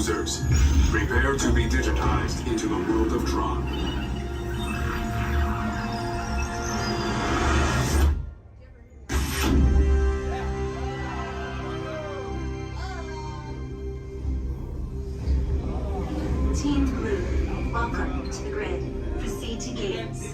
users, prepare to be digitized into the world of Tron. Team Blue, welcome to the grid. Proceed to gates.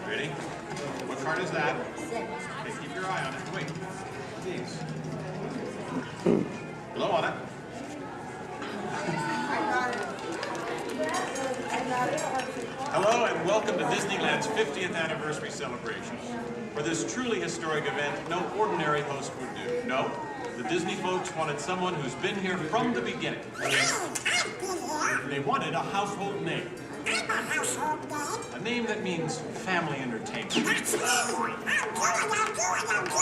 Ready? What card is that? Okay, keep your eye on it. Wait. Please. Blow on it. Hello and welcome to Disneyland's 50th anniversary celebration. For this truly historic event, no ordinary host would do. No, the Disney folks wanted someone who's been here from the beginning. They wanted a household name. A name that means family entertainment.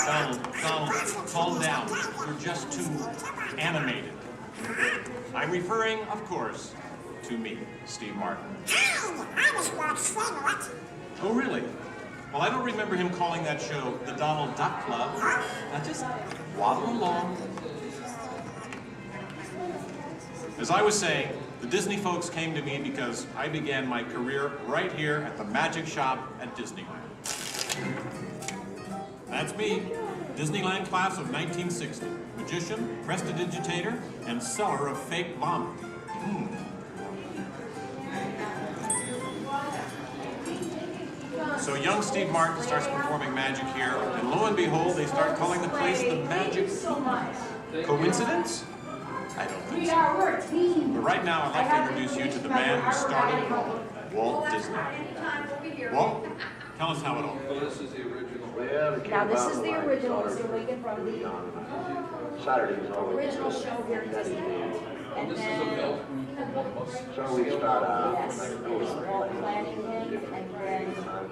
Donald, calm down. You're just too animated. I'm referring, of course, to me, Steve Martin. I was Walt's friend, what? Oh, really? Well, I don't remember him calling that show the Donald Duck Club. Now just waddle along. As I was saying, the Disney folks came to me because I began my career right here at the Magic Shop at Disneyland. That's me, Disneyland class of 1960. Magician, prestidigitator, and seller of fake vomit. So young Steve Martin starts performing magic here, and lo and behold, they start calling the place the Magic Kingdom. Coincidence? I don't think so. But right now, I'd like to introduce you to the man who started it all, Walt Disney. Walt, tell us how it all began. This is the original. Now this is the original, so we get from the original show here at Disneyland. And This is a then, belt. So we start out yes, it was all planning him, and then when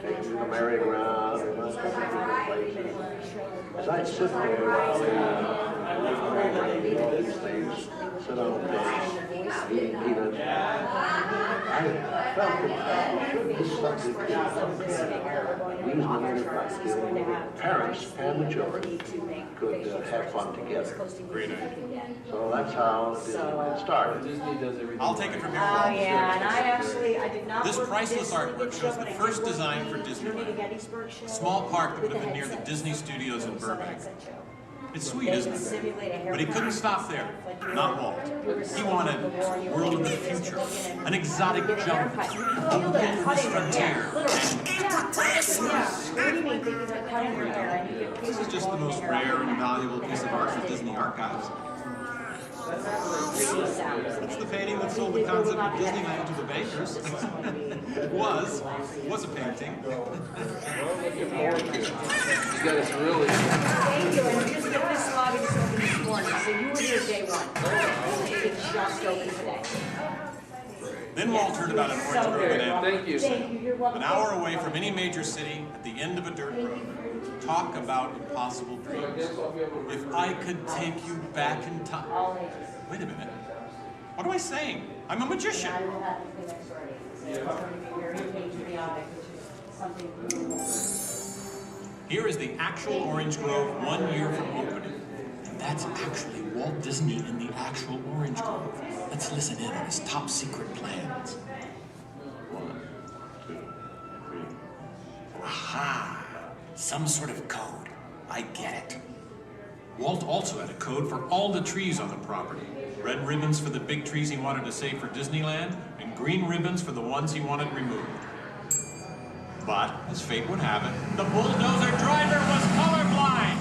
they taking the merry-go-round and let's go to different places. As I sit there while they do all these things, sit on the bench, eating peanuts, I felt that this subject is something reasonably parents and the children could have fun together. Great idea. So that's how Disneyland started. Disney does everything. I'll take it from here, Oh, Walt. yeah, and I did not This work with priceless Disney artwork show, shows the but I did first work design with for the Disneyland. Journey to Gettysburg show A small park that would with have been the near the headset. Disney Studios in So the Burbank. headset show. It's sweet, They isn't would it? simulate a But he couldn't stop there. Not Walt. He wanted a world of the future, an exotic jungle, a wilderness frontier. What do you mean, things are cutting your hair and you get This is just the most rare and valuable piece of art from Disney archives. It's the painting that sold the concept of Disneyland to the bakers. It was a painting. You got us really. Thank you, and just get this lobby just opened this morning, so you were here day one. It's just open today. Then Walt heard about an orange grove in Anaheim. Thank you. Thank you, you're welcome. An hour away from any major city, at the end of a dirt road. Talk about impossible dreams. If I could take you back in time. Wait a minute. What am I saying? I'm a magician. Here is the actual orange grove 1 year from opening. And that's actually Walt Disney in the actual orange grove. Let's listen in on his top secret plans. 1, 2, 3. Aha! Some sort of code. I get it. Walt also had a code for all the trees on the property. Red ribbons for the big trees he wanted to save for Disneyland, and green ribbons for the ones he wanted removed. But, as fate would have it, the bulldozer driver was colorblind!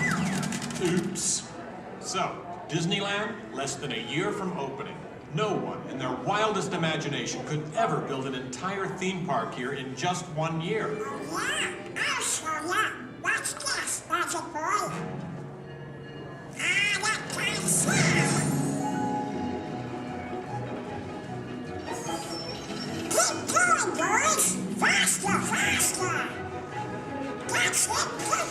Oops. So, Disneyland, less than a year from opening. No one in their wildest imagination could ever build an entire theme park here in just 1 year. Oh, yeah, I'll show ya. Watch this, Magic Boy. Ah, that time sound. Keep going, boys. Faster, faster. That's it, good.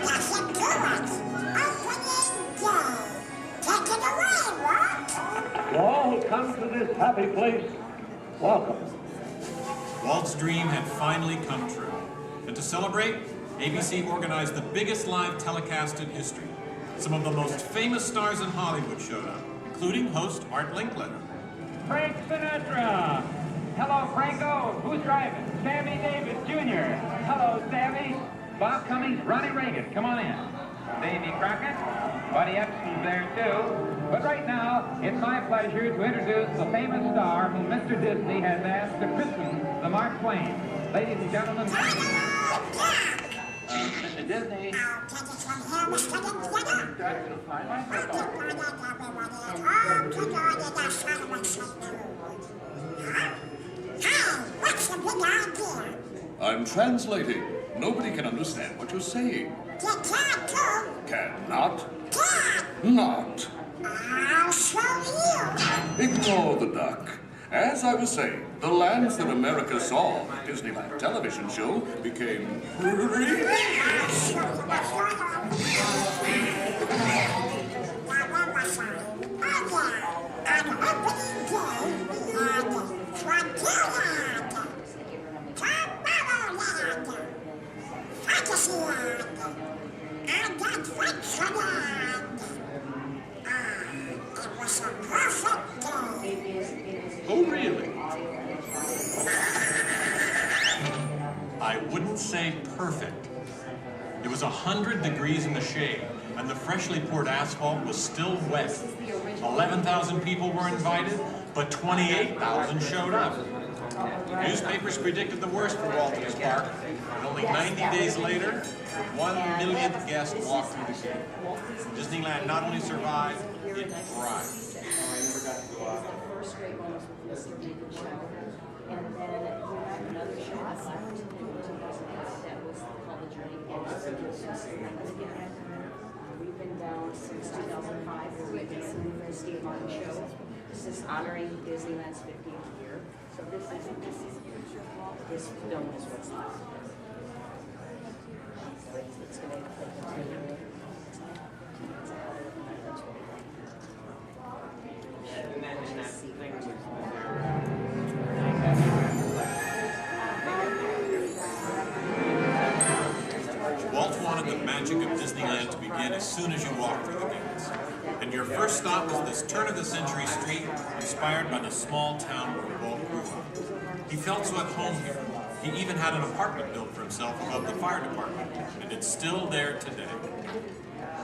That's it, good. Opening day. Take it away, Walt. To all who come to this happy place, welcome. Walt's dream had finally come true. And to celebrate, ABC organized the biggest live telecast in history. Some of the most famous stars in Hollywood showed up, including host Art Linkletter. Frank Sinatra. Hello, Franco. Who's driving? Sammy Davis Jr. Hello, Sammy. Bob Cummings, Ronnie Reagan. Come on in. Davy Crockett. Buddy Epson's there, too. But right now, it's my pleasure to introduce the famous star whom Mr. Disney has asked to christen the Mark Twain. Ladies and gentlemen, Mr. Disney. I'll take it from here, Mr. Linkletter. That's fine. I'll keep on it, everybody at home, to join in that celebration too. Huh? Hey, what's the big idea? I'm translating. Nobody can understand what you're saying. You can't do. Cannot. Can't. Not. I'll show you. Ignore the duck. As I was saying, the lands that America saw on the Disneyland television show became free. I'll show you what's going on. Now, where was I? Oh, yeah. On opening day, we had Frontierland, Tomorrowland, Fantasyland, and Adventureland. It was a perfect day. Oh, really? I wouldn't say perfect. It was 100 degrees in the shade, and the freshly poured asphalt was still wet. 11,000 people were invited, but 28,000 showed up. Newspapers predicted the worst for Walt and his park, and only 90 days later, the 1 millionth guest walked through the gate. Disneyland not only survived, it thrived. First grade one was with Mr. Reagan show, and then we had another show that was called The Journey. We've been down since 2005, where we've been doing the Steve Martin show. This is honoring Disneyland's 50th year. So this film is what's left. So it's going to continue. Walt wanted the magic of Disneyland to begin as soon as you walk through the gates. And your first stop was this turn-of-the-century street inspired by the small town where Walt grew up. He felt so at home here. He even had an apartment built for himself above the fire department, and it's still there today.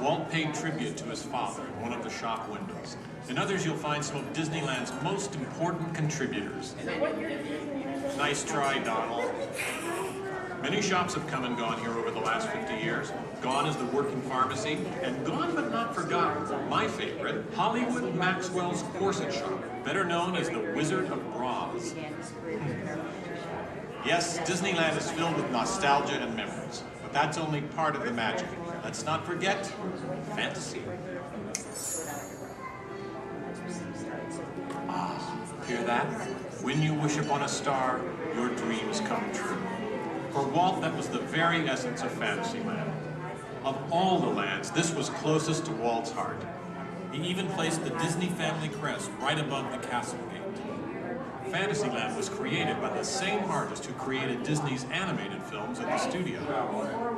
Walt paid tribute to his father in one of the shop windows. In others, you'll find some of Disneyland's most important contributors. Nice try, Donald. Many shops have come and gone here over the last 50 years. Gone is the working pharmacy, and gone but not forgotten, my favorite, Hollywood Maxwell's corset shop, better known as the Wizard of Bras. Yes, Disneyland is filled with nostalgia and memories, but that's only part of the magic. Let's not forget fantasy. Ah, hear that? When you wish upon a star, your dreams come true. For Walt, that was the very essence of Fantasyland. Of all the lands, this was closest to Walt's heart. He even placed the Disney family crest right above the castle gate. Fantasyland was created by the same artist who created Disney's animated films at the studio.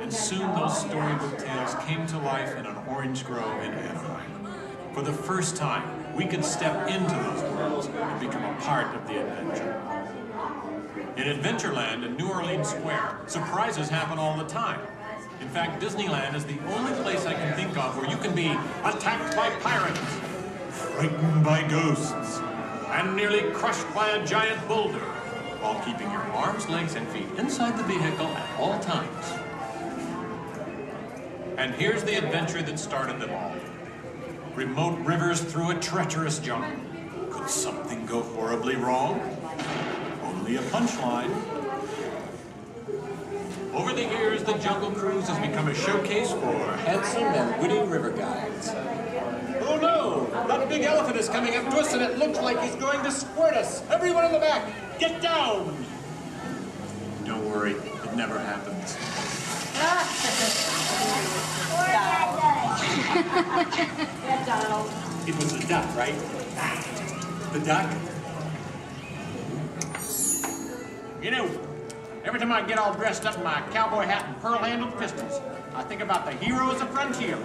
And soon those storybook tales came to life in an orange grove in Anaheim. For the first time, we could step into those worlds and become a part of the adventure. In Adventureland and New Orleans Square, surprises happen all the time. In fact, Disneyland is the only place I can think of where you can be attacked by pirates, frightened by ghosts, and nearly crushed by a giant boulder, while keeping your arms, legs, and feet inside the vehicle at all times. And here's the adventure that started them all. Remote rivers through a treacherous jungle. Could something go horribly wrong? Only a punchline. Over the years, the Jungle Cruise has become a showcase for handsome and witty river guides. Oh no! That big elephant is coming up to us and it looks like he's going to squirt us! Everyone in the back, get down! Don't worry, it never happens. Donald. It was the duck, right? The duck? You know, every time I get all dressed up in my cowboy hat and pearl-handled pistols, I think about the heroes of Frontier.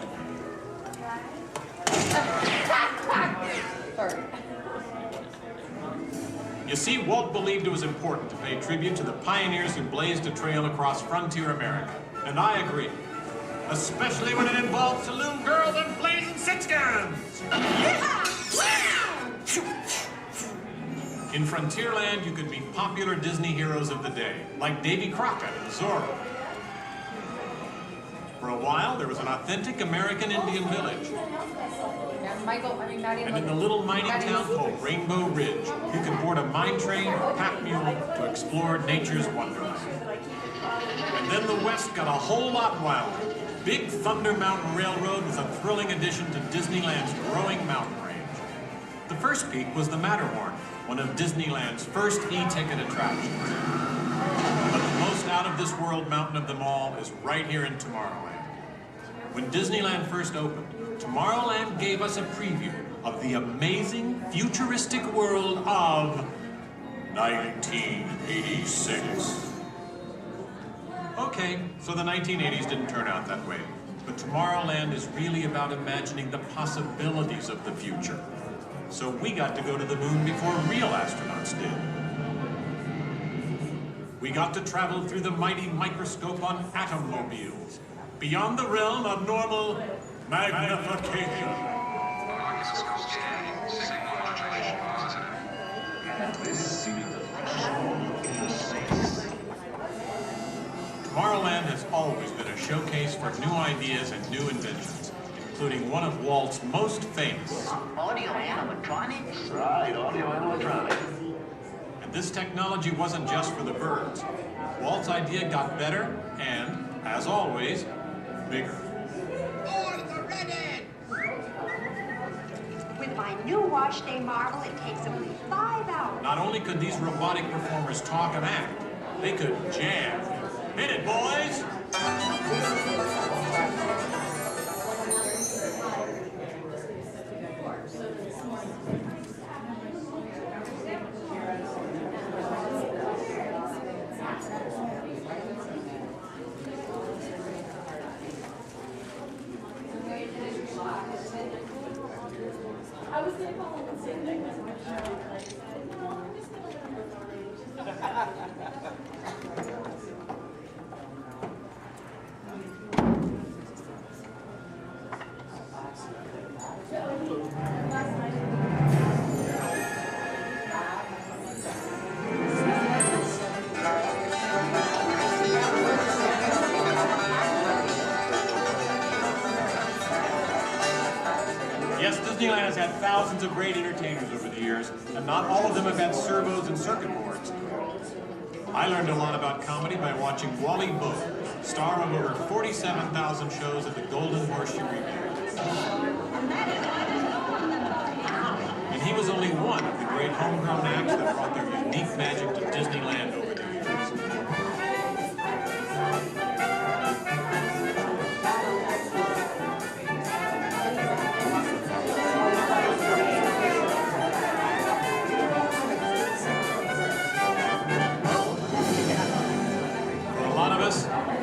You see, Walt believed it was important to pay tribute to the pioneers who blazed a trail across frontier America. And I agree. Especially when it involves saloon girls and blazing six-guns! In Frontierland, you could meet popular Disney heroes of the day, like Davy Crockett and Zorro. For a while, there was an authentic American Indian village. And in the little mining town called Rainbow Ridge, you could board a mine train or pack mule to explore nature's wonderland. And then the West got a whole lot wilder. Big Thunder Mountain Railroad was a thrilling addition to Disneyland's growing mountain range. The first peak was the Matterhorn, one of Disneyland's first e-ticket attractions. But the most out-of-this-world mountain of them all is right here in Tomorrowland. When Disneyland first opened, Tomorrowland gave us a preview of the amazing, futuristic world of 1986. Okay, so the 1980s didn't turn out that way. But Tomorrowland is really about imagining the possibilities of the future. So we got to go to the moon before real astronauts did. We got to travel through the mighty microscope on atommobiles, beyond the realm of normal magnification. Tomorrowland has always been a showcase for new ideas and new inventions, including one of Walt's most famous. Audio animatronics? Right, audio animatronics. And this technology wasn't just for the birds. Walt's idea got better and, as always, bigger. With my new wash day marble, it takes only 5 hours. Not only could these robotic performers talk and act, they could jam. Hit it, boys! Yes, Disneyland has had thousands of great entertainers over the years, and not all of them have had servos and circuit boards. I learned a lot about comedy by watching Wally Boat, star of over 47,000 shows at the Golden Horseshoe Revue. And he was only one of the great homegrown acts that brought their unique magic to Disneyland over the years.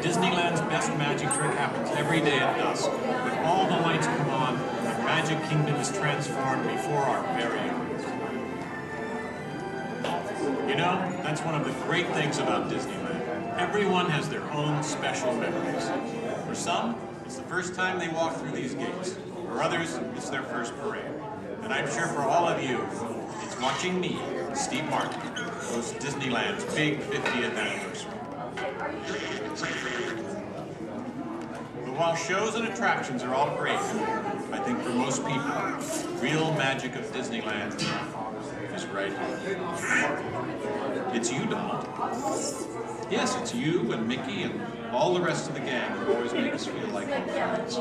Disneyland's best magic trick happens every day at dusk. When all the lights come on, the Magic Kingdom is transformed before our very eyes. You know, that's one of the great things about Disneyland. Everyone has their own special memories. For some, it's the first time they walk through these gates. For others, it's their first parade. And I'm sure for all of you, it's watching me, Steve Martin, host Disneyland's big 50th anniversary. But while shows and attractions are all great, I I think for most people, real magic of Disneyland is right here. It's you, Donald. Yes, it's you and Mickey and all the rest of the gang who always make us feel like home friends.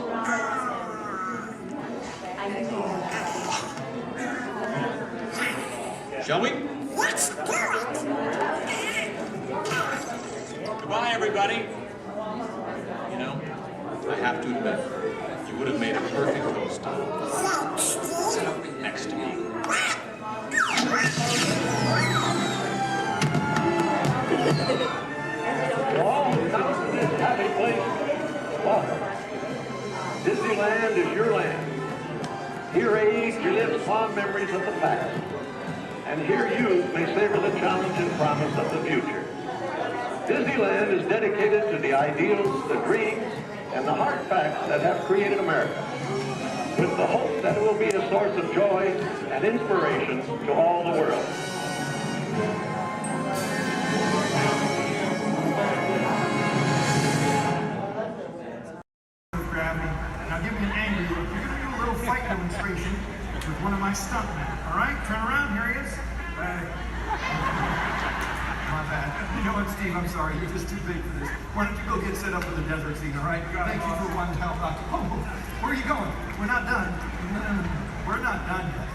Shall we? Let's do it! Goodbye, everybody. You know, I have to admit, you would have made a perfect host. Sit up next to me. To all who come to this happy place, welcome. Disneyland is your land. Here age you live upon memories of the past. And here youth may savor the challenge and promise of the future. Disneyland is dedicated to the ideals, the dreams, and the hard facts that have created America, with the hope that it will be a source of joy and inspiration to all the world. Gravity. Now give me an angry look. You're going to do a little fight demonstration with one of my stuntmen. All right? Turn around. Here he is. My bad. You know what, Steve? I'm sorry. You're just too big for this. Why don't you go get set up with the desert scene, all right? Thank you for one help out. Oh, where are you going? We're not done. We're not done yet.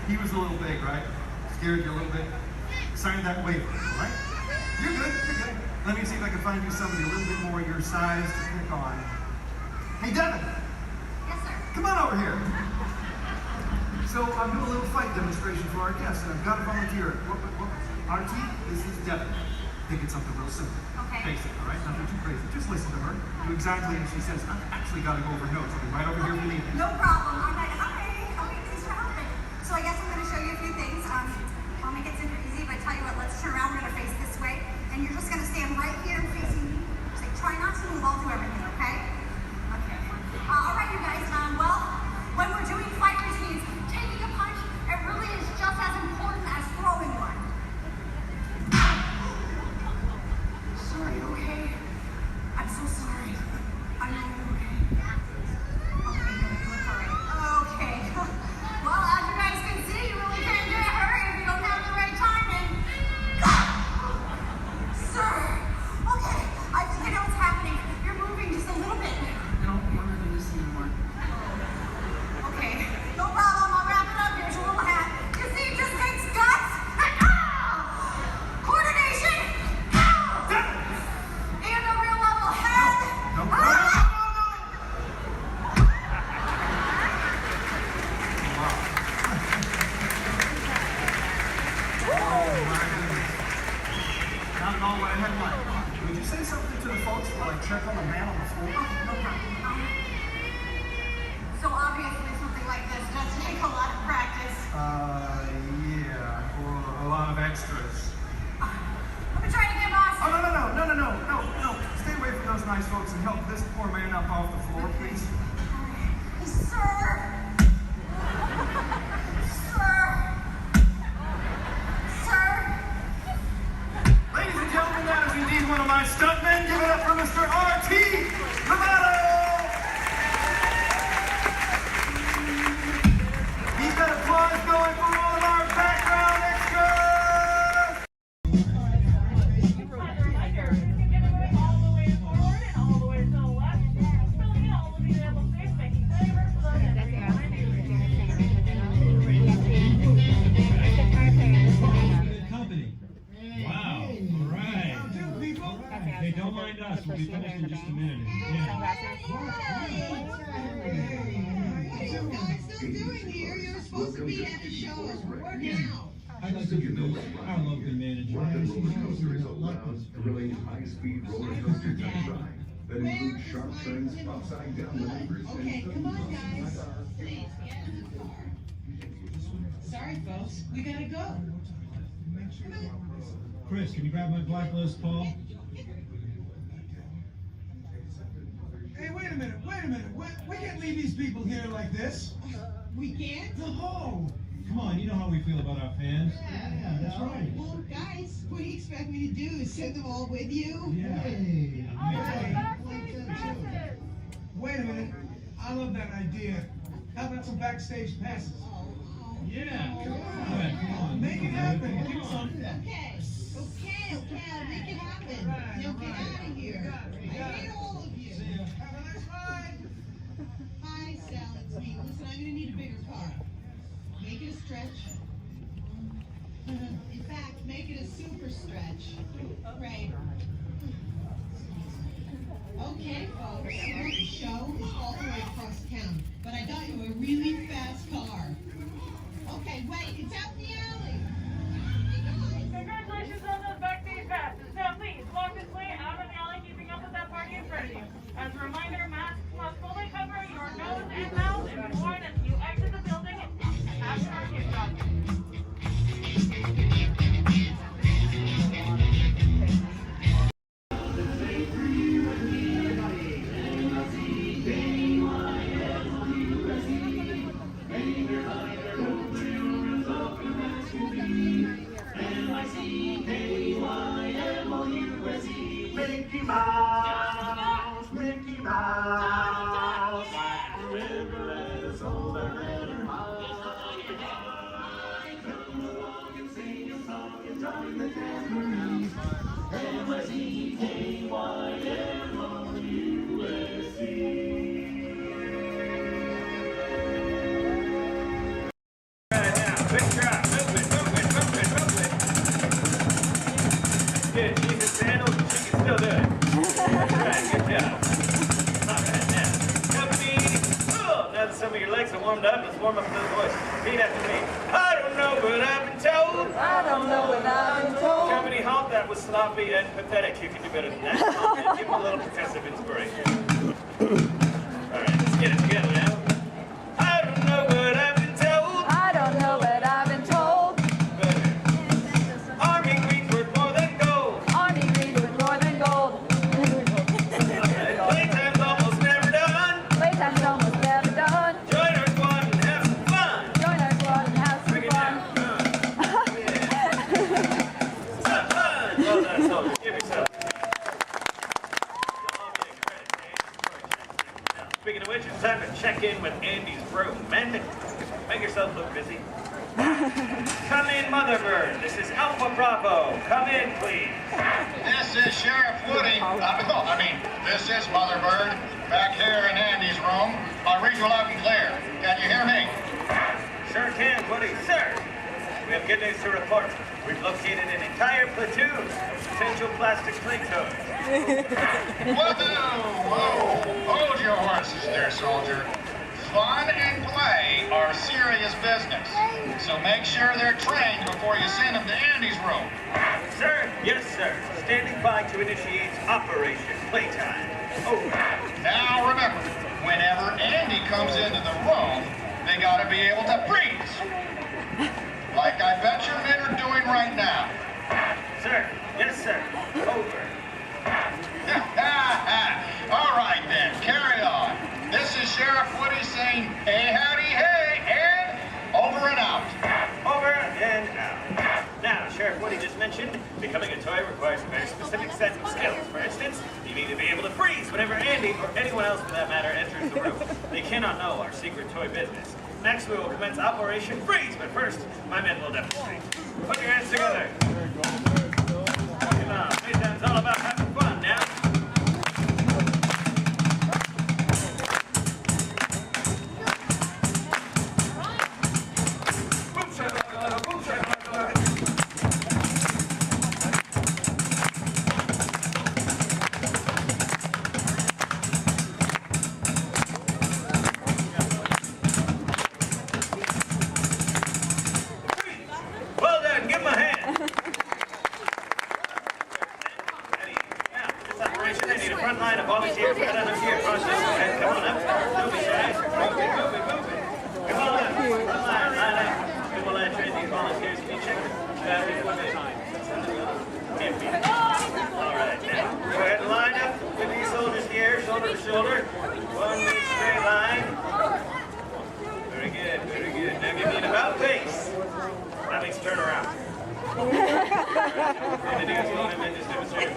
He was a little big, right? Scared you a little bit? Sign that waiver, all right? You're good. You're good. Let me see if I can find you somebody a little bit more your size to pick on. Hey, Devin. Yes, sir. Come on over here. So I'm doing a little fight demonstration for our guests, and I've got a volunteer. RT, this is Devin. Think it's something real simple. Okay. Basic, all right? Nothing too crazy. Just listen to her. Do exactly as she says. I've actually got to go over notes. I'll be right over here if you need me. No problem. I'm like, okay, thanks for helping. So I guess I'm going to show you a few things. I'll make it super easy, but I tell you what, let's turn around. We're going to face this way, and you're just going to stand right here facing me. Just like, try not to move. I'll do everything, okay? Okay. All right, you guys. Well, when we're doing fight routines, taking a punch, it really is just as important as throwing one. Sorry, okay? I'm so sorry. I know you're okay. Okay, you look alright. Okay. Well, as you guys can see, you really can't get hurt if you don't have the right timing. Sir! Okay, I think I know what's happening. You're moving just a little bit. No, we're not going to see anymore. Okay, no problem. I'll wrap it up. Here's your little hat. You see, it just takes guts. Coordination. And a real level head. Not at all what I had in mind. Would you say something to the folks while I check on the man on the floor? No problem. So obviously something like this does take a lot of practice. Yeah, or a lot of extras. Let me try it again, boss. Oh, no. Stay away from those nice folks and help this poor man up off the floor, please. Sir. Ladies and gentlemen, that is indeed one of my stuntmen. Give it up for Mr. RT Cavato! Keep that applause going for all of our background extras! All the way forward and all the way to the left. Filling in all the available space, making favors for those that Company. Wow. All right. Hey, don't mind us. We'll be finished in just a minute. I'd like to introduce our local manager. High-speed roller coaster test ride that includes sharp turns, upside-down maneuvers, Okay, come on, guys. Please, get in the car. Sorry, folks, we gotta go. Come on. Chris, can you grab my blacklist, Paul? Hey, wait a minute. We can't leave these people here like this. We can't? No! Come on, you know how we feel about our fans. Yeah, that's right. Well, guys, what do you expect me to do? Send them all with you? Yeah. Wait a minute. I love that idea. How about some backstage passes? Yeah. Come on. Make it happen. Give us some. Okay. I'll make it happen. Now get out of here. I hate all of you. Have a nice ride. Hi, Sal, it's me. Listen, I'm gonna need a bigger car. Make it a stretch. In fact, make it a super stretch. Right. Okay, folks, the show is all the way across town, but I got you a really fast car. Okay, wait, it's out in the alley. Congratulations on those backstage passes. Now please, walk this way out of the alley, keeping up with that party in front of you. As a reminder, masks must fully cover your nose and mouth and be worn as you exit the building after our kickoff. Mickey Mouse, Mickey Mouse. Remember as old as ever. Come along and sing a song and join the tambourine. M-I-C-K-Y-M-O-U-S-E. Right now, big drop, move it. Good, Jesus sandals, she can still do it. That's right, good job. All right, now, company, now that some of your legs are warmed up, let's warm up those voices. Repeat after me. I don't know what I've been told. I don't know what I've been told. Company, halt, that was sloppy and pathetic. You can do better than that. Give them a little progressive inspiration. All right, let's get it together now. I don't know what I've been told. I don't know what I've been told. Army green's worth more than gold. Army green's worth more than gold. Playtime's almost never done. Playtime's almost never done. Join our squad and have some fun. Join our squad and have some Bring it fun. down. Some fun. Well done, soldiers. Give yourself. Now, speaking of which, it's time to check in with Andy's room. Men, make yourself look busy. Come in, Motherbird. This is Alpha Bravo. Come in, please. This is Sheriff Woody. This is Motherbird. Back here in Andy's room. I'll read you loud and clear. Can you hear me? Sure can, Woody. Sir, we have good news to report. We've located an entire platoon of potential plastic play toys. Whoa! Hold your horses there, soldier. Fun and play are serious business. So make sure they're trained before you send them to Andy's room. Sir? Yes, sir. Standing by to initiate Operation Playtime. Over. Now remember, whenever Andy comes into the room, they gotta be able to freeze. Like I bet your men are doing right now. Sir? Yes, sir. Over. All right then, carry on. This is Sheriff Woody saying, hey, howdy, hey, and over and out. Over and out. Now, Sheriff Woody just mentioned becoming a toy requires a very specific set of skills. For instance, you need to be able to freeze whenever Andy, or anyone else for that matter, enters the room. They cannot know our secret toy business. Next, we will commence Operation Freeze, but first, my men will demonstrate. Put your hands together. Come on, Playtime's all about having fun now. Well done, give him a hand. Now, for this operation, I need a front line of volunteers right on up here. And come on up. Don't be shy. Move it. Come on up. Front line up. And we'll train these volunteers. Can you check the battery equipment? Can't be. All right, now, go ahead and line up with these soldiers here, shoulder to shoulder. One big straight line. Very good. Now give me an about face. That means turn around. We're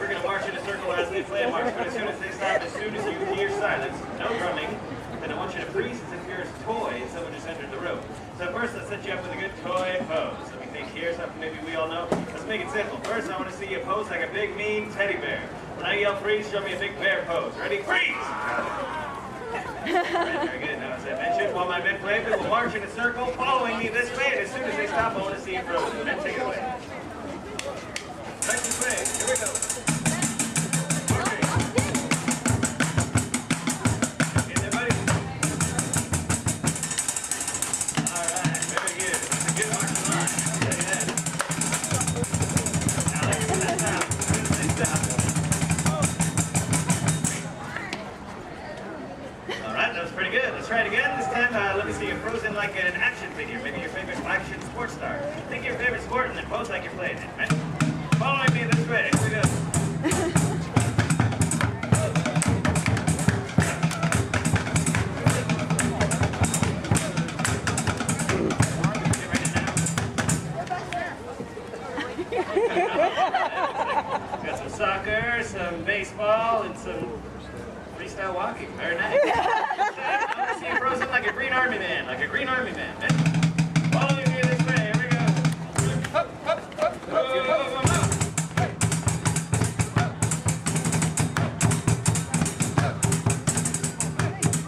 going to march in a circle as they play a march, but as soon as they stop, as soon as you hear silence, no drumming, then I want you to freeze as if you're a toy and someone just entered the room. So first, let's set you up with a good toy pose. Let me think here, something maybe we all know. Let's make it simple. First, I want to see you pose like a big, mean teddy bear. When I yell freeze, show me a big bear pose. Ready? Freeze! Right, very good. Now, as I mentioned, while my men play, we will march in a circle, following me this way, and as soon as they stop, I want to see you frozen. Men, take it away. Right this way. Here we go. Try it again. This time, let me see you frozen like an action figure. Maybe your favorite action sports star. Think of your favorite sport and then pose like you're playing it. Right? Following me this way. Here we go. Got some soccer, some baseball, and some freestyle walking. Very nice. I see you frozen like a green army man, Following me this way, here we go. Up, up, up, up,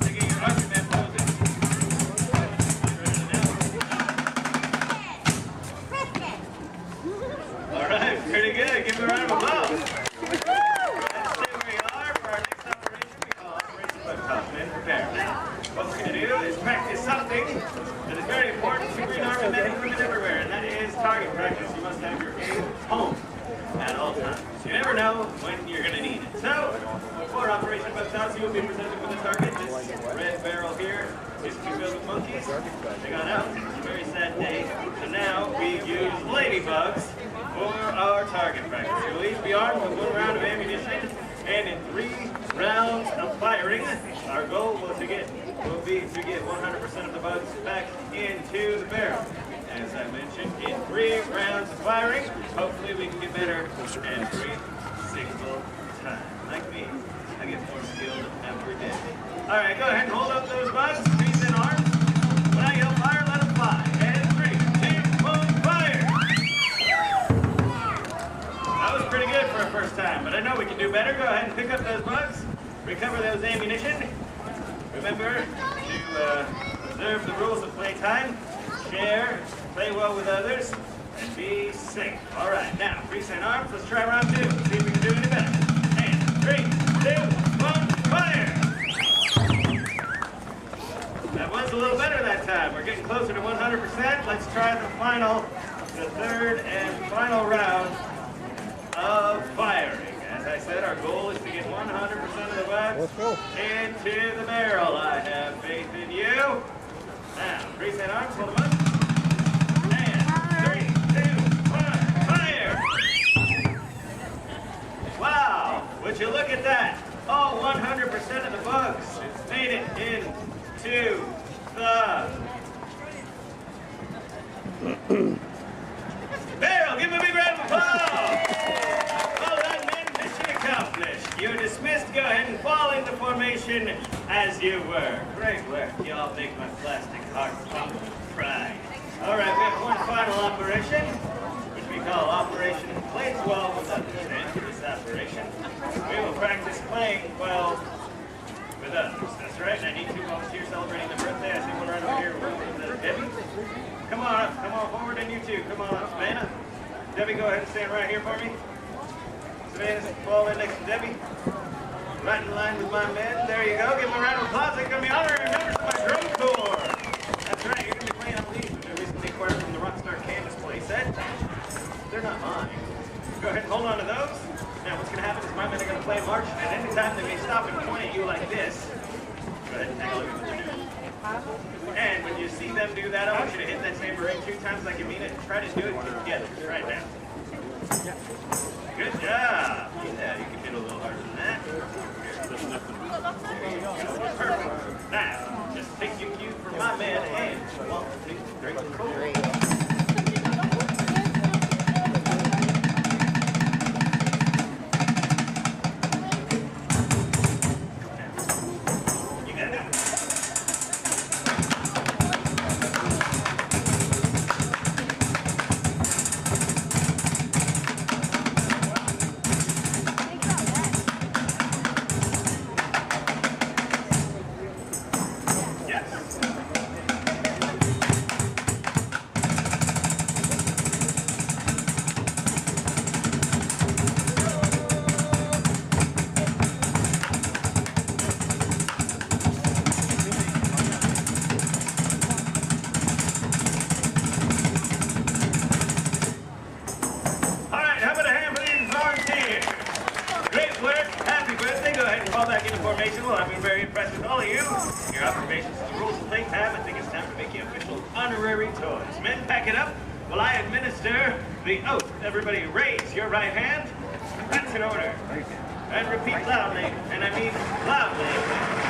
Taking your army man poses. All right, pretty good. Give me a round of applause. Let's stay where you are for our next operation. We call Operation Butt Toss. Men, prepare. Now, what we're going to do is practice something that is very important to Green Army men and women everywhere, and that is target practice. You must have your aim home at all times. You never know when you're going to need it. So, for Operation Butt Toss, you will be presented with a target. This red barrel here is to be filled with monkeys. They got out. It's a very sad day. So now we use ladybugs for our target practice. You'll each be armed with 1 round of ammunition, and in 3 rounds of firing, our goal will be to get 100% of the bugs back into the barrel. As I mentioned, in 3 rounds of firing, hopefully we can get better every single time. Like me, I get more skilled every day. All right, go ahead and hold up those bugs. Freeze in arms. When I yell fire, let them fly. And 3, 2, 1, fire! That was pretty good for a first time, but I know we can do better. Go ahead and pick up those bugs. Recover those ammunition. Remember to observe the rules of playtime. Share, play well with others, and be safe. All right, now, freeze in arms. Let's try round 2. See if we can do any better. And 3, 2, 1, fire! That was a little better that time. We're getting closer to 100%. Let's try the 3rd and final round of firing. As I said, our goal is to get 100% of the bugs into the barrel. I have faith in you. Now, freeze in arms, hold them up. And 3, 2, 1, fire! Wow, would you look at that? All 100% of the bugs made it into the barrel. Give them a big round of applause. Well done, men. Mission accomplished. You're dismissed. Go ahead and fall into formation as you were. Great work. You all make my plastic heart pump with pride. All right, we have one final operation, which we call Operation Play 12 with Others. And for this operation, we will practice playing 12 with others. That's right, and I need 2 volunteers celebrating their birthday. I see one right over here with Debbie. Come on up, come on forward, and you too. Come on up, Savannah. Debbie, go ahead and stand right here for me. Savannah, fall in next to Debbie. Right in line with my men. There you go. Give them a round of applause. They're going to be honorary members of my drum corps. That's right, you're going to be playing on these, which I recently acquired from the Rockstar Canvas play set. They're not mine. Go ahead and hold on to those. Now, what's going to happen is my men are going to play march, and any time they may stop and point at you like this. Go ahead and take a look at what they're doing. And when you see them do that, I want you to hit that same ring 2 times like you mean it. Try to do it together right now. Good job. Yeah, you can hit a little harder than that. There you go. Perfect. Now, just take your cue from my man and 1, 2, 3, 4. You got it. I've been very impressed with all of you. Your observations of the rules of play tab. I think it's time to make you official honorary toys. Men, pack it up while I administer the oath. Everybody raise your right hand. That's in order. And repeat loudly, and I mean loudly,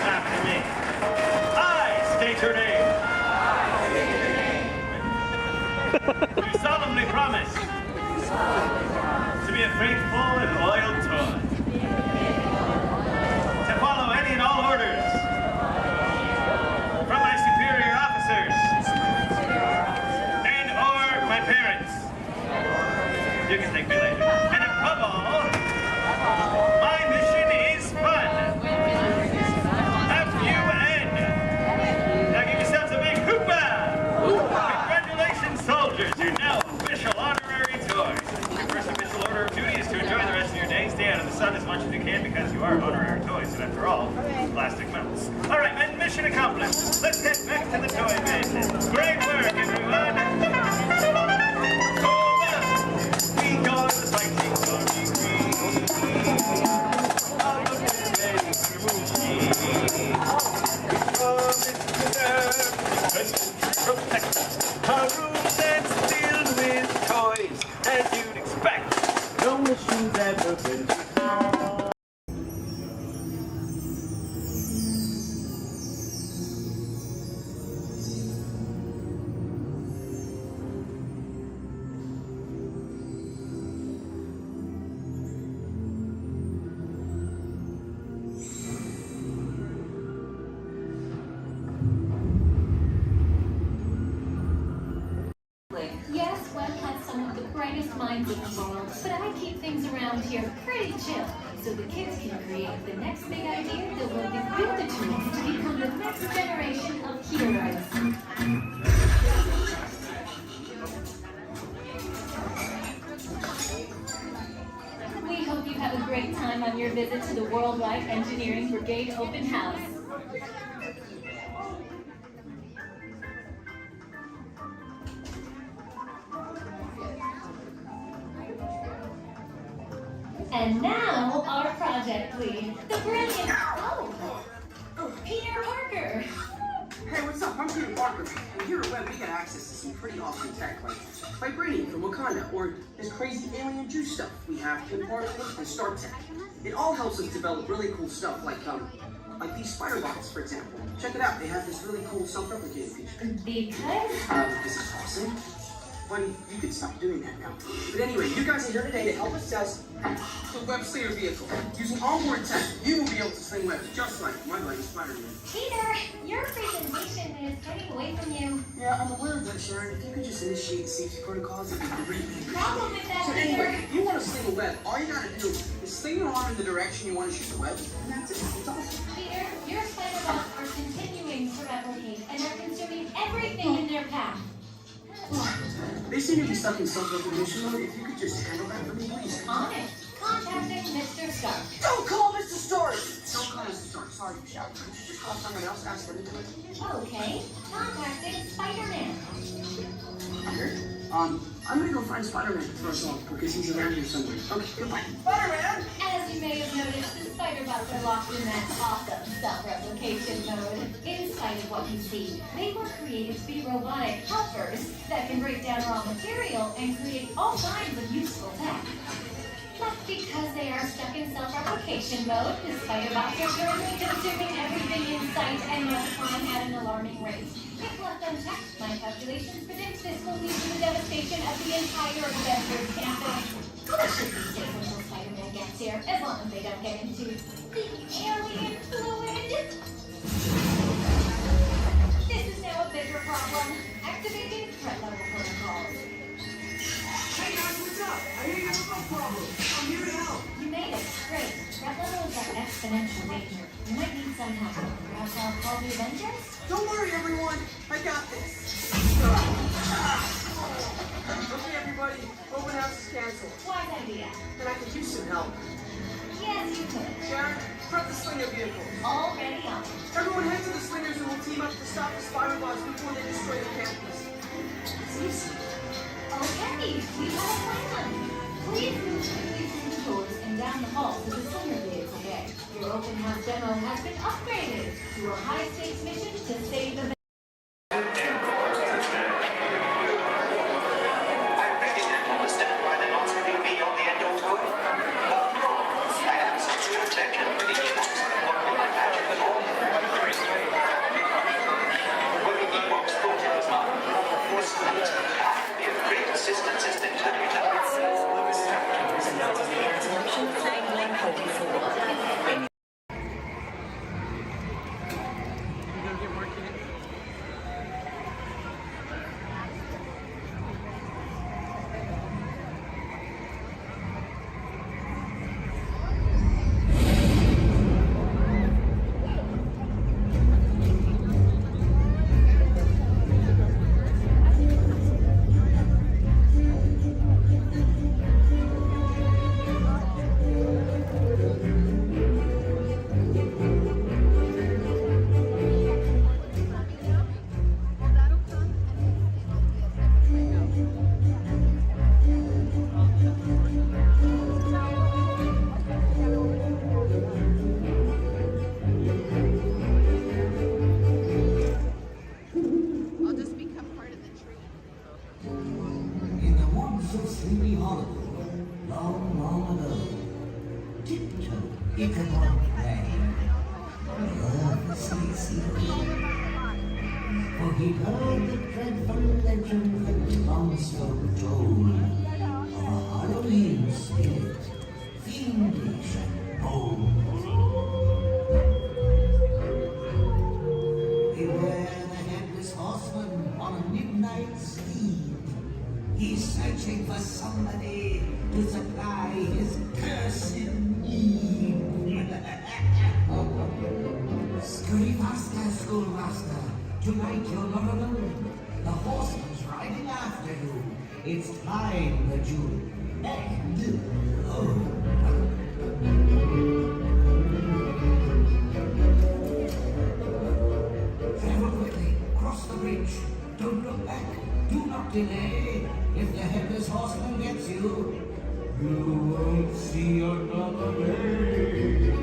after me. I state your name. Do solemnly promise to be a faithful and loyal toy. To follow any and all orders from my superior officers and or my parents. You can thank me later. And above all, my mission is fun. F-U-N. Now give yourselves a big hoopah! Congratulations, soldiers. You're now official honorary toys. Your first official order of duty is to enjoy the rest of your day. Stay out of the sun as much as you can because you are honorary toys, and after all, plastic melts. All right, men, mission accomplished. Let's get back to the toy business. Great work, everyone. We go to the fighting army green. All of this ready for movie. Protect our room that's filled with toys, as you'd expect. No machine's ever been before. Yes, Walt has some of the brightest minds in the world, but I keep things around here pretty chill, so the kids can create the next big idea that will give you the tools to become the next generation of heroes. We hope you have a great time on your visit to the Worldwide Engineering Brigade Open House. And now, our project lead, the brilliant, Peter Parker. Hey, what's up? I'm Peter Parker. And here at Web, we get access to some pretty awesome tech, like vibranium from Wakanda, or this crazy alien juice stuff we have in Parliament and Star Tech. It all helps us develop really cool stuff, like these spider bots, for example. Check it out. They have this really cool self-replicating feature. Because? This is awesome. Buddy, you can stop doing that now. But anyway, you guys are here today to help us test the web slinger vehicle. Using onboard tech, you will be able to sling webs just like my buddy Spider-Man. Peter, your presentation is getting away from you. Yeah, I'm aware of that, Sharon. If you could just initiate the safety protocols, it'd be great. Problem with that, So Peter. anyway, if you want to sling a web, all you gotta do is sling your arm in the direction you want to shoot the web, and that's it. It's awesome. Peter, your spider bots are continuing to replicate and are consuming everything in their path. They seem to be stuck in self-recognition mode. If you could just handle that for me, please. On it. Contacting Mr. Stark. Don't call Mr. Stark! Don't call Mr. Stark. Sorry, Michelle. Could you just call someone else? Ask them to do it. Okay. Contacting Spider-Man. Here? I'm gonna go find Spider-Man for us all, because he's around here somewhere. Okay, goodbye. Spider-Man! As you may have noticed, the spider bots are locked in that awesome self-replication mode. In spite of what you see, they were created to be robotic helpers that can break down raw material and create all kinds of useful tech. But because they are stuck in self-replication mode, the spider bots are currently consuming everything in sight and multiplying at an alarming rate. If left unchecked, my calculations predict this will lead to the devastation of the entire Avengers campus. That should be safe until Spider-Man gets here, as long as they don't get into the alien fluid. This is now a bigger problem. Activating threat level protocols. Hey guys, what's up? I hear you have a problem. I'm here to help. You made it. Great. Threat levels are exponential danger. You might need some help. Perhaps I'll call the Avengers? Don't worry, everyone. I got this. Okay, everybody. Open house is canceled. Wise idea. And I could use some help. Yes, you could. Sharon, prep the slinger vehicle. Already on. Everyone head to the slingers and we'll team up to stop the spider bots before they destroy the campus. It's easy. Okay, we have a plan. Please move quickly through the doors and down the hall to the center vehicle bay. Your open house demo has been upgraded to a high-stakes mission to save the Tonight you're not alone. The horseman's riding after you. It's time that you end. Travel quickly. Cross the bridge. Don't look back. Do not delay. If the headless horseman gets you, you won't see another day.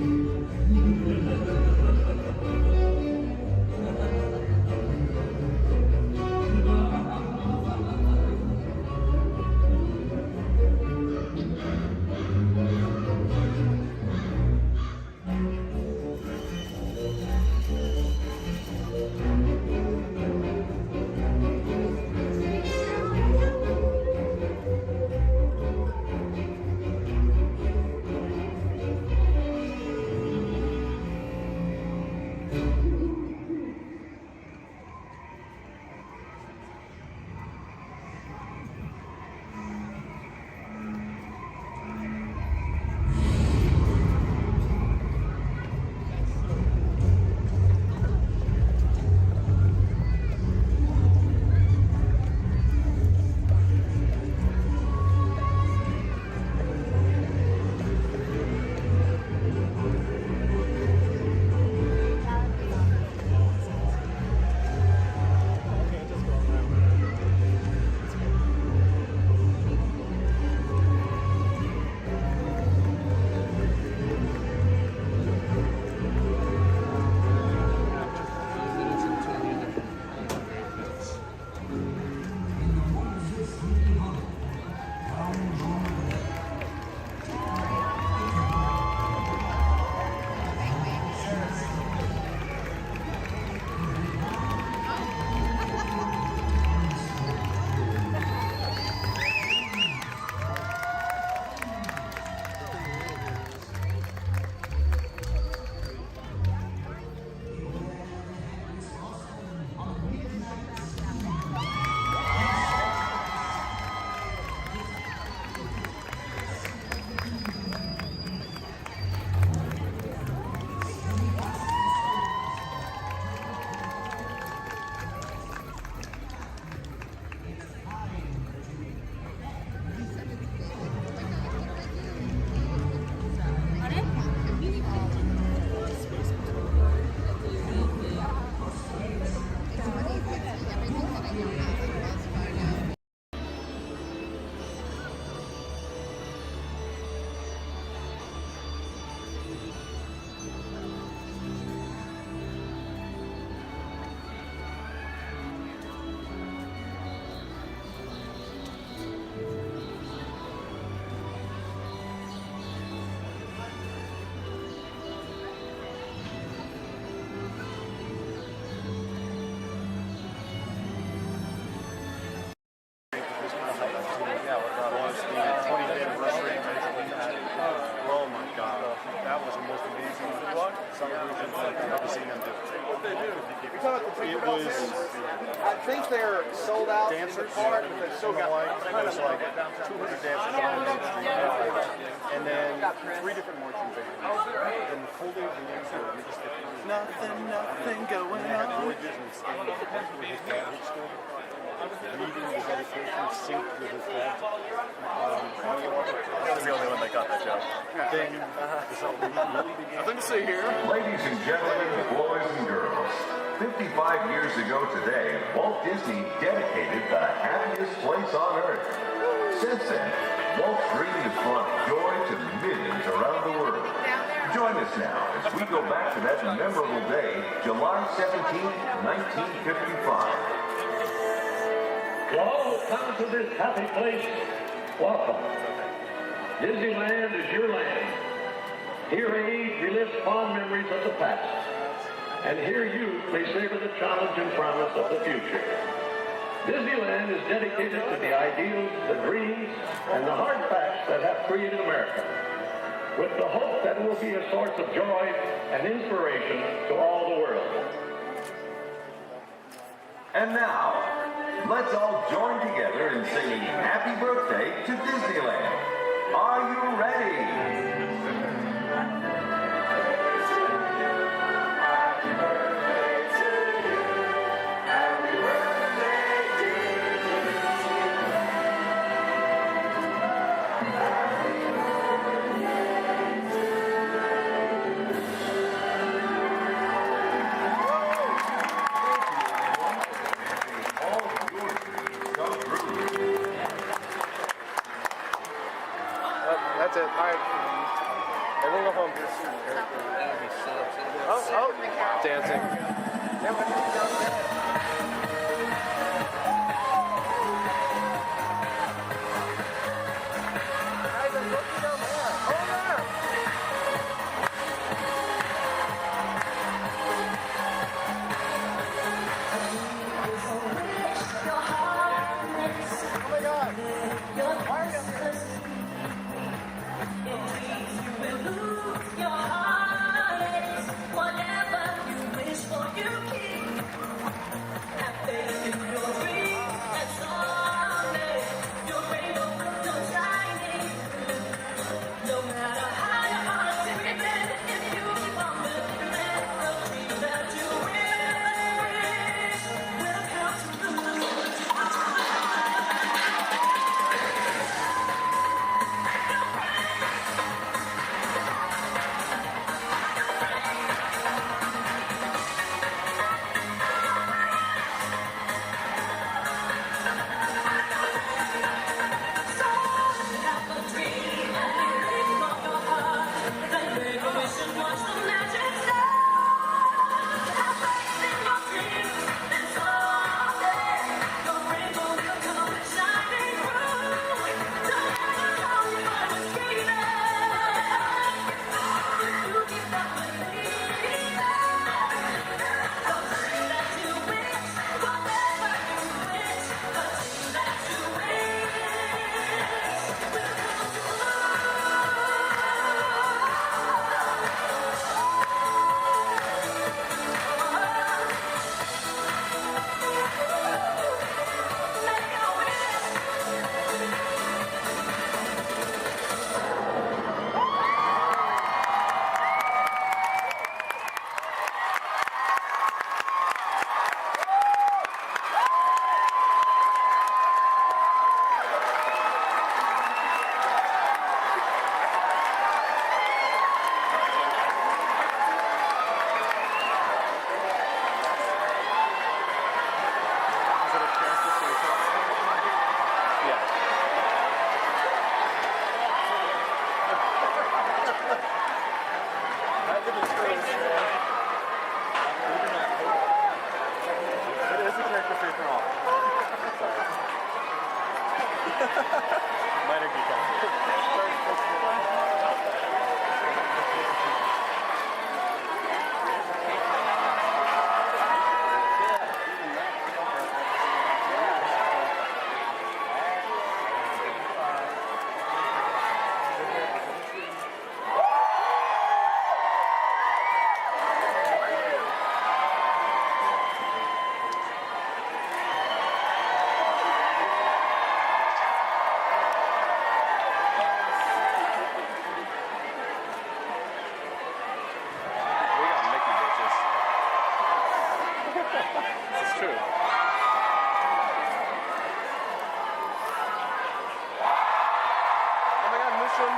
think they're sold out in the park, but they've still got kind of like 200 dancers on Main Street. And then 3 different marching bands. And the whole day of the dance floor, you just get nothing going on. Voyages and skating with his Catholic school. Reading the dedication synced with his dad. I was the only one that got that joke. Then really began. Nothing to see here. Ladies and gentlemen, boys and girls, 55 years ago today, Walt Disney dedicated the happiest place on earth. Since then, Walt's dream has brought joy to millions around the world. Join us now as we go back to that memorable day, July 17, 1955. To all who come to this happy place, welcome. Disneyland is your land. Here age relives fond memories of the past. And here youth may savor the challenge and promise of the future. Disneyland is dedicated to the ideals, the dreams, and the hard facts that have created America, with the hope that it will be a source of joy and inspiration to all the world. And now, let's all join together in singing Happy Birthday to Disneyland. Are you ready? That's it. All right. Everyone go home. Oh, dancing.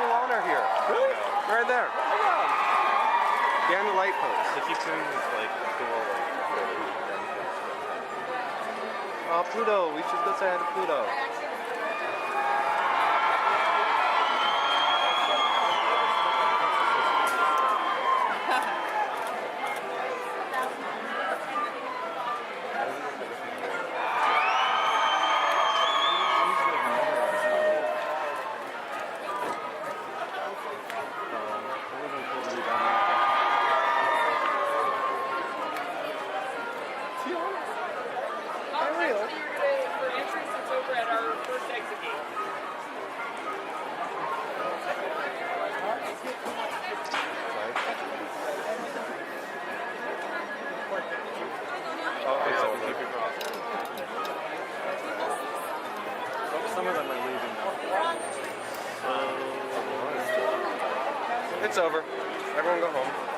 alone are here. Really? Right there. Behind the light post. They keep doing this like cool Oh, Pluto. We should go say hi to Pluto. Some of them are leaving now. It's over. Everyone go home.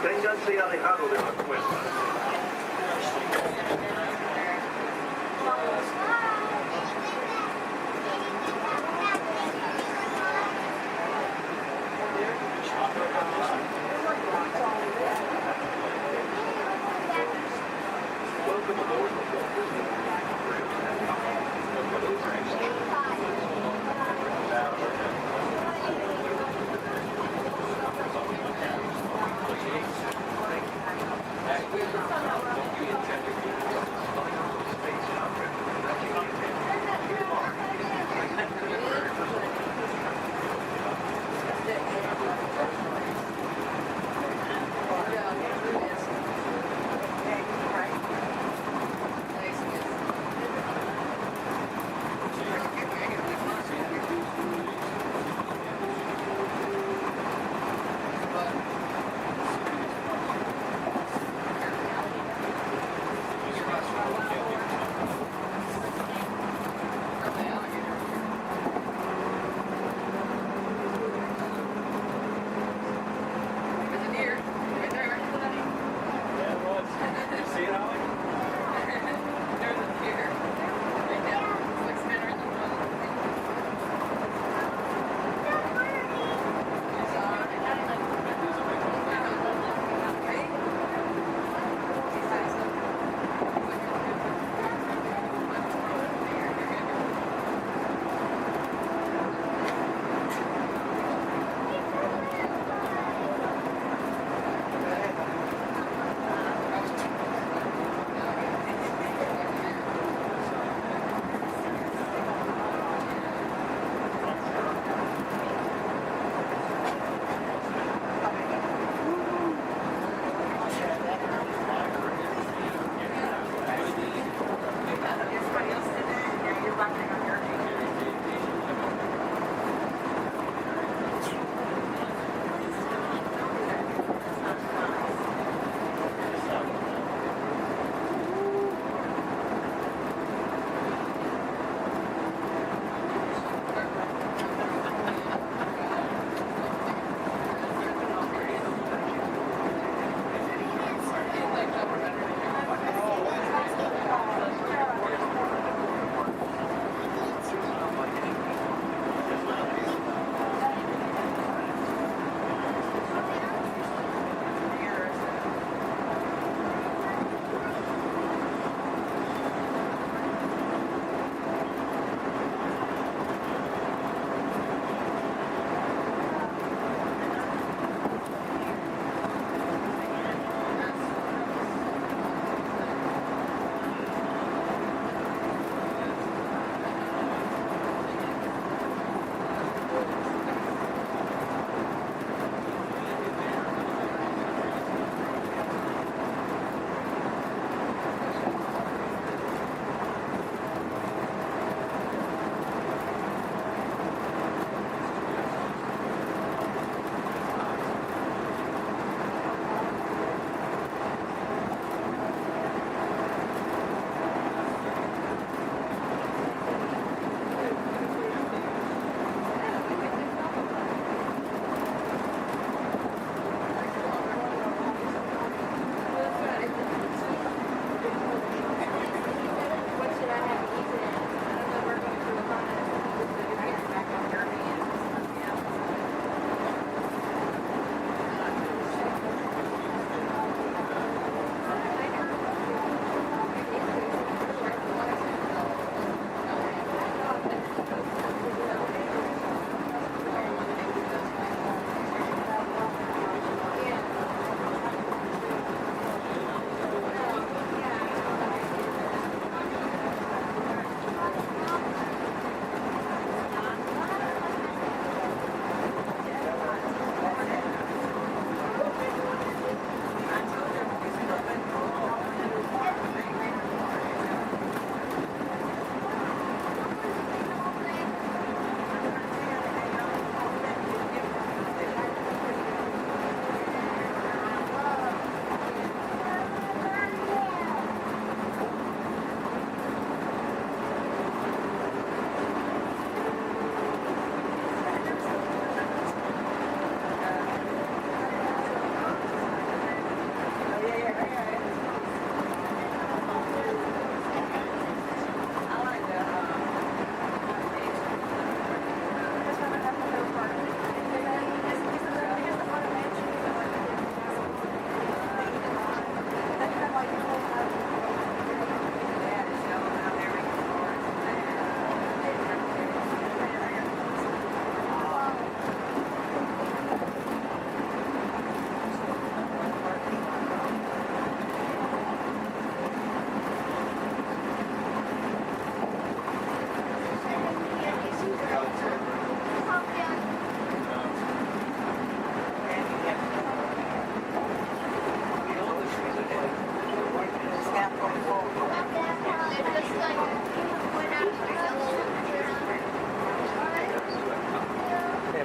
Manténganse alejado de las puertas. Welcome aboard the Walt Disney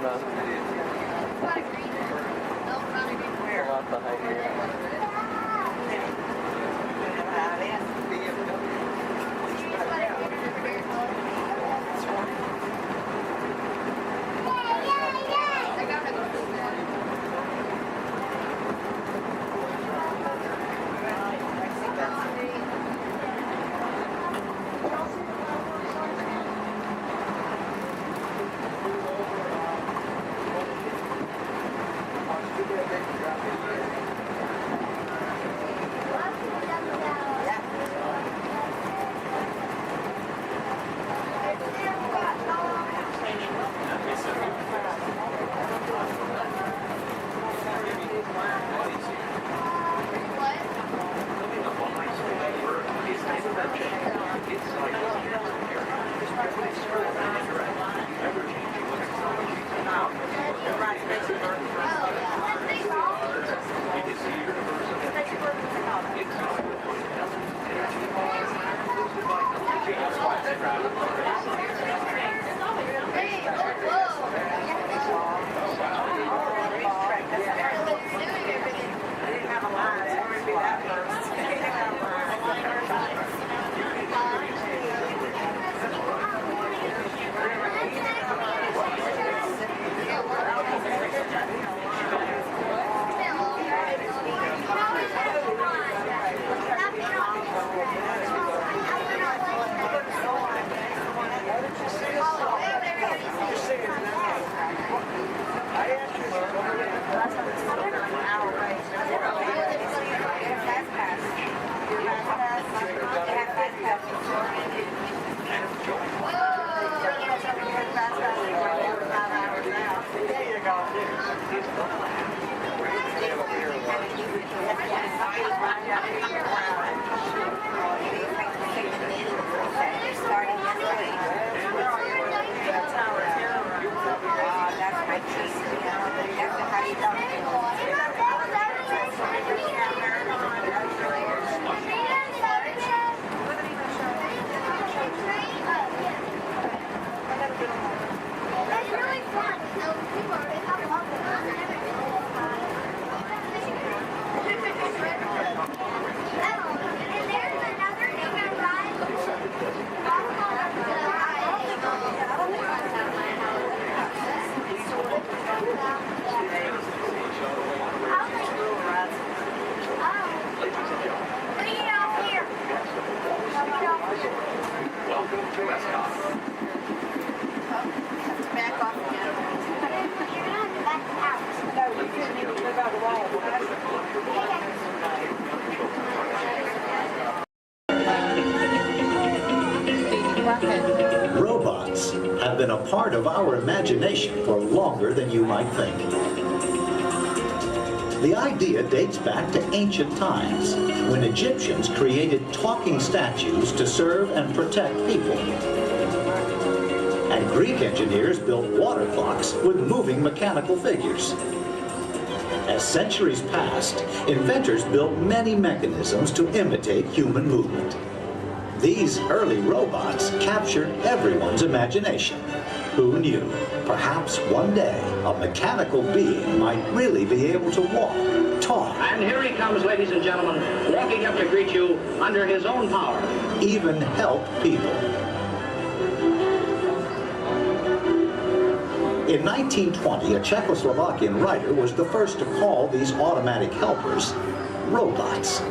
enough. A lot the height here. Robots have been a part of our imagination for longer than you might think. The idea dates back to ancient times, when Egyptians created talking statues to serve and protect people. And Greek engineers built water clocks with moving mechanical figures. As centuries passed, inventors built many mechanisms to imitate human movement. These early robots captured everyone's imagination. Who knew? Perhaps one day a mechanical being might really be able to walk, talk. And here he comes, ladies and gentlemen, walking up to greet you under his own power. Even help people. In 1920, a Czechoslovakian writer was the first to call these automatic helpers robots.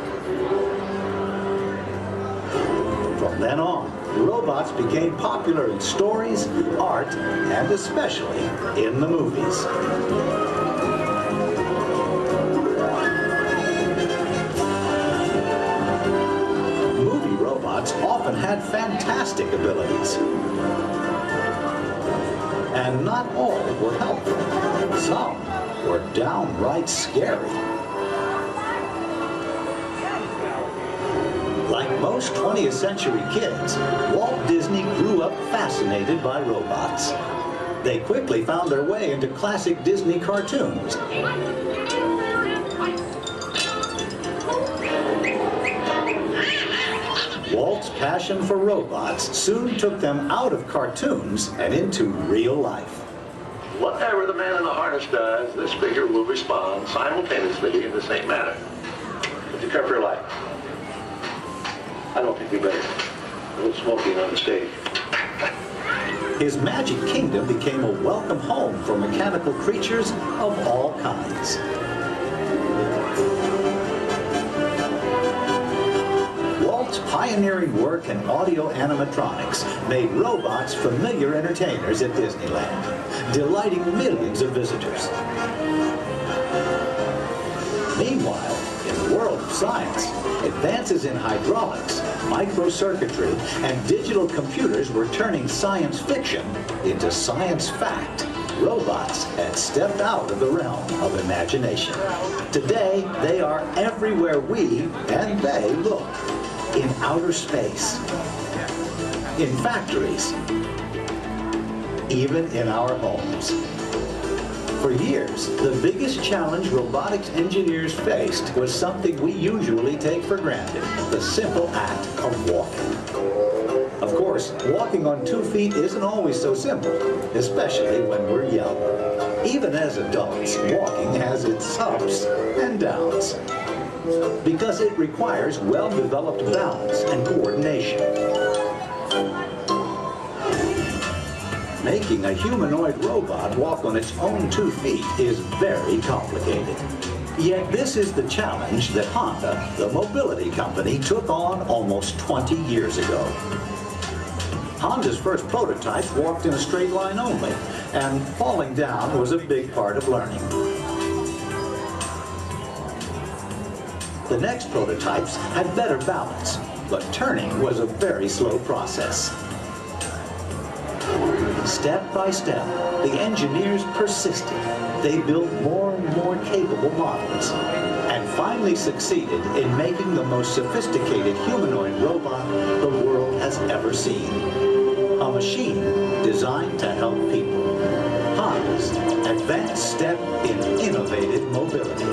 From then on, robots became popular in stories, art, and especially in the movies. Movie robots often had fantastic abilities. And not all were helpful. Some were downright scary. Like most 20th century kids, Walt Disney grew up fascinated by robots. They quickly found their way into classic Disney cartoons. Walt's passion for robots soon took them out of cartoons and into real life. Whatever the man in the harness does, this figure will respond simultaneously in the same manner. Would you care for your life? I don't think you better. A little smoking on the stage. His magic kingdom became a welcome home for mechanical creatures of all kinds. Walt's pioneering work in audio animatronics made robots familiar entertainers at Disneyland, delighting millions of visitors. Meanwhile, in the world of science, advances in hydraulics, microcircuitry, and digital computers were turning science fiction into science fact. Robots had stepped out of the realm of imagination. Today, they are everywhere we and they look. In outer space, in factories, even in our homes. For years, the biggest challenge robotics engineers faced was something we usually take for granted, the simple act of walking. Of course, walking on 2 feet isn't always so simple, especially when we're young. Even as adults, walking has its ups and downs, because it requires well-developed balance and coordination. Making a humanoid robot walk on its own 2 feet is very complicated. Yet this is the challenge that Honda, the mobility company, took on almost 20 years ago. Honda's first prototypes walked in a straight line only, and falling down was a big part of learning. The next prototypes had better balance, but turning was a very slow process. Step by step, the engineers persisted. They built more and more capable models, and finally succeeded in making the most sophisticated humanoid robot the world has ever seen. A machine designed to help people. Honda's advanced step in innovative mobility.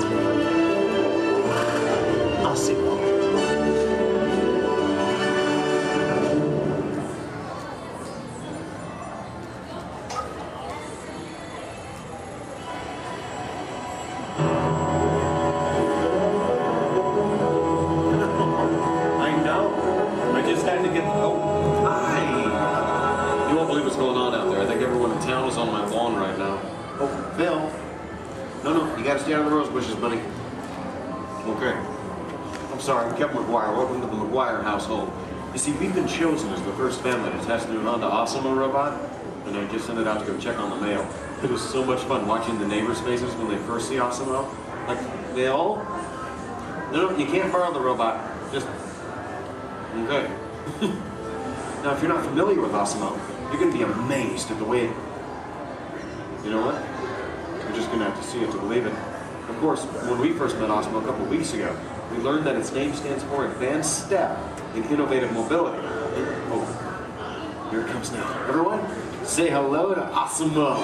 Household. You see, we've been chosen as the first family to test the new Honda Osimo robot, and I just sent it out to go check on the mail. It was so much fun watching the neighbors' faces when they first see Osimo. Like, they all... No, you can't borrow the robot. Just... Okay. Now, if you're not familiar with Osimo, you're going to be amazed at the way it... You know what? You're just going to have to see it to believe it. Of course, when we first met Osimo a couple weeks ago, we learned that its name stands for Advanced Step in Innovative Mobility. Oh, here it comes now. Everyone, say hello to Osimo.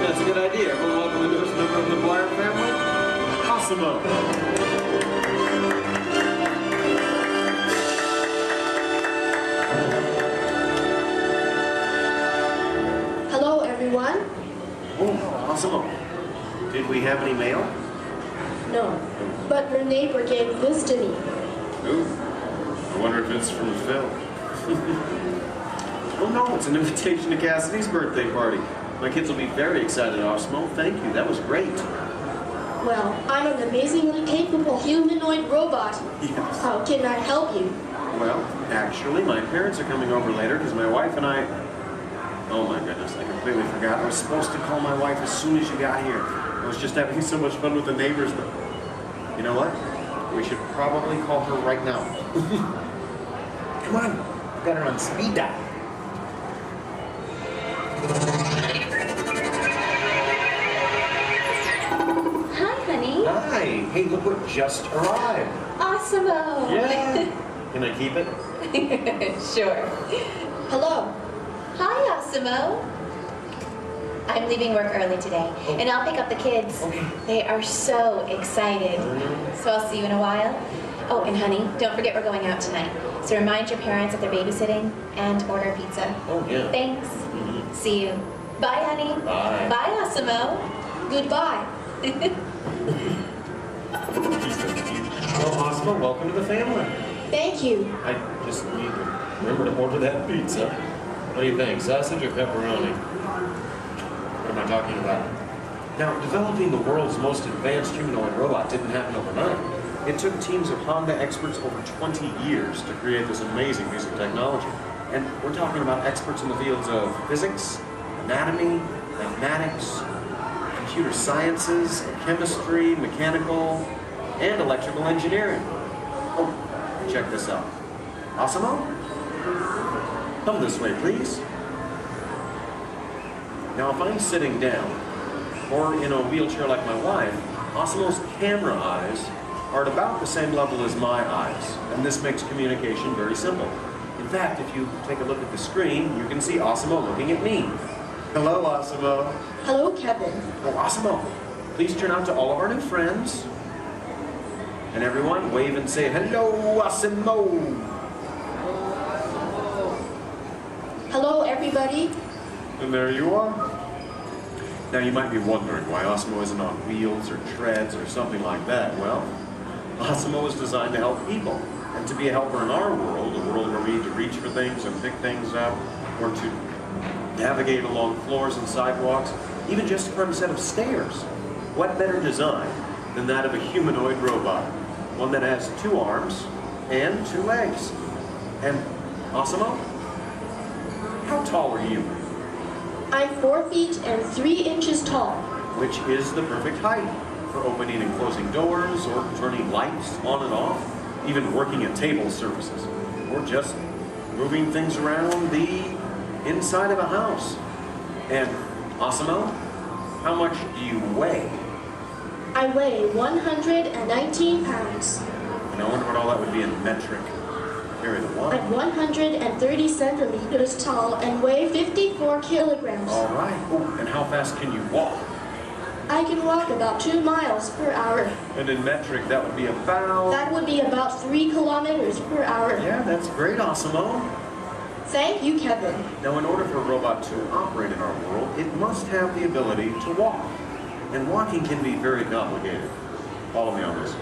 That's a good idea. Everyone welcome the newest member of the Blyer family, Osimo. Oh, Osimo. Did we have any mail? No, but your neighbor gave this to me. Ooh, I wonder if it's from Phil. Oh no, it's an invitation to Cassidy's birthday party. My kids will be very excited, Osimo. Thank you, that was great. Well, I'm an amazingly capable humanoid robot. Yes. How can I help you? Well, actually, my parents are coming over later because my wife and I... Oh my goodness, I completely forgot. I was supposed to call my wife as soon as you got here. I was just having so much fun with the neighbors. You know what? We should probably call her right now. Come on, I've got her on speed dial. Hi, honey. Hi. Hey, look what just arrived. Osimo. Yeah. Can I keep it? Sure. Hello. Hi, Osimo. I'm leaving work early today, and I'll pick up the kids. They are so excited. So I'll see you in a while. Oh, and honey, don't forget we're going out tonight. So remind your parents that they're babysitting and order pizza. Oh, yeah. Thanks. See you. Bye, honey. Bye. Bye, Osimo. Goodbye. Well, Osmo, welcome to the family. Thank you. I just need to remember to order that pizza. What do you think, sausage or pepperoni? What am I talking about? Now, developing the world's most advanced humanoid robot didn't happen overnight. It took teams of Honda experts over 20 years to create this amazing piece of technology. And we're talking about experts in the fields of physics, anatomy, mathematics, computer sciences, chemistry, mechanical, and electrical engineering. Oh, check this out. Osimo? Come this way, please. Now, if I'm sitting down, or in a wheelchair like my wife, Osimo's camera eyes are at about the same level as my eyes, and this makes communication very simple. In fact, if you take a look at the screen, you can see Osimo looking at me. Hello, Osimo. Hello, Kevin. Oh, Osimo, please turn out to all of our new friends. And everyone, wave and say, hello, Osimo. Hello, everybody. And there you are. Now, you might be wondering why Osimo isn't on wheels or treads or something like that. Well, Osimo was designed to help people, and to be a helper in our world, a world where we need to reach for things and pick things up, or to navigate along floors and sidewalks, even just from a set of stairs. What better design than that of a humanoid robot? One that has 2 arms and 2 legs. And Osimo, how tall are you? I'm 4 feet and 3 inches tall. Which is the perfect height for opening and closing doors, or turning lights on and off, even working at table surfaces, or just moving things around the inside of a house. And Osimo, how much do you weigh? I weigh 119 pounds. And I wonder what all that would be in metric. Carry the one. I'm 130 centimeters tall and weigh 54 kilograms. All right. Oh, and how fast can you walk? I can walk about 2 miles per hour. And in metric, that would be about... That would be about 3 kilometers per hour. Yeah, that's great, Osimo. Thank you, Kevin. Now, in order for a robot to operate in our world, it must have the ability to walk. And walking can be very complicated. Follow me on this.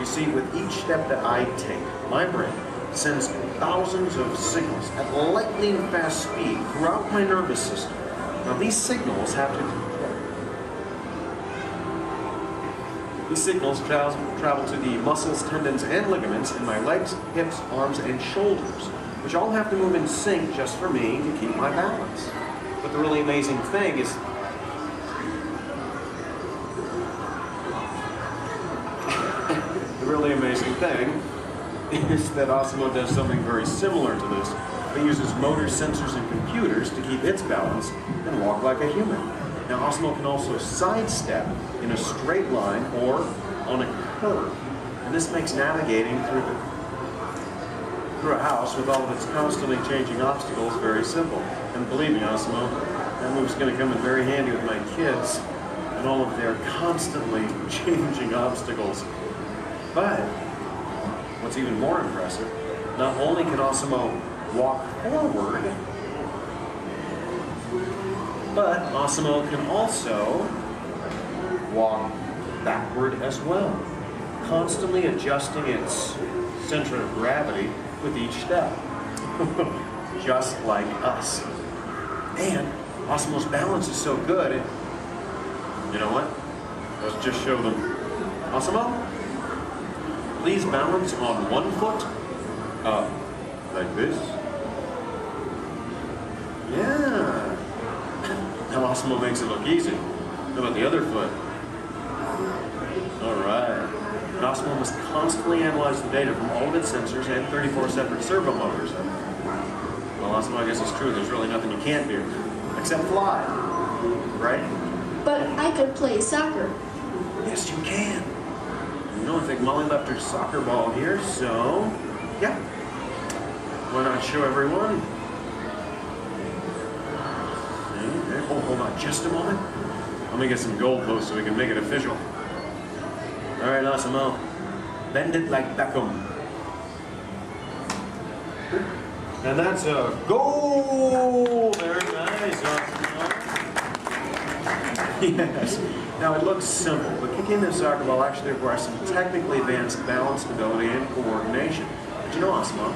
You see, with each step that I take, my brain sends thousands of signals at lightning fast speed throughout my nervous system. Now, these signals travel to the muscles, tendons, and ligaments in my legs, hips, arms, and shoulders, which all have to move in sync just for me to keep my balance. But the really amazing thing is that Osimo does something very similar to this. It uses motors, sensors, and computers to keep its balance and walk like a human. Now, Osimo can also sidestep in a straight line or on a curve. And this makes navigating through a house with all of its constantly changing obstacles very simple. And believe me, Osimo, that move's going to come in very handy with my kids and all of their constantly changing obstacles. But what's even more impressive, not only can Osimo walk forward, but Osimo can also walk backward as well, constantly adjusting its center of gravity with each step, just like us. And Osimo's balance is so good, you know what? Let's just show them. Osimo, please balance on one foot, like this. Yeah. Now Osimo makes it look easy. How about the other foot? All right. And Osimo must constantly analyze the data from all of its sensors and 34 separate servo motors. Well, Osimo, I guess it's true. There's really nothing you can't do, except fly, right? But I could play soccer. Yes, you can. You know, I think Molly left her soccer ball here, so yeah. Why not show everyone? Oh, hold on just a moment. Let me get some goalposts so we can make it official. All right, Osimo. Bend it like Beckham. And that's a goal! Very nice, Osimo. Yes. Now, it looks simple, but kicking the soccer ball actually requires some technically advanced balance, stability, and coordination. But you know, Osimo,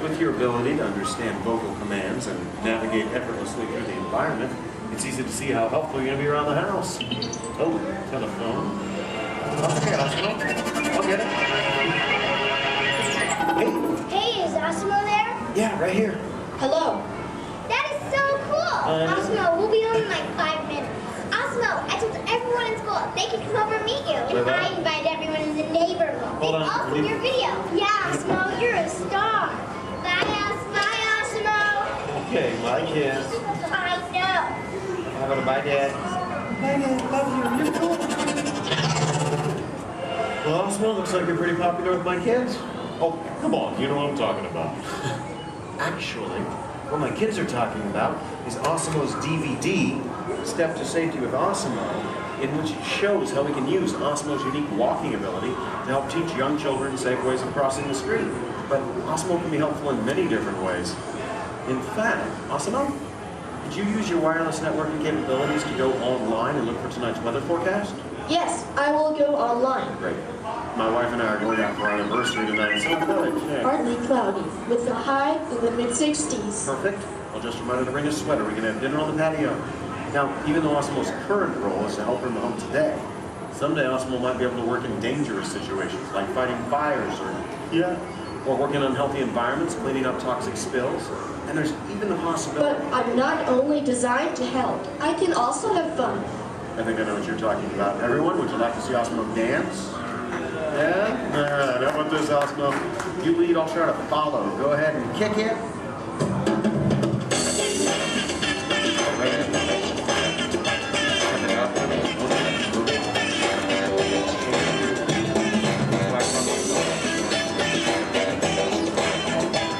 with your ability to understand vocal commands and navigate effortlessly through the environment, it's easy to see how helpful you're going to be around the house. Oh, telephone. Okay, Osimo. I'll get it. Hey, is Osimo there? Yeah, right here. Hello. That is so cool. Osimo, we'll be home in like 5 minutes. Osimo, I told everyone in school they can come over and meet you. And I invited everyone in the neighborhood. Hold on. They all see your video. Yeah, Osimo, you're a star. Bye, Osimo. Okay, my kids. I know. How about a bye, Dad? Bye, Dad. Love you. You're cool. Well, Osimo, looks like you're pretty popular with my kids. Oh, come on. You know what I'm talking about. Actually, what my kids are talking about is Osimo's DVD, Step to Safety with Osimo, in which it shows how we can use Osimo's unique walking ability to help teach young children safe ways of crossing the street. But Osimo can be helpful in many different ways. In fact, Osimo, did you use your wireless networking capabilities to go online and look for tonight's weather forecast? Yes, I will go online. Great. My wife and I are going out for our anniversary tonight, so good. Yeah. Partly cloudy, with a high in the mid-60s. Perfect. I'll just remind her to bring a sweater. We can have dinner on the patio. Now, even though Osimo's current role is to help her in the home today, someday Osimo might be able to work in dangerous situations, like fighting fires or working in unhealthy environments, cleaning up toxic spills. And there's even the possibility... But I'm not only designed to help. I can also have fun. I think I know what you're talking about. Everyone, would you like to see Osimo dance? Yeah? All right, how about this, Osimo? You lead, I'll try to follow. Go ahead and kick it.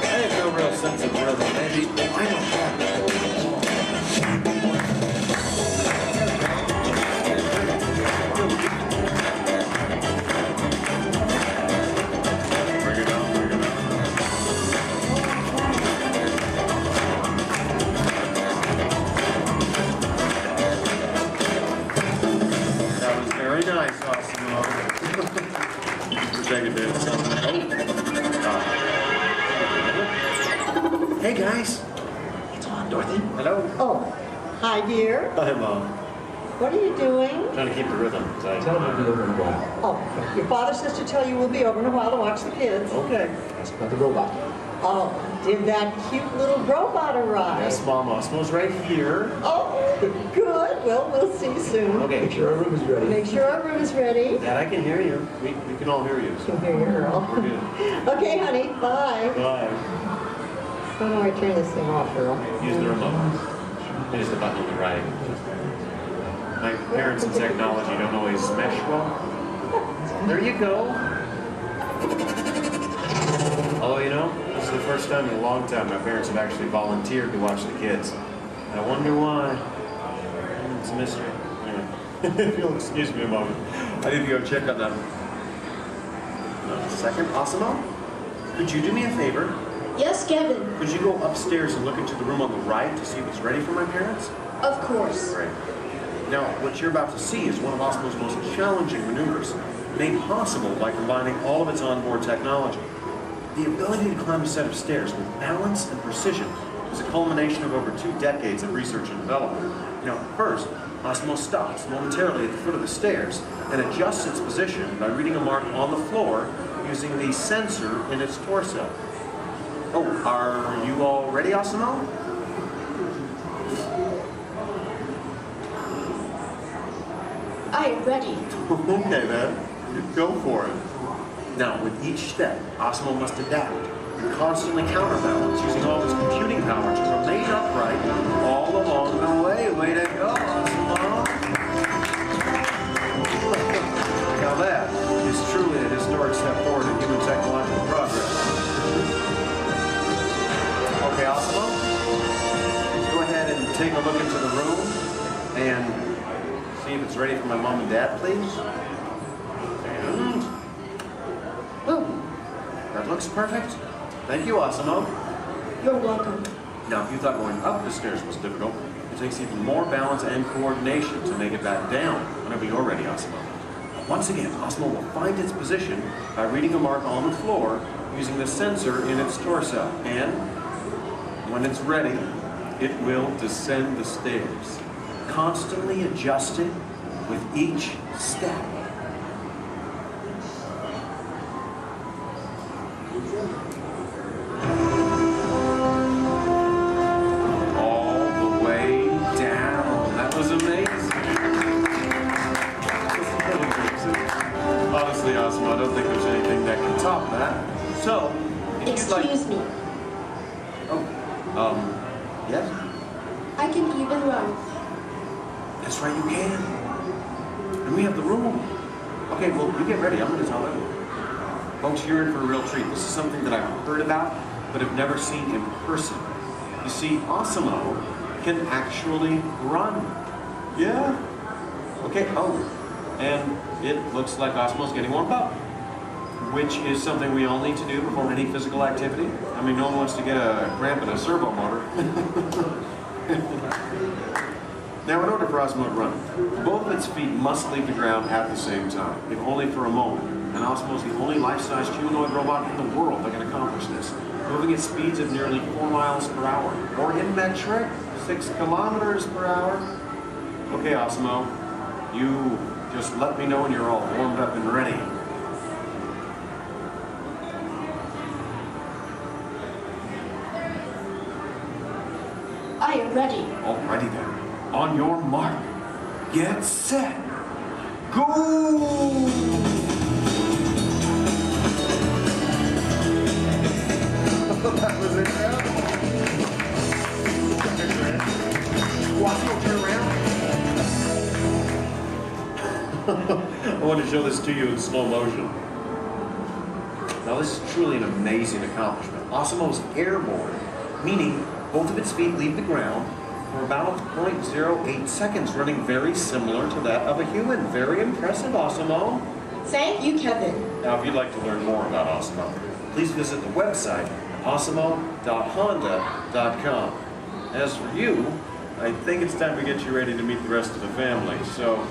I have no real sense of rhythm. Maybe I don't have it. Very nice, Osimo. Take a bit. Hey guys. It's on, Dorothy. Hello. Oh, hi dear. Hi, Mom. What are you doing? Trying to keep the rhythm. Tell them to be over in a while. Oh, your father says to tell you we'll be over in a while to watch the kids. Okay. That's about the robot. Oh, did that cute little robot arrive? Yes, Mom. Osmo's right here. Oh, good. Well, we'll see you soon. Okay. Make sure our room is ready. Make sure our room is ready. Dad, I can hear you. We can all hear you. You can hear your girl. We're good. Okay, honey. Bye. Bye. How do I turn this thing off, girl? Use the remote. Use the button on the right. My parents in technology don't always mesh well. There you go. Although, you know, this is the first time in a long time my parents have actually volunteered to watch the kids. I wonder why. It's a mystery. Anyway, if you'll excuse me a moment, I need to go check on them. Second, Osimo, could you do me a favor? Yes, Kevin. Could you go upstairs and look into the room on the right to see if it's ready for my parents? Of course. Great. Now, what you're about to see is one of Osmo's most challenging maneuvers, made possible by combining all of its onboard technology. The ability to climb a set of stairs with balance and precision is a culmination of over 2 decades of research and development. Now, first, Osmo stops momentarily at the foot of the stairs and adjusts its position by reading a mark on the floor using the sensor in its torso. Oh, are you all ready, Osmo? I am ready. Okay, then. Go for it. Now, with each step, Osmo must adapt and constantly counterbalance using all its computing power to remain upright all along the way. Way to go, Osmo! Now that is truly a historic step forward in human technological progress. Okay, Osmo, go ahead and take a look into the room. And see if it's ready for my mom and dad, please. And boom. That looks perfect. Thank you, Asimo. You're welcome. Now, if you thought going up the stairs was difficult, it takes even more balance and coordination to make it back down whenever you're ready, Asimo. Once again, Asimo will find its position by reading a mark on the floor using the sensor in its torso. And when it's ready, it will descend the stairs, constantly adjusting with each step. I don't think there's anything that can top that. So, Excuse me. Oh, yes? I can even run. That's right, you can. And we have the room. Okay, well, you get ready. I'm going to tell everyone. Folks, you're in for a real treat. This is something that I've heard about, but have never seen in person. You see, Asimo can actually run. Yeah. Okay, and it looks like Asimo's getting warmed up, which is something we all need to do before any physical activity. I mean, no one wants to get a cramp in a servo motor. Now, in order for Asimo to run, both of its feet must leave the ground at the same time, if only for a moment. And Asimo is the only life-sized humanoid robot in the world that can accomplish this, moving at speeds of nearly 4 miles per hour, or in metric, 6 kilometers per hour. Okay, Asimo, you just let me know when you're all warmed up and ready. I am ready. Alrighty then. On your mark, get set, go! That was it. Watch, turn around. I want to show this to you in slow motion. Now this is truly an amazing accomplishment. Asimo's airborne, meaning both of its feet leave the ground for about 0.08 seconds, running very similar to that of a human. Very impressive, Asimo. Thank you, Kevin. Now if you'd like to learn more about Asimo, please visit the website asimo.honda.com. As for you, I think it's time to get you ready to meet the rest of the family. So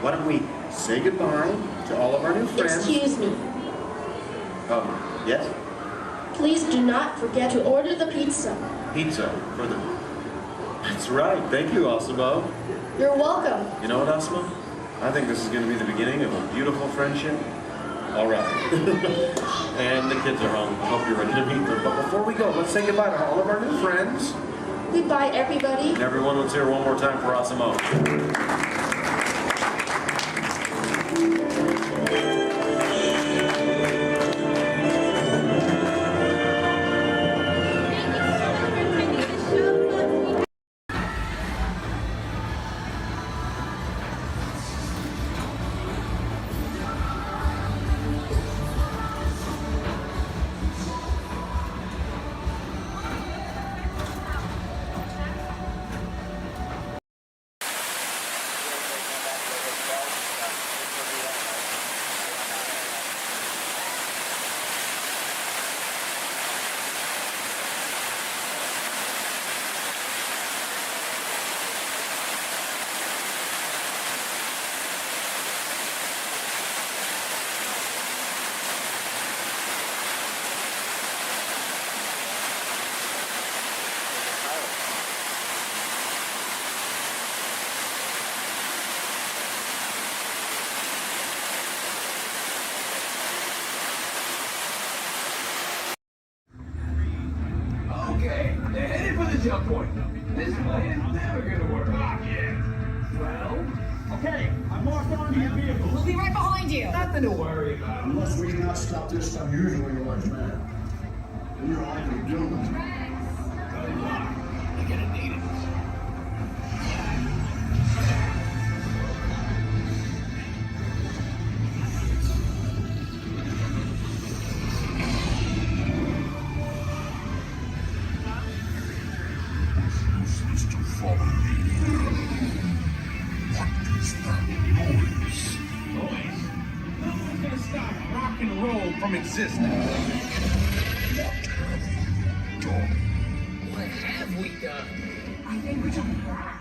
why don't we say goodbye to all of our new friends? Excuse me. Yes? Please do not forget to order the pizza. Pizza for the... That's right. Thank you, Asimo. You're welcome. You know what, Asimo? I think this is going to be the beginning of a beautiful friendship. All right. And the kids are home. I hope you're ready to meet them. But before we go, let's say goodbye to all of our new friends. Goodbye, everybody. And everyone, let's hear one more time for Asimo. Okay, they're headed for the jump point. This way is never gonna work. Well, okay, I'm marked onto your vehicle. We'll be right behind you. Nothing to worry about. Unless we cannot stop this unusually large man, then you're likely doomed. Good luck. You're gonna need it. You're supposed to follow me. existence. What have we done? I think we took back.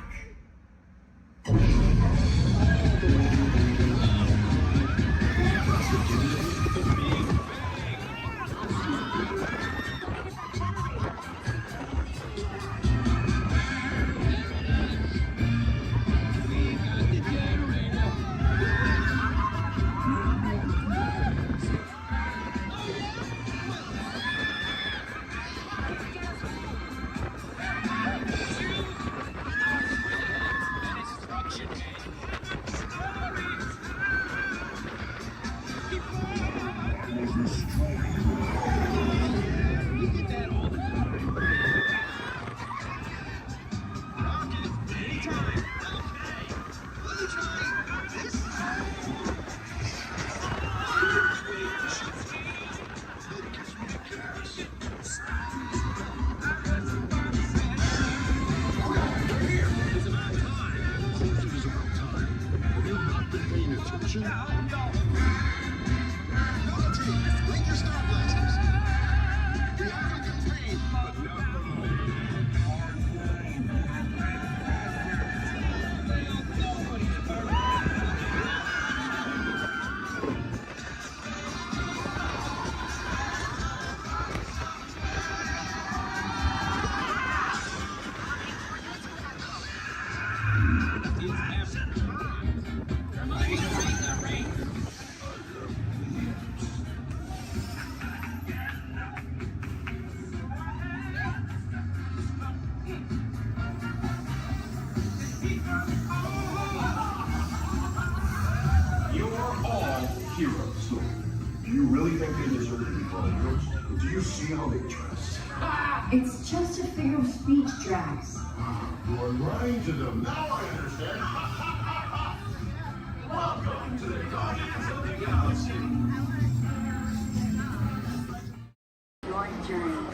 It's just a figure of speech, Drax. You are lying to them. Now I understand. Welcome to the Guardians of the Galaxy. Your journey.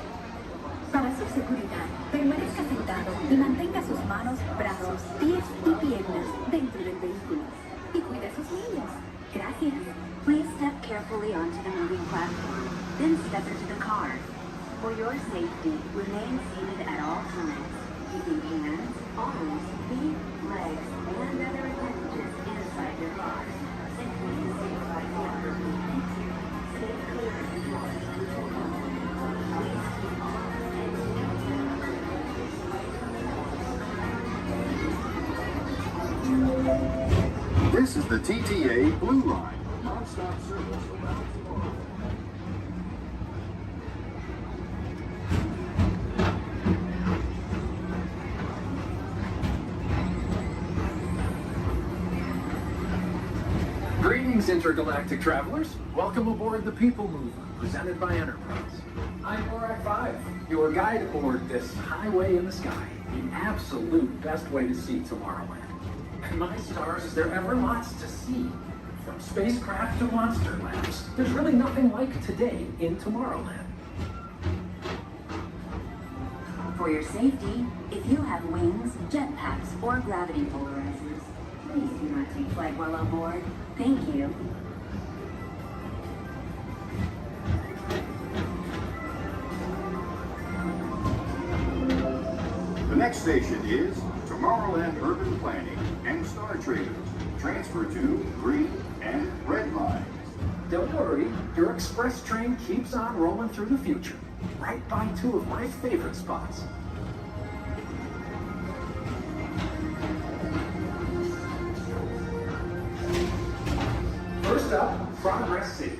Para su seguridad, permanezca sentado y mantenga sus manos, brazos, pies y piernas dentro del vehículo. Y cuide a sus niños. Gracias. Please step carefully onto the moving platform. Then step into the car. For your safety, remain seated at all times, keeping hands, arms, feet, legs, and other appendages inside your car. Safely and safe by water. Thank you. Stay clear of the doors and windows. Please keep all exits. This is the TTA Blue Line. Non-stop service around the world. Greetings, intergalactic travelers. Welcome aboard the People Mover, presented by Enterprise. I'm Borak 5, your guide aboard this highway in the sky, the absolute best way to see Tomorrowland. And my stars, is there ever lots to see? From spacecraft to monster labs, there's really nothing like today in Tomorrowland. For your safety, if you have wings, jetpacks, or gravity polarizers, please do not take flight while on board. Thank you. The next station is Tomorrowland Urban Planning and Star Traders. Transfer to green and red lines. Don't worry, your express train keeps on rolling through the future, right by two of my favorite spots. First up, Progress City,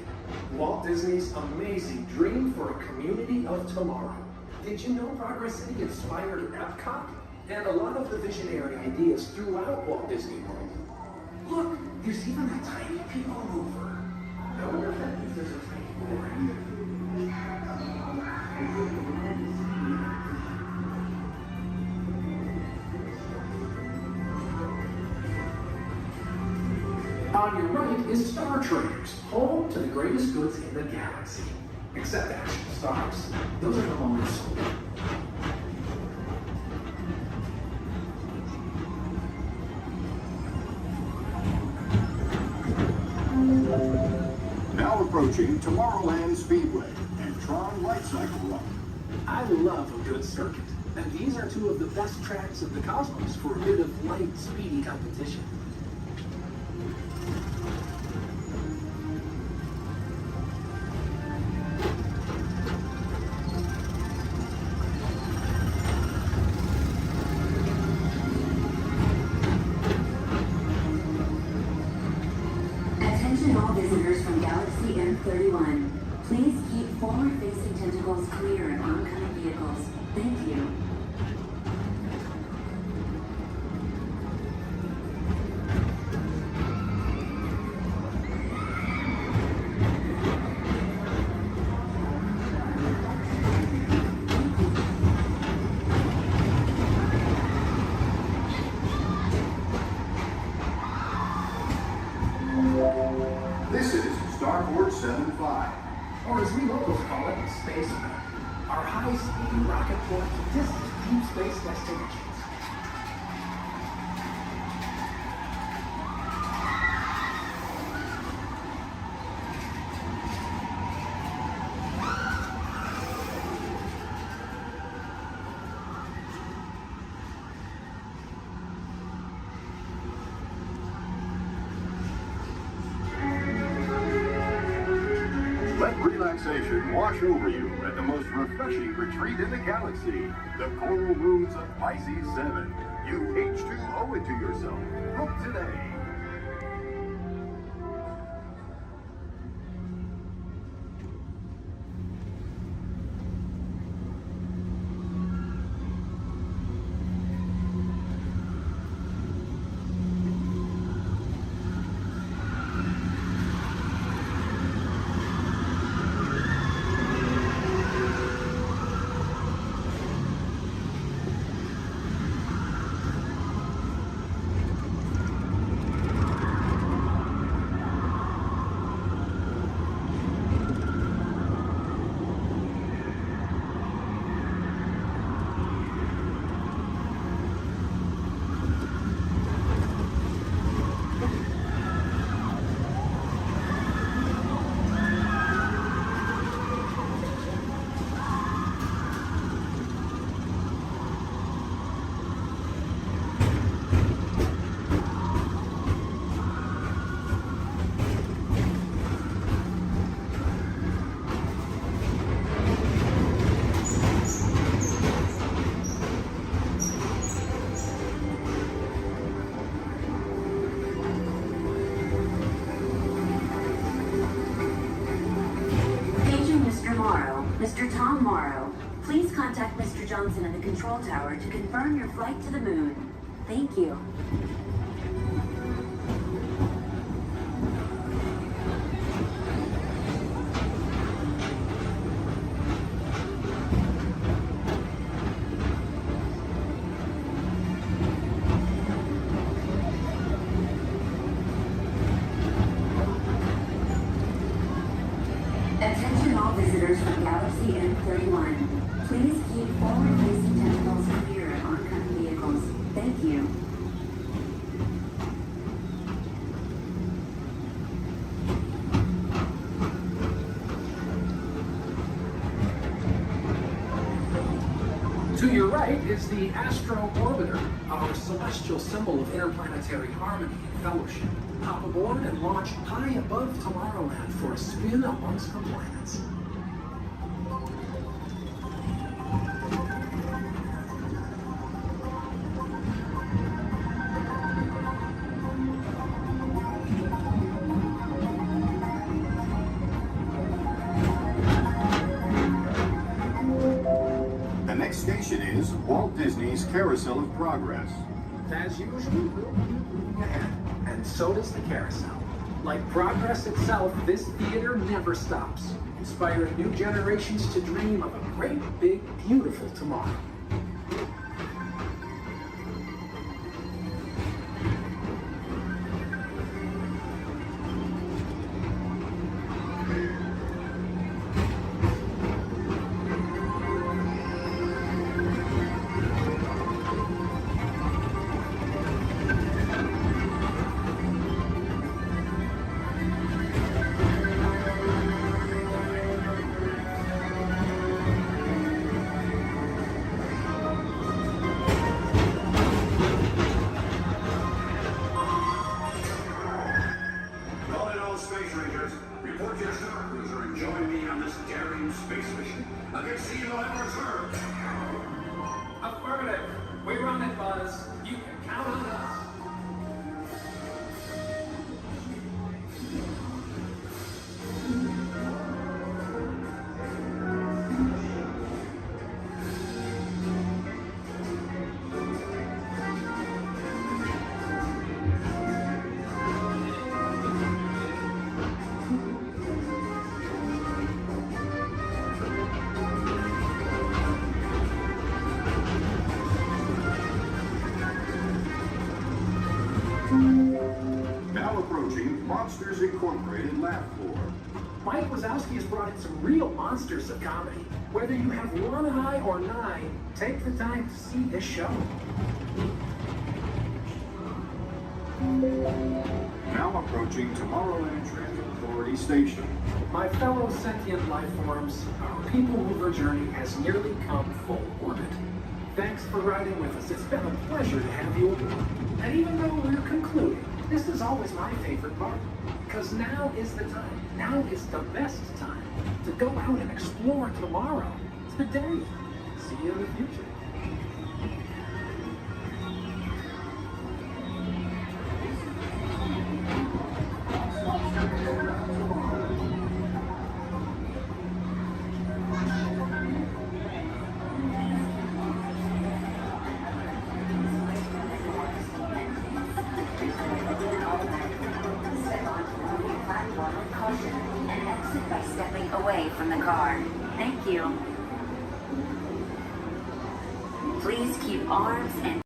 Walt Disney's amazing dream for a community of tomorrow. Did you know Progress City inspired Epcot? And a lot of the visionary ideas throughout Walt Disney World. Look, there's even a tiny people mover. I wonder if there's a tiny mover in there. On your right is Star Traders, home to the greatest goods in the galaxy. Except actual stars. Those are the ones sold. Now approaching approaching Tomorrowland Speedway and Tron Light Cycle Run. I love a good circuit, and these are two of the best tracks of the cosmos for a bit of light, speedy competition. Attention all visitors from Galaxy M31. Please keep forward-facing tentacles clear of oncoming vehicles. Thank you. This is Starport 75. Or as we locals call it, Space America. Our high-speed rocket port to distant deep space destinations. Let relaxation wash over you at the most refreshing retreat in the galaxy, the coral rooms of Pisces 7. You H2O it to yourself. Book today. Mr. Tom Morrow, please contact Mr. Johnson in the control tower to confirm your flight to the moon. Thank you. Attention all visitors from Galaxy M31. Please keep forward-facing tentacles clear of oncoming vehicles. Thank you. To your right is the Astro Orbiter, our celestial symbol of interplanetary harmony and fellowship. Hop aboard and launch high above Tomorrowland for a spin amongst the planets. The next station is Walt Disney's Carousel of Progress. As usual, we'll keep moving ahead, and so does the carousel. Like progress itself, this theater never stops, inspiring new generations to dream of a great, big, beautiful tomorrow. on this daring space mission against the evil Emperor's Earth? Affirmative. We run it, Buzz. You can count on us. Now approaching Monsters Incorporated lab floor. Mike Wazowski has brought in some real monsters of comedy. Whether you have one eye or 9, take the time to see this show. Now approaching Tomorrowland Transit Authority Station. My fellow sentient life forms, our people mover journey has nearly come full orbit. Thanks for riding with us. It's been a pleasure to have you aboard. And even though we're concluding, this is always my favorite part. Because now is the time. Now is the best time to go out and explore tomorrow. Today. See you in the future. And exit by stepping away from the car. Thank you. Please keep arms and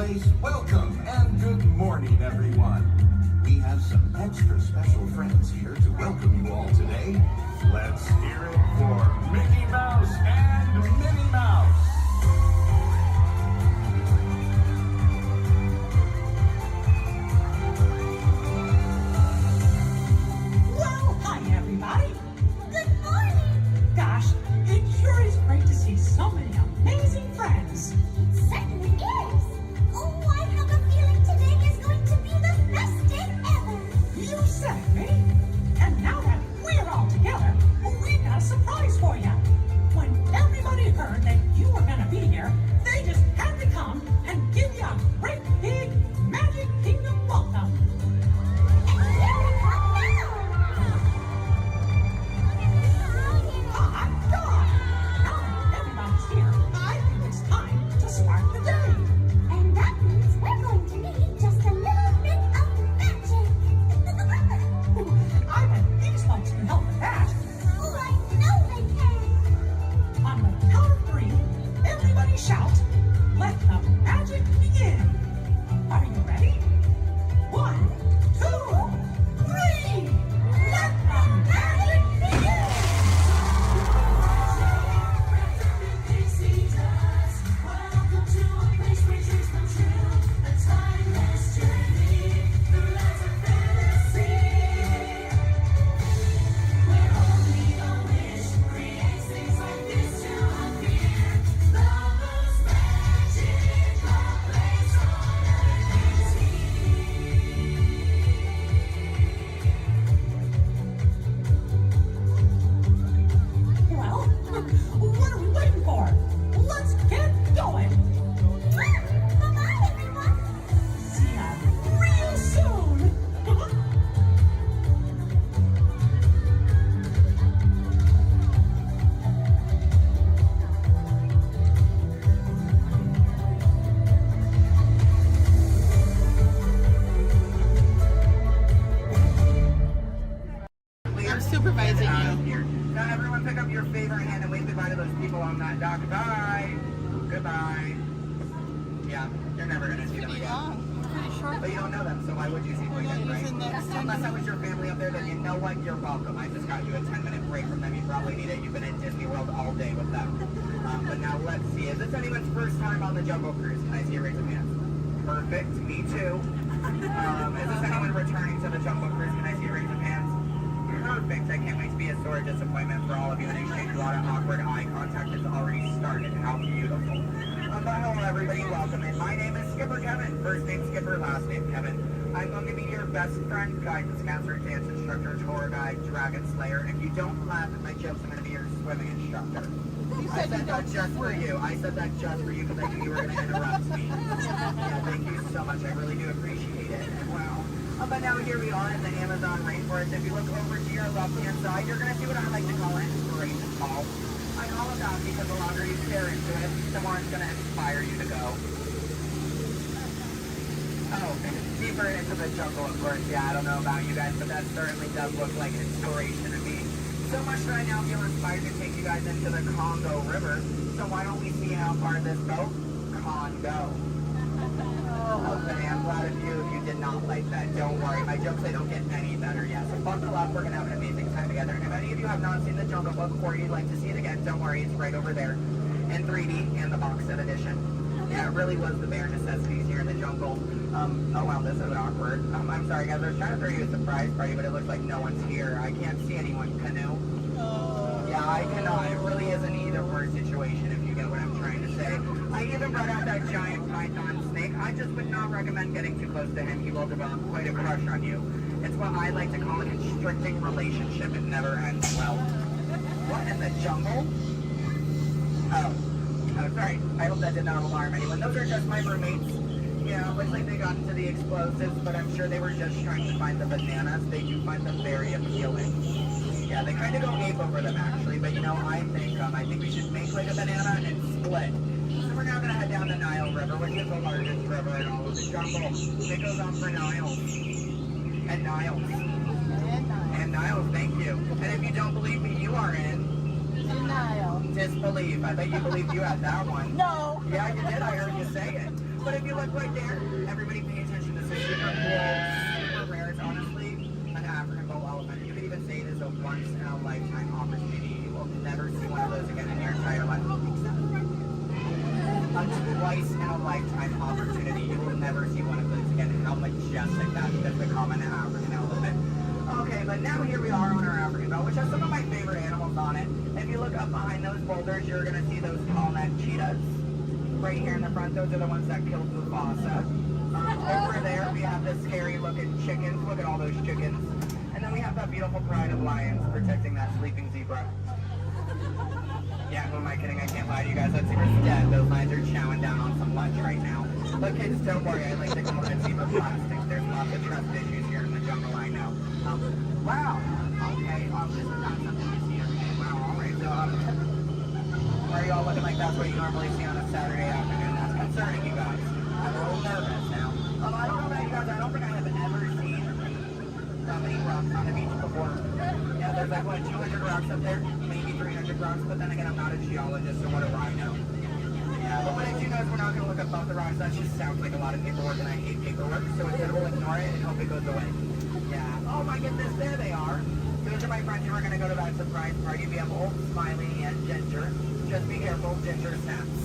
place, welcome and good morning, everyone. We have some extra special friends here to welcome you all today. Let's hear it for Mickey Mouse and Minnie Mouse. Well, hi, everybody. Good morning. Gosh, it sure is great to see so many amazing friends. It certainly is. Oh, I have a feeling today is going to be the best day ever. You said it, me. And now that we're all together, we got a surprise for you. When everybody heard that you were going to be here, they just had to come and give you a great big Magic Kingdom welcome. And here we come now. Hot dog! Now that everybody's here, I think it's time to start the day. And that means we're going to need just a little bit of magic. I bet these folks can help with that. Oh, I know they can. On the count of 3, everybody shout, let the magic begin. Are you ready? 1, 2, 3! Let the magic begin! Welcome to a place where dreams come true. A timeless journey through lands of fantasy. Where only a wish creates things like this to appear. The most magical place on earth is Well, what are we waiting for? Let's get going! Bye-bye, everyone. See ya real soon! I'm supervising you. Now everyone pick up your favorite hand and wave goodbye to those people on that dock. Goodbye. Goodbye. Yeah, you're never gonna see them again. But you don't know them, so why would you see them again, right? Unless that was your family up there, then you know what? You're welcome. I just got you a 10-minute break from them. You probably need it. You've been in Disney World all day with them. But now let's see. Is this anyone's first time on the Jungle Cruise? Can I see a raise of hands? Perfect. Me too. Is this anyone returning to the Jungle Cruise? Can I see a raise of hands? Perfect. I can't wait to be a sore disappointment for all of you and exchange a lot of awkward eye contact has already started. How beautiful. But hello everybody, welcome in. My name is Skipper Kevin. First name Skipper, last name Kevin. I'm going to be your best friend, guidance counselor, dance instructor, tour guide, dragon slayer. If you don't laugh at my jokes, I'm going to be your swimming instructor. I said that just for you. I said that just for you because I knew you were going to interrupt me. Yeah, thank you so much. I really do appreciate it. Wow. But now here we are in the Amazon rainforest. If you look over to your left-hand side, you're going to see what I like to call an inspiration ball. I call it that because the longer you stare into it, the more it's going to inspire you to go. Oh, deeper into the jungle, of course. Yeah, I don't know about you guys, but that certainly does look like inspiration to me. So much that I now feel inspired to take you guys into the Congo River. So why don't we see how far this boat can go? Okay, I'm glad of you if you did not like that. Don't worry, my jokes, they don't get any better yet. So buckle up, we're going to have an amazing time together. And if any of you have not seen the Jungle Book or you'd like to see it again, don't worry, it's right over there in 3D and the box set edition. Yeah, it really was the bare necessities here in the jungle. Oh wow, this is awkward. I'm sorry guys, I was trying to throw you a surprise party, but it looks like no one's here. I can't see anyone. Canoe? Yeah, I cannot. It really is an either-or situation if you get what I'm trying to say. I even brought out that giant python snake. I just would not recommend getting too close to him. He will develop quite a crush on you. It's what I like to call a constricting relationship. It never ends well. What in the jungle? Oh, sorry. I hope that did not alarm anyone. Those are just my roommates. Yeah, looks like they got into the explosives, but I'm sure they were just trying to find the bananas. They do find them very appealing. Yeah, they kind of go ape over them actually, but you know, I think we should make like a banana and split. So we're now gonna head down the Nile River, which is the largest river in all of the jungle. It goes on for Niles. And Niles. And Niles, thank you. And if you don't believe me, you are in denial. Disbelief. I bet you believed you had that one. No. Yeah, you did. I heard you say it. But if you look right there, everybody pay attention. This is super cool, super rare. It's honestly an African bull elephant. You could even say it is a once in a lifetime opportunity. You will never see one of those again in your entire life. A twice in a lifetime opportunity. You will never see one of those again. How majestic that is to become an African elephant. Okay, but now here we are on our African belt, which has some of my favorite animals on it. If you look up behind those boulders, you're going to see those tall-necked cheetahs. Right here in the front, those are the ones that killed Mufasa. Over there, we have the scary-looking chickens. Look at all those chickens. And then we have that beautiful pride of lions protecting that sleeping zebra. Yeah, who am I kidding? I can't lie to you guys. That zebra's dead. Those lions are chowing down on some lunch right now. But kids, don't worry. I like to come up with zebra plastics. There's lots of trust issues here in the jungle, I know. Wow. Okay, this is not something you see every day. Wow, all right. So, why are you all looking like that's what you normally see on a Saturday afternoon? That's concerning, you guys. I'm a little nervous now. I don't know about you guys. I don't think I have ever seen that many rocks on the beach before. Yeah, there's like, what, 200 rocks up there? Maybe 300 rocks, but then again, I'm not a geologist, so what do I know? Yeah, but what I do know is we're not going to look above the rocks. That just sounds like a lot of paperwork, and I hate paperwork, so instead we'll ignore it and hope it goes away. Yeah. Oh my goodness, there they are. Those are my friends who are going to go to that surprise party. We have Old, Smiley, and Ginger. Just be careful, Ginger snaps.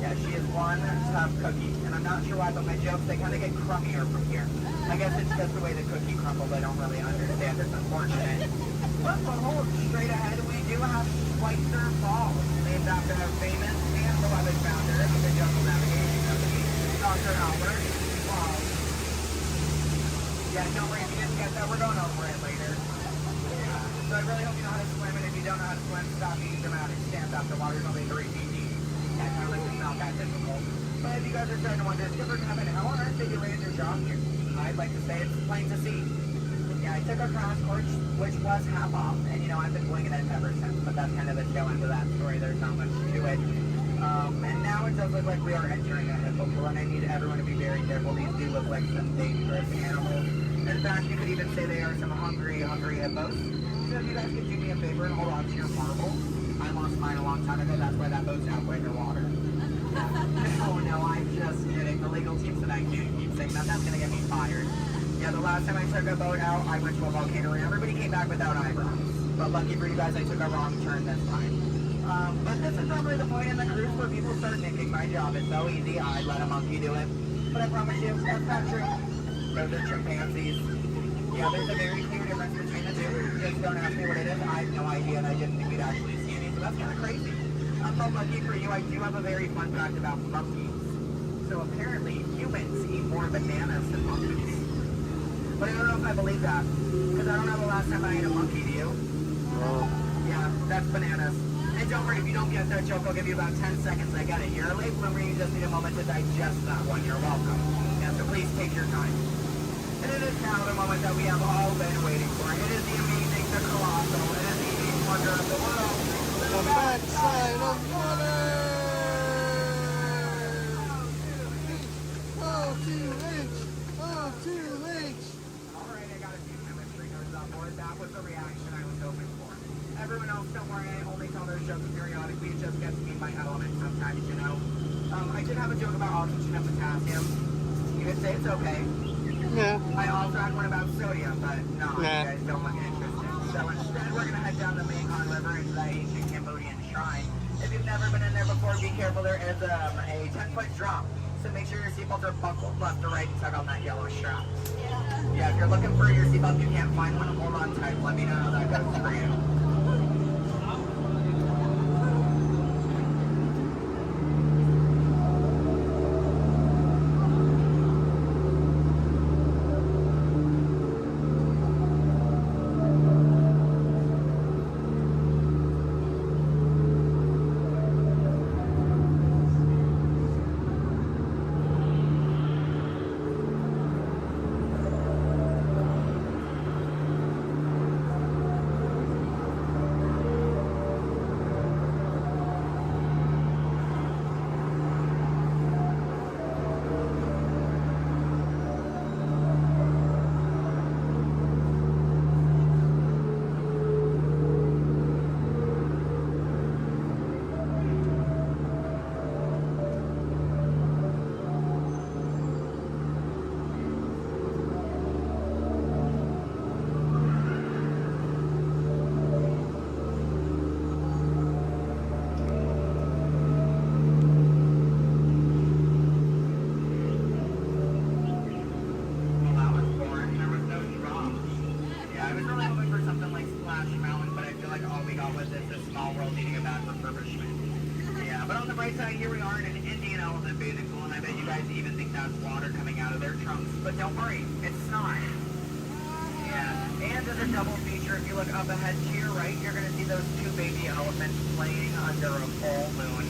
Yeah, she is one tough cookie, and I'm not sure why, but my jokes, they kind of get crummier from here. I guess it's just the way the cookie crumbles. I don't really understand. It's unfortunate. But behold, straight ahead, we do have Schweitzer Falls, named after our famous and beloved founder of the Jungle Navigation Company, Dr. Albert. Wow. Yeah, don't worry if you didn't get that. We're going over it later. Yeah. So I really hope you know how to swim, and if you don't know how to swim, stop being dramatic. Stand up. The water's only 3 feet deep. Yeah, I like it's not that difficult. But if you guys are starting to wonder, Skipper Kevin, how on earth did you land your job here? I'd like to say it's plain to see. Yeah, I took a crash course, which was half off, and you know, I've been winging it ever since, but that's kind of the tail end of that story. There's not much to it. And now it does look like we are entering a hippopole, and I need everyone to be very careful. These do look like some dangerous animals. In fact, you could even say they are some hungry hippos. So if you guys could do me a favor and hold on to your marbles. I lost mine a long time ago. That's why that boat's halfway underwater. Oh no, I'm just kidding. The legal team said I can't keep saying that. That's going to get me fired. Yeah, the last time I took a boat out, I went to a volcano and everybody came back without eyebrows. But lucky for you guys, I took a wrong turn this time. But this is probably the point in the cruise where people start thinking my job is so easy, I'd let a monkey do it. But I promise you, that's not true. Those are chimpanzees. Yeah, there's a very clear difference between the two. Just don't ask me what it is. I have no idea, and I didn't think we'd actually see any. So that's kind of crazy. But lucky for you, I do have a very fun fact about monkeys. So apparently, humans eat more bananas than monkeys. But I don't know if I believe that, because I don't know the last time I ate a monkey, do you? Yeah, that's bananas. And don't worry, if you don't get that joke, I'll give you about 10 seconds. I got it. You're a late bloomer, you just need a moment to digest that one. You're welcome. Yeah, so please take your time. And it is now the moment that we have all been waiting for. It is the amazing, the colossal, it is the amazing wonder of the world. The backside of water! O2H! O2H! Alright, I got a few chemistry nerds on board. That was the reaction I was hoping for. Everyone else, don't worry, I only tell those jokes periodically. It just gets me in my element sometimes, you know. I did have a joke about oxygen and potassium. You could say it's okay. Yeah. I also had one about sodium, but no, you guys don't look interested. So instead, we're going to head down the Mekong River into the ancient Cambodian shrine. If you've never been in there before, be careful. There is a 10-foot drop. So make sure your seatbelts are buckled left to right and tug on that yellow strap. Yeah, if you're looking for your seatbelt, you can't find one, hold on tight. Let me know how that goes for you. the bright side, here we are in an Indian elephant bathing pool, and I bet you guys even think that's water coming out of their trunks. But don't worry, it's not. Yeah, and as a double feature, if you look up ahead to your right, you're going to see those two baby elephants playing under a full moon.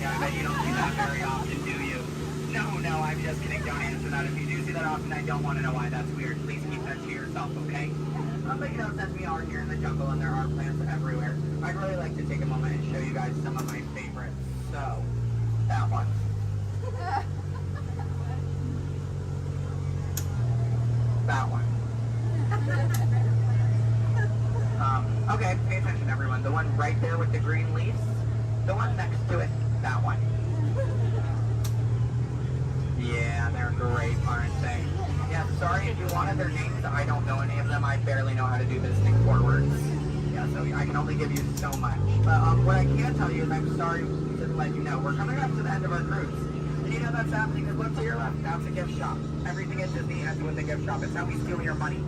Yeah, I bet you don't see that very often, do you? No, I'm just kidding. Don't answer that. If you do see that often, I don't want to know why that's weird. Please keep that to yourself, okay? But you know, since we are here in the jungle and there are plants everywhere, I'd really like to take a moment and show you guys some of my favorites. So, that one. That one. Okay, pay attention everyone. The one right there with the green leaves. The one next to it, that one. Yeah, they're great, aren't they? Yeah, sorry if you wanted their names. I don't know any of them. I barely know how to do visiting forwards. Yeah, so I can only give you so much. But what I can tell you is I'm sorry to let you know. We're coming up to the end of our cruise. And you know that's happening because look to your left. That's a gift shop. Everything at Disney ends with a gift shop. It's how we steal your money.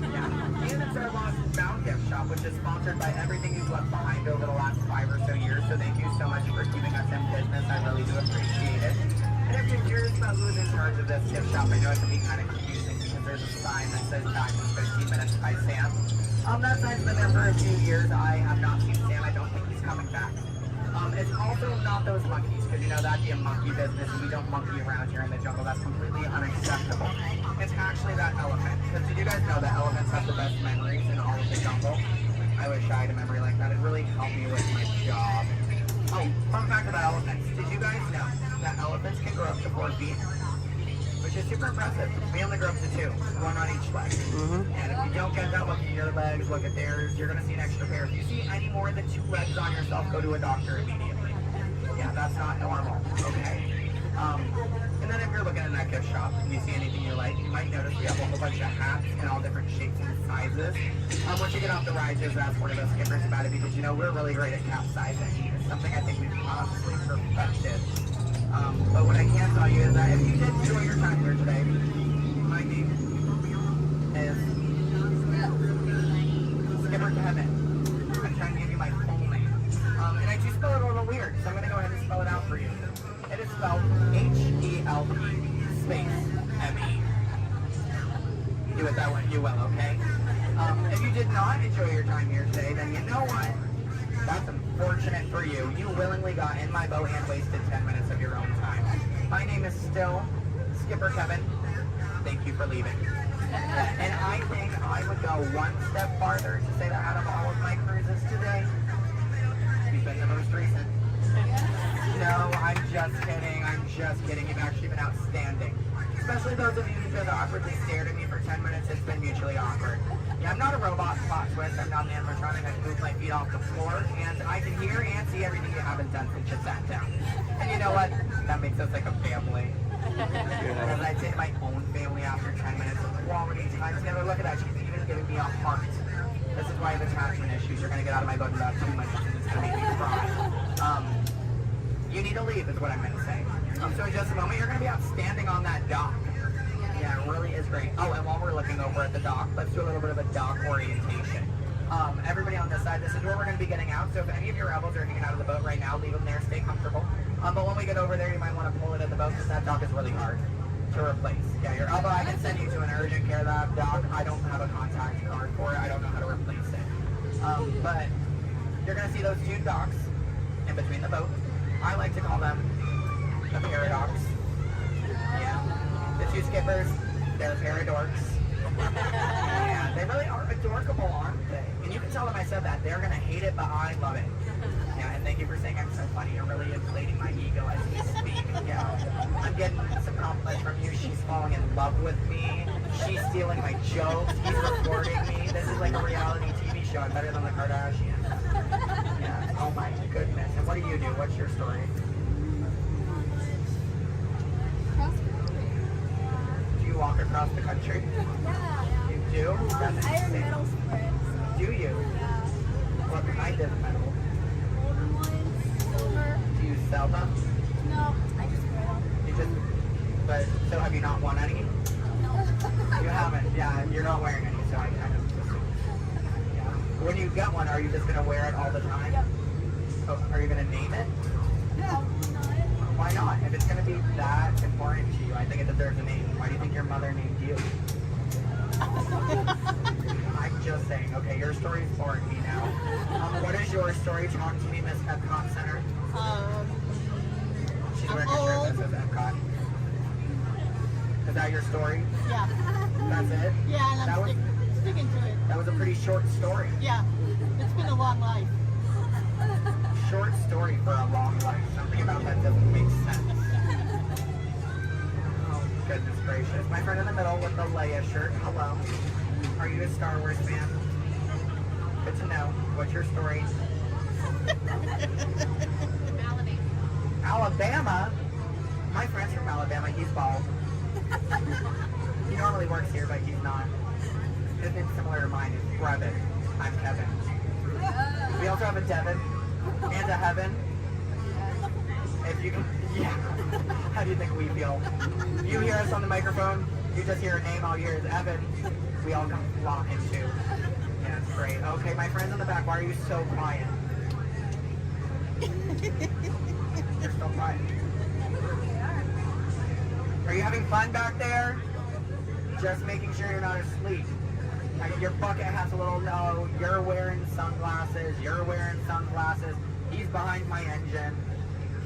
Yeah. And it's our Lost Bound gift shop, which is sponsored by everything you've left behind over the last 5 or so years. So thank you so much for keeping us in business. I really do appreciate it. And if you're curious about who's in charge of this gift shop, I know it can be kind of confusing because there's a sign that says back in 15 minutes by Sam. That sign's been there for a few years. I have not seen Sam. I don't think he's coming back. It's also not those monkeys, because you know that'd be a monkey business, and we don't monkey around here in the jungle. That's completely unacceptable. It's actually that elephant. Because did you guys know that elephants have the best memories in all of the jungle? I wish I had a memory like that. It really helped me with my job. Oh, fun fact about elephants. Did you guys know that elephants can grow up to 4 feet? Which is super impressive. We only grow up to 2, one on each leg. And if you don't get that, look at your legs, look at theirs, you're going to see an extra pair. If you see any more than 2 legs on yourself, go to a doctor immediately. Yeah, that's not normal, okay? And then if you're looking in that gift shop and you see anything you like, you might notice we have a whole bunch of hats in all different shapes and sizes. Once you get off the ride, just ask one of those skippers about it because, you know, we're really great at capsizing. It's something I think we've honestly perfected. But what I can tell you is that if you did enjoy your time here today, my name is Skipper Kevin. I'm trying to give you my full name. And I do spell it a little weird, so I'm going to go ahead and spell it out for you. It is spelled H-E-L-P space M-E. Do it that way, you will, okay? If you did not enjoy your time here today, then you know what? That's unfortunate for you. You willingly got in my boat and wasted 10 minutes of your own time. My name is still Skipper Kevin. Thank you for leaving. And I think I would go one step farther to say that out of all of my cruises today, you've been the most recent. No, I'm just kidding. I'm just kidding. You've actually been outstanding. Especially those of you who just awkwardly stared at me for 10 minutes. It's been mutually awkward. Yeah, I'm not a robot plot twist. I'm not an animatronic. I can move my feet off the floor, and I can hear and see everything you haven't done since you sat down. And you know what? That makes us like a family. Because I did my own family after 10 minutes of quality time together. Look at that. She's even giving me a heart. This is why I have attachment issues. You're going to get out of my boat in about 2 minutes, and it's going to make me cry. You need to leave is what I'm going to say. So in just a moment, you're going to be outstanding on that dock. Yeah, it really is great. Oh, and while we're looking over at the dock, let's do a little bit of a dock orientation. Everybody on this side, this is where we're going to be getting out. So if any of your elbows are hanging out of the boat right now, leave them there, stay comfortable. But when we get over there, you might want to pull it in the boat because that dock is really hard to replace. Yeah, your elbow, I can send you to an urgent care lab dock. I don't have a contact card for it. I don't know how to replace it. But you're going to see those 2 docks in between the boat. I like to call them the paradox. Yeah. The 2 skippers, they're paradorks. Yeah, they really are adorable, aren't they? And you can tell them I said that. They're going to hate it, but I love it. Yeah, and thank you for saying I'm so funny. You're really inflating my ego as we speak. Yeah. I'm getting some compliments from you. She's falling in love with me. She's stealing my jokes. He's recording me. This is like a reality TV show. I'm better than the Kardashians. Yeah. Oh my goodness. And what do you do? What's your story? Do you walk across the country? Yeah. You do? That's Iron insane. medal sprints. Do you? Yeah. What kind of medal? Golden ones, silver. Do you sell them? No, I just wear them. You just, but, so have you not won any? No. You haven't, yeah, you're not wearing any, so I kind of assumed. Yeah. When you get one, are you just going to wear it all the time? Yep. Oh, are you going to name it? No. it deserves a name. Why do you think your mother named you? I'm just saying. Okay, your story's boring me now. What is your story? Talk to me, Miss Epcot Center. She's wearing a shirt that says Epcot. Is that your story? Yeah. That's it? Yeah, and I'm sticking to it. That was a pretty short story. Yeah. It's been a long life. Short story for a long life. Something about that doesn't make sense. Oh, goodness gracious. My friend in the middle with the Leia shirt. Hello. Are you a Star Wars fan? Good to know. What's your story? Alabama? My friend's from Alabama. He's bald. He normally works here, but he's not. His name's similar to mine. It's Brevin. I'm Kevin. We also have a Devin and a Heaven. If you can, yeah. How do you think we feel? You hear us on the microphone, you just hear a name, all you hear is Evan. We all come flocking too. Yeah, it's great. Okay, my friends in the back, why are you so quiet? You're so quiet. Are you having fun back there? Just making sure you're not asleep. I mean, your bucket has a little no. You're wearing sunglasses. You're wearing sunglasses. He's behind my engine.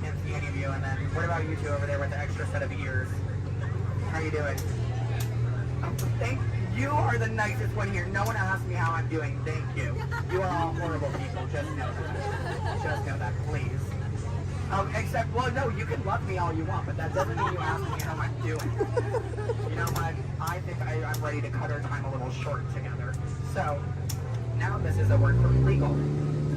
Can't see any of you. And then, what about you two over there with the extra set of ears? How you doing? Thank you. Are the nicest one here. No one asked me how I'm doing. Thank you. You are all horrible people. Just know that. Just know that, please. Except, well, no, you can love me all you want, but that doesn't mean you ask me how I'm doing. You know what? I think I'm ready to cut our time a little short together. So, now this is a word for legal.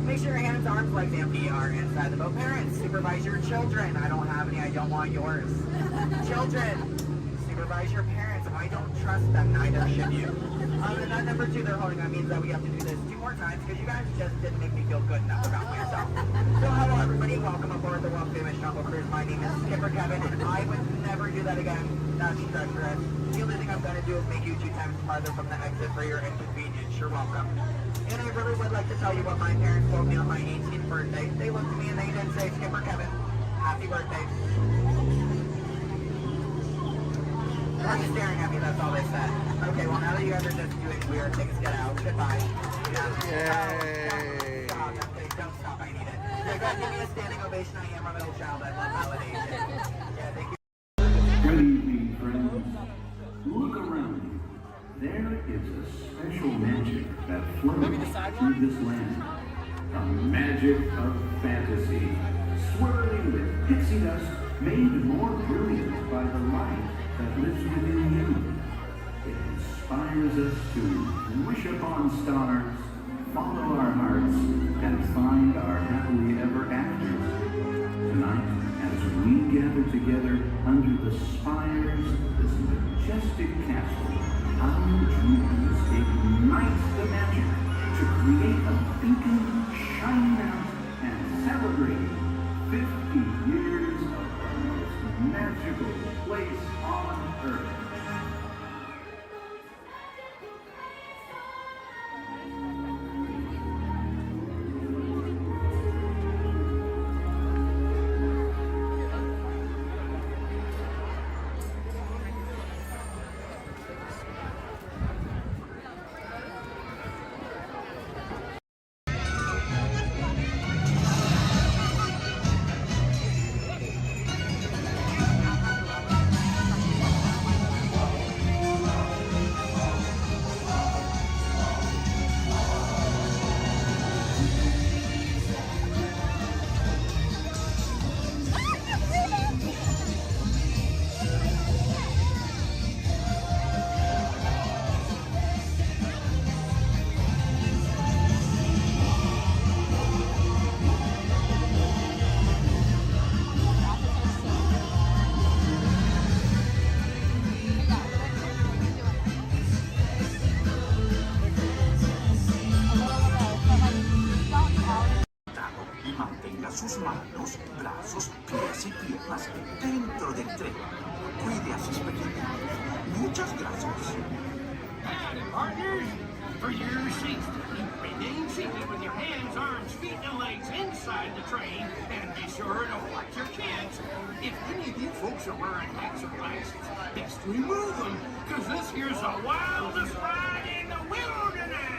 Make sure your hands, arms, legs, and feet are inside the boat. Parents, supervise your children. I don't have any, I don't want yours. Children, supervise your parents. I don't trust them, neither should you. And that number 2 they're holding on means that we have to do this 2 more times because you guys just didn't make me feel good enough about myself. So hello everybody, welcome aboard the Walt famous Jungle Cruise. My name is Skipper Kevin and I would never do that again. That's treacherous. The only thing I'm going to do is make you 2 times farther from the exit for your inconvenience. You're welcome. And I really would like to tell you what my parents told me on my 18th birthday. They looked at me and they didn't say, Skipper Kevin, happy birthday. Why are you staring at me? That's all they said. Okay, well now that you guys are just doing weird things, get out. Goodbye. Yay. Stop. Don't stop. I need it. Yeah, guys, give me a standing ovation. I am a middle child. I love validation. Yeah, thank you. Good evening, friends. Look around you. There is a special magic that flows through this land. A magic of fantasy, swirling with pixie dust, made more brilliant by the light that lives within you. It inspires us to wish upon stars, follow our hearts, and find our happily ever afters. Tonight, as we gather together under the spires of this majestic castle, our dreams ignite the magic to create a beacon shining out and celebrating 50 years of the most magical place on earth. Sus manos, brazos, pies y piernas dentro del tren. Cuide a sus pequeños. Muchas gracias. Howdy, partners. For your safety, remain seated with your hands, arms, feet, and legs inside the train, and be sure to watch your kids. If any of you folks are wearing hats or glasses, best remove them, because this here's the wildest ride in the wilderness.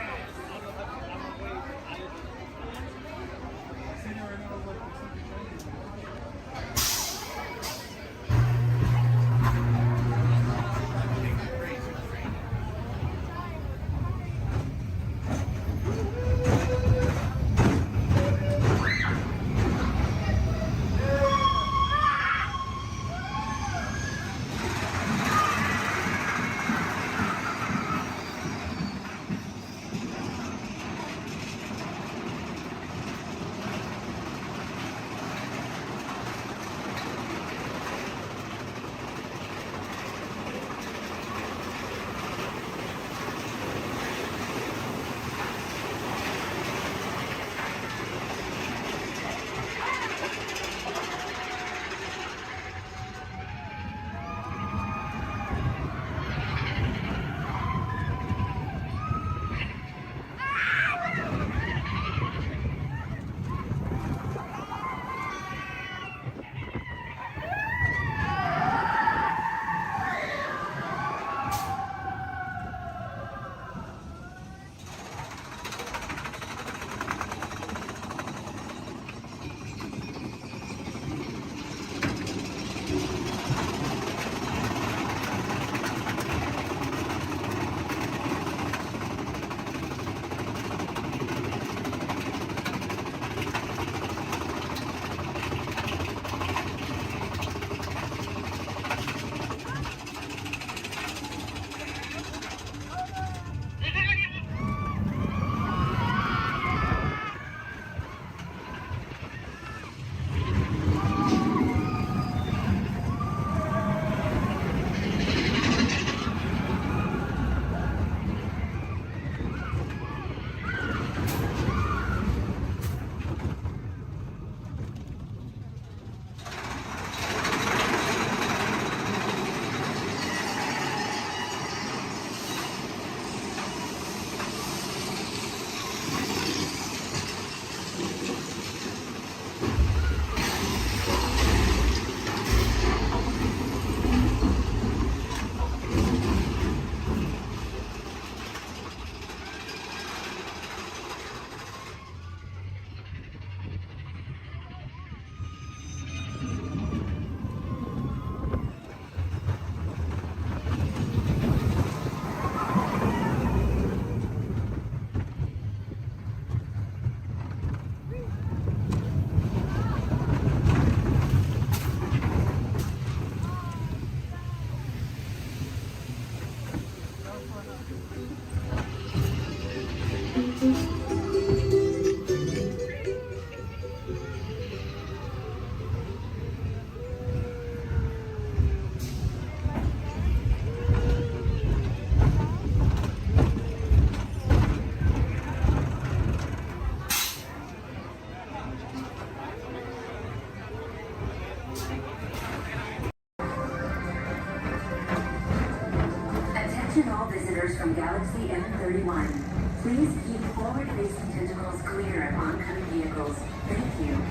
From Galaxy M31. Please keep forward-facing tentacles clear of oncoming vehicles. Thank you.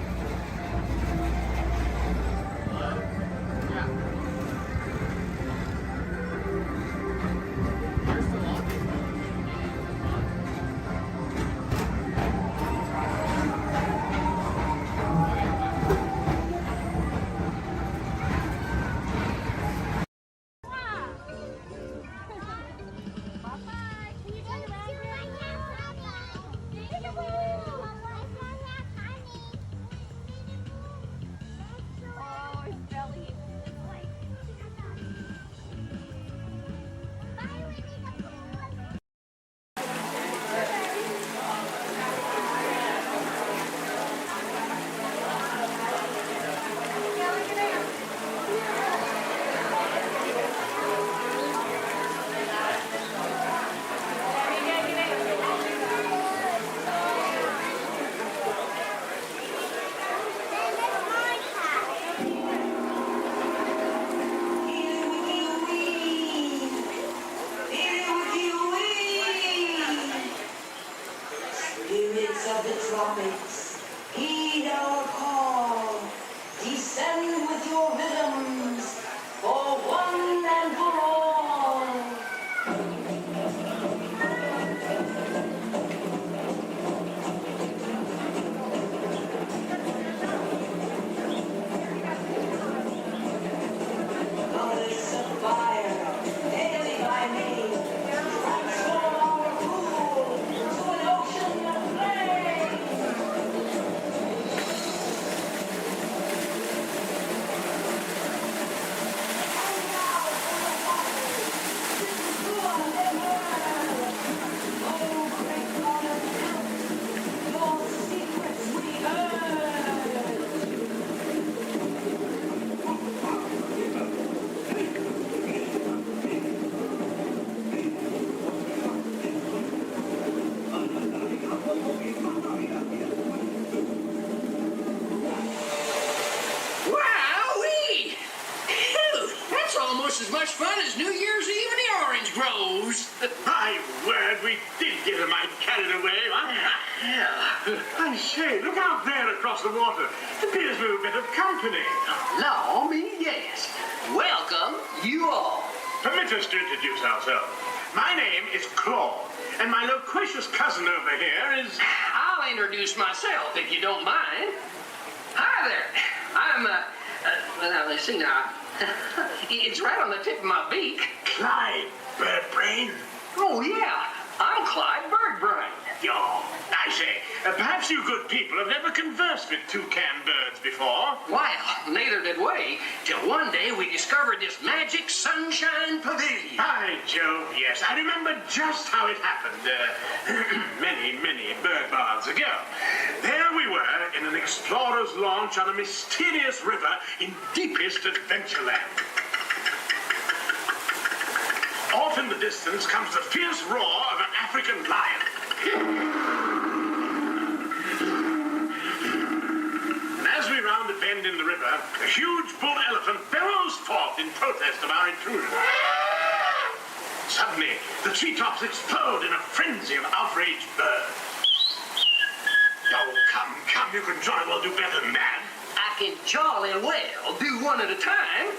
of the tropics, heed our call. Descend with your rhythms for one and for all. Goddess of fire, daily by me, transform our pool to an ocean of flame. Wowee! Phew, that's almost as much fun as New Year's Eve in the orange groves. My word, we did get a mite carried away, huh? Yeah. I say, look out there across the water. It appears we're a bit of company. Law me, yes. Welcome, you all. Permit us to introduce ourselves. My name is Claude, and my loquacious cousin over here is... I'll introduce myself if you don't mind. Hi there. I'm, well, let's see now. It's right on the tip of my beak. Clyde Birdbrain. Oh, yeah. I'm Clyde Birdbrain. Oh, I say, perhaps you good people have never conversed with toucan birds before. Well, neither did we, till one day we discovered this magic sunshine pavilion. By Jove, yes. I remember just how it happened, many, many bird baths ago. There we were in an explorer's launch on a mysterious river in deepest Adventureland. Off in the distance comes the fierce roar of an African lion. And as we round a bend in the river, a huge bull elephant bellows forth in protest of our intrusion. Suddenly, the treetops explode in a frenzy of outraged birds. Oh, come, you can jolly well do better than that. I can jolly well do one at a time.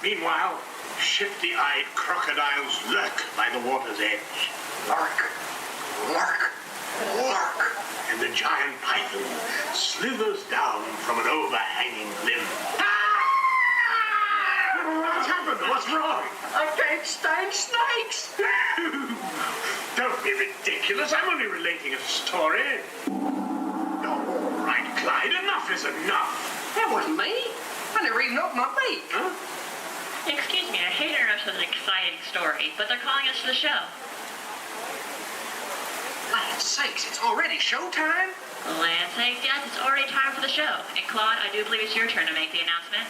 Meanwhile, shifty-eyed crocodiles lurk by the water's edge. Lurk, lurk, lurk. And the giant python slithers down from an overhanging limb. What's happened? What's wrong? I can't stand snakes. Don't be ridiculous. I'm only relating a story. All right, Clyde, enough is enough. That wasn't me. I never even opened my beak. Huh? Excuse me, I hate to interrupt such an exciting story, but they're calling us to the show. Land's sakes, it's already showtime? Land's sakes, yes, it's already time for the show. And Claude, I do believe it's your turn to make the announcement.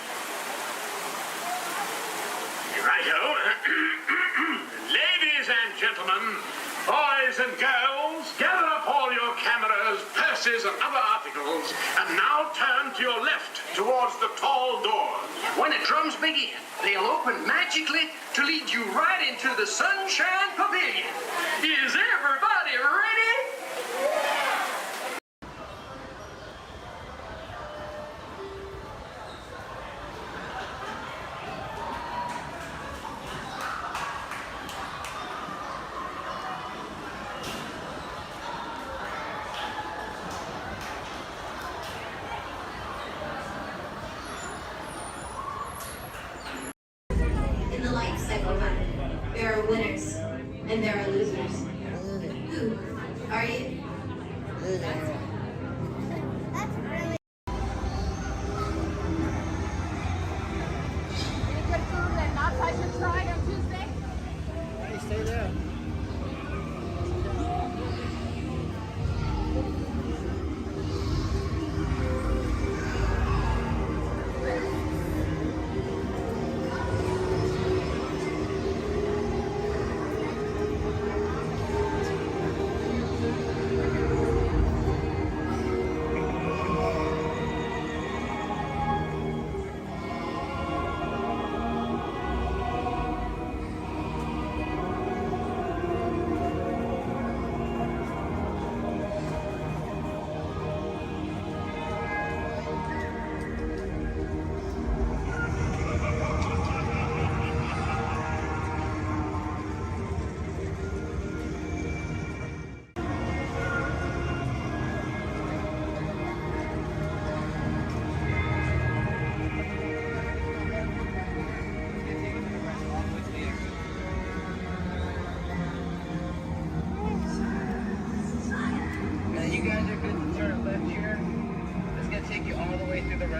Righto. Ladies and gentlemen, boys and girls, gather up all your cameras, purses, and other articles, and now turn to your left towards the tall doors. When the drums begin, they'll open magically to lead you right into the Sunshine Pavilion. Is everybody ready? In the life cycle, there are winners and there are losers. Who are you? Any good food that nuts I should try on Tuesday? Hey, stay there.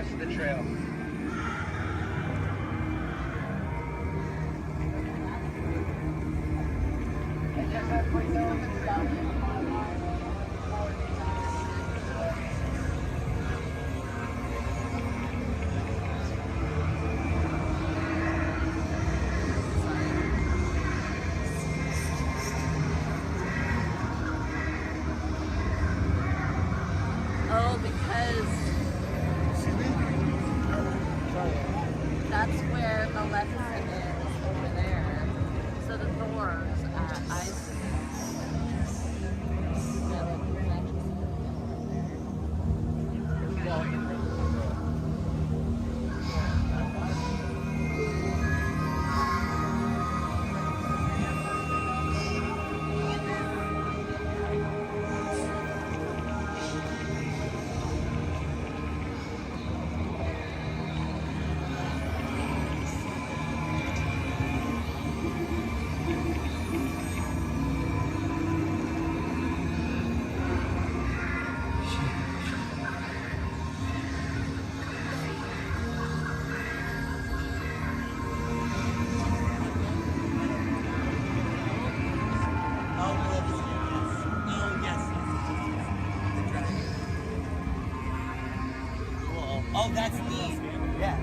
rest of the trail. Oh, because that's where Maleficent is, over there. So the doors at Ice. Oh, that's neat. Yeah.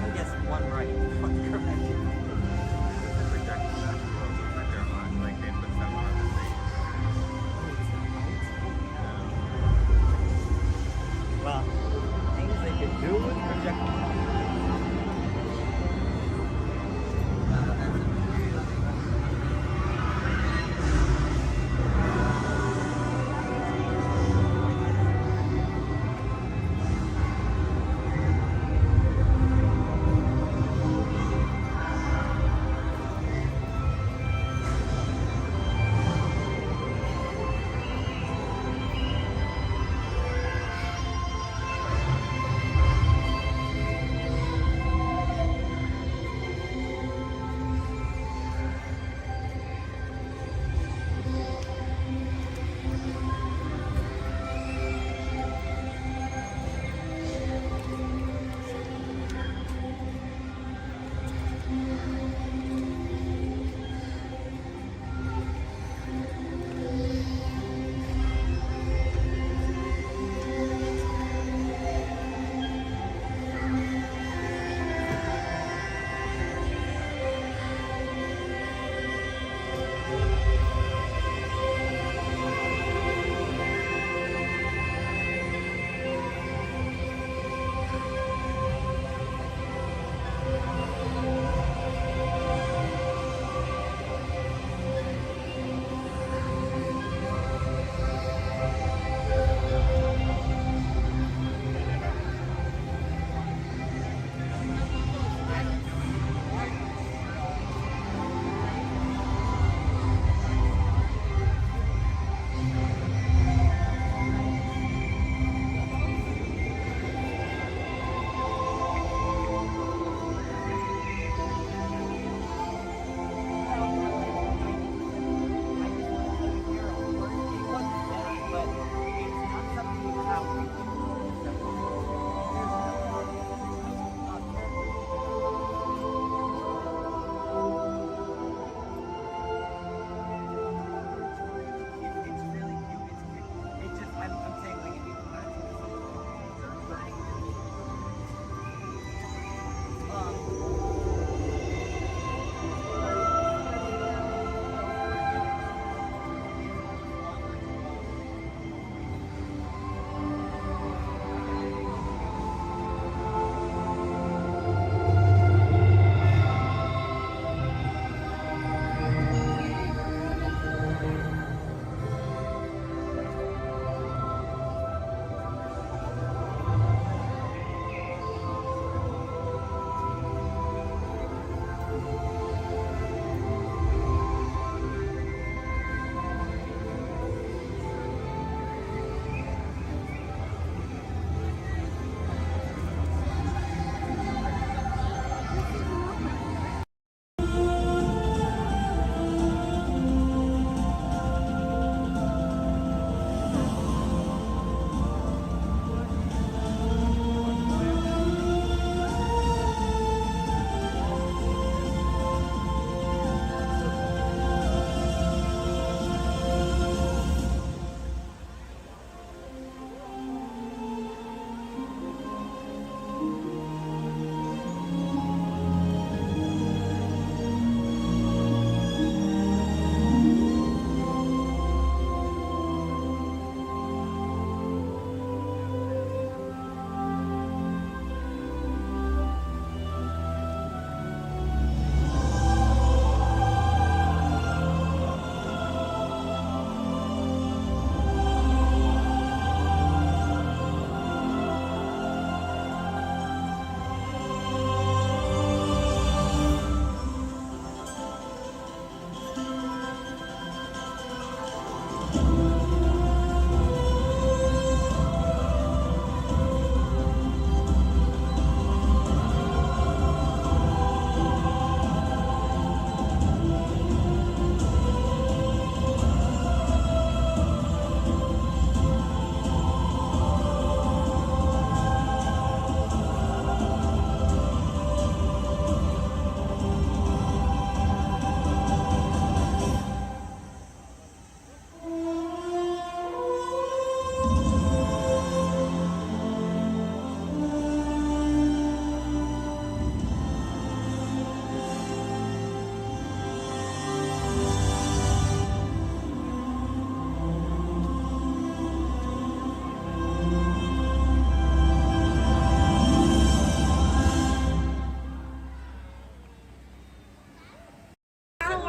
only gets one right. One correct. Well, things they could do with projectiles.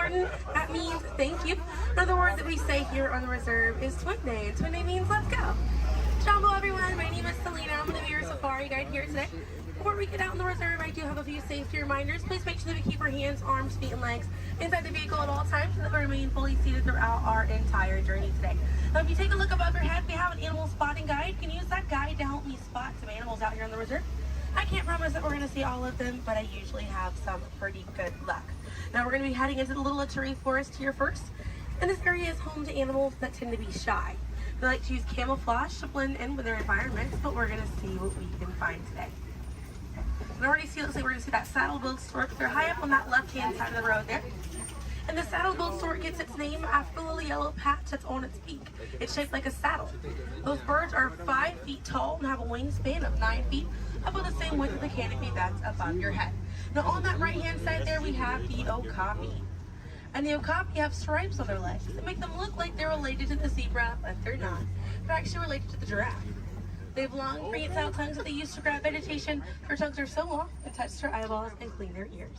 Latin, that means thank you. Another word that we say here on the reserve is Twin Day, and Twin Day means let's go. Jumbo everyone, my name is Selena. I'm going to be your safari guide here today. Before we get out on the reserve, I do have a few safety reminders. Please make sure that we keep our hands, arms, feet, and legs inside the vehicle at all times so that we remain fully seated throughout our entire journey today. Now, if you take a look above your head, we have an animal spotting guide. You can use that guide to help me spot some animals out here on the reserve. I can't promise that we're going to see all of them, but I usually have some pretty good luck. Now, we're going to be heading into the Little Ituri Forest here first. And this area is home to animals that tend to be shy. They like to use camouflage to blend in with their environments, but we're going to see what we can find today. And already see, looks like we're going to see that saddle-billed stork. They're high up on that left-hand side of the road there. And the saddle-billed stork gets its name after the little yellow patch that's on its beak. It's shaped like a saddle. Those birds are 5 feet tall and have a wingspan of 9 feet, about the same width of the canopy that's above your head. Now on that right-hand side there, we have the okapi. And the okapi have stripes on their legs that make them look like they're related to the zebra, but they're not. They're actually related to the giraffe. They have long, prehensile tongues that they use to grab vegetation. Their tongues are so long, they touch their eyeballs and clean their ears.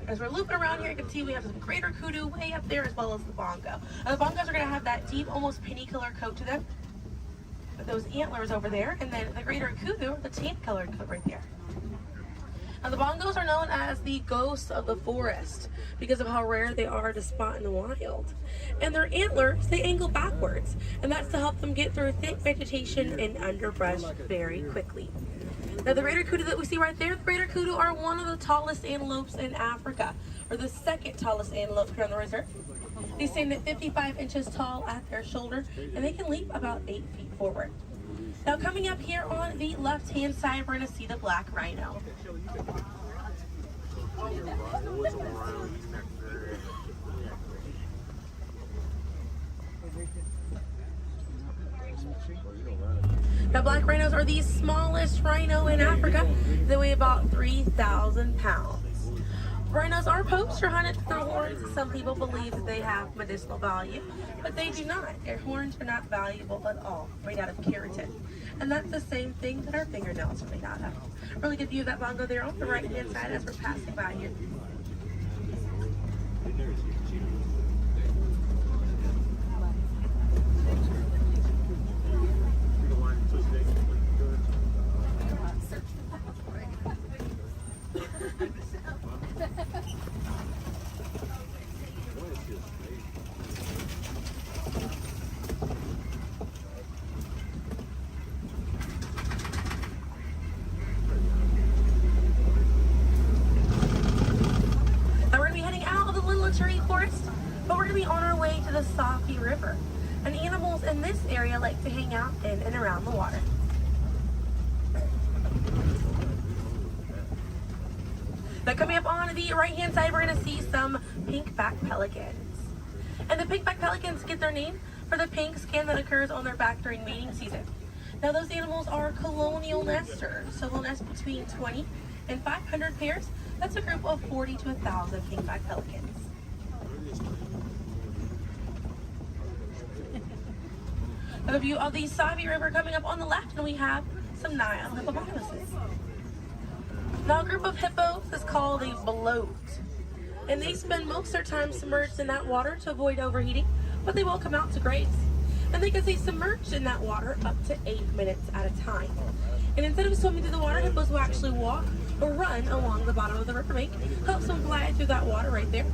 As we're looping around here, you can see we have some greater kudu way up there as well as the bongo. Now, the bongos are going to have that deep, almost penny-colored coat to them, with those antlers over there, and then the greater kudu, the tan-colored coat right there. Now, the bongos are known as the ghosts of the forest because of how rare they are to spot in the wild. And their antlers, they angle backwards, and that's to help them get through thick vegetation and underbrush very quickly. Now, the greater kudu that we see right there, the greater kudu are one of the tallest antelopes in Africa, or the second tallest antelope here on the reserve. They stand at 55 inches tall at their shoulder, and they can leap about 8 feet forward. Now, coming up here on the left-hand side, we're going to see the black rhino. Now, black rhinos are the smallest rhino in Africa. They weigh about 3,000 pounds. Rhinos are poached or hunted for their horns. Some people believe that they have medicinal value, but they do not. Their horns are not valuable at all, made out of keratin. And that's the same thing that our fingernails are made out of. Really good view of that bongo there on the right-hand side as we're passing by here. And animals in this area like to hang out in and around the water. Now, coming up on the right-hand side, we're going to see some pink-back pelicans. And the pink-back pelicans get their name for the pink skin that occurs on their back during mating season. Now, those animals are colonial nesters, so they'll nest between 20 and 500 pairs. That's a group of 40 to 1,000 pink-back pelicans. A view of the Savi River coming up on the left, and we have some Nile hippopotamuses. Now, a group of hippos is called a bloat, and they spend most of their time submerged in that water to avoid overheating, but they will come out to graze. And they can stay submerged in that water up to 8 minutes at a time. And instead of swimming through the water, hippos will actually walk or run along the bottom of the riverbank, helps them glide through that water right there.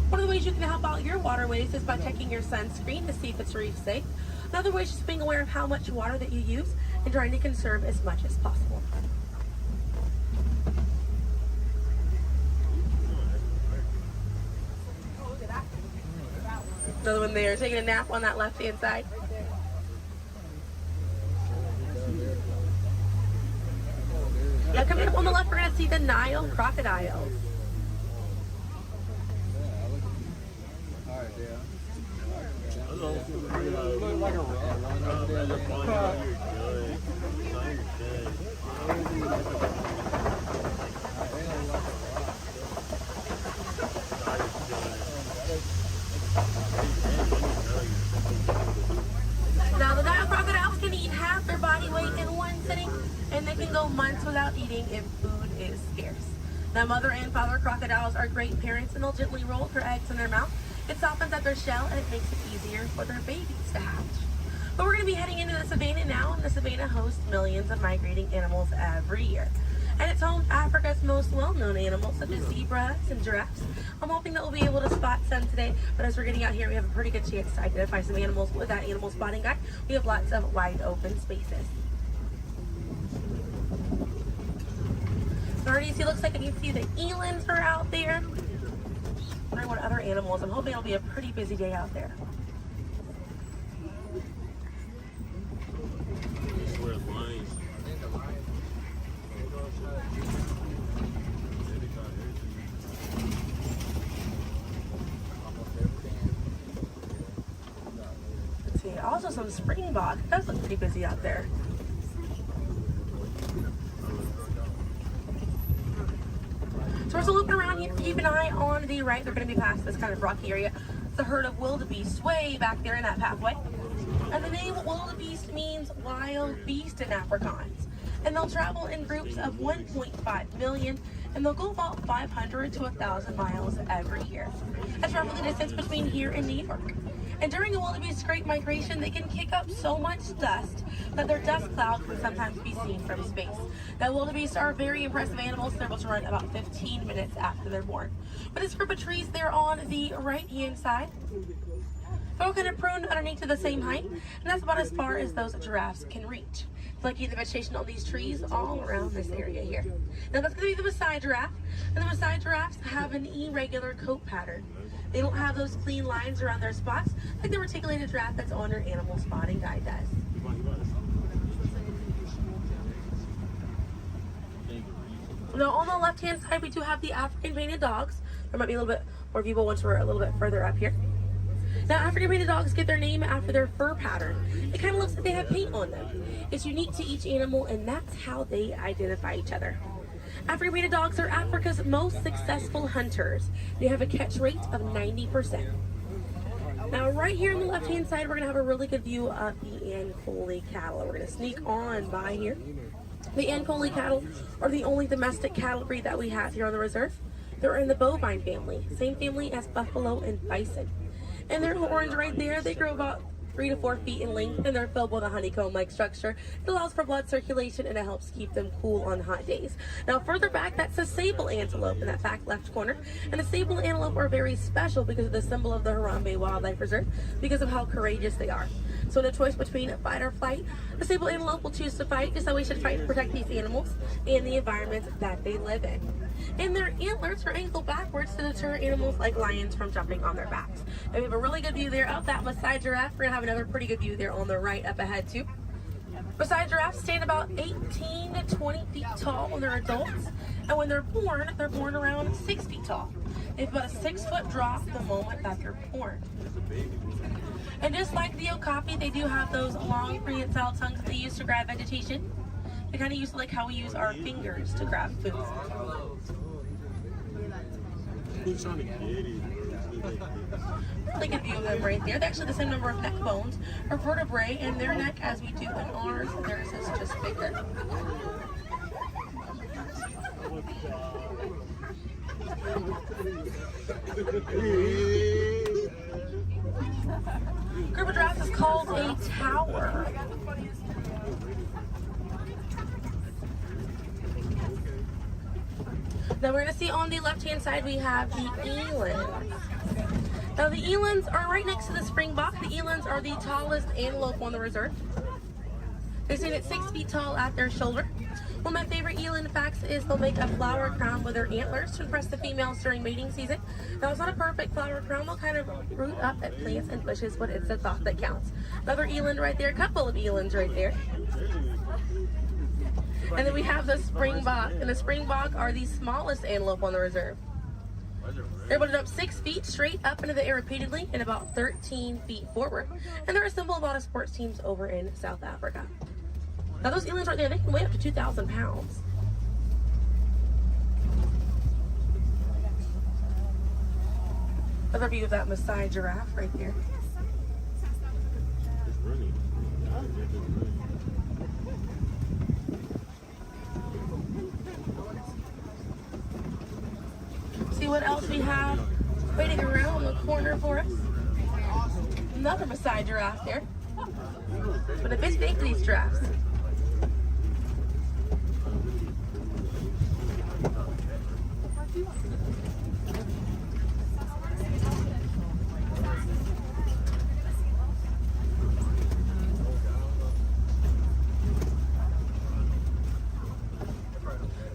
One of the ways you can help out your waterways is by checking your sunscreen to see if it's reef safe. Another way is just being aware of how much water that you use and trying to conserve as much as possible. Another one there, taking a nap on that left-hand side. Now, coming up on the left, we're going to see the Nile crocodiles. Now, the Nile crocodiles can eat half their body weight in one sitting, and they can go months without eating if food is scarce. Now, mother and father crocodiles are great parents, and they'll gently roll their eggs in their mouth. It softens up their shell, and it makes it easier for their babies to hatch. But we're going to be heading into the savannah now, and the savannah hosts millions of migrating animals every year. And it's home to Africa's most well-known animals, such as zebras and giraffes. I'm hoping that we'll be able to spot some today, but as we're getting out here, we have a pretty good chance to identify some animals with that animal spotting guide. We have lots of wide open spaces. Already see, looks like I can see the elands are out there. Wondering what other animals. I'm hoping it'll be a pretty busy day out there. Let's see, also some springbok. It does look pretty busy out there. So we're still looking around here. Keep an eye on the right. They're going to be past this kind of rocky area. It's a herd of wildebeest way back there in that pathway. And the name wildebeest means wild beast in Afrikaans. And they'll travel in groups of 1.5 million, and they'll go about 500 to 1,000 miles every year. That's roughly the distance between here and New York. And during a wildebeest great migration, they can kick up so much dust that their dust cloud can sometimes be seen from space. Now, wildebeest are very impressive animals. They're able to run about 15 minutes after they're born. But this group of trees there on the right-hand side, they're all kind of pruned underneath to the same height, and that's about as far as those giraffes can reach. Looking at the vegetation on these trees all around this area here. Now that's going to be the Maasai giraffe, and the Maasai giraffes have an irregular coat pattern. They don't have those clean lines around their spots like the reticulated giraffe that's on your animal spotting guide does. Now on the left-hand side, we do have the African painted dogs. There might be a little bit more people once we're a little bit further up here. Now, African painted dogs get their name after their fur pattern. It kind of looks like they have paint on them. It's unique to each animal, and that's how they identify each other. African painted dogs are Africa's most successful hunters. They have a catch rate of 90%. Now, right here on the left-hand side, we're going to have a really good view of the Ankole cattle. We're going to sneak on by here. The Ankole cattle are the only domestic cattle breed that we have here on the reserve. They're in the bovine family, same family as buffalo and bison. And their horns right there, they grow about 3 to 4 feet in length, and they're filled with a honeycomb-like structure. It allows for blood circulation, and it helps keep them cool on hot days. Now, further back, that's a sable antelope in that back left corner. And the sable antelope are very special because of the symbol of the Harambe Wildlife Reserve, because of how courageous they are. So in a choice between fight or flight, the sable antelope will choose to fight, just so we should fight to protect these animals and the environment that they live in. And their antlers are angled backwards to deter animals like lions from jumping on their backs. And we have a really good view there of that Maasai giraffe. We're gonna have another pretty good view there on the right up ahead too. Maasai giraffes stand about 18 to 20 feet tall when they're adults, and when they're born around 6 feet tall. They have about a 6-foot drop the moment that they're born. And just like the okapi, they do have those long prehensile tongues that they use to grab vegetation. They kind of use like how we use our fingers to grab food. Really good view of them right there. They're actually the same number of neck bones or vertebrae in their neck as we do in ours. Theirs is just bigger. Group of giraffes is called a tower. Now we're going to see on the left-hand side we have the elands. Now the elands are right next to the springbok. The elands are the tallest antelope on the reserve. They stand at 6 feet tall at their shoulder. One of my favorite eland facts is they'll make a flower crown with their antlers to impress the females during mating season. Now it's not a perfect flower crown. They'll kind of root up at plants and bushes, but it's the thought that counts. Another eland right there, a couple of elands right there. And then we have the springbok, and the springbok are the smallest antelope on the reserve. They're able to jump 6 feet straight up into the air repeatedly and about 13 feet forward. And they're a symbol of a lot of sports teams over in South Africa. Now those elands right there, they can weigh up to 2,000 pounds. Another view of that Maasai giraffe right there. see what else we have waiting around the corner for us. Another Maasai giraffe there. But a bit big, these giraffes.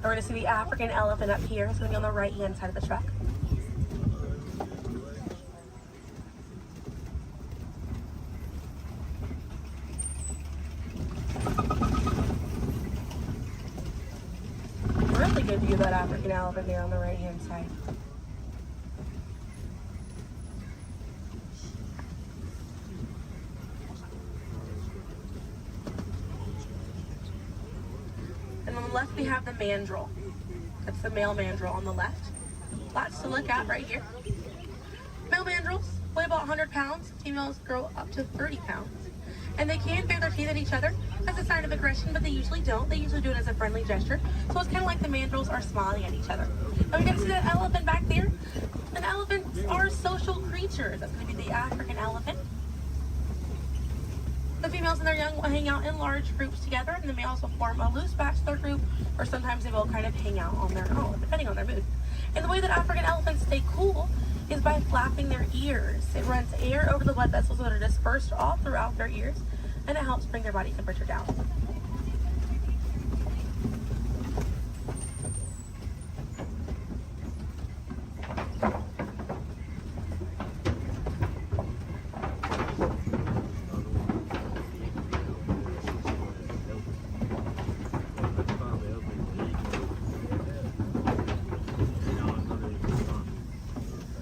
We're going to see the African elephant up here. It's going to be on the right-hand side of the truck. Really good view of that African elephant there on the right-hand side. And on the left we have the mandrill. That's the male mandrill on the left. Lots to look at right here. Male mandrills weigh about 100 pounds. Females grow up to 30 pounds. And they can bare their teeth at each other as a sign of aggression, but they usually don't. They usually do it as a friendly gesture. So it's kind of like the mandrills are smiling at each other. And we can see that elephant back there. And elephants are social creatures. That's going to be the African elephant. The females and their young will hang out in large groups together, and the males will form a loose bachelor group, or sometimes they will kind of hang out on their own, depending on their mood. And the way that African elephants stay cool is by flapping their ears. It runs air over the blood vessels that are dispersed all throughout their ears, and it helps bring their body temperature down.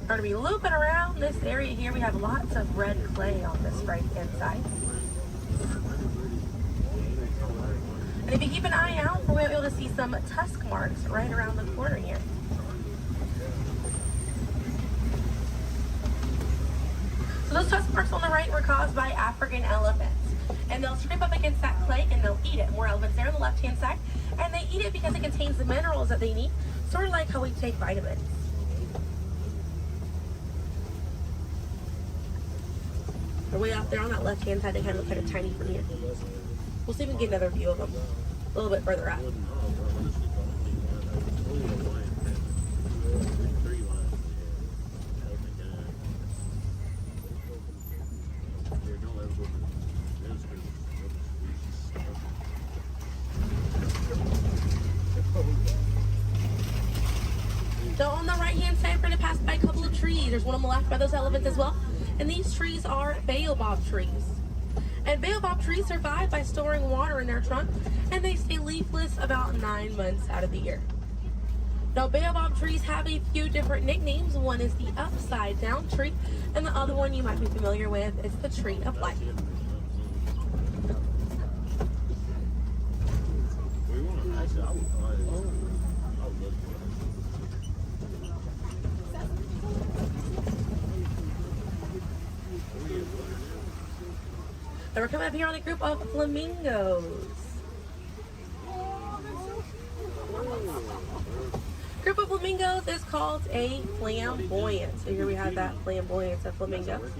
We're going to be looping around this area here. We have lots of red clay on this right-hand side. And if you keep an eye out, we'll be able to see some tusk marks right around the corner here. So those tusk marks on the right were caused by African elephants. And they'll scrape up against that clay and they'll eat it. More elephants there on the left-hand side. And they eat it because it contains the minerals that they need, sort of like how we take vitamins. They're way out there on that left-hand side. They kind of look kind of tiny from here. We'll see if we can get another view of them a little bit further out. So on the right-hand side, we're going to pass by a couple of trees. There's one on the left by those elephants as well. And these trees are baobab trees. And baobab trees survive by storing water in their trunk, and they stay leafless about 9 months out of the year. Now, baobab trees have a few different nicknames. One is the upside down tree, and the other one you might be familiar with is the tree of life. And we're coming up here on a group of flamingos. Group of flamingos is called a flamboyant. So here we have that flamboyant of flamingos.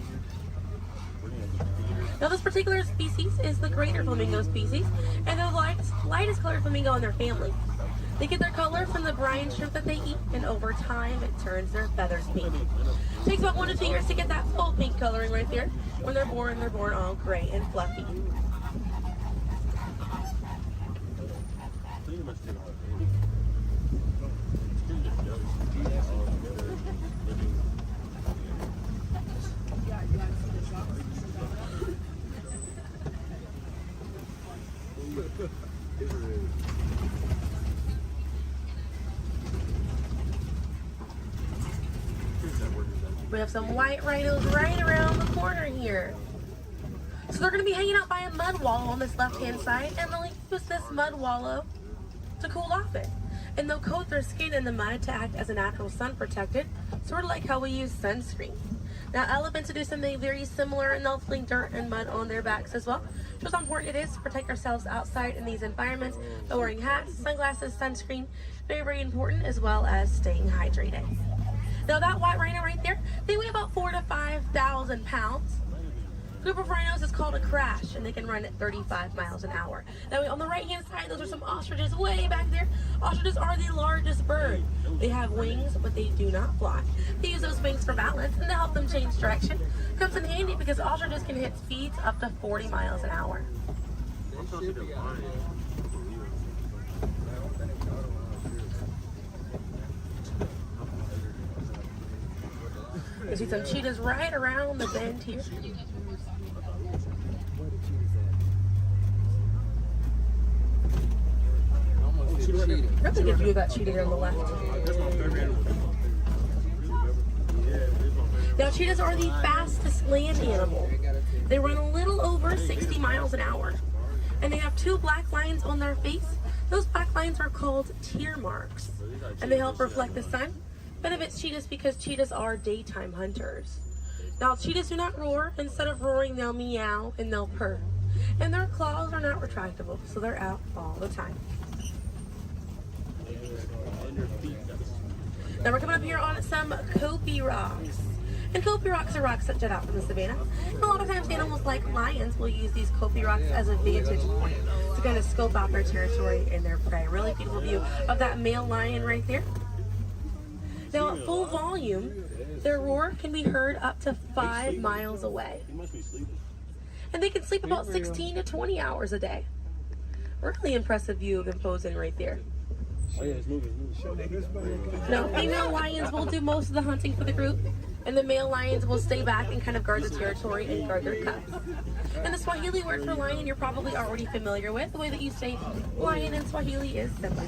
Now this particular species is the greater flamingo species, and they're the lightest colored flamingo in their family. They get their color from the brine shrimp that they eat, and over time it turns their feathers pink. It takes about 1 to 2 years to get that full pink coloring right there. When they're born all gray and fluffy. We have some white rhinos right around the corner here. So they're going to be hanging out by a mud wallow on this left-hand side, and they'll use this mud wallow to cool off it. And they'll coat their skin in the mud to act as a natural sun protectant, sort of like how we use sunscreen. Now elephants do something very similar, and they'll fling dirt and mud on their backs as well. Just how important it is to protect ourselves outside in these environments by wearing hats, sunglasses, sunscreen. Very, very important, as well as staying hydrated. Now that white rhino right there, they weigh about 4,000 to 5,000 pounds. Group of rhinos is called a crash, and they can run at 35 miles an hour. Now on the right hand side, those are some ostriches way back there. Ostriches are the largest bird. They have wings, but they do not fly. They use those wings for balance and to help them change direction. Comes in handy because ostriches can hit speeds up to 40 miles an hour. You see some cheetahs right around the bend here. Really good view of that cheetah here on the left. Now cheetahs are the fastest land animal. They run a little over 60 miles an hour. And they have 2 black lines on their face. Those black lines are called tear marks. And they help reflect the sun. Benefits cheetahs because cheetahs are daytime hunters. Now cheetahs do not roar. Instead of roaring, they'll meow and they'll purr. And their claws are not retractable, so they're out all the time. Now we're coming up here on some Kopi rocks. And Kopi rocks are rocks that jut out from the savannah. And a lot of times animals like lions will use these Kopi rocks as a vantage point to kind of scope out their territory and their prey. Really beautiful view of that male lion right there. Now at full volume, their roar can be heard up to 5 miles away. And they can sleep about 16 to 20 hours a day. Really impressive view of them posing right there. Now, female lions will do most of the hunting for the group, and the male lions will stay back and kind of guard the territory and guard their cubs. And the Swahili word for lion you're probably already familiar with. The way that you say lion in Swahili is Simba.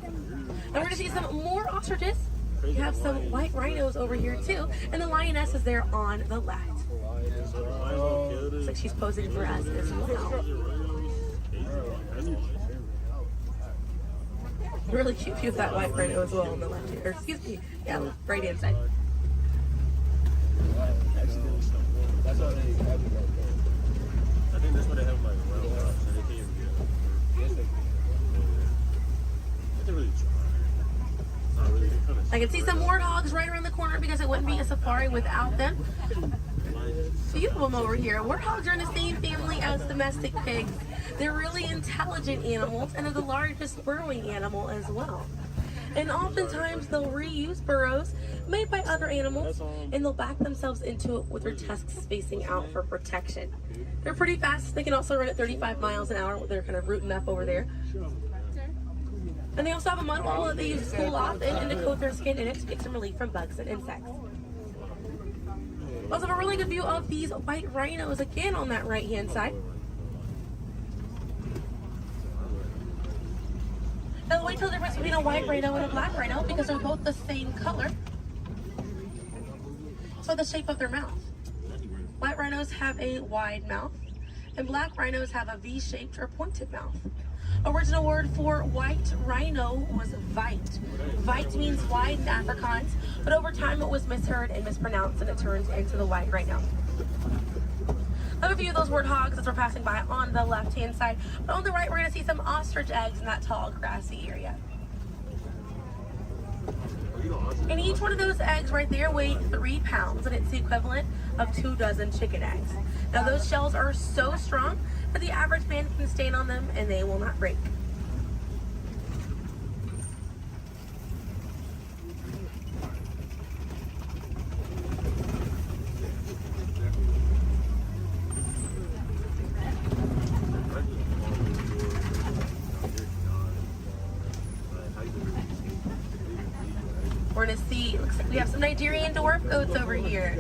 And we're going to see some more ostriches. We have some white rhinos over here too, and the lioness is there on the left. Looks like she's posing for us as well. Really cute view of that white rhino as well on the left here. Or excuse me, yeah, right hand side. I can see some warthogs right around the corner because it wouldn't be a safari without them. Few of them over here. Warthogs are in the same family as domestic pigs. They're really intelligent animals and are the largest burrowing animal as well. And oftentimes they'll reuse burrows made by other animals and they'll back themselves into it with their tusks spacing out for protection. They're pretty fast. They can also run at 35 miles an hour. They're kind of rooting up over there. And they also have a mud wall that they use to cool off and to coat their skin in it to get some relief from bugs and insects. Also have a really good view of these white rhinos again on that right hand side. Now the way to tell the difference between a white rhino and a black rhino because they're both the same color. So the shape of their mouth. White rhinos have a wide mouth and black rhinos have a V-shaped or pointed mouth. Original word for white rhino was vite. Vite means wide in Afrikaans, but over time it was misheard and mispronounced and it turned into the white rhino. Another view of those warthogs as we're passing by on the left-hand side, but on the right we're going to see some ostrich eggs in that tall grassy area. And each one of those eggs right there weigh 3 pounds, and it's the equivalent of 2 dozen chicken eggs. Now those shells are so strong that the average man can stand on them and they will not break. We're gonna see, looks like we have some Nigerian dwarf goats over here.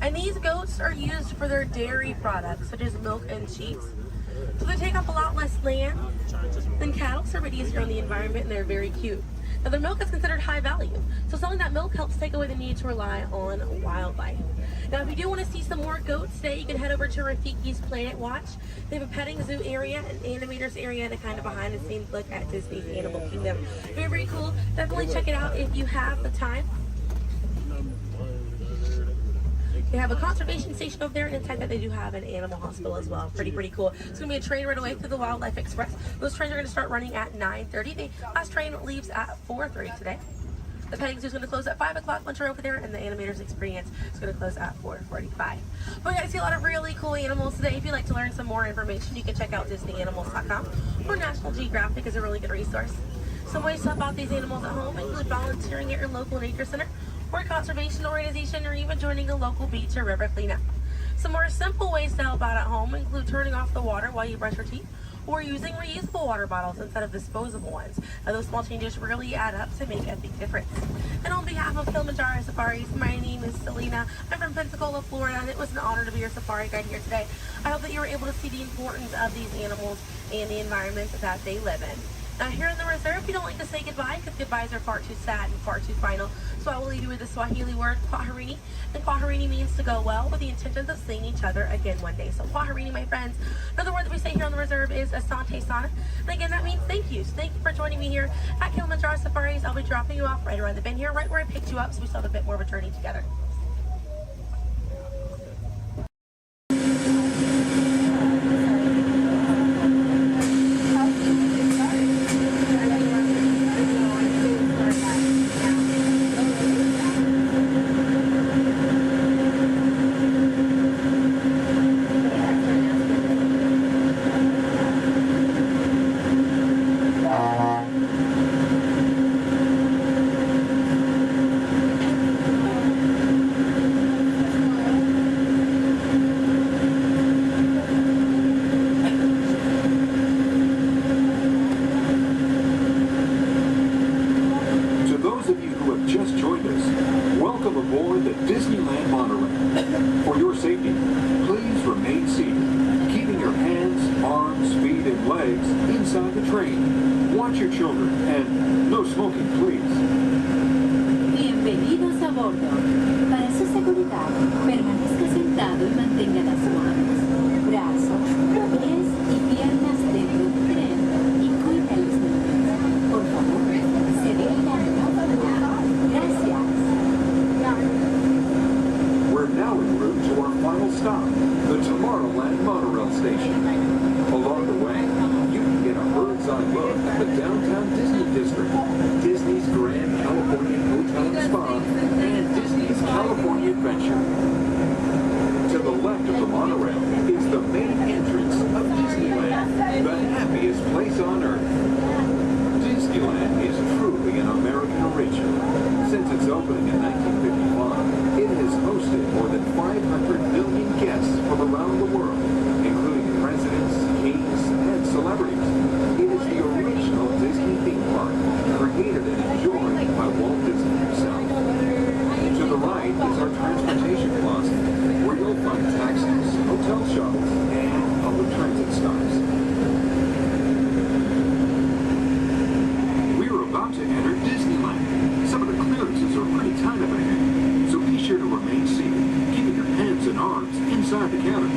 And these goats are used for their dairy products, such as milk and cheese. So they take up a lot less land than cattle, so they're easier on the environment, and they're very cute. Now their milk is considered high value, so selling that milk helps take away the need to rely on wildlife. Now if you do want to see some more goats today, you can head over to Rafiki's Planet Watch. They have a petting zoo area, an animators area, and a kind of behind the scenes look at Disney's Animal Kingdom. Very, very cool. Definitely check it out if you have the time. They have a conservation station over there, and inside that they do have an animal hospital as well. Pretty cool. It's going to be a train right away through the Wildlife Express. Those trains are going to start running at 9:30. The last train leaves at 4:30 today. The petting zoo is going to close at 5 o'clock once you're over there, and the animators experience is going to close at 4:45. But we got to see a lot of really cool animals today. If you'd like to learn some more information, you can check out DisneyAnimals.com, or National Geographic is a really good resource. Some ways to help out these animals at home include volunteering at your local nature center, or a conservation organization, or even joining a local beach or river cleanup. Some more simple ways to help out at home include turning off the water while you brush your teeth, or using reusable water bottles instead of disposable ones. Now, those small changes really add up to make a big difference. And on behalf of Kilimanjaro Safaris, my name is Selena. I'm from Pensacola, Florida, and it was an honor to be your safari guide here today. I hope that you were able to see the importance of these animals and the environment that they live in. Now, here in the reserve, we don't like to say goodbye because goodbyes are far too sad and far too final. So I will leave you with the Swahili word, kwaherini. And kwaherini means to go well, with the intentions of seeing each other again one day. So kwaherini, my friends. Another word that we say here on the reserve is asante sana. And again, that means thank you. So thank you for joining me here at Kilimanjaro Safaris. I'll be dropping you off right around the bend here, right where I picked you up, so we still have a bit more of a journey together. Welcome aboard the Disneyland monorail. For your safety, please remain seated, keeping your hands, arms, feet, and legs inside the train. Watch your children, and no smoking, please. Bienvenidos a bordo. Para su seguridad, permanezca sentado y mantenga las manos, brazos, pies y piernas dentro del tren y cuide a los niños. Por favor, se deja no faltar. Gracias. We're now en route to our final stop, the Tomorrowland monorail station. Along the way, you can get a bird's-eye look at the downtown Disney district, Disney's Grand California Hotel and Spa, and Disney's California Adventure. To the left of the monorail is the main entrance of Disneyland, the happiest place on Earth. Disneyland is truly an American original. Since its opening in 1955, it has hosted more than 500 million guests from around the world, including presidents, kings, and celebrities. It is the original Disney theme park, created and enjoyed by Walt Disney himself. To the right is our transportation plaza, where you'll find taxis, hotel shuttles, and public transit stops. We're about to enter Disneyland. Some of the clearances are pretty tight up ahead, so be sure to remain seated, keeping your hands and arms inside the cabin.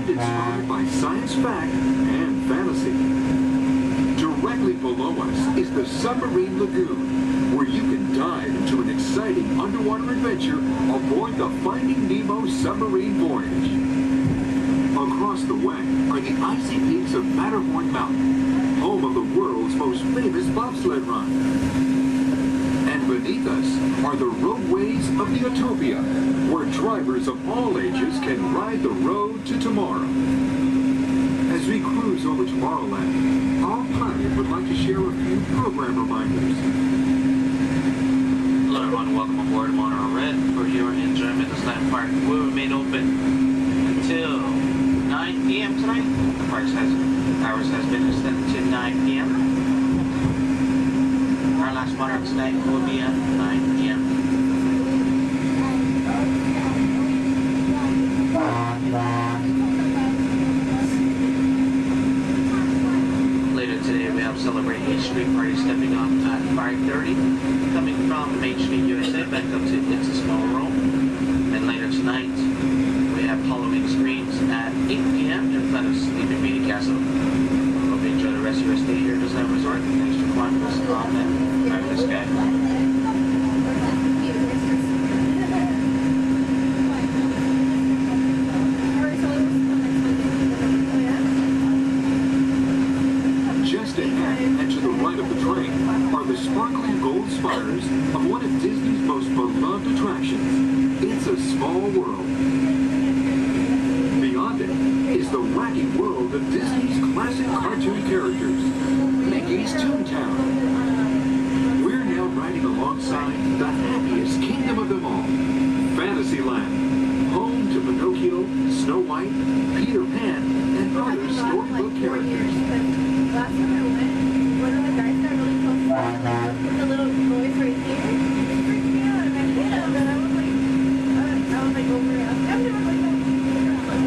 Inspired by science fact and fantasy. Directly below us is the Submarine Lagoon, where you can dive into an exciting underwater adventure aboard the Finding Nemo submarine voyage. Across the way are the icy peaks of Matterhorn Mountain, home of the world's most famous bobsled run. And beneath us are the roadways of the Utopia, where drivers of all ages can ride the road to tomorrow. As we cruise over Tomorrowland, our pilot would like to share a few program reminders. Hello everyone, welcome aboard Monorail Red for your enjoyment. This land park will remain open until 9 p.m. tonight. The park's hours has been extended to 9 p.m. Our last monorail tonight will be at 9 p.m. Later today we have Celebrate H Street Party stepping off at 5:30, coming from Main Street, USA, back up to It's a Small World. And later tonight we have Halloween screens at 8 p.m. in front of Sleeping Beauty Castle. Hope you enjoy the rest of your stay here at Disneyland Resort. Thanks for flying with us on that fabulous sky. gold spires of one of Disney's most beloved attractions. It's a small world. Beyond it is the wacky world of Disney's classic cartoon characters, Mickey's Toontown. We're now riding alongside the happiest kingdom of them all, Fantasyland, home to Pinocchio, Snow White, Peter Pan, and other storybook characters. Last time I went, one of the guys got really close with the little boys right here. It freaked me out, and I hit him, and I was like over it. I've never looked at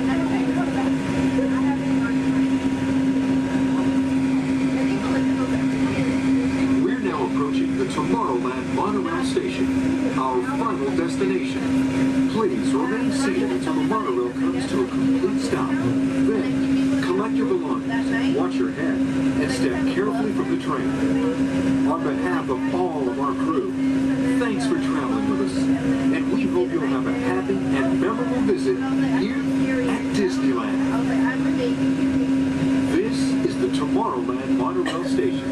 I haven't gone back. I haven't gone I think we'll look at those every. We're now approaching the Tomorrowland monorail station, our final destination. Please remain seated until the monorail comes to a complete stop. Then, collect your belongings, watch your head, and step carefully from the train. On behalf of all of our crew, thanks for traveling with us, and we hope you'll have a happy and memorable visit here at Disneyland. This is the Tomorrowland monorail station.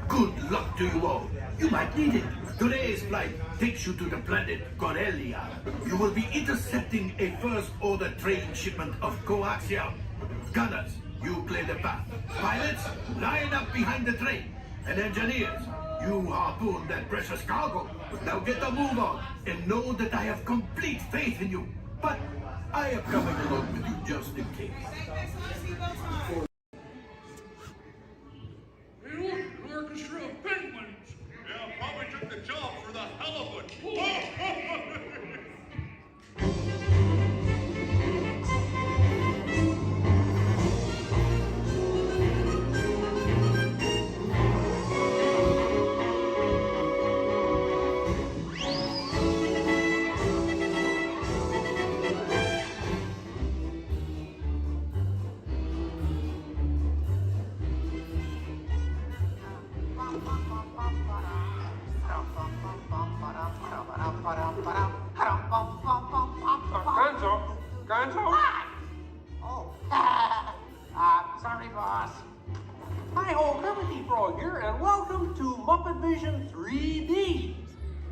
Good luck to you all. You might need it. Today's flight takes you to the planet Corellia. You will be intercepting a first-order train shipment of coaxium. Gunners, you clear the path. Pilots, line up behind the train. And engineers, you harpoon that precious cargo. Now get the move on and know that I have complete faith in you. But I am coming along with you just in case. An orchestra of penguins. Yeah, probably took the job for the hell of it. Gonzo? Oh. Sorry, boss. Hi-ho, Kermit Frog here, and welcome to Muppet Vision 3D.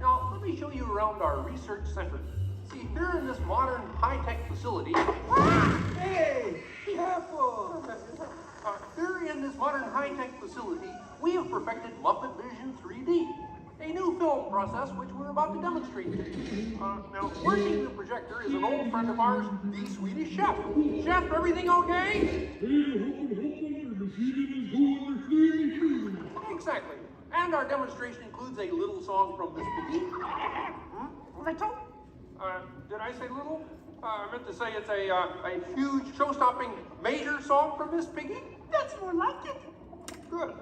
Now, let me show you around our research center. See, here in this modern high-tech facility... Hey! Careful! Here in this modern high-tech facility, we have perfected Muppet Vision 3D, a new film process which we're about to demonstrate to you. Now, working the projector is an old friend of ours, the Swedish Chef. Chef, everything okay? Exactly. And our demonstration includes a little song from Miss Piggy. Little? Did I say little? I meant to say it's a huge, show-stopping, major song from Miss Piggy. That's more like it. Good.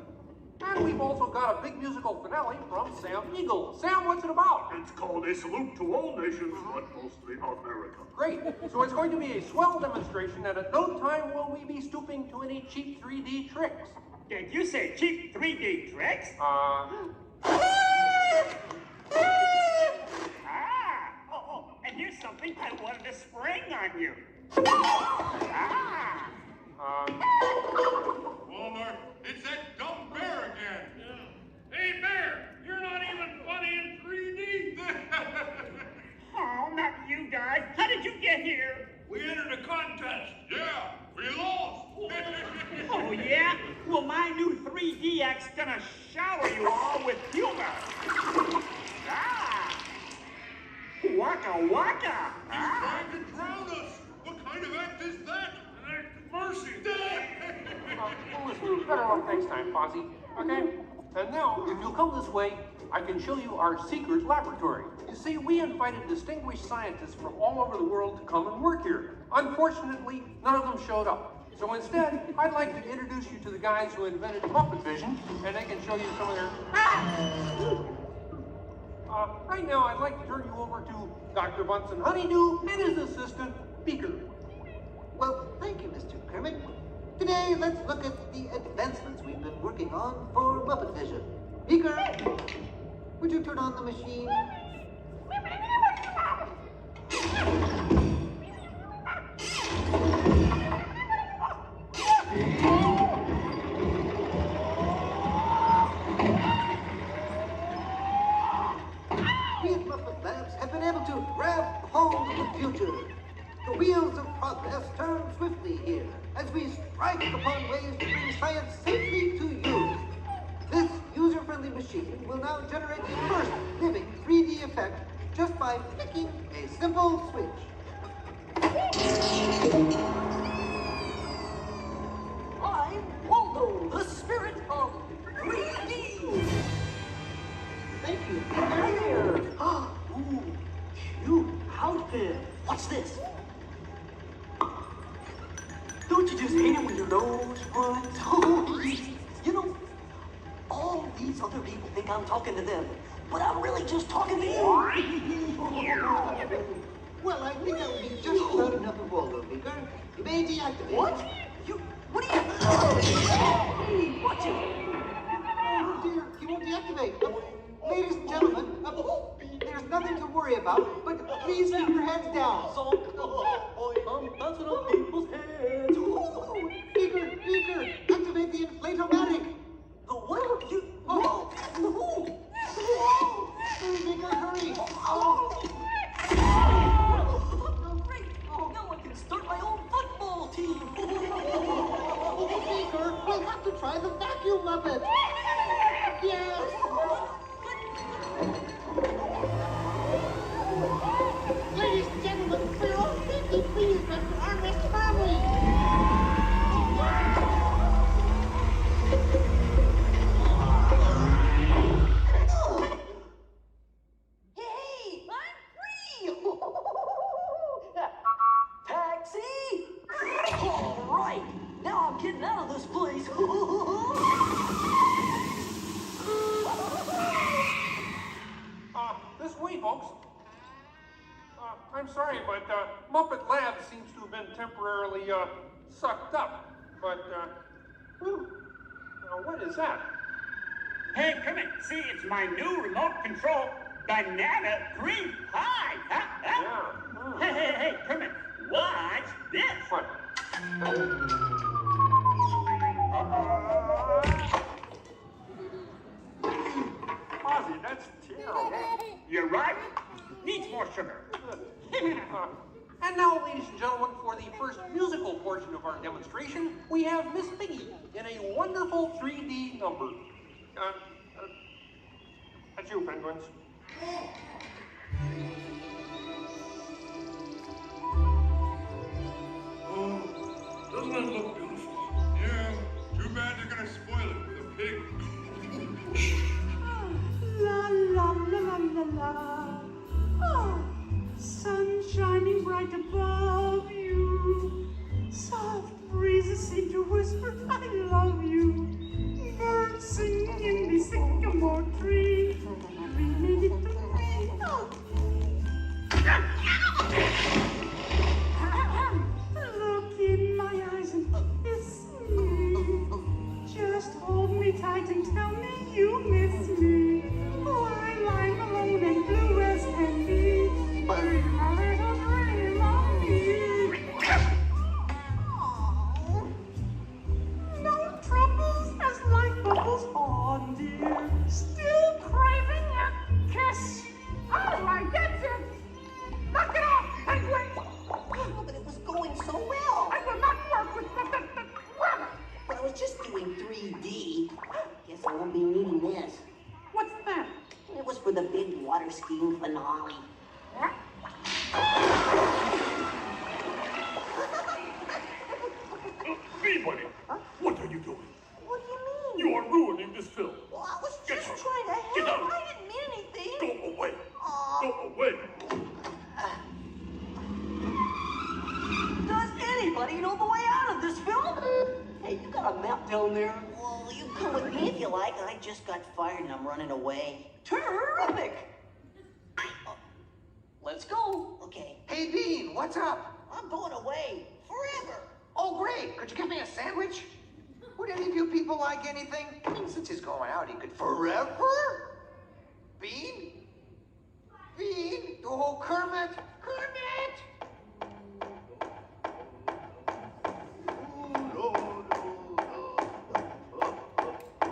And we've also got a big musical finale from Sam Eagle. Sam, what's it about? It's called A Salute to All Nations, but mostly America. Great. So it's going to be a swell demonstration, and at no time will we be stooping to any cheap 3D tricks. Did you say cheap 3D tricks? And here's something I wanted to spring on you. Walmart, it's that dumb bear again. Yeah. Hey, Bear, you're not even funny in 3D. Oh, not you guys. How did you get here? We entered a contest. Yeah, we lost. Oh, yeah? Well, my new 3DX gonna shower you all with humor. Waka waka. He's trying to drown us. What kind of act is that? An act of mercy. Well, listen, better luck next time, Fozzie. Okay? And now, if you'll come this way, I can show you our secret laboratory. You see, we invited distinguished scientists from all over the world to come and work here. Unfortunately, none of them showed up. So instead, I'd like to introduce you to the guys who invented Muppet Vision, and they can show you some of their... right now, I'd like to turn you over to Dr. Bunsen Honeydew and his assistant, Beaker. Well, thank you, Mr. Kermit. Today, let's look at the advancements we've been working on for Muppet Vision. Beaker, would you turn on the machine? We at Muppet Labs have been able to grab hold of the future. The wheels of progress turn swiftly here as we strike upon ways to bring science safely to you. This user-friendly machine will now generate the first living 3D effect just by flicking a simple switch. I'm Waldo, the spirit of 3D. Thank you. Here. Ooh, cute outfit. What's this? Don't you just hate it when your nose runs? You know, all these other people think I'm talking to them, but I'm really just talking to you. Well, I think that would be just about enough of Waldo, Beaker. You may deactivate. What? What are you? Hey, watch it. Oh dear, he won't deactivate. Ladies and gentlemen, there's nothing to worry about, but please keep your heads down. I'm bouncing on people's heads. Beaker, activate the inflatomatic. The what? You... Oh. Beaker, hurry. Great. Now I can start my own football team. Beaker, we'll have to try the vacuum Muppet. Yes. Ladies and gentlemen, for your own safety, please rest your armrest firmly. Hey, I'm free! Taxi! All right, now I'm getting out of this place. This way, folks. I'm sorry, but Muppet Labs seems to have been temporarily sucked up. But, what is that? Hey, come in. See, it's my new remote control banana cream pie. Yeah. Hey, come in. Watch this. What? Ozzy, that's terrible. You're right. Needs more sugar. And now, ladies and gentlemen, for the first musical portion of our demonstration, we have Miss Piggy in a wonderful 3D number. That's you, penguins. Doesn't it look beautiful? Yeah, too bad they're gonna spoil it with a pig. La la la la la la. Oh, sun shining bright above you. Soft breezes seem to whisper, I love you. Birds singing in the sycamore tree. Look in my eyes and kiss me. Just hold me tight and tell me you miss me. While I'm alone and blue as can be. Dream a little dream of me. No troubles as life bubbles on, dear. Still craving a kiss. All right, that's it. Knock it off, penguin. Oh, but it was going so well. I will not work with the But I was just doing 3D. Guess I won't be needing this. What's that? It was for the big water skiing finale. Hey, buddy, what are you doing? What do you mean? You are ruining this film. Well, I was Get just out. trying to help. Get out. I didn't mean anything. Go away. Go away. Does anybody know the way out of this film? Hey, you got a map down there? Well, you come with me if you like. I just got fired and I'm running away. Terrific. Let's go. Okay. Hey, Bean, what's up? I'm going away forever. Oh, great. Could you give me a sandwich? Would any of you people like anything? I mean, since he's going out, he could forever? Bean? Bean? Oh, Kermit! Kermit!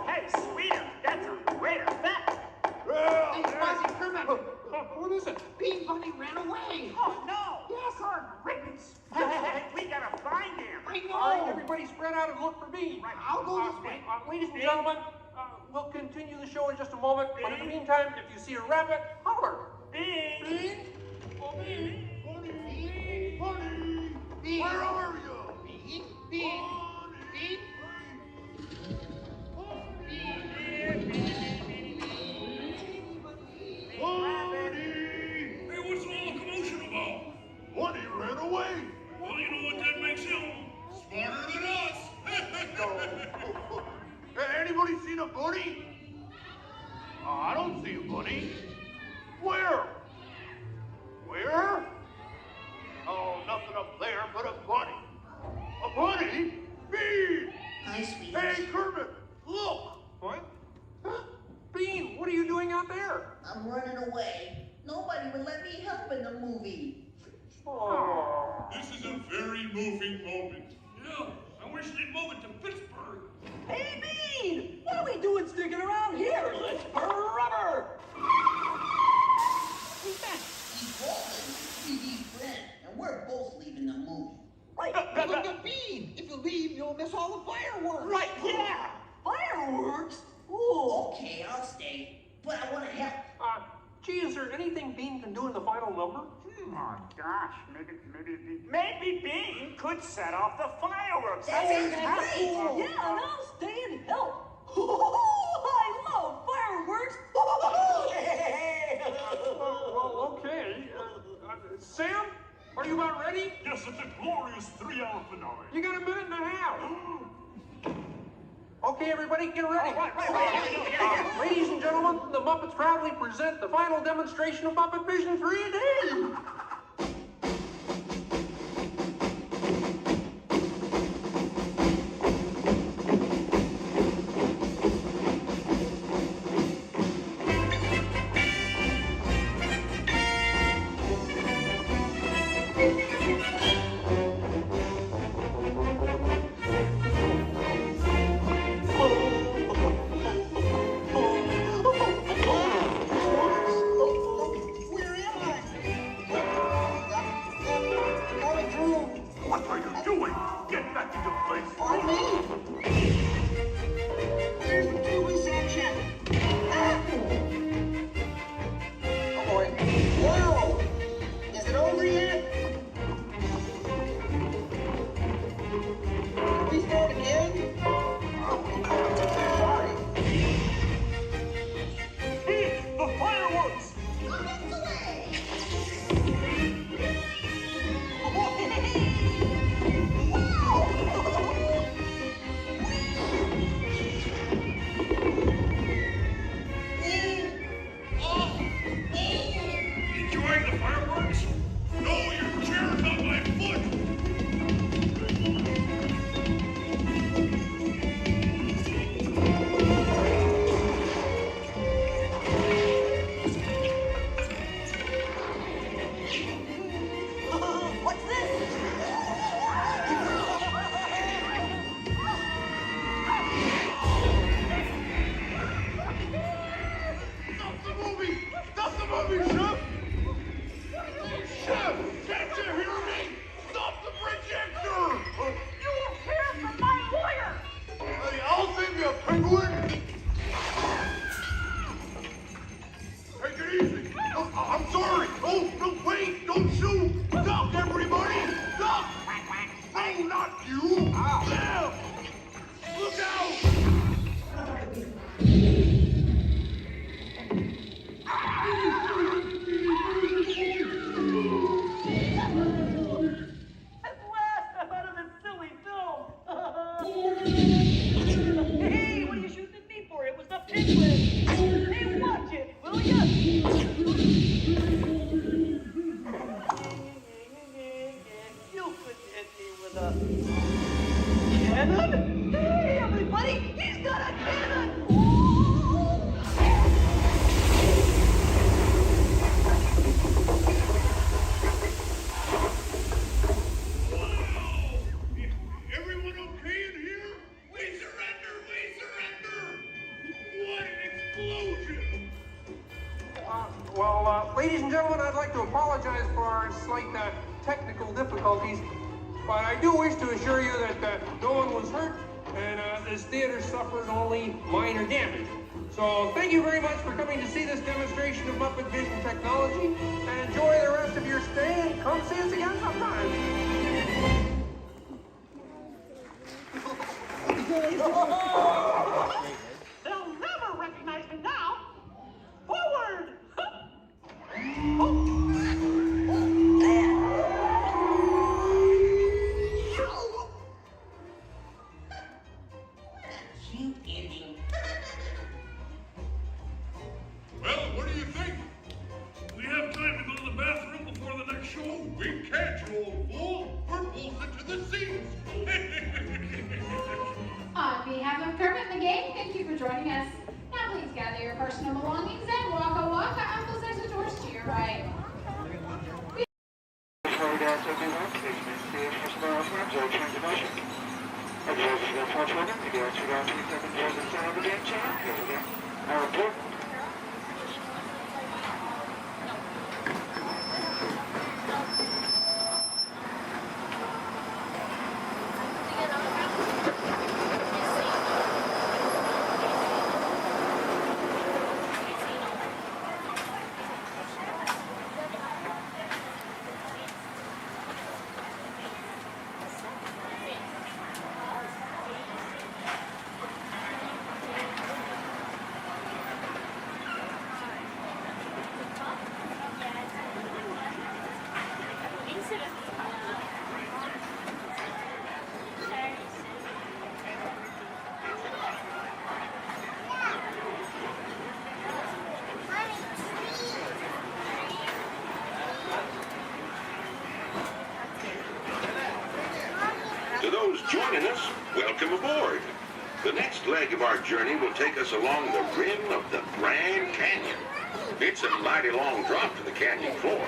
Hey, sweeter, that's a great effect. Hey, Fuzzy, Kermit! What is it? Bean Bunny ran away! Oh, no. Yes, our ribbons! We gotta find him. I know! All right, everybody spread out and look for Bean. Right. I'll go this way. Ladies and gentlemen, we'll continue the show in just a moment. But in the meantime, if you see a rabbit, holler. Bean. Bean? Oh, Bean. Bunny! Bunny! Bean! Where are you? Bean? Bean? Bean? Bunny! Hey, what's all the commotion about? Bunny ran away. Well, you know what that makes him? Smarter than us. Hey, anybody seen a bunny? I don't see a bunny. Where? Where? Oh, nothing up there but a bunny. A bunny? Bean! Hi, sweetheart. Hey, Kermit, look! What? Bean, what are you doing out there? I'm running away. Nobody would let me help in the movie. Oh. This is a very moving moment. Yeah, I wish they'd move it to Pittsburgh. Hey, Bean! What are we doing sticking around here? Let's burn rubber! Who's that? He's Walt, 3D friend, and we're both leaving the movie. Right, look at Bean! If you leave, you'll miss all the fireworks! Right, yeah! Fireworks? Ooh, okay, I'll stay. But I want to help. Gee, is there anything Bean can do in the final number? Oh, gosh, maybe Bean could set off the fireworks. That sounds great. Cool. Yeah, and I'll stay and help. I love fireworks. Well, okay. Sam, are you about ready? Yes, it's a glorious 3-hour finale. You got a minute and a half. Okay, everybody, get ready. Right. Ladies and gentlemen, the Muppets proudly present the final demonstration of Muppet Vision 3D. Where am I? What are you doing? Get back into place. On me? There's the two-way section. Oh boy. Whoa! Is it over yet? Can we start again? Sorry. Bean, the fireworks. Enjoying the fireworks? No, your chair's on my foot. What's this? Stop the movie! Stop the movie, Chef! Chef! Can't you hear me? Stop the projector! You won't hear from my lawyer. Hey, I'll save you, penguin! Take it easy! Oh, I'm sorry! Oh, no, wait! Don't shoot! Stop, everybody! Stop! No, not you! Them! Look out! At last, I'm out of this silly film. Hey, what are you shooting at me for? It was the penguin. Hey, watch it, will ya? You could hit me with a Ladies and gentlemen, I'd like to apologize for our slight technical difficulties, but I do wish to assure you that no one was hurt and this theater suffered only minor damage. So thank you very much for coming to see this demonstration of Muppet Vision technology, and enjoy the rest of your stay, and come see us again sometime. They'll never recognize me now. Forward! Well, what do you think? We have time to go to the bathroom before the next show? We can't, you old fool. We're bolted to the seats. On behalf of Kermit the Gang, thank you for joining us. Now please gather your personal belongings and waka waka. Uncle says the doors to your right. To those joining us, welcome aboard. The next leg of our journey will take us along the rim of the Grand Canyon. It's a mighty long drop to the canyon floor.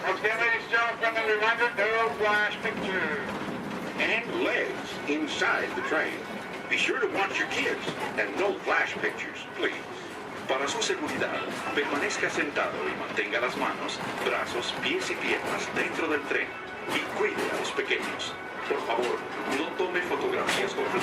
Okay, ladies and gentlemen, friendly reminder, no flash pictures. And legs inside the train. Be sure to watch your kids and no flash pictures, please. Para su seguridad, permanezca sentado y mantenga las manos, brazos, pies y piernas dentro del tren y cuide a los pequeños. Por favor, no tome fotografías con flash.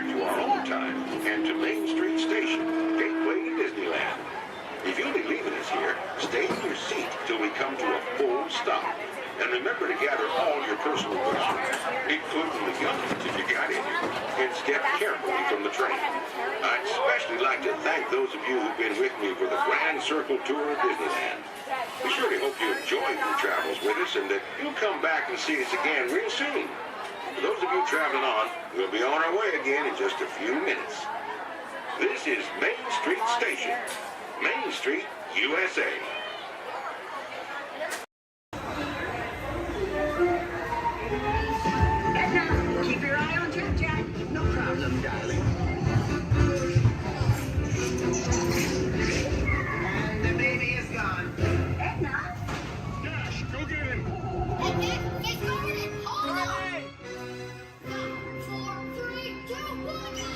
back to our own time and to Main Street Station, gateway to Disneyland. If you'll be leaving us here, stay in your seat till we come to a full stop. And remember to gather all your personal groceries, including the youngest if you got any, and step carefully from the train. I'd especially like to thank those of you who've been with me for the Grand Circle Tour of Disneyland. We surely hope you enjoyed your travels with us and that you'll come back and see us again real soon. For those of you traveling on, we'll be on our way again in just a few minutes. This is Main Street Station, Main Street, USA. Keep your eye on Jack Jack. No problem, darling. And the baby is gone. Edna? Dash, go get him. Edna, get started. Hold on. 5, 4, 3, 2, 1, go.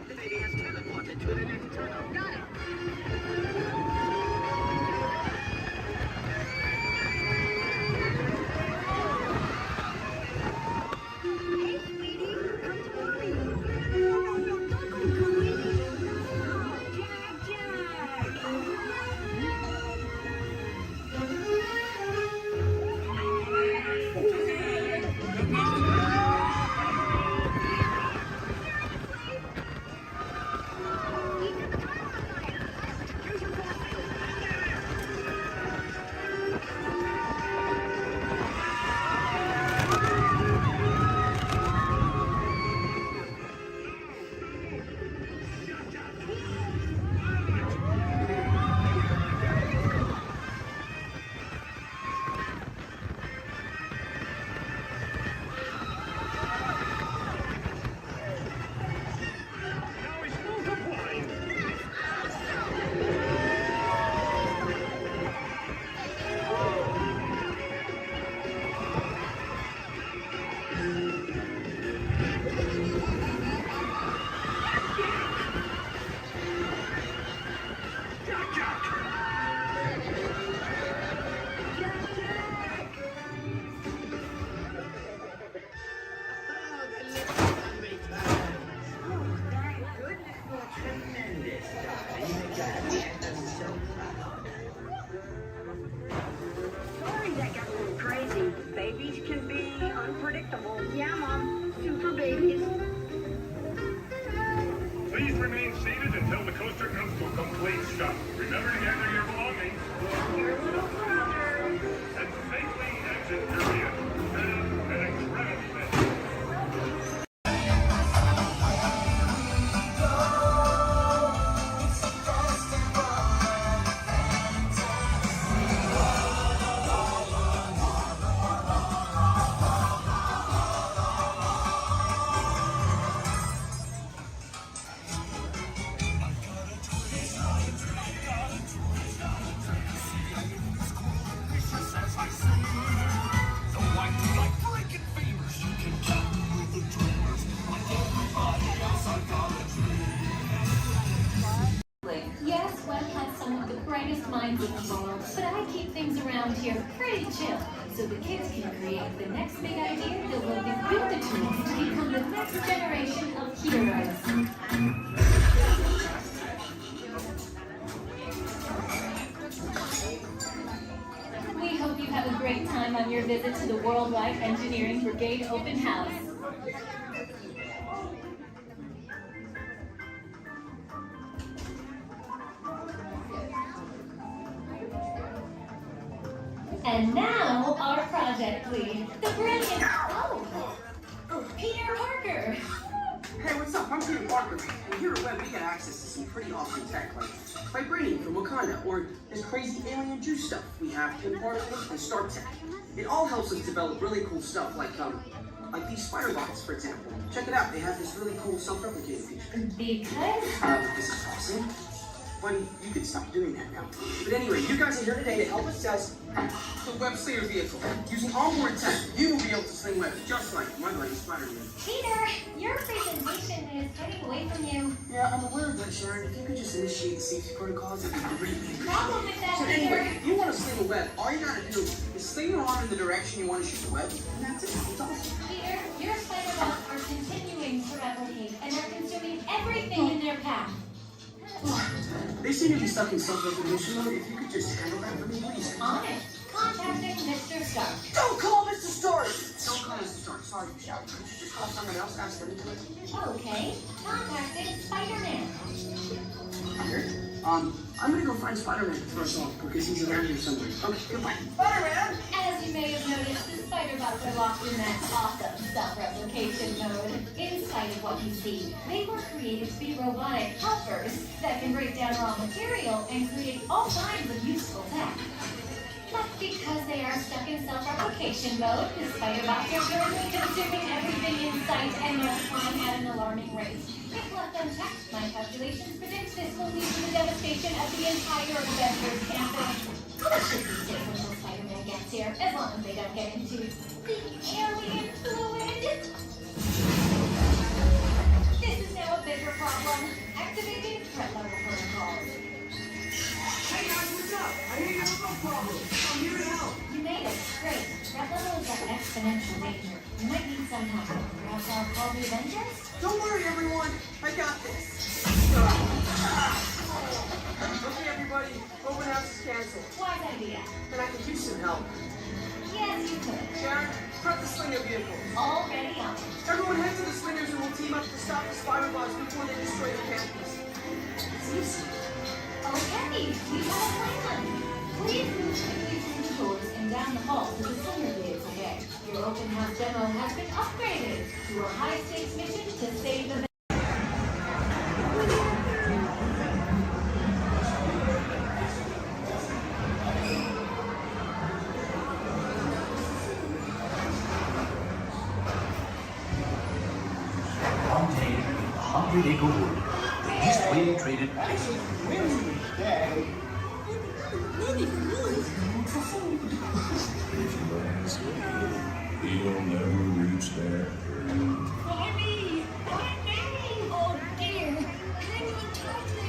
The baby has teleported to the next tunnel. Got it. Hey, sweetie, come to mommy. No, don't go, sweetie. Oh, Jack, Sorry that got a little crazy. Babies can be unpredictable. Yeah, Mom. Super babies. Please remain seated until the coaster comes to a complete stop. Remember to gather your belongings. Your little brother. And safely exit your vehicle. Have an incredible day. Yes, Walt has some of the brightest minds in the world, but I keep things around here pretty chill, so the kids can create the next big idea that will equip the tools to become the next generation of heroes. We hope you have a great time on your visit to the Worldwide Engineering Brigade Open House. And now, our project lead, the brilliant, Peter Parker. Hey, what's up? I'm Peter Parker. And here at Web, we get access to some pretty awesome tech, like vibranium from Wakanda, or this crazy alien juice stuff. We have pin particles and Star Tech. It all helps us develop really cool stuff, like these spider bots, for example. Check it out. They have this really cool self-replicating feature. Because? This is awesome. Buddy, you can stop doing that now. But anyway, you guys are here today to help us test the web slinger vehicle. Using onboard tech, you will be able to sling webs just like my buddy Spider-Man. Peter, your presentation is getting away from you. Yeah, I'm aware of that, Sharon. If you could just initiate the safety protocols, it'd be great. Problem with that, So Peter. anyway, if you want to sling a web, all you gotta do is sling your arm in the direction you want to shoot the web, and that's it. It's awesome. Peter, your spider bots are continuing to replicate and are consuming everything in their path. They seem to be stuck in self-recognition mode. If you could just handle that for me, please. On it. Contacting Mr. Stark. Don't call Mr. Stark! Don't call Mr. Stark. Sorry, Michelle. Could you just call someone else? Ask them to do it. Okay. Contacting Spider-Man. Here. I'm gonna go find Spider-Man first off because he's around here somewhere. Okay, goodbye. Spider-Man! As you may have noticed, the spider bots are locked in that awesome self-replication mode. In spite of what you see, they were created to be robotic helpers that can break down raw material and create all kinds of useful tech. But because they are stuck in self-replication mode, the spider bots are currently consuming everything in sight and multiplying at an alarming rate. If left unchecked, my calculations predict this will lead to the devastation of the entire Avengers campus. That should be safe until Spider-Man gets here, as long as they don't get into the alien fluid. This is now a bigger problem. Activating threat level protocols. Hey guys, what's up? I hear you have no problem. I'm here to help. You made it. Great. Threat level is at exponential danger. You might need some help. Perhaps I'll call the Avengers? Don't worry, everyone. I got this. Okay, everybody. Open house is canceled. Wise idea. And I could use some help. Yes, you could. Sharon, prep the slinger vehicle. Already on. Everyone head to the slingers and we'll team up to stop the spider bots before they destroy the campus. It's easy. Okay, we have a plan. Please move quickly through the doors and down the hall to the slinger vehicle bay. Your open house demo has been upgraded to a high-stakes mission to save the One day, 100-acre wood. The East Wind traded He'll never reach there. Why me? Why me? Oh dear. Can you touch me,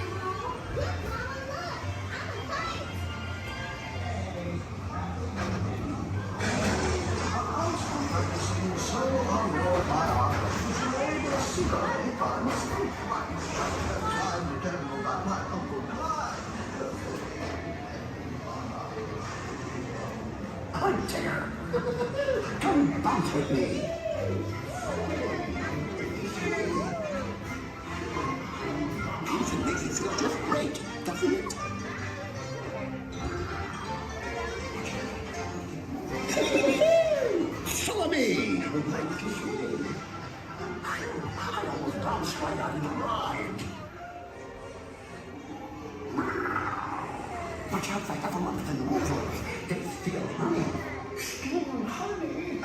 Hunter! Come bounce with me! Bouncing makes you feel just great, doesn't it? Follow me! I almost bounced right out of the ride. Watch out for government and movers. They steal honey. Steal honey.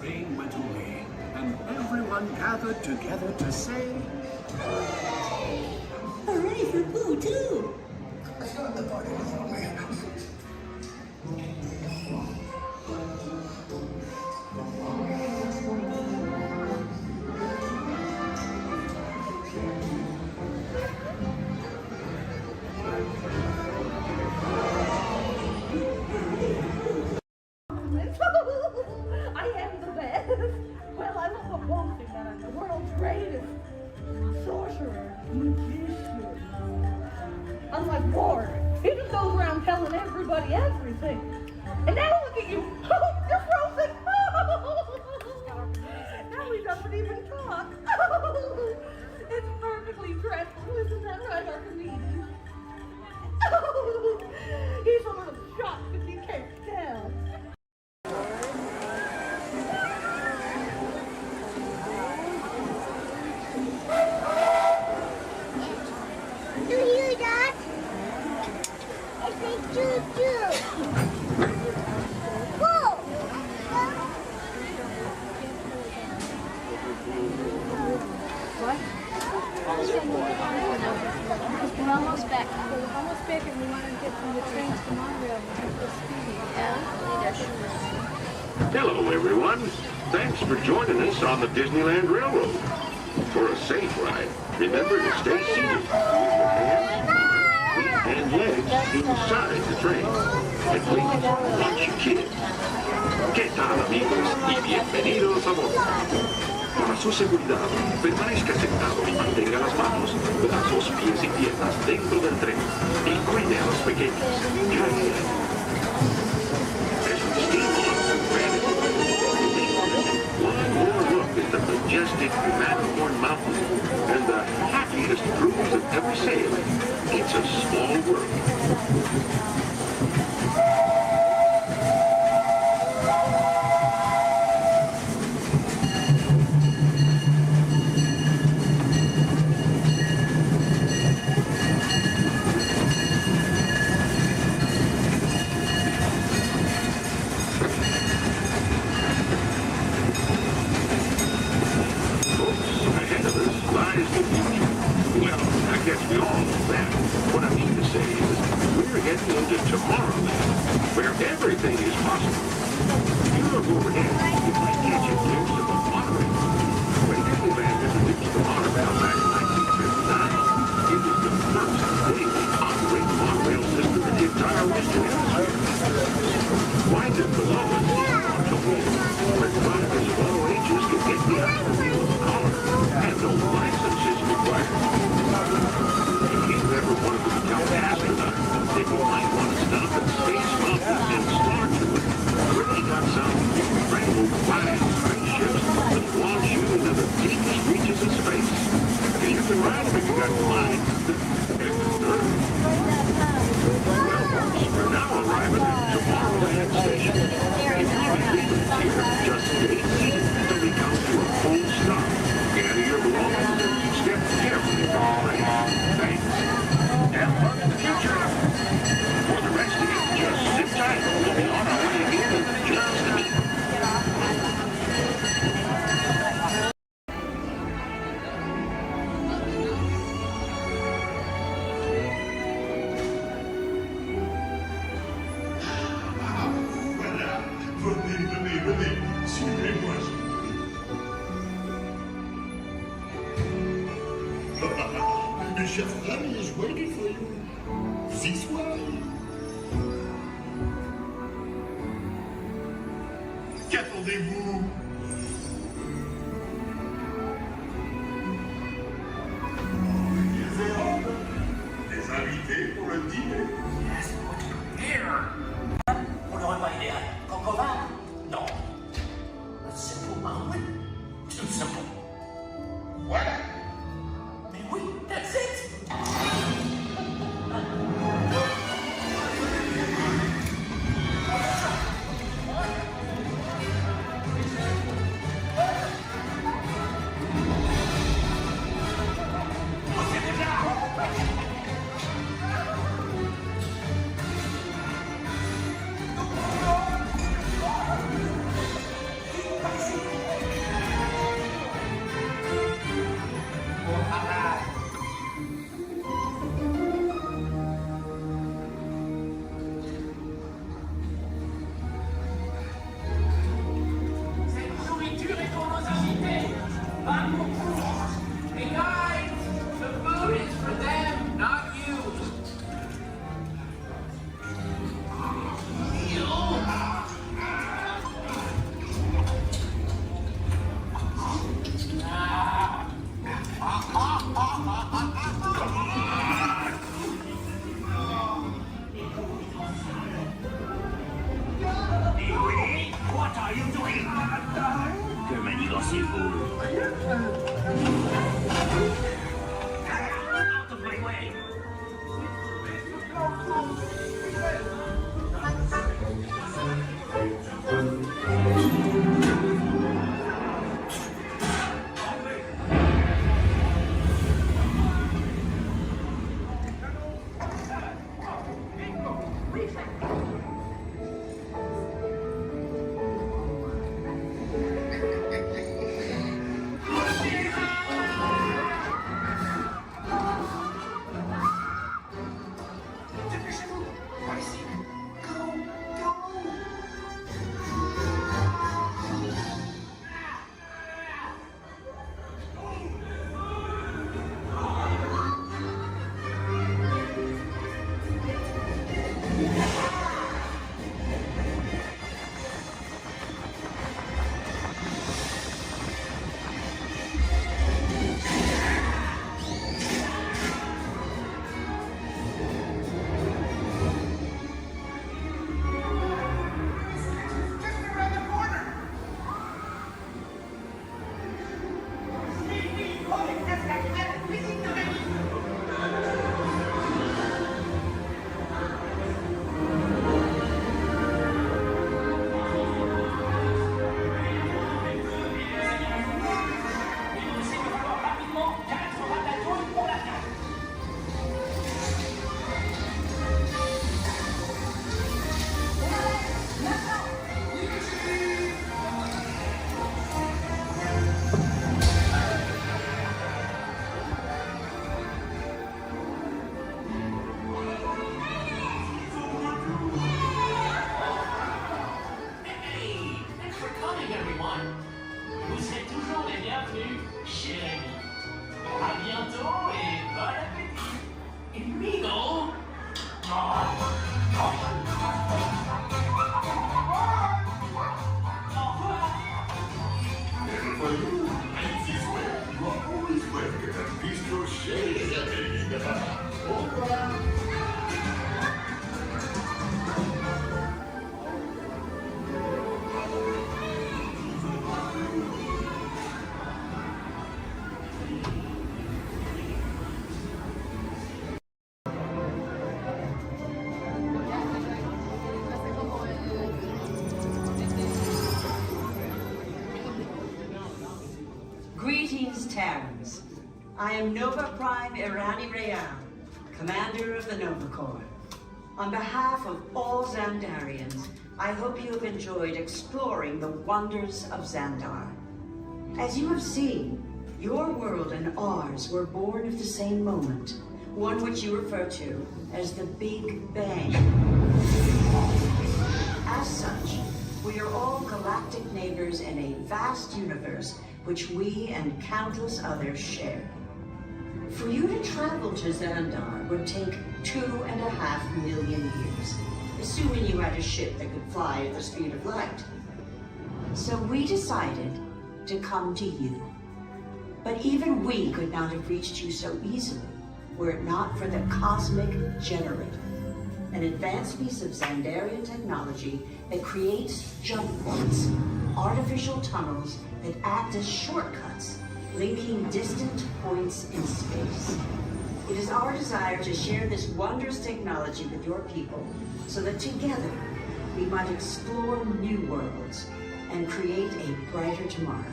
Rain went away, and everyone gathered together to say, Hooray for Boo, too! Lord. He just goes around telling everybody everything. And now look at you. Oh, you're frozen. Now he doesn't even talk. It's perfectly dreadful. Isn't that right, Archimedes? He's a little shocked because he can't tell. Do you hear that? I say choo-choo. Whoa! What? We're almost back. We're almost back and we want to get from the train to the monorail and take the speed. Hello, everyone. Thanks for joining us on the Disneyland Railroad. For a safe ride, remember to stay seated with your hands, feet, and legs inside the train. And please, watch your kids. ¿Qué tal, amigos? Y bienvenidos a bordo. Para su seguridad, permanezca sentado y mantenga las manos, brazos, pies y piernas dentro del tren. Y cuide a los pequeños. Gracias. As we steam on through granite, one more look at the majestic Matterhorn Mountain and the happiest cruise of ever sailed. It's a small world. Le chef Rami is waiting for you. This way. Qu'attendez-vous? Des invités pour le dîner. Yes, here. Pour le repas idéal. Concovin? Non. A simple omelet? Too simple. Voilà. Mais oui, that's it. Greetings, Terrans. I am Nova Prime Irani Rayan, Commander of the Nova Corps. On behalf of all Xandarians, I hope you have enjoyed exploring the wonders of Xandar. As you have seen, your world and ours were born of the same moment, one which you refer to as the Big Bang. As such, we are all galactic neighbors in a vast universe which we and countless others share. For you to travel to Xandar would take 2.5 million years, assuming you had a ship that could fly at the speed of light. So we decided to come to you. But even we could not have reached you so easily were it not for the Cosmic Generator, an advanced piece of Xandarian technology that creates jump points, artificial tunnels that act as shortcuts, linking distant points in space. It is our desire to share this wondrous technology with your people so that together we might explore new worlds and create a brighter tomorrow.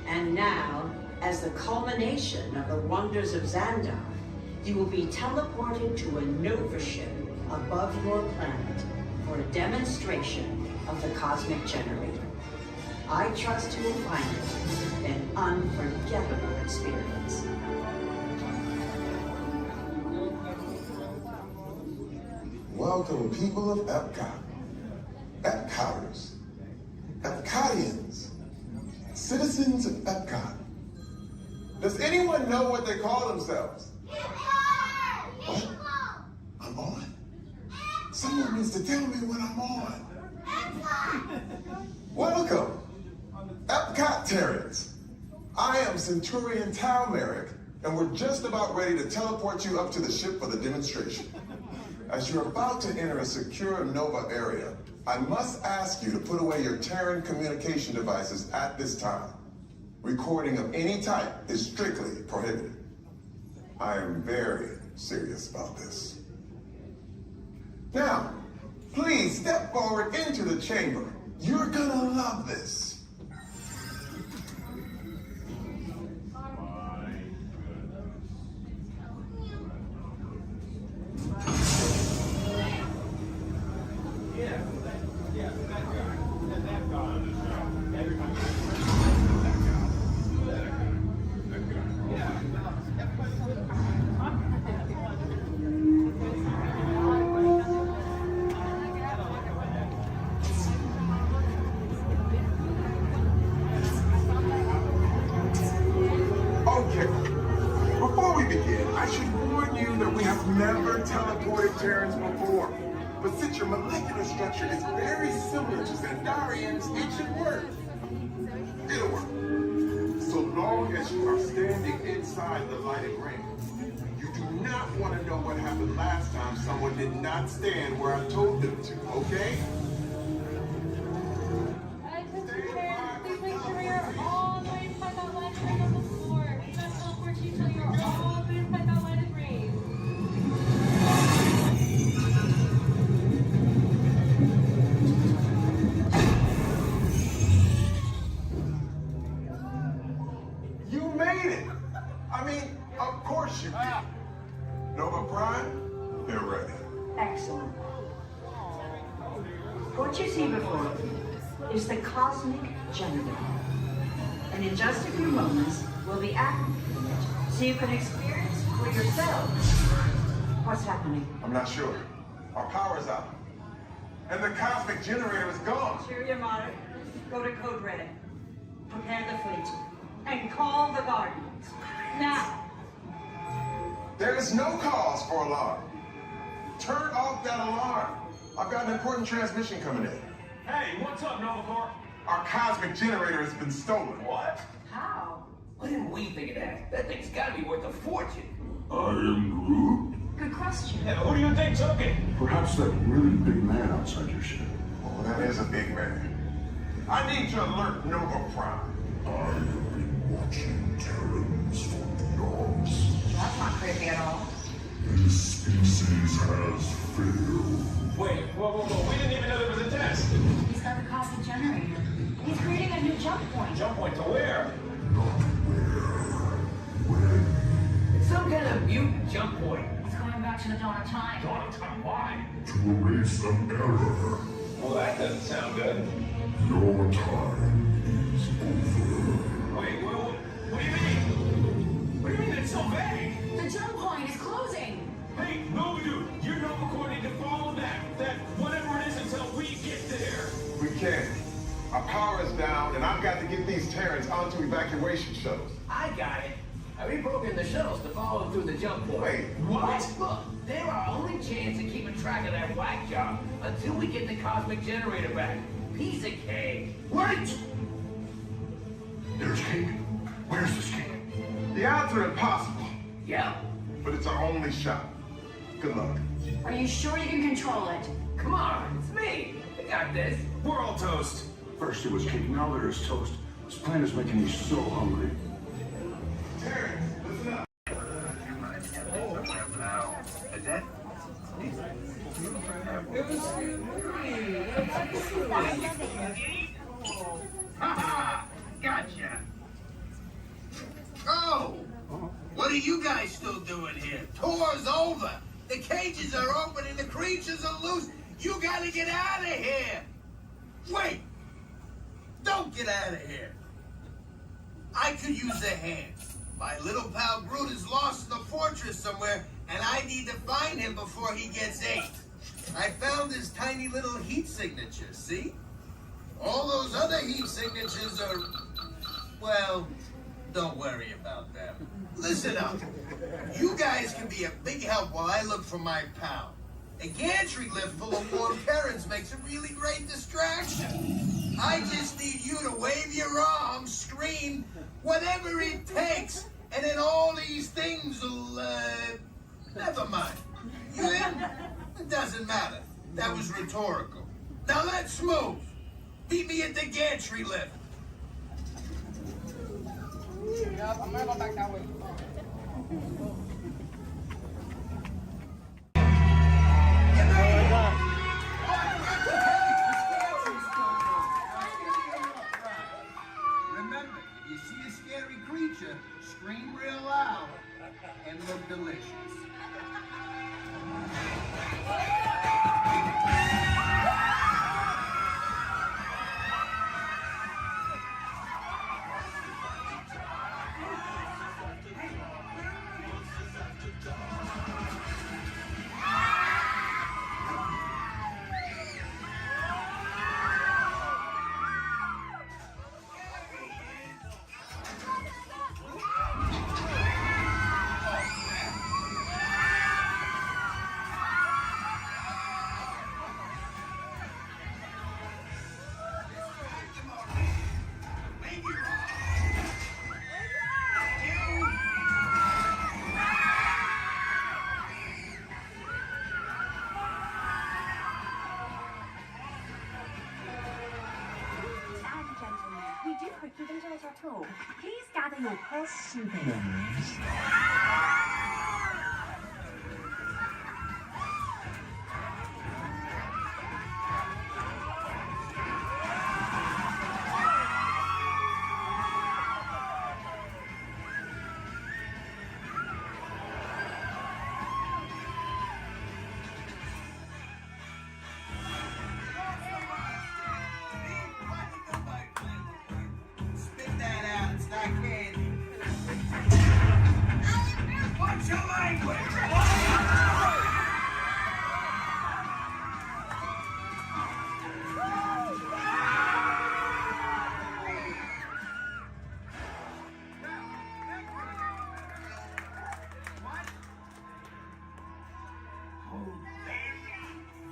And now, as the culmination of the wonders of Xandar, you will be teleported to a Nova ship above your planet for a demonstration of the Cosmic Generator. I trust you will find it an unforgettable experience. Welcome, people of Epcot, Epcoters, Epcotians, citizens of Epcot. Does anyone know what they call themselves? What? I'm on? Someone needs to tell me when I'm on. Welcome, Epcot-tarians. I am Centurion Tal Merrick, and we're just about ready to teleport you up to the ship for the demonstration. As you're about to enter a secure Nova area, I must ask you to put away your Terran communication devices at this time. Recording of any type is strictly prohibited. I am very serious about this. Now, please step forward into the chamber. You're gonna love this. Never teleported Terrans before, but since your molecular structure is very similar to Xandarians, it should work. It'll work. So long as you are standing inside the lighted ring. You do not want to know what happened last time someone did not stand where I told them to, okay? Please make sure you're all the way inside that lighted ring on the floor. We must teleport you till you're all the way inside that lighted ring. You made it! I mean, of course you did. Nova Prime, they're ready. Excellent. What you see before you is the Cosmic Generator. And in just a few moments, we'll be activating it so you can experience for yourself what's happening. I'm not sure. Our power's out. And the Cosmic Generator is gone. Cheerio, Mother. Go to Code Red. Prepare the fleet. And call the Guardians. Now. There is no cause for alarm. Turn off that alarm. I've got an important transmission coming in. Hey, what's up, Nova Corps? Our Cosmic Generator has been stolen. What? How? Why didn't we think of that? That thing's gotta be worth a fortune. I am Groot. stupid question. Yeah, who do you think took it? Perhaps that really big man outside your ship. Oh, that is a big man. I need to alert Nova Prime. I have been watching Terrans for eons. That's not creepy at all. This species has failed. Wait, whoa. We didn't even know there was a test. He's got the cosmic generator. He's creating a new jump point. Jump point to where? It's some kind of mutant jump point. He's going back to the dawn of time. Dawn of time, why? To erase an error. Well, that doesn't sound good. Your time is over. Wait, what do you mean? What do you mean it's so vague? The jump point is closing. Hey, Nova Dude, you're Nova Corps need to follow that whatever it is until we get there. We can't. Our power is down, and I've got to get these Terrans onto evacuation shuttles. I got it. I reprogrammed the shuttles to follow through the jump point. Wait, what? Look, they're our only chance of keeping track of that whack job until we get the cosmic generator back. Piece of cake. Wait! There's cake. Where's this cake? The odds are impossible, Yeah. but it's our only shot. Good luck. Are you sure you can control it? Come on, it's me. I got this. We're all toast. First it was cake, now there's toast. This plan is making me so hungry. Terrans, listen up. Gotcha. Oh, what are you guys still doing here? Tour's over. The cages are open and the creatures are loose. You gotta get out of here. Wait. Don't get out of here. I could use a hand. My little pal Groot is lost in the fortress somewhere, and I need to find him before he gets ate. I found his tiny little heat signature, see? All those other heat signatures are, well, don't worry about them. Listen up. You guys can be a big help while I look for my pal. A gantry lift full of warm Terrans makes a really great distraction. I just need you to wave your arms, scream, whatever it takes, and then all these things will, never mind. You in? It doesn't matter. That was rhetorical. Now let's move. Meet me at the gantry lift. Yep, I'm gonna go back that way. Remember, if you see a scary creature, scream real loud and look delicious. We do hope you've enjoyed our tour. Please gather your personal belongings. Spit that out, it's not candy. What's your language?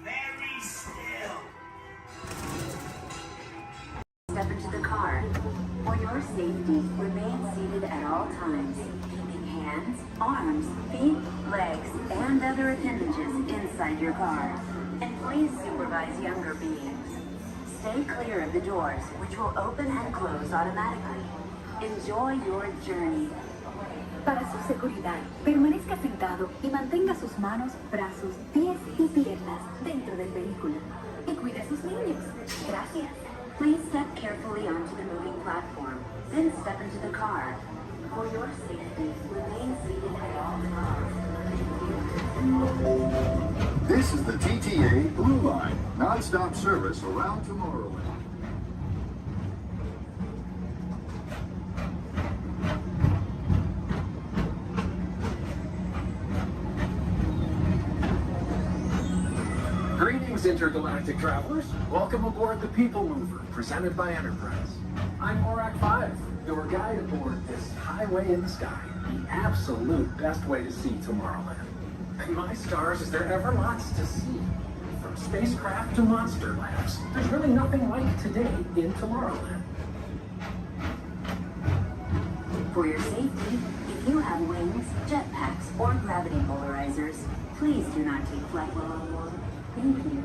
Very still. Step into the car. For your safety, remain seated at all times, keeping hands, arms, feet, legs, and and other appendages inside your car. And please supervise younger beings. Stay clear of the doors, which will open and close automatically. Enjoy your journey. Para su seguridad, permanezca sentado y mantenga sus manos, brazos, pies y piernas dentro del vehículo. Y cuide a sus niños. Gracias. Please step carefully onto the moving platform, then step into the car. For your safety, remain seated at all times. This is the TTA Blue Line, non-stop service around Tomorrowland. Greetings, intergalactic travelers. Welcome aboard the People Mover, presented by Enterprise. I'm Morak 5, your guide aboard this highway in the sky, the absolute best way to see Tomorrowland. And my stars, is there ever lots to see? From spacecraft to monster labs, there's really nothing like today in Tomorrowland. For your safety, if you have wings, jetpacks, or gravity polarizers, please do not take flight while on board. Thank you.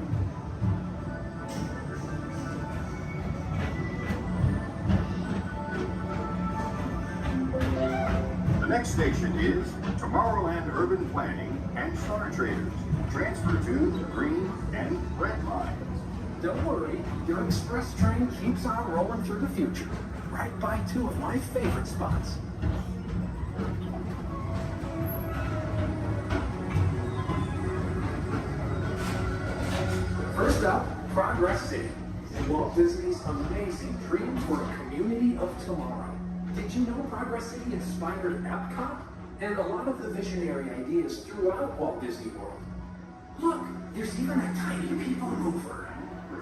The next station is Tomorrowland Urban Planning and Star Traders. Transfer to the green and red lines. Don't worry, your express train keeps on rolling through the future, right by two of my favorite spots. First up, Progress City, Walt Disney's amazing dream for a community of tomorrow. Did you know Progress City inspired Epcot and a lot of the visionary ideas throughout Walt Disney World? Look, there's even a tiny people mover.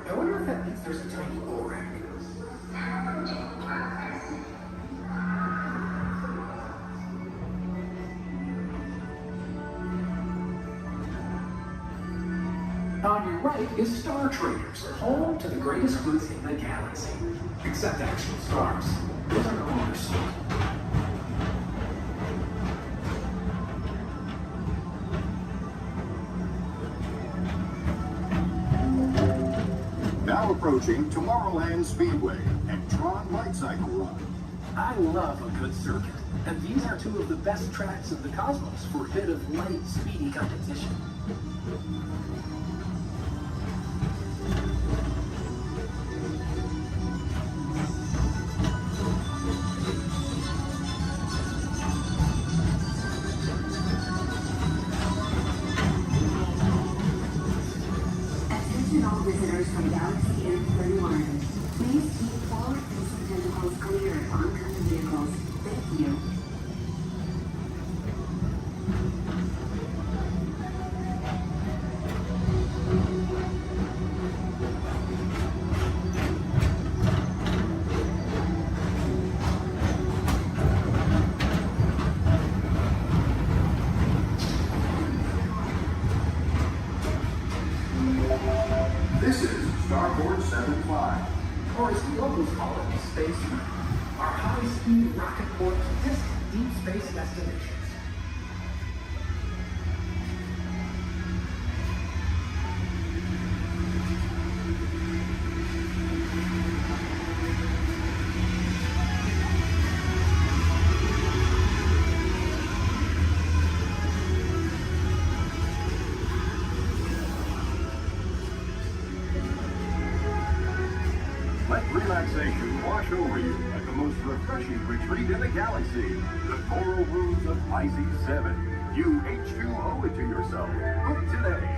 I wonder if that means there's a tiny ORAC. On your right is Star Traders, home to the greatest goods in the galaxy. Except actual stars. Those are no longer sold. Now approaching Tomorrowland Speedway and Tron Light Cycle Run. I love a good circuit, and these are two of the best tracks of the cosmos for a bit of light, speedy competition. Attention all visitors from Galaxy M31. Please keep forward-facing tentacles clear of oncoming vehicles. Thank you. This is Starboard 75. Or as the locals call it, Space Mountain. Our high-speed rocket port to distant deep space destinations. Let relaxation wash over you at the most refreshing retreat in the galaxy, the coral rooms of Pisces 7. You H2O it to yourself. Book today.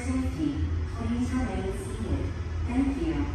safety, please remain seated. Thank you.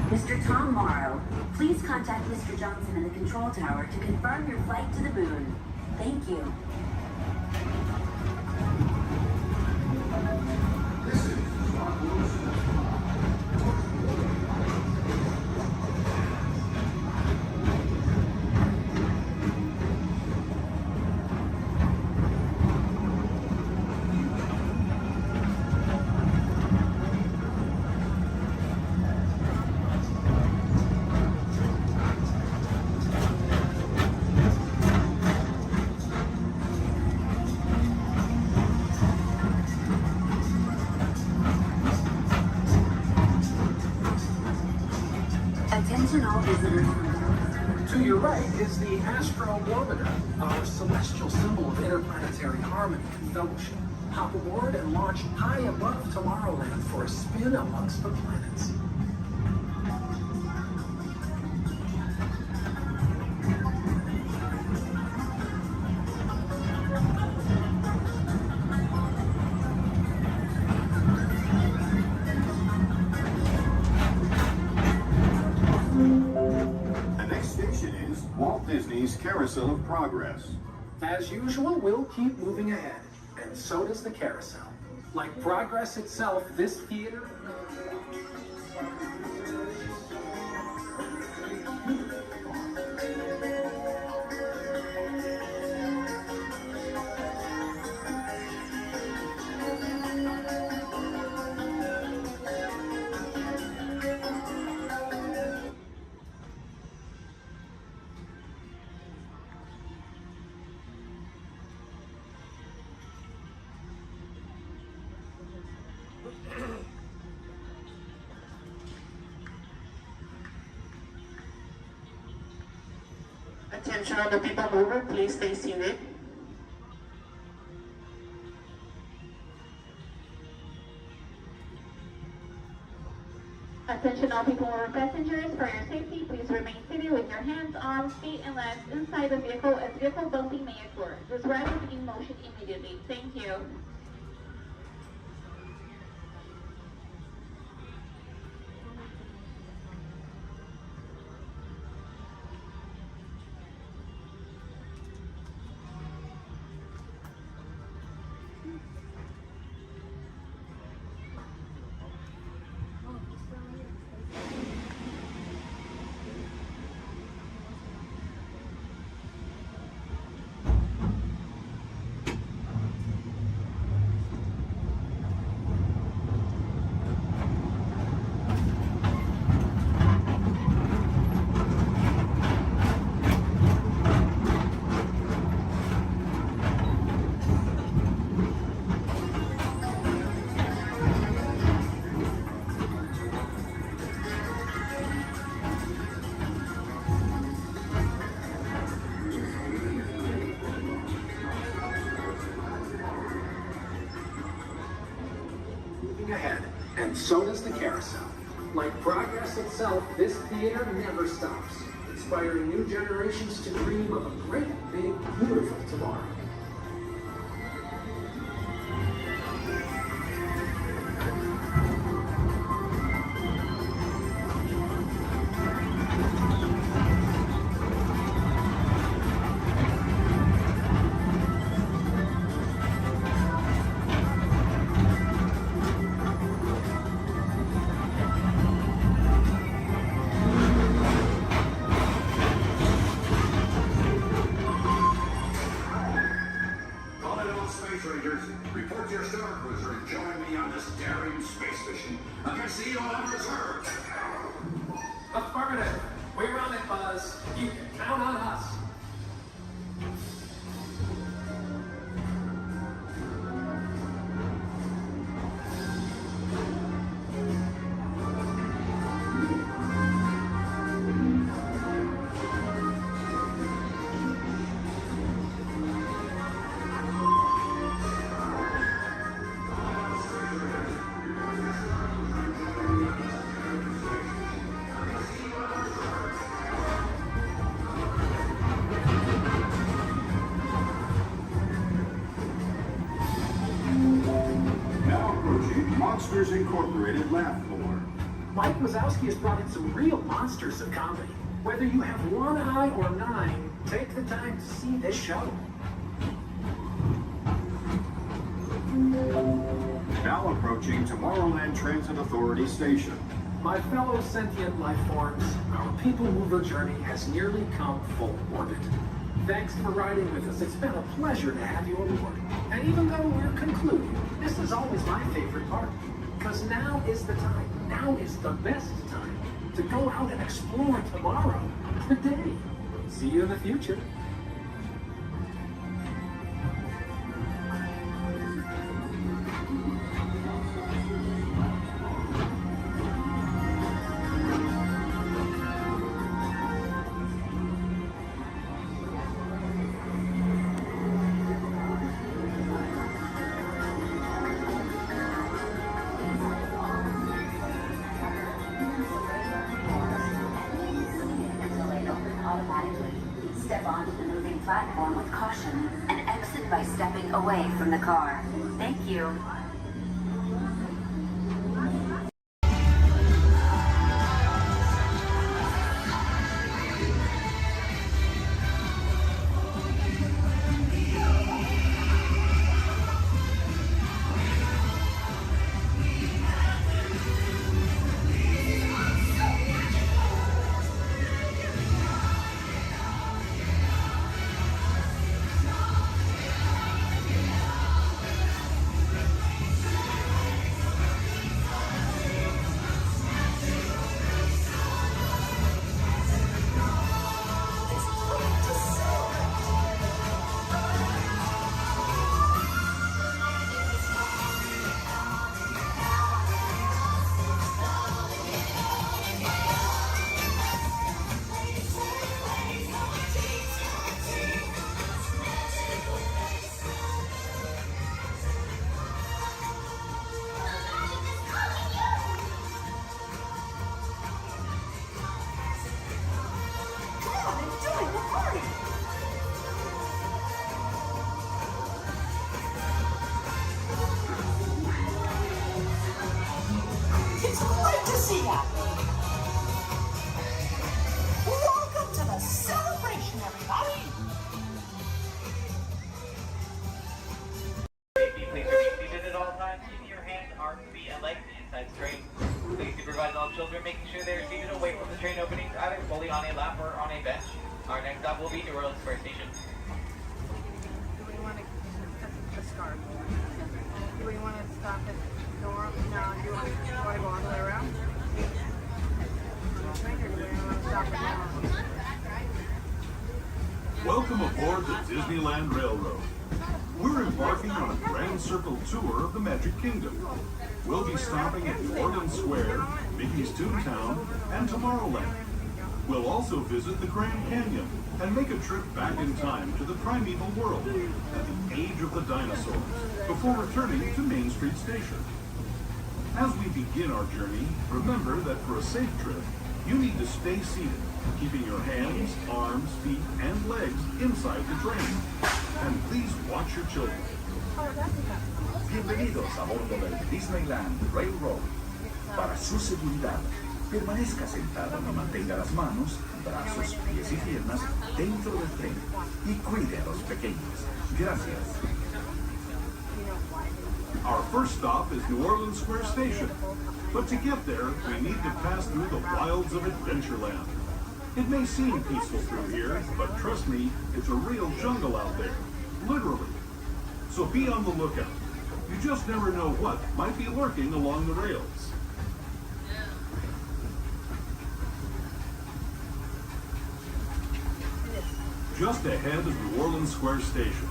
Mr. Tom Morrow, please contact Mr. Johnson in the control tower to confirm your flight to the moon. Thank you. Attention all visitors. To your right is the Astrobarometer, our celestial symbol of interplanetary harmony and fellowship. Hop aboard and launch high above Tomorrowland for a spin amongst the planets. Walt Disney's Carousel of Progress. As usual, we'll keep moving ahead, and so does the carousel. Like progress itself, this theater... Attention on the people mover, please stay seated. Attention all people mover passengers, for your safety, please remain seated with your hands, arms, feet, and legs inside the vehicle as vehicle bumping may occur. This ride will begin motion immediately. Thank you. And so does the carousel. Like progress itself, this theater never stops, inspiring new generations to dream of a great, big, beautiful tomorrow. Report to your star cruiser and join me on this daring space mission against the evil Emperor's herd. Affirmative. We run it, Buzz. You can count on us. Monsters Incorporated laugh floor. Mike Wazowski has brought in some real monsters of comedy. Whether you have one eye or 9, take the time to see this show. Now approaching Tomorrowland Transit Authority Station. My fellow sentient life forms, our people mover journey has nearly come full orbit. Thanks for riding with us. It's been a pleasure to have you aboard. And even though we're concluding, this is always my favorite part. Because now is the time, now is the best time to go out and explore tomorrow, today. See you in the future. Step onto the moving platform with caution and exit by stepping away from the car. Thank you. It's great to see ya! Welcome to the celebration, everybody! Please remain seated at all times, keeping your hands, arms, feet, and legs inside straight. Please supervise all children, making sure they are seated away from the train openings, either fully on a lap or on a bench. Our next stop will be New Orleans Square Station. Do we want to the scarf? Do we want to stop at Nora? No, do you want to go all the way around? Or do we want to stop at Nora? Welcome aboard the Disneyland Railroad. We're embarking on a grand circle tour of the Magic Kingdom. We'll be stopping at New Orleans Square, Mickey's Toontown, and Tomorrowland. We'll also visit the Grand Canyon and make a trip back in time to the primeval world at the age of the dinosaurs before returning to Main Street Station. As we begin our journey, remember that for a safe trip, you need to stay seated, keeping your hands, arms, feet, and legs inside the train. And please watch your children. Bienvenidos a bordo del Disneyland Railroad. Para su seguridad, permanezca sentado y mantenga las manos, brazos, pies y piernas dentro del tren y cuide a los pequeños. Gracias. Our first stop is New Orleans Square Station. But to get there, we need to pass through the wilds of Adventureland. It may seem peaceful through here, but trust me, it's a real jungle out there. Literally. So be on the lookout. You just never know what might be lurking along the rails. Just ahead is New Orleans Square Station.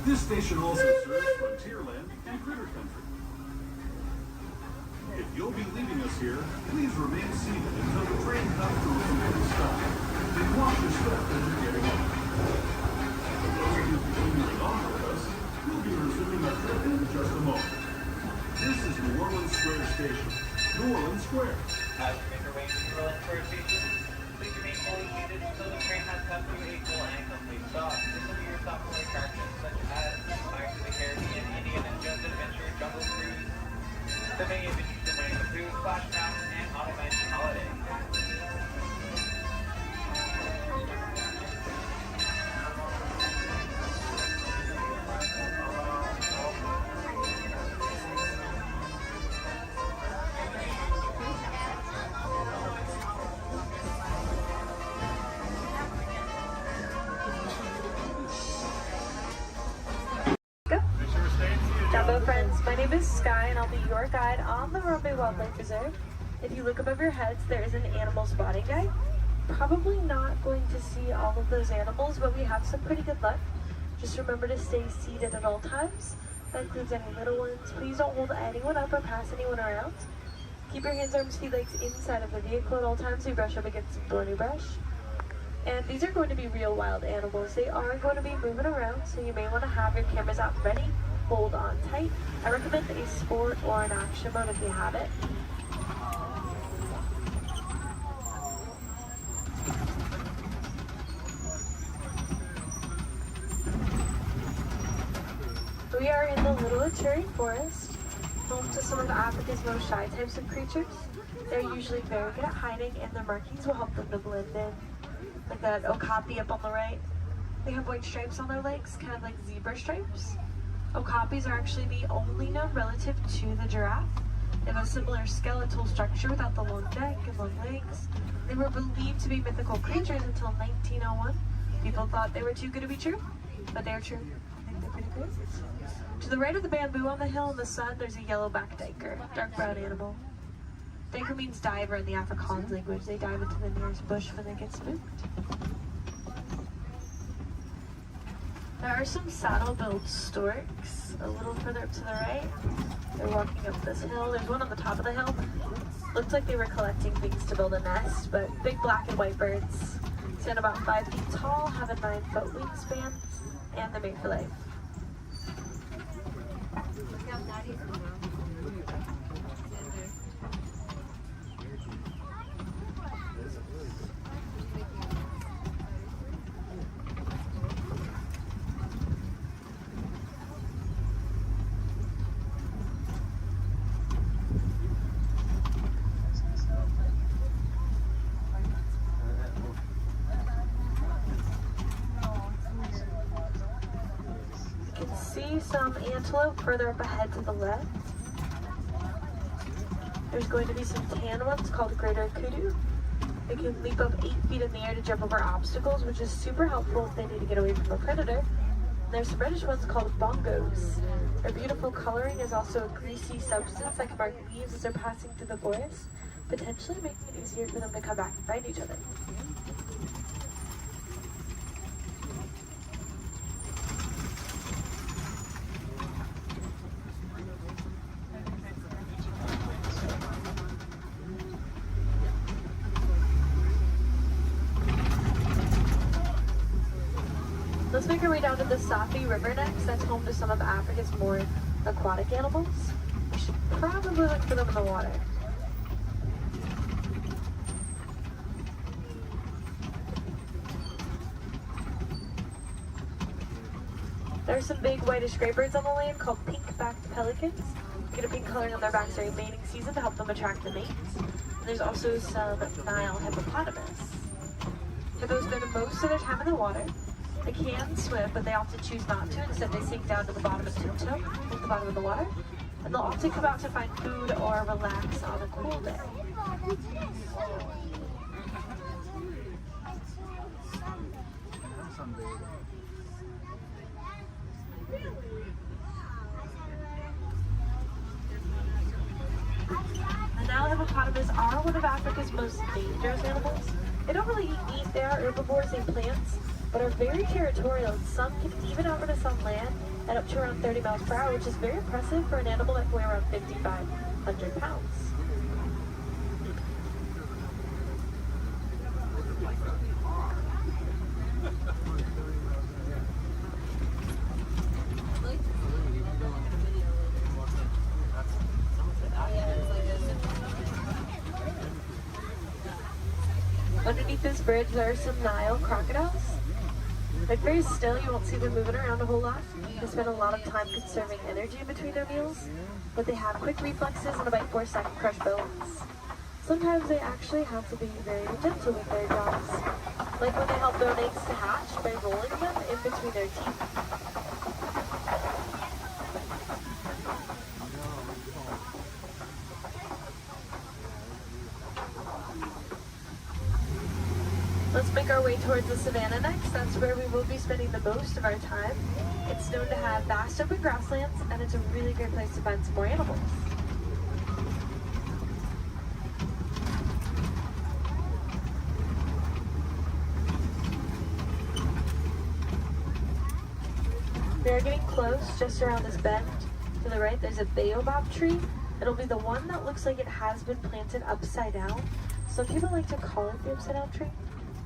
This station also serves Frontierland and Critter Country. If you'll be leaving us here, please remain seated until the train comes to a complete stop. Then watch your step as you're getting off. For those of you continuing on with us, we'll be resuming our trip in just a moment. This is New Orleans Square Station. New Orleans Square. As you make your way to New Orleans Square Station, please remain fully seated until the train has come to a full and complete stop. This will be your stop for attractions such as Pirates of the Caribbean, Indiana Jones Adventure, Jungle Cruise, the many adventures of Winnie the Pooh, Splash Mountain, and Haunted Mansion Holiday. Hello friends, my name is Sky and I'll be your guide on the Romney Wildlife Reserve. If you look above your heads, there is an animal spotting guide. Probably not going to see all of those animals, but we have some pretty good luck. Just remember to stay seated at all times. That includes any little ones. Please don't hold anyone up or pass anyone around. Keep your hands, arms, feet, legs inside of the vehicle at all times. We brush up against some thorny brush. And these are going to be real wild animals. They are going to be moving around, so you may want to have your cameras out ready. Hold on tight. I recommend a sport or an action mode if you have it. We are in the Little Aturi Forest, home to some of Africa's most shy types of creatures. They're usually very good at hiding, and their markings will help them to blend in. Like that okapi up on the right. They have white stripes on their legs, kind of like zebra stripes. Okapis are actually the only known relative to the giraffe. They have a similar skeletal structure without the long neck and long legs. They were believed to be mythical creatures until 1901. People thought they were too good to be true, but they're true. I think they're pretty good. To the right of the bamboo on the hill in the sun, there's a yellow-backed duiker, dark brown animal. Duiker means diver in the Afrikaans language. They dive into the nearest bush when they get spooked. There are some saddle-billed storks a little further up to the right. They're walking up this hill. There's one on the top of the hill. Looked like they were collecting things to build a nest, but big black and white birds. Stand about 5 feet tall, have a 9-foot wingspan, and they're made for life. See some antelope further up ahead to the left. There's going to be some tan ones called greater kudu. They can leap up 8 feet in the air to jump over obstacles, which is super helpful if they need to get away from a predator. And there's some reddish ones called bongos. Their beautiful coloring is also a greasy substance that can mark leaves as they're passing through the forest, potentially making it easier for them to come back and find each other. Let's make our way down to the Safi River next. That's home to some of Africa's more aquatic animals. should probably look for them in the water. There's some big whitish gray birds on the land called pink-backed pelicans. They get a pink coloring on their backs during mating season to help them attract the mates. And there's also some Nile hippopotamus. Hippos spend most of their time in the water. They can swim, but they often choose not to. Instead, they sink down to the bottom and tiptoe at the bottom of the water. And they'll often come out to find food or relax on a cool day. The Nile hippopotamus are one of Africa's most dangerous animals. They don't really eat, they are herbivores, they eat plants, but are very territorial, and some can even outrun us on land at up to around 30 miles per hour, which is very impressive for an animal that can weigh around 5,500 pounds. Underneath this bridge, there are some Nile crocodiles. They're very still, you won't see them moving around a whole lot. They spend a lot of time conserving energy in between their meals, but they have quick reflexes and a bite force that can crush bones. Sometimes they actually have to be very gentle with their jaws, like when they help their eggs to hatch by rolling them in between their teeth. Let's make our way towards the savannah next. That's where we will be spending the most of our time. It's known to have vast open grasslands, and it's a really great place to find some more animals. We are getting close, just around this bend. To the right, there's a baobab tree. It'll be the one that looks like it has been planted upside down. Some people like to call it the upside down tree,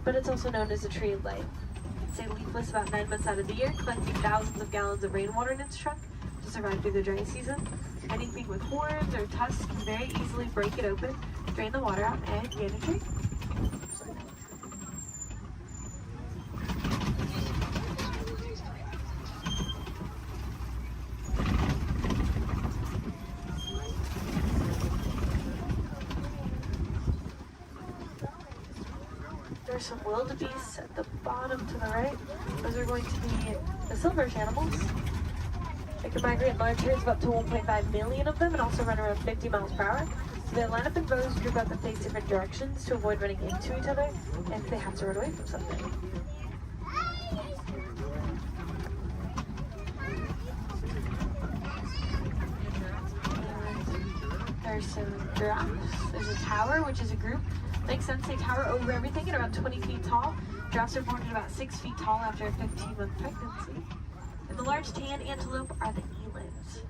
but it's also known as a tree of life. It stays leafless about 9 months out of the year, collecting thousands of gallons of rainwater in its trunk to survive through the dry season. Anything with horns or tusks can very easily break it open, drain the water out, and gain a tree. There's some wildebeests at the bottom to the right. Those are going to be the silverish animals. They can migrate in large herds of up to 1.5 million of them and also run around 50 miles per hour. So they line up in rows, group up and face different directions to avoid running into each other if they have to run away from something. There's some giraffes. There's a tower, which is a group. Makes sense, they tower over everything at around 20 feet tall. Giraffes are born at about 6 feet tall after a 15-month pregnancy. And the large tan antelope are the elands.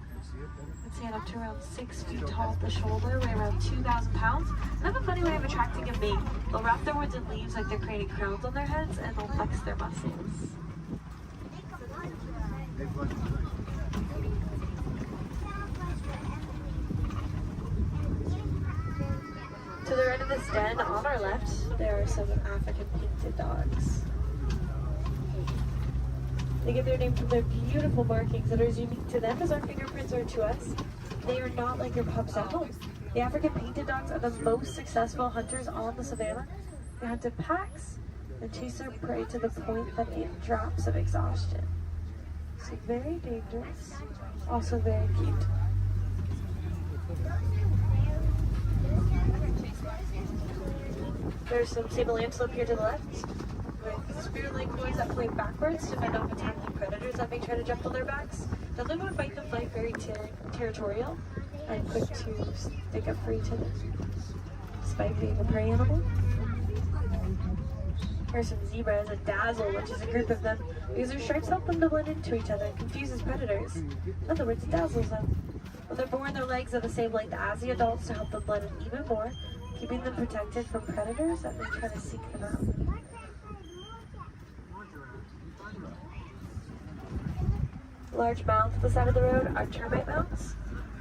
They stand up to around 6 feet tall at the shoulder, weigh around 2,000 pounds. And have a funny way of attracting a mate. They'll wrap their woods in leaves like they're creating crowns on their heads, and they'll flex their muscles. To the right of this den, on our left, there are some African painted dogs. They get their name from their beautiful markings that are as unique to them as our fingerprints are to us. They are not like your pups at home. The African painted dogs are the most successful hunters on the savannah. They hunt in packs and chase their prey to the point that it drops of exhaustion. So very dangerous, also very cute. There's some sable antelope here to the left, with spear-like boys that play backwards to fend off attacking predators that may try to jump on their backs. Now they would fight the flight very territorial and quick to stick up for each other, despite being a prey animal. There's some zebras and dazzle, which is a group of them, because their stripes help them to blend into each other and confuses predators. In other words, it dazzles them. When they're born, their legs are the same length as the adults to help them blend in even more, keeping them protected from predators that may try to seek them out. Large mounds at the side of the road are termite mounds.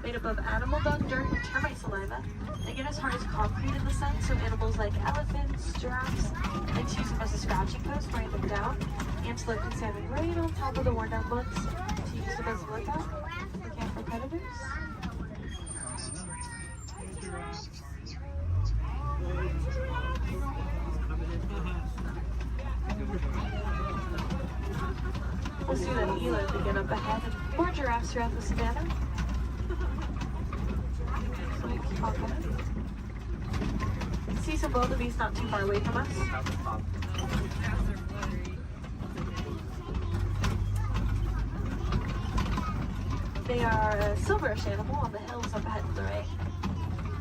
made up of animal dung, dirt, and termite saliva. They get as hard as concrete in the sun, so animals like elephants, giraffes, like to use them as a scratching post, wearing them down. Antelope can stand right on top of the worn down buds to use them as a lookout. They can for predators. We'll see that eland again up ahead and more giraffes throughout the savannah. So we keep on going. See some wildebeest not too far away from us. They are a silverish animal on the hills up ahead to the right.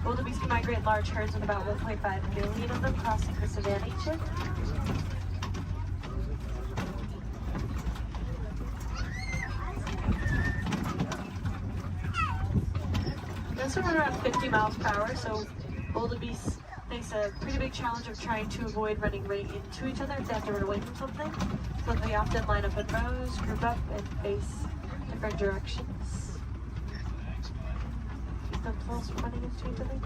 Wildebeest can migrate in large herds with about 1.5 million of them crossing the savannah each year. They also run around 50 miles per hour, so wildebeest face a pretty big challenge of trying to avoid running right into each other if they have to run away from something. So they often line up in rows, group up, and face different directions. Keep themselves from running into each other.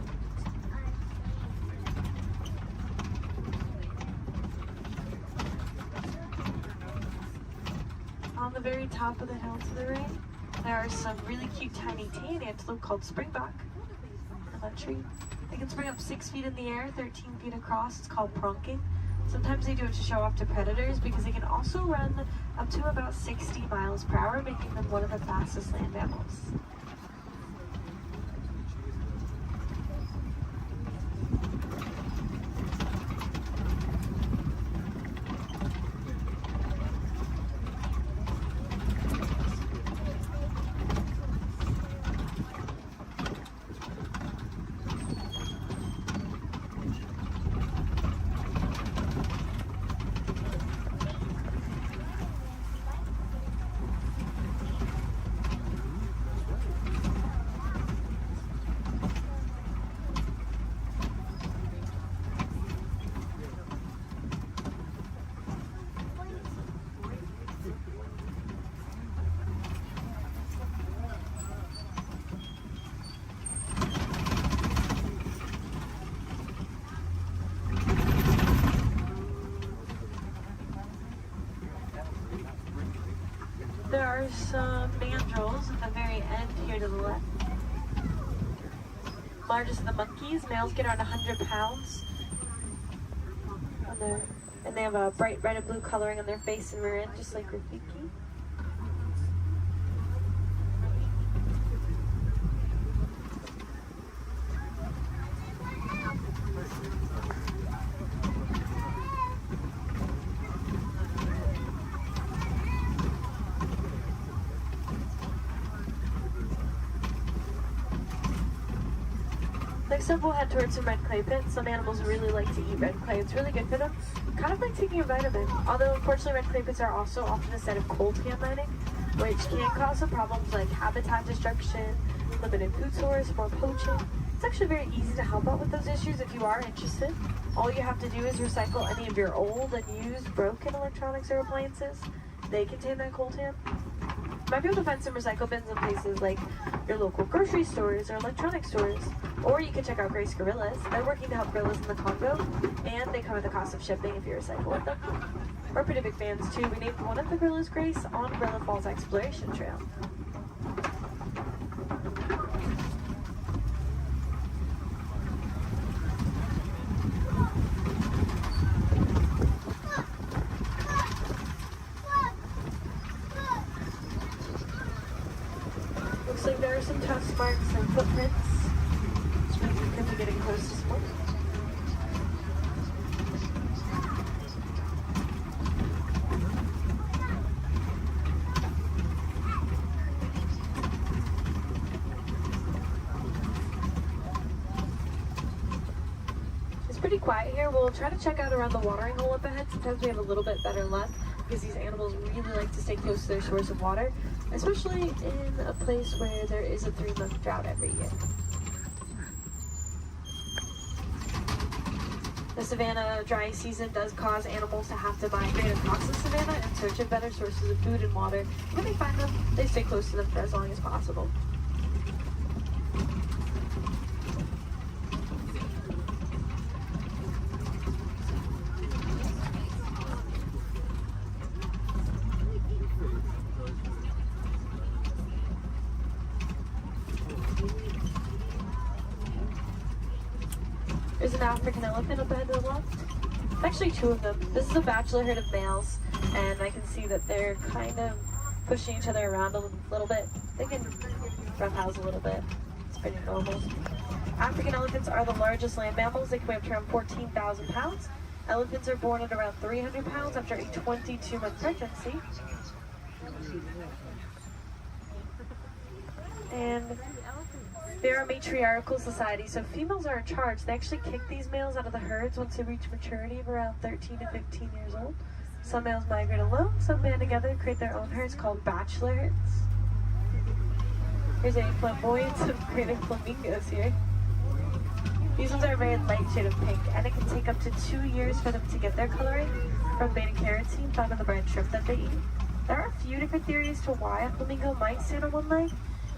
On the very top of the hill to the right, there are some really cute tiny tan antelope called springbuck in that tree. They can spring up 6 feet in the air, 13 feet across. It's called pronking. Sometimes they do it to show off to predators because they can also run up to about 60 miles per hour, making them one of the fastest land mammals. There are some mandrills at the very end here to the left. Largest of the monkeys. Males get around 100 pounds. And they have a bright red and blue coloring on their face and rear end, just like Rafiki. Next up, we'll head towards some red clay pits. Some animals really like to eat red clay. It's really good for them. Kind of like taking a vitamin. Although, unfortunately, red clay pits are also often a site of coltan mining, which can cause some problems like habitat destruction, limited food source, more poaching. It's actually very easy to help out with those issues if you are interested. All you have to do is recycle any of your old and used broken electronics or appliances. They contain that coltan. You might be able to find some recycle bins in places like your local grocery stores or electronic stores. Or you can check out Grace Gorillas. They're working to help gorillas in the Congo, and they cover the cost of shipping if you recycle with them. We're pretty big fans too. We named one of the gorillas Grace on Gorilla Falls Exploration Trail. Looks like there are some tusk marks and footprints. Could be getting close to sport. It's pretty quiet here. We'll try to check out around the watering hole up ahead. Sometimes we have a little bit better luck because these animals really like to stay close to their source of water, especially in a place where there is a 3-month drought every year. The savanna dry season does cause animals to have to migrate across the savanna in search of better sources of food and water. When they find them, they stay close to them for as long as possible. an African elephant up ahead of the wall. It's actually two of them. This is a bachelor herd of males, and I can see that they're kind of pushing each other around a little bit. They can roughhouse a little bit. It's pretty normal. African elephants are the largest land mammals. They can weigh up to around 14,000 pounds. Elephants are born at around 300 pounds after a 22-month pregnancy. And they're a matriarchal society, so females are in charge. They actually kick these males out of the herds once they reach maturity of around 13 to 15 years old. Some males migrate alone, some band together, create their own herds called bachelor herds. Here's a flamboyance of creating flamingos here. These ones are a very light shade of pink, and it can take up to 2 years for them to get their coloring from beta-carotene found in the brine shrimp that they eat. There are a few different theories to why a flamingo might stand on one leg.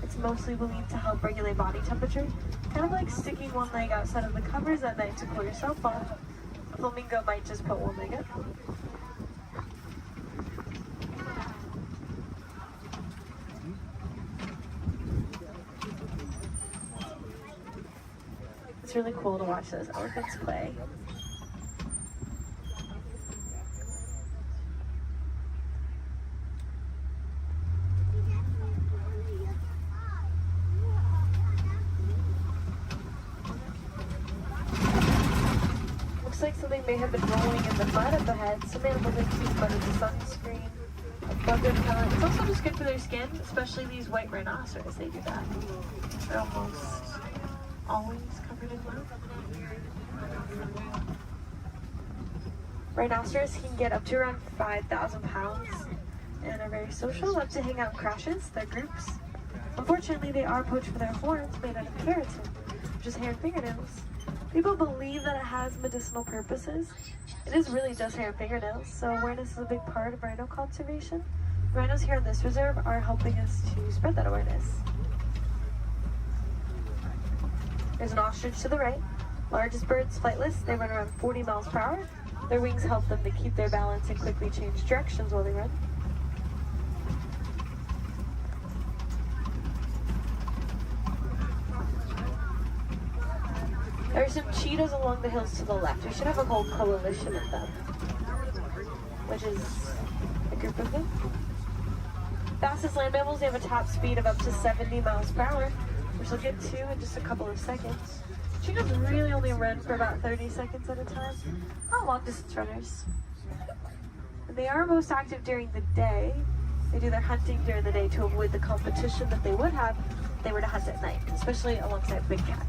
It's mostly believed to help regulate body temperature, kind of like sticking one leg outside of the covers at night to cool yourself off. A flamingo might just put one leg up. It's really cool to watch those elephants play. Looks like something may have been rolling in the mud up ahead. Some animals like to use mud as a sunscreen, above their pellet. It's also just good for their skin, especially these white rhinoceros. They do that. They're almost always covered in mud. Rhinoceros can get up to around 5,000 pounds and are very social, love to hang out in crashes, their groups. Unfortunately, they are poached for their horns made out of keratin, which is hair and fingernails. People believe that it has medicinal purposes. It is really just hair and fingernails, so awareness is a big part of rhino conservation. Rhinos here in this reserve are helping us to spread that awareness. There's an ostrich to the right. Largest birds, flightless. They run around 40 miles per hour. Their wings help them to keep their balance and quickly change directions while they run. There are some cheetahs along the hills to the left. We should have a whole coalition of them, which is a group of them. Fastest land mammals, they have a top speed of up to 70 miles per hour, which we'll get to in just a couple of seconds. Cheetahs really only run for about 30 seconds at a time. Not long distance runners. And they are most active during the day. They do their hunting during the day to avoid the competition that they would have if they were to hunt at night, especially alongside big cats.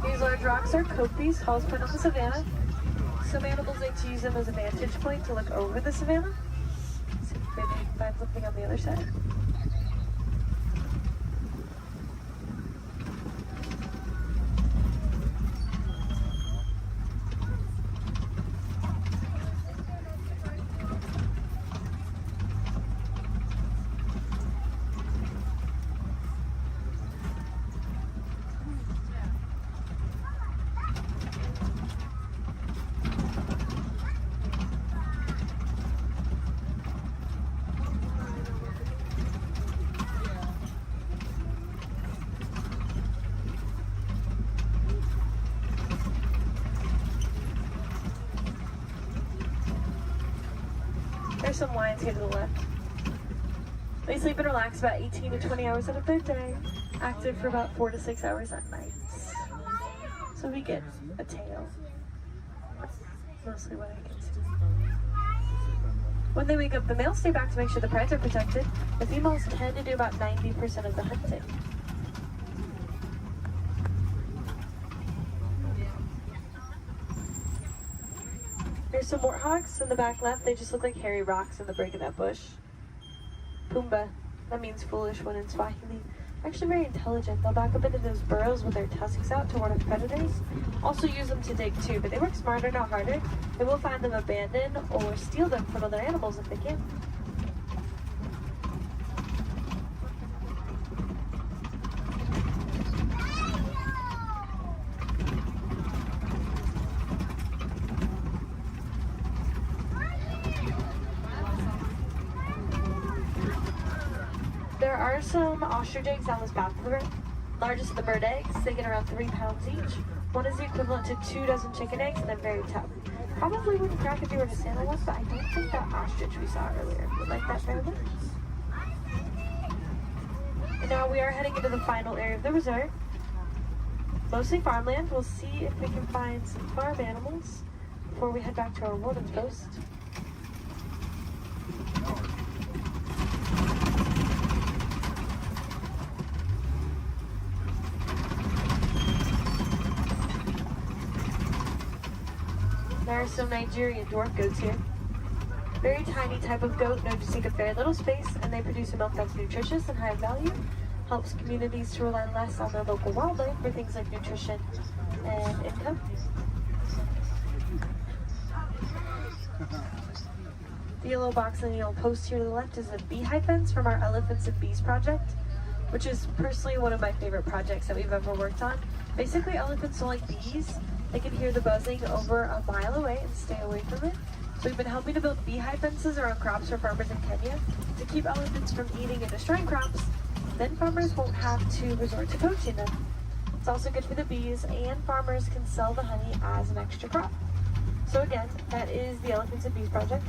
These large rocks are kopis, tallest point on the savannah. Some animals like to use them as a vantage point to look over the savannah. See if maybe we can find something on the other side. There's some lions here to the left. They sleep and relax about 18 to 20 hours out of their day, active for about 4 to 6 hours at night. So we get a tail. Mostly what I can see. When they wake up, the males stay back to make sure the prides are protected. The females tend to do about 90% of the hunting. There's some warthogs in the back left. They just look like hairy rocks in the break of that bush. Pumbaa, that means foolish one in Swahili. Actually very intelligent. They'll back up into those burrows with their tusks out to ward off predators. Also use them to dig too, but they work smarter, not harder. They will find them abandoned or steal them from other animals if they can. There are some ostrich eggs down this path of the road. Largest of the bird eggs, they get around 3 pounds each. One is the equivalent to 2 dozen chicken eggs, and they're very tough. Probably wouldn't crack if you were to stand on one, but I don't think that ostrich we saw earlier would like that very much. And now we are heading into the final area of the reserve. Mostly farmland. We'll see if we can find some farm animals before we head back to our warden's post. There are some Nigerian dwarf goats here. Very tiny type of goat known to take up very little space, and they produce a milk that's nutritious and high value. Helps communities to rely less on their local wildlife for things like nutrition and income. The yellow box and the yellow post here to the left is a beehive fence from our Elephants and Bees project, which is personally one of my favorite projects that we've ever worked on. Basically, elephants don't like bees. They can hear the buzzing over a mile away and stay away from it. So we've been helping to build beehive fences around crops for farmers in Kenya to keep elephants from eating and destroying crops. Then farmers won't have to resort to poaching them. It's also good for the bees, and farmers can sell the honey as an extra crop. So again, that is the Elephants and Bees project.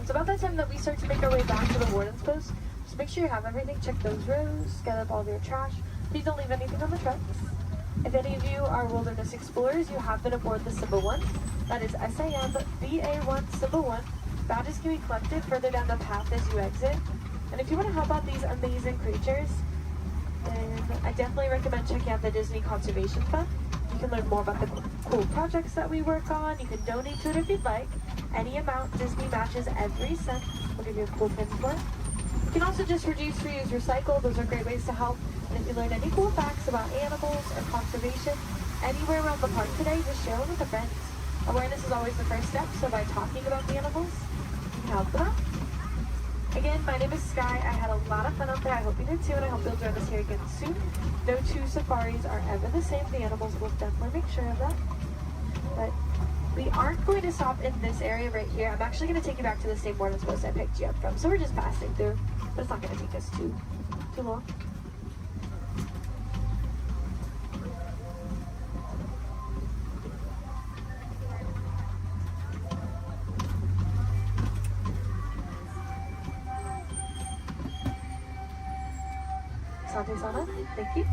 It's about that time that we start to make our way back to the warden's post. Just make sure you have everything. Check those rows, gather up all of your trash. Please don't leave anything on the trucks. If any of you are wilderness explorers, you have been aboard the Symbol 1. That is SAM BA1 Symbol 1. Badges can be collected further down the path as you exit. And if you want to help out these amazing creatures, then I definitely recommend checking out the Disney Conservation Fund. You can learn more about the cool projects that we work on. You can donate to it if you'd like. Any amount Disney matches every cent. We'll give you a cool pin for it. You can also just reduce, reuse, recycle. Those are great ways to help. And if you learn any cool facts about animals or conservation anywhere around the park today, just share them with a friend. Awareness is always the first step, so by talking about the animals, you can help them out. Again, my name is Sky. I had a lot of fun out there. I hope you did too, and I hope you'll join us here again soon. No two safaris are ever the same. The animals will definitely make sure of that. But we aren't going to stop in this area right here. I'm actually going to take you back to the same warden's post I picked you up from. So we're just passing through, but it's not going to take us too long. Sante-sana, thank you.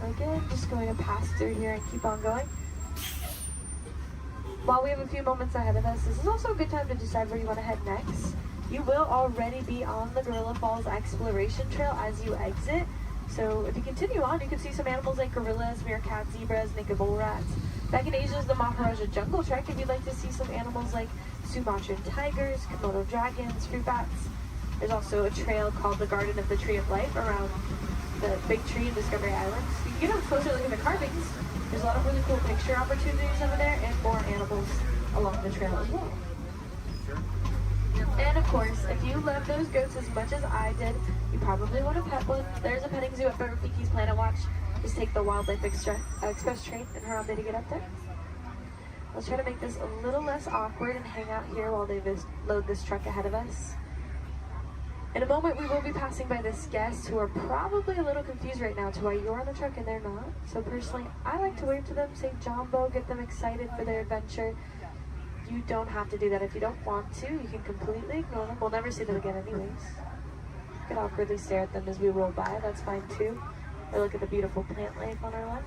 Again, just going to pass through here and keep on going. While we have a few moments ahead of us, this is also a good time to decide where you want to head next. You will already be on the Gorilla Falls Exploration Trail as you exit. So if you continue on, you can see some animals like gorillas, meerkats, zebras, naked bull rats. Back in Asia is the Maharaja Jungle Trek if you'd like to see some animals like Sumatran tigers, Komodo dragons, fruit bats. There's also a trail called the Garden of the Tree of Life around the big tree in Discovery Island. So you can get a closer look at the carvings. There's a lot of really cool picture opportunities over there and more animals along the trail as well. And of course, if you love those goats as much as I did, you probably want to pet one. There's a petting zoo up at Rafiki's Planet Watch. Just take the Wildlife Express train and hurry on to get up there. Let's try to make this a little less awkward and hang out here while they load this truck ahead of us. In a moment, we will be passing by this guest who are probably a little confused right now to why you're on the truck and they're not. So personally, I like to wave to them, say Jumbo, get them excited for their adventure. You don't have to do that if you don't want to. You can completely ignore them. We'll never see them again anyways. You can awkwardly stare at them as we roll by. That's fine too. Or look at the beautiful plant life on our left.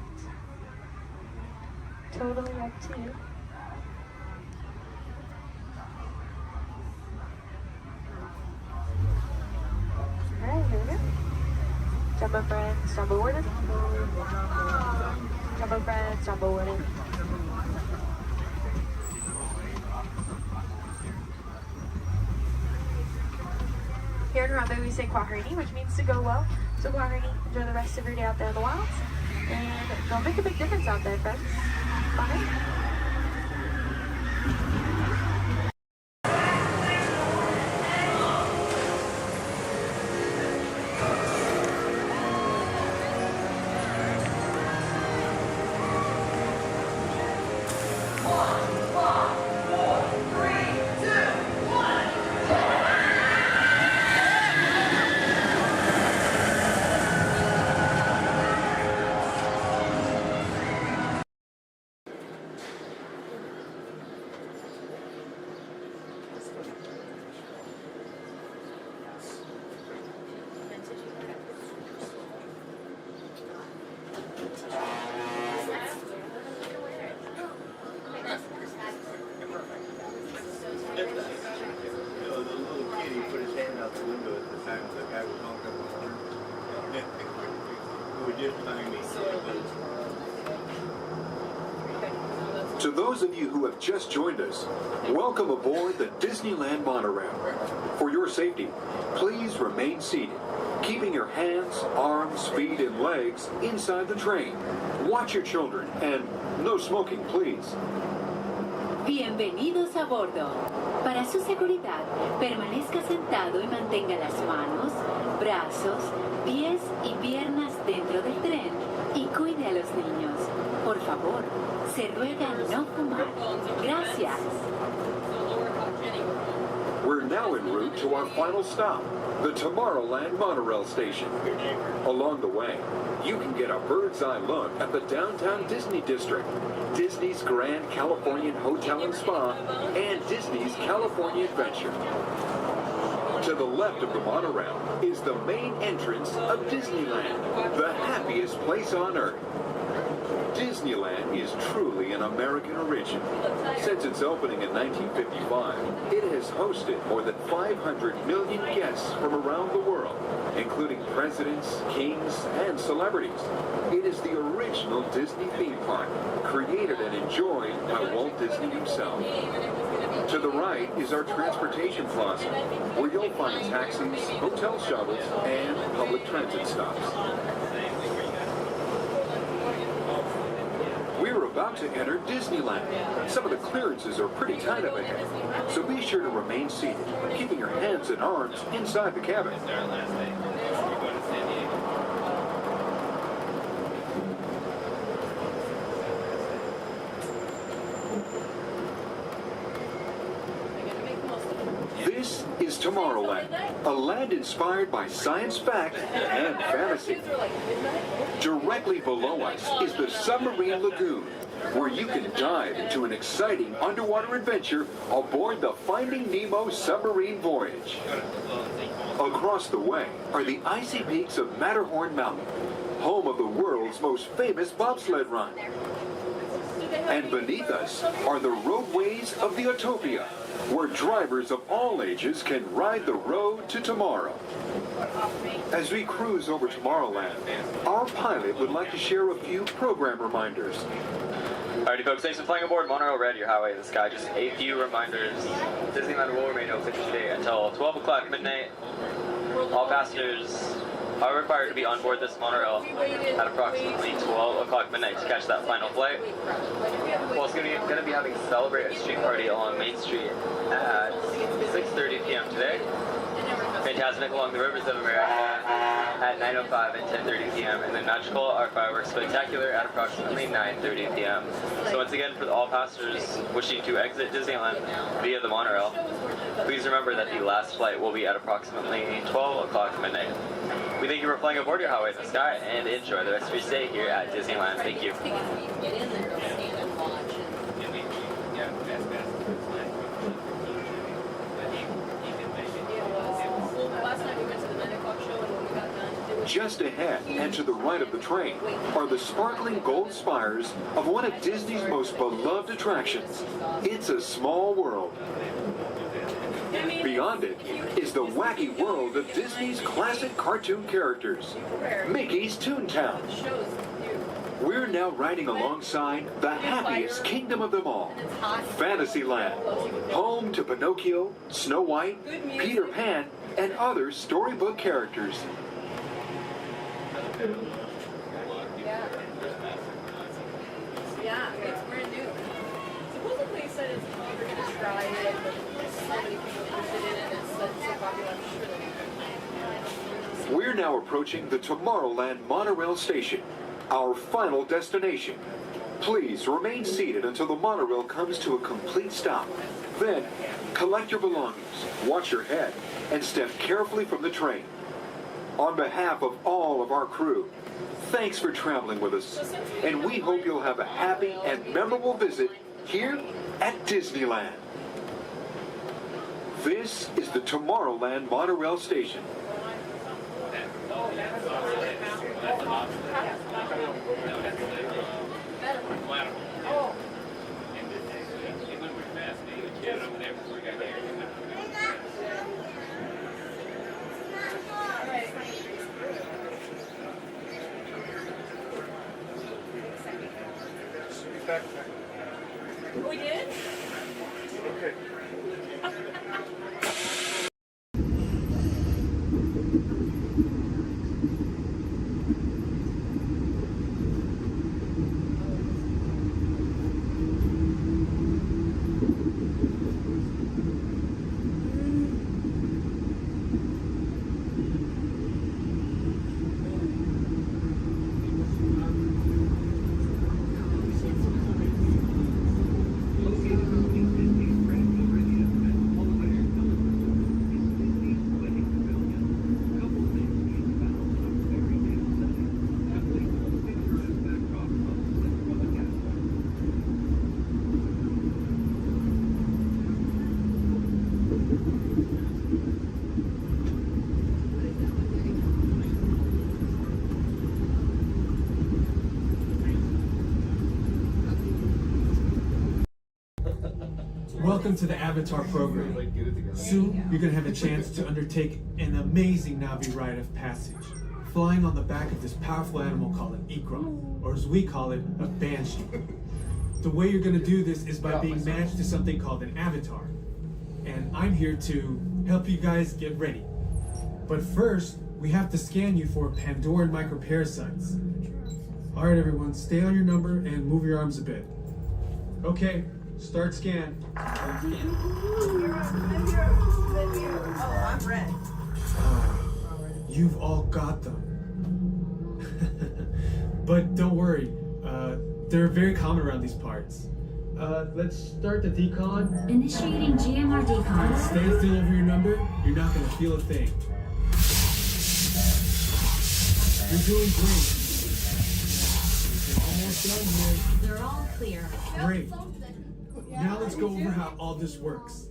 Totally up to you. Jumbo friends, jumbo warden. Jumbo friends, jumbo warden. Here in Harambe we say Kwaherini, which means to go well. So Kwaherini, enjoy the rest of your day out there in the wilds. And don't make a big difference out there, friends. Bye. To those of you who have just joined us, welcome aboard the Disneyland monorail. For your safety, please remain seated, keeping your hands, arms, feet, and legs inside the train. Watch your children, and no smoking, please. Bienvenidos a bordo. Para su seguridad, permanezca sentado y mantenga las manos, brazos, pies y piernas dentro del tren y cuide a los niños. Por favor, se ruega no fumar. Gracias. We're now en route to our final stop, the Tomorrowland monorail station. Along the way, you can get a bird's eye look at the downtown Disney district, Disney's Grand Californian Hotel and Spa, and Disney's California Adventure. To the left of the monorail is the main entrance of Disneyland, the happiest place on earth. Disneyland is truly an American origin. Since its opening in 1955, it has hosted more than 500 million guests from around the world, including presidents, kings, and celebrities. It is the original Disney theme park, created and enjoyed by Walt Disney himself. To the right is our transportation plaza, where you'll find taxis, hotel shuttles, and public transit stops. We're about to enter Disneyland. Some of the clearances are pretty tight up ahead, so be sure to remain seated, keeping your hands and arms inside the cabin. This is Tomorrowland, a land inspired by science fact and fantasy. Directly below us is the Submarine Lagoon, where you can dive into an exciting underwater adventure aboard the Finding Nemo submarine voyage. Across the way are the icy peaks of Matterhorn Mountain, home of the world's most famous bobsled run. And beneath us are the roadways of the Utopia, where drivers of all ages can ride the road to tomorrow. As we cruise over Tomorrowland, our pilot would like to share a few program reminders. Alrighty folks, thanks for flying aboard Monorail Red, your highway in the sky. Just a few reminders. Disneyland will remain open today until 12 o'clock midnight. All passengers are required to be on board this monorail at approximately 12 o'clock midnight to catch that final flight. We're also going to be having Celebrate a Street Party along Main Street at 6:30 p.m. today. Fantasmic along the Rivers of America at 9:05 and 10:30 p.m. And then Magical, our fireworks spectacular, at approximately 9:30 p.m. So once again, for all passengers wishing to exit Disneyland via the monorail, please remember that the last flight will be at approximately 12 o'clock midnight. We thank you for flying aboard your highway in the sky, and enjoy the rest of your stay here at Disneyland. Thank you. Just ahead and to the right of the train are the sparkling gold spires of one of Disney's most beloved attractions. It's a Small World. Beyond beyond it is the wacky world of Disney's classic cartoon characters, Mickey's Toontown. We're now riding alongside the happiest kingdom of them all, Fantasyland, home to Pinocchio, Snow White, Peter Pan, and other storybook characters. Yeah, it's brand new. Supposedly it said it's we're gonna try it, but so many people interested in it, it's so popular, I'm sure that We're now approaching the Tomorrowland monorail station, our final destination. Please remain seated until the monorail comes to a complete stop. Then, collect your belongings, watch your head, and step carefully from the train. On behalf of all of our crew, thanks for traveling with us, and we hope you'll have a happy and memorable visit here at Disneyland. This is the Tomorrowland monorail station. we did? Okay. Welcome to the Avatar program. Soon, you're going to have a chance to undertake an amazing Navi rite of passage, flying on the back of this powerful animal called an Ikron, or as we call it, a Banshee. The way you're going to do this is by being matched to something called an avatar. And I'm here to help you guys get ready. But first, we have to scan you for Pandoran microparasites. Alright everyone, stay on your number and move your arms a bit. Okay, start scan. I'm red. You've all got them. But don't worry, they're very common around these parts. Let's start the decon. Initiating GMR decon. Stay still over your number, you're not gonna feel a thing. You're doing great. You're almost done here. They're all clear. Great. Now let's go over how all this works.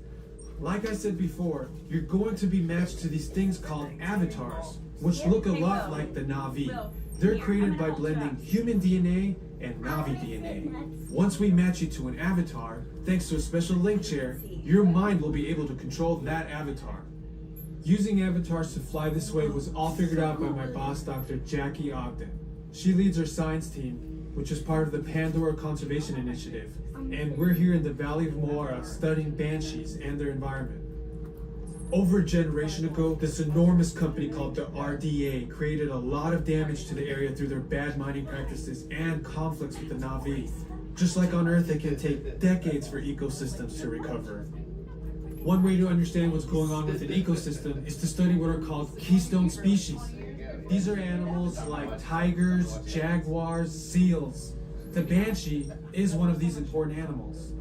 Like I said before, you're going to be matched to these things called avatars, which look a lot like the Navi. They're created by blending human DNA and Navi DNA. Once we match you to an avatar, thanks to a special link chair, your mind will be able to control that avatar. Using avatars to fly this way was all figured out by my boss, Dr. Jackie Ogden. She leads our science team, which is part of the Pandora Conservation Initiative, and we're here in the Valley of Moara studying banshees and their environment. Over a generation ago, this enormous company called the RDA created a lot of damage to the area through their bad mining practices and conflicts with the Navi. Just like on Earth, it can take decades for ecosystems to recover. One way to understand what's going on with an ecosystem is to study what are called keystone species. These are animals like tigers, jaguars, seals. The banshee is one of these important animals.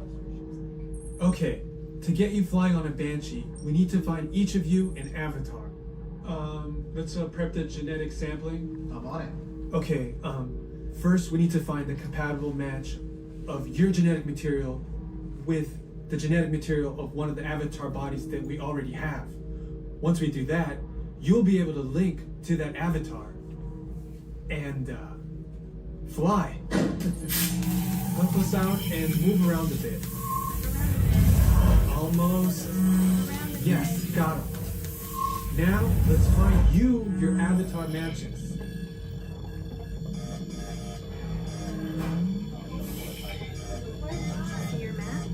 Okay, to get you flying on a banshee, we need to find each of you an avatar. Let's prep the genetic sampling. I'm on it. Okay, first we need to find the compatible match of your genetic material with the genetic material of one of the avatar bodies that we already have. Once we do that, you'll be able to link to that avatar and fly. Help us out and move around a bit. Almost. Yes, got him. Now, let's find you your avatar matches. Your match?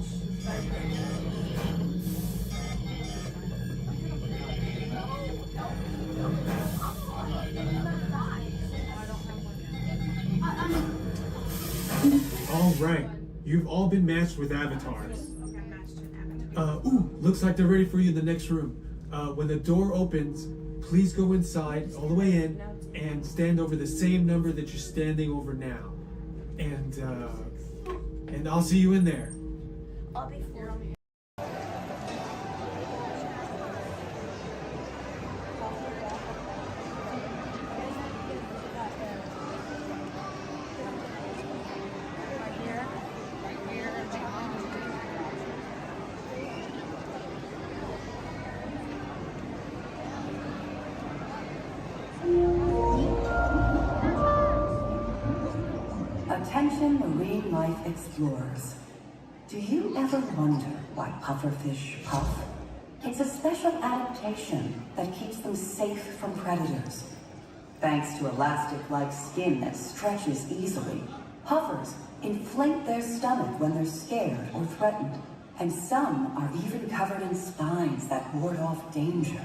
All right, you've all been matched with avatars. Looks like they're ready for you in the next room. When the door opens, please go inside all the way in and stand over the same number that you're standing over now. And I'll see you in there. I'll be 4. Attention marine life explorers. Do you ever wonder why pufferfish puff? It's a special adaptation that keeps them safe from predators. Thanks to elastic-like skin that stretches easily, puffers inflate their stomach when they're scared or threatened, and some are even covered in spines that ward off danger.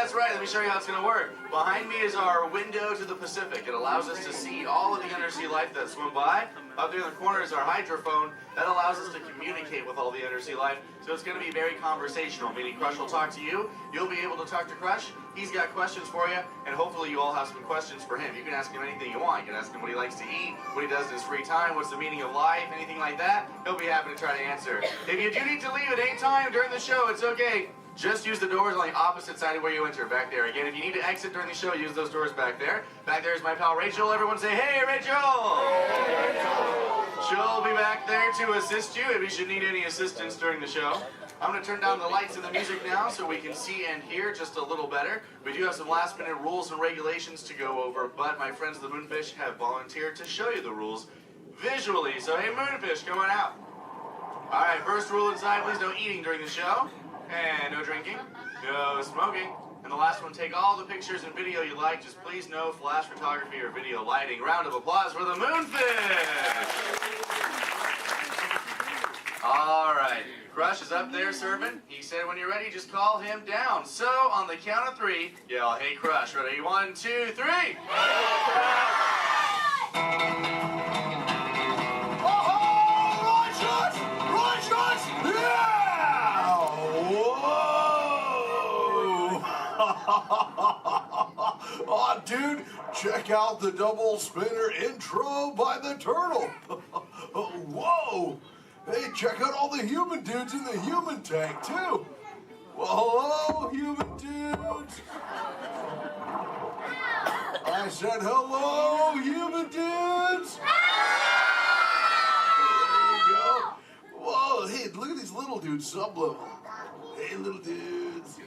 that's right. Let me show you how it's going to work. Behind me is our window to the Pacific. It allows us to see all of the undersea life that swim by. Up there in the corner is our hydrophone. That allows us to communicate with all the undersea life. So it's going to be very conversational, meaning Crush will talk to you. You'll be able to talk to Crush. He's got questions for you, and hopefully you all have some questions for him. You can ask him anything you want. You can ask him what he likes to eat, what he does in his free time, what's the meaning of life, anything like that. He'll be happy to try to answer. If you do need to leave at any time during the show, it's okay. Just use the doors on the opposite side of where you enter, back there. Again, if you need to exit during the show, use those doors back there. Back there is my pal Rachel. Everyone say, hey, Rachel! Hey, Rachel! She'll be back there to assist you if you should need any assistance during the show. I'm going to turn down the lights and the music now so we can see and hear just a little better. We do have some last-minute rules and regulations to go over, but my friends the Moonfish have volunteered to show you the rules visually. So, hey, Moonfish, come on out. All right, first rule inside, please no eating during the show. And no drinking, no smoking. And the last one, take all the pictures and video you like. Just please no flash photography or video lighting. Round of applause for the Moonfish. All right, Crush is up there serving. He said when you're ready, just call him down. So on the count of 3, yell, hey, Crush. Ready? 1, 2, 3. Oh, dude, check out the double spinner intro by the turtle. Whoa! Hey, check out all the human dudes in the human tank, too. Well, hello, human dudes. I said hello, human dudes. There you go. Whoa, hey, look at these little dudes, sublevel. Hey, little dudes.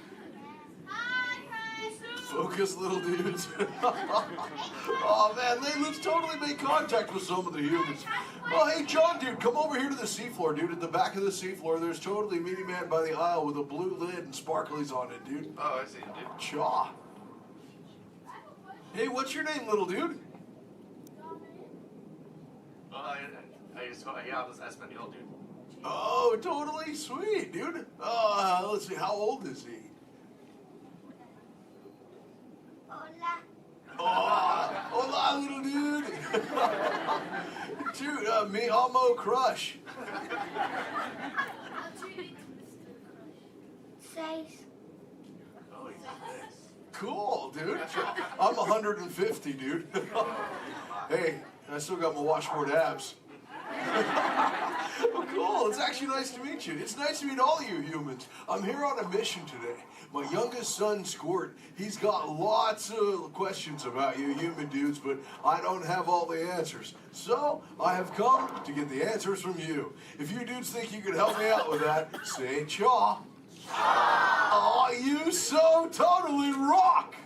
Focus, little dudes. Oh, man, let's totally make contact with some of the humans. Oh, hey, John, dude, come over here to the seafloor, dude. At the back of the seafloor, there's totally Mini Man by the aisle with a blue lid and sparklies on it, dude. Oh, I see him, dude. Chaw. Hey, what's your name, little dude? I spent the old dude. Oh, totally sweet, dude. Let's see, how old is he? Hola, little dude. Dude, me amo Crush. 6. Cool, dude. I'm 150, dude. Hey, I still got my washboard abs. Well, cool. It's actually nice to meet you. It's nice to meet all you humans. I'm here on a mission today. My youngest son, Squirt, he's got lots of questions about you human dudes, but I don't have all the answers. So, I have come to get the answers from you. If you dudes think you could help me out with that, say chaw. Oh, you so totally rock!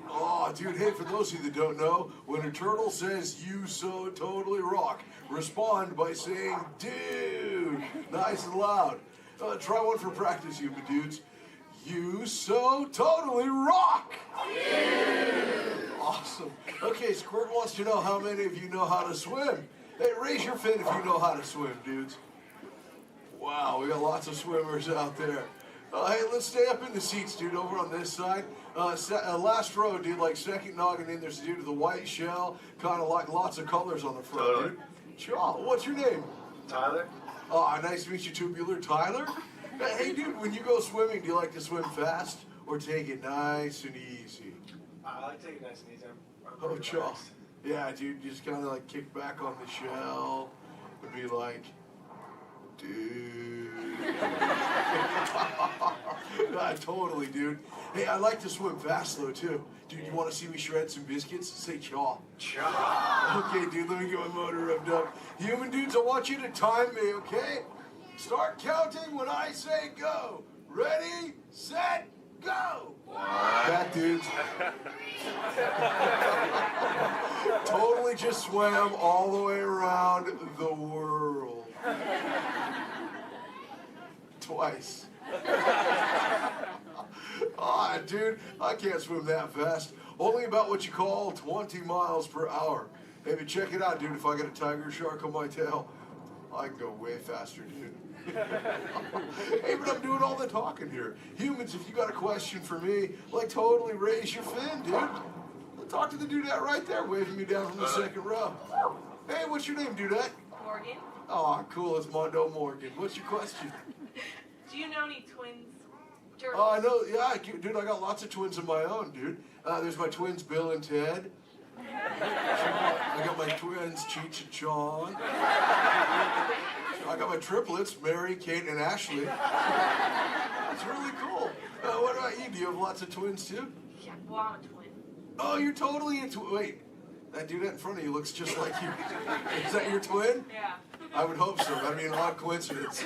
Oh, dude, hey, for those of you that don't know, when a turtle says, you so totally rock, respond by saying, dude, nice and loud. Try one for practice, human dudes. You so totally rock! Awesome. Okay, Squirt wants to know how many of you know how to swim. Hey, raise your fin if you know how to swim, dudes. Wow, we got lots of swimmers out there. Hey, let's stay up in the seats, dude, over on this side. Last row, dude, like second noggin in, there's a dude with a white shell, kind of like lots of colors on the front, dude. Chaw, what's your name? Tyler. Oh, nice to meet you, Tubular Tyler. Hey, dude, when you go swimming, do you like to swim fast or take it nice and easy? I like to take it nice and easy. Oh, chaw. Yeah, dude, you just kind of like kick back on the shell and be like, dude. Totally, dude. Hey, I like to swim fast, though, too. Dude, you want to see me shred some biscuits? Say chaw. Chaw. Okay, dude, let me get my motor revved up. Human dudes, I want you to time me, okay? Start counting when I say go. Ready, set, go. That dudes. Totally just swam all the way around the world. Twice. Ah, dude, I can't swim that fast. Only about what you call 20 miles per hour. Hey, but check it out, dude. If I got a tiger shark on my tail, I can go way faster, dude. Hey, but I'm doing all the talking here. Humans, if you got a question for me, like totally raise your fin, dude. Talk to the dudette right there, waving me down from the second row. Hey, what's your name, dudette? Morgan. Oh, cool. It's Mondo Morgan. What's your question? Do you know any twins? Turtles? Oh, I know. Yeah, dude, I got lots of twins of my own, dude. There's my twins, Bill and Ted. I got my twins, Cheech and Chong. I got my triplets, Mary, Kate, and Ashley. That's really cool. What about you? Do you have lots of twins, too? Yeah, well, I'm a twin. Oh, you're totally into... Wait, that dude in front of you looks just like you. Is that your twin? Yeah. I would hope so. That'd be an odd coincidence.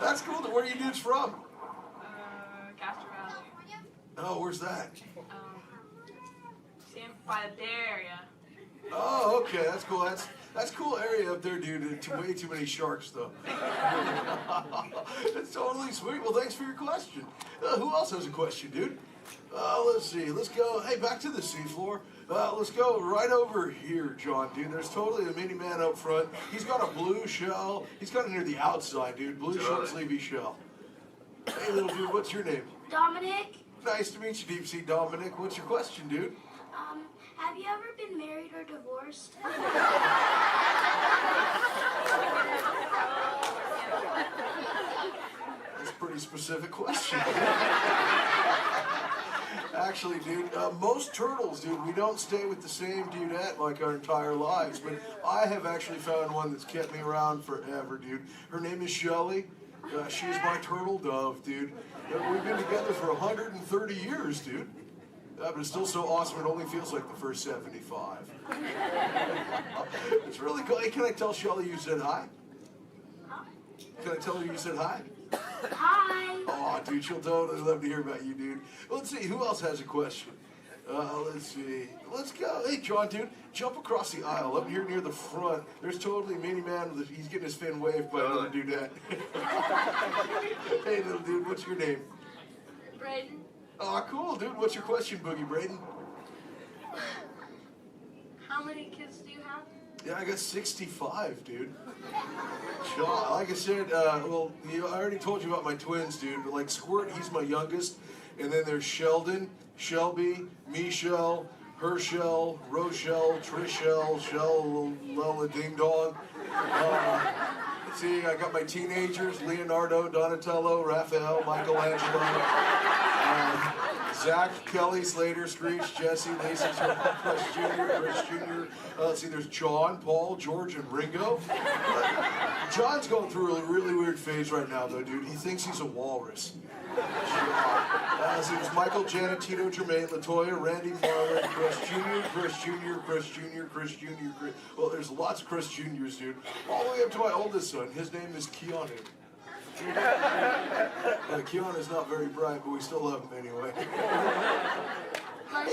That's cool. Where are you dudes from? Castro Valley. Oh, where's that? By the Bay Area. Oh, okay. That's cool. That's cool area up there, dude. Way too many sharks, though. That's totally sweet. Well, thanks for your question. Who else has a question, dude? Let's see. Let's go. Hey, back to the seafloor. Let's go right over here, John, dude. There's totally a mini man up front. He's got a blue shell. He's got it near the outside, dude. Blue short sleevey shell. Hey, little dude, what's your name? Dominic. Nice to meet you, Deep Sea Dominic. What's your question, dude? Have you ever been married or divorced? That's a pretty specific question. Actually, dude, most turtles, dude, we don't stay with the same dudette like our entire lives, but I have actually found one that's kept me around forever, dude. Her name is Shelly. She's my turtle dove, dude. We've been together for 130 years, dude. But it's still so awesome, it only feels like the first 75. It's really cool. Hey, can I tell Shelly you said hi? Can I tell her you said hi? Hi. Oh, dude, she'll totally love to hear about you, dude. Let's see, who else has a question? Let's see. Let's go. Hey, John, dude, jump across the aisle up here near the front. There's totally a mini man with he's getting his fin waved by another dudette. Hey, little dude, what's your name? Braden. Oh, cool, dude. What's your question, Boogie Braden? How many kids do you have? Yeah, I got 65, dude. John, like I said, well, I already told you about my twins, dude. But like Squirt, he's my youngest. And then there's Sheldon, Shelby, Michelle, Herschel, Rochelle, Trishelle, Shell, Lella Ding Dong. Let's see, I got my teenagers, Leonardo, Donatello, Raphael, Michelangelo, Zach, Kelly, Slater, Screech, Jesse, Lacey, Chris Jr. Let's see, there's John, Paul, George, and Ringo. John's going through a really weird phase right now, though, dude. He thinks he's a walrus. So there's Michael, Janet, Tito, Jermaine, LaToya, Randy, Marlon, Chris Jr., Chris Jr., Chris Jr., Chris Jr., Chris... Well, there's lots of Chris Jr.'s, dude. All the way up to my oldest son. His name is Keanu. Keanu's not very bright, but we still love him anyway. My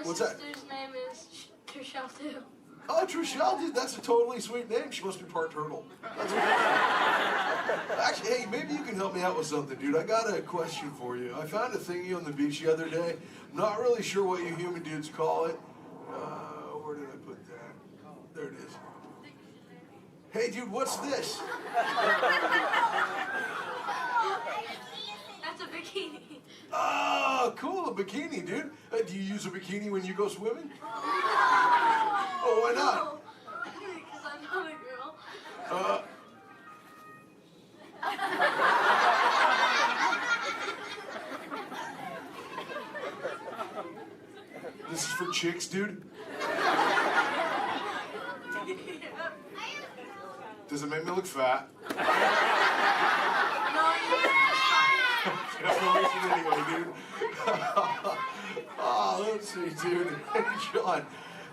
What's that? sister's name is Trishelle, too. Oh, Trishelle, dude, that's a totally sweet name. She must be part turtle. That's Actually, hey, maybe you can help me out with something, dude. I got a question for you. I found a thingy on the beach the other day. I'm not really sure what you human dudes call it. Where did I put that? There it is. Hey, dude, what's this? That's a bikini. Oh, cool, a bikini, dude. Do you use a bikini when you go swimming? Oh, why not? Because I'm not a girl. This is for chicks, dude? Does it make me look fat? Anyway, dude. Oh, let's see, dude. Hey, John.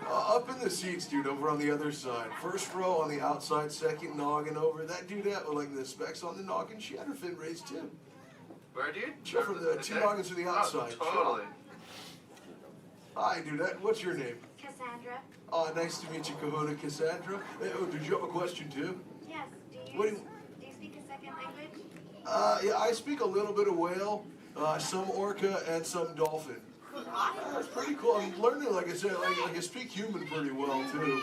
Up in the seats, dude, over on the other side. First row on the outside, second noggin over. That dudette with like the specs on the noggin, she had her fin raised too. Where, dude? Sure, from the two noggins to the outside. Oh, totally. Hi, dudette. What's your name? Cassandra. Oh, nice to meet you, Kahuna Cassandra. Hey, oh, did you have a question too? Yes. What Do you speak a second language? Yeah, I speak a little bit of whale, some orca, and some dolphin. That's pretty cool. I'm learning, like I said, like I speak human pretty well too.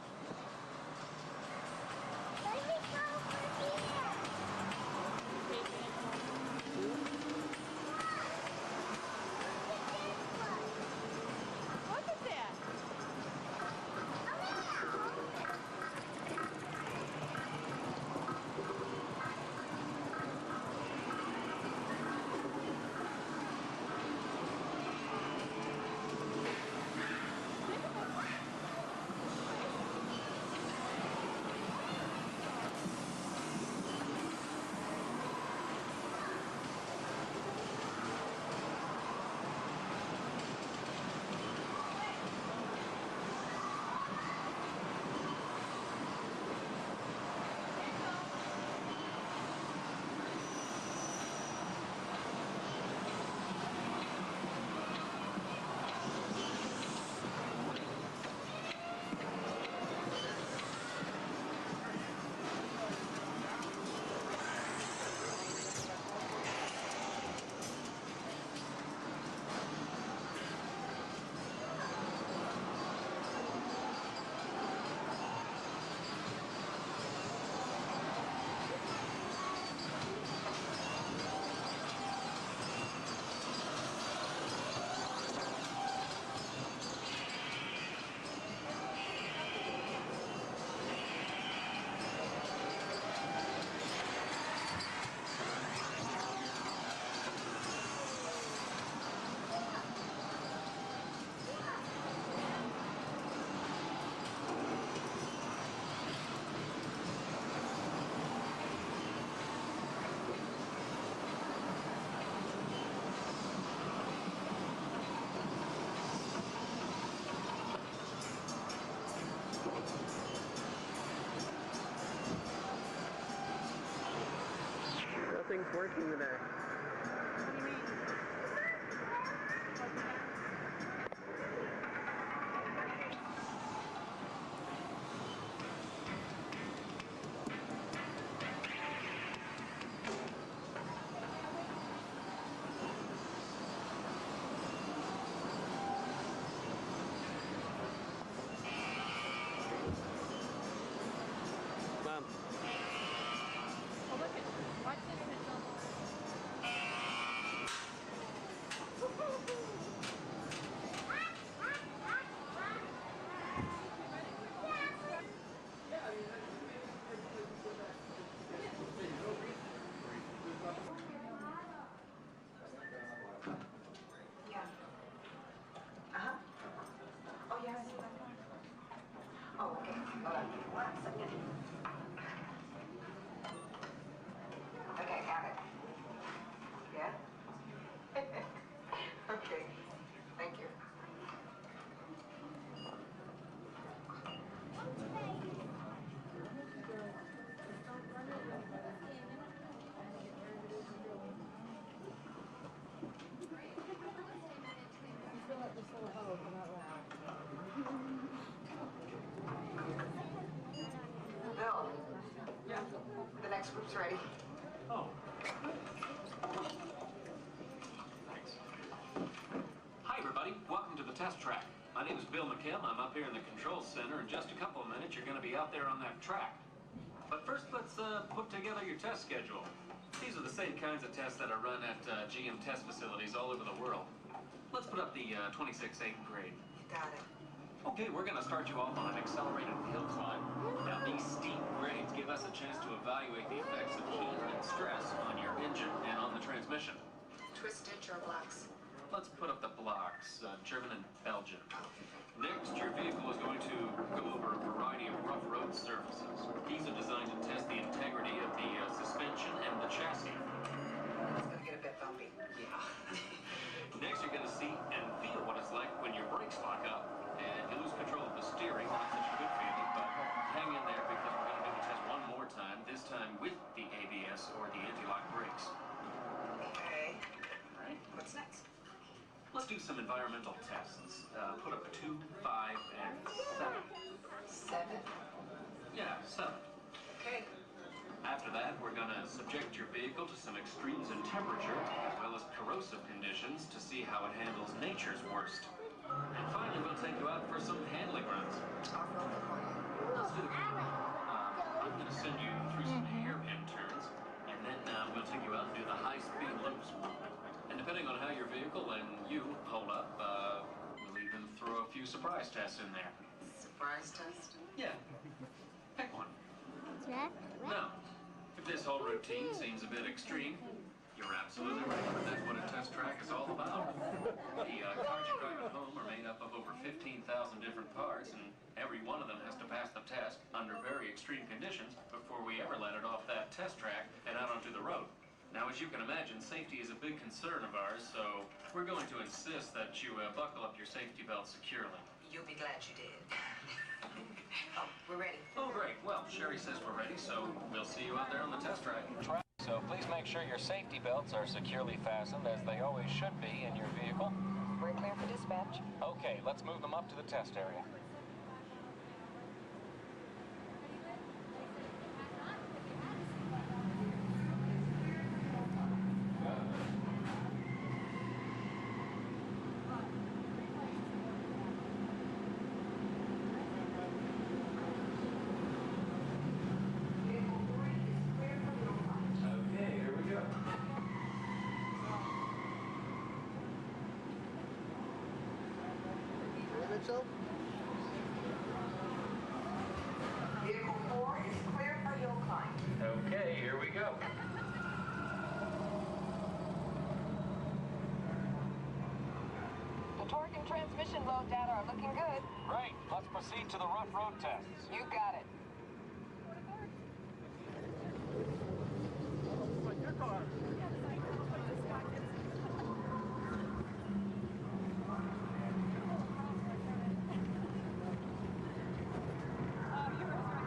things working today? Mom. Oh, look at, watch this. Yeah. Uh-huh. Oh, yeah, I see that. Oh, okay. Hold on. 1 second. Okay, got it. Yeah? Okay. Thank you. Bill. Yeah. The next group's ready. Oh. Thanks. Hi, everybody. Welcome to the test track. My name is Bill McKim. I'm up here in the control center. In just a couple of minutes, you're going to be out there on that track. But first, let's put together your test schedule. These are the same kinds of tests that are run at GM test facilities all over the world. Let's put up the 26-8 grade. Got it. Okay, we're going to start you off on an accelerated hill climb. Now, these steep grades give us a chance to evaluate the effects of heat and stress on your engine and on the transmission. Twist stitch or blocks? Let's put up the blocks, German and Belgian. Next, your vehicle is going to go over a variety of rough road surfaces. These are designed to test the integrity of the suspension and the chassis. It's going to get a bit bumpy. Yeah. Next, you're going to see and feel what it's like when your brakes lock up and you lose control of the steering. Not such a good feeling, but hang in there because we're going to do the test one more time, this time with the ABS or the anti-lock brakes. Okay. All right. What's next? Let's do some environmental tests. Put up 2, 5, and 7. 7? Yeah, 7. Okay. After that, we're going to subject your vehicle to some extremes in temperature, as well as corrosive conditions, to see how it handles nature's worst. And finally, we'll take you out for some handling runs. Let's do the I'm going to send you through some hairpin turns, and then we'll take you out and do the high-speed loops. And depending on how your vehicle and you hold up, we'll even throw a few surprise tests in there. Surprise test? Yeah. Pick one. Jack? Now, if this whole routine seems a bit extreme, you're absolutely right. That's what a test track is all about. The cars you drive at home are made up of over 15,000 different parts, and every one of them has to pass the test under very extreme conditions before we ever let it off that test track and out onto the road. Now, as you can imagine, safety is a big concern of ours, so we're going to insist that you buckle up your safety belt securely. You'll be glad you did. Oh, we're ready. Oh, great. Well, Sherry says we're ready, so we'll see you out there on the test track. So please make sure your safety belts are securely fastened, as they always should be in your vehicle. We're clear for dispatch. Okay, let's move them up to the test area. Okay, here we go. Mitchell? Vehicle 4 is clear for hill climb. Okay, here we go. The torque and transmission load data are looking good. Great, let's proceed to the rough road tests. You got it. Your car.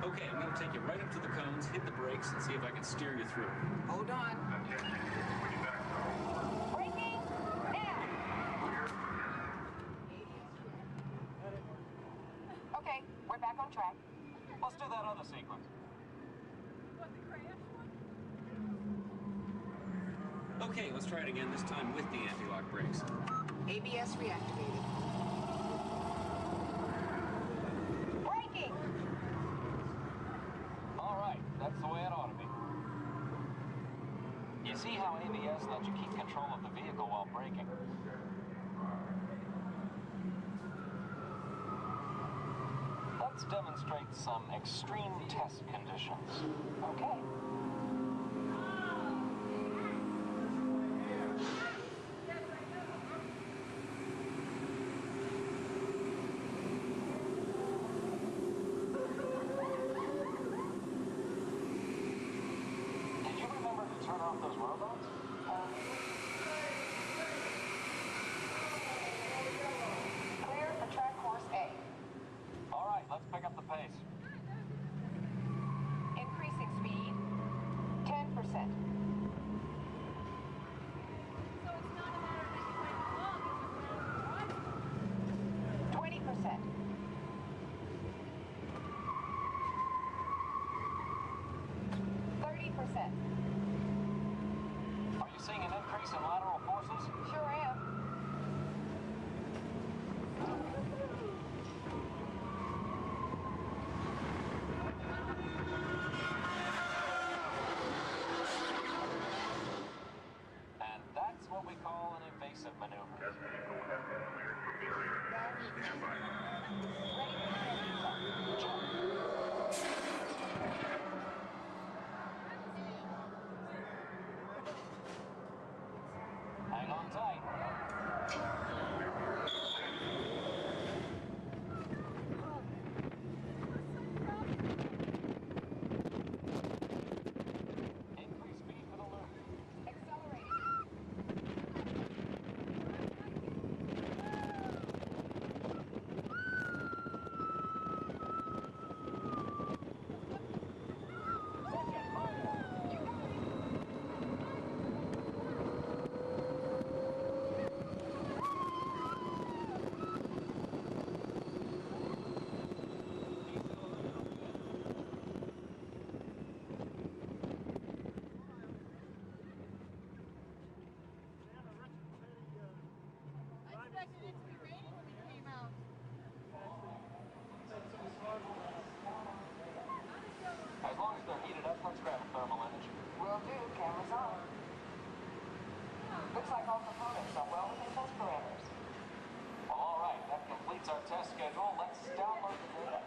Okay, I'm going to gonna take you right up to the cones, hit the brakes, and see if I can steer you through. Hold on. Braking now. Okay, we're back on track. Let's do that other sequence. Okay, let's try it again, this time with the anti-lock brakes. ABS reactivated. Braking. All right, that's the way it ought to be. You see how ABS lets you keep control of the vehicle while braking? Let's demonstrate some extreme test conditions. Okay. Did you remember to turn off those robots? Clear for track course A. All right, let's pick up the pace. Increasing speed, 10%. So it's not a matter of that you went wrong, it's 20%. 30%. Are you seeing an increase in lateral forces? Sure am. And that's what we call an evasive maneuver. Hang on tight. Increase speed for the loop. As long as they're heated up, let's grab a thermal image. Will do. Cameras on. Looks like all components are well within test parameters. Well, all right, that completes our test schedule. Let's download the data.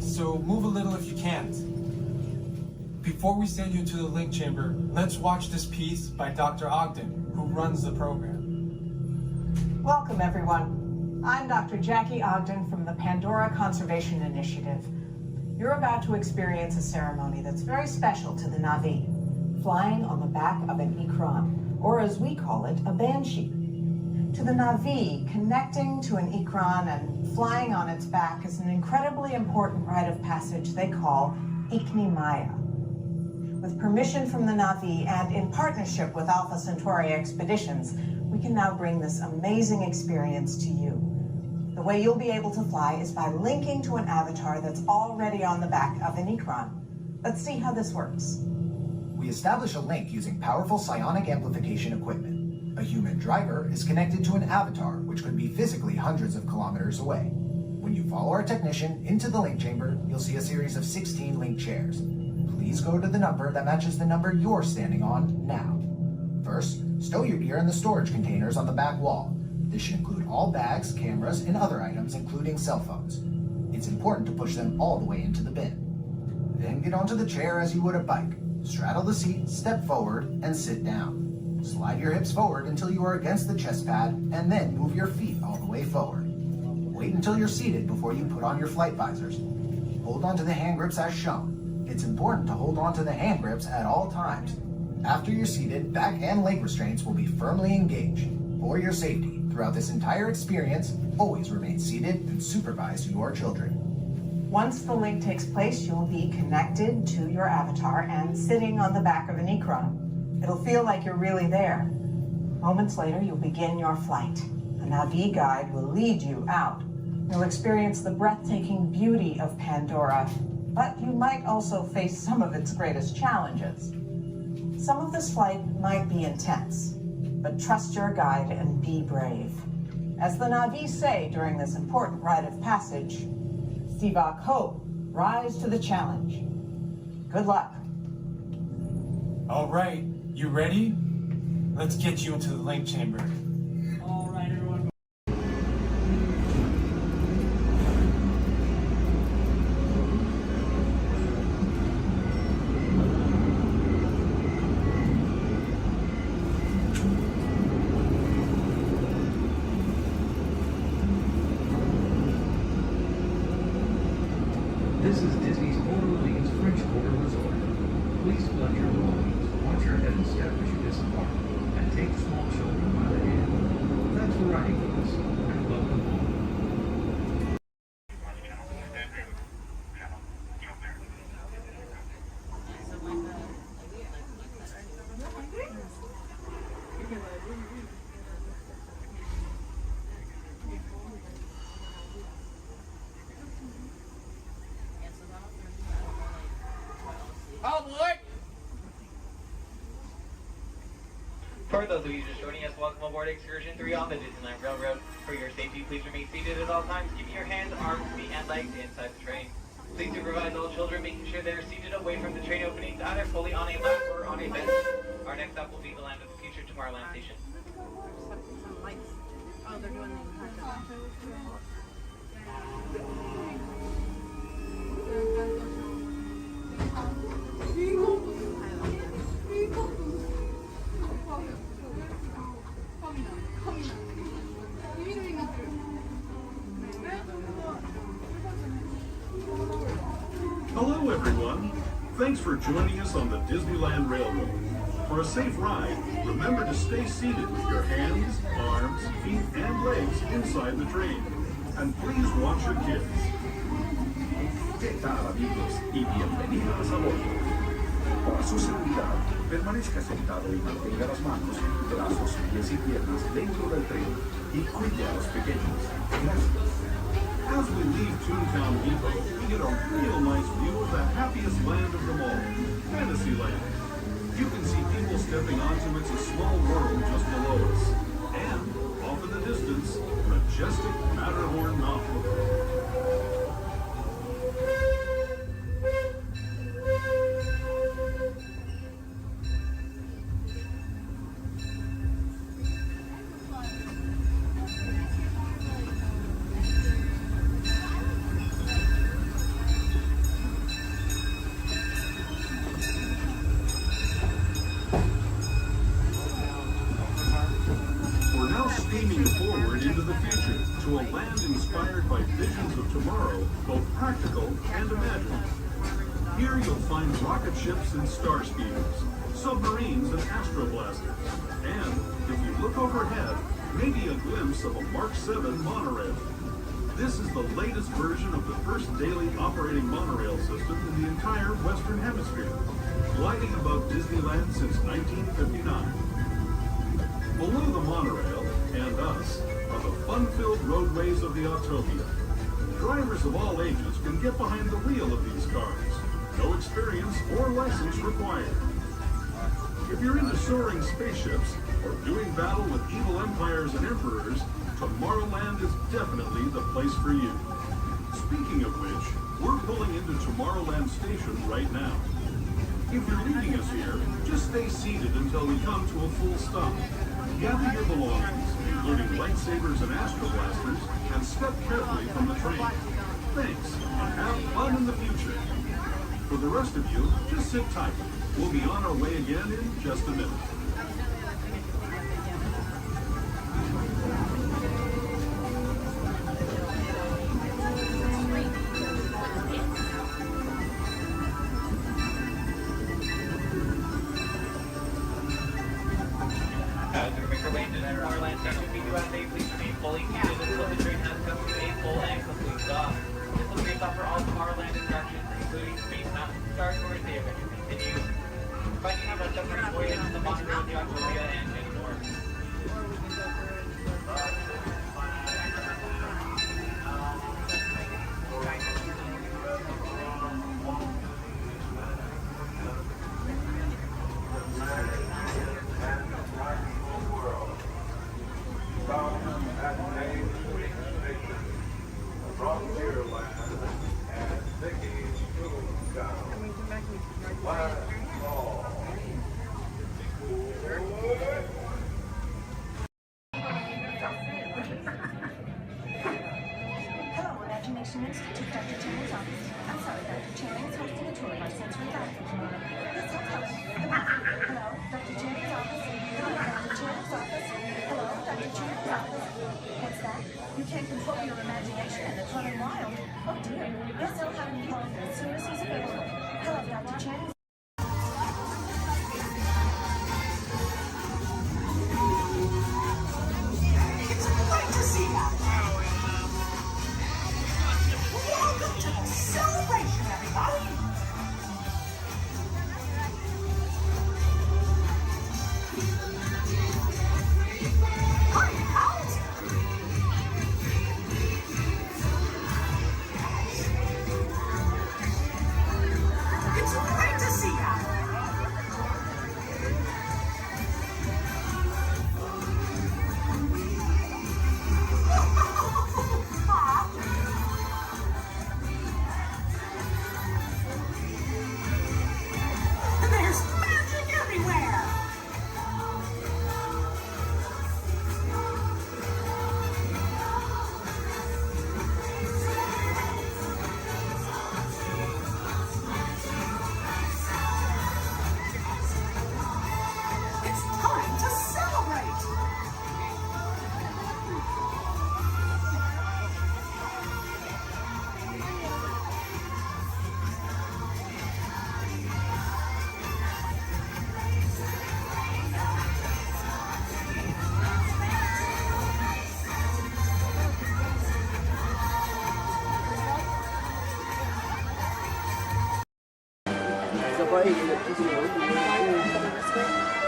So move a little if you can't. Before we send you into the link chamber, let's watch this piece by Dr. Ogden, who runs the program. Welcome, everyone. I'm Dr. Jackie Ogden from the Pandora Conservation Initiative. You're about to experience a ceremony that's very special to the Na'vi, flying on the back of an Ikran, or as we call it, a banshee. To the Na'vi, connecting to an Ikran and flying on its back is an incredibly important rite of passage they call Ikni Maya. With permission from the Na'vi and in partnership with Alpha Centauri Expeditions, we can now bring this amazing experience to you. The The way you'll be able to fly is by linking to an avatar that's already on the back of an Ikron. Let's see how this works. We establish a link using powerful psionic amplification equipment. A human driver is connected to an avatar, which could be physically hundreds of kilometers away. When you follow our technician into the link chamber, you'll see a series of 16 link chairs. Please go to the number that matches the number you're standing on now. First, stow your gear in the storage containers on the back wall. This should include all bags, cameras, and other items, including cell phones. It's important to push them all the way into the bin. Then get onto the chair as you would a bike. Straddle the seat, step forward, and sit down. Slide your hips forward until you are against the chest pad, and then move your feet all the way forward. Wait until you're seated before you put on your flight visors. Hold on to the hand grips as shown. It's important to hold on to the hand grips at all times. After you're seated, back and leg restraints will be firmly engaged. For your safety, throughout this entire experience, always remain seated and supervise your children. Once the link takes place, you'll be connected to your avatar and sitting on the back of an Ikron. It'll feel like you're really there. Moments later, you'll begin your flight. A Na'vi guide will lead you out. You'll experience the breathtaking beauty of Pandora, but you might also face some of its greatest challenges. Some of this flight might be intense, but trust your guide and be brave. As the Na'vi say during this important rite of passage, Sivak Ho, rise to the challenge. Good luck. All right, you ready? Let's get you into the link chamber. All right, everyone. This is Disney's Orleans French Quarter Resort. Please collect your belongings, watch your head and step as you disembark, and take small children by the hand. Thanks for riding with us, and welcome home. For those of you just joining us, welcome aboard Excursion 3 on the Disneyland Railroad. For your safety, please remain seated at all times, keeping your hands, arms, feet, and legs inside the train. Please supervise all children, making sure they are seated away from the train openings, either fully on a lap or on a bench. Our next stop will be the Land of the Future Tomorrowland Station. Oh, they're doing Hello, everyone. Thanks for joining us on the Disneyland Railroad. For a safe ride, remember to stay seated with your hands, arms, feet, and legs inside the train. And please watch your kids. ¿Qué tal, amigos? Y bienvenidos a bordo. Para su seguridad, permanezca sentado y mantenga las manos, brazos, pies y piernas dentro del tren y cuide a los pequeños. Gracias. As we leave Toontown Depot, we get a real nice view of the happiest land of them all, Fantasyland. You can see people stepping onto It's a Small World just below us. And, off in the distance, majestic Matterhorn Mountain. Steaming forward into the future to a land inspired by visions of tomorrow, both practical and imagined. Here you'll find rocket ships and star speeders, submarines and astroblasters, and, if you look overhead, maybe a glimpse of a Mark 7 monorail. This is the latest version of the first daily operating monorail system in the entire Western Hemisphere, gliding above Disneyland since 1959. Below the monorail, and us, are the fun-filled roadways of the Autopia. Drivers of all ages can get behind the wheel of these cars. No experience or license required. If you're into soaring spaceships or doing battle with evil empires and emperors, Tomorrowland is definitely the place for you. Speaking of which, we're pulling into Tomorrowland Station right now. If you're leaving us here, just stay seated until we come to a full stop. Gather your belongings, including lightsabers and astro blasters, and step carefully from the train. Thanks, and have fun in the future. For the rest of you, just sit tight. We'll be on our way again in just a minute. As we make our way into Tomorrowland Station, we do ask that you please remain fully seated until the train has come to a full and complete stop. This will be your stop for all Tomorrowland attractions, including Space Mountain, Star Tours, the Adventure Continues, Finding Never, Submarine Voyage, the Box Road, the Autopia, and many more. Hello, Imagination Institute, Dr. Channing's office. I'm sorry, Dr. Channing is hosting a tour of our sensory dive tomorrow. Yes, hello. Hello, Dr. Channing's office. Hello, Dr. Channing's office. Hello, Dr. Channing's office. What's that? You can't control your imagination and it's running wild. Oh dear. Yes, I'll have him call you as soon as he's available. Hello, Dr. Channing's It's great to see you. Welcome to the celebration, everybody. Hi, out. It's great to see you. There's magic everywhere! It's time to celebrate!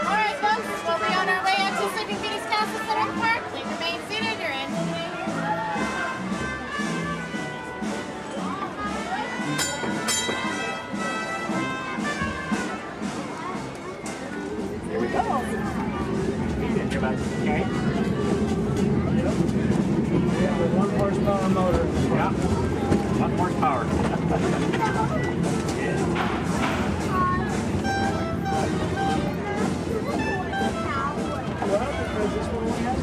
Alright folks, we'll be on our way out to Sleeping Beauty's Castle Center Park. Please remain seated, you're in. Here we go. Okay. Yeah, with 1 horsepower motor. Yeah. 1 horsepower. Well, because this one only has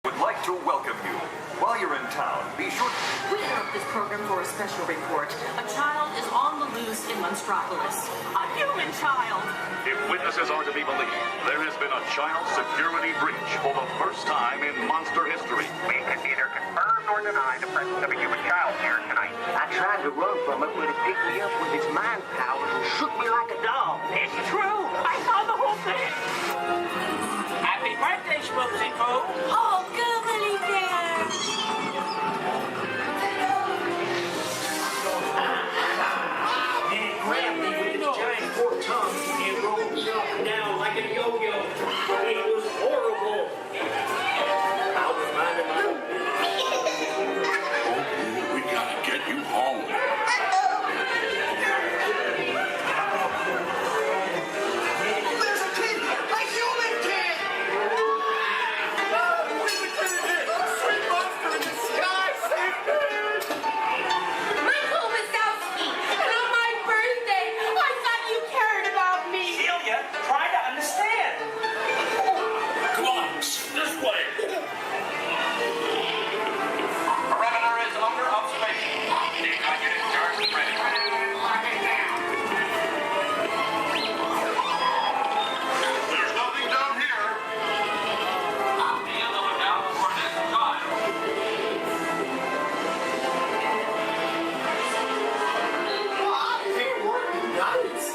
Would like to welcome you. While you're in town, be sure We interrupt this program for a special report. A child is on the loose in Monstropolis. A human child! If witnesses are to be believed, there has been a child security breach for the first time in monster history. We can neither confirm nor deny the presence of a human child here tonight. I tried to run from it, but it picked me up with its mind powers and shook me like a dog. It's true! I saw the whole thing! Happy birthday, Schmoozy Poo! Oh, goodly bear! And it grabbed me with its giant forked tongue and rolled me up and down like a yo-yo. It was horrible. I was minding my own business. We gotta get you home. There's a kid! A human kid! We returned it! A sweet monster in the sky saved it! Michael Wazowski! And on my birthday! I thought you cared about me! Celia, try to understand. Come on, this way. Perimeter is under observation. Decon unit charged and ready. There's nothing down here. Be on the lookout for this child. Hey, working nights.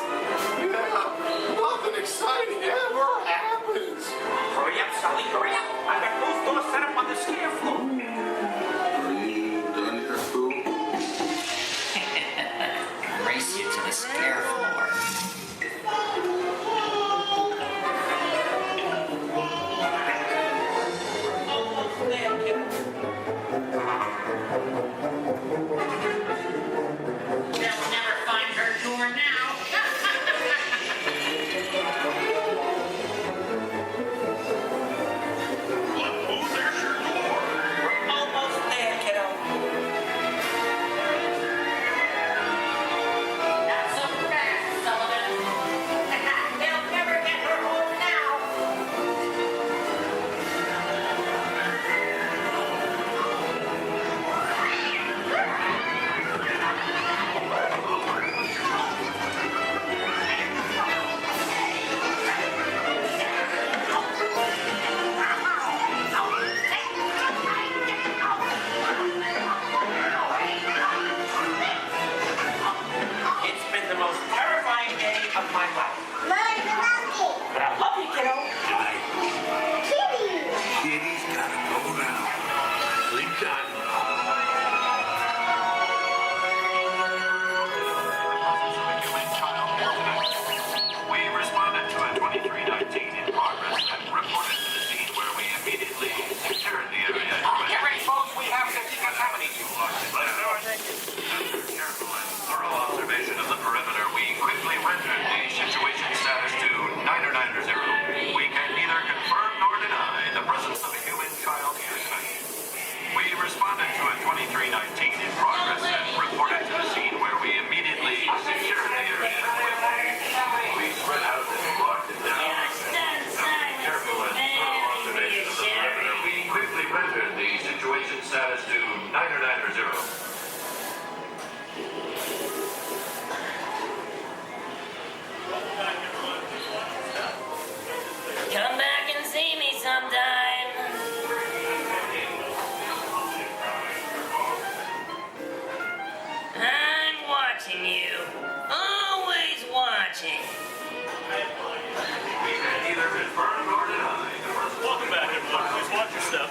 Yeah, nothing exciting ever happens. Hurry up, Sully, hurry up. I've got those doors set up on the scare floor. Are you done here, Pooh? Race you to the scare floor. They'll never find her door now! Pooh, there's your door. We're almost there, kiddo. Not so fast, Sullivan! They'll never get her home now! gotta go now. Sleep time. We responded to a 2319 in progress and reported to the scene where we immediately secured the area. Get ready, folks. We have to decontaminate you. After careful and thorough observation of the perimeter, we quickly rendered the situation status to 990. We can neither confirm nor deny the presence of a human child here tonight. We responded to a 2319 in progress and reported to the scene where we immediately secured the area. We spread out and locked it down. After careful and thorough observation of the perimeter, we quickly rendered the situation status to 990. Come back and see me sometime. I'm watching you. Always watching. We can neither confirm nor deny the presence. Welcome back, everyone. Please watch your step.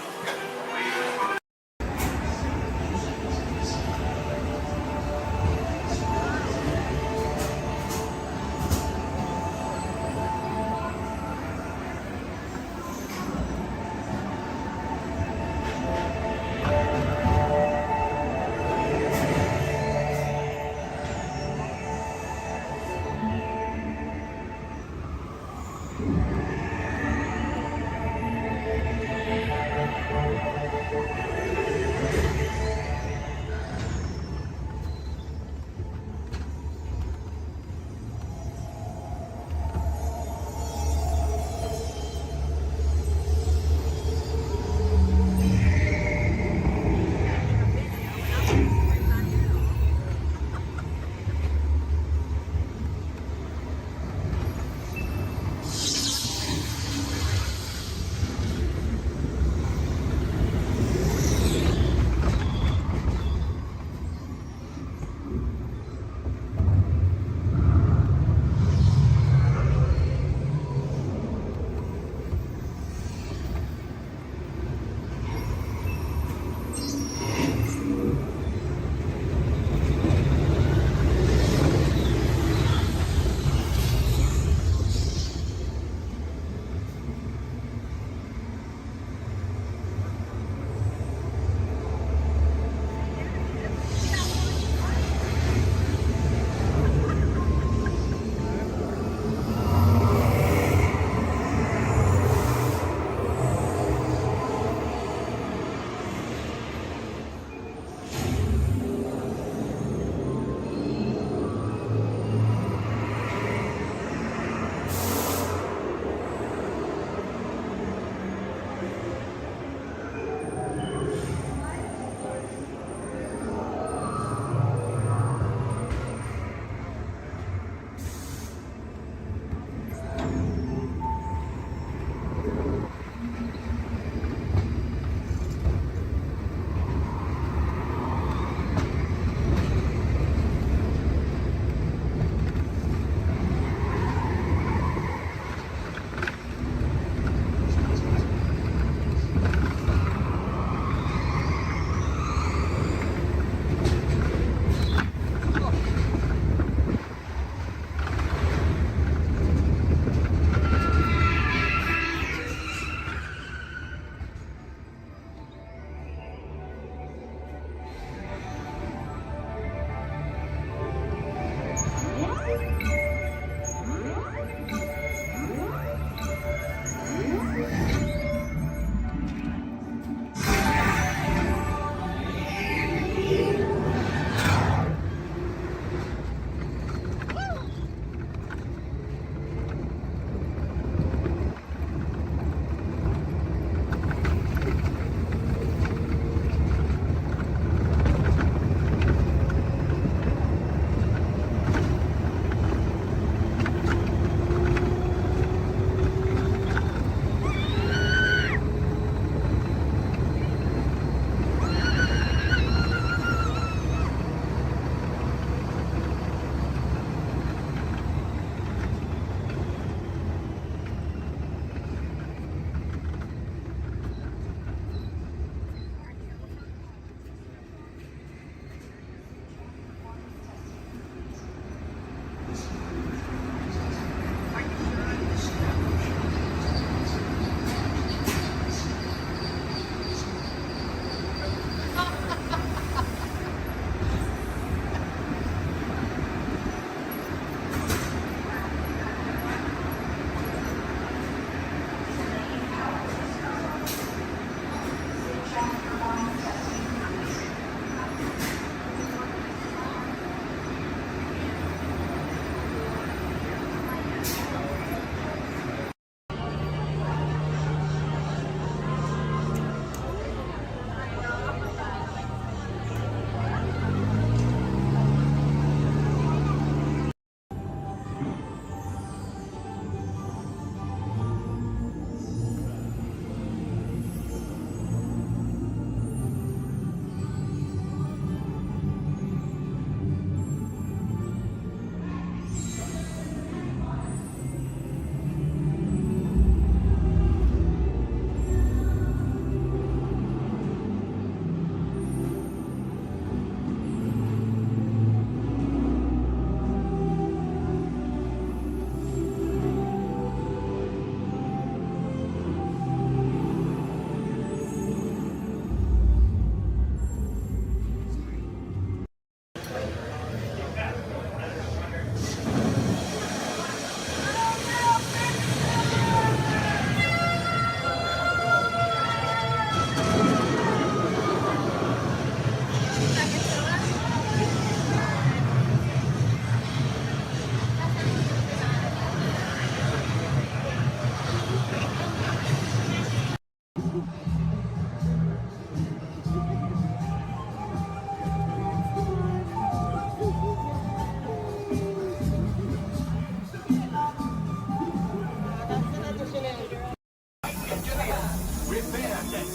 Contact.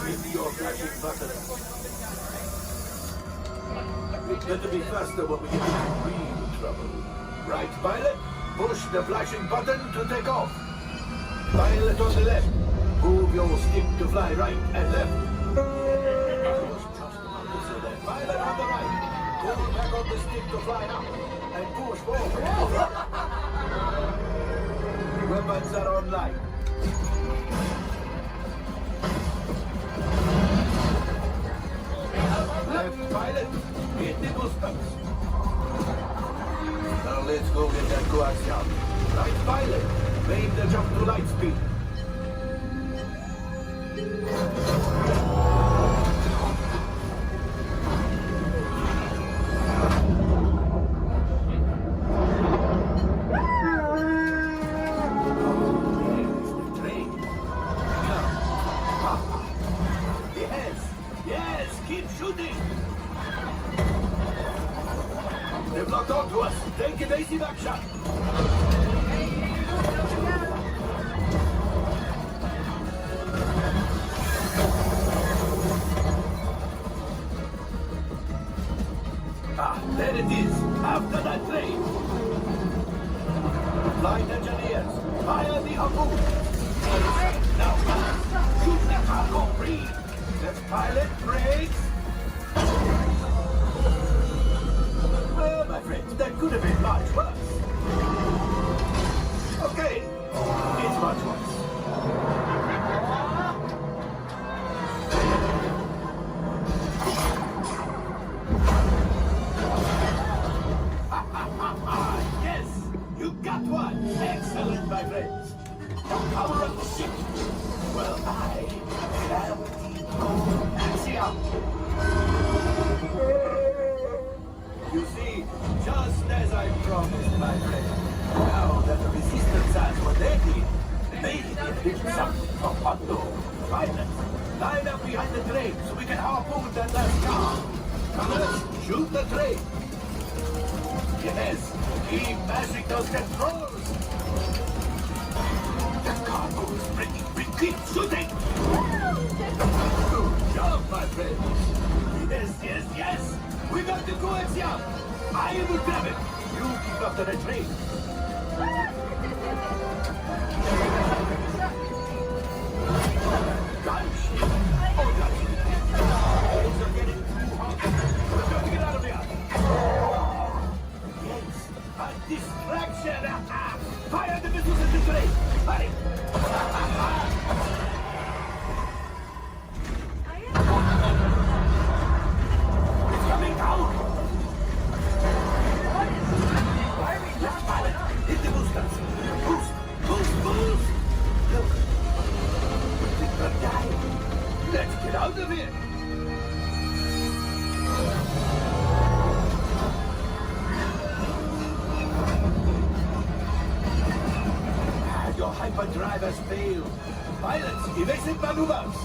Hit your flashing button. It's better be faster when we get into real trouble. Right, pilot? Push the flashing button to take off. Pilot on the left. Move your stick to fly right and left. Pilot on the right. Pull back on the stick to fly up. And push forward. Weapons are online. Left pilot, hit the boosters. Now let's go get that coaxium. Right pilot, make the jump to light speed. Yes, keep shooting. They've locked onto us. Take evasive action. There it is. After that train. Flight engineers, fire the harpoon. Now, shoot the cargo free. Left pilot, brakes. Well, my friends, that could have been much worse. Okay, it's much worse. Yes, you got one. Excellent, my friends. Power of the ship. Well, I am Axiom. You see, just as I promised, my friend, now that the resistance has what they need, maybe they did something from unknown. Pilots, line up behind the train so we can harpoon that last car. Colors, shoot the train. Yes, keep mashing those controls. The cargo is breaking. We keep shooting. Good job, my friends. Yes. We got the coaxium. I will grab it. You keep after the train. Gunship. Oh, gunship. Things are getting too hot. We're going to get out of here. Yes, a distraction. Fire the missiles at the train. Hurry. Coming down! Left pilot, hit the boosters! Boost! Look! We're gonna die! Let's get out of here! Your hyperdrive has failed. Pilots, evasive maneuvers!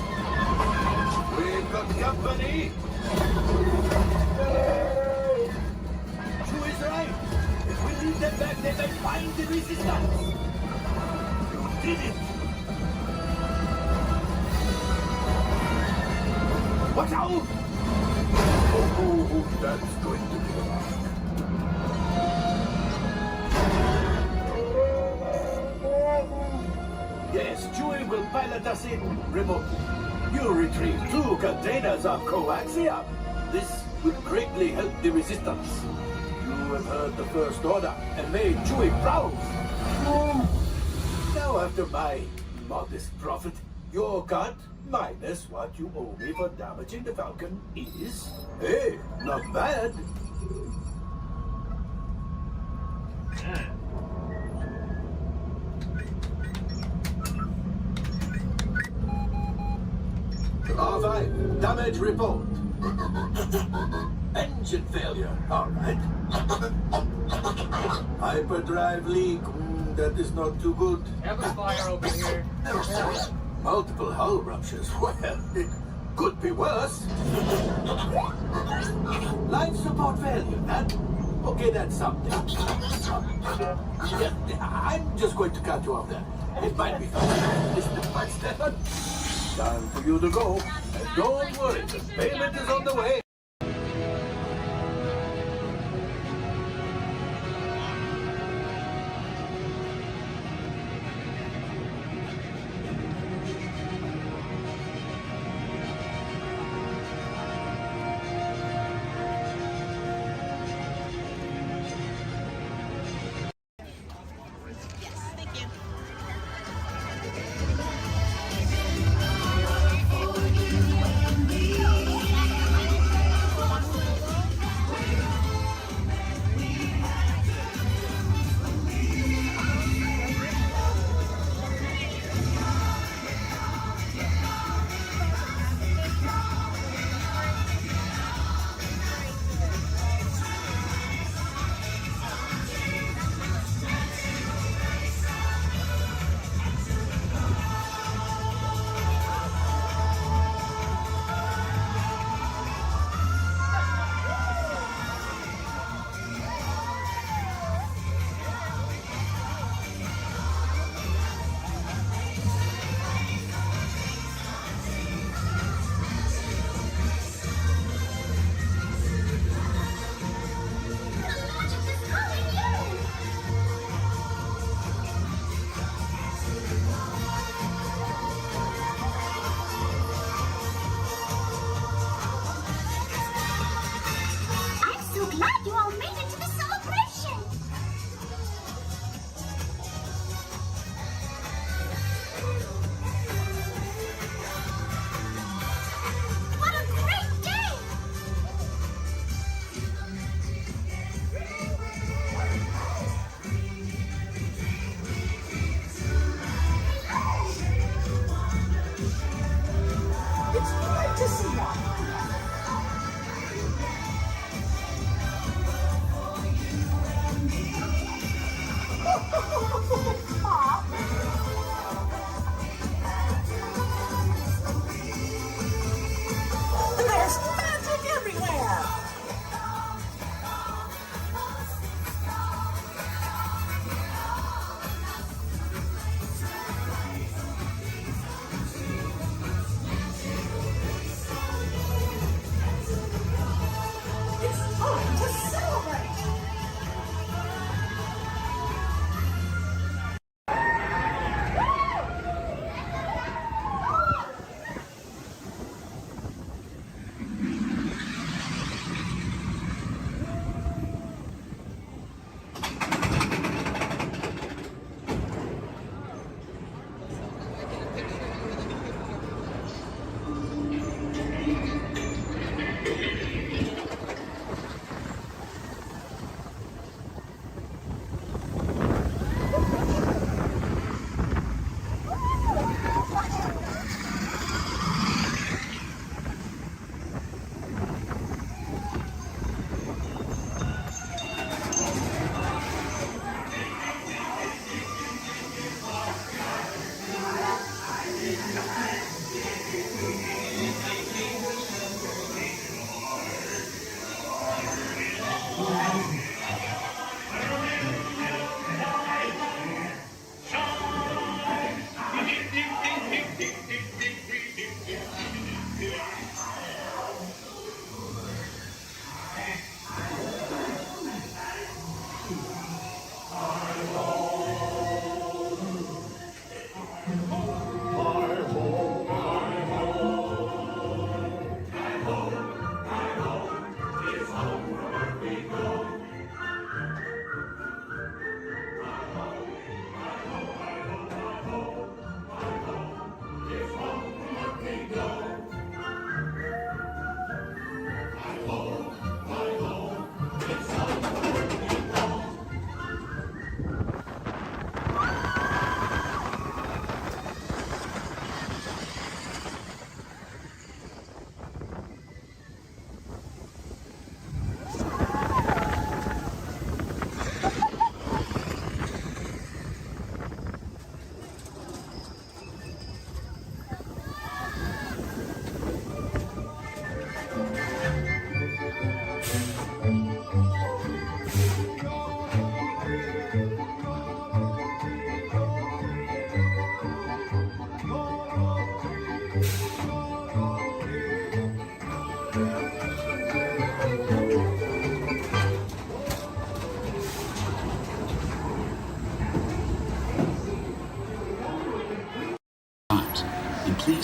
We've got company! True is right. If we leave them back, they may find the resistance. You did it. Watch out! Oh, that's going to be a lot. Yes, Chewie will pilot us in remotely. You retrieve 2 containers of coaxium. This will greatly help the resistance. You have heard the First Order and made Chewie proud. Now, after my modest profit, your cut minus what you owe me for damaging the Falcon is, hey, not bad. R5, damage report. Engine failure, all right. Hyperdrive leak, that is not too good. Have a fire over here. Multiple hull ruptures, well, it could be worse. Life support failure, okay, that's something. Yeah, I'm just going to cut you off there. It might be fun. Listen, Stefan. Time for you to go. And don't worry, the payment is on the way.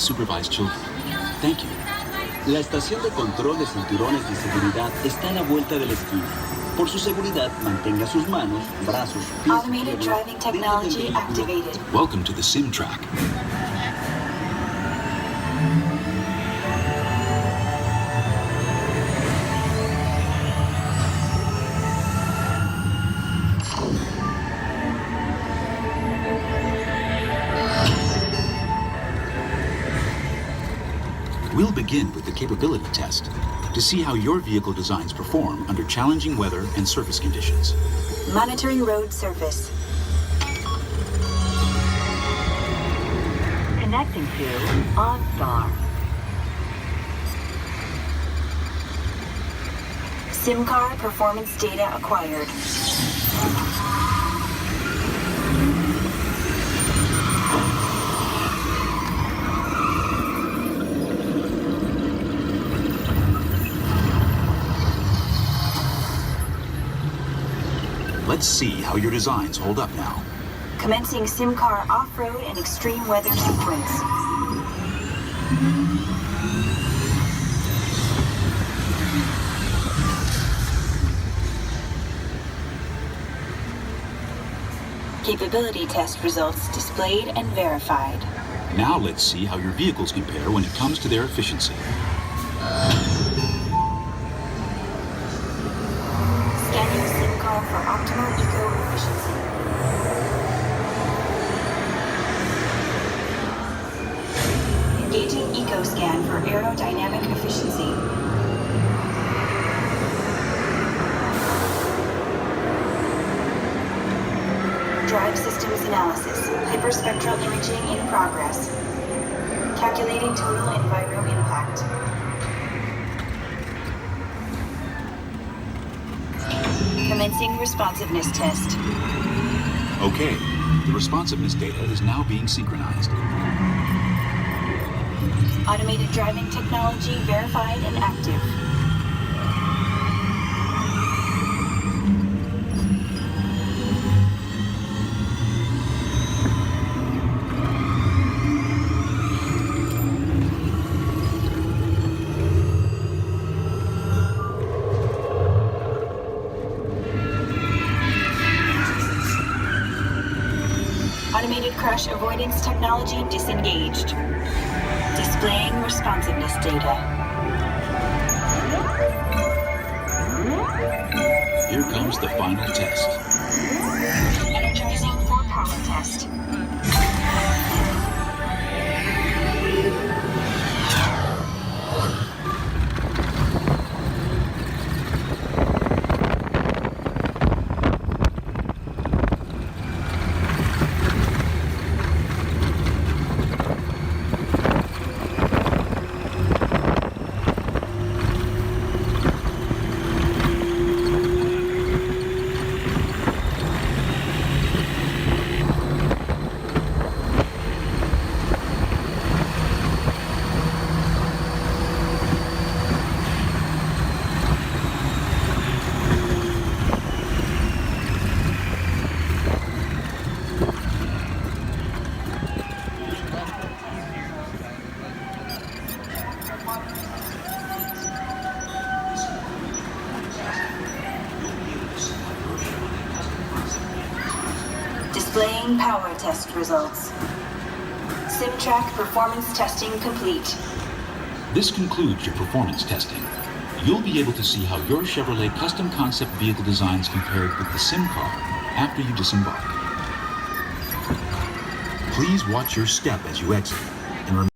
supervise children. Thank you. La estación de control de cinturones de seguridad está a la vuelta de la esquina. Por su seguridad, mantenga sus manos, brazos, pies Automated driving technology activated. Welcome to the sim track. We'll begin with the capability test to see how your vehicle designs perform under challenging weather and surface conditions. Monitoring road surface. Connecting to OnStar. SIM car performance data acquired. Let's see how your designs hold up now. Commencing SIM car off-road and extreme weather sequence. Capability test results displayed and verified. Now let's see how your vehicles compare when it comes to their efficiency. Scanning SIM car for optimal eco-efficiency. Engaging EcoScan for aerodynamic efficiency. Drive systems analysis. Hyperspectral imaging in progress. Calculating total enviro impact. Commencing responsiveness test. Okay, the responsiveness data is now being synchronized. Automated driving technology verified and active. Automated crash avoidance technology disengaged. Displaying responsiveness data. Here comes the final test. Energizing for power test. Displaying power test results. SimTrack performance testing complete. This concludes your performance testing. You'll be able to see how your Chevrolet custom concept vehicle designs compared with the sim car after you disembark. Please watch your step as you exit and remember.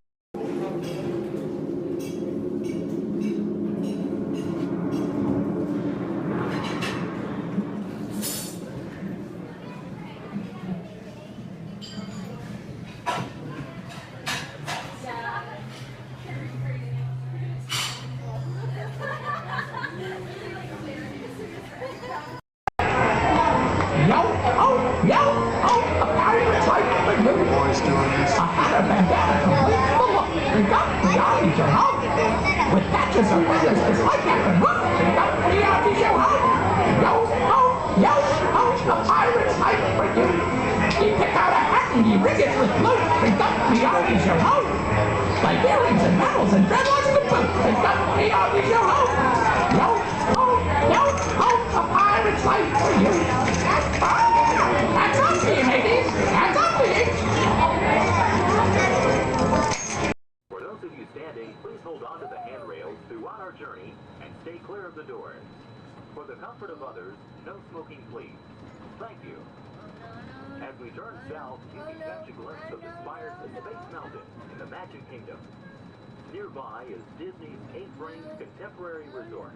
He picked out a hat and he rigged it with blue. And don't be on his own. Like earrings and medals and dreadlocks and the poop. It's got POV, yo ho! Yo ho, a pirate's life for you. That's up to you, mateys. That's up to you. For those of you standing, please hold on to the handrails throughout our journey and stay clear of the doors. For the comfort of others, no smoking please. Thank you. As we turn south, you can catch a glimpse of the spires of Space Mountain in the Magic Kingdom. Nearby is Disney's 8th-ranked contemporary resort.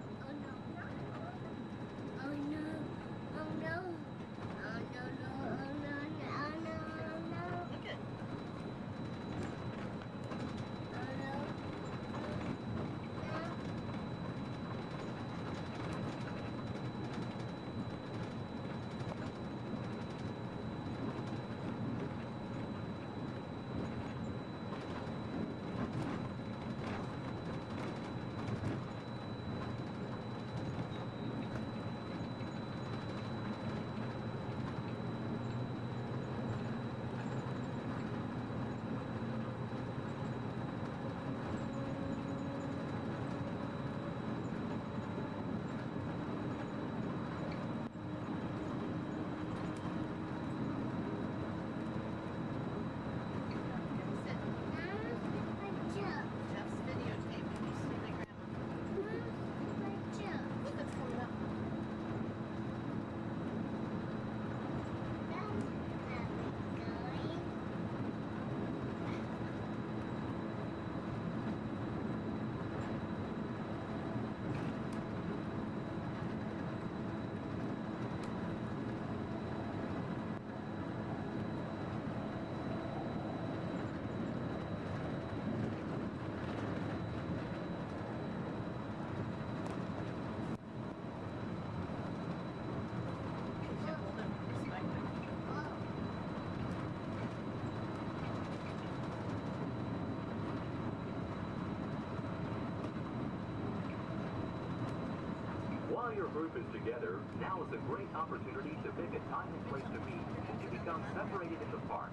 While your group is together, now is a great opportunity to pick a time and place to meet and to become separated in the park.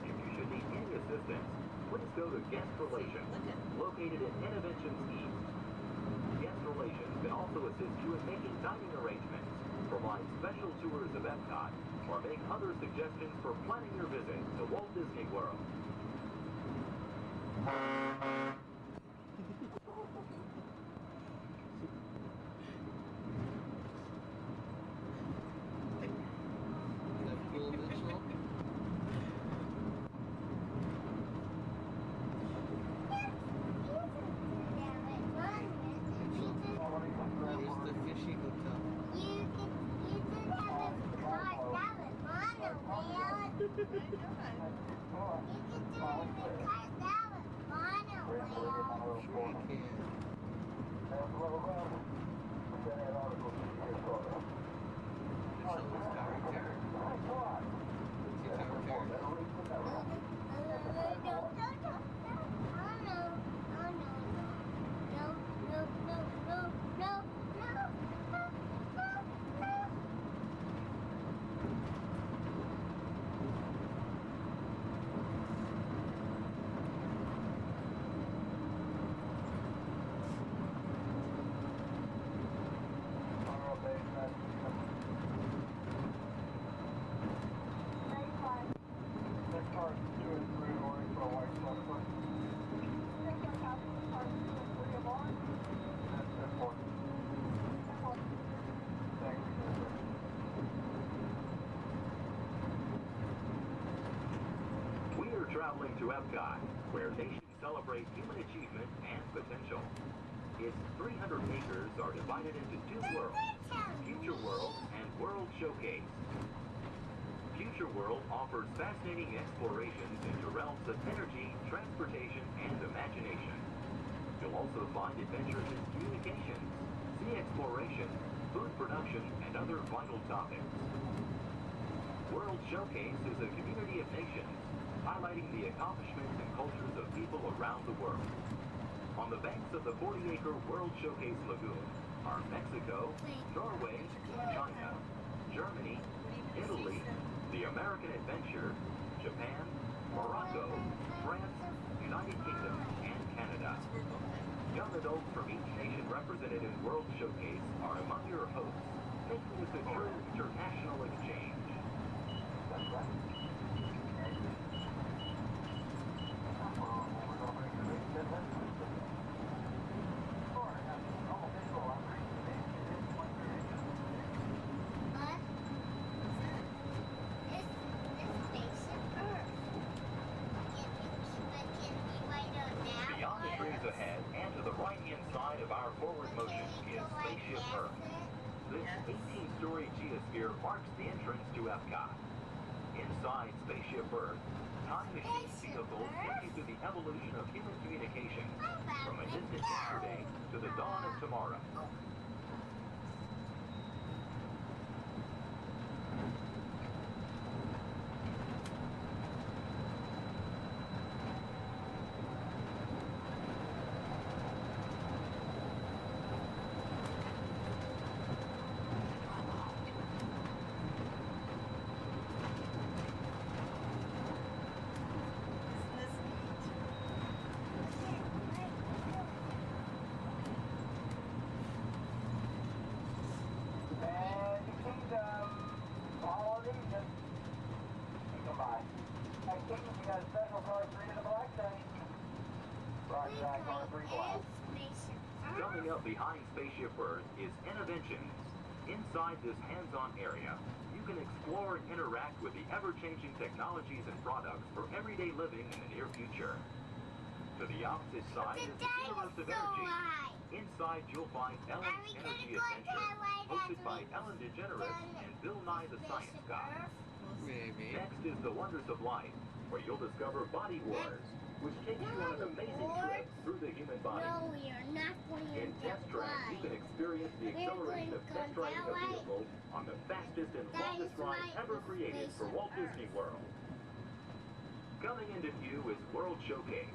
If you should need any assistance, please go to Guest Relations, located in Interventions East. Guest Relations can also assist you in making dining arrangements, provide special tours of Epcot, or make other suggestions for planning your visit to Walt Disney World. Traveling to Epcot, where nations celebrate human achievement and potential. Its 300 acres are divided into two worlds, Future World and World Showcase. Future World offers fascinating explorations into realms of energy, transportation, and imagination. You'll also find adventures in communications, sea exploration, food production, and other vital topics. World Showcase is a community of nations, highlighting the accomplishments and cultures of people around the world. On the banks of the 40-acre World Showcase Lagoon are Mexico, Norway, China, Germany, Italy, the American Adventure, Japan, Morocco, France, United Kingdom and Canada. Young adults from each nation represented in World Showcase are among your hosts, making this a true international exchange. Beyond the trees ahead and to the right-hand side of our forward motion is Spaceship Earth. This 18-story geosphere marks the entrance to Epcot. Inside Spaceship Earth, time machine vehicles take you through the evolution of human communication, from a distant yesterday to the dawn of tomorrow. Coming up behind Spaceship Earth is Innovations. Inside this hands-on area, you can explore and interact with the ever-changing technologies and products for everyday living in the near future. To the opposite side is the Universe of Energy. Inside you'll find Ellen's Energy Adventure, hosted by Ellen DeGeneres and Bill Nye the Science Guy. Next is The Wonders of Life, where you'll discover Body Wars, which takes you on an amazing trip through the human body. No, we are not going In Test Track, you can experience the acceleration of test driving a vehicle on the fastest and longest ride ever created for Walt Disney World. Coming into view is World Showcase.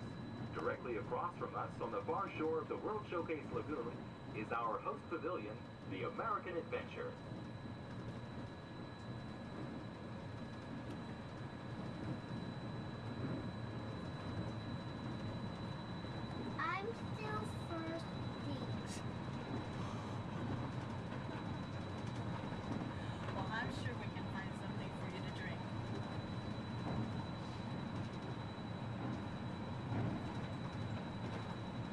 Directly across from us on the far shore of the World Showcase Lagoon is our host pavilion, the American Adventure. I'm still thirsty. Well, I'm sure we can find something for you to drink.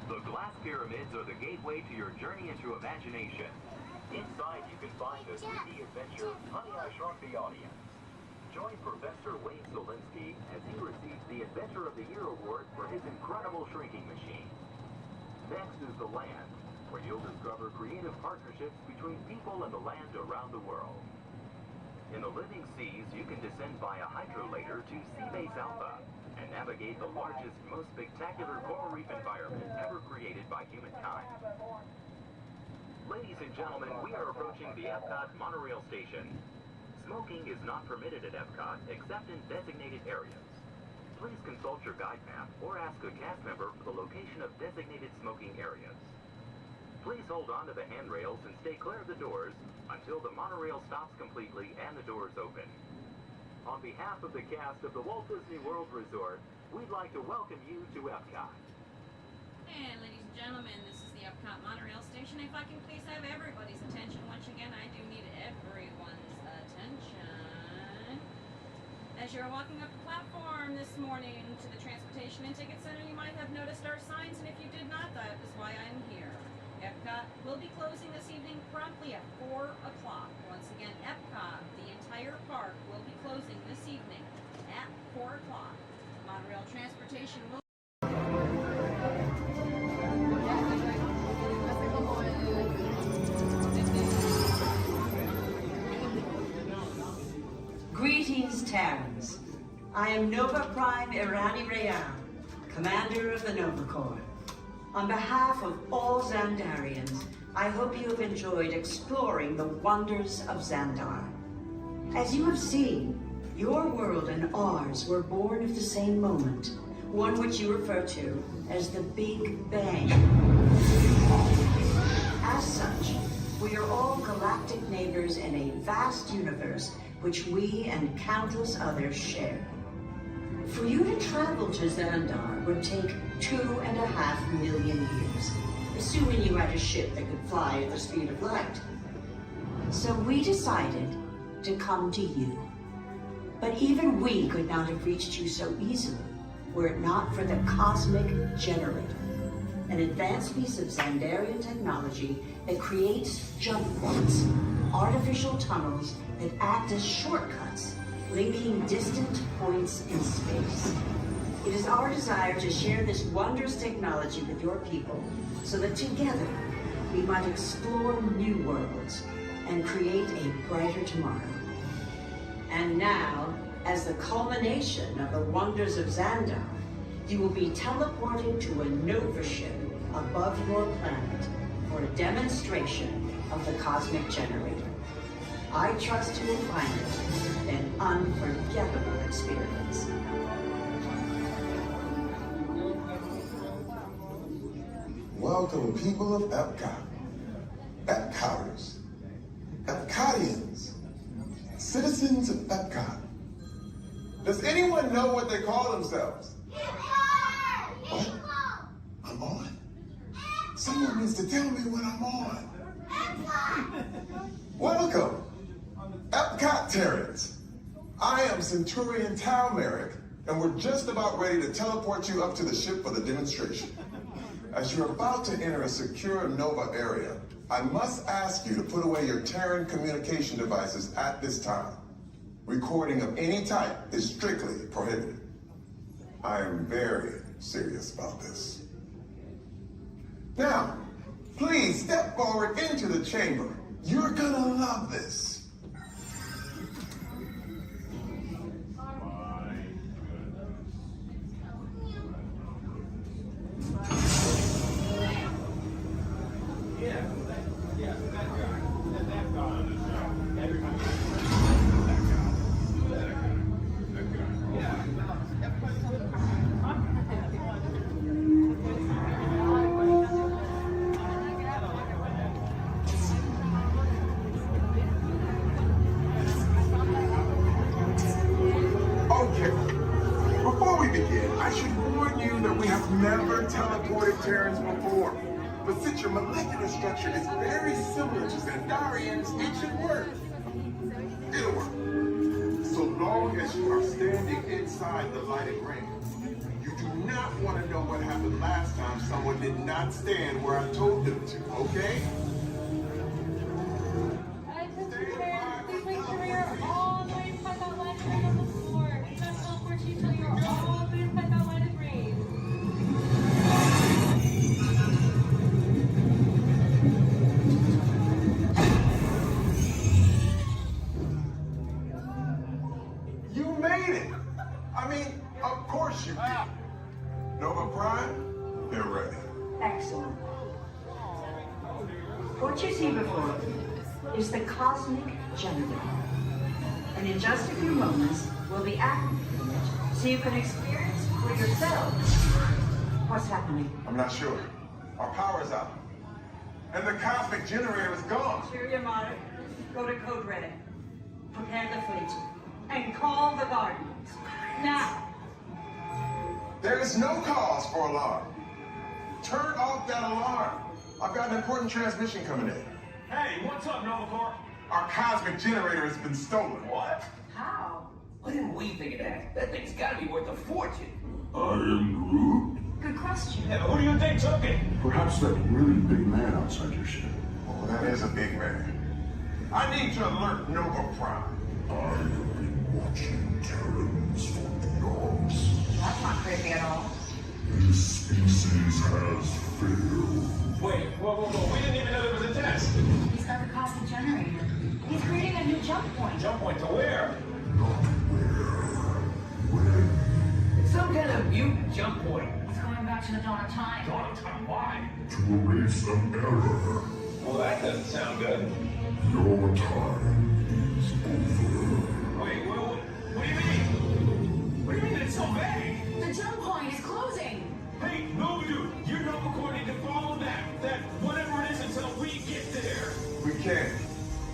The glass pyramids are the gateway to your journey into imagination. Inside you can find the 3D adventure, Honey, I Shrunk the Audience. Join Professor Wayne Solinsky as he receives the Adventure of the Year award for his incredible shrinking machine. Next is The Land, where you'll discover creative partnerships between people and the land around the world. In the living seas, you can descend via hydrolator to Seabase Alpha and navigate the largest, most spectacular coral reef environment ever created by humankind. Ladies and gentlemen, we are approaching the Epcot monorail station. Smoking is not permitted at Epcot except in designated areas. Please consult your guide map or ask a cast member for the location of designated smoking areas. Please hold on to the handrails and stay clear of the doors until the monorail stops completely and the doors open. On behalf of the cast of the Walt Disney World Resort, we'd like to welcome you to Epcot. And ladies and gentlemen, this is the Epcot monorail station. If I can please have everybody's attention. Once again, I do need everyone's attention. As you're walking up the platform this morning to the Transportation and Ticket Center, you might have noticed our signs, and if you did not, that is why I'm here. Epcot will be closing this evening promptly at 4 o'clock. Once again, Epcot, the entire park, will be closing this evening at 4 o'clock. Monorail transportation will... Greetings, Terrans. I am Nova Prime Irani Rayan, Commander of the Nova Corps. On behalf of all Xandarians, I hope you have enjoyed exploring the wonders of Xandar. As you have seen, your world and ours were born of the same moment, one which you refer to as the Big Bang. As such, we are all galactic neighbors in a vast universe which we and countless others share. For you to travel to Xandar would take 2.5 million years, assuming you had a ship that could fly at the speed of light. So we decided to come to you. But even we could not have reached you so easily were it not for the Cosmic Generator, an advanced piece of Xandarian technology that creates jump points, artificial tunnels that act as shortcuts, linking distant points in space. It is our desire to share this wondrous technology with your people so that together we might explore new worlds and create a brighter tomorrow. And now, as the culmination of the wonders of Xandar, you will be teleported to a Nova ship above your planet for a demonstration of the Cosmic Generator. I trust you will find it an unforgettable experience. Welcome, people of Epcot, Epcoters, Epcotians, citizens of Epcot. Does anyone know what they call themselves? What? I'm on? Someone needs to tell me when I'm on. Welcome, Epcot-tarians. I am Centurion Tal Merrick, and we're just about ready to teleport you up to the ship for the demonstration. As you're about to enter a secure Nova area, I must ask you to put away your Terran communication devices at this time. Recording of any type is strictly prohibited. I am very serious about this. Now, please step forward into the chamber. You're gonna love this. Never teleported Terrans before, but since your molecular structure is very similar to Xandarians, it should work. It'll work. So long as you are standing inside the lighted ring. You do not want to know what happened last time someone did not stand where I told them to, okay? Please make sure you're all the way inside that lighted ring on the floor. We must teleport you till you're all the way inside that lighted ring. Of course you did. Nova Prime, they're ready. Excellent. What you see before you is the Cosmic Generator. And in just a few moments, we'll be activating it so you can experience for yourself what's happening. I'm not sure. Our power's out. And the Cosmic Generator is gone. Superior Monitor, go to Code Red. Prepare the fleet. And call the Guardians. Now. There is no cause for alarm. Turn off that alarm. I've got an important transmission coming in. Hey, what's up, Nova Corps? Our Cosmic Generator has been stolen. What? How? What didn't we think of that? That thing's gotta be worth a fortune. I am Groot. Good question. Yeah, who do you think took it? Perhaps that really big man outside your ship. Oh, that is a big man. I need to alert Nova Prime. I have been watching Terrans for eons. That's not creepy at all. This species has failed. Wait, whoa. We didn't even know there was a test. He's got the Cosmic Generator. He's creating a new jump point. Jump point to where? Not where. When. It's some kind of mutant jump point. He's going back to the dawn of time. Dawn of time? Why? To erase an error. Well, that doesn't sound good. Your time is over. Wait, what do you mean? What do you mean it's so vague? The jump point is closing. Hey, Nova Dude, you're Nova Corps need to follow that whatever it is until we get there. We can't.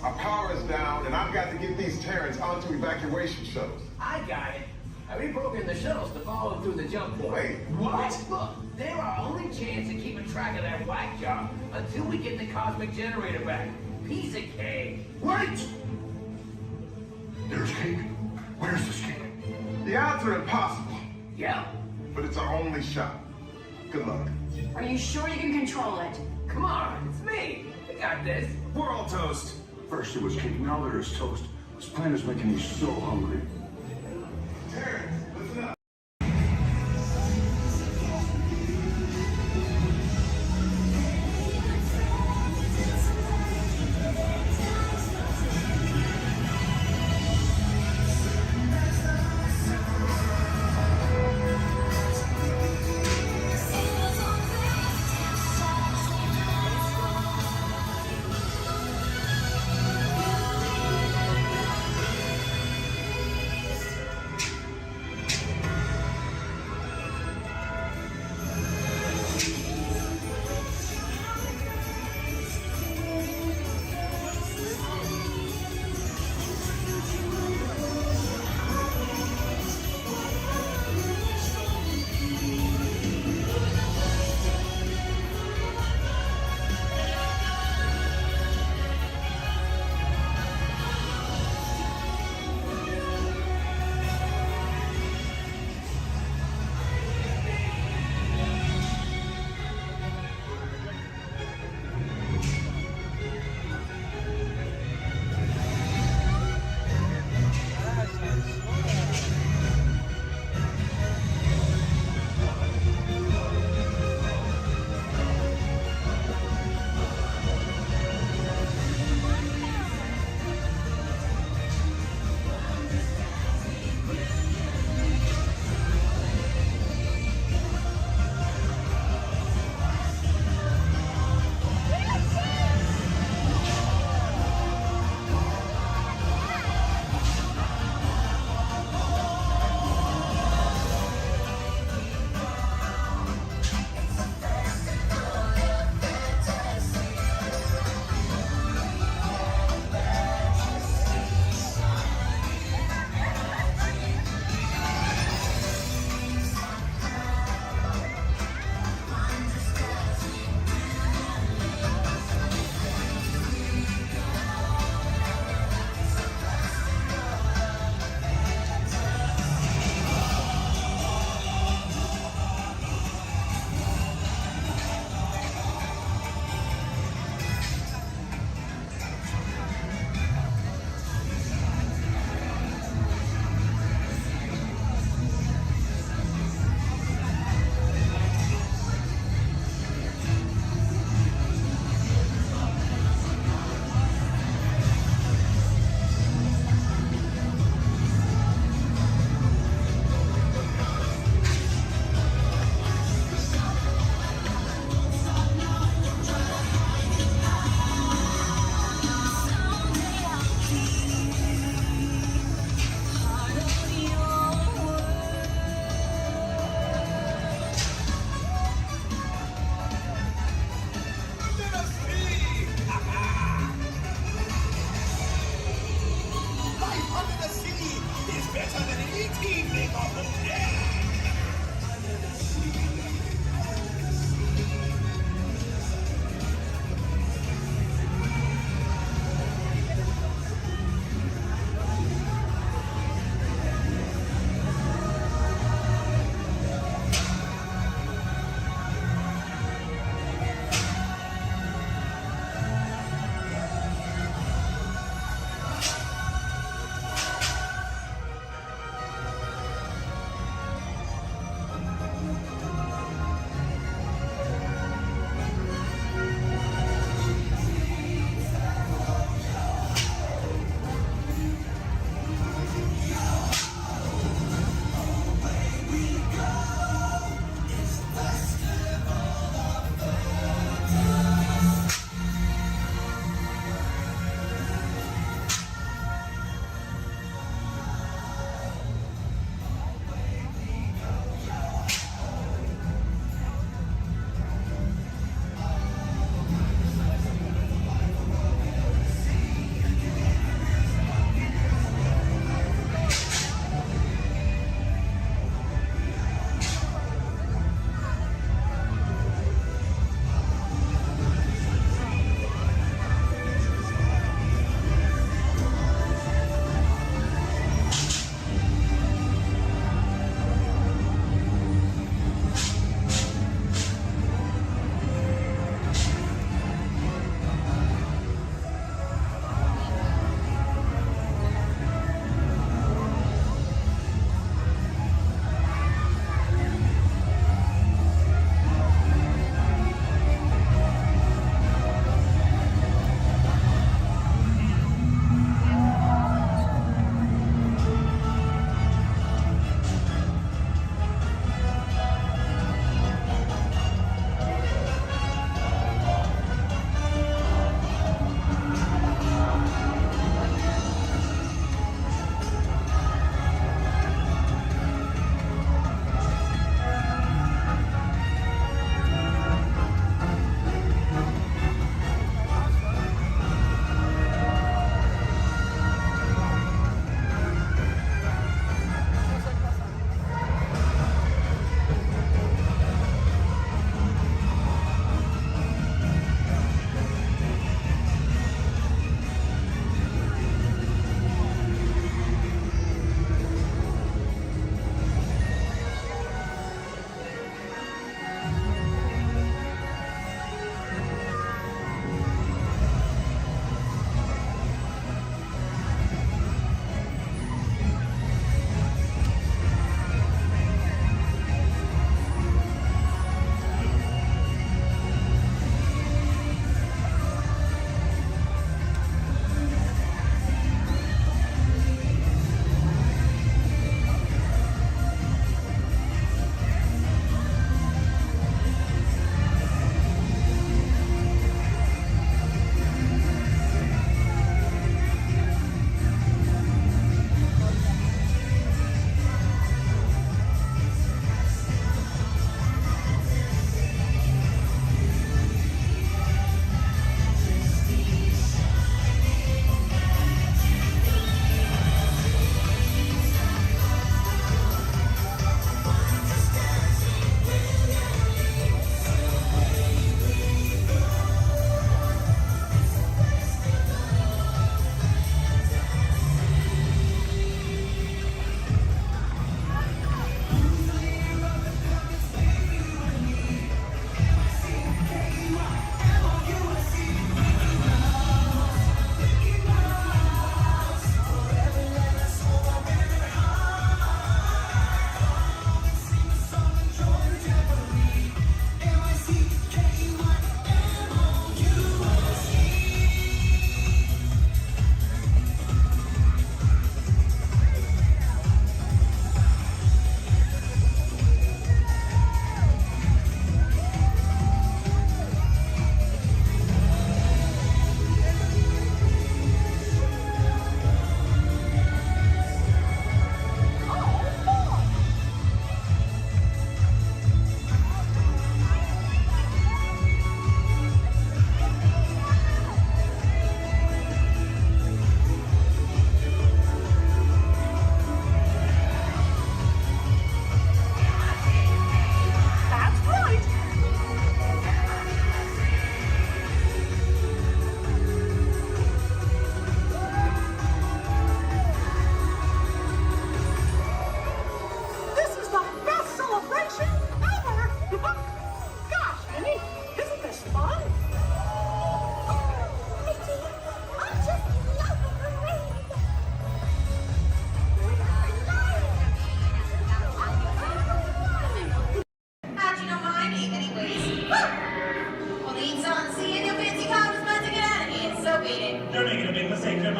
Our power is down, and I've got to get these Terrans onto evacuation shuttles. I got it. I reprogrammed the shuttles to follow through the jump point. Wait, what? Look, they're our only chance of keeping track of that whack job until we get the cosmic generator back. Piece of cake. Wait! There's cake. Where's this cake? The odds are impossible, Yeah. but it's our only shot. Good luck. Are you sure you can control it? Come on, it's me. I got this. We're all toast. First it was cake, now there is toast. This plan is making me so hungry. Terrence, listen up.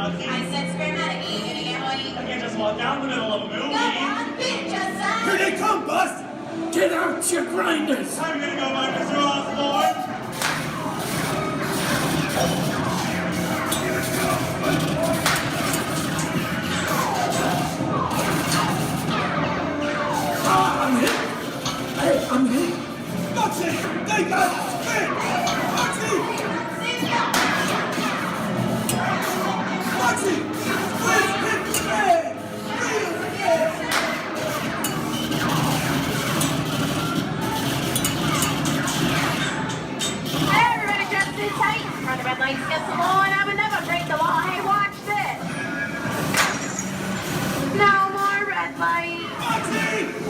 Nazi? I said spare medic. Are you gonna get one? I can't just walk down the middle of a movie. Go on, bitch, aside. Here they come, Bust! Get out your grinders! I'm gonna go back to Osborne. I'm hit! Hey, I'm hit! Moxie! They got it! Hey! Moxie! Moxie! Please hit the bag! Real bag! Hey, everybody, just sit tight. Run the red lights against the law, and I would never break the law. Hey, watch this. No more red light. Moxie!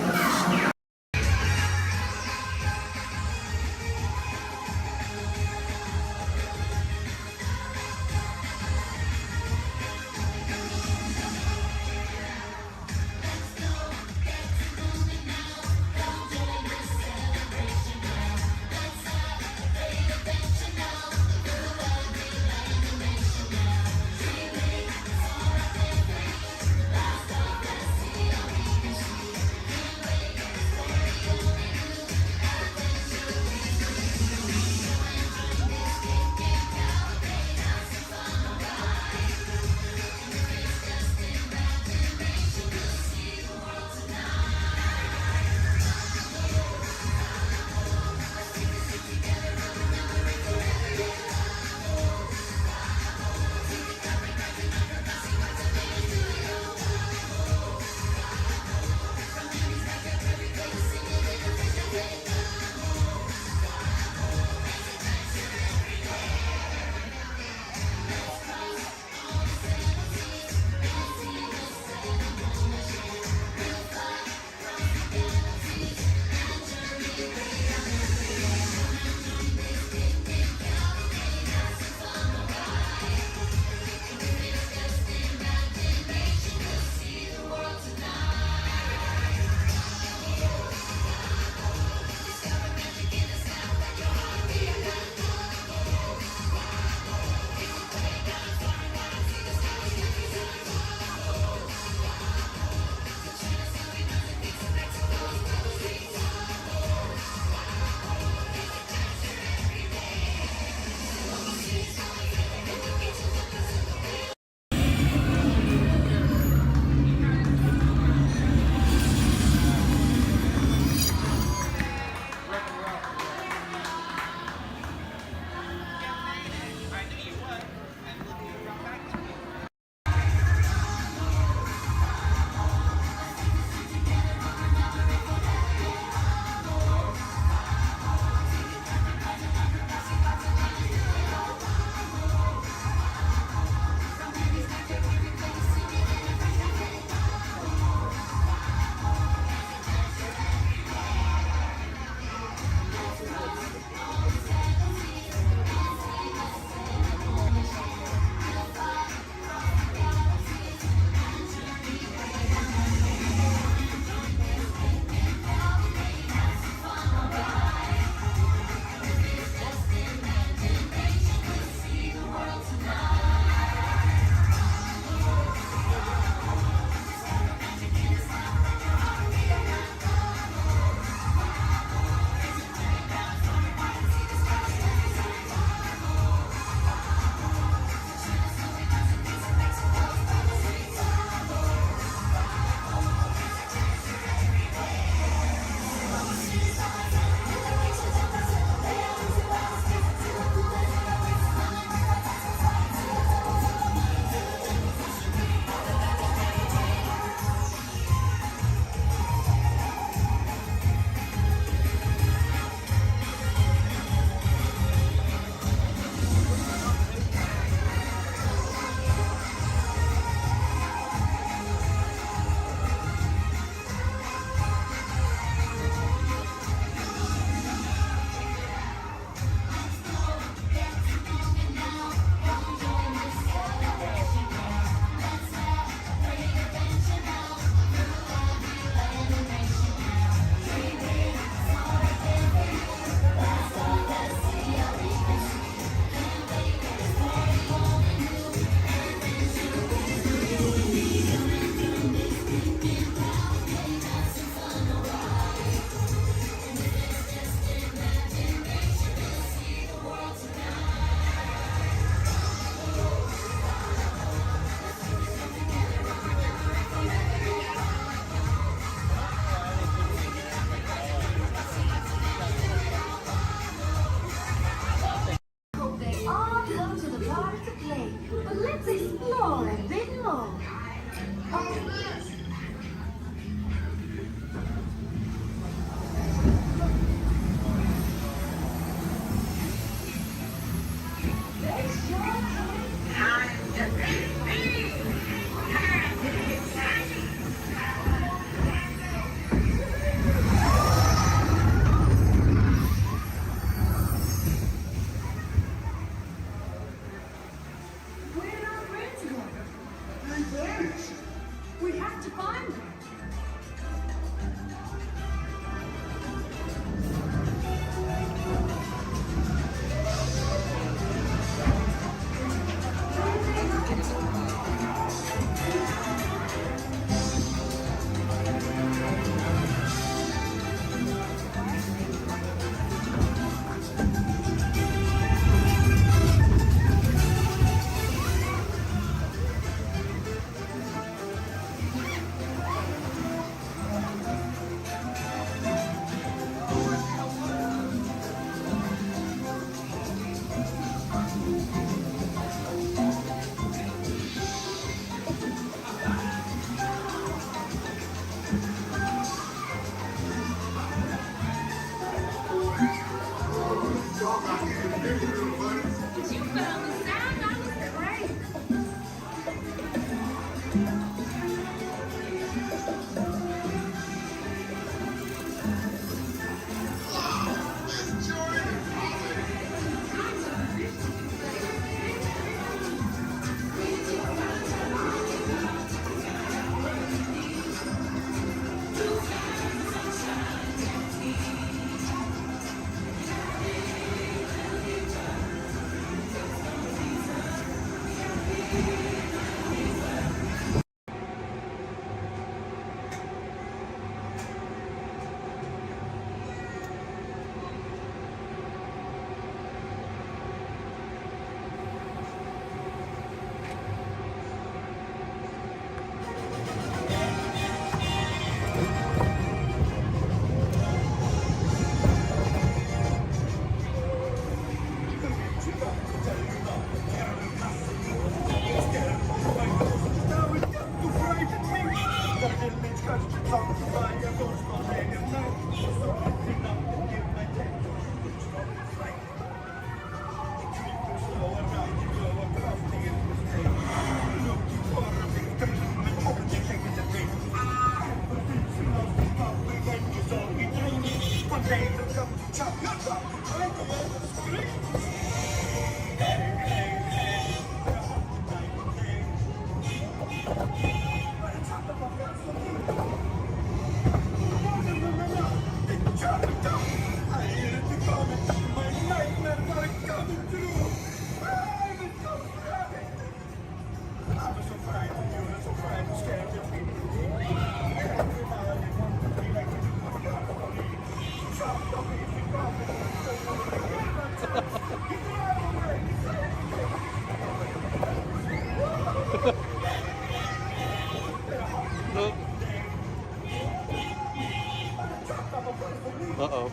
Uh-oh.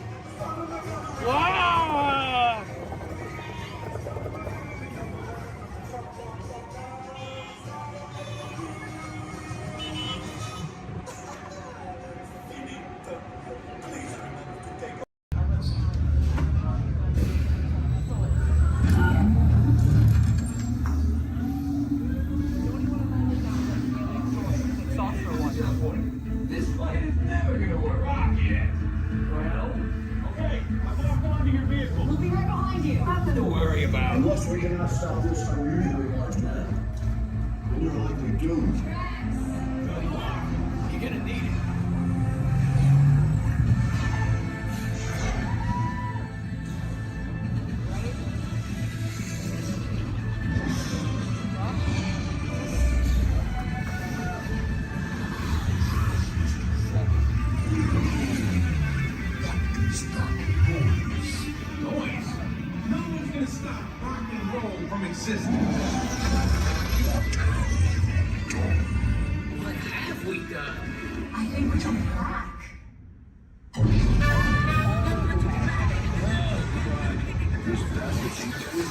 Wow! This plan is never gonna work. Yeah. Well, okay. I'm locked onto your vehicle. We'll be right behind you. Nothing to worry about. Unless we cannot stop this unusually large man, then you're likely doomed. You're gonna need it. Existence. What have we done? I think we're coming back. This bastard thinks it was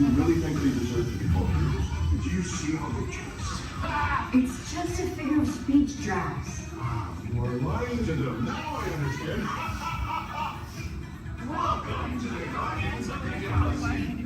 You really think they deserve to be called heroes? Do you see how they chase? It's just a figure of speech, Drax. You are lying to them. Now I understand. Welcome to the Guardians of the Galaxy.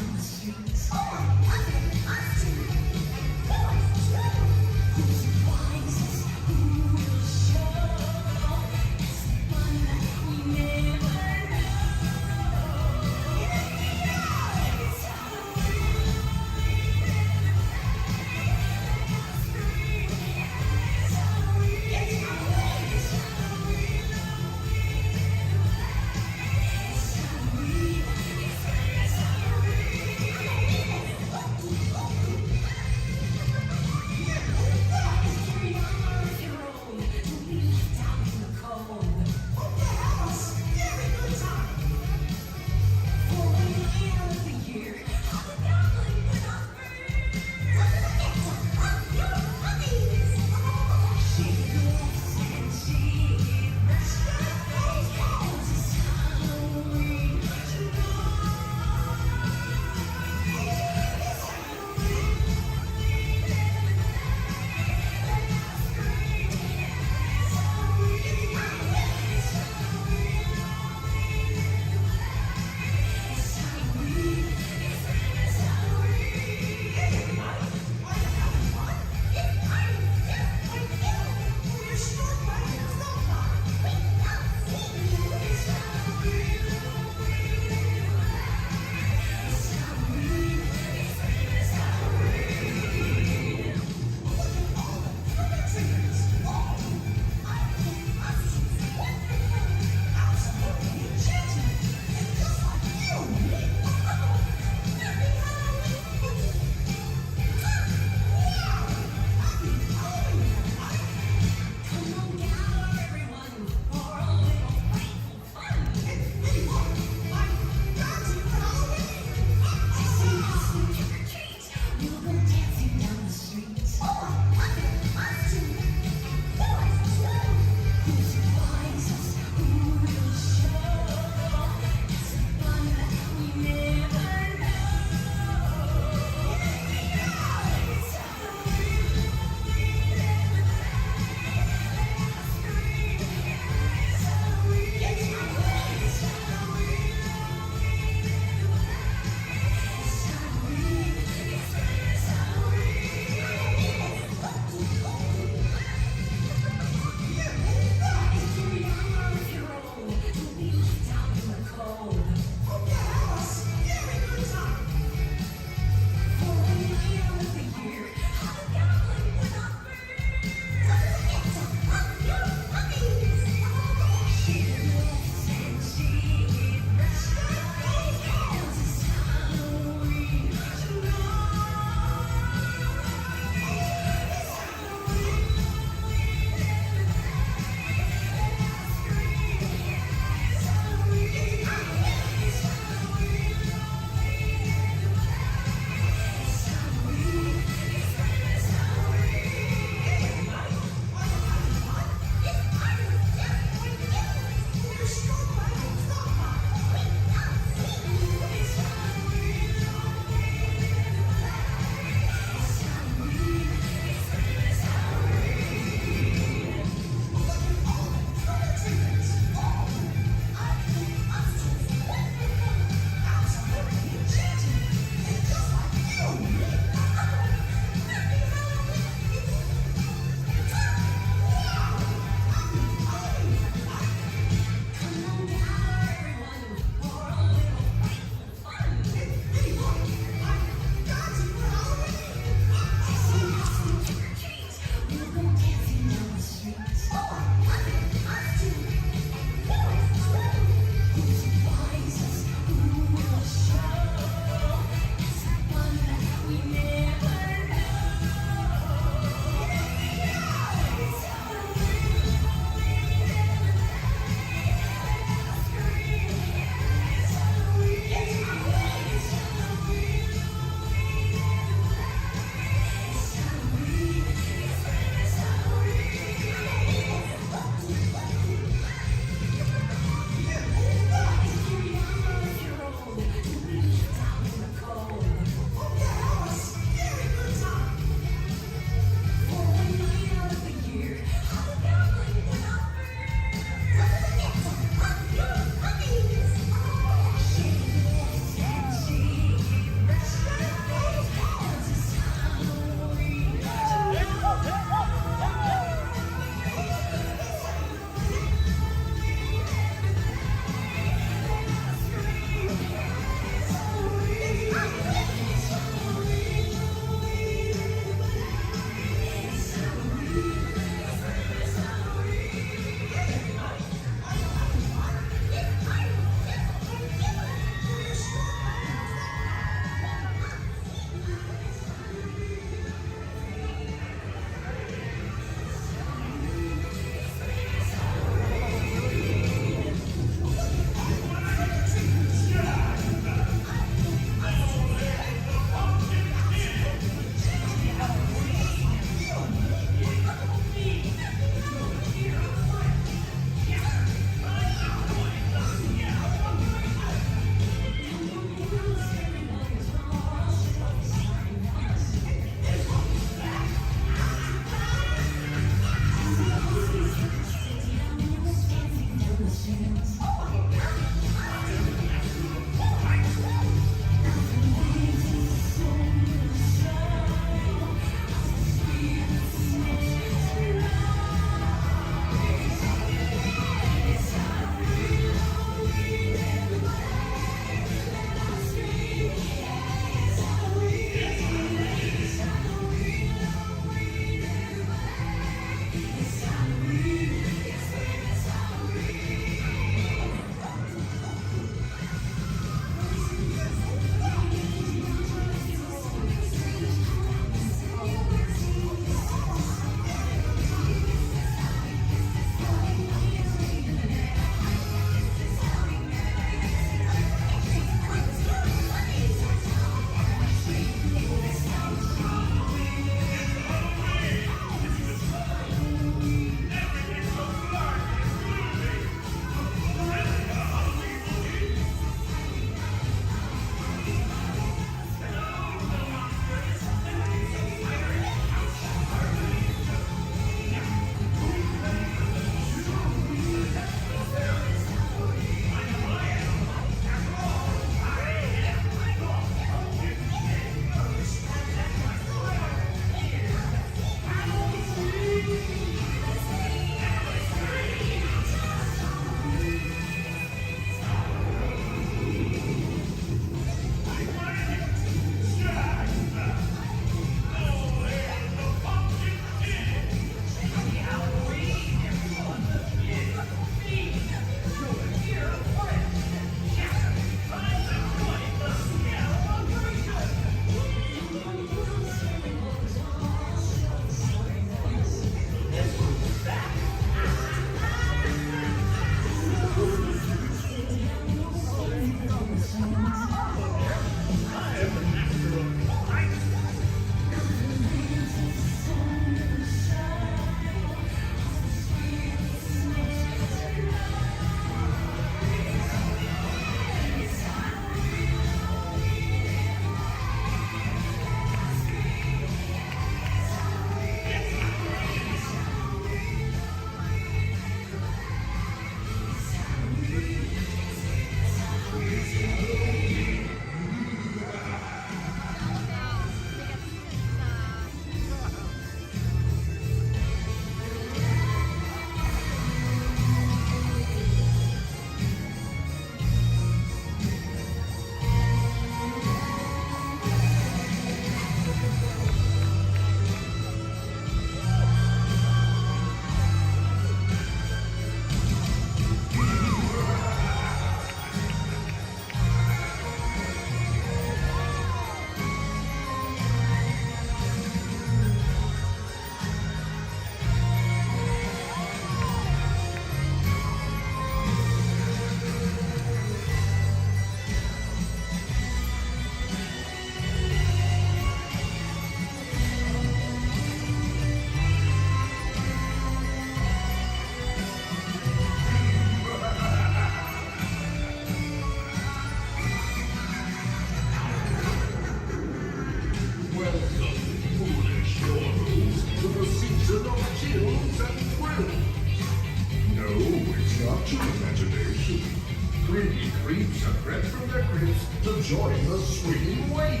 soon. Creepy creeps are bred from their crypts to join the swinging wake.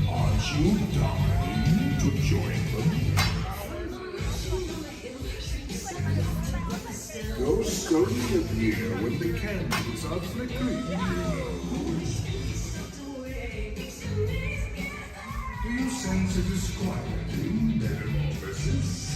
Aren't you dying to join them? Ghosts only appear when the candles are flickering, you know. Do you sense a disquieting metamorphosis?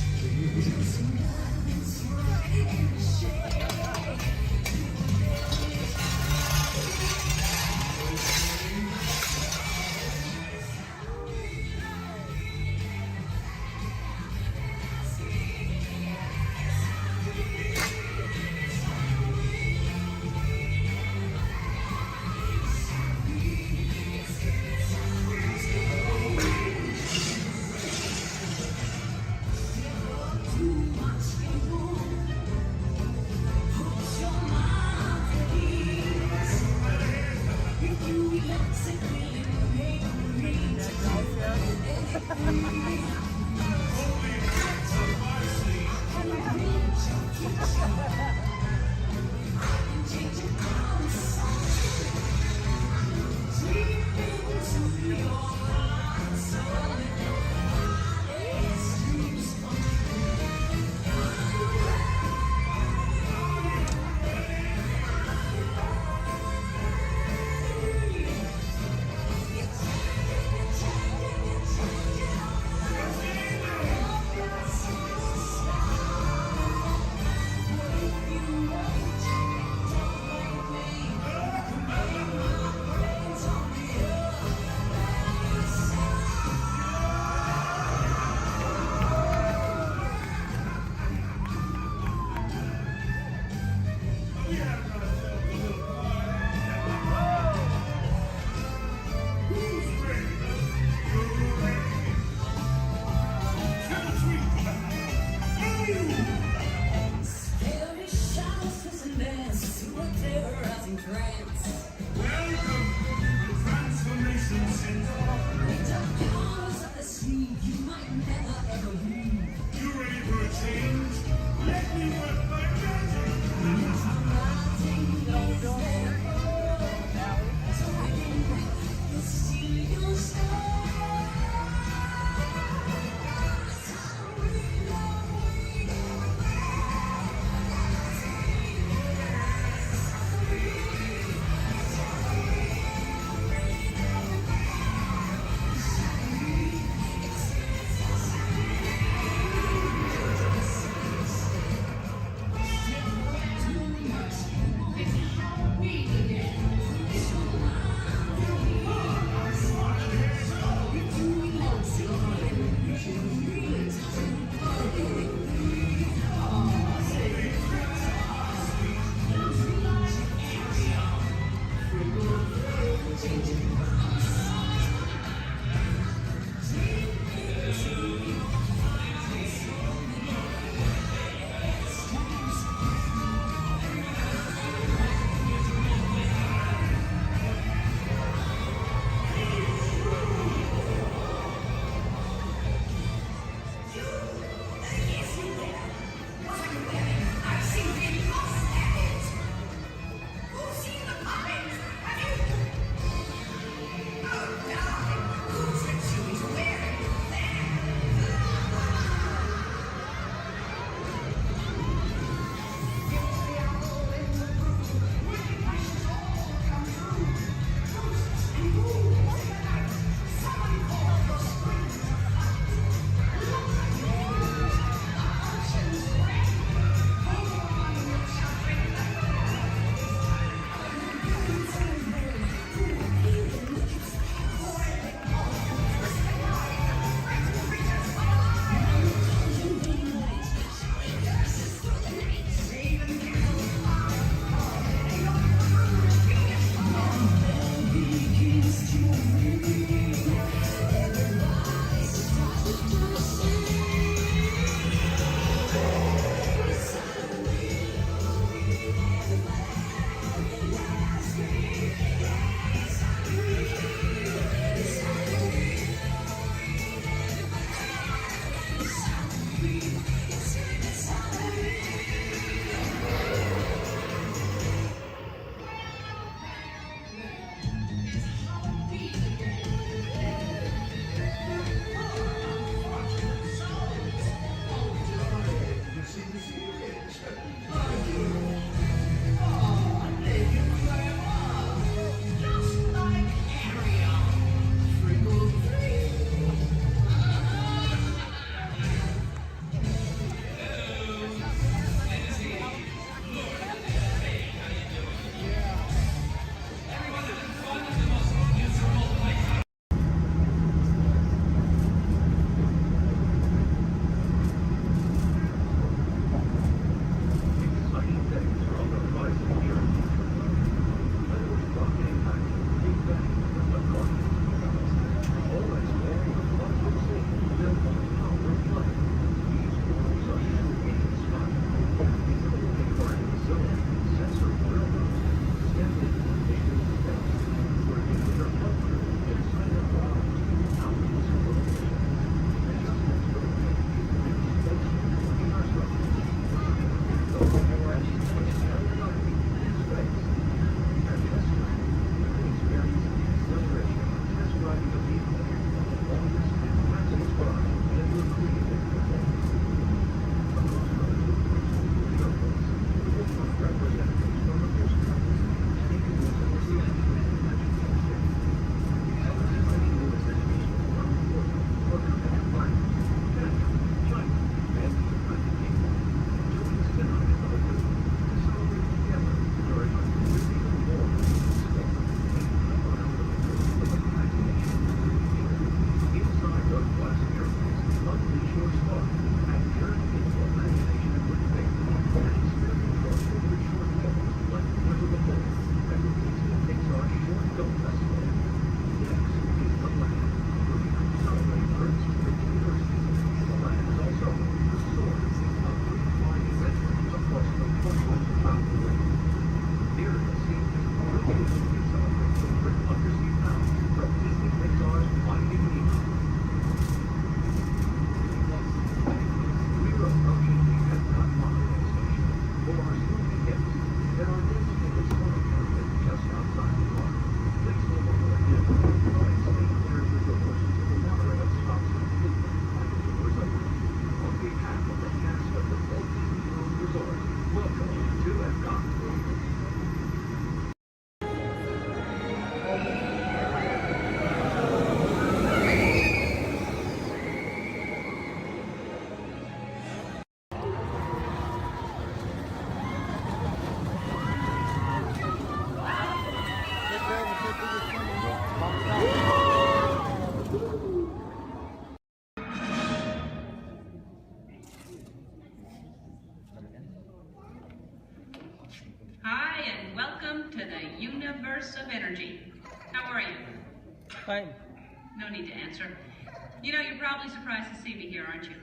Hi, and welcome to the universe of energy. How are you? Fine. No need to answer. You know, you're probably surprised to see me here, aren't you?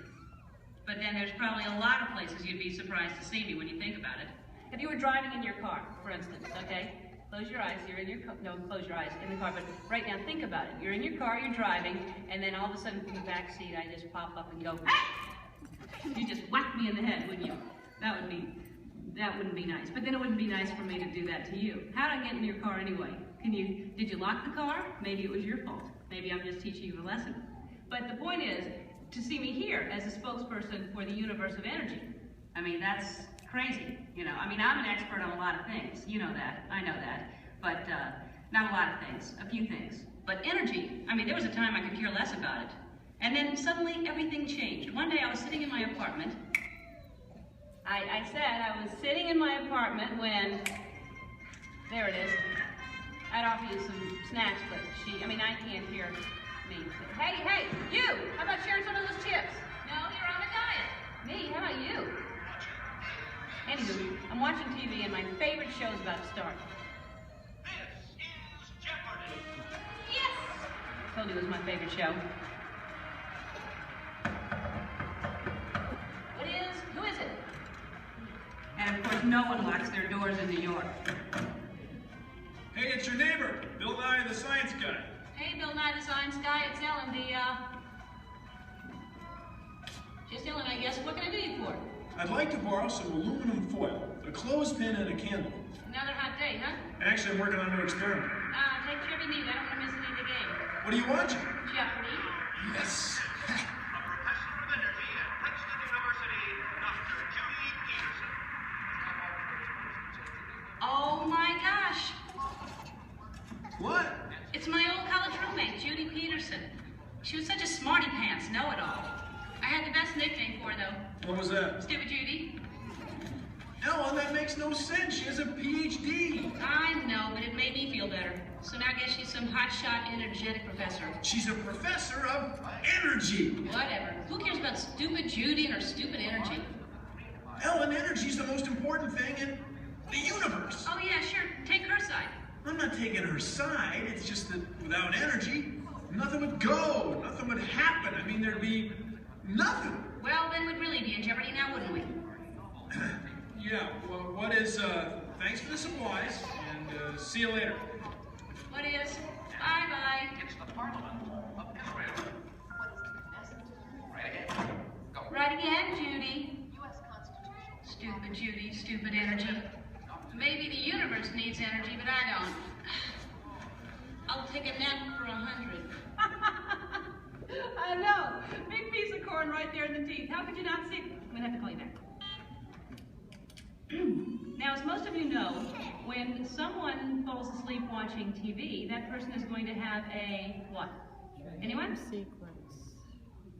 But then there's probably a lot of places you'd be surprised to see me when you think about it. If you were driving in your car, for instance, okay? Close your eyes, you're in your car, no, close your eyes, in the car, but right now think about it. You're in your car, you're driving, and then all of a sudden from the back seat, I just pop up and go, hey! You just whack me in the head, wouldn't you? That wouldn't be nice. But then it wouldn't be nice for me to do that to you. How'd I get in your car anyway? Did you lock the car? Maybe it was your fault. Maybe I'm just teaching you a lesson. But the point is, to see me here as a spokesperson for the universe of energy. I mean, that's crazy, you know. I mean, I'm an expert on a lot of things. You know that, I know that. But not a lot of things, a few things. But energy, I mean, there was a time I could care less about it. And then suddenly everything changed. One day I was sitting in my apartment. I said I was sitting in my apartment when, there it is. I'd offer you some snacks, but I can't hear me. Hey, you! How about sharing some of those chips? No, you're on a diet. Me? How about you? Anywho, I'm watching TV and my favorite show's about to start. This is Jeopardy! Yes! Told you it was my favorite show. Who is it? And of course, no one locks their doors in New York. Hey, it's your neighbor, Bill Nye the Science Guy. Hey, Bill Nye the Science Guy, it's Ellen, just Ellen, I guess. What can I do you for? I'd like to borrow some aluminum foil, a clothespin, and a candle. Another hot day, huh? Actually, I'm working on a new experiment. Take whatever you need. I don't want to miss any of the game. What are you watching? Jeopardy. Yes. A professor of energy at Princeton University, Dr. Judy Peterson. Oh my gosh. What? It's my old college roommate, Judy Peterson. She was such a smarty pants, know-it-all. I had the best nickname for her, though. What was that? Stupid Judy. Ellen, that makes no sense. She has a PhD. I know, but it made me feel better. So now I guess she's some hotshot, energetic professor. She's a professor of energy. Whatever. Who cares about stupid Judy and her stupid energy? Ellen, energy's the most important thing in the universe. Oh yeah, sure. Take her side. I'm not taking her side. It's just that without energy, nothing would go. Nothing would happen. I mean, there'd be nothing. Well, then we'd really be in jeopardy now, wouldn't we? Yeah, well, what is, thanks for the supplies, and see you later. What is? Bye-bye. It's the Parliament of Israel. Right ahead. Go. Right again, Judy. Stupid Judy, stupid energy. Maybe the universe needs energy, but I don't. I'll take a nap for 100. I know. Big piece of corn right there in the teeth. How could you not see it? I'm gonna have to call you back. Now, as most of you know, when someone falls asleep watching TV, that person is going to have a what? Anyone? Sequence.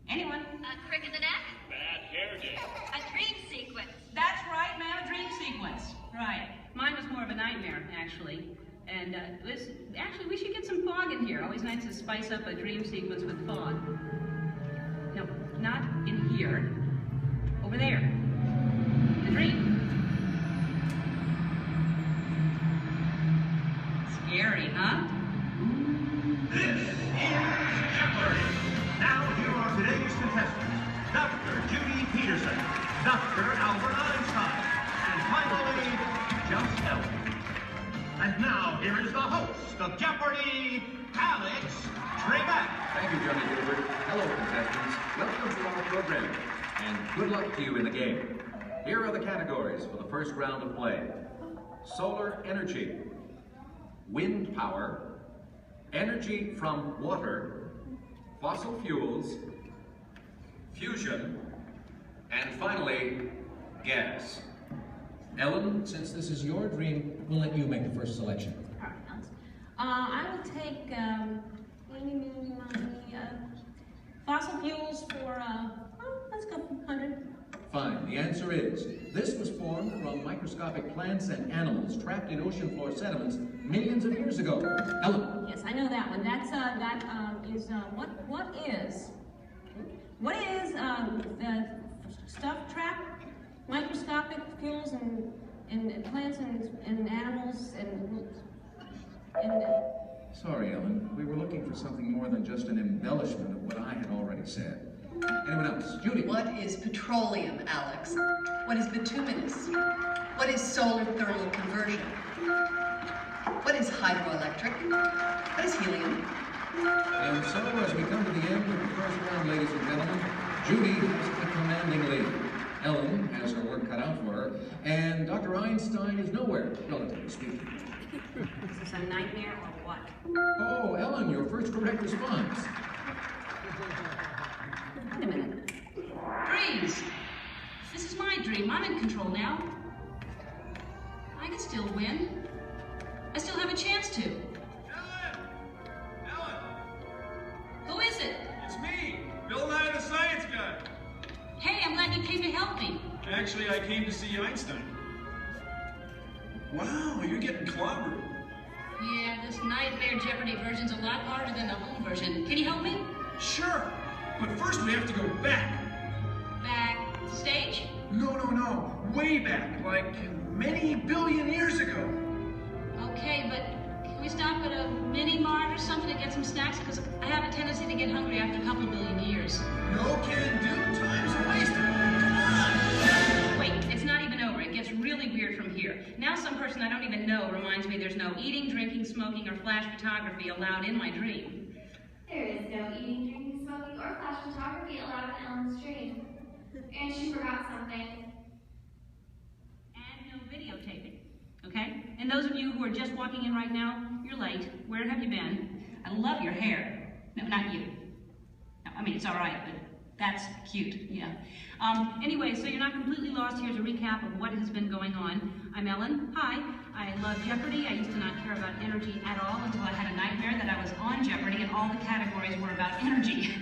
Anyone? A crick in the neck? Bad hair day. A dream sequence. That's right, ma'am, a dream sequence. Right. Mine was more of a nightmare, actually. And actually, we should get some fog in here. Always nice to spice up a dream sequence with fog. No, not in here. Over there. The dream. Scary, huh? This is Jeopardy! Now here are today's contestants. Dr. Judy Peterson, Dr. Albert Einstein, and finally, just Ellen. And now, here is the host of Jeopardy, Alex Trebek. Thank you, Johnny Gilbert. Hello, contestants. Welcome to our program, and good luck to you in the game. Here are the categories for the first round of play. Solar energy, wind power, energy from water, fossil fuels, fusion, and finally, gas. Ellen, since this is your dream, we'll let you make the first selection. I will take fossil fuels for, let's go 100. Fine. The answer is, this was formed from microscopic plants and animals trapped in ocean floor sediments millions of years ago. Ellen. Yes, I know that one. That's, what is the stuff trapped? Microscopic fuels and plants and animals and Sorry, Ellen. We were looking for something more than just an embellishment of what I had already said. Anyone else? Judy. What is petroleum, Alex? What is bituminous? What is solar thermal conversion? What is hydroelectric? What is helium? And so, as we come to the end of the first round, ladies and gentlemen, Judy has the commanding lead. Ellen has her work cut out for her, and Dr. Einstein is nowhere, relatively speaking. Is this a nightmare or what? Oh, Ellen, your first correct response. Wait a minute. Dreams. This is my dream. I'm in control now. I can still win. I still have a chance to. Ellen! Who is it? It's me, Bill Nye the Science Guy. Hey, I'm glad you came to help me. Actually, I came to see Einstein. Wow, you're getting clobbered. Yeah, this Nightmare Jeopardy version's a lot harder than the home version. Can you help me? Sure, but first we have to go back. Backstage? No. Way back, like many billion years ago. Okay, but can we stop at a mini-mart or something to get some snacks? Because I have a tendency to get hungry after a couple billion years. No can do. Time's wasted. Come on. Wait, it's not even over. It gets really weird from here. Now some person I don't even know reminds me there's no eating, drinking, smoking, or flash photography allowed in my dream. There is no eating, drinking, smoking, or flash photography allowed in Ellen's dream. And she forgot something. And no videotaping, okay? And those of you who are just walking in right now, you're late. Where have you been? I love your hair. No, not you. No, I mean, it's all right, but that's cute, yeah. Anyway, so you're not completely lost. Here's a recap of what has been going on. I'm Ellen. Hi. I love Jeopardy. I used to not care about energy at all until I had a nightmare that I was on Jeopardy and all the categories were about energy.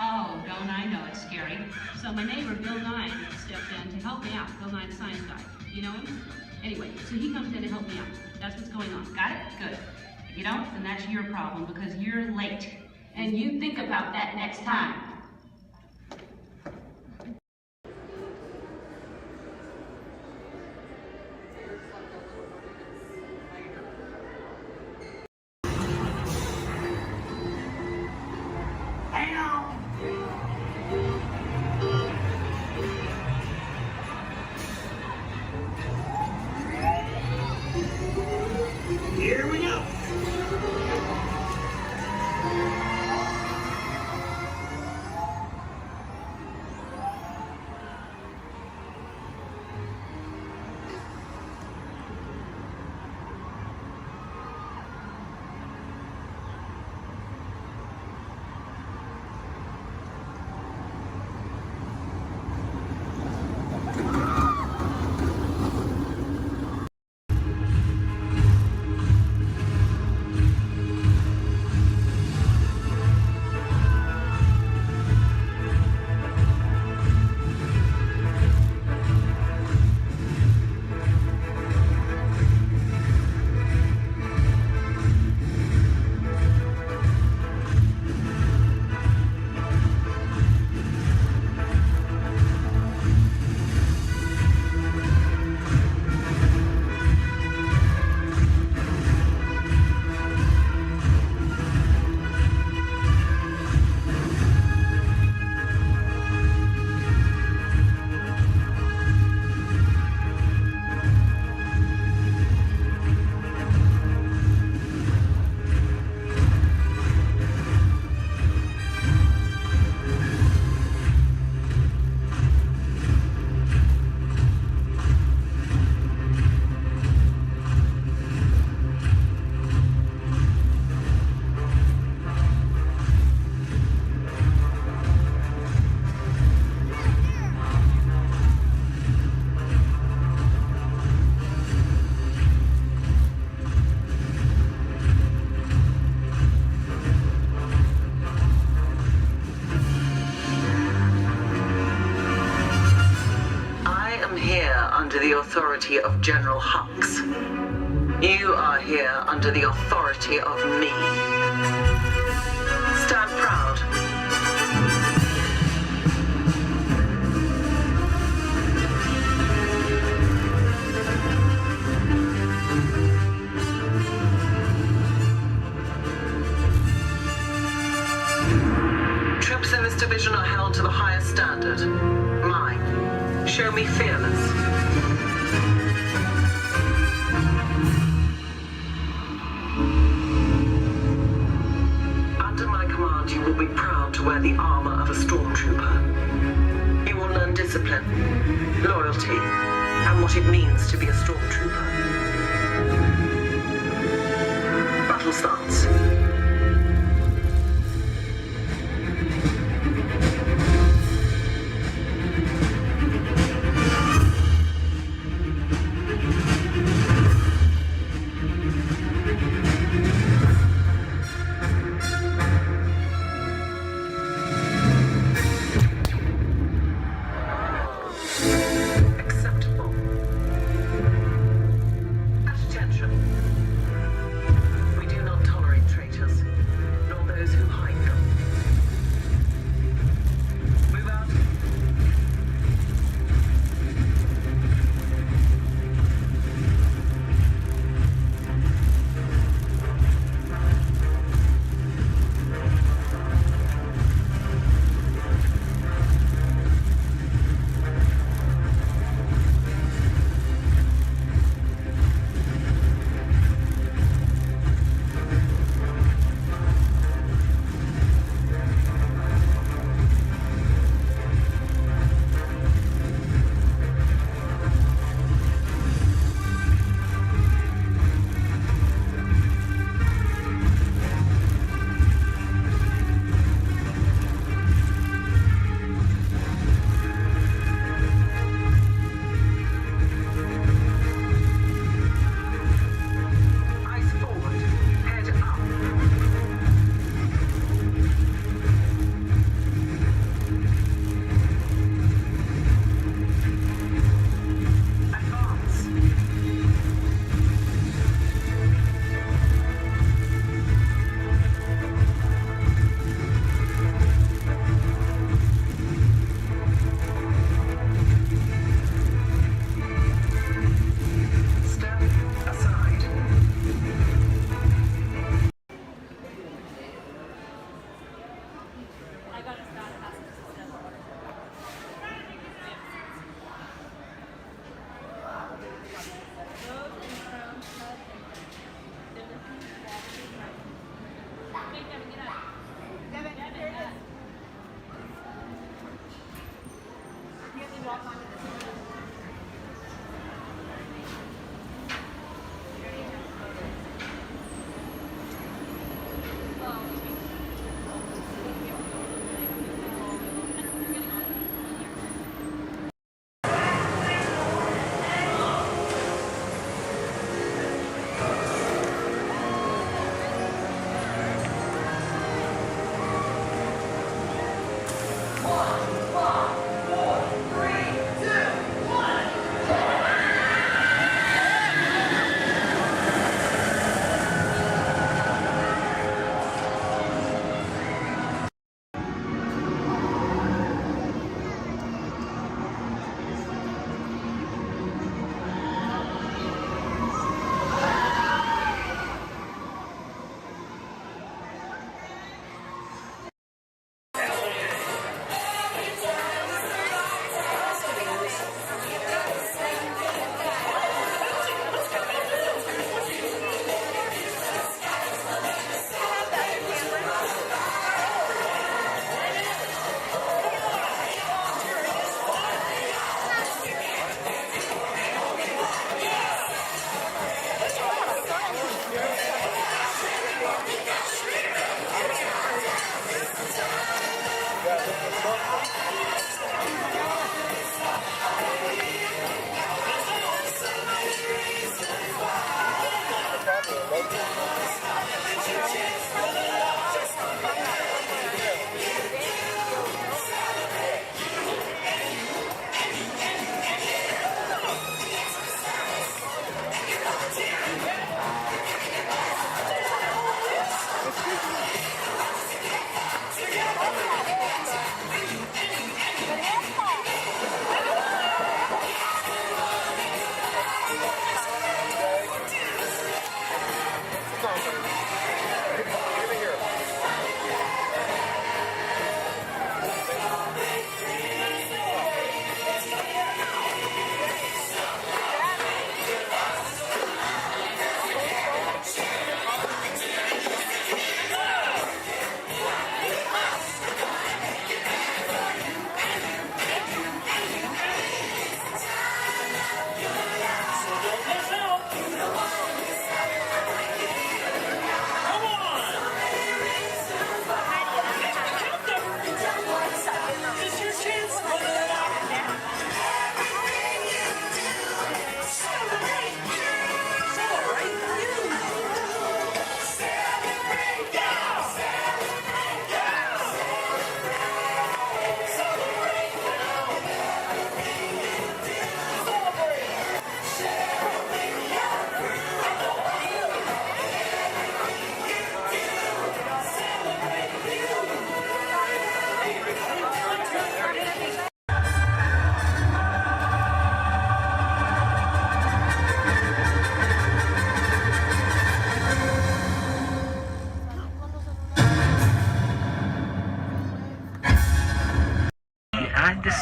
Oh, don't I know it's scary. So my neighbor, Bill Nye, stepped in to help me out. Bill Nye, the science guy. You know him? Anyway, so he comes in to help me out. That's what's going on. Got it? Good. If you don't, then that's your problem because you're late. And you think about that next time. Here we go. authority of General Hux. You are here under the authority of me. Stand proud. Troops in this division are held to the highest standard. Mine. Show me fearless. Under my command, you will be proud to wear the armor of a stormtrooper. You will learn discipline, loyalty, and what it means to be a stormtrooper. Battle starts.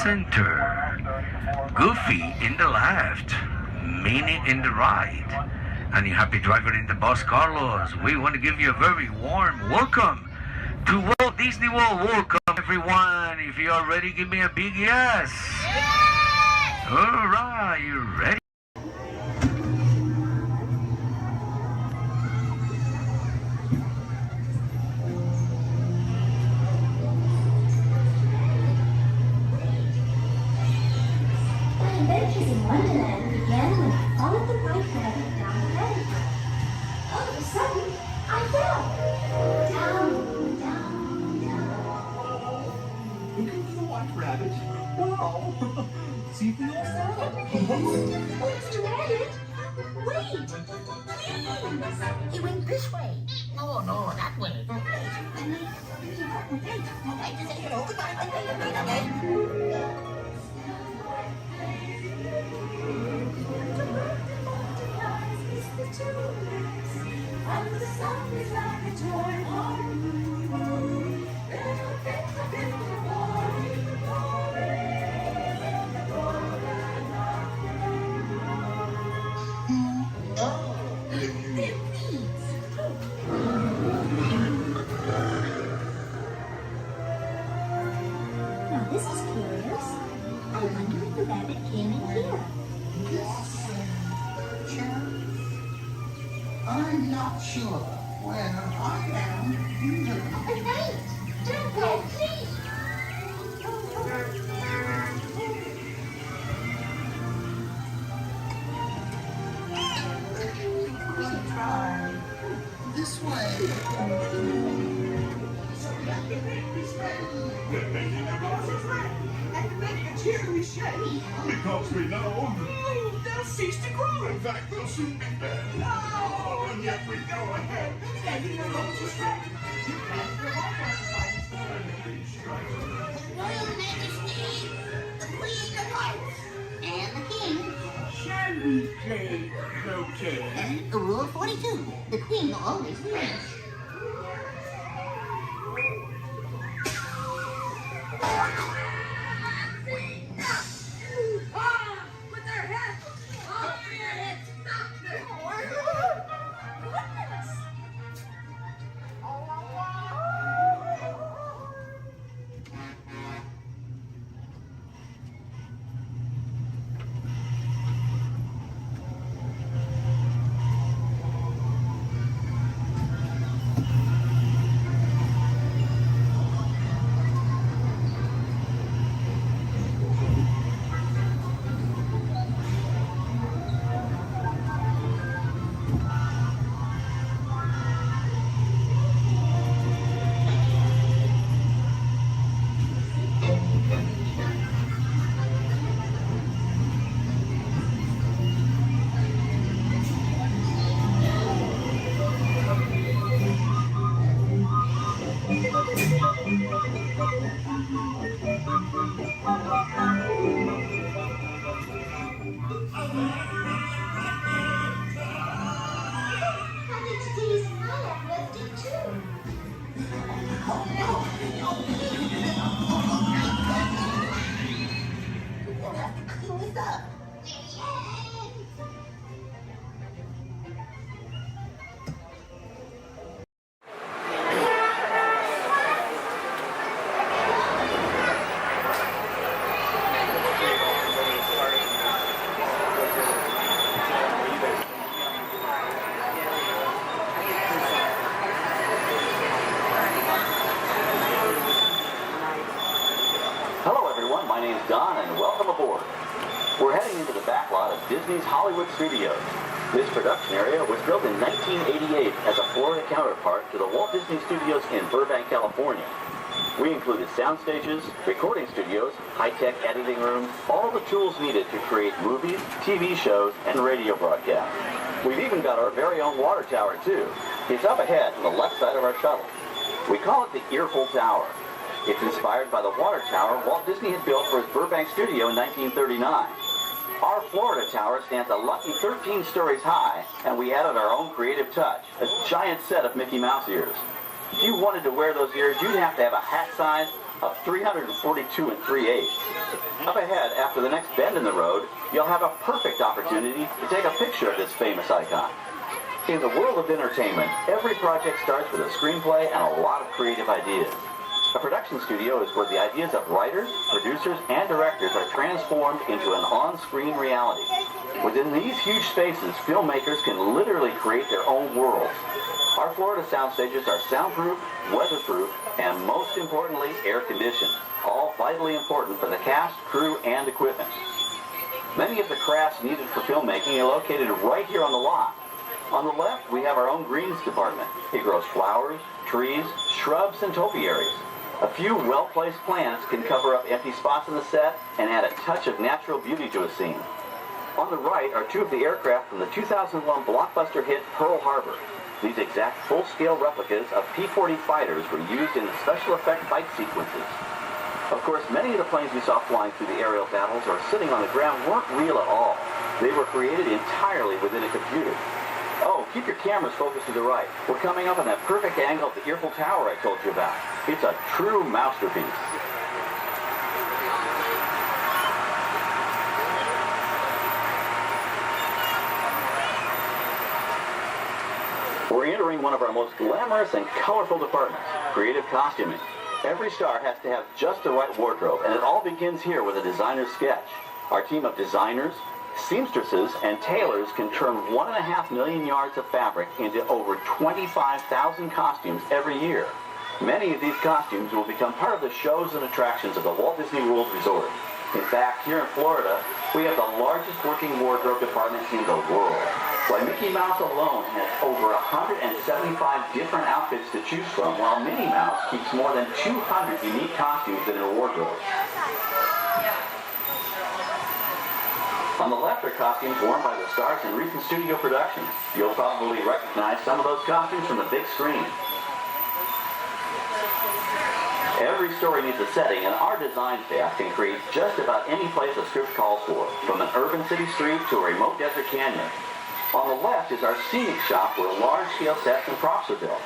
center, Goofy in the left, Minnie in the right, and your happy driver in the bus, Carlos. We want to give you a very warm welcome to Walt Disney World. Welcome, everyone. If you are ready, give me a big yes. Yes! All right, you ready? Adventures in Wonderland began when I followed the white rabbit down the rabbit path. All of a sudden, I fell. Down, down, down. Looking for the white rabbit? Wow! See for yourself. Oh, Mr. Rabbit! Wait! Please! He went this way. No, that way. And the sun is like a toy. Now this is curious. I wonder if the rabbit came in here. I'm not sure. Where I am, you do. Wait! Don't go, please! Try this way. We're making the glasses red And making a cheery shade. because we know They'll cease to grow. in fact we'll soon be dead. Oh, and yet we go ahead, making the roses red. Royal Majesty, the Queen of Hearts, and the King. Shall we play croquet? Rule 42, the Queen always wins. With their heads! Off your head! Stop them! Goodness! My name's Don, and welcome aboard. We're heading into the back lot of Disney's Hollywood Studios. This production area was built in 1988 as a Florida counterpart to the Walt Disney Studios in Burbank, California. We included sound stages, recording studios, high-tech editing rooms, all the tools needed to create movies, TV shows, and radio broadcasts. We've even got our very own water tower, too. It's up ahead on the left side of our shuttle. We call it the Earful Tower. It's inspired by the water tower Walt Disney had built for his Burbank studio in 1939. Our Florida tower stands a lucky 13 stories high, and we added our own creative touch, a giant set of Mickey Mouse ears. If you wanted to wear those ears, you'd have to have a hat size, of 342 3/8. Up ahead, after the next bend in the road, you'll have a perfect opportunity to take a picture of this famous icon. In the world of entertainment, every project starts with a screenplay and a lot of creative ideas. A production studio is where the ideas of writers, producers, and directors are transformed into an on-screen reality. Within these huge spaces, filmmakers can literally create their own worlds. Our Florida sound stages are soundproof, weatherproof, and most importantly, air-conditioned, all vitally important for the cast, crew, and equipment. Many of the crafts needed for filmmaking are located right here on the lot. On the left, we have our own greens department. It grows flowers, trees, shrubs, and topiaries. A few well-placed plants can cover up empty spots in the set and add a touch of natural beauty to a scene. On the right are two of the aircraft from the 2001 blockbuster hit Pearl Harbor. These exact full-scale replicas of P-40 fighters were used in the special effect fight sequences. Of course, many of the planes we saw flying through the aerial battles or sitting on the ground weren't real at all. They were created entirely within a computer. Oh, keep your cameras focused to the right. We're coming up on that perfect angle of the Eiffel Tower I told you about. It's a true masterpiece. We're entering one of our most glamorous and colorful departments, creative costuming. Every star has to have just the right wardrobe, and it all begins here with a designer's sketch. Our team of designers, seamstresses, and tailors can turn 1.5 million yards of fabric into over 25,000 costumes every year. Many of these costumes will become part of the shows and attractions of the Walt Disney World Resort. In fact, here in Florida, we have the largest working wardrobe department in the world. Why, Mickey Mouse alone has over 175 different outfits to choose from, while Minnie Mouse keeps more than 200 unique costumes in her wardrobe. On the left are costumes worn by the stars in recent studio productions. You'll probably recognize some of those costumes from the big screen. Every story needs a setting, and our design staff can create just about any place a script calls for, from an urban city street to a remote desert canyon. On the left is our scenic shop where large-scale sets and props are built.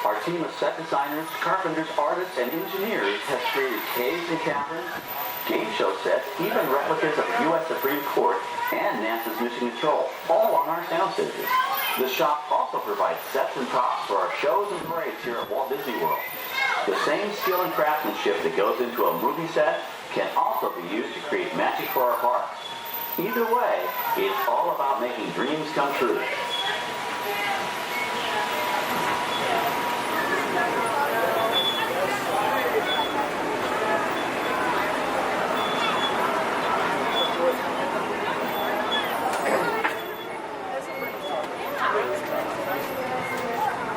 Our team of set designers, carpenters, artists, and engineers has created caves and caverns, game show sets, even replicas of the U.S. Supreme Court and NASA's Mission Control, all on our sound stages. The shop also provides sets and props for our shows and parades here at Walt Disney World. The same skill and craftsmanship that goes into a movie set can also be used to create magic for our parks. Either way, it's all about making dreams come true.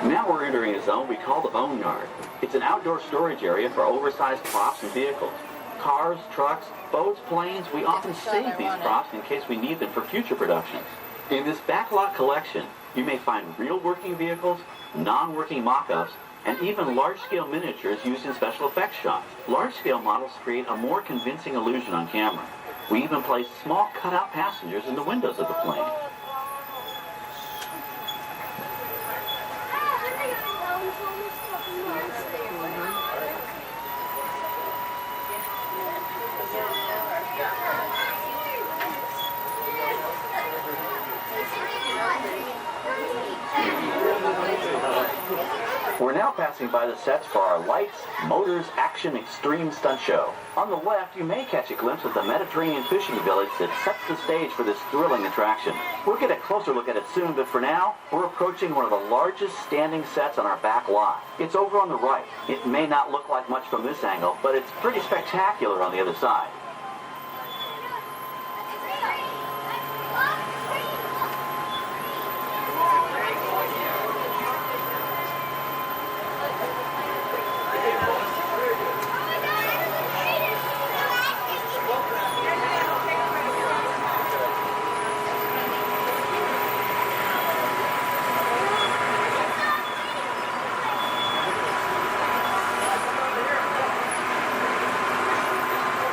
Now we're entering a zone we call the Boneyard. It's an outdoor storage area for oversized props and vehicles. Cars, trucks, boats, planes, we often save these props in case we need them for future productions. In this backlot collection, you may find real working vehicles, non-working mock-ups, and even large-scale miniatures used in special effects shots. Large-scale models create a more convincing illusion on camera. We even place small cutout passengers in the windows of the plane. We're now passing by the sets for our Lights, Motors, Action Extreme Stunt Show. On the left, you may catch a glimpse of the Mediterranean fishing village that sets the stage for this thrilling attraction. We'll get a closer look at it soon, but for now, we're approaching one of the largest standing sets on our back lot. It's over on the right. It may not look like much from this angle, but it's pretty spectacular on the other side.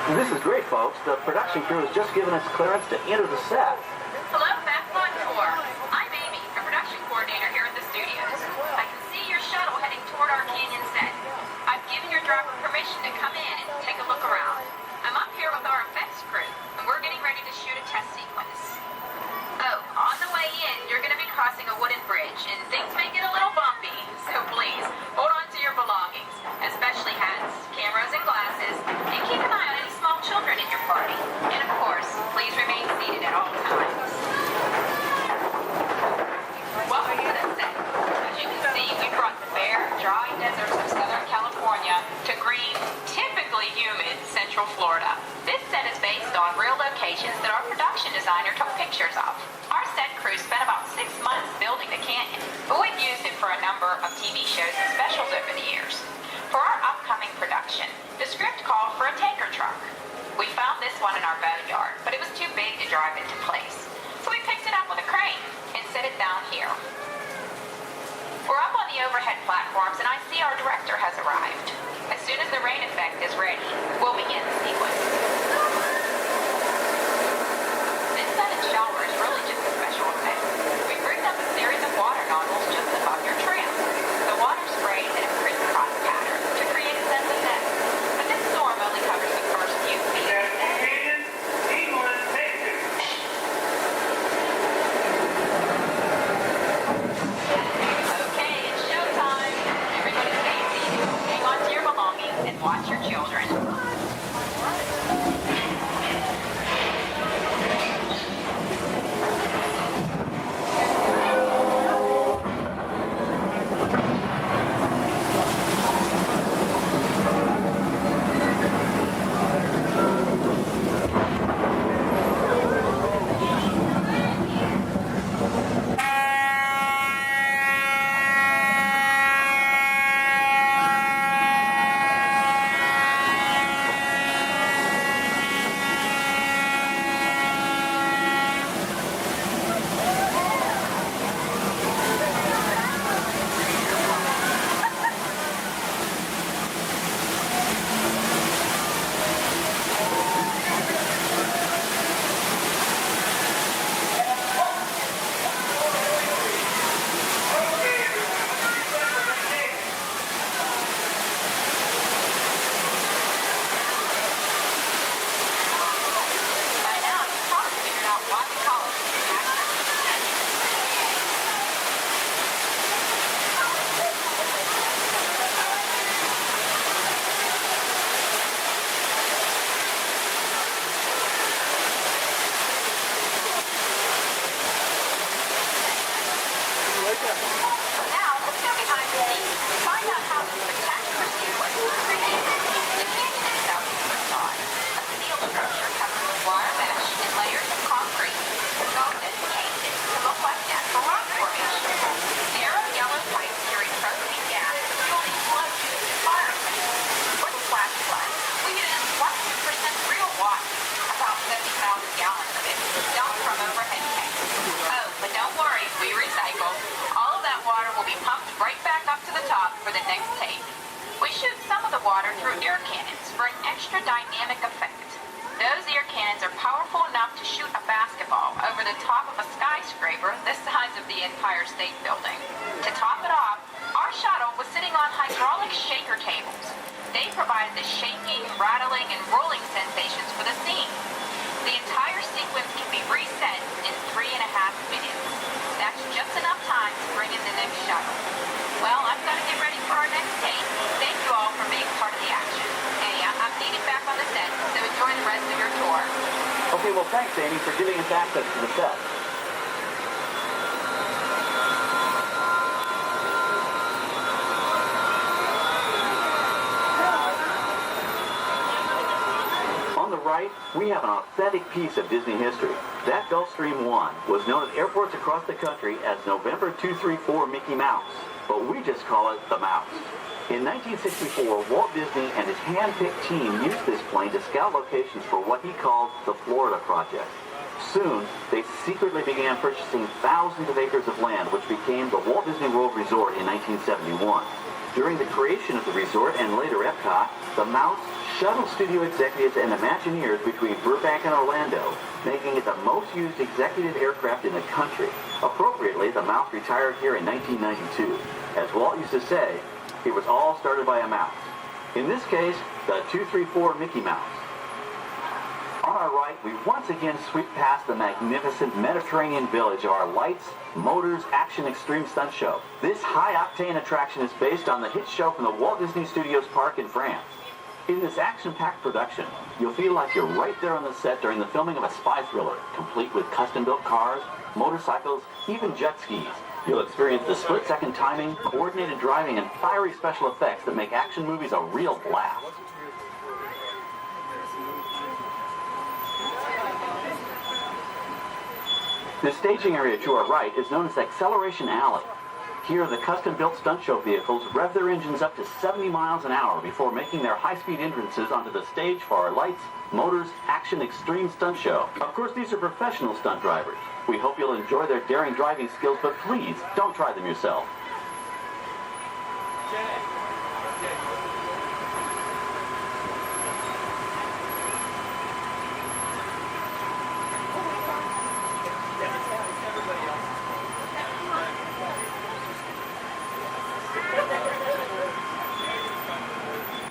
This is great, folks. The production crew has just given us clearance to enter the set. Hello, Fast Lawn Tour. I'm Amy, a production coordinator here at the studios. I can see your shuttle heading toward our canyon set. I've given your driver permission to come in. Central Florida. This set is based on real locations that our production designer took pictures of. Our set crew spent about 6 months building the canyon, but we've used it for a number of TV shows and specials over the years. For our upcoming production, the script called for a tanker truck. We found this one in our boatyard, but it was too big to drive into place. So we picked it up with a crane and set it down here. We're up on the overhead platforms, and I see our director has arrived. As soon as the rain effect is ready, we'll begin the sequence. This sun and shower is really just a special effect. We've rigged up a series of water nozzles just above your tram. The water sprays in a crisscross pattern to create a sense of depth. But this storm only covers the first few feet. Watch your children. Okay, well, thanks, Amy, for giving us access to the set. On the right, we have an authentic piece of Disney history. That Gulfstream 1 was known at airports across the country as November 234 Mickey Mouse, but we just call it the Mouse. In 1964, Walt Disney and his hand-picked team used this plane to scout locations for what he called the Florida Project. Soon, they secretly began purchasing thousands of acres of land, which became the Walt Disney World Resort in 1971. During the creation of the resort and later Epcot, the Mouse shuttled studio executives and Imagineers between Burbank and Orlando, making it the most used executive aircraft in the country. Appropriately, the Mouse retired here in 1992. As Walt used to say, it was all started by a mouse. In this case, the 234 Mickey Mouse. On our right, we once again sweep past the magnificent Mediterranean village of our lights, motors, action extreme stunt show. This high-octane attraction is based on the hit show from the Walt Disney Studios Park in France. In this action-packed production, you'll feel like you're right there on the set during the filming of a spy thriller, complete with custom-built cars, motorcycles, even jet skis. You'll experience the split-second timing, coordinated driving, and fiery special effects that make action movies a real blast. The staging area to our right is known as Acceleration Alley. Here, the custom-built stunt show vehicles rev their engines up to 70 miles an hour before making their high-speed entrances onto the stage for our Lights, Motors, Action Extreme Stunt Show. Of course, these are professional stunt drivers. We hope you'll enjoy their daring driving skills, but please, don't try them yourself.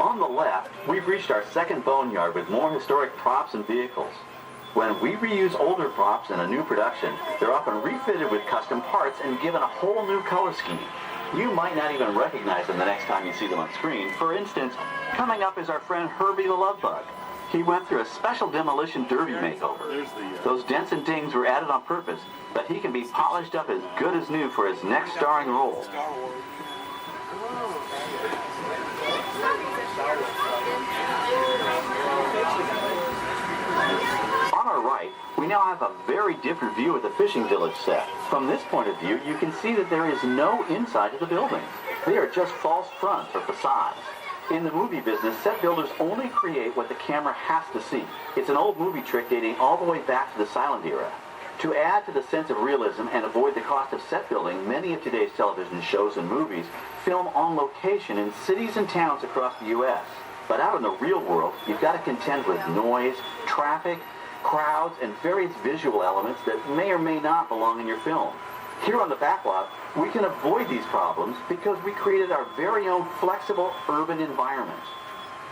On the left, we've reached our second boneyard with more historic props and vehicles. When we reuse older props in a new production, they're often refitted with custom parts and given a whole new color scheme. You might not even recognize them the next time you see them on screen. For instance, coming up is our friend Herbie the Love Bug. He went through a special demolition derby makeover. Those dents and dings were added on purpose, but he can be polished up as good as new for his next starring role. On our right, we now have a very different view of the fishing village set. From this point of view, you can see that there is no inside to the buildings. They are just false fronts or facades. In the movie business, set builders only create what the camera has to see. It's an old movie trick dating all the way back to the silent era. To add to the sense of realism and avoid the cost of set building, many of today's television shows and movies film on location in cities and towns across the U.S. But out in the real world, you've got to contend with noise, traffic, crowds, and various visual elements that may or may not belong in your film. Here on the backlot, we can avoid these problems because we created our very own flexible urban environment.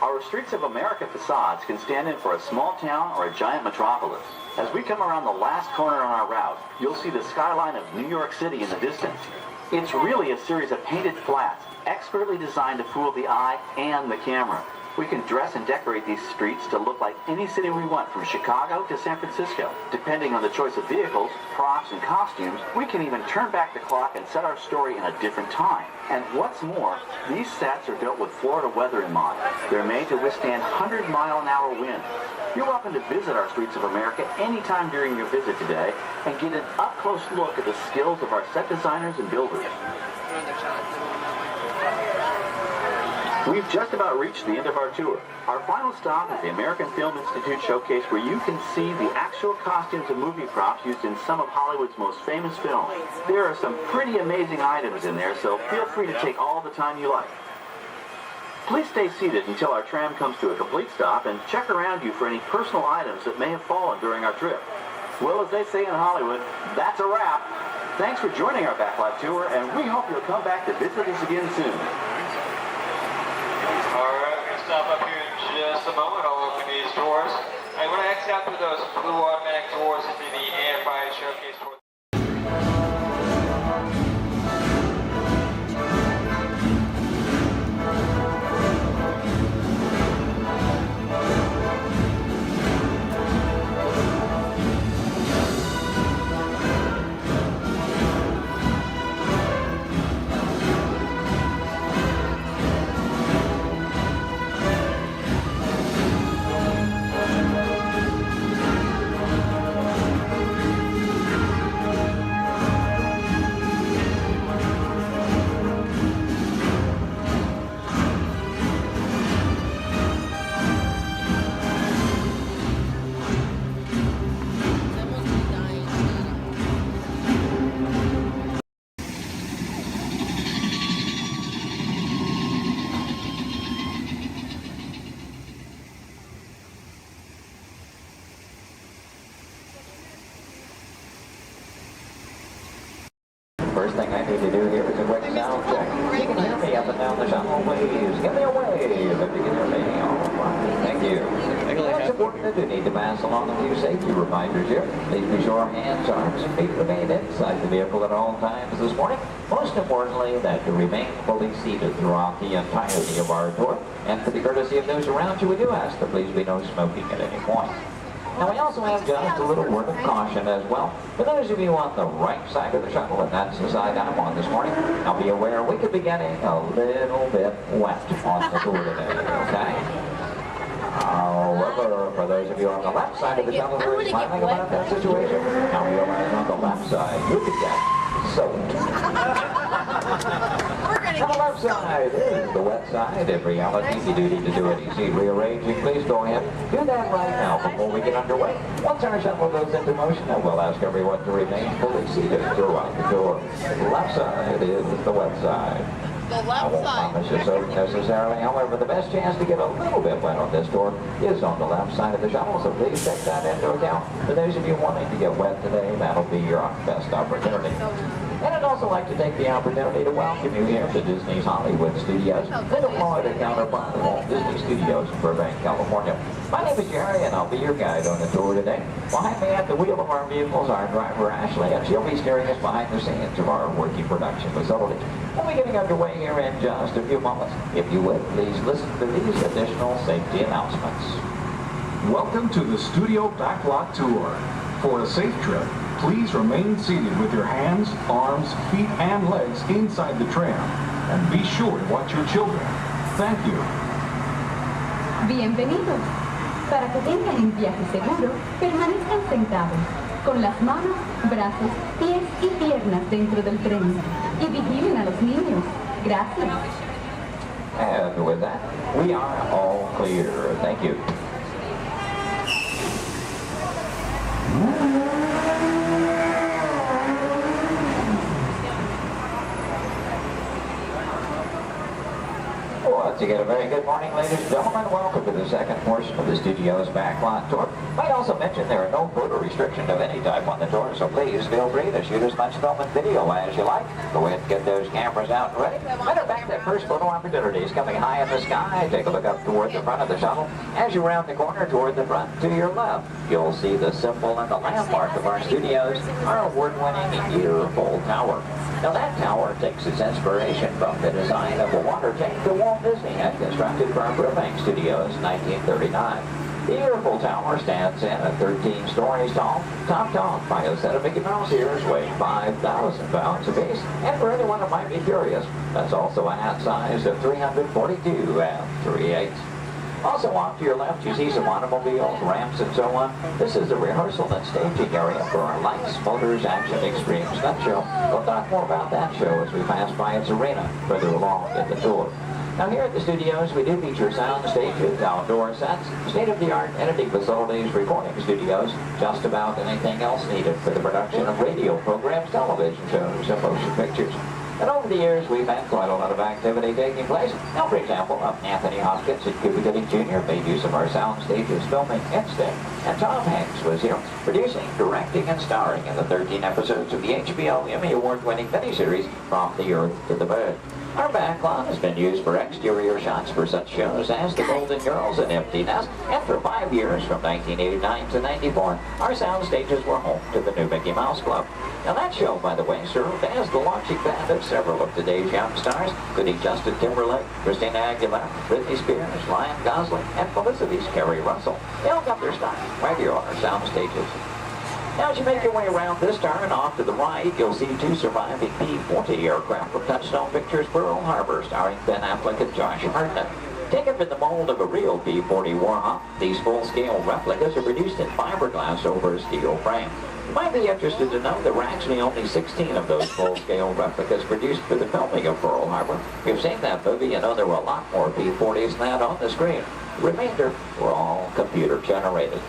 Our Streets of America facades can stand in for a small town or a giant metropolis. As we come around the last corner on our route, you'll see the skyline of New York City in the distance. It's really a series of painted flats, expertly designed to fool the eye and the camera. We can dress and decorate these streets to look like any city we want, from Chicago to San Francisco. Depending on the choice of vehicles, props, and costumes, we can even turn back the clock and set our story in a different time. And what's more, these sets are built with Florida weather in mind. They're made to withstand 100-mile-an-hour winds. You're welcome to visit our Streets of America anytime during your visit today and get an up-close look at the skills of our set designers and builders. We've just about reached the end of our tour. Our final stop is the American Film Institute Showcase, where you can see the actual costumes and movie props used in some of Hollywood's most famous films. There are some pretty amazing items in there, so feel free to take all the time you like. Please stay seated until our tram comes to a complete stop and check around you for any personal items that may have fallen during our trip. Well, as they say in Hollywood, that's a wrap. Thanks for joining our backlot tour, and we hope you'll come back to visit us again soon. Stop up here in just a moment. I'll open these doors. I want to exit out through those blue automatic doors into the AFI showcase for First thing I need to do here is a quick sound check. You can hear me up and down the shuttle waves. Give me a wave if you can hear me. All right. Thank you. It's important that you need to pass along a few safety reminders here. Please be sure hands, arms, and feet remain inside the vehicle at all times this morning. Most importantly, that you remain fully seated throughout the entirety of our tour. And for the courtesy of those around you, we do ask that please be no smoking at any point. Now we also have just a little word of caution as well. For those of you on the right side of the shuttle, and that's the side I'm on this morning, now be aware we could be getting a little bit wet on the tour today, okay? However, for those of you on the left side of the tunnel who are smiling about that situation, now realize on the left side, you can get soaked. On the left side is the wet side. In reality, you do need to do any seat rearranging. Please go ahead. Do that right now before we get underway. Once our shuttle goes into motion, then we'll ask everyone to remain fully seated throughout the tour. The left side is the wet side. The left I won't promise you soak necessarily. However, the best chance to get a little bit wet on this tour is on the left side of the shuttle, so please take that into account. For those of you wanting to get wet today, that'll be your best opportunity. And I'd also like to take the opportunity to welcome you here to Disney's Hollywood Studios, the Florida counterpart of Walt Disney Studios in Burbank, California. My name is Jerry, and I'll be your guide on the tour today. Behind me at the wheel of our vehicles, our driver Ashley, and she'll be steering us behind the scenes of our working production facility. We'll be getting underway here in just a few moments. If you would, please listen to these additional safety announcements. Welcome to the Studio Backlot Tour. For a safe trip, please remain seated with your hands, arms, feet, and legs inside the tram. And be sure to watch your children. Thank you. Bienvenidos. Para que tengan un viaje seguro, permanezcan sentados, con las manos, brazos, pies y piernas dentro del tren. Y vigilen a los niños. Gracias. And with that, we are all clear. Thank you. Once again, a very good morning, ladies and gentlemen. Welcome to the second portion of the Studio's Backlot Tour. Might also mention there are no photo restrictions of any type on the tour, so please feel free to shoot as much film and video as you like. Go ahead and get those cameras out and ready. Matter of fact, that first photo opportunity is coming high in the sky. Take a look up toward the front of the shuttle. As you round the corner toward the front to your left, you'll see the symbol and the landmark of our studios, our award-winning year-old tower. Now that tower takes its inspiration from the design of a water tank that Walt Disney had constructed for our Burbank Studios in 1939. The Yearful Tower stands in at 13 stories tall, topped off by a set of Mickey Mouse ears weighing 5,000 pounds apiece. And for anyone who might be curious, that's also a hat size of 342 3/8. Also off to your left, you see some automobiles, ramps, and so on. This is the rehearsal and staging area for our Lights, Motors, Action Extreme stunt show. We'll talk more about that show as we pass by its arena further along in the tour. Now here at the studios, we do feature sound stages, outdoor sets, state-of-the-art editing facilities, recording studios, just about anything else needed for the production of radio programs, television shows, and motion pictures. And over the years, we've had quite a lot of activity taking place. Now, for example, Anthony Hopkins and Cuba Gooding Jr. made use of our sound stages filming Instinct. And Tom Hanks was here, producing, directing, and starring in the 13 episodes of the HBO Emmy Award-winning miniseries From the Earth to the Moon. Our backlot has been used for exterior shots for such shows as The Golden Girls and Empty Nest, and for 5 years, from 1989 to 94, our sound stages were home to the new Mickey Mouse Club. Now that show, by the way, served as the launching pad of several of today's young stars, including Justin Timberlake, Christina Aguilera, Britney Spears, Ryan Gosling, and Felicity's Kerry Russell. They all got their start right here on our sound stages. Now, as you make your way around this turn, off to the right, you'll see 2 surviving P-40 aircraft from Touchstone Pictures Pearl Harbor, starring Ben Affleck and Josh Hartnett. Taken from the mold of a real P-40 Warhawk, these full-scale replicas are produced in fiberglass over a steel frame. You might be interested to know there were actually only 16 of those full-scale replicas produced for the filming of Pearl Harbor. You've seen that movie, you know there were a lot more P-40s than that on the screen. The remainder were all computer-generated.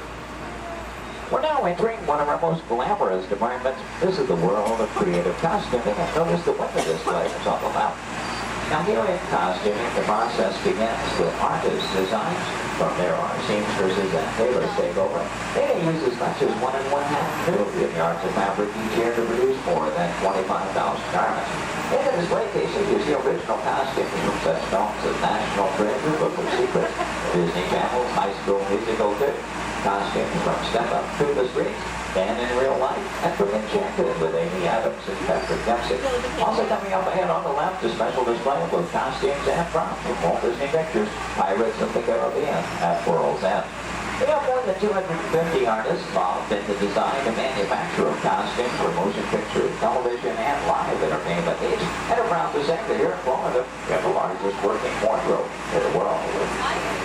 We're now entering one of our most glamorous departments. This is the world of creative costuming, and notice the window display is on the left. Now here in costuming, the process begins with artist designs. From there, our seamstresses and tailors take over. They may use as much as 1 1/2 million yards of fabric each year to produce more than 25,000 garments. In the display cases, you see original costumes from such films as National Treasure, Book of Secrets, Disney Channel's High School Musical 2, costumes from Step Up to the Streets, Dan in Real Life, and from Enchanted with Amy Adams and Patrick Dempsey. Also coming up ahead on the left, a special display of both costumes and props from Walt Disney Pictures, Pirates of the Caribbean at World's End. We have more than 250 artists involved in the design and manufacture of costumes for motion picture, television, and live entertainment needs. And I'm proud to say that here in Florida, we have the largest working wardrobe in the world.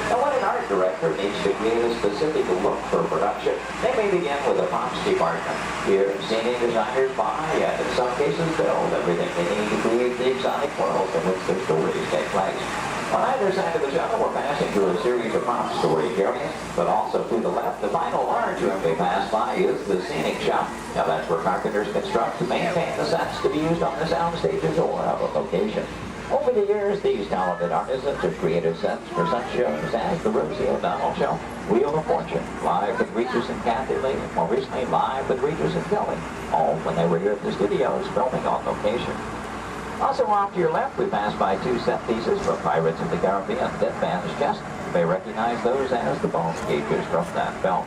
Now, when an art director needs to create a specific look for production, they may begin with a props department. Here, scenic designers buy and in some cases build everything they need to create the exotic worlds in which their stories take place. On either side of the shuttle, we're passing through a series of prop storage areas, but also to the left, the final large room we pass by is the scenic shop. Now that's where carpenters construct to maintain the sets to be used on the sound stages or out of location. Over the years, these talented artisans have created sets for such shows as the Rosie O'Donnell Show, Wheel of Fortune, Live with Regis and Kathy Lee, and more recently Live with Regis and Kelly, all when they were here at the studios filming on location. Also off to your left, we pass by two set pieces from Pirates of the Caribbean, Dead Man's Chest. You may recognize those as the bone cages from that film.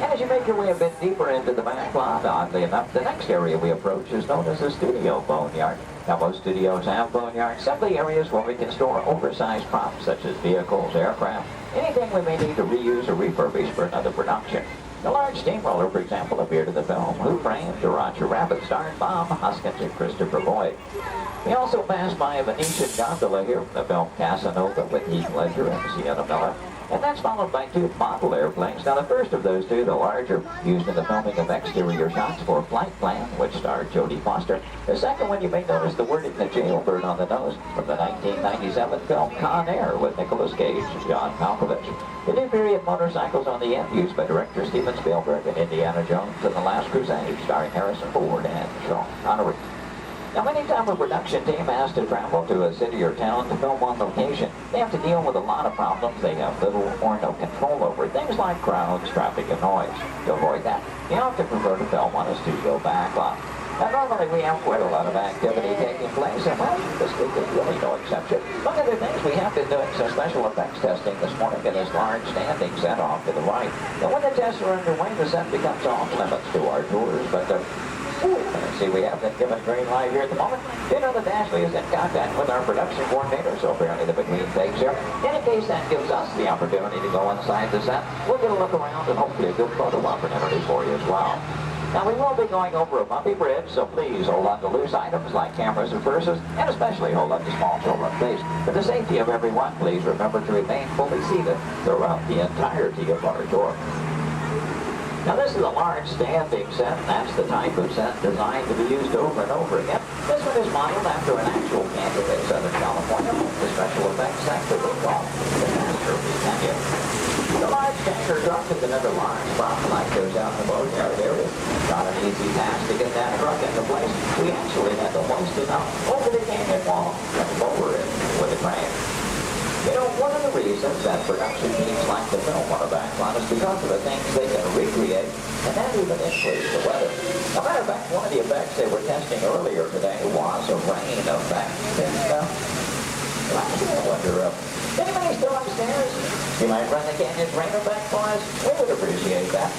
And as you make your way a bit deeper into the back lot, oddly enough, the next area we approach is known as the studio boneyard. Now, most studios have boneyards, simply areas where we can store oversized props such as vehicles, aircraft, anything we may need to reuse or refurbish for another production. The large steamroller, for example, appeared in the film Who Framed Roger Rabbit, starring Bob Hoskins and Christopher Lloyd. We also passed by a Venetian gondola here from the film Casanova with Heath Ledger and Sienna Miller. And that's followed by two model airplanes. Now, the first of those two, the larger, used in the filming of exterior shots for Flight Plan, which starred Jodie Foster. The second one, you may notice the wording, the jailbird on the nose, from the 1997 film Con Air with Nicolas Cage and John Malkovich. The new period motorcycles on the end, used by director Steven Spielberg in Indiana Jones and The Last Crusade, starring Harrison Ford and Sean Connery. Now, anytime a production team has to travel to a city or town to film on location, they have to deal with a lot of problems they have little or no control over. Things like crowds, traffic, and noise. To avoid that, you often prefer to film on a studio backlot. Now, normally we have quite a lot of activity taking place, and well, this week is really no exception. Among other things, we have been doing some special effects testing this morning in this large standing set off to the right. Now, when the tests are underway, the set becomes off limits to our tours, but see, we have been given green light here at the moment. That Ashley is in contact with our production coordinator, so apparently the between takes here. In any case, that gives us the opportunity to go inside the set. We'll get a look around and hopefully a good photo opportunity for you as well. Now, we will be going over a bumpy bridge, so please hold on to loose items like cameras and purses, and especially hold on to small children, please. For the safety of everyone, please remember to remain fully seated throughout the entirety of our tour. Now, this is a large standing set, and that's the type of set designed to be used over and over again. This one is modeled after an actual canyon in Southern California, the special effects set that we call the Masterpiece Canyon. The large tanker truck is another large prop like those out in the boatyard area. Not an easy task to get that truck into place. We actually had to hoist it up over the canyon wall and lower it with a crane. You know, one of the reasons that production teams like to film on a backlot is because of the things they can recreate, and that even includes the weather. As a matter of fact, one of the effects they were testing earlier today was a rain effect. And, I wonder, anybody still upstairs? You might run the canyon's rain effect for us? We would appreciate that.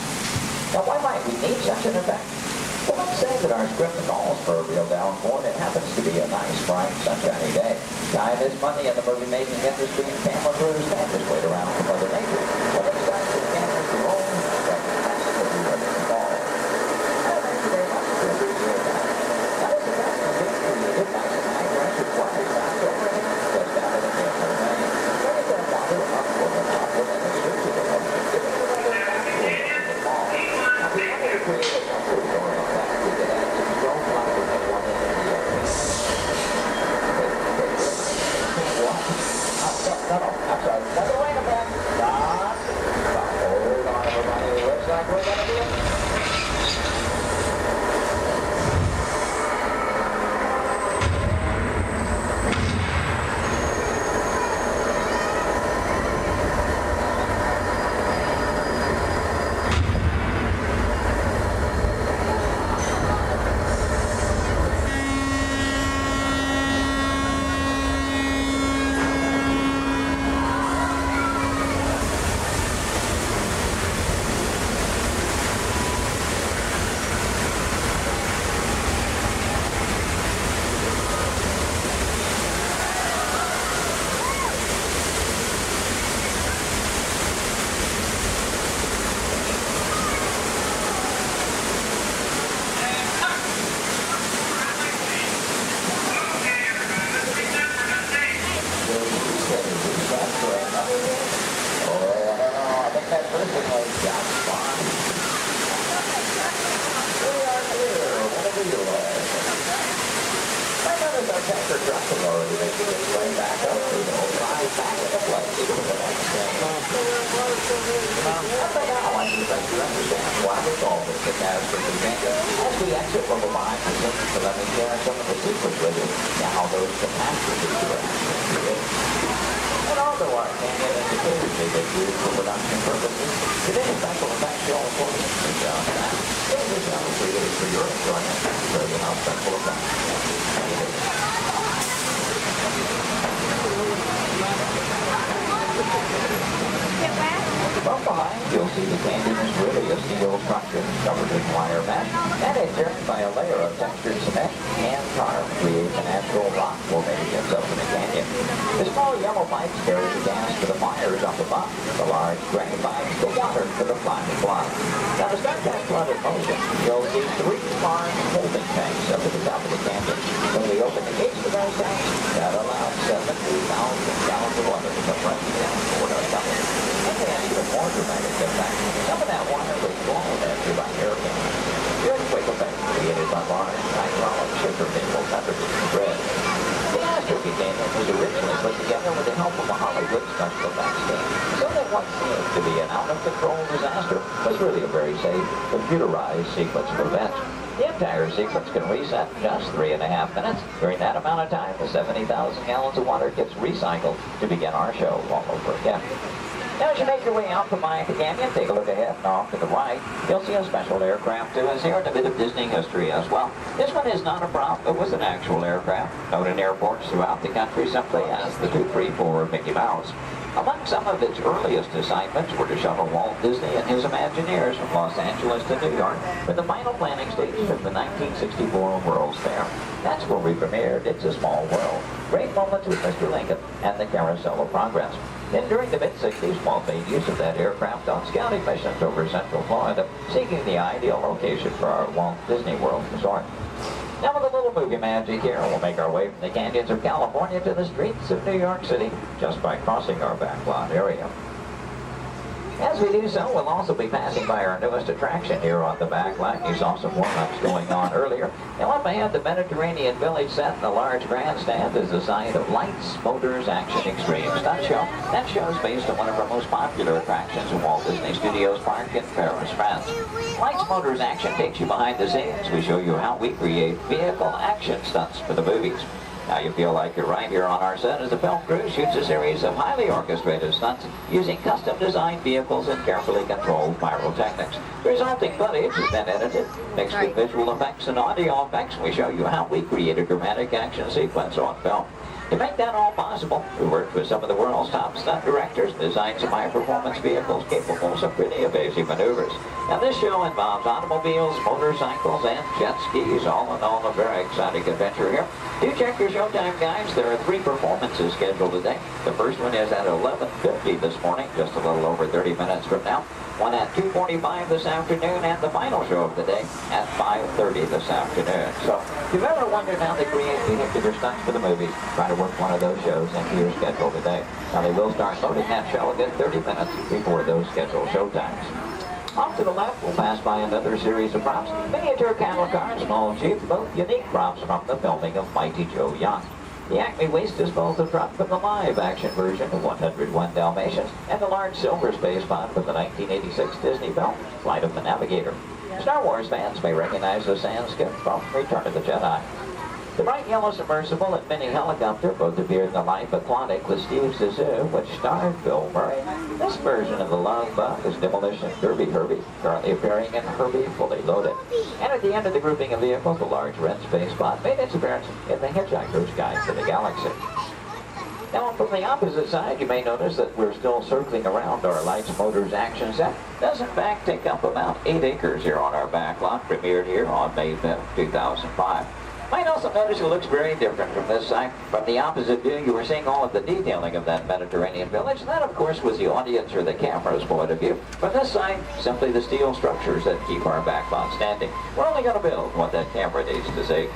Now, why might we need such an effect? Well, let's say that our script calls for a real downpour, and it happens to be a nice, bright, sunshiny day. Time is money in the movie-making industry, and camera crews can't just wait around for Mother Nature. So they start to cameras to roll, and that's what we were involved. Thank you very much for appreciate that. Now, this effect is created by some high-pressure water shots over it, just out of the camera rain. Then it's that water upward and upward, and it's switching the motion, giving it another downpour in the fall. Now, we wanted to create a comfort zone effect. We could add some strobe lighting and one in the No, I'm sorry. Another rain effect. way back up, we go right back into place to the next step. But now, I should like to understand why we call this the catastrophe canyon. As we exit level 5 and six, so let me share some of the secrets with you and how those catastrophes were actually created. And although our canyon is occasionally been used for production purposes, today's special effects show importance to just that. It is now created for your enjoyment, so you know special effects. From behind, you'll see the canyon is really a steel structure covered in wire mesh, and adjoined by a layer of textured cement and tar creates a natural rock formations up in the canyon. The small yellow pipes carry the gas to the fires up above. The large gray pipes the water to the flying blood. Now to start that flood in motion, you'll see 3 large holding tanks up at the top of the canyon. When we open the gates to those tanks, that allows 70,000 gallons of water to come running down toward our tunnel. And even more dramatic impact, some of that water was blown after by hurricanes. The earthquake effect created by large hydraulic shifter cables underneath the bridge. The catastrophe canyon was originally put together with the help of a Hollywood special effects team, so that what seemed to be an out-of-control disaster was really a very safe, computerized sequence of events. The entire sequence can reset in just 3.5 minutes. During that amount of time, the 70,000 gallons of water gets recycled to begin our show all over again. Now, as you make your way out from behind the canyon, take a look ahead and off to the right. You'll see a special aircraft too, is here in a bit of Disney history as well. This one is not a prop, it was an actual aircraft, known in airports throughout the country simply as the 234 Mickey Mouse. Among some of its earliest assignments were to shuttle Walt Disney and his Imagineers from Los Angeles to New York for the final planning stages of the 1964 World's Fair. That's where we premiered It's a Small World. Great moments with Mr. Lincoln and the Carousel of Progress. Then during the mid-60s, Walt made use of that aircraft on scouting missions over Central Florida, seeking the ideal location for our Walt Disney World resort. Now with a little movie magic here, we'll make our way from the canyons of California to the streets of New York City just by crossing our backlot area. As we do so, we'll also be passing by our newest attraction here on the backlot. You saw some warm-ups going on earlier. Now up ahead, the Mediterranean Village set in the large grandstand is the site of Lights, Motors, Action Extreme Stunt Show. That show is based on one of our most popular attractions in Walt Disney Studios Park in Paris, France. Lights, Motors, Action takes you behind the scenes. We show you how we create vehicle action stunts for the movies. Now you feel like you're right here on our set as the film crew shoots a series of highly orchestrated stunts using custom-designed vehicles and carefully controlled pyrotechnics. The resulting footage has been edited, mixed with visual effects and audio effects. We show you how we create a dramatic action sequence on film. To make that all possible, we worked with some of the world's top stunt directors and designed some high-performance vehicles capable of some pretty evasive maneuvers. Now this show involves automobiles, motorcycles, and jet skis, all in all a very exciting adventure here. Do check your showtime, guys. There are 3 performances scheduled today. The first one is at 11:50 this morning, just a little over 30 minutes from now. One at 2:45 this afternoon, and the final show of the day at 5:30 this afternoon. So, if you've ever wondered how they create vehicular stunts for the movies, try to work one of those shows into your schedule today. Now, they will start loading that show a good 30 minutes before those scheduled showtimes. Off to the left, we'll pass by another series of props. Miniature cattle cars, small jeep, both unique props from the filming of Mighty Joe Young. The Acme Waste Disposal truck from the live-action version of 101 Dalmatians, and the large silver space pod from the 1986 Disney film, Flight of the Navigator. Star Wars fans may recognize the sand skip from Return of the Jedi. The bright yellow submersible and mini helicopter both appeared in The Life Aquatic with Steve Zissou, which starred Bill Murray. This version of the Love Bug is Demolition Derby Herbie, currently appearing in Herbie Fully Loaded. And at the end of the grouping of vehicles, the large red space pod made its appearance in The Hitchhiker's Guide to the Galaxy. Now, from the opposite side, you may notice that we're still circling around our Lights, Motors, Action set. It does, in fact, take up about 8 acres here on our backlot, premiered here on May 5th, 2005. Might also notice it looks very different from this side. From the opposite view, you were seeing all of the detailing of that Mediterranean village. That, of course, was the audience or the camera's point of view. From this side, simply the steel structures that keep our backlot standing. We're only going to build what that camera needs to see.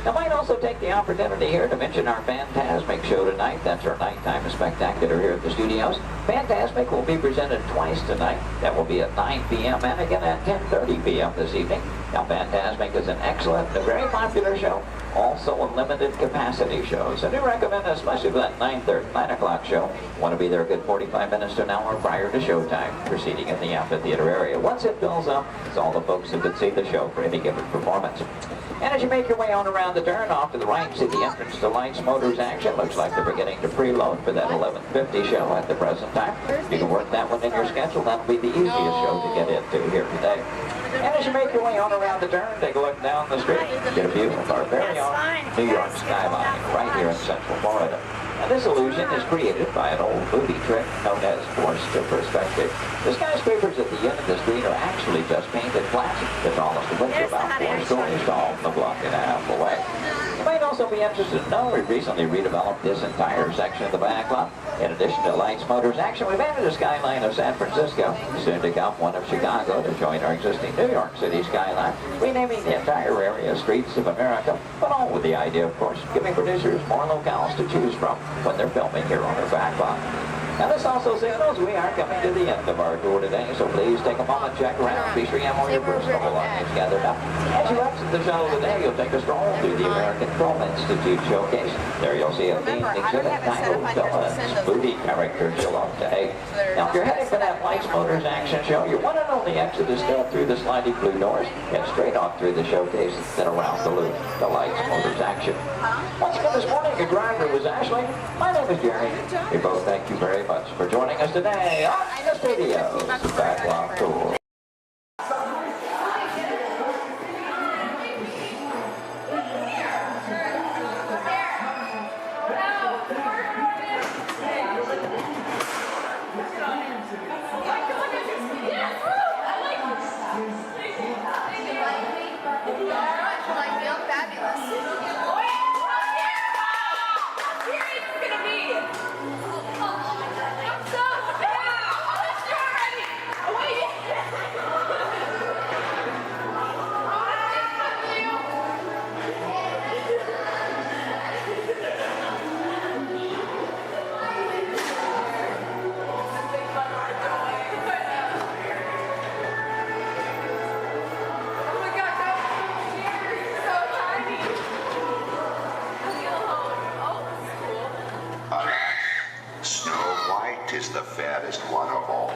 I might also take the opportunity here to mention our Fantasmic show tonight. That's our nighttime spectacular here at the studios. Fantasmic will be presented twice tonight. That will be at 9 p.m. and again at 10:30 p.m. this evening. Now, Fantasmic is an excellent and a very popular show Also a limited capacity shows. I do recommend, especially for that 9 o'clock show, want to be there a good 45 minutes to an hour prior to showtime, proceeding in the amphitheater area. Once it fills up, it's all the folks who could see the show for any given performance. And as you make your way on around the turn, off to the right, see the entrance to Lights, Motors, Action. Looks like they're beginning to preload for that 11:50 show at the present time. You can work that one in your schedule. That'll be the easiest show to get into here today. And as you make your way on around the turn, take a look down the street, get a view of our very own New York skyline right here in Central Florida. And this illusion is created by an old movie trick known as forced perspective. The skyscrapers at the end of the street are actually just painted plastic. The tallest of which are about 4 stories tall from a block and a half away. You might also be interested to know we've recently redeveloped this entire section of the back lot. In addition to Lights, Motors, Action, we've added a skyline of San Francisco, soon to come one of Chicago to join our existing New York City skyline, renaming the entire area Streets of America, but all with the idea, of course, of giving producers more locales to choose from when they're filming here on our back lot. Now this also signals we are coming to the end of our tour today, so please take a moment, check around, be sure you have all your personal belongings gathered up. As you exit the shuttle today, you'll take a stroll through the American Film Institute showcase. There you'll see a themed exhibit titled Villains, Movie Characters You Love to Hate. Now if you're heading for that Lights, Motors, Action show, your one and only exit is still through the sliding blue doors, and straight off through the showcase, then around the loop, the Lights, Motors, Action. Once again this morning, your driver was Ashley. My name is Jerry. We both thank you very much for joining us today on the Studios Backlot Tour. Is the fattest one of all.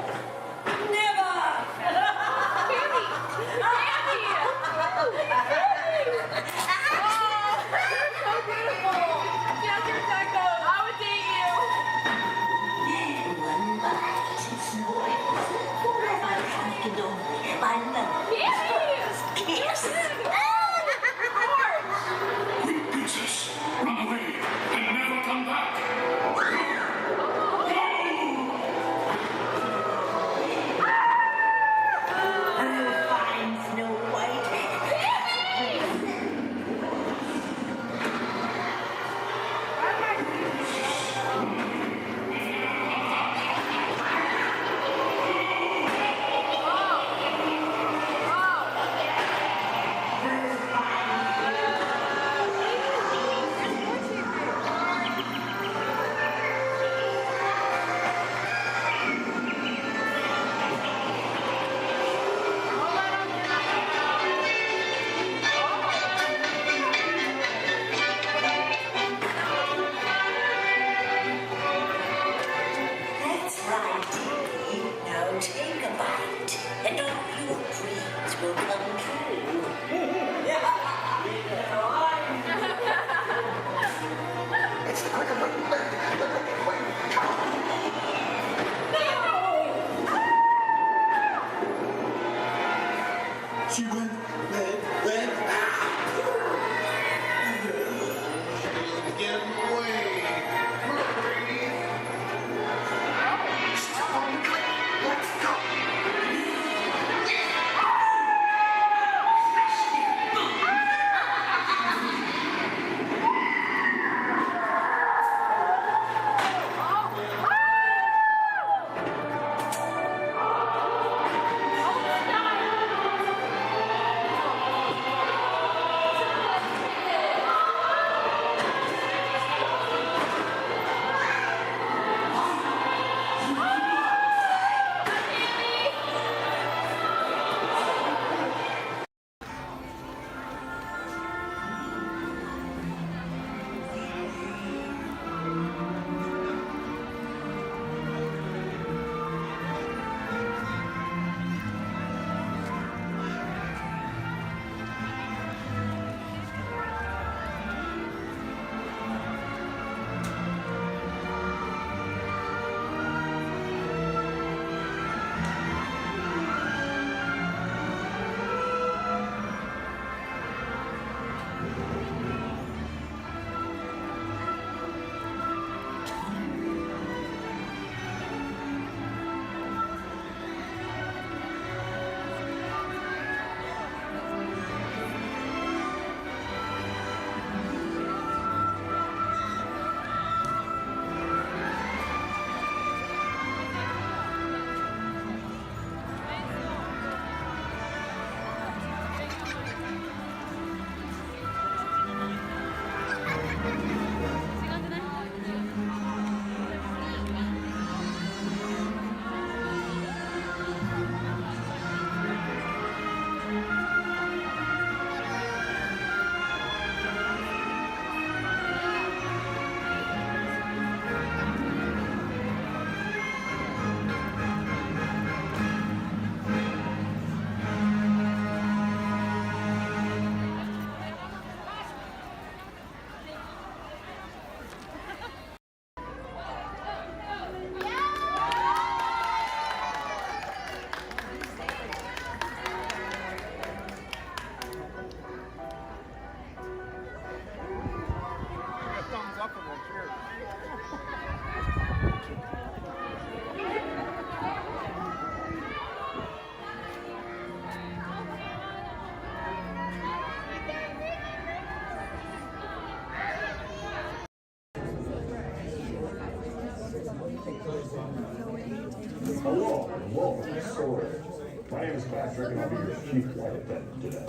Hello, and welcome to Storage. My name is Patrick, and I'll be your chief flight attendant today.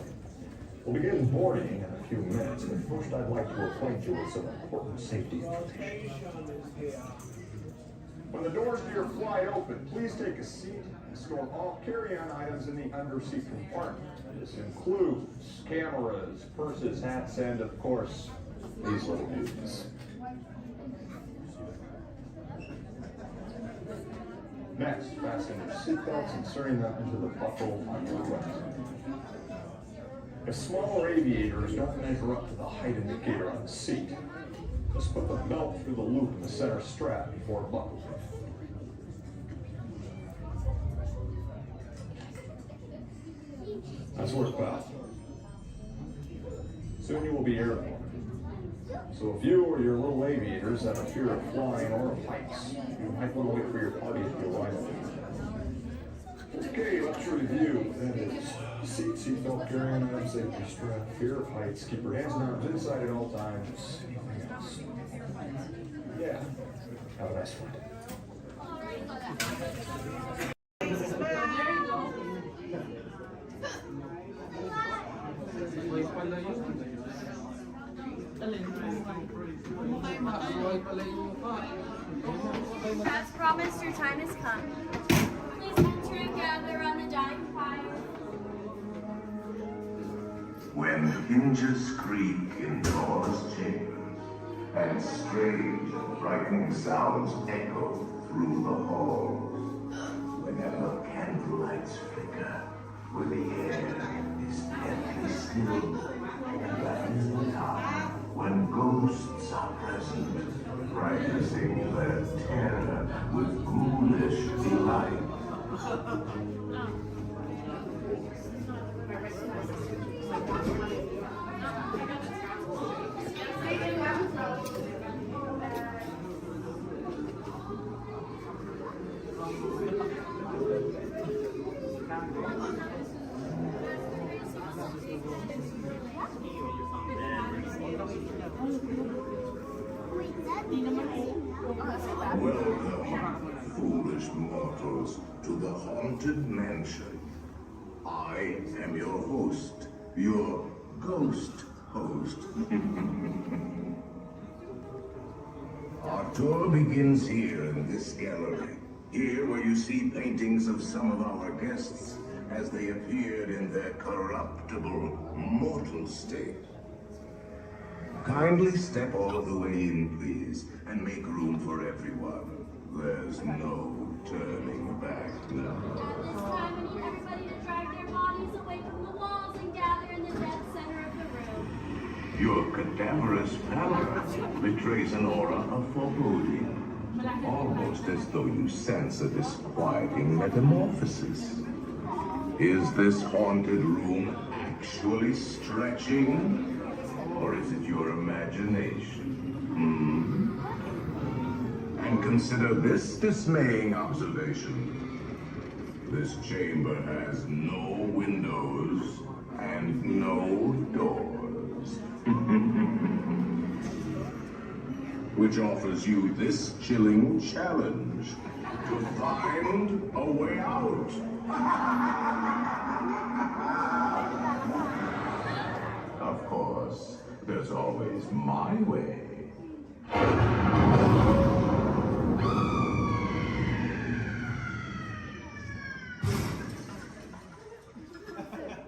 We'll begin boarding in a few minutes, but first I'd like to acquaint you with some important safety information. When the doors to your flight open, please take a seat and store all carry-on items in the underseat compartment. This includes cameras, purses, hats, and of course, these little dudes. Next, fasten your seatbelts, inserting them into the buckle on your right. If smaller aviators don't measure up to the height indicator on the seat, just put the belt through the loop in the center strap before buckling. That's worth about. Soon you will be airborne. So if you or your little aviators have a fear of flying or of heights, you might want to wait for your party to arrive. Okay, let's review. That is seatbelt, carrying items, safety strap, fear of heights, keep your hands and arms inside at all times. Anything else? Yeah. Have a nice flight. As promised, your time has come. Please enter and gather around the dying fire. When hinges creak in doors chambers, and strange and frightening sounds echo through the halls, whenever candlelights flicker, where the air is deadly still, that is the time when ghosts are present, practicing their terror with ghoulish delight. Welcome, foolish mortals, to the Haunted Mansion. I am your host, your ghost host. Our tour begins here in this gallery. Here where you see paintings of some of our guests as they appeared in their corruptible, mortal state. Kindly step all the way in, please, and make room for everyone. There's no turning back now. At this time, I need everybody to drag their bodies away from the walls and gather in the dead center of the room. Your cadaverous pallor betrays an aura of foreboding, almost as though you sense a disquieting metamorphosis. Is this haunted room actually stretching? Or is it your imagination? And consider this dismaying observation. This chamber has no windows and no doors. Which offers you this chilling challenge to find a way out. Of course, there's always my way.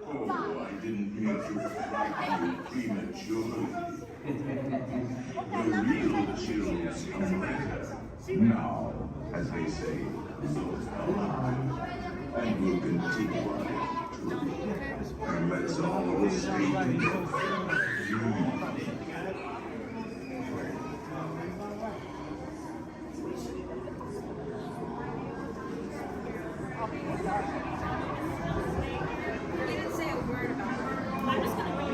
Oh, I didn't mean to frighten you prematurely. The real chills come later. Now, as they say, look alive, and we'll continue on it too. And let's all stay together. You didn't say a word about it. I'm just gonna bring you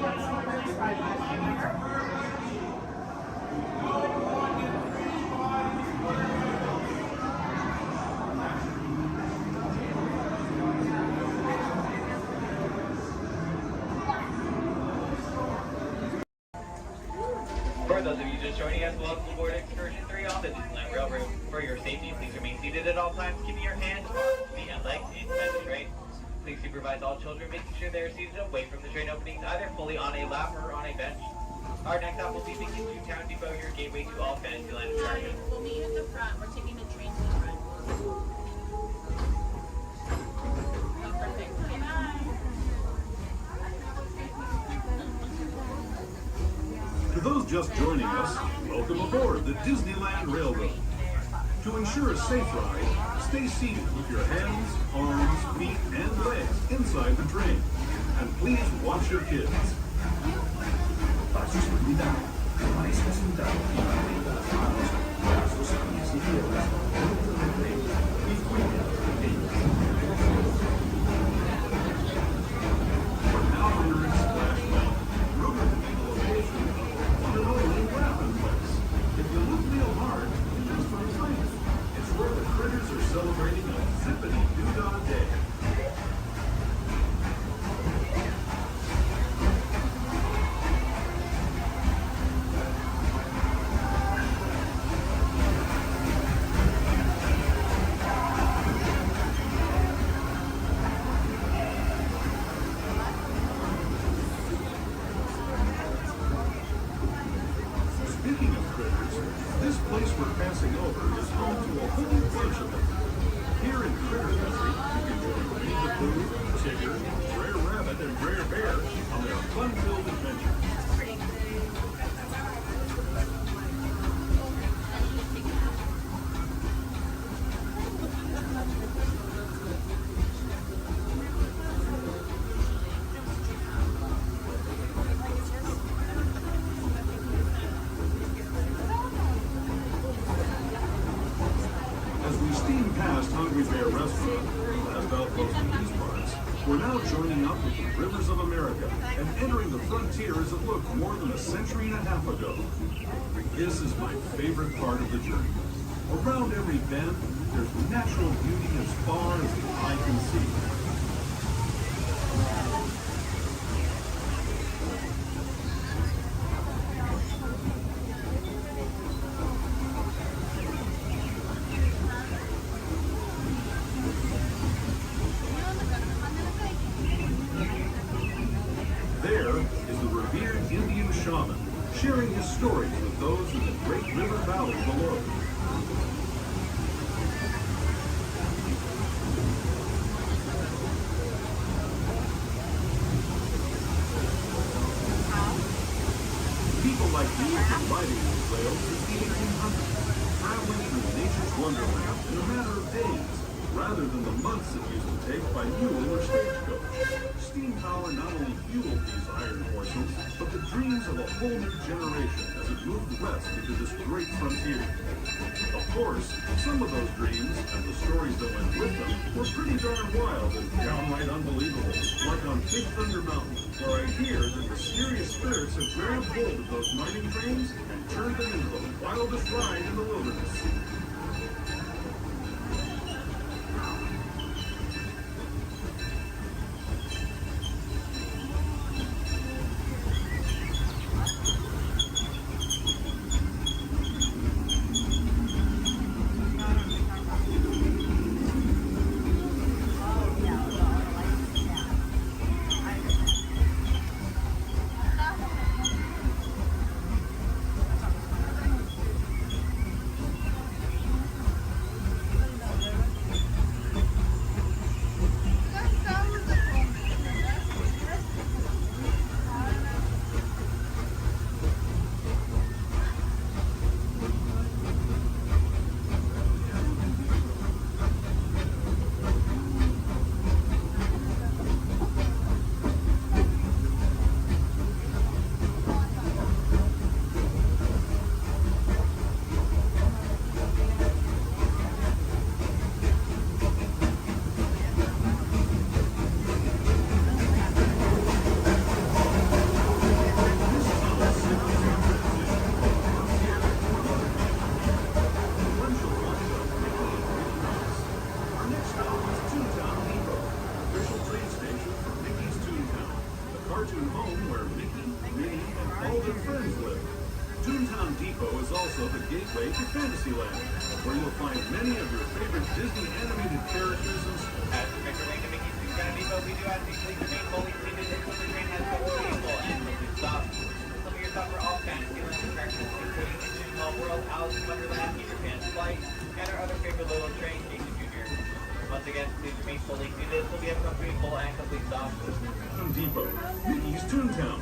For those of you just joining us, welcome aboard Excursion 3 off the Disneyland Railroad. For your safety, please remain seated at all times, keeping your hands, arms, feet, and legs inside the train. Please supervise all children, making sure they are seated away from the train openings, either fully on a lap or on a bench. Our next stop will be Beacon to Town Depot, your gateway to all Fantasyland attractions. We'll meet at the front. We're taking the train to the front. Perfect. Bye-bye. To those just joining us, welcome aboard the Disneyland Railroad. To ensure a safe ride, stay seated with your hands, arms, feet, and legs inside the train. And please watch your kids. Para su seguridad, permanezca sentado y mantenga las manos, brazos, pies y piernas dentro del tren y cuide a los pequeños. We're now entering Splash Mountain, rumored to be the location of one and only Rabbit Place. If you look real hard, just for a moment, it's where the critters are celebrating a zippity-doo-dah day. Speaking of critters, this place we're passing over is home to a whole bunch of them. Here in Critter Country, you can join Winnie the Pooh, Tigger, Brer Rabbit, and Brer Bear on their fun-filled adventure. As we steam past Hungry Bear Restaurant, last outpost in these parts, we're now joining up with the Rivers of America and entering the frontier as it looked more than a century and a half ago. This is my favorite part of the journey. Around every bend, there's natural beauty as far as the eye can see. There is the revered Indian shaman, sharing his stories with those in the great river valley below. People like me have been riding these rails since the 1800s, traveling through nature's wonderland in a matter of days, rather than the months it used to take by mule or stagecoach. Steam power not only fueled these iron horses, but the dreams of a whole new generation as it moved west into this great frontier. Of course, some of those dreams, and the stories that went with them, were pretty darn wild and downright unbelievable, like on Big Thunder Mountain, where I hear that mysterious spirits have grabbed hold of those mining trains and turned them into the wildest ride in the wilderness. where you'll find many of your favorite Disney animated characters and As we make our way to Mickey's Super Depot, we do ask that you please remain fully seated until the train has come to a full and complete stop. This will be your stop for all Fantasyland attractions, including Mission Small World, Alice in Wonderland, Peter Pan's Flight, and our other favorite little train, Jason Jr. Once again, please remain fully seated until we have come to a full and complete stop. Home Depot, Mickey's Toontown.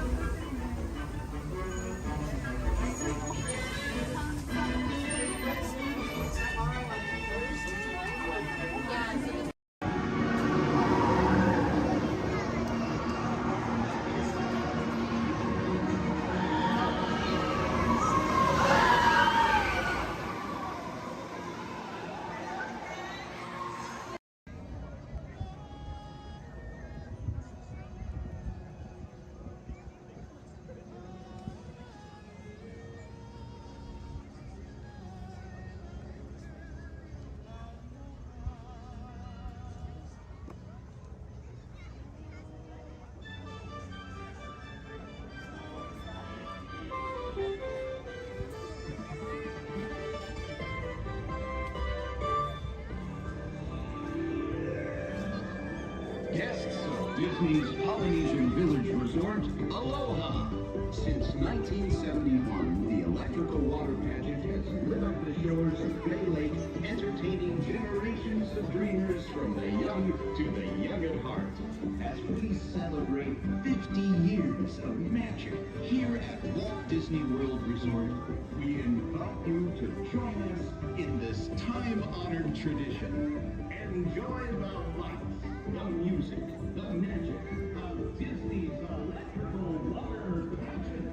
Guests of Disney's Polynesian Village Resort, aloha! Since 1971, the electrical water pageant has lit up the shores of Bay Lake, entertaining generations of dreamers from the young to the young at heart. As we celebrate 50 years of magic here at Walt Disney World Resort, we invite you to join us in this time-honored tradition. Enjoy the lights, the music, the magic of Disney's electrical water pageant.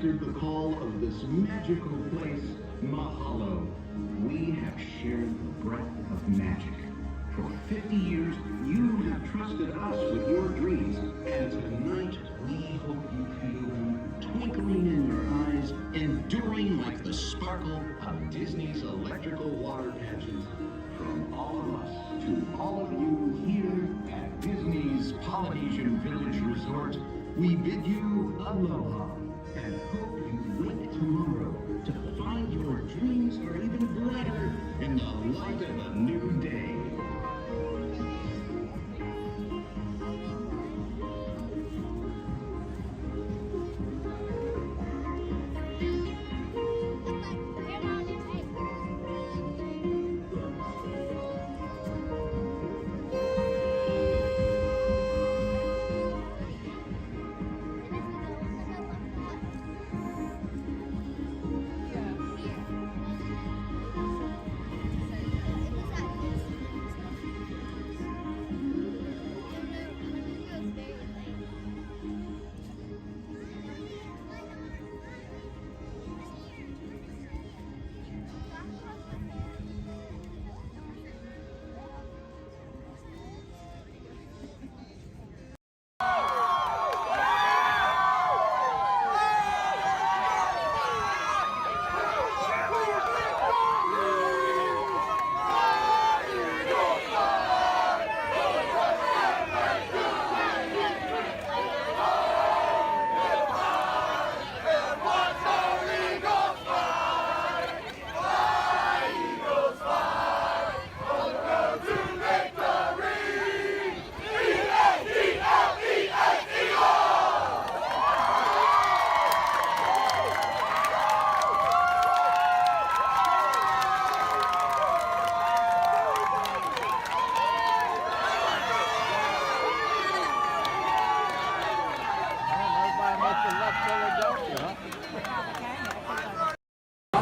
answered the call of this magical place, Mahalo. We have shared the breath of magic. For 50 years, you have trusted us with your dreams, and tonight we hope you feel them twinkling in your eyes, enduring like the sparkle of Disney's electrical water pageant. From all of us to all of you here at Disney's Polynesian Village Resort, we bid you aloha and hope you wake tomorrow to find your dreams are even brighter in the light of a new day.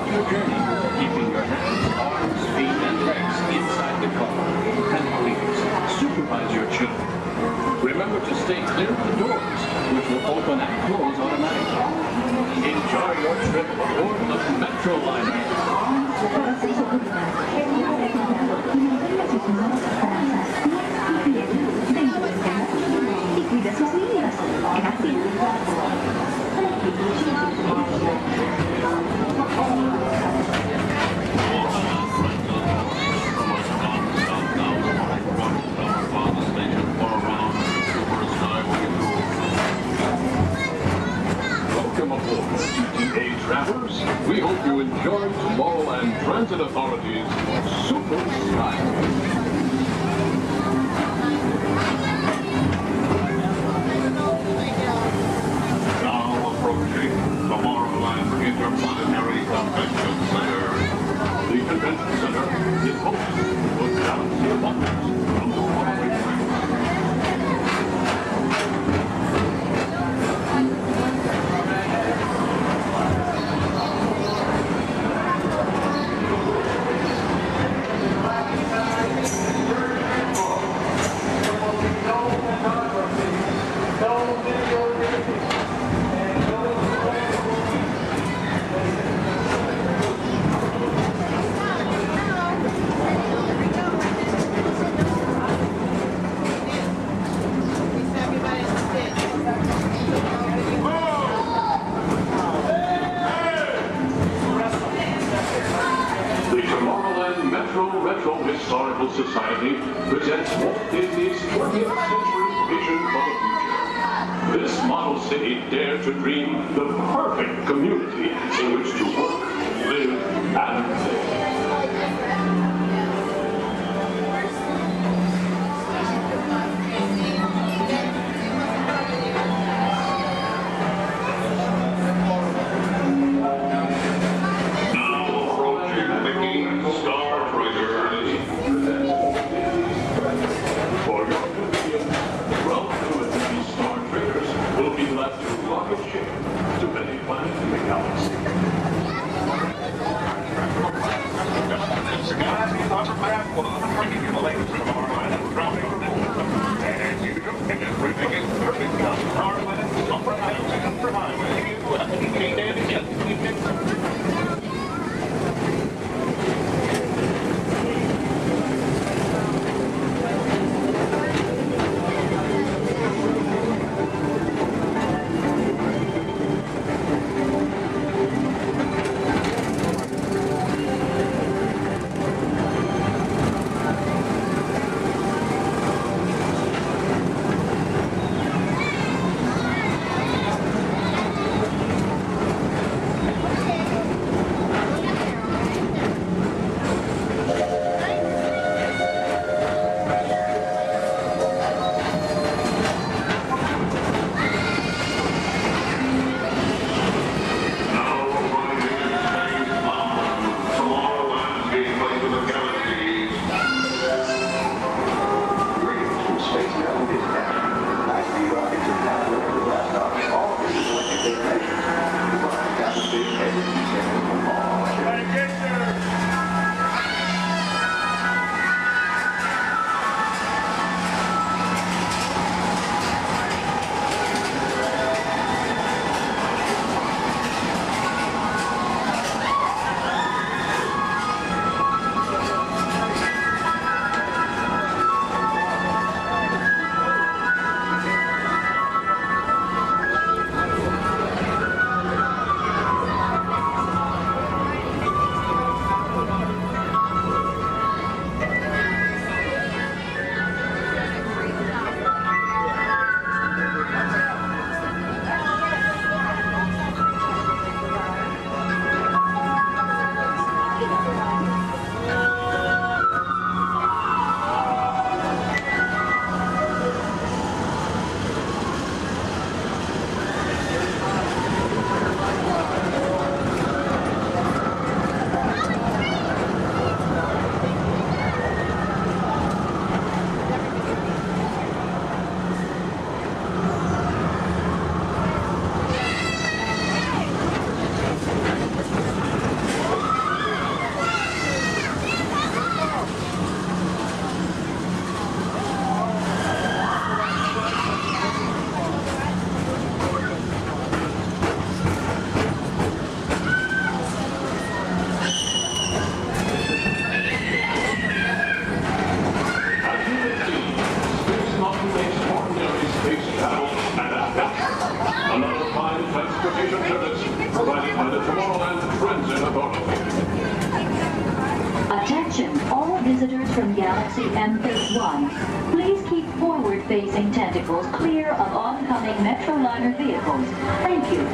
Your journey, keeping your hands, arms, feet, and legs inside the car. And please, supervise your children. Remember to stay clear of the doors, which will open and close automatically. Enjoy your trip aboard the Metro Liner. Para su seguridad, el guía ha recomendado que mantenga sus manos, brazos, pies y pies dentro del canastro y cuide a sus niños. Welcome aboard, CTA travelers. We hope you enjoy Tomorrowland Transit Authority's Super Skyway. Now approaching Tomorrowland Interplanetary Convention Center. The Convention Center is host to a galaxy of wonders from the following ranks. Historical Society presents Walt Disney's 20th century vision for the future. This model city dared to dream the perfect community in which to work, live, and play. by the Tomorrowland Transit Authority. Attention, all visitors from Galaxy M31. Please keep forward-facing tentacles clear of oncoming Metroliner vehicles. Thank you.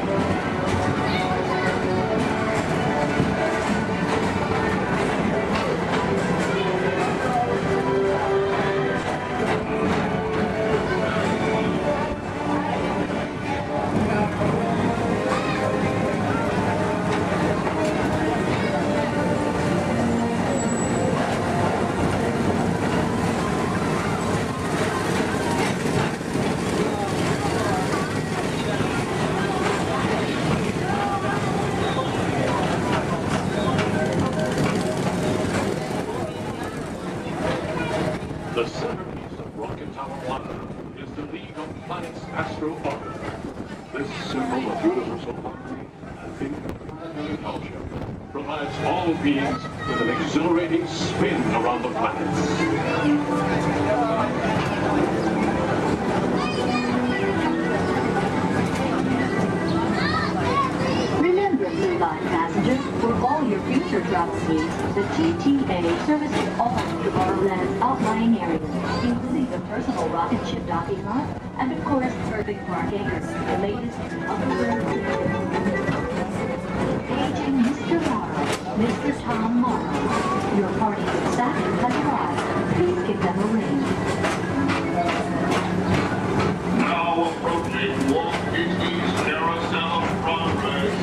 The centerpiece of Rocket Tower 1 is the League of Planets Astro Orbiter. This symbol of universal harmony and interplanetary culture provides all beings with an exhilarating spin around the planets. Remember, Blue Line passengers, for all your future travel needs, the TTA services all of Tomorrowland's outlying areas, including the personal rocket ship docking lot, and of course, perfect parking, the latest upgrade. Aging Mr. Morrow, Mr. Tom Morrow. Your party staff has arrived. Please give them a ring. Now approaching Walt Disney's Carousel of Progress.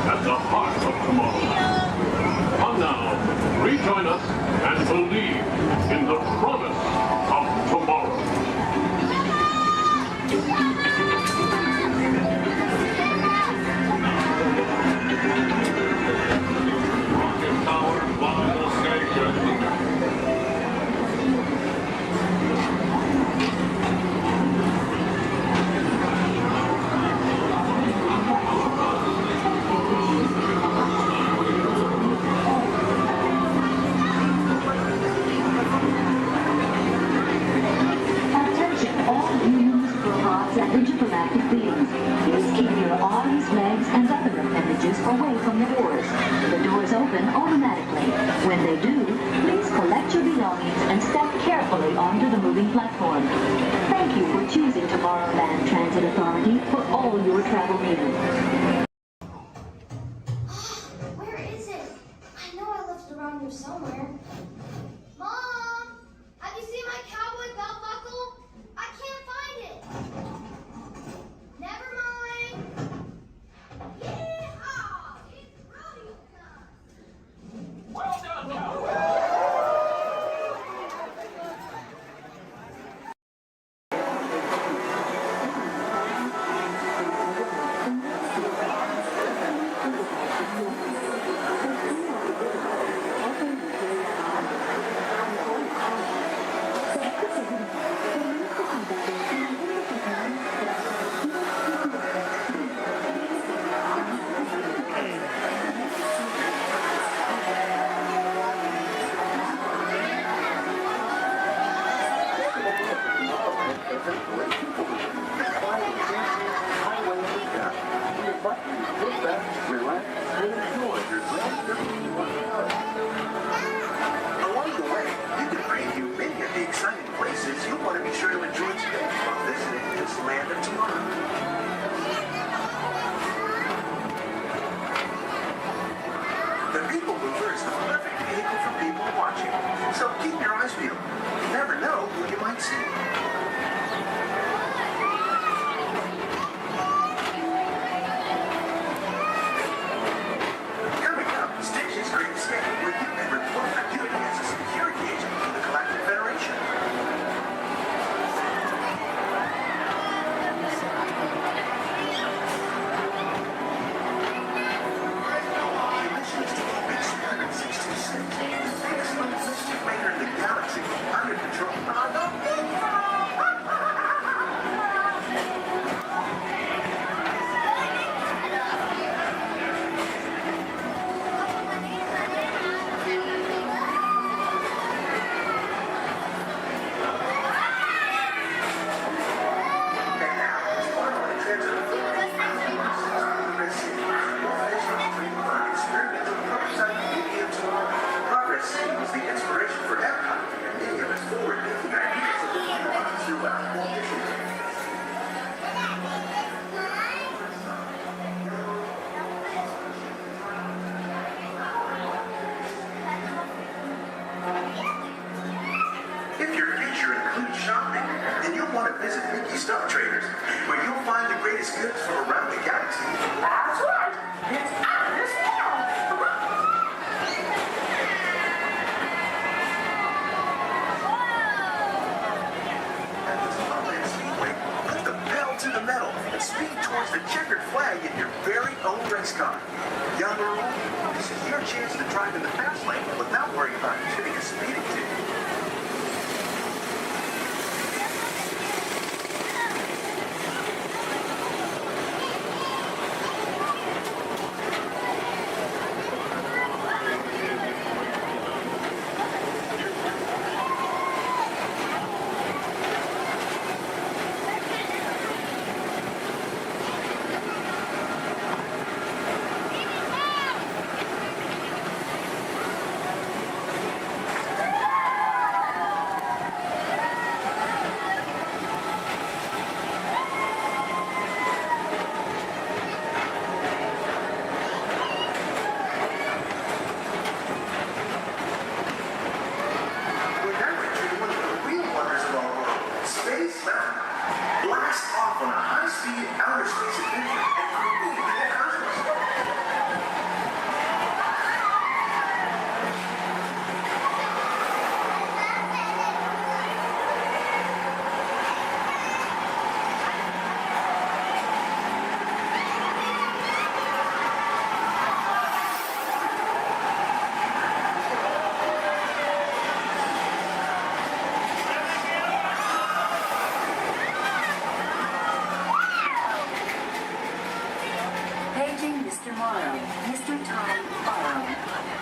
At the heart of Tomorrowland. Come now, rejoin us and believe in the promise of tomorrow. Rocket Tower Final Station. Intergalactic beings. Please keep your arms, legs, and other appendages away from the doors. The doors open automatically. When they do, please collect your belongings and step carefully onto the moving platform. Thank you for choosing Tomorrowland Transit Authority for all your travel needs. Where is it? I know I left it around here somewhere. Mom! Have you seen my cowboy belt buckle? I can't find it! Never mind! Yeehaw! It's rodeo time! Well done, cowboy! vehicle for people watching. So keep your eyes peeled. You never know who you might see. Coming up, Stitch's Great Escape, where you can report for duty as a security agent for the Galactic Federation. The mission is to keep Experiment 626, the biggest mischief maker in the galaxy, under control. Progress was the inspiration for Epcot and many of its forward-thinking ideas have been utilized throughout Walt Disneyland. If your future includes shopping, then you'll want to visit Mickey Stuff Traders, where you'll find the greatest goods from around the galaxy. That's right! It's out of this world! At the Disneyland Speedway, put the pedal to the metal and speed towards the checkered flag in your very own race car. Young or old, this is your chance to drive in the fast lane without worrying about getting a speeding ticket. Blast off on a high-speed outer space adventure and create the cosmos. Paging Mr. Morrow. Mr. Tom Morrow.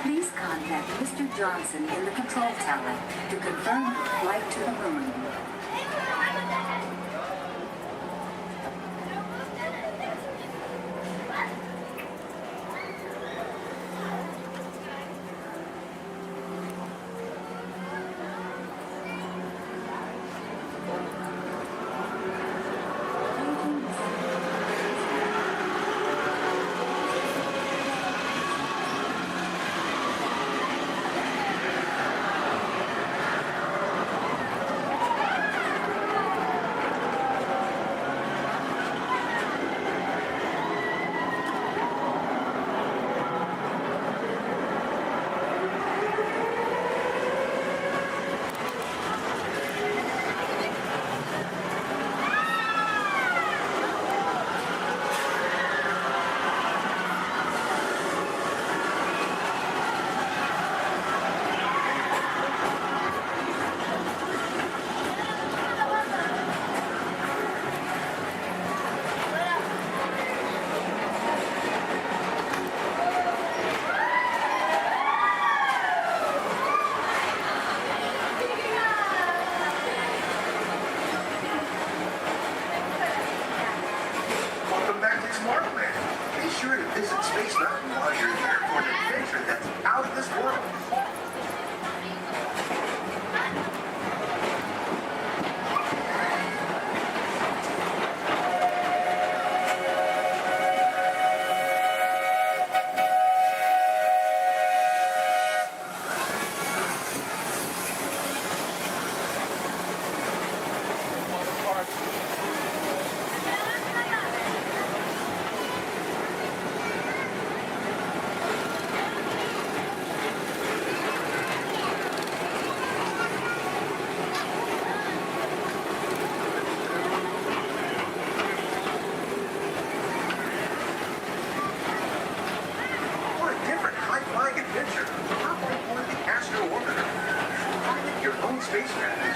Please contact Mr. Johnson in the control tower to confirm flight to the moon.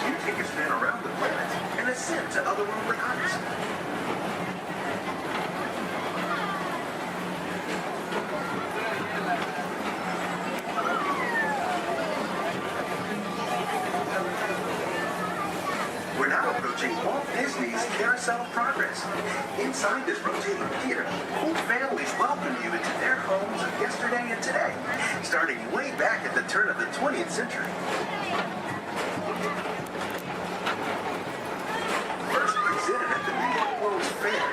you take a spin around the planet and ascend to otherworldly heights. We're now approaching Walt Disney's Carousel of Progress. Inside this rotating theater, whole families welcome you into their homes of yesterday and today, starting way back at the turn of the 20th century. First presented at the New York World's Fair,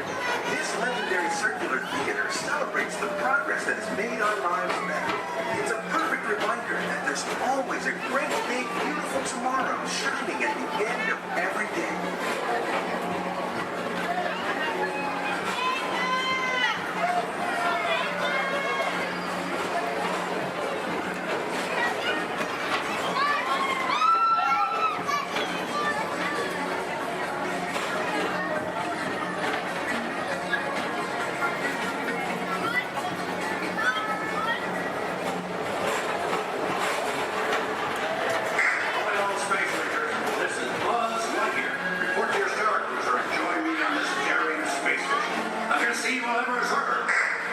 this legendary circular theater celebrates the progress that has made our lives better. It's a perfect reminder that there's always a great, big, beautiful tomorrow shining at the end of every day.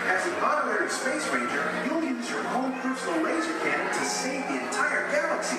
As an honorary space ranger, you'll use your own personal laser cannon to save the entire galaxy.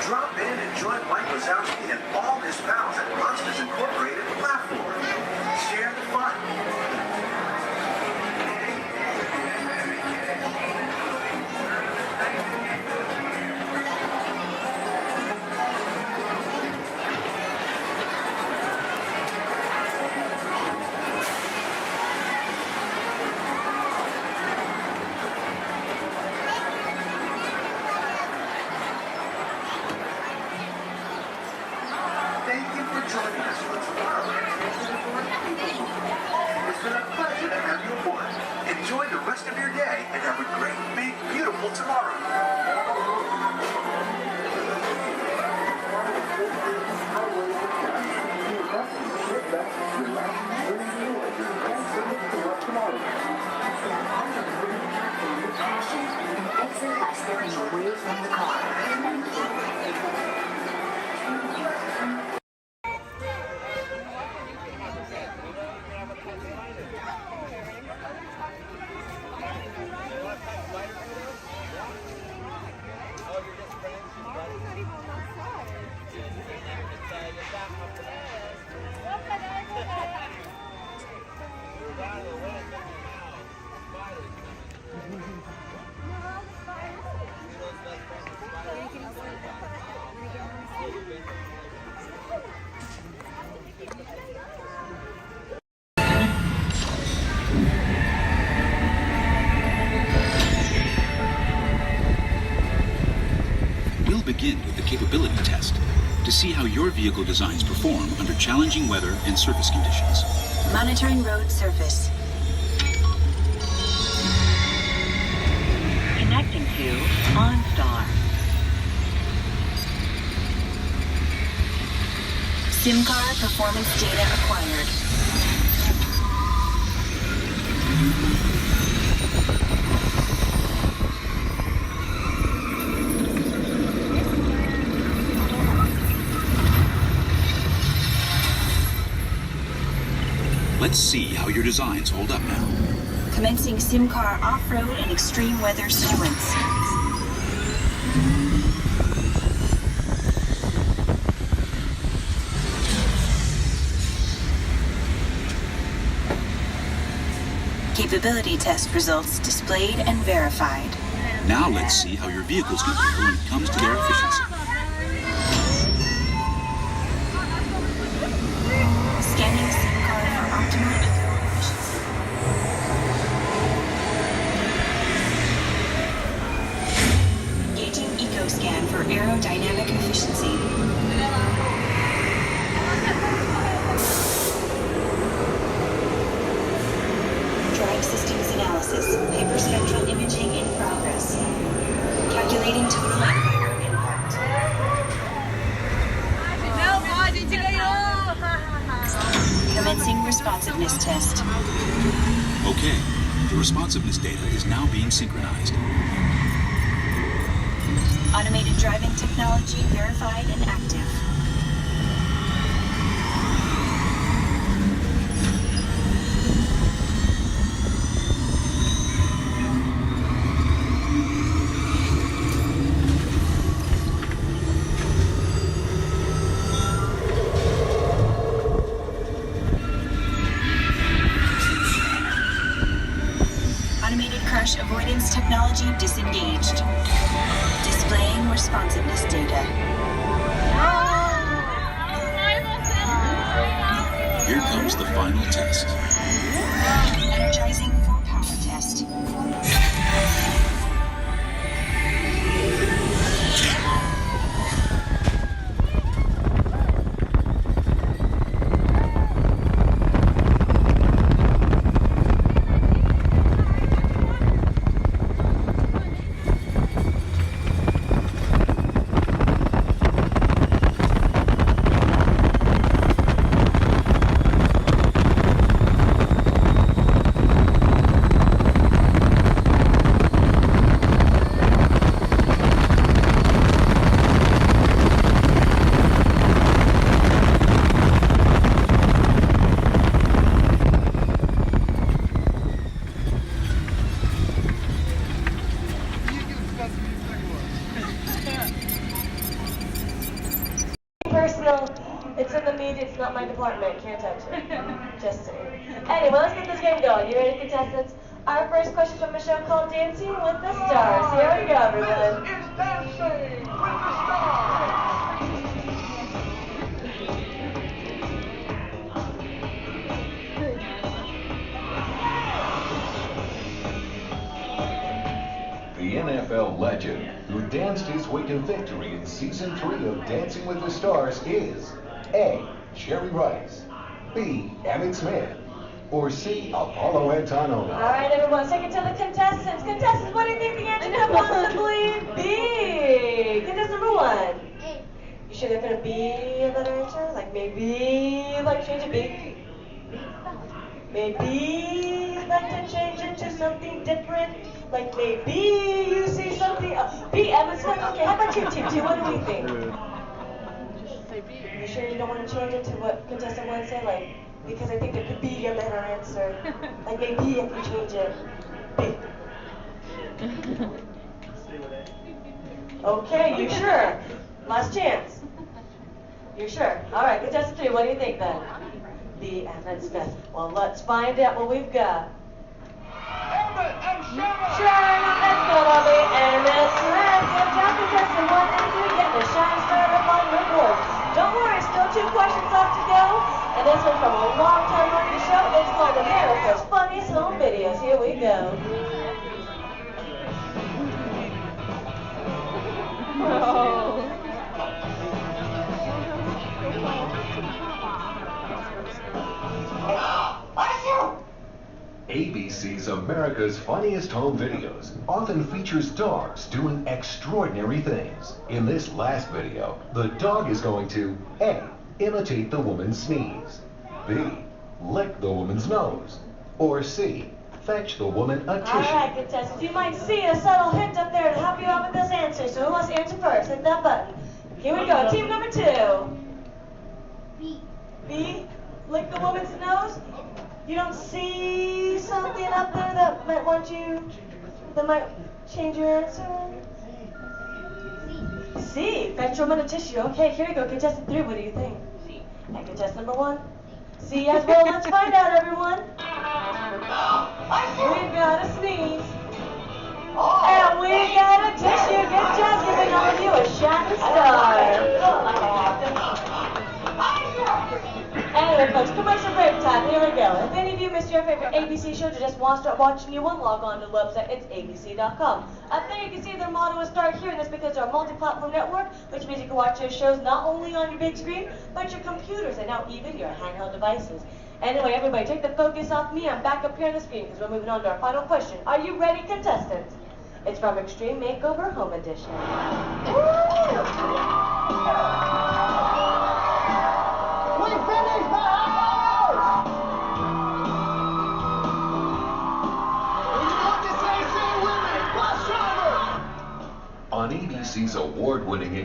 Drop in and join Mike Wazowski and all his pals at Monsters Incorporated Laugh Floor. Share the fun. Thank you for joining us for tomorrow. It's been a pleasure to have you aboard. Enjoy the rest of your day and have a great, big, beautiful tomorrow. Exit by stepping away from the car. We'll begin with the capability test to see how your vehicle designs perform under challenging weather and surface conditions. Monitoring road surface. Connecting to OnStar. SIM card performance data acquired. Let's see how your designs hold up now. Commencing SIM car off-road and extreme weather sequence. Capability test results displayed and verified. Now let's see how your vehicles compare when it comes to their efficiency. Scanning SIM card for optimal responsiveness test. Okay, the responsiveness data is now being synchronized. Automated driving technology verified and active. Automated crash avoidance technology disengaged. Displaying responsiveness data. Here comes the final test. Energizing for power test. Personal, it's in the media, it's not my department, can't touch it. Just saying. Anyway, let's get this game going. You ready, contestants? Our first question from a show called Dancing with the Stars. Here we go, everyone. It's Dancing with the Stars. The NFL legend who danced his way to victory in Season 3 of Dancing with the Stars is A. Jerry Rice, B. Emmett Smith, or C. Apollo Antonova. All right, everyone, second to the contestants. Contestants, what do you think the answer could possibly be? Contestant number one. You sure there couldn't be a better answer? Like maybe, like change it B? Maybe like to change it to something different? Like maybe you see something, B, Emmett Smith. Okay, how about you, Team 2? What do we think? You sure you don't want to change it to what contestant one said? Like, because I think there could be a better answer. Like maybe if we change it, B. Okay, you sure? Last chance. You're sure? All right, contestant 3, what do you think then? B, Emmett Smith. Well, let's find out what we've got. Sure enough, that's gonna be Emmett Smith. Good job, contestant 1 and 2, getting the shine started up on your board. Don't worry, still 2 questions left to go. And this one's from a long-time running show. It's called America's Funniest Home Videos. Here we go. ABC's America's Funniest Home Videos often features dogs doing extraordinary things. In this last video, the dog is going to A. Imitate the woman's sneeze, B. Lick the woman's nose, or C. Fetch the woman a tissue. Alright, contestants, you might see a subtle hint up there to help you out with this answer. So who wants to answer first? Hit that button. Here we go. Team number 2. B. B? Lick the woman's nose? You don't see something up there that might that might change your answer? C. Fetch a woman a tissue. Okay, here we go. Contestant 3, what do you think? C. And contestant number 1? C as well. Let's find out, everyone. We've got a sneeze. And we got a tissue. Good job giving all of you a shining star. Anyway, folks, commercial break time. Here we go. If any of you missed your favorite ABC shows or just want to start watching new one, log on to the website. It's abc.com. Up there you can see their motto is Start Here, and that's because they're a multi-platform network, which means you can watch their shows not only on your big screen, but your computers and now even your handheld devices. Anyway, everybody, take the focus off me. I'm back up here on the screen because we're moving on to our final question. Are you ready, contestants? It's from Extreme Makeover Home Edition. We finished the house!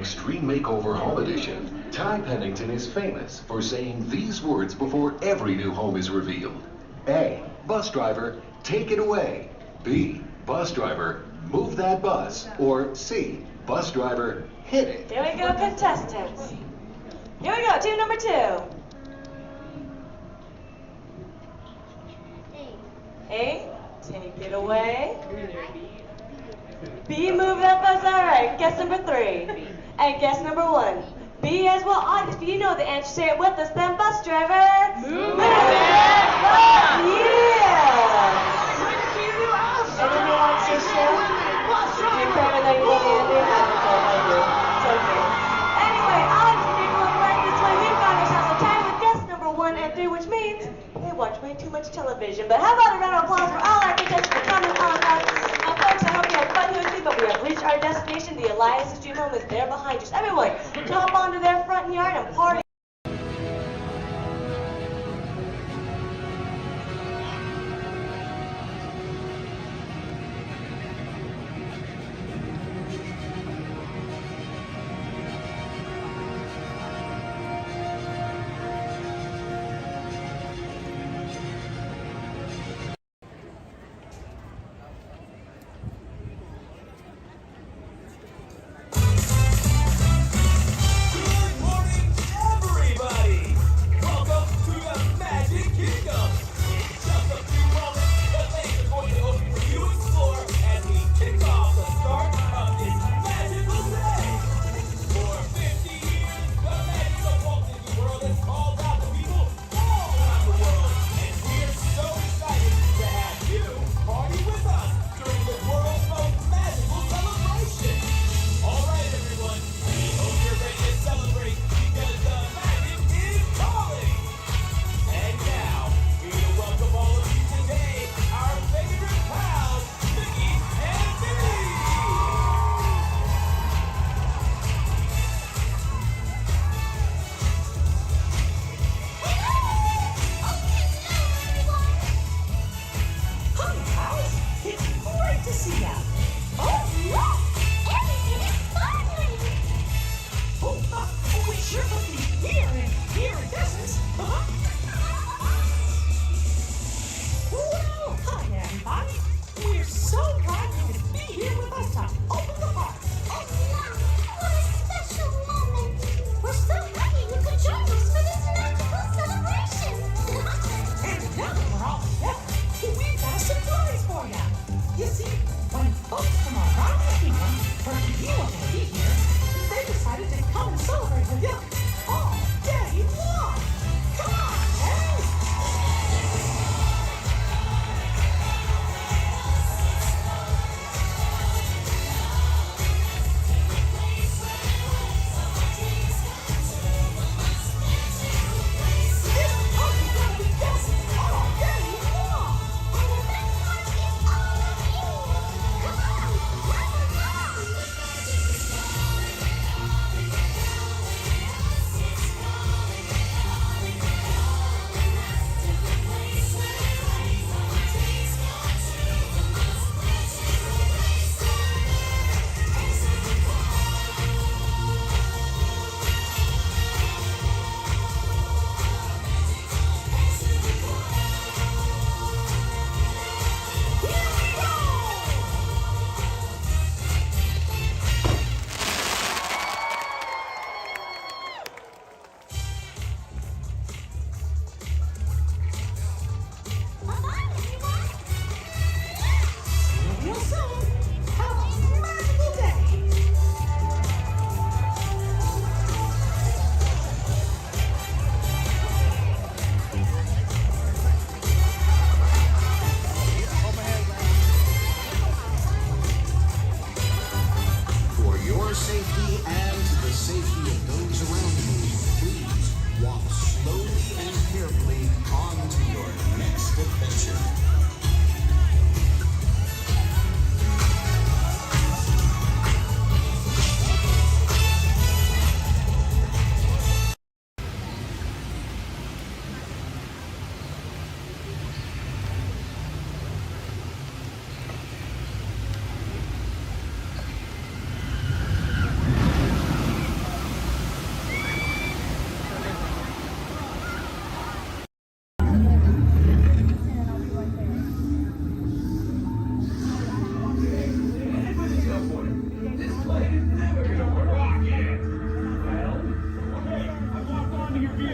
Extreme Makeover Home Edition, Ty Pennington is famous for saying these words before every new home is revealed. A, bus driver, take it away. B, bus driver, move that bus. Or C, bus driver, hit it. Here we go, contestants. Here we go, team number 2. A, take it away. B, move that bus. All right, guess number 3. And guess number 1. B as well. August, do you know the answer? Say it with us then, bus driver. Move that bus. Yeah. Anyone else this show? You're cramming that you love Andy? I do. It's okay. Anyway, August, if you're going right this way, we've got ourselves a tie with guess number 1 and 3, which means they watch way too much television. But how about a round of applause for all our contestants for coming on us? And folks, I hope you had fun here with me, but we have reached our destination. The Elias' Dream Home is there behind us. Everyone, jump onto their front yard and party.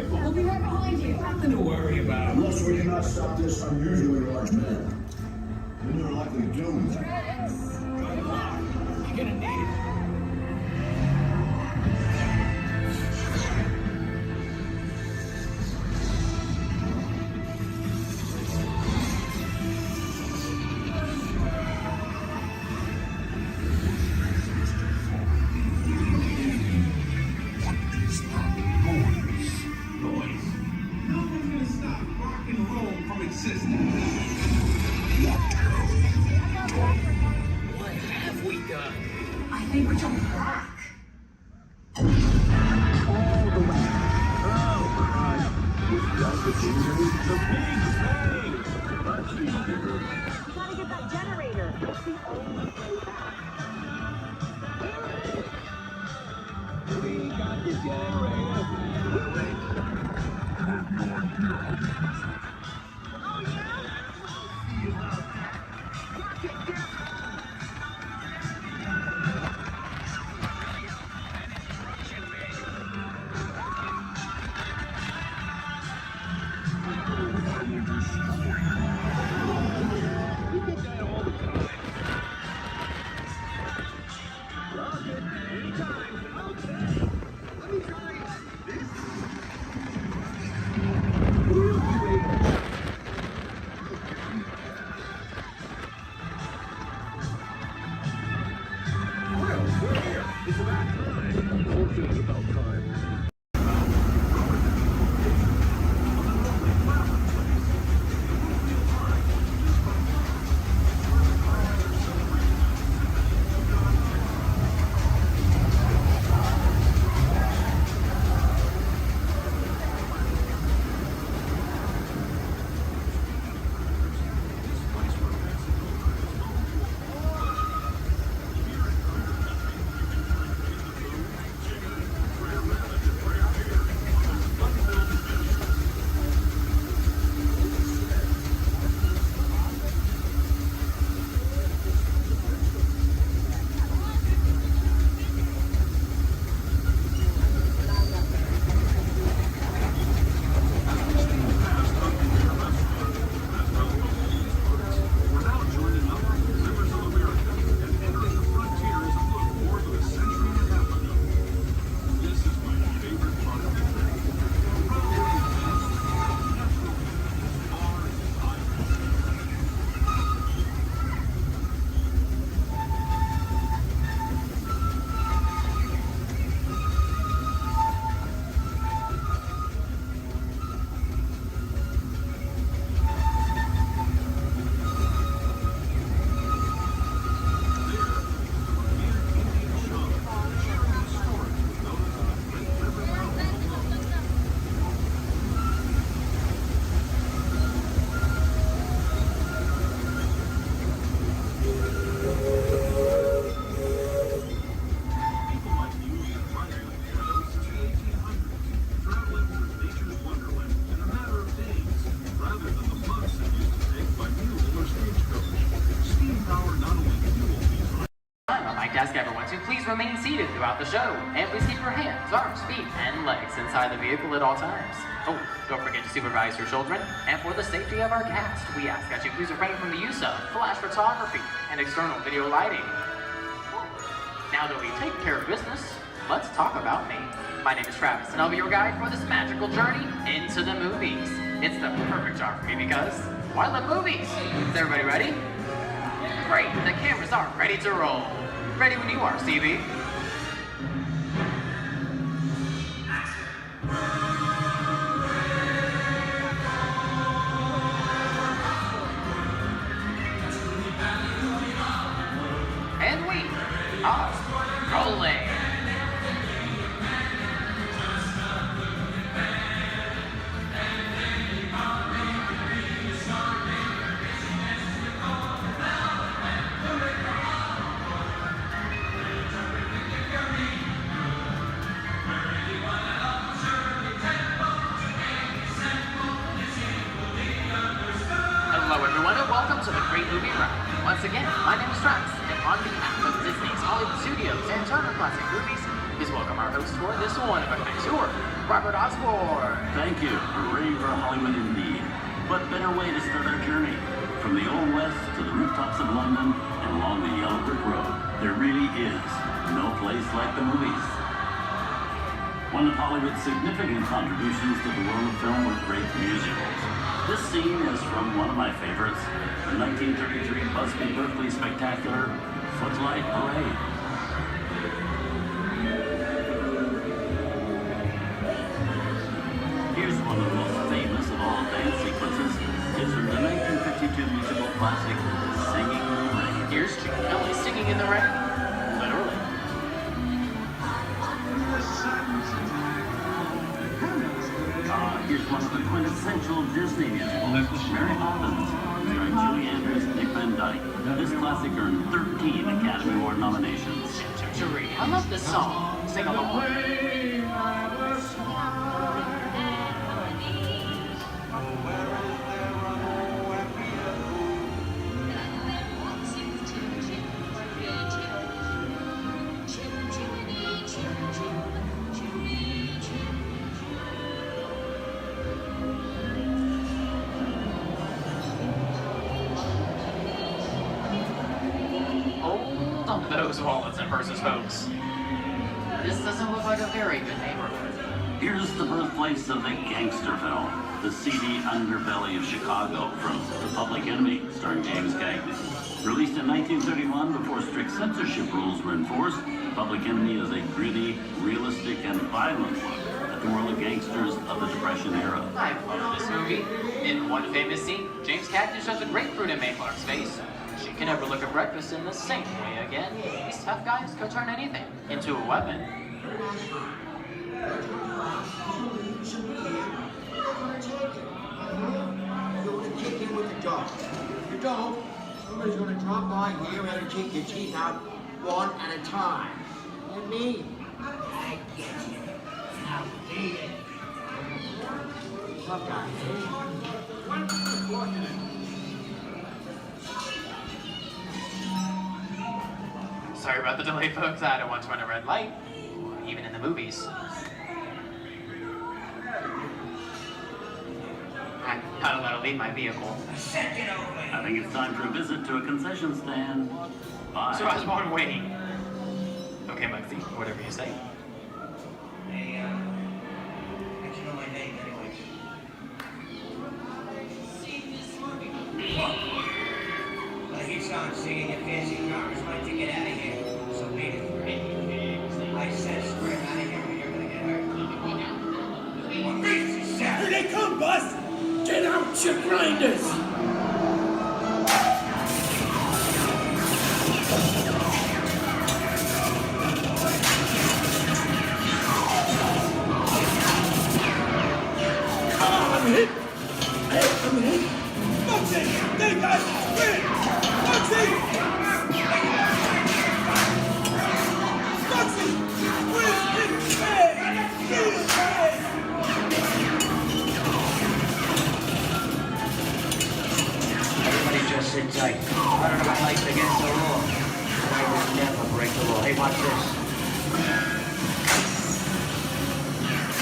We'll be right behind you. Nothing to worry about. Unless we cannot stop this unusually large man. Then you're likely doomed. Good luck. You're gonna need it. What have we done? I think we're jumping back. All the way. Oh, Christ. With just the kingdom, the big bang. Let's see, Skipper. You gotta get that generator. It's the only way back. We got the generator. I'd ask everyone to please remain seated throughout the show, and please keep your hands, arms, feet, and legs inside the vehicle at all times. Oh, don't forget to supervise your children, and for the safety of our cast, we ask that you please refrain from the use of flash photography and external video lighting. Now that we've taken care of business, let's talk about me. My name is Travis, and I'll be your guide for this magical journey into the movies. It's the perfect job for me because, why love movies? Is everybody ready? Great, the cameras are ready to roll. Ready when you are, CB. And we are rolling. Hello everyone and welcome to the Great Movie Ride. Once again, my name is Travis, and on behalf of Disney's Hollywood Studios and Turner Classic Movies, please welcome our host for this one-of-a-kind tour, Robert Osborne. Thank you. Hooray for Hollywood indeed. What better way to start our journey? From the Old West to the rooftops of London and along the yellow brick road, there really is no place like the movies. One of Hollywood's significant contributions to the world of film were great musicals. This scene is from one of my favorites, the 1933 Busby Berkeley spectacular, Footlight Parade. Here's one of the most famous of all dance sequences. It's from the 1952 musical classic, Singing in the Rain. Here's Jim Kelly singing in the rain. Literally. Here's one of the quintessential Disney musicals, Mary Poppins, starring Julie Andrews and Dick Van Dyke. This classic earned 13 Academy Award nominations. I love this song. Sing along. Those wallets and purses, folks. This doesn't look like a very good neighborhood. Here's the birthplace of the gangster film, the seedy underbelly of Chicago from The Public Enemy, starring James Cagney. Released in 1931 before strict censorship rules were enforced, The Public Enemy is a gritty, realistic, and violent look at the world of gangsters of the Depression era. I love this movie. In one famous scene, James Cagney shoves a grapefruit in Mae Clark's face. She can never look at breakfast in the same way again. These tough guys could turn anything into a weapon. You want to kick in with the dog. If you don't, somebody's going to drop by here and take your teeth out one at a time. And me? I get you. Now eat it. Tough guy, Sorry about the delay, folks. I don't want to run a red light, even in the movies. I don't want to leave my vehicle. I think it's time for a visit to a concession stand. Bye. So I was born waiting. Okay, Muggsy, whatever you say. Hey, how'd you know my name anyways? Well, he's on singing your fancy cars like to get out of here. So wait it for me. I said square out of here or you're gonna get hurt. Here they come, Buzz! Get out your grinders! I'm hit! I'm hit! Muggsy! They got sprint! Muggsy! Muggsy! Where's his head? His head! Everybody just sit tight. Running my life against the law. I will never break the law. Hey, watch this.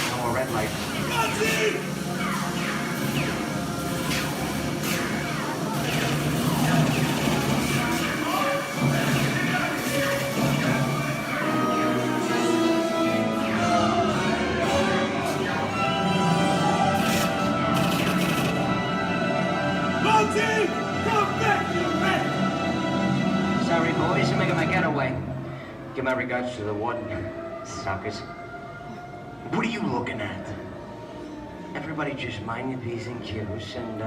No more red lights. Muggsy! Sorry, boys, I'm making my getaway. Give my regards to the warden, suckers. What are you looking at? Everybody just mind your P's and Q's, and,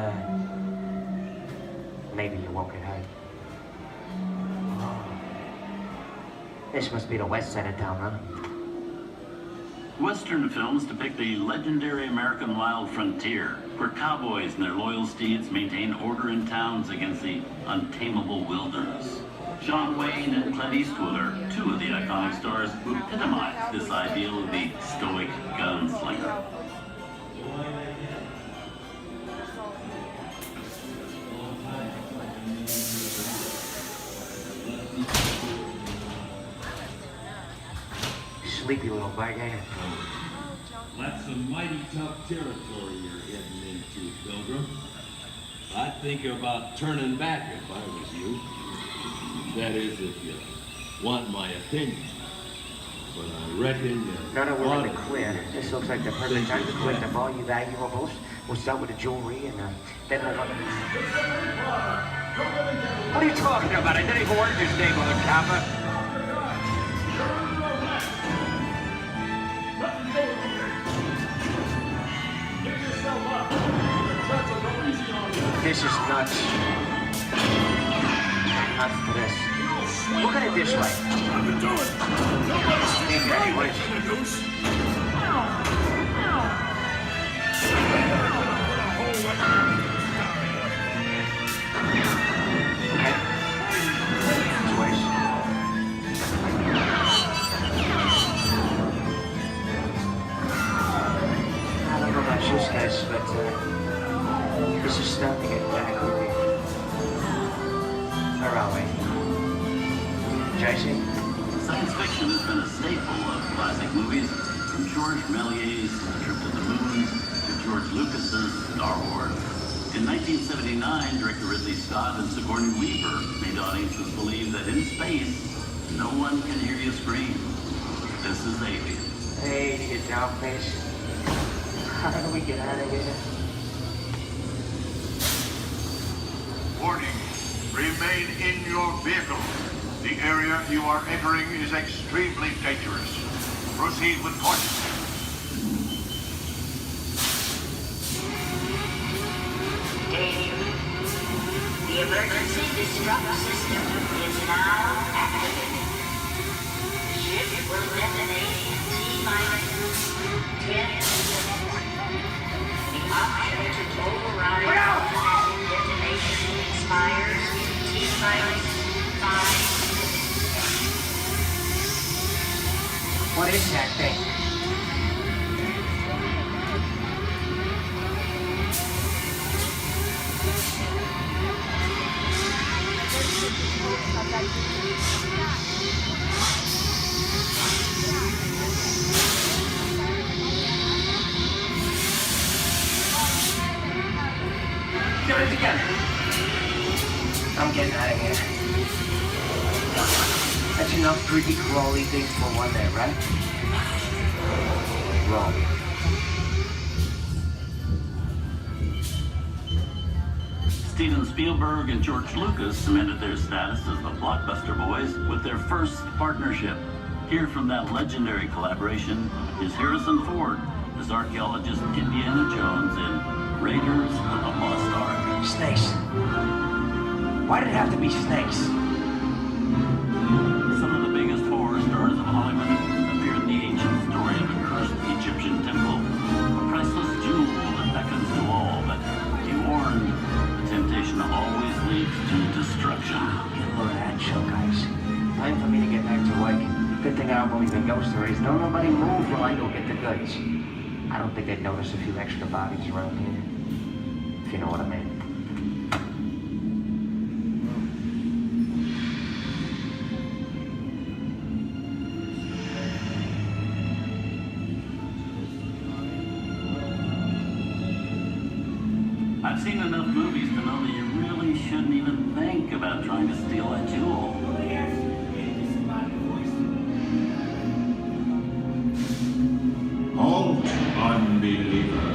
maybe you won't get hurt. Oh. This must be the west side of town, huh? Western films depict the legendary American wild frontier, where cowboys and their loyal steeds maintain order in towns against the untamable wilderness. John Wayne and Clint Eastwood are two of the iconic stars who epitomize this ideal of the stoic gunslinger. Sleepy little bag, ain't it? That's some mighty tough territory you're heading into, Pilgrim. I'd think about turning back if I was you. That is, if you want my opinion. But I reckon Now that we're in the clear, this looks like the perfect time to collect up all your valuables. We'll start with the jewelry and then we'll... What are you talking about? I didn't even order this neighborhood, Kappa. This is nuts. Nuts for this. Look at it this way. Hey, Daddy, what is it? Okay. Twice. I don't know about you guys, but this is starting to get kind of creepy. Where are we? Jason? Science fiction has been a staple of classic movies, from George Méliès's A Trip to the Moon to George Lucas's Star Wars. In 1979, director Ridley Scott and Sigourney Weaver made audiences believe that in space, no one can hear you scream. This is Alien. Hey, you get down, face. How do we get out of here? Warning, remain in your vehicle. The area you are entering is extremely dangerous. Proceed with caution. Danger. The emergency disrupt system is now activated. The ship will detonate in T-minus 10 seconds. The option to override automatic detonation expires in T-minus 5. What is that thing? Get it together. I'm getting out of here. That's enough creepy crawly things for one day, right? Wrong. Steven Spielberg and George Lucas cemented their status as the blockbuster boys with their first partnership. Here from that legendary collaboration is Harrison Ford as archaeologist Indiana Jones in Raiders of the Lost Ark. Snakes. Why did it have to be snakes? Some of the biggest horror stars of Hollywood appear in the ancient story of a cursed Egyptian temple, a priceless jewel that beckons to all, but be warned, the temptation always leads to destruction. Get a load of that show, guys. Time for me to get back to work. Good thing I don't believe in ghost stories. Don't nobody move while I go get the goods. I don't think they'd notice a few extra bodies around here. If you know what I mean. I've seen enough movies to know that you really shouldn't even think about trying to steal a jewel. Halt, unbeliever.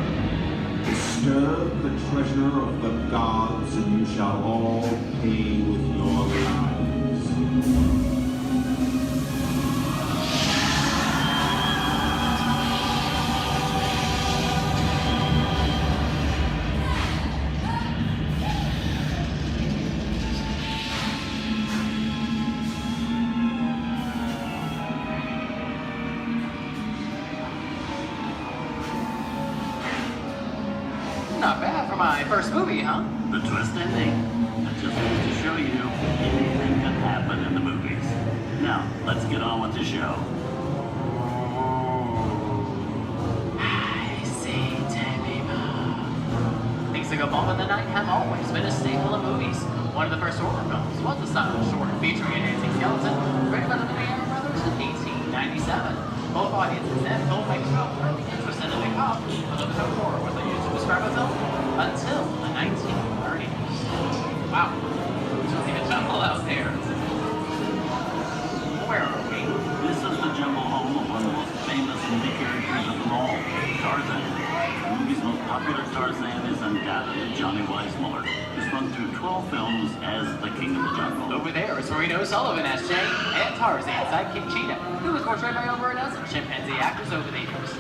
Disturb the treasure of the gods, and you shall all pay with your lives. Not bad for my first movie, huh? The twist ending. That just goes to show you anything can happen in the movies. Now, let's get on with the show. I see, things that go bump in the night have always been a staple of movies. One of the first horror films was a silent short featuring a dancing skeleton, written by the Lumiere brothers in 1897. Both audiences and filmmakers were really interested in POV for the horror was used to describe a film until the 1930s. Wow, it's really a jungle out there. Where are we? This is the jungle home of one of the most famous movie characters of them all, Tarzan. The movie's most popular Tarzan is undoubtedly Johnny Weissmuller, who's run through 12 films as the King of the Jungle. Over there is Marino Sullivan as Jay, and Tarzan, sidekick Cheetah, who was portrayed by over a dozen chimpanzee actors over the years.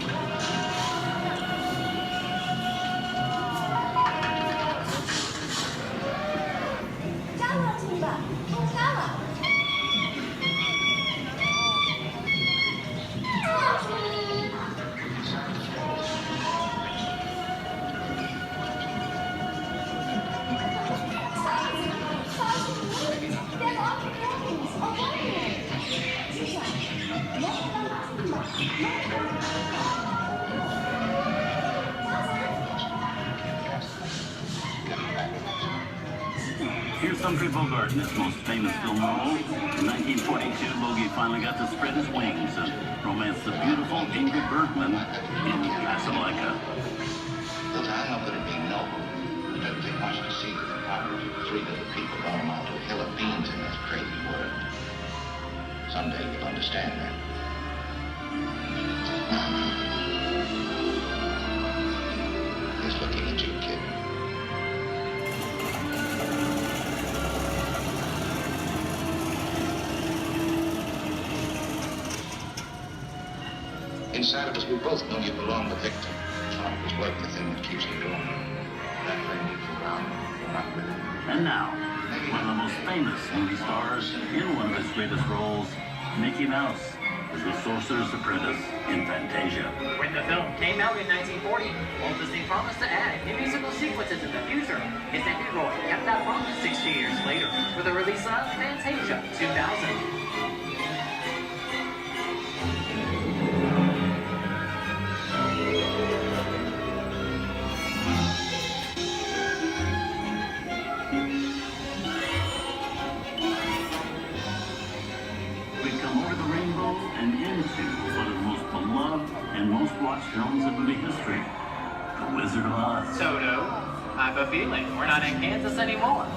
Here's Humphrey Bogart in his most famous film role. In 1942, Bogey finally got to spread his wings and romance the beautiful Ingrid Bergman in Casablanca. Look, I know that it be noble. It doesn't take much to see that the power of 3 little people don't amount to a hill of beans in this crazy world. Someday you'll understand that. Just looking at you, kid. Inside of us, we both know you belong to Victor. It was work, the thing that keeps you going. That thing moves around, you're not with it. And now, one of the most famous movie stars in one of his greatest roles, Mickey Mouse, is the Sorcerer's Apprentice in Fantasia. When the film came out in 1940, Walt Disney promised to add new musical sequences in the future. His nephew Roy kept that promise 60 years later with the release of Fantasia 2000. And most watched films in movie history, The Wizard of Oz. Toto, I have a feeling we're not in Kansas anymore.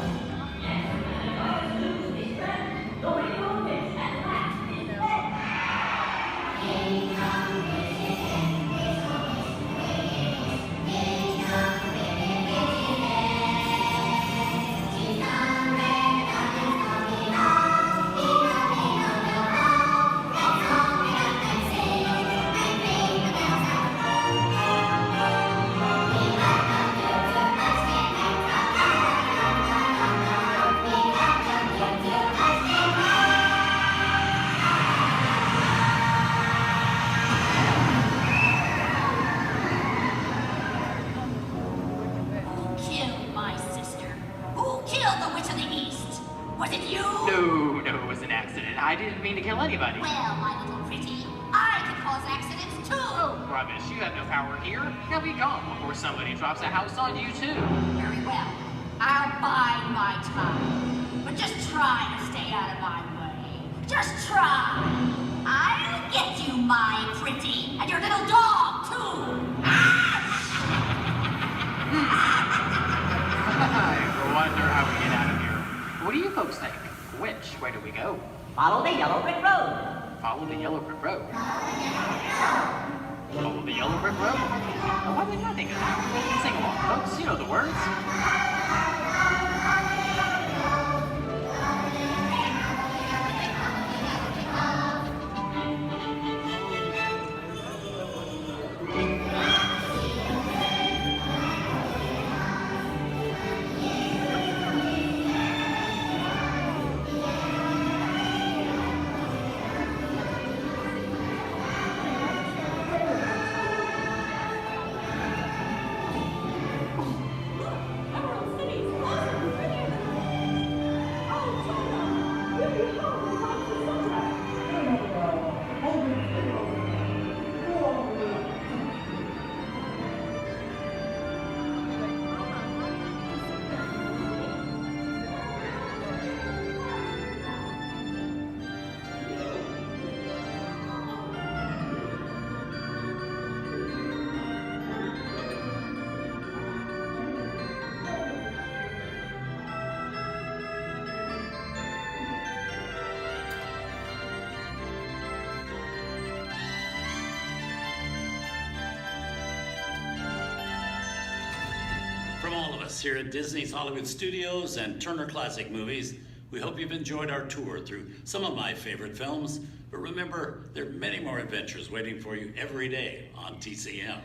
I didn't mean to kill anybody. Well, my little pretty, I can cause accidents too. Oh, rubbish. You have no power here. Now be gone before somebody drops a house on you, too. Very well. I'll bide my time. But just try to stay out of my way. Just try. I'll get you, my pretty, and your little dog, too. I wonder how we get out of here. What do you folks think? Which way do we go? Follow the yellow brick road. Follow the yellow brick road. Follow the yellow brick road? Oh, why didn't I think of that? Sing along, folks. You know the words. From all of us here at Disney's Hollywood Studios and Turner Classic Movies, we hope you've enjoyed our tour through some of my favorite films. But remember, there are many more adventures waiting for you every day on TCM.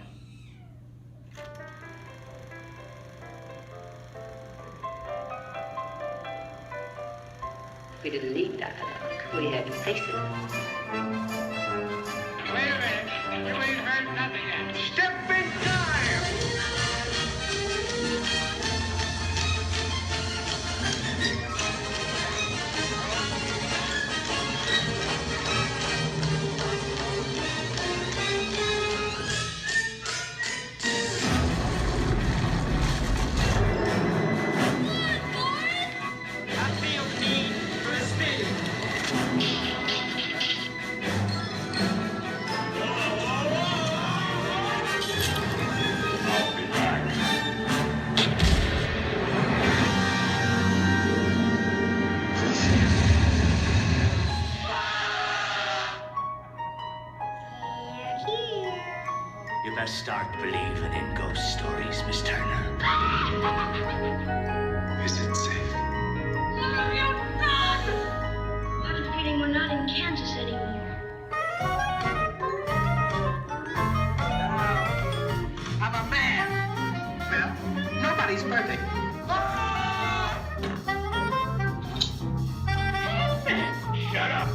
We didn't need that. We had to face it. Wait a minute. You ain't heard nothing yet. Step in time! You best start believing in ghost stories, Miss Turner. Is it safe? No, you're not! I have a feeling we're not in Kansas anymore. I'm a man. Well, nobody's perfect. Shut up.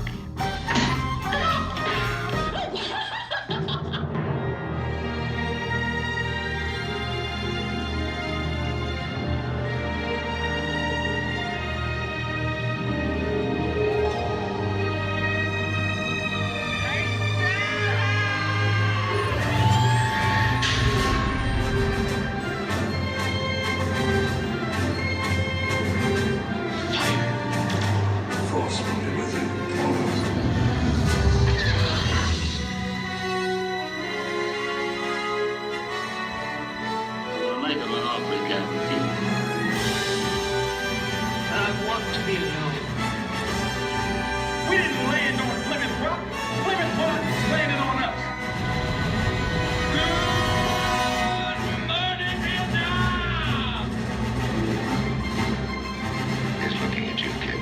We didn't land on Plymouth Rock. Plymouth Rock landed on us. Good morning, Vietnam! He's looking at you, kid.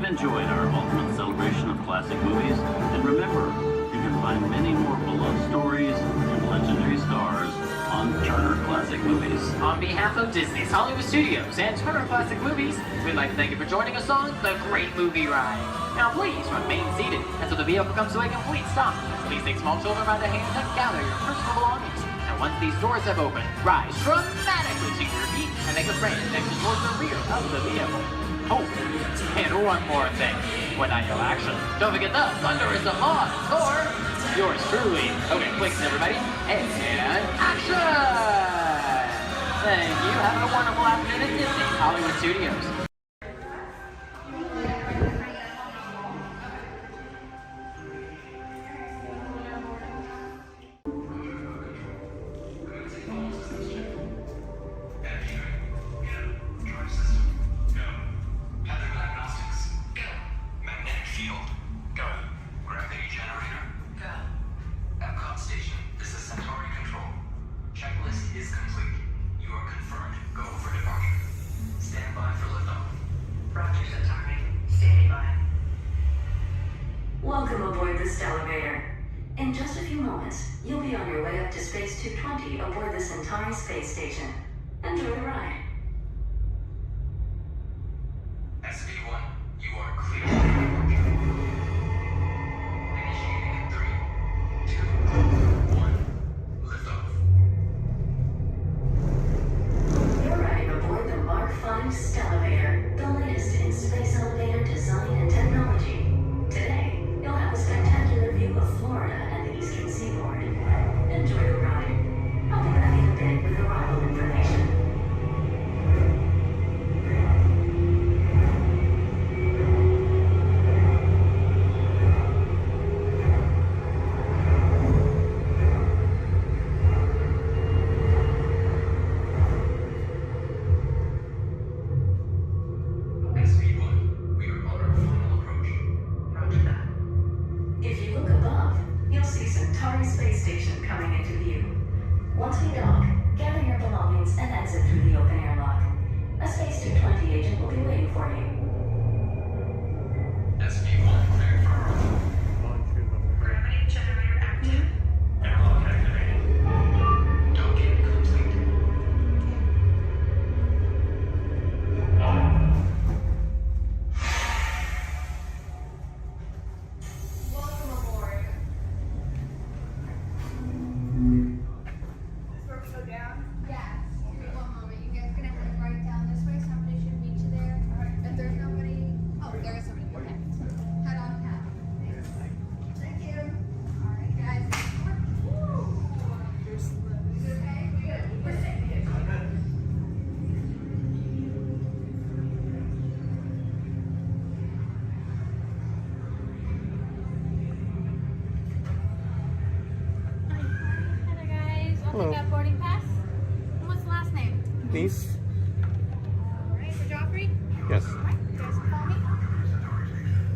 Enjoyed our ultimate celebration of classic movies, and remember, you can find many more beloved stories and legendary stars on Turner Classic Movies. On behalf of Disney's Hollywood Studios and Turner Classic Movies, we'd like to thank you for joining us on the Great Movie Ride. Now please remain seated until the vehicle comes to a complete stop. Please take small children by the hand and gather your personal belongings. And once these doors have opened, rise dramatically to your feet and make a grand exit towards the rear of the vehicle. Oh, and one more thing. When I yell action, don't forget the thunder is applause for yours truly. Okay, quick, everybody. And action! Thank you. Have a wonderful afternoon at Disney's Hollywood Studios. Welcome aboard this elevator. In just a few moments, you'll be on your way up to Space 220 aboard the Centauri space station. Enjoy the ride. SV1, you are clear for departure. Initiating in 3, 2, 1, liftoff. You're riding aboard the Mark V Stellarator, the latest in space elevator design and technology. Today, you'll have a spectacular view of Florida and the Eastern Atari space station coming into view. Once we dock, gather your belongings and exit through the open airlock. A Space 220 agent will be waiting for you. SV1 cleared for gravity generator active. Airlock activated. Docking complete. Welcome aboard. Is this where we go down? Yeah. Wait one moment. You guys gonna head right down this way. Somebody should meet you there. If there's nobody, oh, there is somebody. Okay. Head on down. Thank you. All right, guys. Is it okay? Good. We're safe. Hello, guys. Hello. Got boarding pass? What's the last name? Niece? All right, for Joffrey? Yes. All right, you guys can call me.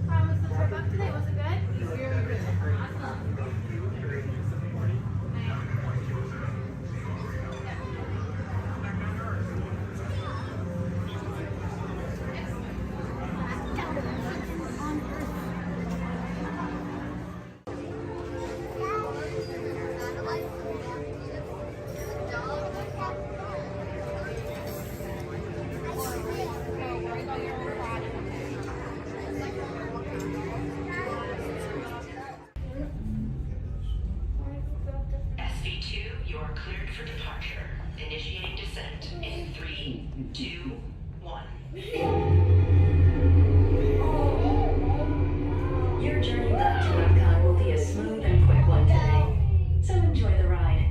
How was the trip up today? Was it good? Very good. Awesome. SV2, you are cleared for departure. Initiating descent in 3, 2, 1. Your journey back to Epcot will be a smooth and quick one today, so enjoy the ride.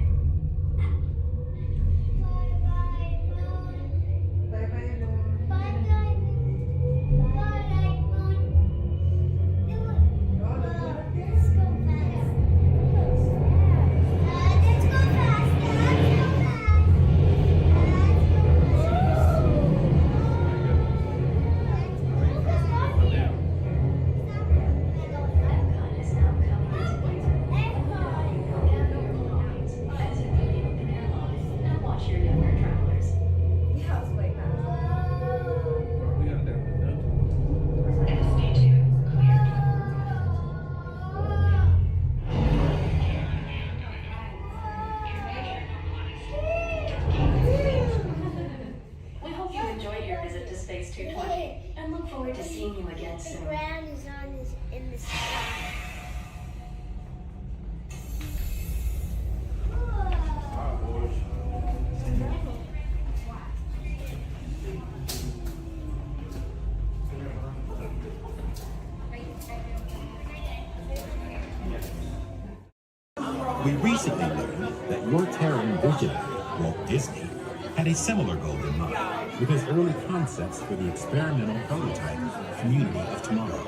We hope you enjoyed your visit to Space 220 and look forward to seeing you again soon. The ground is in the sky. We recently learned that your Terran visionary, Walt Disney, had a similar goal in mind with his early concepts for the experimental prototype Community of Tomorrow.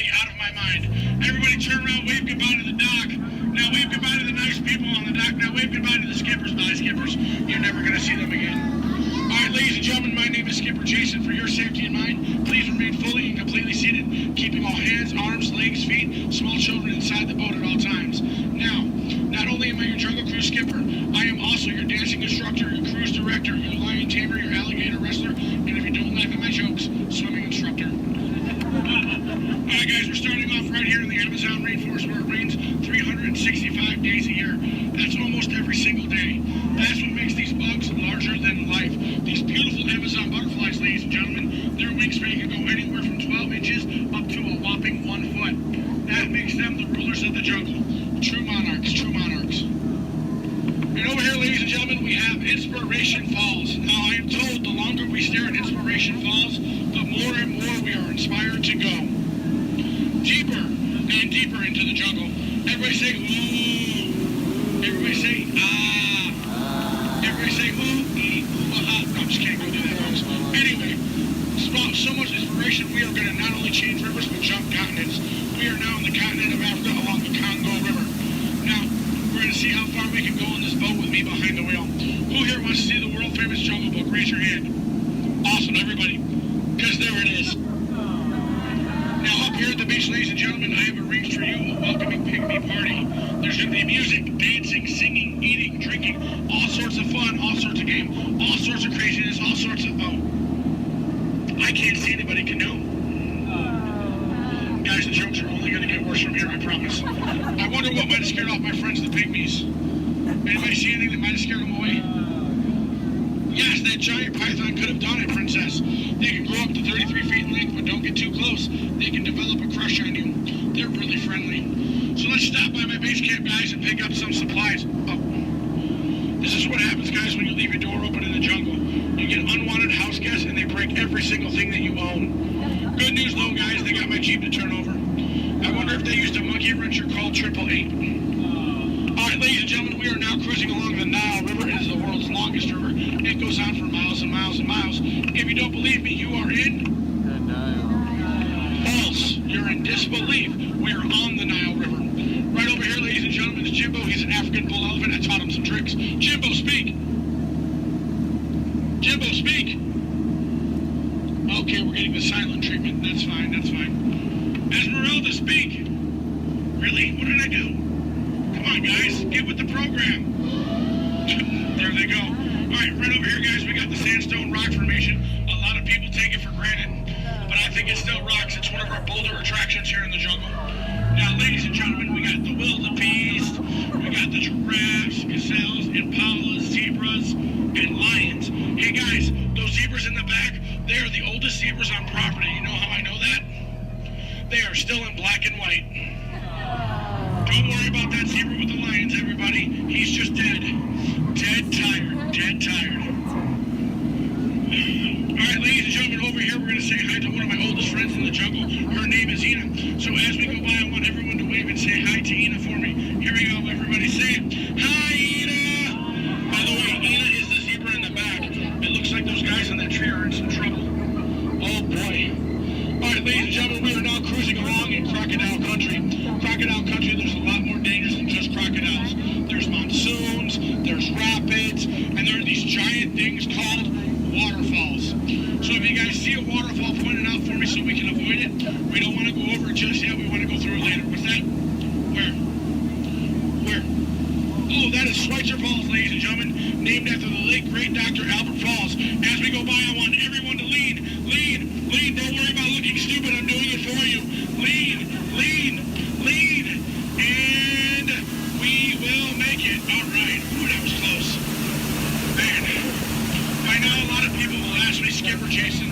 absolutely out of my mind. Everybody turn around, wave goodbye to the dock. Now wave goodbye to the nice people on the dock. Now wave goodbye to the skippers. Bye, skippers. You're never going to see them again. All right, ladies and gentlemen, my name is Skipper Jason. For your safety and mine, please remain fully and completely seated, keeping all hands, arms, legs, feet, small children inside the boat at all times. Now, not only am I your Jungle Cruise skipper, I am also your dancing instructor, your cruise director, your lion tamer, your alligator wrestler, and if you don't laugh at my jokes, swimming instructor. Alright guys, we're starting off right here in the Amazon rainforest where it rains 365 days a year. That's almost every single day. That's what makes these bugs larger than life. These beautiful Amazon butterflies, ladies and gentlemen, their wingspan can go anywhere from 12 inches up to a whopping 1 foot. That makes them the rulers of the jungle. True monarchs, true monarchs. And over here, ladies and gentlemen, we have Inspiration Falls. Now, I am told the longer we stare at Inspiration Falls, the more and more we are inspired to go deeper and deeper into the jungle. Everybody say, ooh. Everybody say, ah. Everybody say, ooh, ee, ooh, ah. No, I'm just kidding. Don't do that, folks. Anyway, so much inspiration, we are going to not only change rivers, but jump continents. We are now in the continent of Africa along the Congo River. Now, we're going to see how far we can go on this boat with me behind the wheel. Who here wants to see the world-famous Jungle Book? Raise your hand. Awesome, everybody. Because there it is. Now, up here at the beach, ladies and gentlemen, I have arranged for you a welcoming pygmy party. There's going to be music, dancing, singing, eating, drinking, all sorts of fun, all sorts of game, all sorts of craziness, all sorts of... Oh, I can't see anybody canoe. Guys, the jokes are only going to get worse from here, I promise. I wonder what might have scared off my friends, the pygmies. Anybody see anything that might have scared them away? Yes, that giant python could have done it, princess. They can grow up to 33 feet in length, but don't get too close. They can develop a crush on you. They're really friendly. So let's stop by my base camp, guys, and pick up some supplies. Oh. This is what happens, guys, when you leave your door open in the jungle. You get unwanted house guests, and they break every single thing that you own. Good news, though, guys, they got my Jeep to turn over. I wonder if they used a monkey wrencher called 888. All right, ladies and gentlemen, we are now cruising along the Nile River. It is the world's longest river. It goes on for miles and miles and miles. If you don't believe me, you are in... False. You're in disbelief. We are on the Nile River. Right over here, ladies and gentlemen, is Jimbo. He's an African bull elephant. I taught him some tricks. Jimbo, speak. Jimbo, speak. Okay, we're getting the silent treatment. That's fine, that's fine. Esmeralda, speak. Really? What did I do? Come on, guys. Get with the program. There they go. All right, right over here, guys, we got the sandstone rock formation. A lot of people take it for granted, but I think it still rocks. It's one of our bolder attractions here in the jungle. Now, ladies and gentlemen, we got the wildebeest, we got the giraffes, gazelles, impalas, zebras, and lions. Hey, guys, those zebras in the back, they are the oldest zebras on property. You know how I know that? They are still in black and white. Don't worry about that zebra with the lions, everybody. He's just dead. Dead tired. Dead tired. All right, ladies and gentlemen, over here, we're going to say hi to one of my oldest friends in the jungle. Her name is Ina. So as we go by, I want everyone to wave and say hi to Ina for me. Here we go, everybody. Say it. Hi, Ina! By the way, Ina is the zebra in the back. It looks like those guys on that tree are in some trouble. Oh, boy. All right, ladies and gentlemen, we are now cruising along in crocodile country. Crocodile country, there's a lot more dangers than just crocodiles. There's monsoons, there's rapids, and there are these giant things called waterfalls. So if you guys see a waterfall, point it out for me so we can avoid it. We don't want to go over it just yet. We want to go through it later. What's that? Where? Where? Oh, that is Schweitzer Falls, ladies and gentlemen, named after the late, great Dr. Albert Falls. As we go by, I want everyone to lean. Lean. Lean. Don't worry about looking stupid. I'm doing it for you. Lean. Lean. Lean. And we will make it. All right. Ooh, that was close. Man. By now, a lot of people will ask me, Skipper Jason,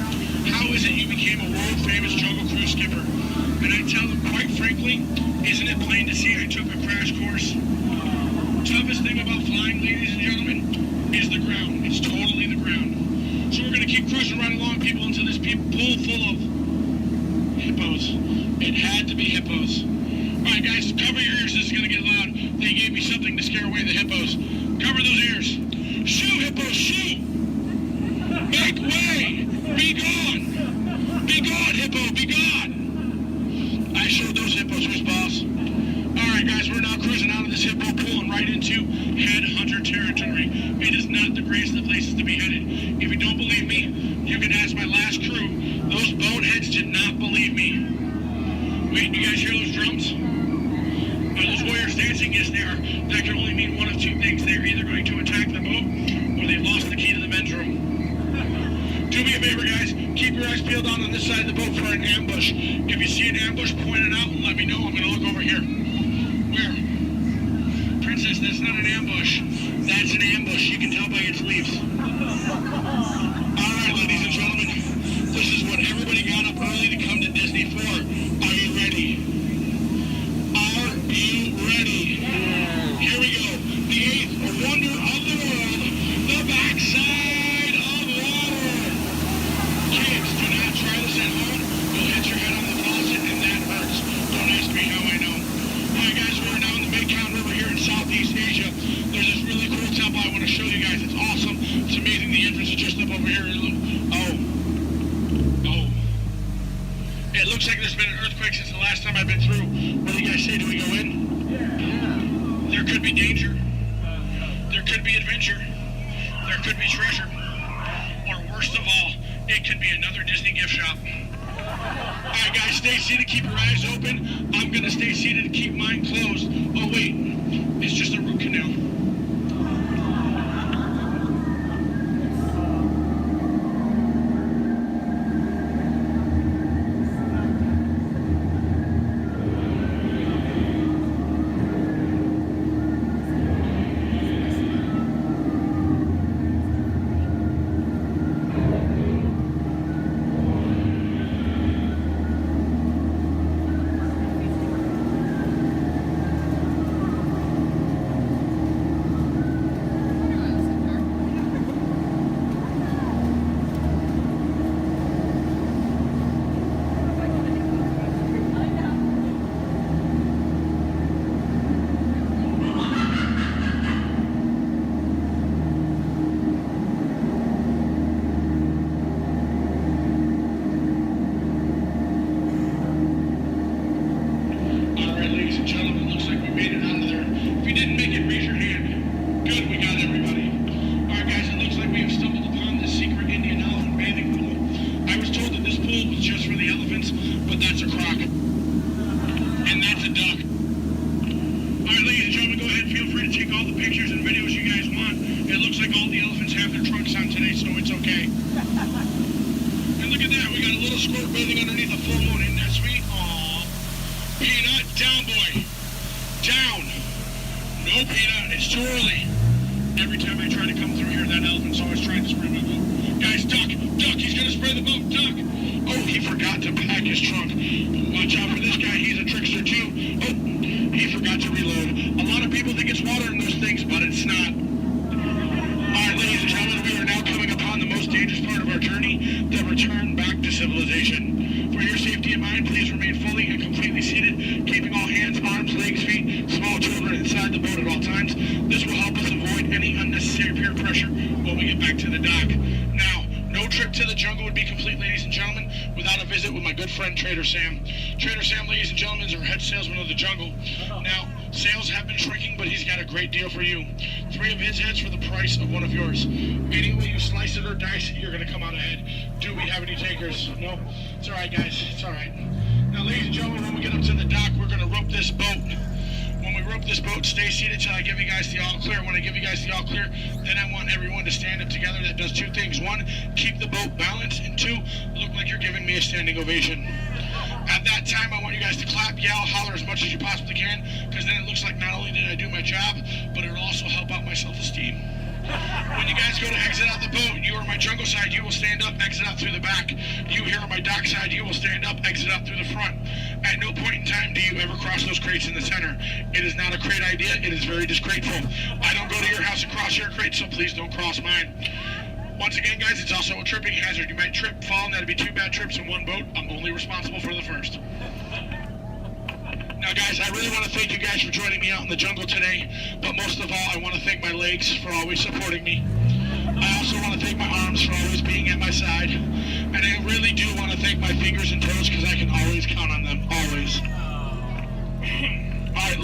how is it you became a world-famous Jungle Cruise skipper? And I tell them, quite frankly, isn't it plain to see I took a crash course? Toughest thing about flying, ladies and gentlemen, is the ground. It's totally the ground. So we're going to keep cruising right along, people, until this pool full of hippos. It had to be hippos. All right, guys, cover your ears. This is going to get loud. They gave me something to scare away the hippos. Cover those ears. Shoo, hippos, shoo! Make way! Be gone! Be gone, hippo, be gone! I showed those hippos who's boss. Alright guys, we're now cruising out of this hippo pool and right into headhunter territory. It is not the greatest of places to be headed. If you don't believe me, you can ask my last crew. Those boneheads did not believe me. Wait, you guys hear those drums? Are those warriors dancing? Yes, they are. That can only mean one of two things. They're either going to attack the boat or they've lost the key to the men's room. Do me a favor, guys. Keep your eyes peeled on this side of the boat for an ambush. If you see an ambush, point it out and let me know. I'm going to look over here. Where? Princess, that's not an ambush. That's an ambush. You can tell by its leaves. All right, ladies and gentlemen. This is what everybody got up early to come to Disney for. Are you ready? Are you ready? Here we go. The eighth wonder of the world. The backside of water. Kids, do not try this at home. You'll hit your head on the faucet and that hurts. Don't ask me how I know. Alright guys, we're now in the Mekong River here in Southeast Asia. There's this really cool temple I want to show you guys. It's awesome. It's amazing. The entrance is just up over here. Oh. It looks like there's been an earthquake since the last time I've been through. What do you guys say? Do we go in? Yeah. There could be danger. There could be adventure. There could be treasure. Or worst of all, it could be another Disney gift shop. Alright guys, stay seated, keep your eyes open. I'm gonna stay seated and keep mine closed. Oh wait, it's just a root canal. Trader Sam, ladies and gentlemen, is our head salesman of the jungle. Now, sales have been shrinking, but he's got a great deal for you. 3 of his heads for the price of 1 of yours. Any way you slice it or dice it, you're going to come out ahead. Do we have any takers? No? It's all right, guys. It's all right. Now, ladies and gentlemen, when we get up to the dock, we're going to rope this boat. When we rope this boat, stay seated till I give you guys the all clear. When I give you guys the all clear, then I want everyone to stand up together. That does 2 things. 1, keep the boat balanced, and 2, look like you're giving me a standing ovation. At that time, I want you guys to clap, yell, holler as much as you possibly can, because then it looks like not only did I do my job, but it'll also help out my self-esteem. When you guys go to exit out the boat, you are on my jungle side, you will stand up, exit out through the back. You here on my dock side, you will stand up, exit out through the front. At no point in time do you ever cross those crates in the center. It is not a crate idea, it is very disgraceful. I don't go to your house and cross your crate, so please don't cross mine. Once again, guys, it's also a tripping hazard. You might trip, fall, and that'd be 2 bad trips in one boat. I'm only responsible for the first. Now, guys, I really want to thank you guys for joining me out in the jungle today, but most of all, I want to thank my legs for always supporting me. I also want to thank my arms for always being at my side, and I really do want to thank my fingers and toes because I can always count on them, always.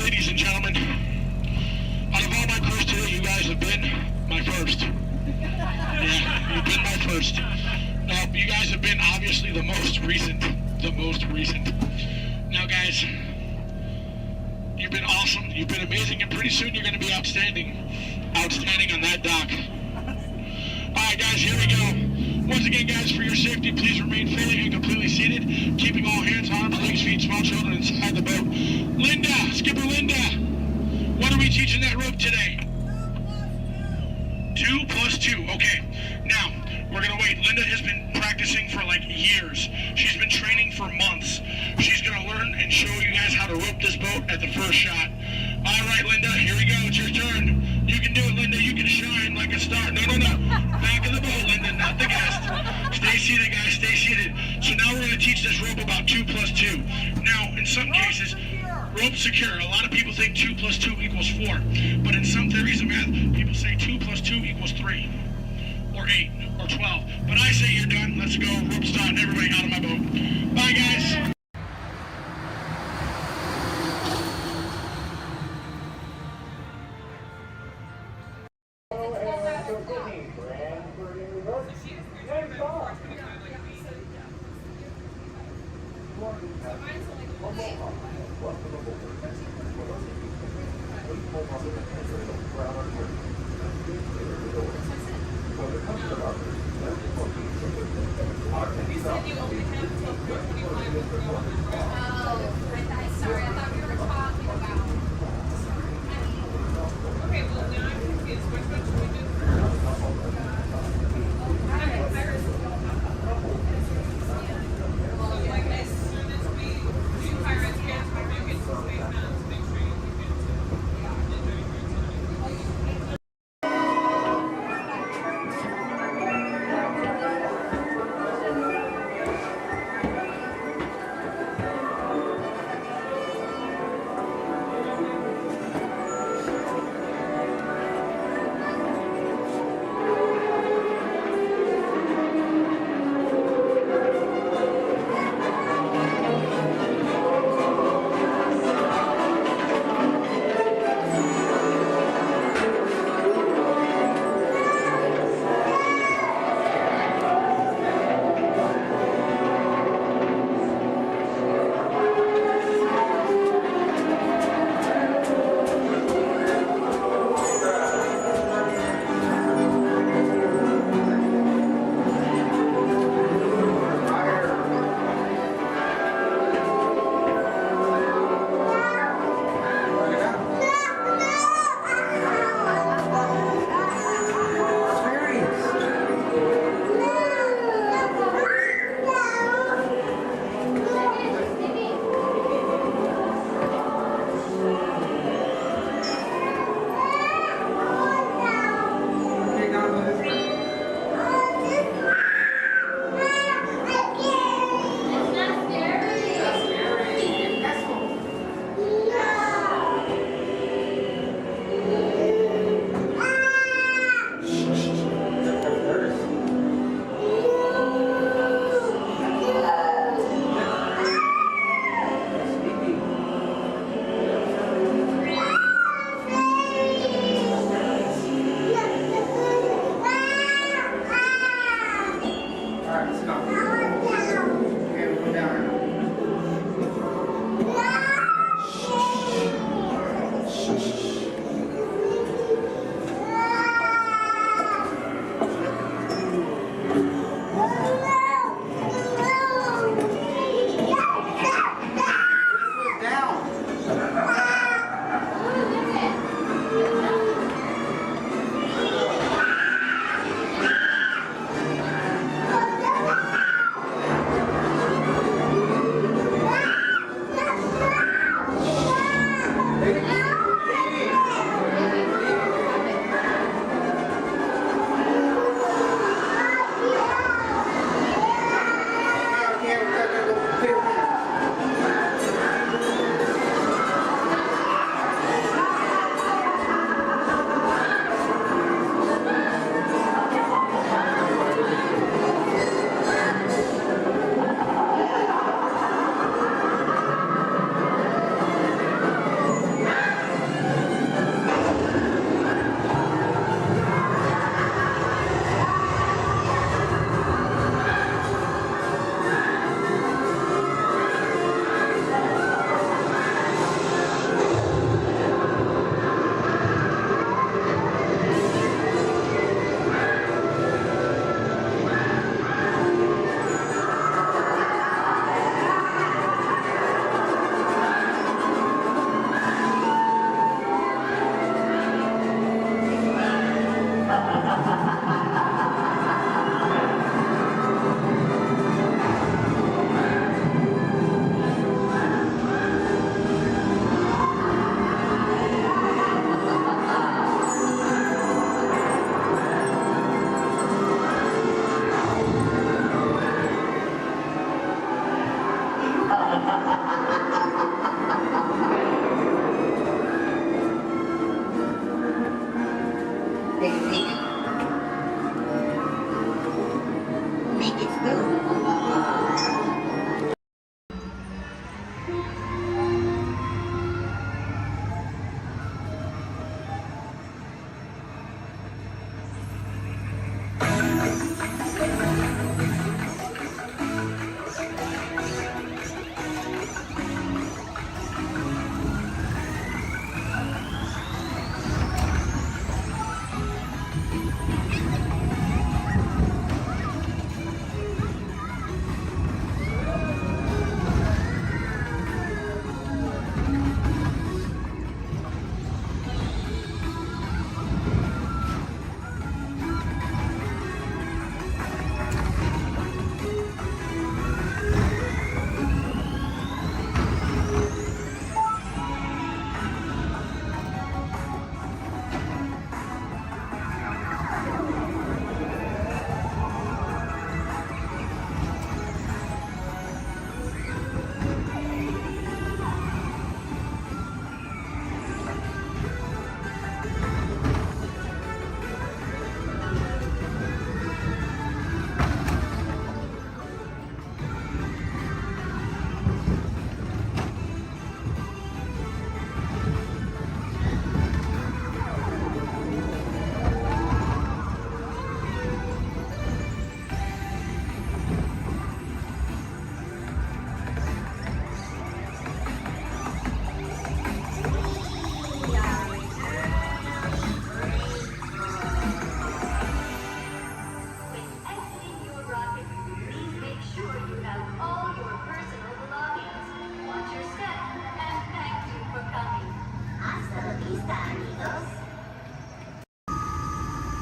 ladies and gentlemen, out of all my crews today, you guys have been my first. Yeah, you've been my first. Now, you guys have been obviously the most recent. Now, guys, you've been awesome. You've been amazing, and pretty soon you're going to be outstanding. Outstanding on that dock. All right, guys, here we go. Once again, guys, for your safety, please remain fully and completely seated, keeping all hands, arms, legs, feet, small children inside the boat. Linda, Skipper Linda, what are we teaching that rope today? 2 plus 2. Okay. Now, we're going to wait. Linda has been practicing for like years. She's been training for months. She's going to learn and show you guys how to rope this boat at the first shot. All right, Linda, here we go. It's your turn. You can do it, Linda. You can shine like a star. No. Back of the boat, Linda, not the guest. Stay seated, guys. Stay seated. So now we're going to teach this rope about 2 plus 2. Now, in some cases, rope secure. A lot of people think 2 plus 2 equals 4. But in some theories of math, people say 2 plus 2 equals 3. Or 8. Or 12. But I say you're done. Let's go. Rope's done. Everybody out of my boat. Bye, guys.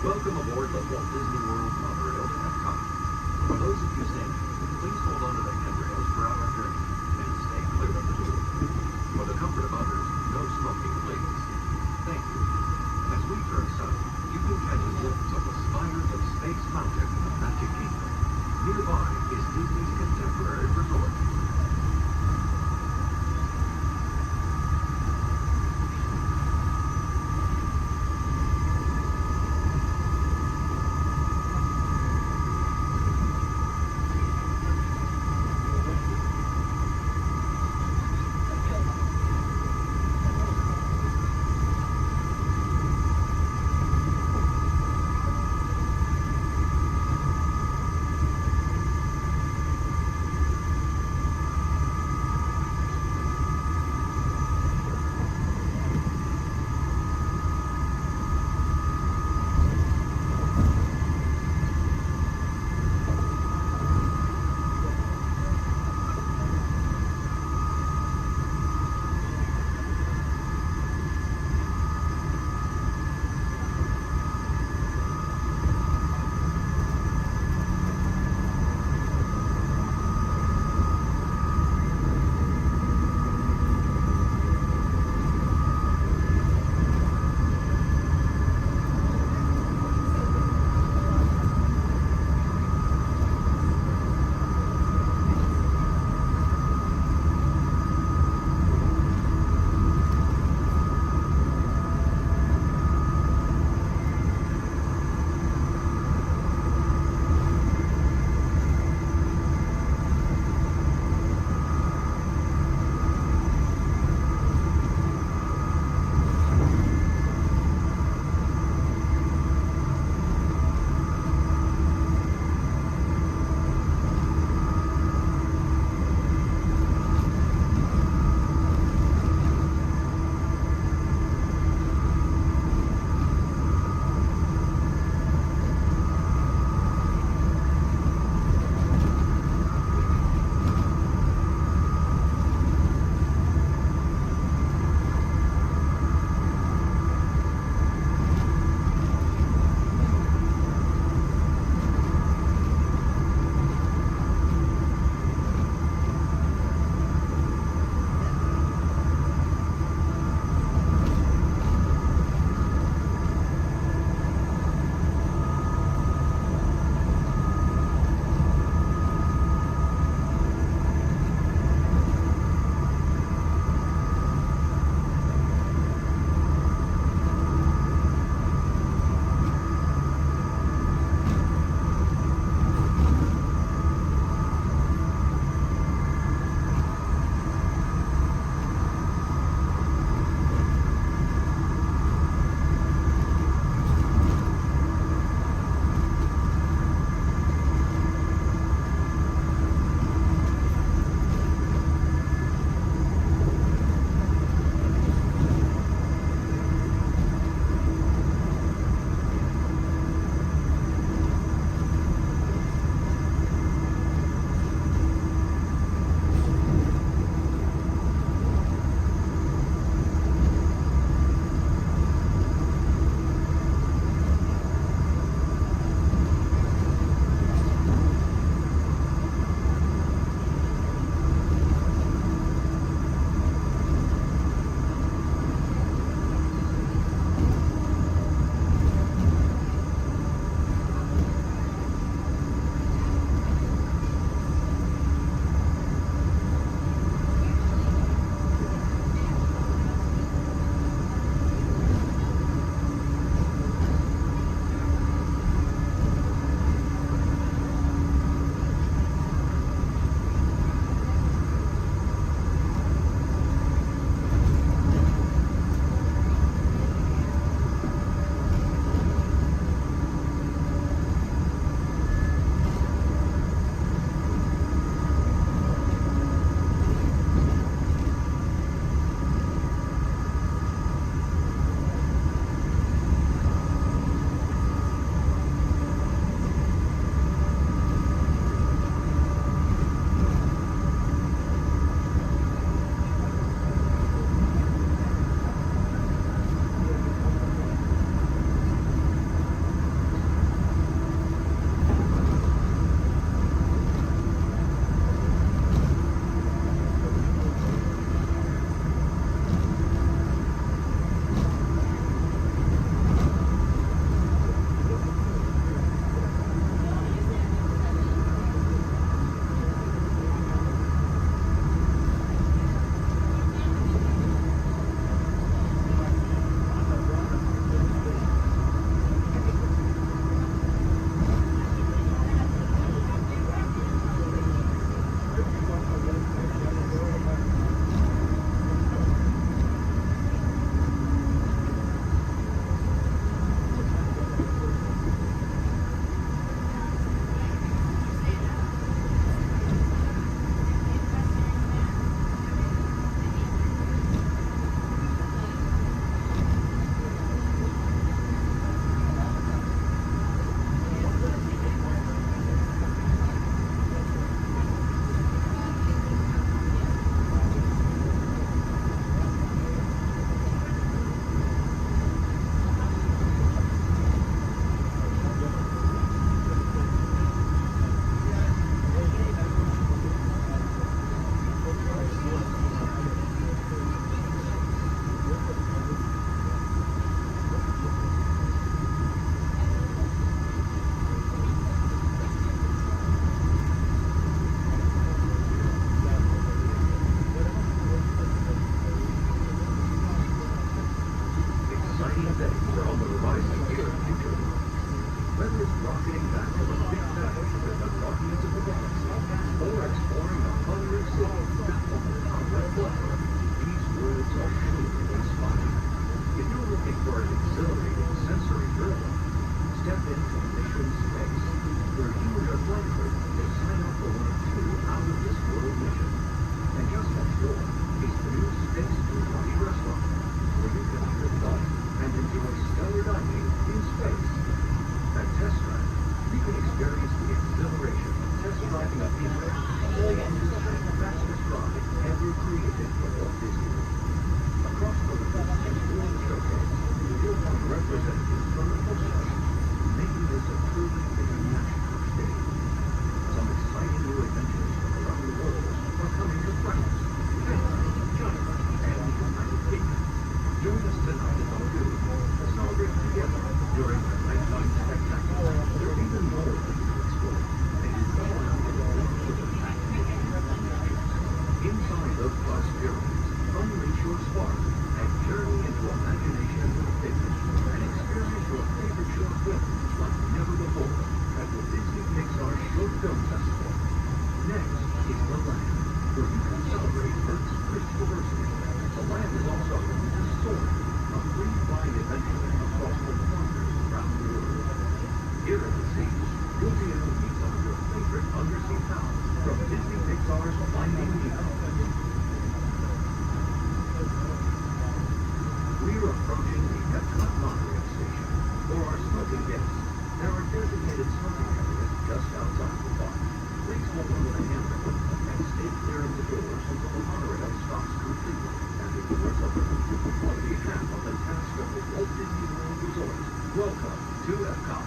Welcome aboard the Walt Disney World monorail to Epcot. For those of you staying, please hold on to the handrails throughout our journey and stay clear of the door. For the comfort of others, no smoking, please. Thank you. As we turn south, you can catch a glimpse of the spires of Space Mountain in the Magic Kingdom. Nearby is Disney's contemporary resort. rocketing back to the big battle with the Guardians of the Galaxy, or exploring the hungry cities built on the power of blood. These words are surely inspiring. If you're looking for an exhilarating sensory thrill, step into Mission Space, where you and your flight crew will sign up for one of 2 out-of-this-world missions. And just next door is the new Space 220 restaurant, where you can trip light and enjoy stellar dining in space. At Test Drive, you can experience the exhilaration of test driving a vehicle all on this fastest ride ever created for Walt Disney. Across the river and World Showcase, you'll find representatives from the Coast, making this a truly international stage. Some exciting new adventures from around the world are coming to France, Finland, China, and the United Kingdom. Join us tonight at the Lagoon to celebrate together during the nighttime spectacular. There's even more for you to explore, and you come around the world with a packed inside those glass pyramids, unleash your spark and journey into imagination with figures and experience your favorite short films like never before at the Disney Pixar Short Film Festival. Next is the Land, where you can celebrate Earth's rich diversity. The Land is also home to Soaring, a free flying adventure across the wonders around the world. Here at the sea, you'll be able to meet some of your favorite undersea pals from Disney Pixar's Finding Nemo. We're approaching the Epcot monorail station. For our smoking guests, there are designated smoking areas just outside the park. Please hold on to the handrail and stay clear of the doors until the monorail stops completely and the doors open. On behalf of the cast of the Walt Disney World Resort, welcome to Epcot.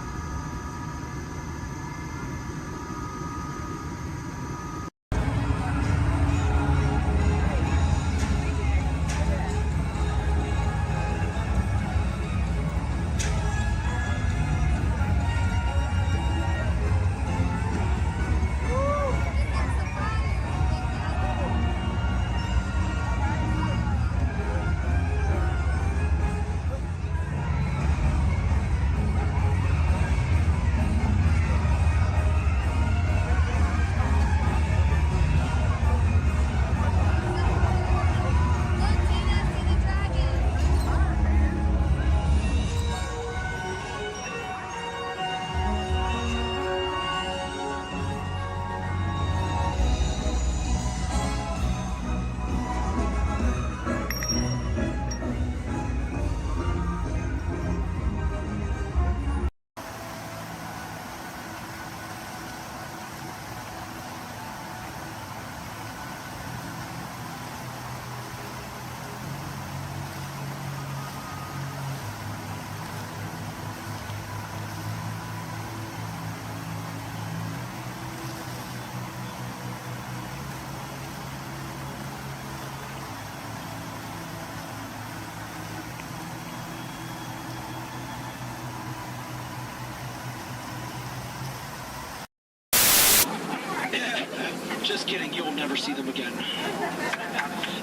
Just kidding, you'll never see them again.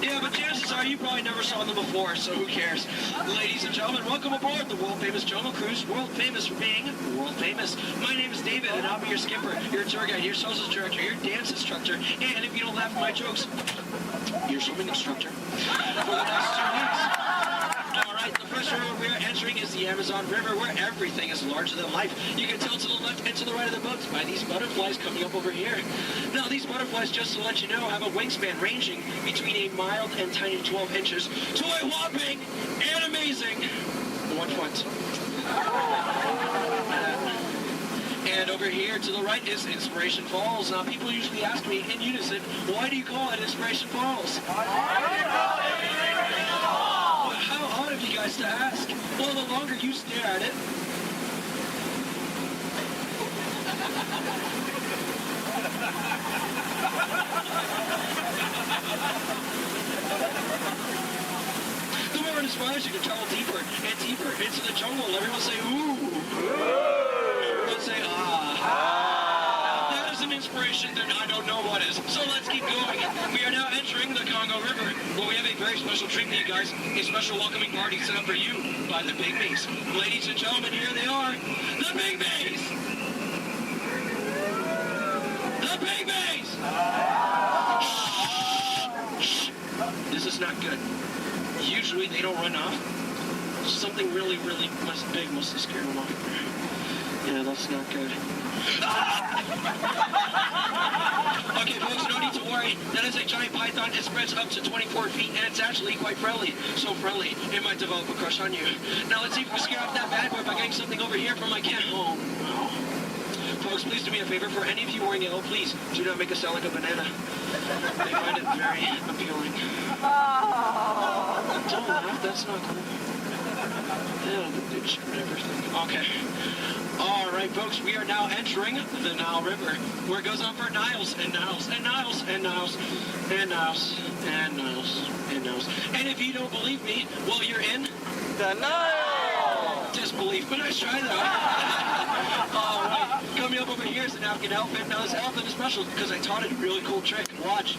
Yeah, but chances are you probably never saw them before, so who cares? Ladies and gentlemen, welcome aboard the world-famous Jungle Cruise, world-famous for being world-famous. My name is David, and I'll be your skipper, your tour guide, your social director, your dance instructor, and if you don't laugh at my jokes, your swimming instructor for the next 2 weeks. All right, the first river we are entering is the Amazon River, where everything is larger than life. You can tell to the left and to the right of the boats by these butterflies coming up over here. Now, these butterflies, just to let you know, have a wingspan ranging between a mild and tiny 12 inches to a whopping and amazing 1 foot. And over here to the right is Inspiration Falls. Now, people usually ask me in unison, why do you call it Inspiration Falls? How odd of you guys to ask. Well, the longer you stare at it, the more it inspires you to travel deeper and deeper into the jungle. Everyone say, ooh. Everyone say, ah. If that is an inspiration, then I don't know what is. So let's keep going. We are now entering the Congo River, where we have a very special treat for you guys. A special welcoming party set up for you by the Big Bass. Ladies and gentlemen, here they are, the Big Bass. This is not good. Usually they don't run off. Something really, really big must have scared them off. Yeah, that's not good. Okay, folks, no need to worry. That is a giant python. It spreads up to 24 feet, and it's actually quite friendly. So friendly, it might develop a crush on you. Now let's see if we scare off that bad boy by getting something over here from my cat. Oh, no. Folks, please do me a favor. For any of you wearing yellow, please do not make it sound like a banana. I find it very appealing. Don't laugh, that's not cool. Yeah, the bitch and everything. Okay. All right, folks, we are now entering the Nile River, where it goes on for Niles and Niles and Niles and Niles and Niles and Niles and Niles. And if you don't believe me, well, you're in the Nile. Disbelief, but nice try, though. All right, coming up over here is an African elephant. Now, this elephant is special because I taught it a really cool trick. Watch.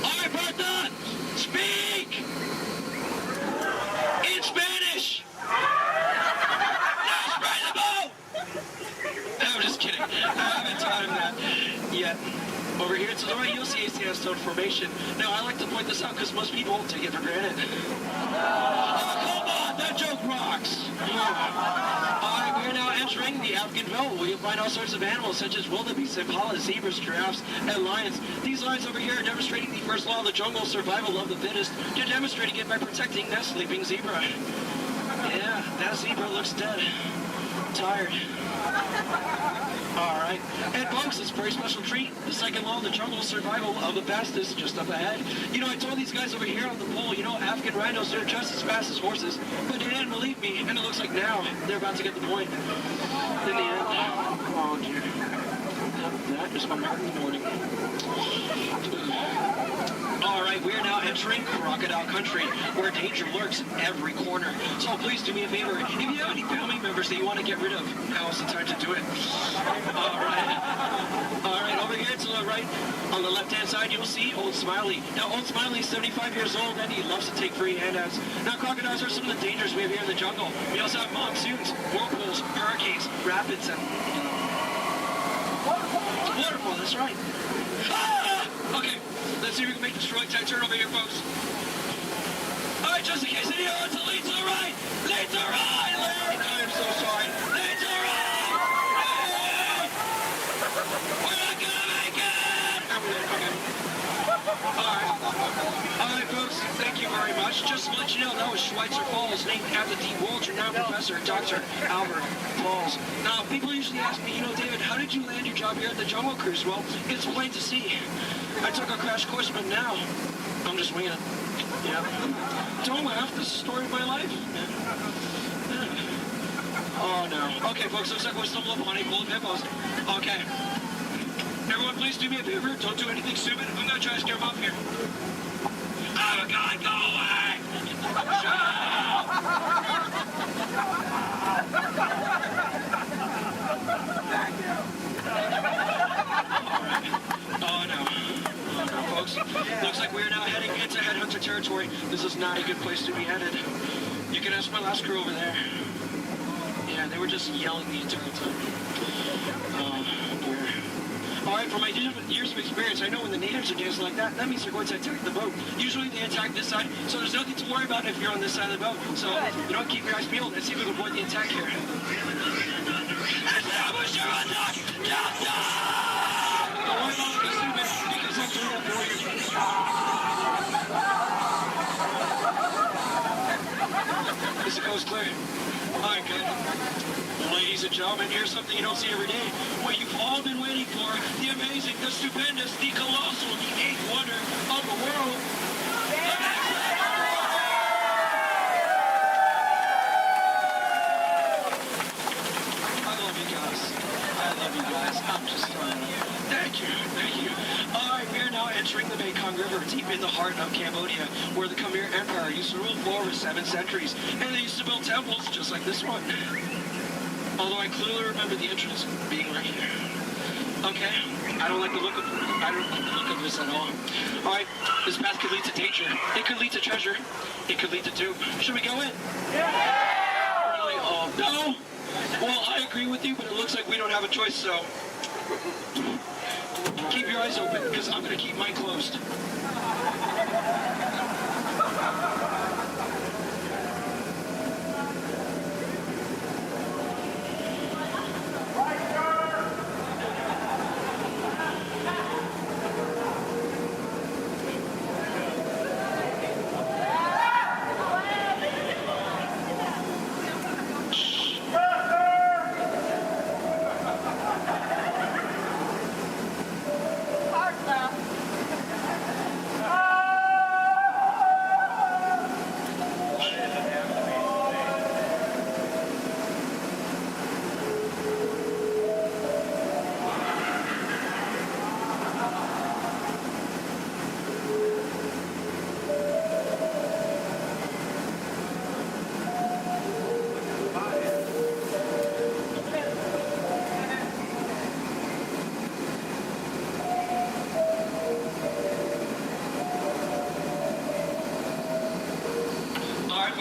All right, Bertha, speak in Spanish. I'm just kidding. I haven't taught him that yet. Over here to the right, you'll see a sandstone formation. Now, I like to point this out because most people take it for granted. Oh, come on, that joke rocks. All right, we're now entering the African veldt, where you'll find all sorts of animals such as wildebeests, impalas, zebras, giraffes, and lions. These lions over here are demonstrating the first law of the jungle, survival of the fittest. They're demonstrating it by protecting that sleeping zebra. Yeah, that zebra looks dead. Tired. All right. And folks, it's a very special treat. The second law of the jungle, survival of the fastest, just up ahead. You know, I told these guys over here on the pole, you know, African rhinos, they're just as fast as horses, but they didn't believe me, and it looks like now they're about to get the point. In the end, oh dear. That is my heart in the morning. All right, we're now entering crocodile country, where danger lurks every corner. So please do me a favor. If you have any family members that you want to get rid of, now's the time to do it. All right, over here to the right, on the left-hand side, you'll see Old Smiley. Now, Old Smiley is 75 years old, and he loves to take free handouts. Now, crocodiles are some of the dangers we have here in the jungle. We also have monsoons, whirlpools, hurricanes, rapids, and waterfall, that's right. Okay, let's see if we can make this right side turn over here, folks. All right, just in case anyone wants to lead to the right. Lead to the right, lead. I'm so sorry. Lead to the right. Lead. We're not gonna make it. Okay. All right, folks, thank you very much. Just to let you know, that was Schweitzer Falls, named after the world-renowned professor, Dr. Albert Falls. Now, people usually ask me, you know, David, how did you land your job here at the Jungle Cruise? Well, it's plain to see. I took a crash course, but now I'm just winging it. Yeah. Don't laugh. This is the story of my life. Yeah. Oh, no. Okay, folks, looks like we're stumbling upon a pool of hippos. Okay. Everyone, please do me a favor. Don't do anything stupid. I'm going to try to scare them off here. Oh, God, go away! Shut up! Oh, no. Folks, looks like we're now heading into headhunter territory. This is not a good place to be headed. You can ask my last crew over there. Yeah, they were just yelling the entire time. Oh, dear. All right, from my years of experience, I know when the natives are dancing like that, that means they're going to attack the boat. Usually they attack this side, so there's nothing to worry about if you're on this side of the boat. So, you know, keep your eyes peeled and see if we can avoid the attack here. Establish your attack! Don't worry about the stupid, because I'm doing that for you. Is the coast clear? All right, good. Ladies and gentlemen, here's something you don't see every day. What you've all been waiting for, the amazing, the stupendous, the colossal, the eighth wonder of the world. I love you guys. I'm just thank you. All right, we are now entering the Mekong River, deep in the heart of Cambodia, where the Khmer Empire used to rule for over 7 centuries, and they used to build temples just like this one. Although I clearly remember the entrance being right here. Okay, I don't like the look of this at all. All right, this path could lead to danger. It could lead to treasure. It could lead to doom. Should we go in? Yeah! Really? Oh, no? Well, I agree with you, but it looks like we don't have a choice, so Keep your eyes open, because I'm going to keep mine closed.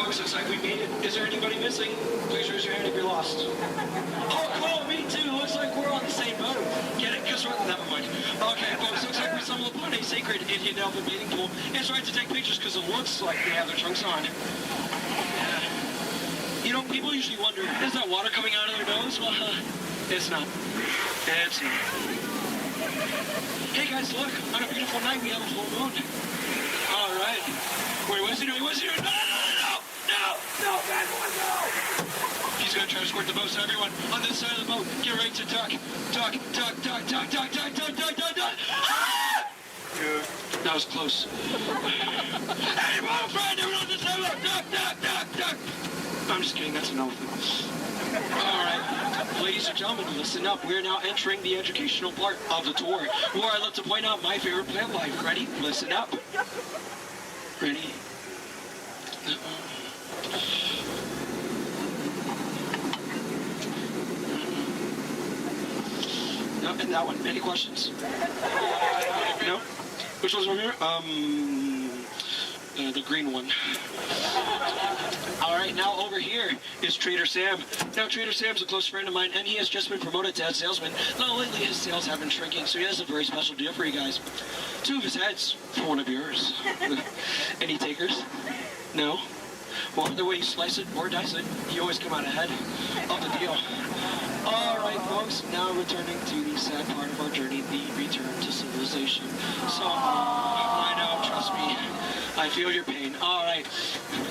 Looks like we made it. Is there anybody missing? Please raise your hand if you're lost. Oh, cool. Me too. Looks like we're on the same boat. Get it? Because we're... Never mind. Okay, folks. Looks like we stumbled upon a sacred Indian elfin bathing pool. It's right to take pictures because it looks like they have their trunks on. Yeah. You know, people usually wonder, is that water coming out of their nose? Well, it's not. It's not. Hey, guys, look. On a beautiful night, we have a full moon. All right. Wait, what's he doing? What's he doing? No, bad boy, no! He's gonna try to squirt the boat, so everyone on this side of the boat, get ready to duck. Duck. Ah! Dude, that was close. Hey, boat friend, everyone on this side of the boat, duck. I'm just kidding, that's an elephant. All right, ladies and gentlemen, listen up. We're now entering the educational part of the tour, where I love to point out my favorite plant life. Ready? Listen up. Ready? No, and that one. Any questions? No? Which one's over here? The green one. All right, now over here is Trader Sam. Now, Trader Sam's a close friend of mine, and he has just been promoted to head salesman. Now, lately, his sales have been shrinking, so he has a very special deal for you guys. 2 of his heads for one of yours. Any takers? No? Well, either way you slice it or dice it, you always come out ahead of the deal. All right, folks, now returning to the sad part of our journey, the return to civilization. So, I know, trust me, I feel your pain. All right,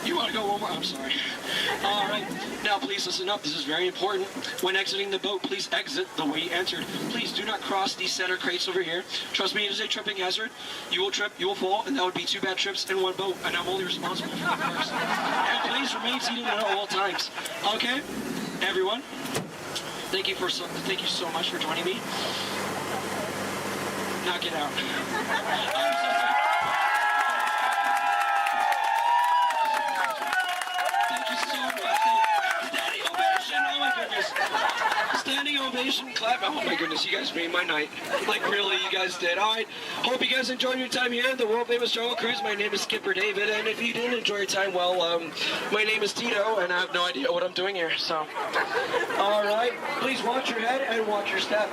you want to go one more? I'm sorry. All right, now please listen up. This is very important. When exiting the boat, please exit the way you entered. Please do not cross these center crates over here. Trust me, it is a tripping hazard. You will trip, you will fall, and that would be 2 bad trips in one boat, and I'm only responsible for the first. And please remain seated at all times. Okay, everyone? Thank you so much for joining me. Now get out. I'm so sorry. Thank you so much. Standing ovation. Oh my goodness. Standing ovation, clap. Oh my goodness, you guys made my night. Like really, you guys did. All right. Hope you guys enjoyed your time here at the world famous Jungle Cruise. My name is Skipper David, and if you didn't enjoy your time, well, my name is Tito, and I have no idea what I'm doing here. So, all right. Please watch your head and watch your step.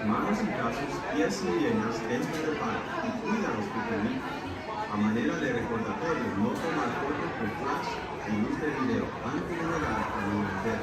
manos y brazos, pies y yenas dentro del baño y cuida a los pequeñitos. A manera de recordatorio, no tomar fotos con flash y luz de video antes de llegar a la universidad.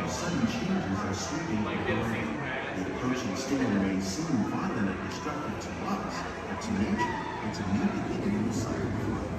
Sudden changes are sweeping over the land. The approaching storm may seem violent and destructive to us, but to nature, it's a new beginning in the cycle of life.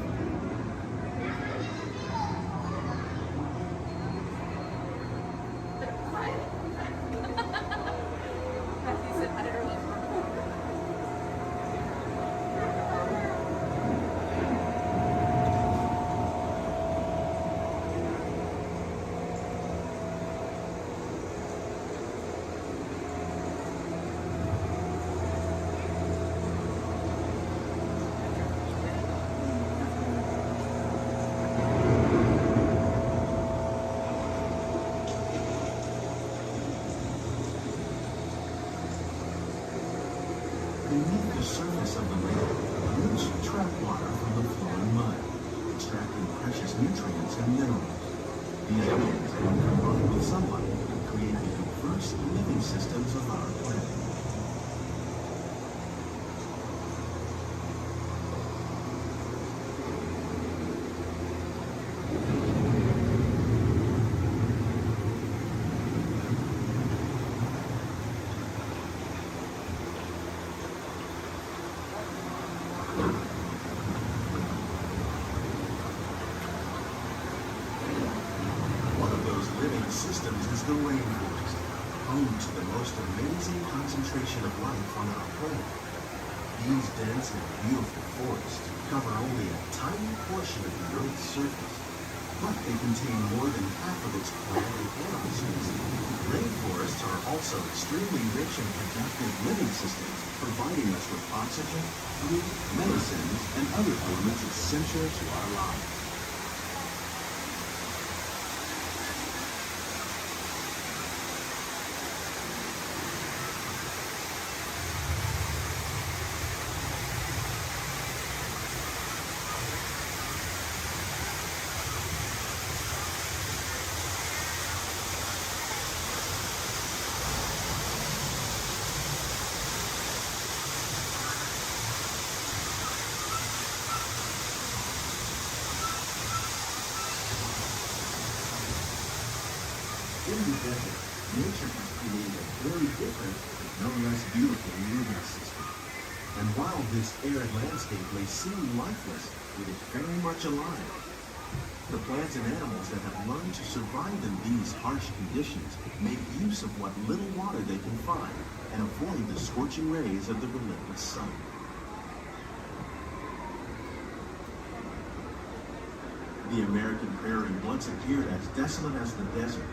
Beneath the surface of the lake, roots trap water from the flowing mud, extracting precious nutrients and minerals. These elements, when combined with sunlight, create the diverse living systems of our planet. Systems is the rainforest, home to the most amazing concentration of life on our planet. These dense and beautiful forests cover only a tiny portion of the Earth's surface, but they contain more than half of its plant and animal species. Rainforests are also extremely rich in productive living systems, providing us with oxygen, food, medicines, and other elements essential to our lives. In the desert, nature has created a very different, but no less beautiful living system. And while this arid landscape may seem lifeless, it is very much alive. The plants and animals that have learned to survive in these harsh conditions make use of what little water they can find and avoid the scorching rays of the relentless sun. The American prairie once appeared as desolate as the desert.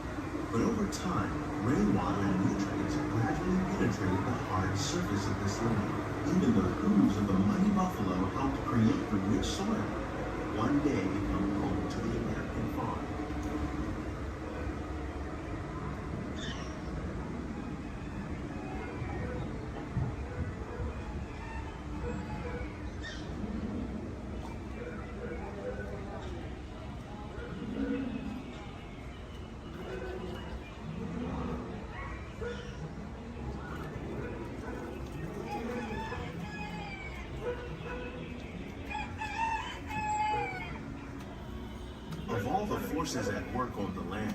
But over time, rainwater and nutrients have gradually penetrated the hard surface of this land. Even the hooves of the mighty buffalo helped create the rich soil, one day become home to the American farm. Of all the forces at work on the land,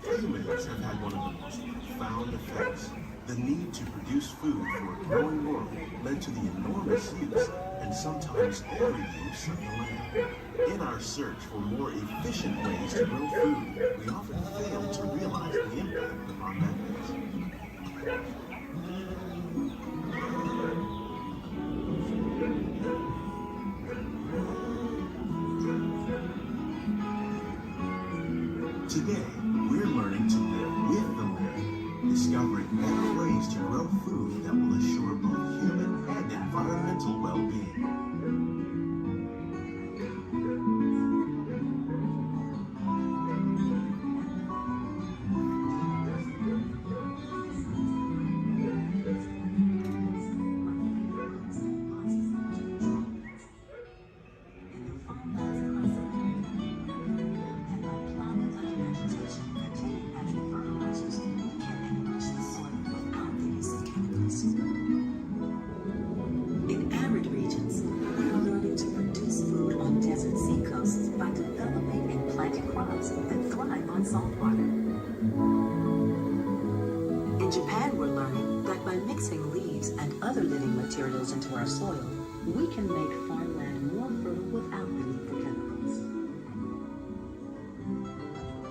humans have had one of the most profound effects. The need to produce food for a growing world led to the enormous use and sometimes overuse of the land. In our search for more efficient ways to grow food, we often fail to realize the impact of our methods. Today, we're learning to live with the land discovering better ways to grow food that will assure both human and environmental well-being. In arid regions, we're learning to produce food on desert seacoasts by developing and planting crops that thrive on salt water. In Japan, we're learning that by mixing leaves and other living materials into our soil, we can make farmland more fertile without the need for chemicals.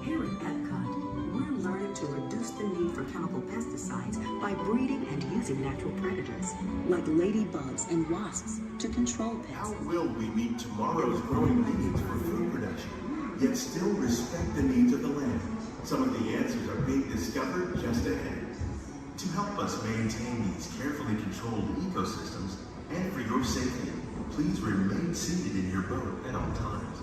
Here at Epcot, we're learning to reduce the need for chemical pesticides by breeding and using natural predators, like ladybugs and wasps, to control pests. How will we meet tomorrow's growing needs for food production, yet still respect the needs of the land? Some of the answers are being discovered just ahead. To help us maintain these carefully controlled ecosystems, and for your safety, please remain seated in your boat at all times.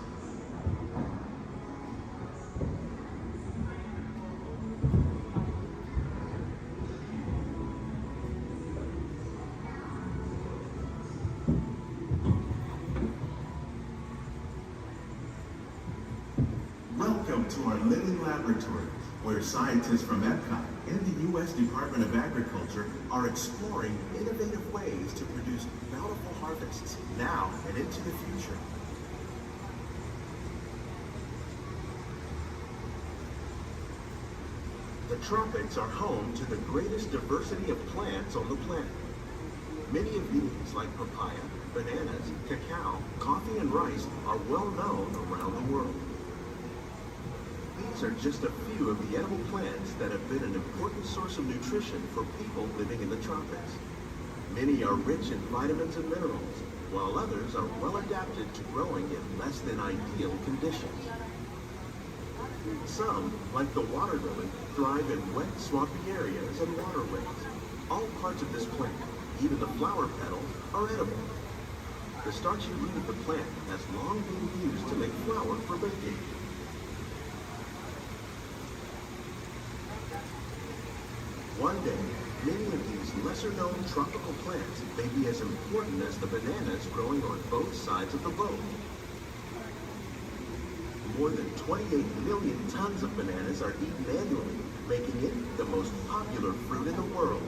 Welcome to our living laboratory, where scientists from Epcot and the U.S. Department of Agriculture are exploring innovative ways to produce bountiful harvests now and into the future. The tropics are home to the greatest diversity of plants on the planet. Many of these, like papaya, bananas, cacao, coffee, and rice, are well known around the world. These are just a few of the edible plants that have been an important source of nutrition for people living in the tropics. Many are rich in vitamins and minerals, while others are well adapted to growing in less than ideal conditions. Some, like the water lily, thrive in wet, swampy areas and waterways. All parts of this plant, even the flower petals, are edible. The starchy root of the plant has long been used to make flour for baking. One day, many of these lesser-known tropical plants may be as important as the bananas growing on both sides of the boat. More than 28 million tons of bananas are eaten annually, making it the most popular fruit in the world.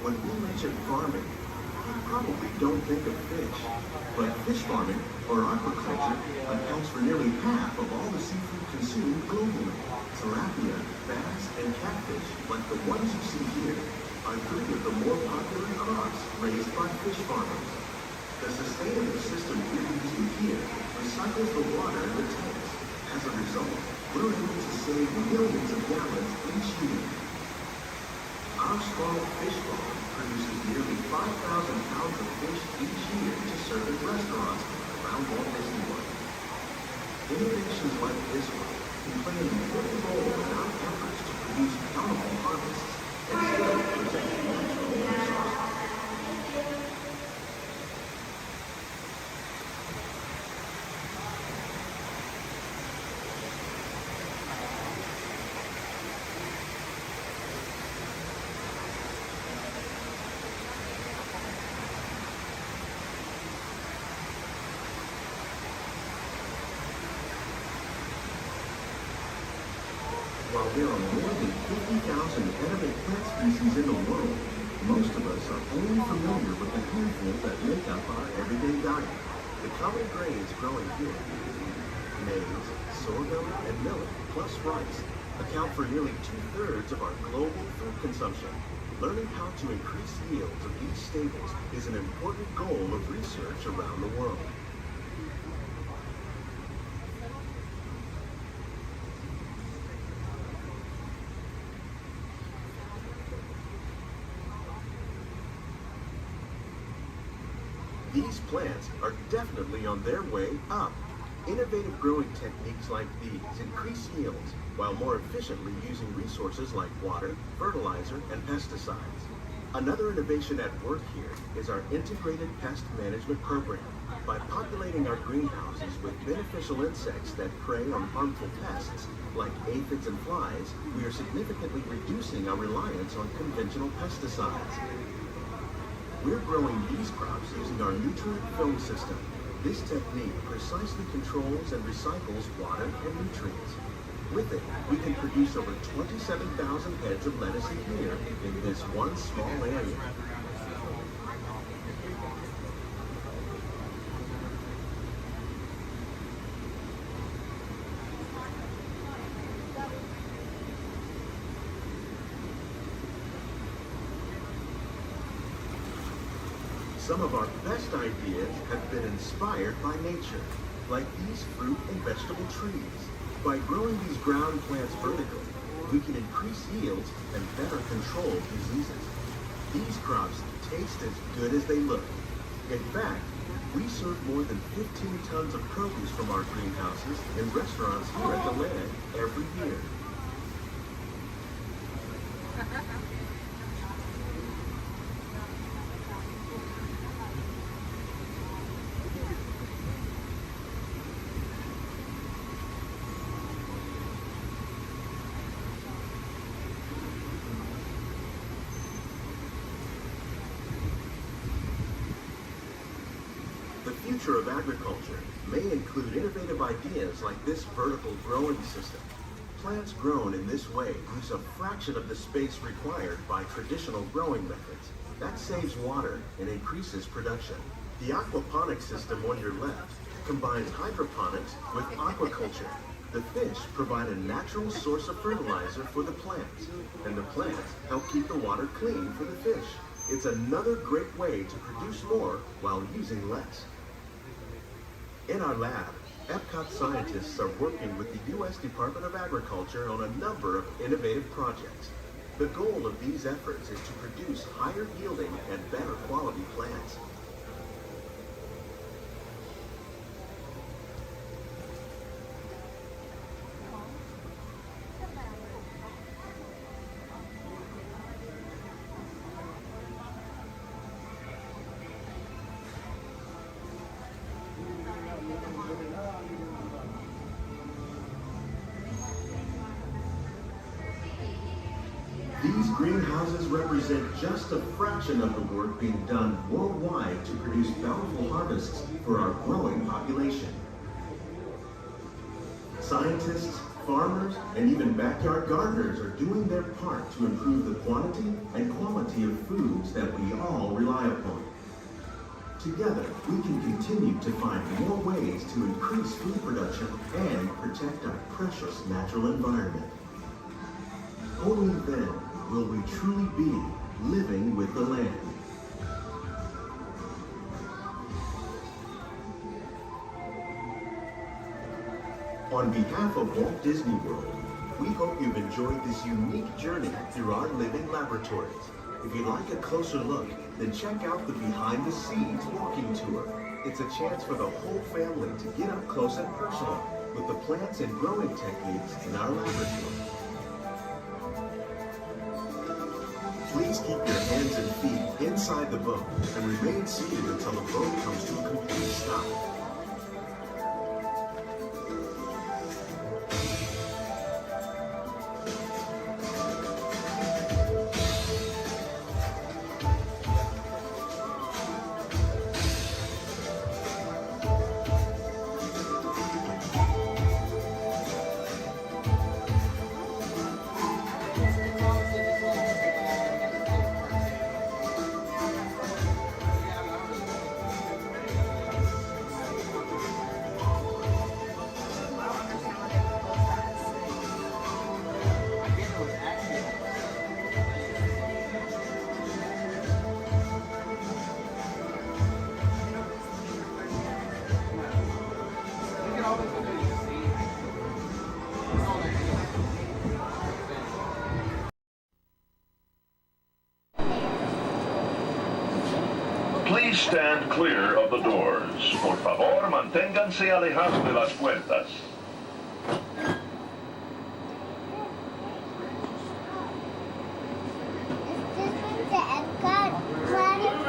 When we mention farming, we probably don't think of fish. But fish farming, or aquaculture, accounts for nearly half of all the seafood consumed globally. Tilapia, bass, and catfish, like the ones you see here, are three of the more popular crops raised by fish farmers. The sustainable system we're using here recycles the water in the tanks. As a result, we're able to save millions of gallons each year. Our small fish farm produces nearly 5,000 pounds of fish each year to serve in restaurants around Walt Disney World. Innovations like this one can play an important role in our efforts to produce bountiful harvests and still protect natural resources. While there are more than 50,000 edible plant species in the world, most of us are only familiar with the handful that make up our everyday diet. The common grains growing here, maize, sorghum, and millet, plus rice, account for nearly 2/3 of our global food consumption. Learning how to increase yields of these staples is an important goal of research around the world. These plants are definitely on their way up. Innovative growing techniques like these increase yields while more efficiently using resources like water, fertilizer, and pesticides. Another innovation at work here is our integrated pest management program. By populating our greenhouses with beneficial insects that prey on harmful pests like aphids and flies, we are significantly reducing our reliance on conventional pesticides. We're growing these crops using our nutrient film system. This technique precisely controls and recycles water and nutrients. With it, we can produce over 27,000 heads of lettuce a year in this one small area. Some of our best ideas have been inspired by nature, like these fruit and vegetable trees. By growing these ground plants vertically, we can increase yields and better control diseases. These crops taste as good as they look. In fact, we serve more than 15 tons of produce from our greenhouses in restaurants here at the land every year. The future of agriculture may include innovative ideas like this vertical growing system. Plants grown in this way use a fraction of the space required by traditional growing methods. That saves water and increases production. The aquaponics system on your left combines hydroponics with aquaculture. The fish provide a natural source of fertilizer for the plants, and the plants help keep the water clean for the fish. It's another great way to produce more while using less. In our lab, Epcot scientists are working with the U.S. Department of Agriculture on a number of innovative projects. The goal of these efforts is to produce higher yielding and better quality plants. These greenhouses represent just a fraction of the work being done worldwide to produce bountiful harvests for our growing population. Scientists, farmers, and even backyard gardeners are doing their part to improve the quantity and quality of foods that we all rely upon. Together, we can continue to find more ways to increase food production and protect our precious natural environment. Only then will we truly be living with the land. On behalf of Walt Disney World, we hope you've enjoyed this unique journey through our living laboratories. If you'd like a closer look, then check out the Behind the Scenes walking tour. It's a chance for the whole family to get up close and personal with the plants and growing techniques in our laboratory. Please keep your hands and feet inside the boat and remain seated until the boat comes to a complete stop. Please stand clear of the doors. Por favor, manténganse alejados de las puertas.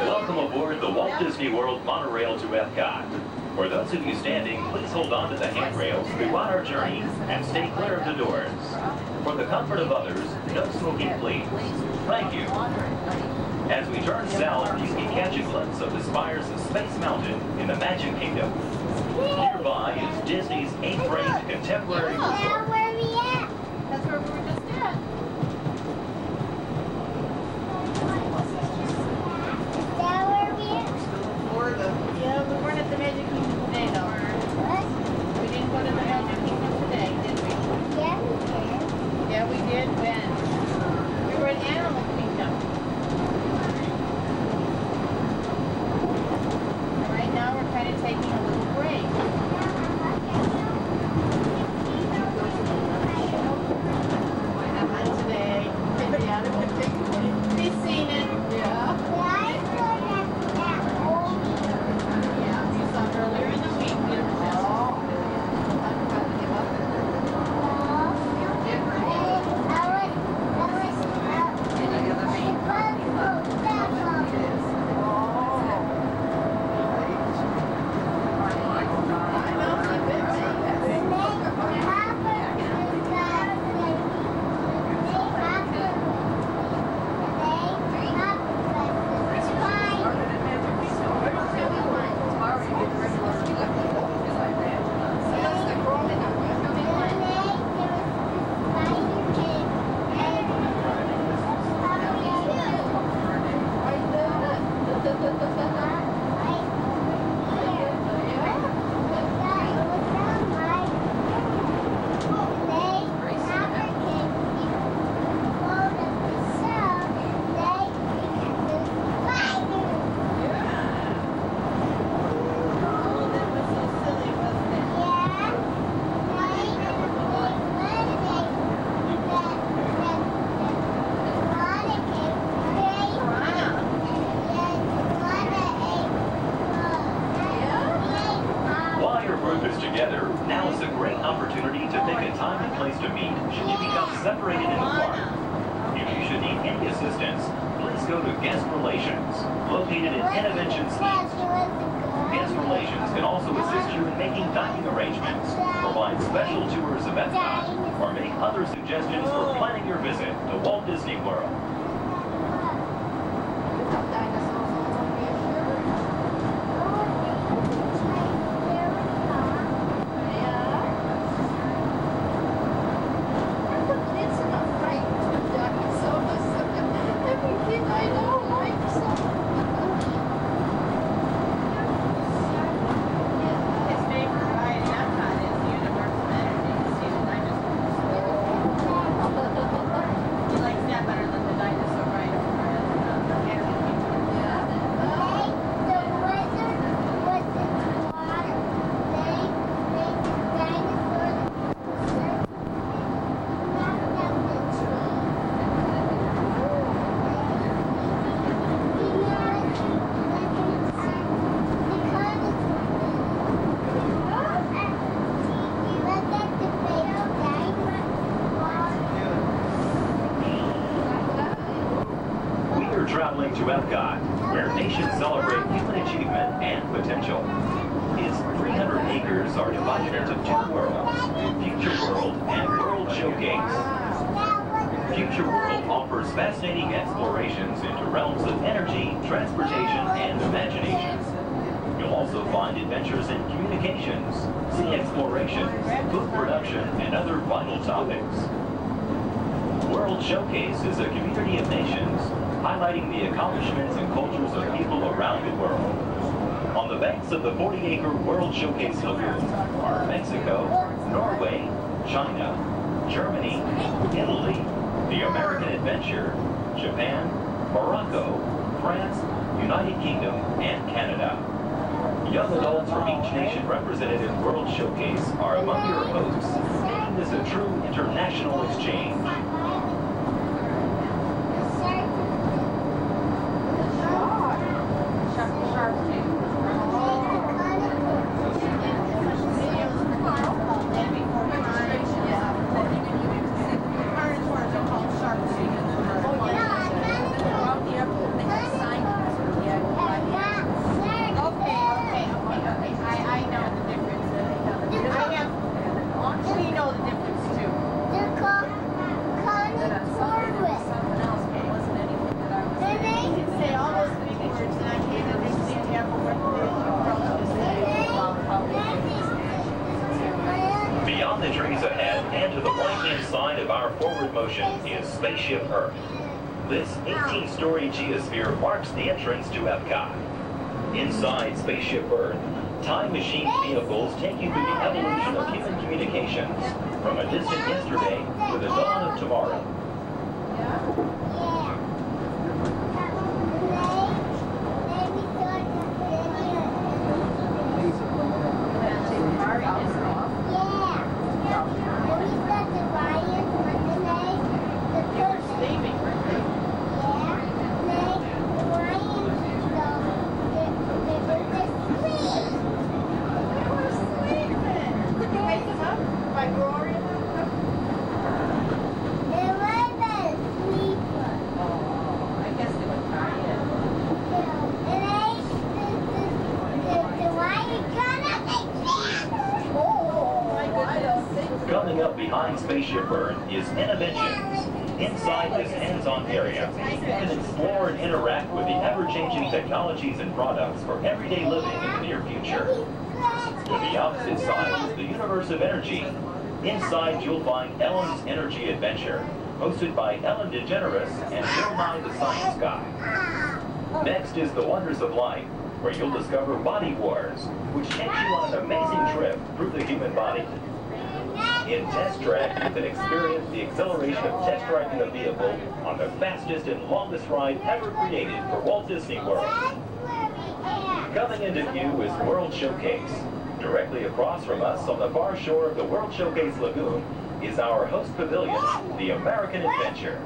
Welcome aboard the Walt Disney World monorail to Epcot. For those of you standing, please hold on to the handrails throughout our journey and stay clear of the doors. For the comfort of others, no smoking, please. Thank you. As we turn south, you can catch a glimpse of the spires of Space Mountain in the Magic Kingdom. Nearby is Disney's 8th-ranked contemporary resort. That's where we were just at. Yeah, we weren't at the Magic Kingdom today, though. What? We didn't go to the Magic Kingdom today, did we? Yeah, we did. Yeah, we did. When? We were at Animal Kingdom. Right now, we're kind of taking a little break. Not today. We've seen it. Yeah. Earlier in the week, suggestions for planning your visit to Walt Disney World. Traveling to Epcot, where nations celebrate human achievement and potential. Its 300 acres are divided into two worlds, Future World and World Showcase. Future World offers fascinating explorations into realms of energy, transportation, and imagination. You'll also find adventures in communications, sea exploration, food production, and other vital topics. World Showcase is a community of nations highlighting the accomplishments and cultures of people around the world. On the banks of the 40-acre World Showcase Lagoon are Mexico, Norway, China, Germany, Italy, the American Adventure, Japan, Morocco, France, United Kingdom, and Canada. Young adults from each nation represented in World Showcase are among your hosts, making this a true international exchange. Spaceship Earth. This 18-story geosphere marks the entrance to Epcot. Inside Spaceship Earth, time machine vehicles take you through the evolution of human communications, from a distant yesterday to the dawn of tomorrow. Coming up behind Spaceship Earth is Innovations. Inside this hands-on area, you can explore and interact with the ever-changing technologies and products for everyday living in the near future. To the opposite side is the universe of energy. Inside, you'll find Ellen's Energy Adventure, hosted by Ellen DeGeneres and Bill Nye the Science Guy. Next is The Wonders of Life, where you'll discover Body Wars, which takes you on an amazing trip through the human body. In Test Track, you can experience the exhilaration of test driving a vehicle on the fastest and longest ride ever created for Walt Disney World. Coming into view is World Showcase. Directly across from us on the far shore of the World Showcase Lagoon is our host pavilion, the American Adventure.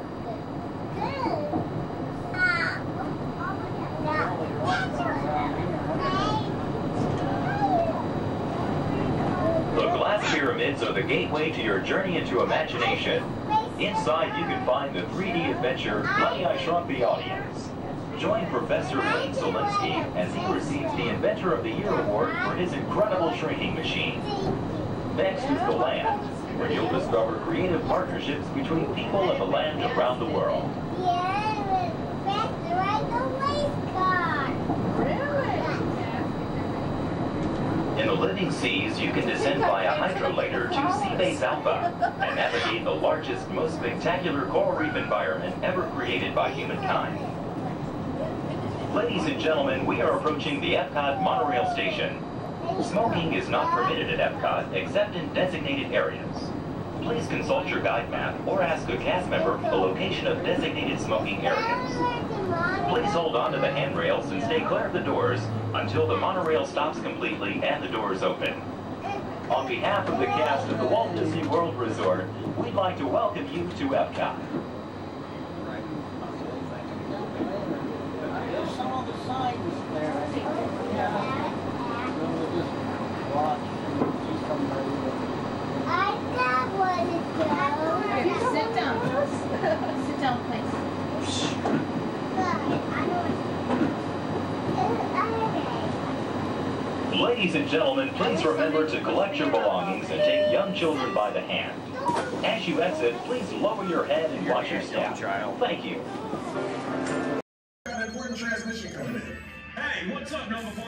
The glass pyramids are the gateway to your journey into imagination. Inside, you can find the 3D adventure, Honey, I Shrunk the Audience. Join Professor Wayne Zelinsky as he receives the Inventor of the Year award for his incredible shrinking machine. Next is The Land, where you'll discover creative partnerships between people and the land around the world. In the living seas, you can descend via hydrolator to Seabase Alpha and navigate the largest, most spectacular coral reef environment ever created by humankind. Ladies and gentlemen, we are approaching the Epcot monorail station. Smoking is not permitted at Epcot except in designated areas. Please consult your guide map or ask a cast member for the location of designated smoking areas. Please hold on to the handrails and stay clear of the doors until the monorail stops completely and the doors open. On behalf of the cast of the Walt Disney World Resort, we'd like to welcome you to Epcot. There's some of the signs there. I think. Yeah. We'll just watch and see somebody. I got one to go. Here, sit down. Sit down, please. Ladies and gentlemen, please remember to collect your belongings and take young children by the hand. As you exit, please lower your head and watch your step. Thank you. Got an important transmission coming in. Hey, what's up, number 4?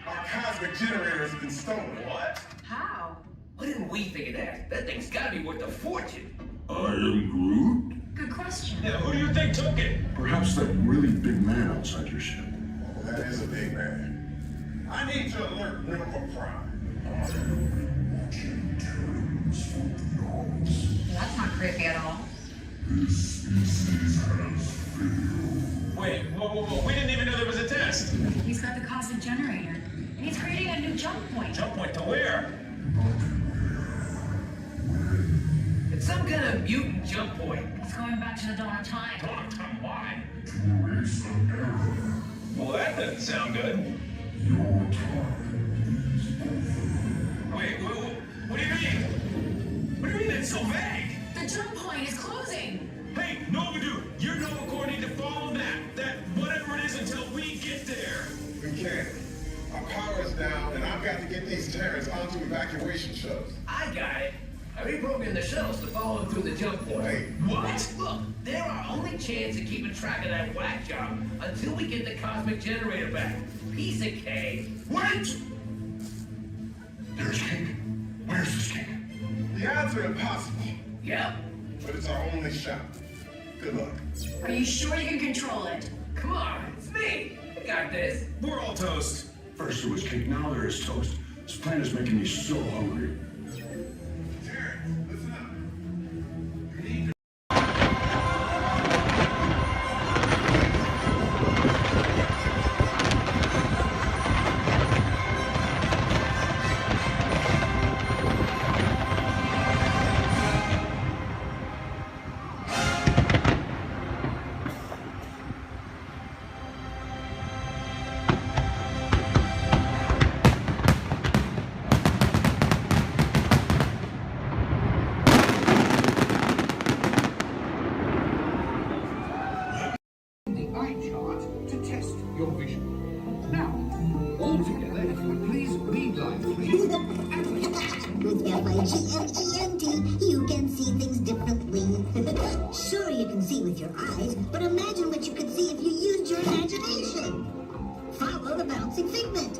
Our cosmic generator has been stolen. What? How? Why didn't we think of that? That thing's gotta be worth a fortune. I am Groot? Good question. Yeah, who do you think took it? Perhaps that really big man outside your ship. That is a big man. I need to alert Minimal Prime. That's not creepy at all. This species has failed. Wait, whoa. We didn't even know there was a test. He's got the cosmic generator, and he's creating a new jump point. Jump point to where? It's some kind of mutant jump point. It's going back to the dawn of time. Dawn of time, why? To erase an error. Well, that doesn't sound good. Your time is over. Wait, what do you mean? What do you mean it's so vague? The jump point is closing. Hey, Nova Dude, your Nova Corps need to follow that whatever it is until we get there. We can't. Our power is down, and I've got to get these Terrans onto evacuation shuttles. I got it. I reprogrammed the shuttles to follow them through the jump point. Wait, what? Look, they're our only chance of keeping track of that whack job until we get the cosmic generator back. Piece of cake. Wait! There's cake. Where's this cake? the odds are impossible, Yep. but it's our only shot. Good luck. Are you sure you can control it? Come on, it's me. I got this. We're all toast. First there was cake, now there is toast. This plan is making me so hungry. Terrence, listen up. Your vision. Now, all together, if you would please lead line 3. With F-I-G-M-E-N-T, you can see things differently. Sure, you can see with your eyes, but imagine what you could see if you used your imagination. Follow the bouncing figment.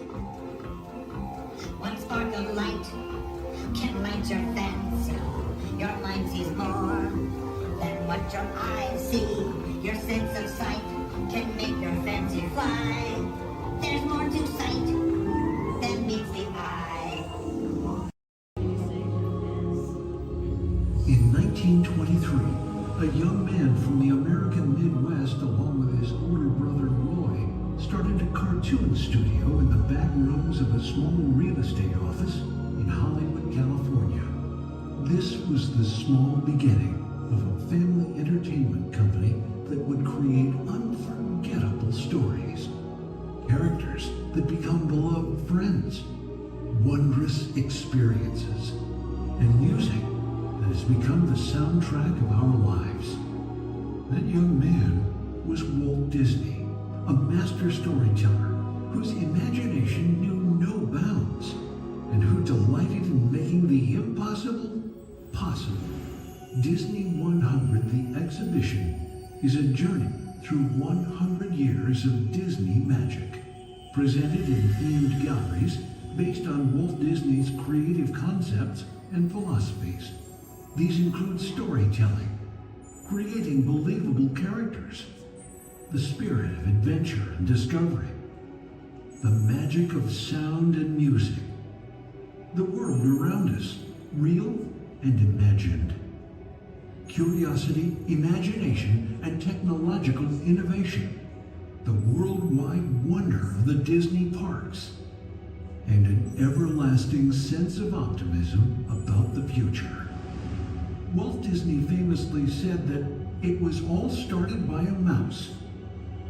One spark of light can light your fancy. Your mind sees more than what your eyes see. Your sense of sight can make your fancy fly. There's more to sight than meets the eye. In 1923, a young man from the American Midwest, along with his older brother Roy, started a cartoon studio in the back rooms of a small real estate office in Hollywood, California. This was the small beginning of a family entertainment company that would create unforgettable stories, characters that become beloved friends, wondrous experiences, and music that has become the soundtrack of our lives. That young man was Walt Disney, a master storyteller whose imagination knew no bounds and who delighted in making the impossible possible. Disney 100, the exhibition, is a journey through 100 years of Disney magic, presented in themed galleries based on Walt Disney's creative concepts and philosophies. These include storytelling, creating believable characters, the spirit of adventure and discovery, the magic of sound and music, the world around us, real and imagined, curiosity, imagination, and technological innovation, the worldwide wonder of the Disney parks, and an everlasting sense of optimism about the future. Walt Disney famously said that it was all started by a mouse,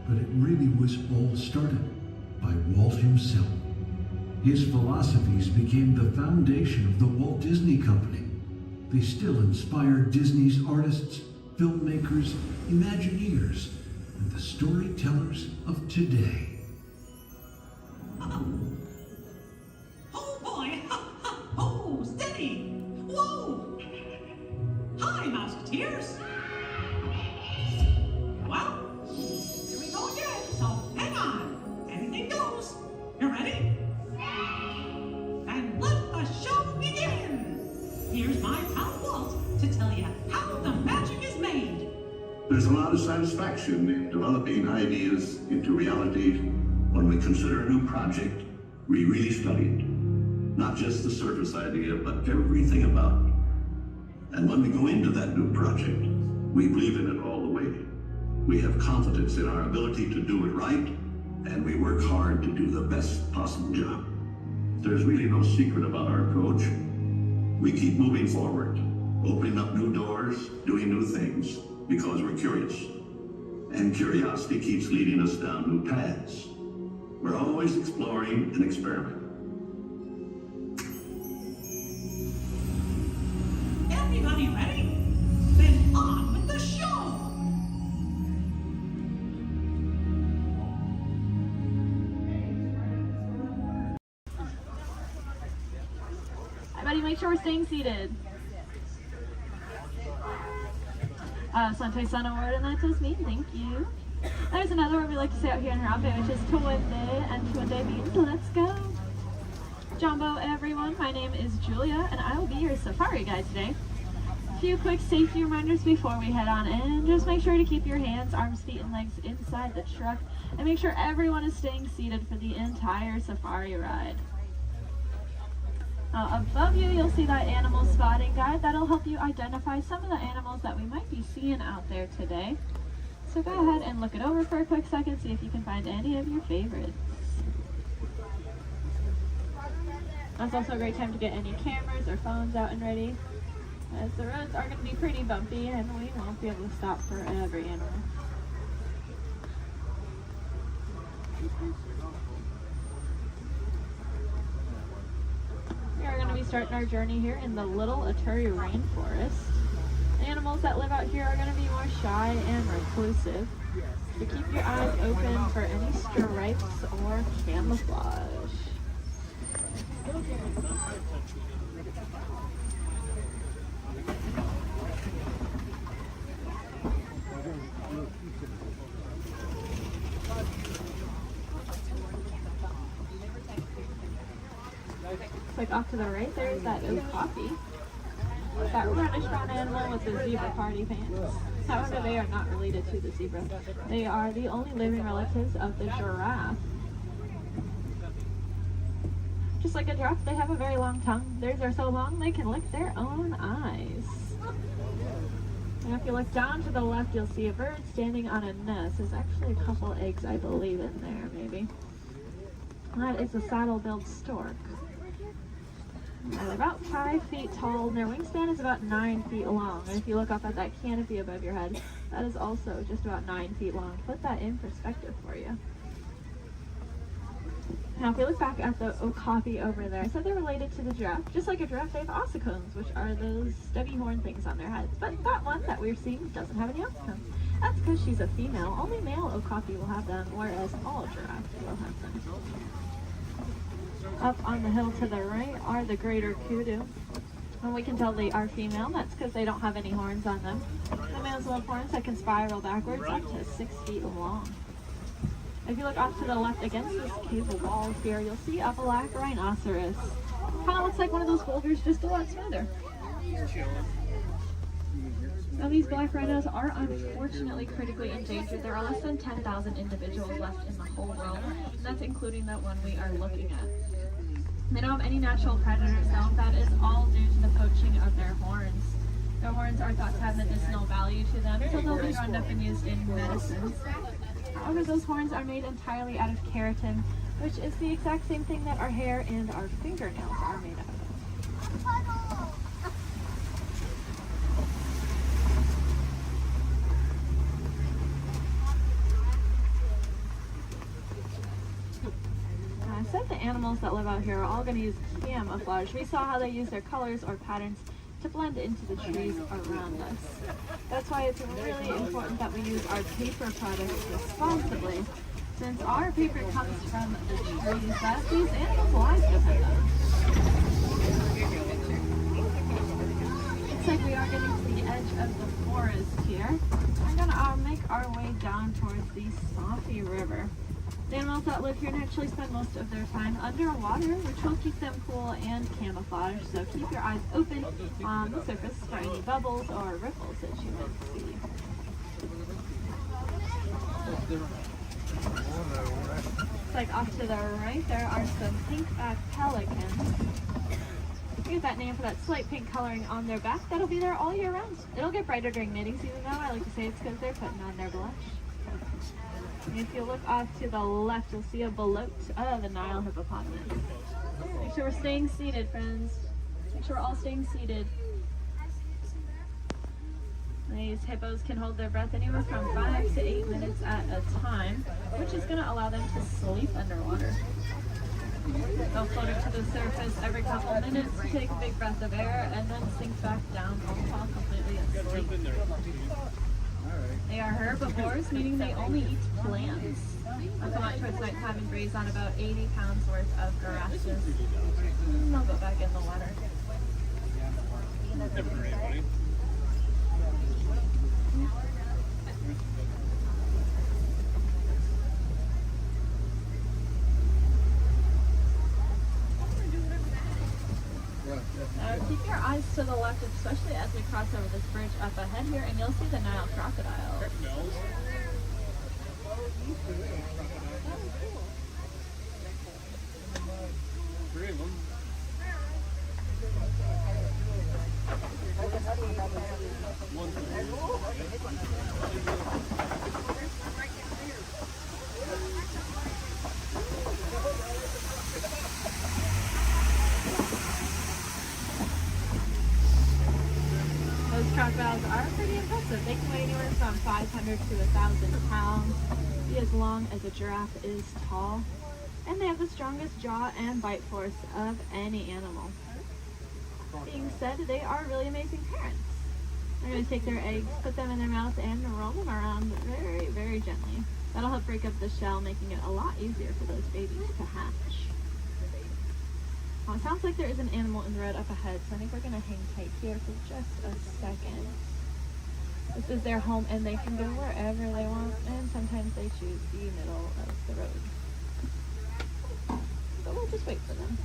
but it really was all started by Walt himself. His philosophies became the foundation of the Walt Disney Company. They still inspire Disney's artists, filmmakers, Imagineers, and the storytellers of today. Oh boy! Oh, steady! Whoa! Hi, Mouseketeers! Well, here we go again, so hang on. Anything goes. You ready? And let the show begin! Here's my pal Walt to tell you how the magic is made. There's a lot of satisfaction in developing ideas into reality when we consider a new project we really studied. Not just the surface idea, but everything about it. And when we go into that new project, we believe in it all the way. We have confidence in our ability to do it right, and we work hard to do the best possible job. There's really no secret about our approach. We keep moving forward, opening up new doors, doing new things, because we're curious. And curiosity keeps leading us down new paths. We're always exploring and experimenting. Everybody ready? Then on with the show! Everybody make sure we're staying seated. Sante Sana word, and that does me. Thank you. There's another word we like to say out here in Harambe, which is Tuwende, and Tuwende means let's go. Jumbo, everyone. My name is Julia, and I will be your safari guide today. few quick safety reminders before we head on in. Just make sure to keep your hands, arms, feet, and legs inside the truck, and make sure everyone is staying seated for the entire safari ride. Above you, you'll see that animal spotting guide. That'll help you identify some of the animals that we might be seeing out there today. So go ahead and look it over for a quick second, see if you can find any of your favorites. That's also a great time to get any cameras or phones out and ready, as the roads are going to be pretty bumpy and we won't be able to stop for every animal. We are going to be starting our journey here in the Little Aturi Rainforest. Animals that live out here are going to be more shy and reclusive, so keep your eyes open for any stripes or camouflage. Like off to the right, there's that okapi. That reddish brown animal with the zebra party pants. However, they are not related to the zebra. They are the only living relatives of the giraffe. Just like a giraffe, they have a very long tongue. Theirs are so long they can lick their own eyes. And if you look down to the left, you'll see a bird standing on a nest. There's actually a couple eggs, I believe, in there, maybe. That is a saddle-billed stork. They're about 5 feet tall, and their wingspan is about 9 feet long. And if you look up at that canopy above your head, that is also just about 9 feet long. To put that in perspective for you. Now, if we look back at the okapi over there, I said they're related to the giraffe. Just like a giraffe, they have ossicones, which are those stubby horn things on their heads. But that one that we're seeing doesn't have any ossicones. That's because she's a female. Only male okapi will have them, whereas all giraffes will have them. Up on the hill to the right are the greater kudu. And we can tell they are female. That's because they don't have any horns on them. The males will have horns that can spiral backwards up to 6 feet long. If you look off to the left against this cable wall here, you'll see a black rhinoceros. Kind of looks like one of those boulders, just a lot smoother. Now, these black rhinos are unfortunately critically endangered. There are less than 10,000 individuals left in the whole world, and that's including the one we are looking at. They don't have any natural predators though. That is all due to the poaching of their horns. Their horns are thought to have medicinal value to them, so they'll be rounded up and used in medicines. However, those horns are made entirely out of keratin, which is the exact same thing that our hair and our fingernails are made out of. I said the animals that live out here are all going to use camouflage. We saw how they use their colors or patterns to blend into the trees around us. That's why it's really important that we use our paper products responsibly, since our paper comes from the trees that these animals' lives depend on. Looks like we are getting to the edge of the forest here. We're going to make our way down towards the Swampy River. The animals that live here naturally spend most of their time underwater, which will keep them cool and camouflage, so keep your eyes open on the surface for any bubbles or ripples that you might see. Looks like off to the right there are some pink-backed pelicans. We get that name for that slight pink coloring on their back. That'll be there all year round. It'll get brighter during mating season though. I like to say it's because they're putting on their blush. And if you look off to the left, you'll see a belote of the Nile hippopotamus. Make sure we're staying seated, friends. Make sure we're all staying seated. These hippos can hold their breath anywhere from 5 to 8 minutes at a time, which is going to allow them to sleep underwater. They'll float up to the surface every couple minutes, take a big breath of air, and then sink back down, all fall completely asleep. They are herbivores, meaning they only eat plants. They'll come out towards nighttime and graze on about 80 pounds worth of grasses. And they'll go back in the water. Keep your eyes eyes to the left, especially as we cross over this bridge up ahead here, and you'll see the Nile crocodile. Three of them. Those crocodiles are pretty impressive. They can weigh anywhere from 500 to 1,000 pounds, be as long as a giraffe is tall, and they have the strongest jaw and bite force of any animal. Being said, they are really amazing parents. They're going to take their eggs, put them in their mouth, and roll them around very, very gently. That'll help break up the shell, making it a lot easier for those babies to hatch. It sounds like there is an animal in the road up ahead, so I think we're going to hang tight here for just a second. This is their home, and they can go wherever they want, and sometimes they choose the middle of the road. But we'll just wait for them.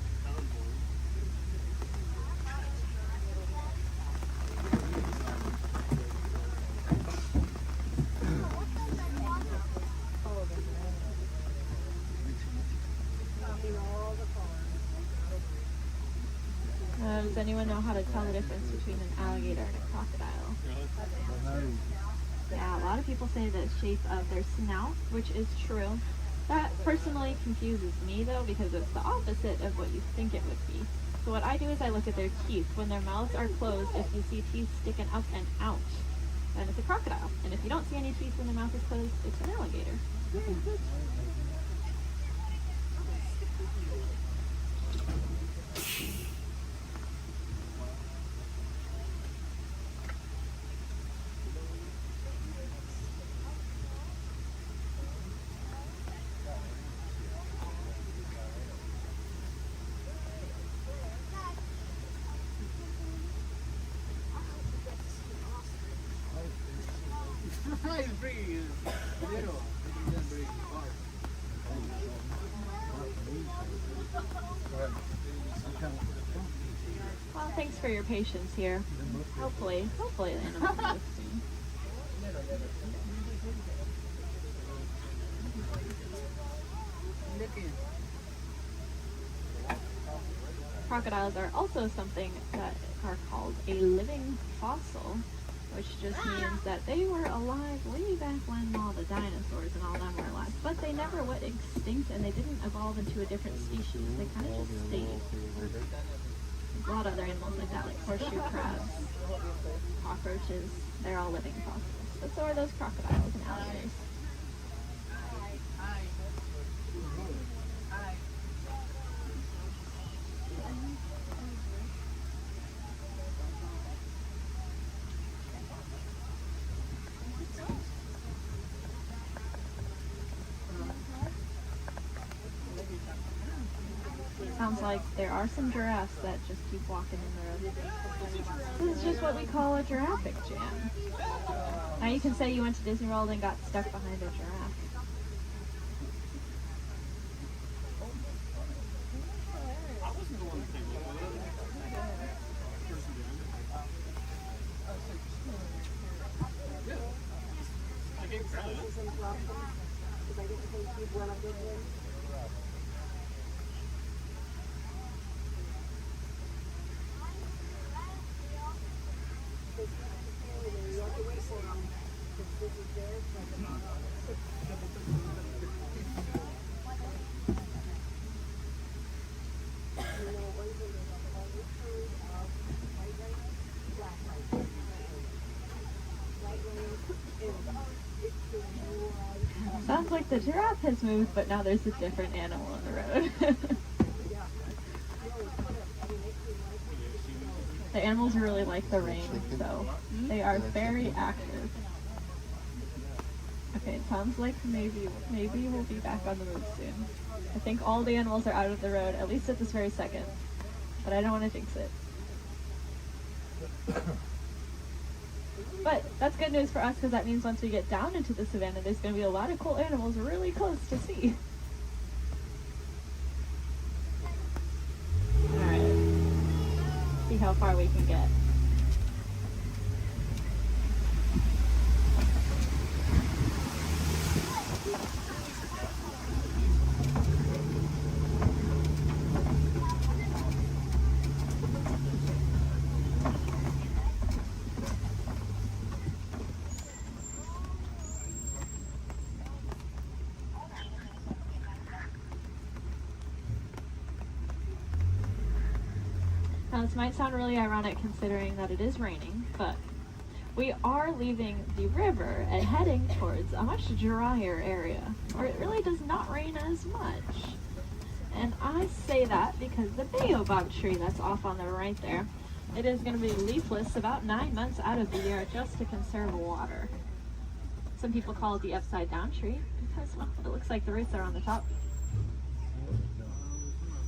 Does anyone know how to tell the difference between an alligator and a crocodile? Yeah, a lot of people say the shape of their snout, which is true. That personally confuses me though, because it's the opposite of what you think it would be. So what I do is I look at their teeth. When their mouths are closed, if you see teeth sticking up and out, then it's a crocodile. And if you don't see any teeth when their mouth is closed, it's an alligator. Well, thanks for your patience here. Hopefully the animal will move soon. Crocodiles are also something that are called a living fossil, which just means that they were alive way back when all the dinosaurs and all them were alive. But they never went extinct, and they didn't evolve into a different species. They kind of just stayed. There's a lot of other animals like that, like horseshoe crabs, cockroaches. They're all living fossils. But so are those crocodiles and alligators. Sounds like there are some giraffes that just keep walking in the road. This is just what we call a giraffic jam. Now you can say you went to Disney World and got stuck behind a giraffe. Sounds like the giraffe has moved, but now there's a different animal on the road. The animals really like the rain, so they are very active. Okay, it sounds like maybe we'll be back on the move soon. I think all the animals are out of the road, at least at this very second. But I don't want to jinx it. But that's good news for us, because that means once we get down into the savannah, there's going to be a lot of cool animals really close to see. Alright. See how far we can get. Now this might sound really ironic considering that it is raining, but we are leaving the river and heading towards a much drier area where it really does not rain as much. And I say that because the baobab tree that's off on the right there, it is going to be leafless about 9 months out of the year just to conserve water. Some people call it the upside down tree because, well, it looks like the roots are on the top.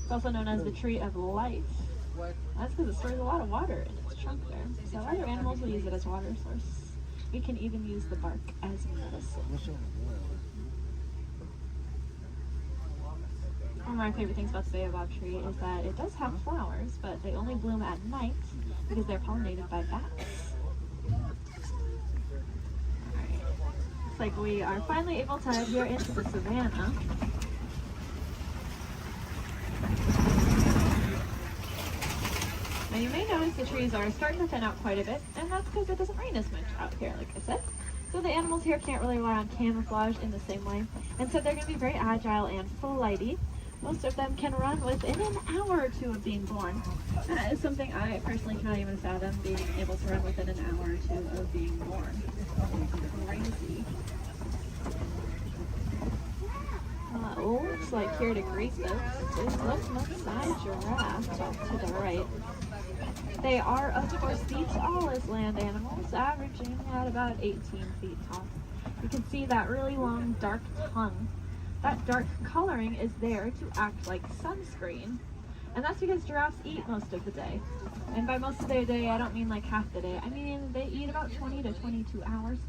It's also known as the tree of life. That's because it stores a lot of water in its trunk there. So other animals will use it as water source. We can even use the bark as medicine. One of my favorite things about the baobab tree is that it does have flowers, but they only bloom at night because they're pollinated by bats. Alright, looks like we are finally able to head here into the savannah. Now you may notice the trees are starting to thin out quite a bit, and that's because it doesn't rain as much out here, like I said. So the animals here can't really rely on camouflage in the same way, and so they're going to be very agile and flighty. Most of them can run within an hour or two of being born. And that is something I personally cannot even fathom, being able to run within an hour or two of being born. Crazy. Looks like here to greet us is what's Maasai giraffe off to the right. They are, of course, the tallest land animals, averaging at about 18 feet tall. You can see that really long, dark tongue. That dark coloring is there to act like sunscreen. And that's because giraffes eat most of the day. And by most of their day, I don't mean like half the day. I mean, they eat about 20 to 22 hours.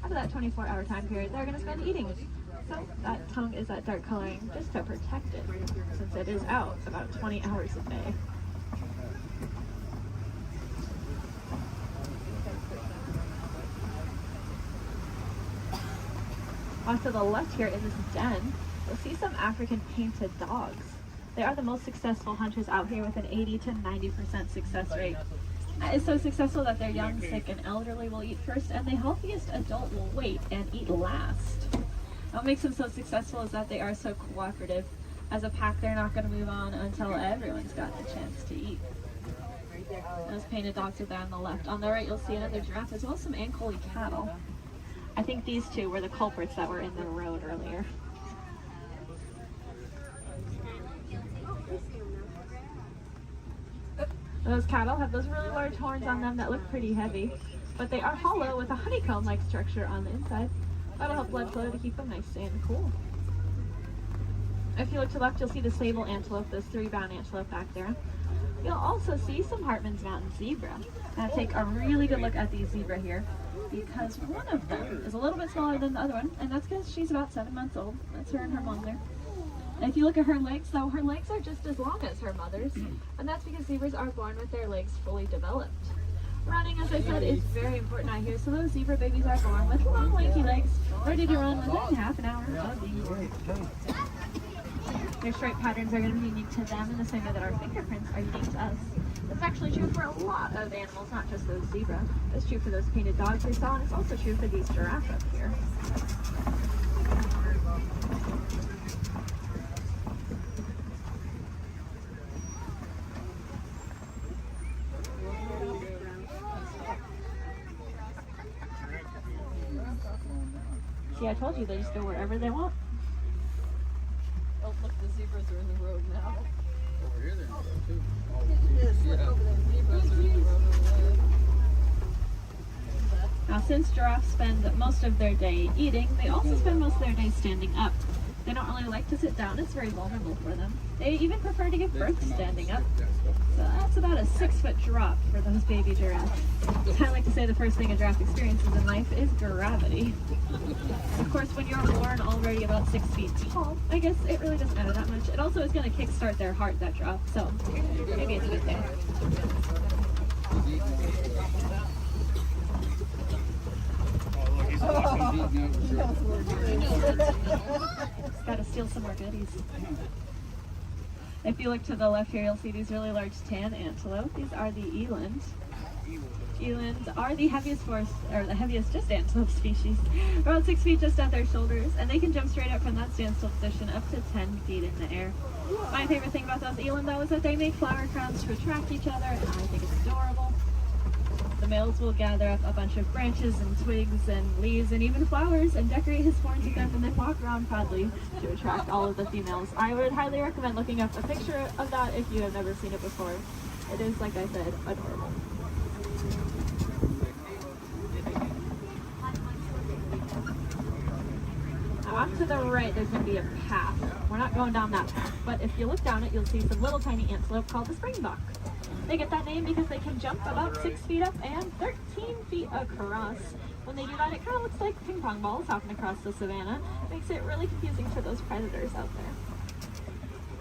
Out of that 24-hour time period, they're going to spend eating. So that tongue is that dark coloring just to protect it, since it is out about 20 hours a day. Off to the left here in this den, you'll see some African painted dogs. They are the most successful hunters out here with an 80 to 90% success rate. That is so successful that their young, sick, and elderly will eat first, and the healthiest adult will wait and eat last. What makes them so successful is that they are so cooperative. As a pack, they're not going to move on until everyone's got the chance to eat. Those painted dogs are there on the left. On the right, you'll see another giraffe, as well as some Ankole cattle. I think these two were the culprits that were in the road earlier. Those cattle have those really large horns on them that look pretty heavy, but they are hollow with a honeycomb-like structure on the inside. That'll help blood flow to keep them nice and cool. If you look to the left, you'll see the sable antelope, those 3-bound antelope back there. You'll also see some Hartman's Mountain zebra. Now take a really good look at these zebra here, because one of them is a little bit smaller than the other one, and that's because she's about 7 months old. That's her and her mom there. And if you look at her legs, though, her legs are just as long as her mother's, and that's because zebras are born with their legs fully developed. Running, as I said, is very important out here, so those zebra babies are born with long, lanky legs, ready to run within half an hour of being born. Their stripe patterns are going to be unique to them in the same way that our fingerprints are unique to us. That's actually true for a lot of animals, not just those zebra. It's true for those painted dogs we saw, and it's also true for these giraffes up here. See, I told you they just go wherever they want. Oh, look, the zebras are in the road now. Over here they're in the road too. Yeah. Over there. Zebras are in the road over there. Now, since giraffes spend most of their day eating, they also spend most of their day standing up. They don't really like to sit down. It's very vulnerable for them. They even prefer to give birth standing up. So that's about a 6-foot drop for those baby giraffes. I like to say the first thing a giraffe experiences in life is gravity. Of course, when you're born already about 6 feet tall, I guess it really doesn't matter that much. It also is going to kickstart their heart, that drop, so maybe it's a good thing. Just gotta steal some more goodies. If you look to the left here, you'll see these really large tan antelope. These are the eland. Elands are the heaviest just antelope species. About 6 feet just at their shoulders, and they can jump straight up from that standstill position up to 10 feet in the air. My favorite thing about those eland, though, is that they make flower crowns to attract each other, and I think it's adorable. The males will gather up a bunch of branches and twigs and leaves and even flowers and decorate his horns with them and then walk around proudly to attract all of the females. I would highly recommend looking up a picture of that if you have never seen it before. It is, like I said, adorable. Now, off to the right, there's going to be a path. We're not going down that path, but if you look down it, you'll see some little tiny antelope called the springbok. They get that name because they can jump about 6 feet up and 13 feet across. When they do that, it kind of looks like ping pong balls hopping across the savannah. It makes it really confusing for those predators out there.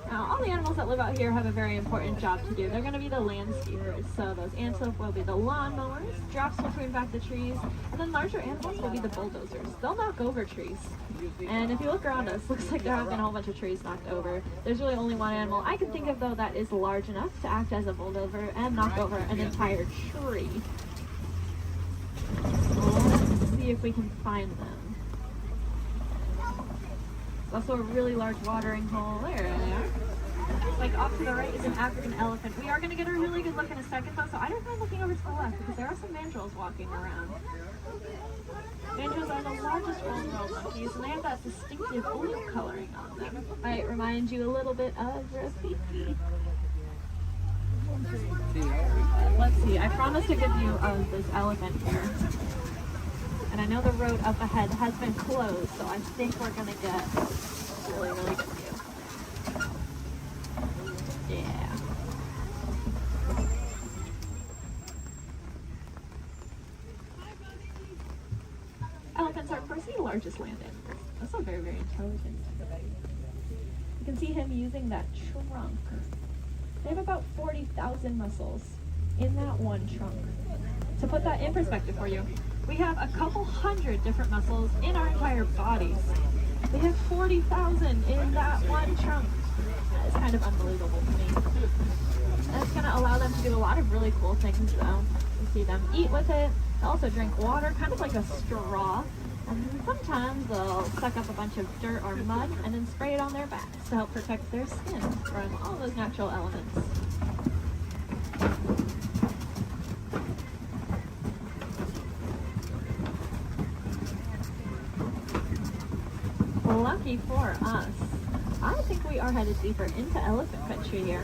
Now, all the animals that live out here have a very important job to do. They're going to be the landscapers. So those antelope will be the lawnmowers, giraffes will prune back the trees, and then larger animals will be the bulldozers. They'll knock over trees. And if you look around us, looks like there have been a whole bunch of trees knocked over. There's really only one animal I can think of, though, that is large enough to act as a bulldozer and knock over an entire tree. Let's see if we can find them. There's also a really large watering hole. There they are. Like off to the right is an African elephant. We are going to get a really good look in a second, though, so I don't mind looking over to the left because there are some mandrills walking around. Mandrills are the largest old-world monkeys, and they have that distinctive blue coloring on them. Might remind you a little bit of Rafiki. Let's see, I promised a good view of this elephant here. And I know the road up ahead has been closed, so I think we're going to get a really, really good view. Yeah. Elephants are, of course, the largest land animals. Also very, very intelligent. You can see him using that trunk. They have about 40,000 muscles in that one trunk. To put that in perspective for you, we have a couple hundred different muscles in our entire bodies. They have 40,000 in that one trunk. That is kind of unbelievable to me. And it's going to allow them to do a lot of really cool things, though. You see them eat with it. They also drink water, kind of like a straw. And then sometimes they'll suck up a bunch of dirt or mud and then spray it on their backs to help protect their skin from all those natural elements. Lucky for us, I think we are headed deeper into elephant country here.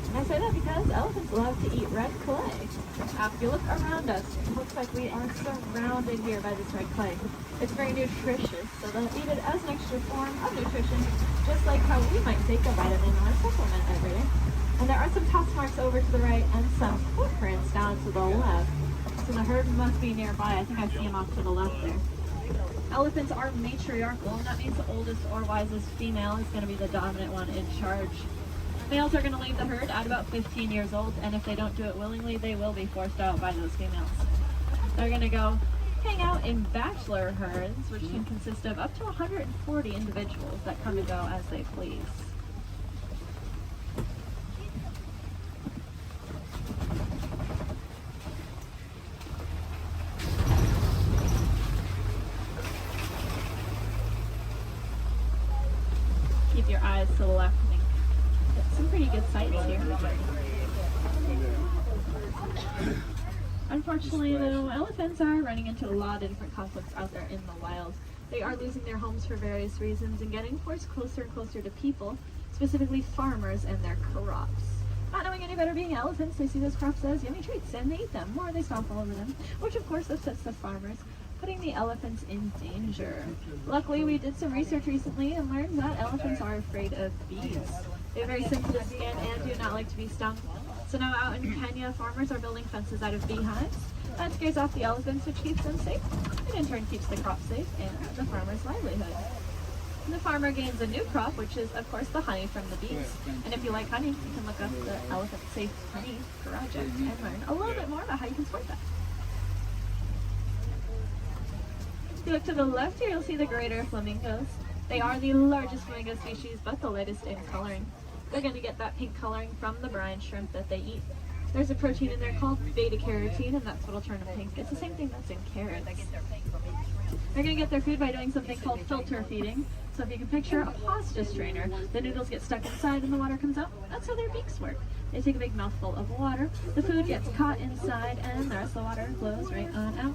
And I say that because elephants love to eat red clay. If you look around us, it looks like we are surrounded here by this red clay. It's very nutritious, so they'll eat it as an extra form of nutrition, just like how we might take a vitamin or a supplement every day. And there are some tusk marks over to the right and some footprints down to the left. So the herd must be nearby. I think I see them off to the left there. Elephants are matriarchal, and that means the oldest or wisest female is going to be the dominant one in charge. Males are going to leave the herd at about 15 years old, and if they don't do it willingly, they will be forced out by those females. They're going to go hang out in bachelor herds, which can consist of up to 140 individuals that come and go as they please. Keep your eyes to the left. Some pretty good sights here. Unfortunately, though, elephants are running into a lot of different conflicts out there in the wild. They are losing their homes for various reasons and getting forced closer and closer to people, specifically farmers and their crops. Not knowing any better being elephants, they see those crops as yummy treats and they eat them, or they stomp all over them, which of course upsets the farmers, putting the elephants in danger. Luckily, we did some research recently and learned that elephants are afraid of bees. They're very sensitive skin and do not like to be stung. So now out in Kenya, farmers are building fences out of beehives. That scares off the elephants, which keeps them safe, and in turn keeps the crop safe and the farmer's livelihood. The farmer gains a new crop, which is, of course, the honey from the bees. And if you like honey, you can look up the Elephant Safe Honey Project and learn a little bit more about how you can support that. If you look to the left here, you'll see the greater flamingos. They are the largest flamingo species, but the lightest in coloring. They're going to get that pink coloring from the brine shrimp that they eat. There's a protein in there called beta-carotene, and that's what'll turn them pink. It's the same thing that's in carrots. They're going to get their food by doing something called filter feeding. So if you can picture a pasta strainer, the noodles get stuck inside and the water comes out. That's how their beaks work. They take a big mouthful of water, the food gets caught inside, and the rest of the water flows right on out.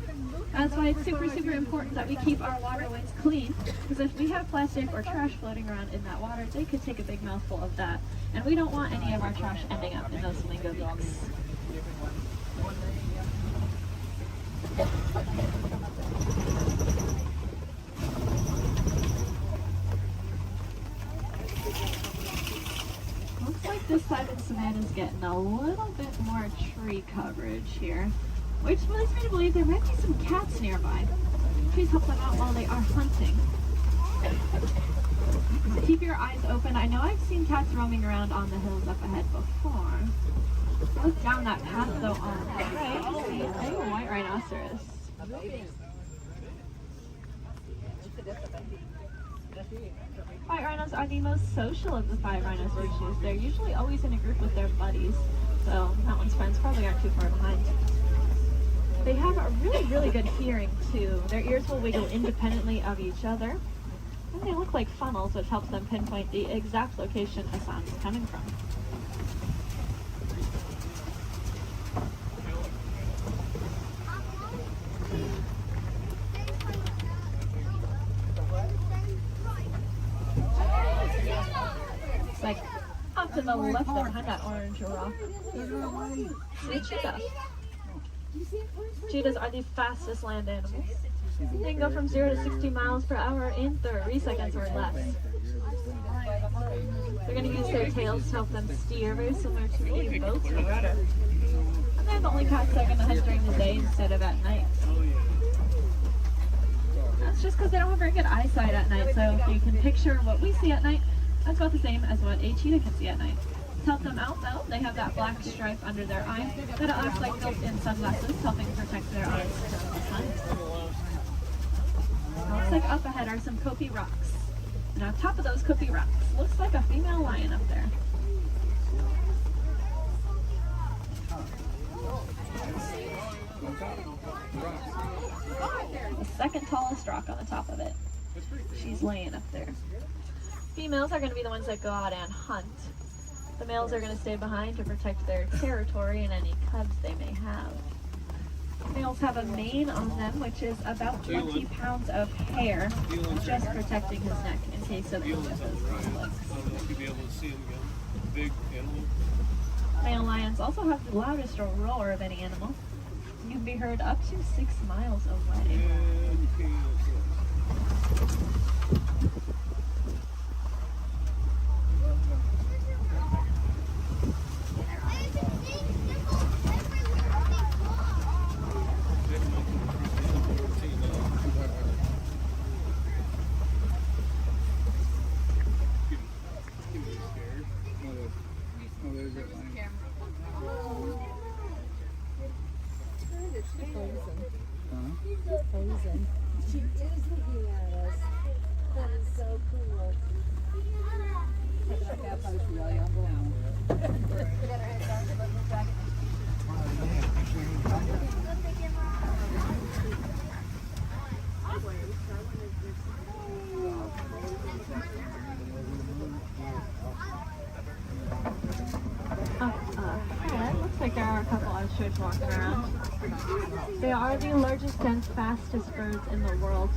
That's why it's super, super important that we keep our waterways clean, because if we have plastic or trash floating around in that water, they could take a big mouthful of that. And we don't want any of our trash ending up in those flamingo beaks. Looks like this side of the savanna is getting a little bit more tree coverage here, which leads me to believe there might be some cats nearby. Please help them out while they are hunting. So keep your eyes open. I know I've seen cats roaming around on the hills up ahead before. Look down that path though on the right. You see a white rhinoceros. White rhinos are the most social of the 5 rhino species. They're usually always in a group with their buddies, so that one's friends probably aren't too far behind. They have a really, really good hearing too. Their ears will wiggle independently of each other, and they look like funnels, which helps them pinpoint the exact location a sound is coming from. Like off to the left there, behind that orange rock. See cheetah. Cheetahs are the fastest land animals. They can go from 0 to 60 miles per hour in 30 seconds or less. They're going to use their tails to help them steer, very similar to a boat's rudder. And they're the only cats that are going to hunt during the day instead of at night. That's just because they don't have very good eyesight at night, so if you can picture what we see at night, that's about the same as what a cheetah can see at night. To help them out though, they have that black stripe under their eye that acts like built-in sunglasses, helping protect their eyes from the sun. Looks like up ahead are some Kopi rocks. And on top of those Kopi rocks, looks like a female lion up there. The second tallest rock on the top of it. She's laying up there. Females are going to be the ones that go out and hunt. The males are going to stay behind to protect their territory and any cubs they may have. Males have a mane on them, which is about 20 pounds of hair, just protecting his neck in case of any of those conflicts. Male lions also have the loudest roar of any animal. You can be heard up to 6 miles away. She is looking at us. That is so cool. Check that punch really on down. Looks like there are a couple ostriches walking around. They are the largest and fastest birds in the world,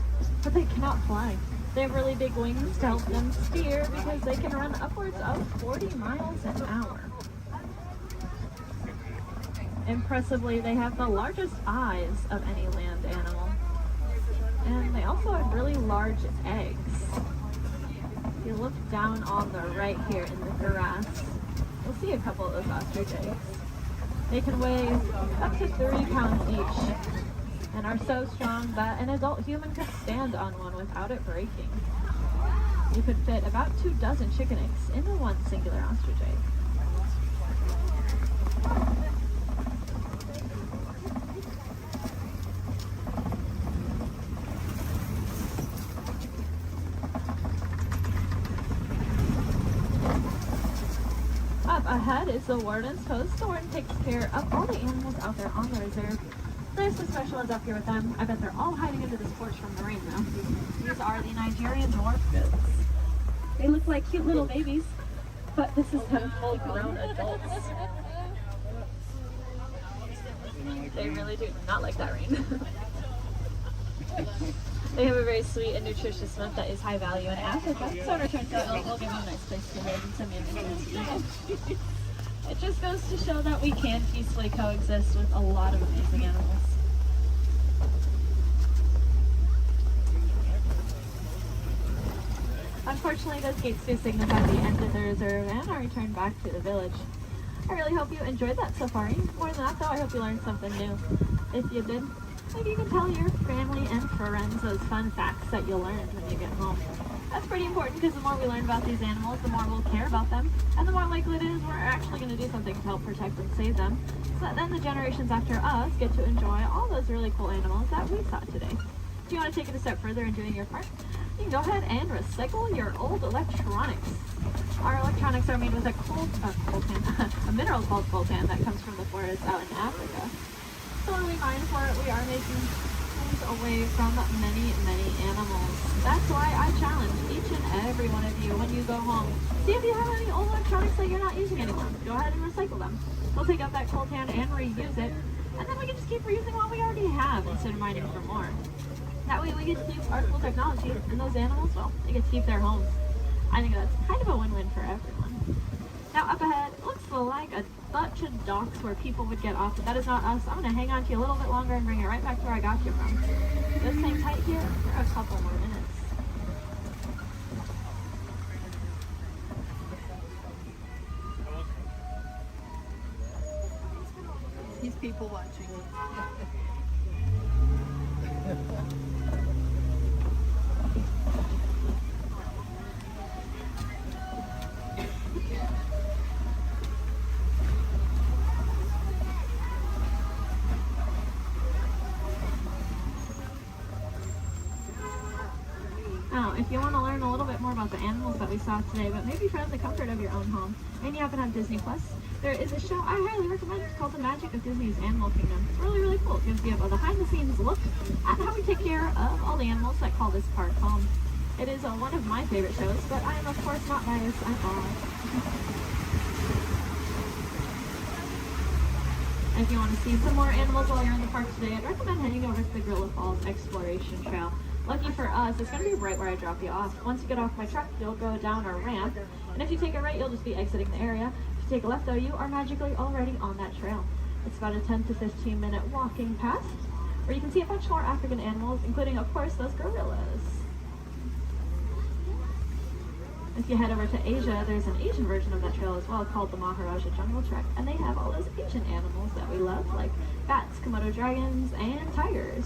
but they cannot fly. They have really big wings to help them steer because they can run upwards of 40 miles an hour. Impressively, they have the largest eyes of any land animal. And they also have really large eggs. If you look down on the right here in the grass, you'll see a couple of those ostrich eggs. They can weigh up to 30 pounds each and are so strong that an adult human could stand on one without it breaking. You could fit about 24 chicken eggs into one singular ostrich egg. Up ahead is the warden's post. The warden takes care of all the animals out there on the reserve. There's some special ones up here with them. I bet they're all hiding under this porch from the rain though. These are the Nigerian dwarf goats. They look like cute little babies, but this is them full grown adults. They really do not like that rain. They have a very sweet and nutritious milk that is high value in Africa, so in return for it, we'll give them a nice place to live and some amenities to eat. It just goes to show that we can peacefully coexist with a lot of amazing animals. Unfortunately, those gates do signify the end of the reserve and our return back to the village. I really hope you enjoyed that safari. More than that though, I hope you learned something new. If you did, maybe you can tell your family and friends those fun facts that you'll learn when you get home. That's pretty important because the more we learn about these animals, the more we'll care about them, and the more likely it is we're actually going to do something to help protect and save them, so that then the generations after us get to enjoy all those really cool animals that we saw today. If you want to take it a step further in doing your part, you can go ahead and recycle your old electronics. Our electronics are made with a a mineral called coltan that comes from the forest out in Africa. So when we mine for it, we are making things away from many, many animals. That's why I challenge each and every one of you when you go home. See if you have any old electronics that you're not using anymore. Go ahead and recycle them. We'll take out that coltan and reuse it, and then we can just keep reusing what we already have instead of mining for more. That way we get to use our cool technology, and those animals, well, they get to keep their homes. I think that's kind of a win-win for everyone. Now up ahead, looks like a bunch of docks where people would get off, but that is not us. I'm going to hang on to you a little bit longer and bring it right back to where I got you from. Just hang tight here for a couple more minutes. These people watching. Now, if you want to learn a little bit more about the animals that we saw today, but maybe from the comfort of your own home, and you happen to have Disney Plus, there is a show I highly recommend. It's called The Magic of Disney's Animal Kingdom. It's really, really cool. It gives you a behind-the-scenes look at how we take care of all the animals that call this park home. It is one of my favorite shows, but I am, of course, not biased at all. If you want to see some more animals while you're in the park today, I'd recommend heading over to the Gorilla Falls Exploration Trail. Lucky for us, it's going to be right where I drop you off. Once you get off my truck, you'll go down a ramp, and if you take a right, you'll just be exiting the area. If you take a left, though, you are magically already on that trail. It's about a 10 to 15 minute walking path, where you can see a bunch more African animals, including, of course, those gorillas. If you head over to Asia, there's an Asian version of that trail as well called the Maharaja Jungle Trek, and they have all those Asian animals that we love, like bats, Komodo dragons, and tigers.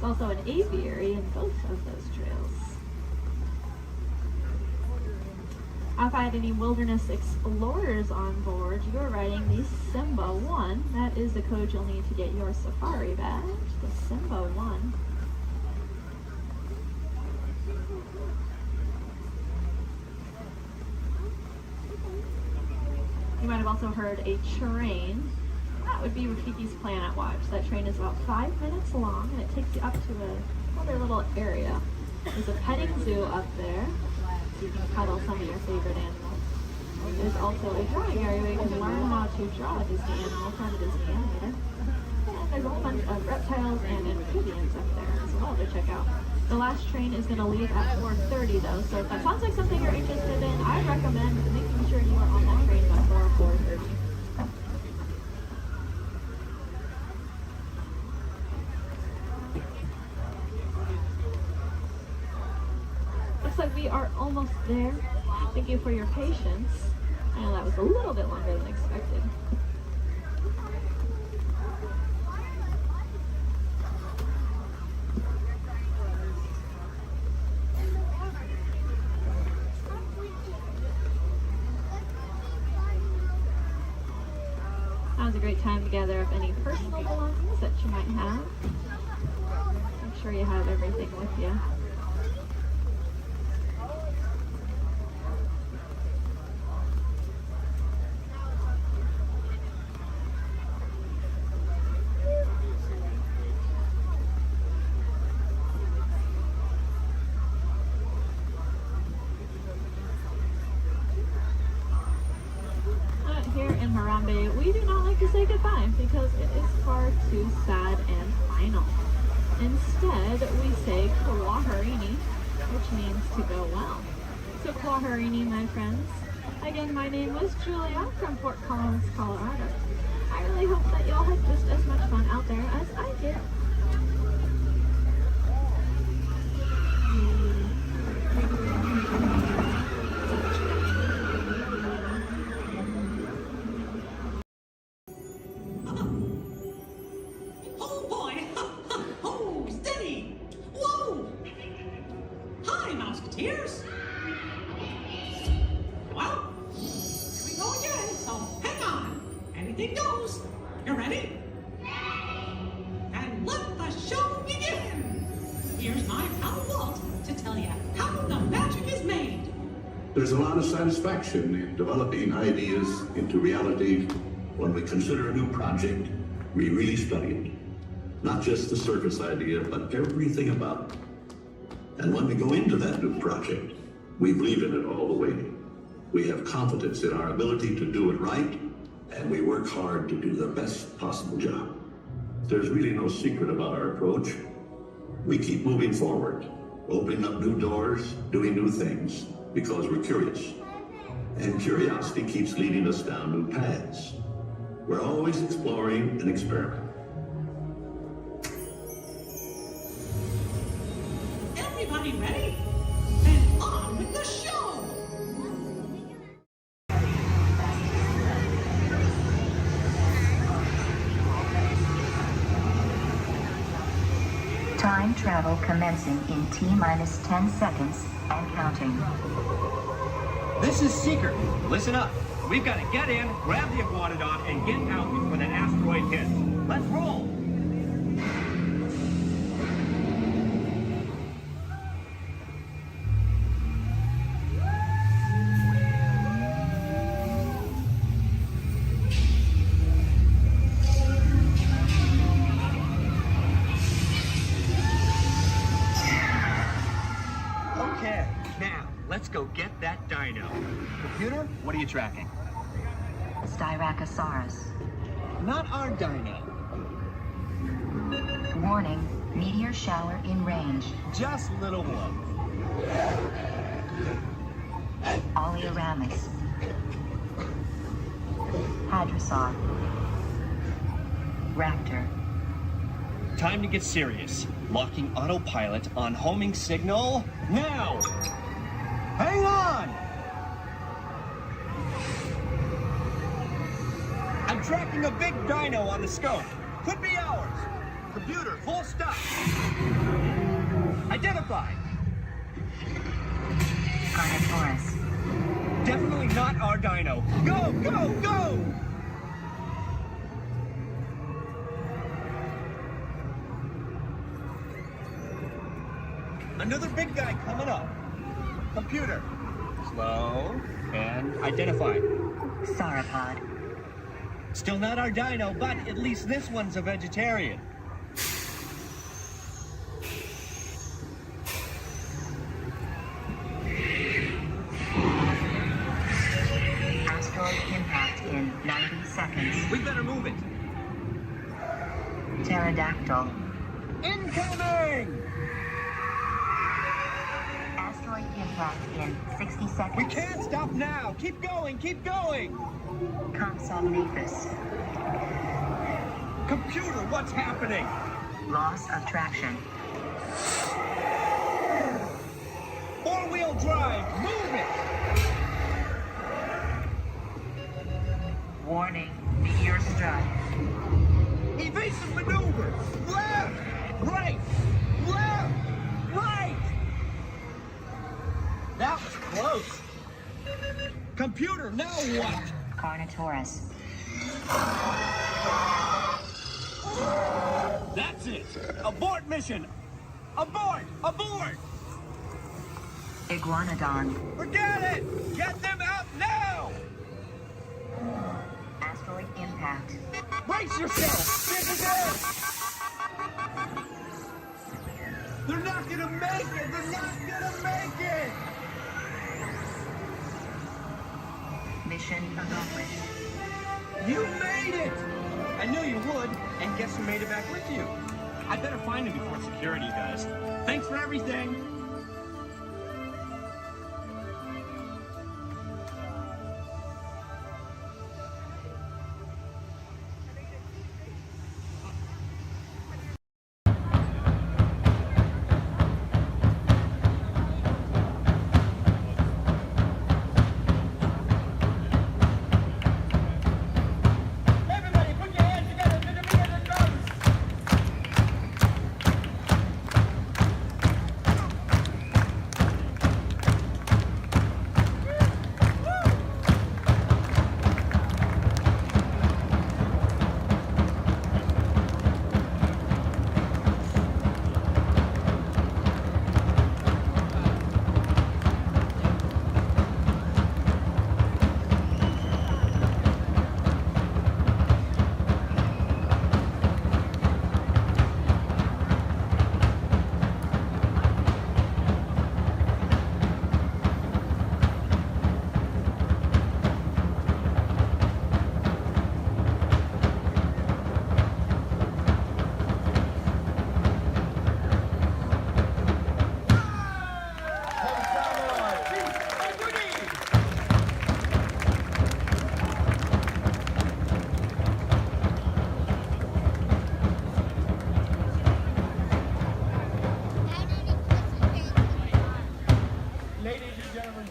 There's also an aviary in both of those trails. If I had any wilderness explorers on board, you're riding the Simba 1. That is the code you'll need to get your safari badge, the Simba 1. You might have also heard a train. That would be Rafiki's Planet Watch. That train is about 5 minutes long, and it takes you up to another little area. There's a petting zoo up there, so you can cuddle some of your favorite animals. There's also a drawing area where you can learn how to draw a Disney animal from a Disney animator. And there's a whole bunch of reptiles and amphibians up there as well to check out. The last train is going to leave at 4:30 though, so if that sounds like something you're interested in, I recommend making sure you are on that train before 4:30. Looks like we are almost there. Thank you for your patience. I know that was a little bit longer than expected. Now's a great time to gather up any personal belongings that you might have. Make sure you have everything with you. Here in Harambe, we do not like to say goodbye because it is far too sad and final. Instead, we say Kwaharini, which means to go well. So Kwaharini, my friends. Again, my name was Julia from Fort Collins, Colorado. I really hope that y'all had just as much fun out there as I did. Oh boy! Oh, steady! Whoa! Hi, Mouseketeers! Well, here we go again, so hang on. Anything goes. You ready? And let the show begin! Here's my pal Walt to tell you how the magic is made. There's a lot of satisfaction in developing ideas into reality when we consider a new project, we really study it. Not just the surface idea, but everything about it. And when we go into that new project, we believe in it all the way. We have confidence in our ability to do it right, and we work hard to do the best possible job. There's really no secret about our approach. We keep moving forward, opening up new doors, doing new things, because we're curious. And curiosity keeps leading us down new paths. We're always exploring and experimenting. Everybody ready? Then on with the show! Time travel commencing in T-minus 10 seconds and counting. This is Seeker. Listen up. We've got to get in, grab the iguanodon, and get out before that asteroid hits. Let's roll! Okay, now, let's go get that dino. Computer, what are you tracking? Styracosaurus. Not our dino. Warning, meteor shower in range. Just little one. Oleoramus. Hadrosaur. Raptor. Time to get serious. Locking autopilot on homing signal now! Hang on! I'm tracking a big dino on the scope. Could be ours. Computer, full stop. Identified. Carnotaurus. Definitely not our dino. Go, go, go! Another big guy coming up. Computer. Slow and identified. Sauropod. Still not our dino, but at least this one's a vegetarian. Asteroid impact in 90 seconds. We better move it. Pterodactyl. Incoming! Asteroid impact in 60 seconds. We can't stop now. Keep going, keep going. Compsognathus. Computer, what's happening? Loss of traction. Four-wheel drive, move it! Warning, meteor strike. Evasive maneuver! Left! Right! Left! Right! That was close. Computer, now what? Carnotaurus. That's it! Abort mission! Abort! Abort! Iguanodon. Forget it! Get them out now! Asteroid impact. Brace yourself! This is it! They're not gonna make it! They're not gonna make it! Mission accomplished. You made it! I knew you would, and guess who made it back with you? I better find him before security does. Thanks for everything!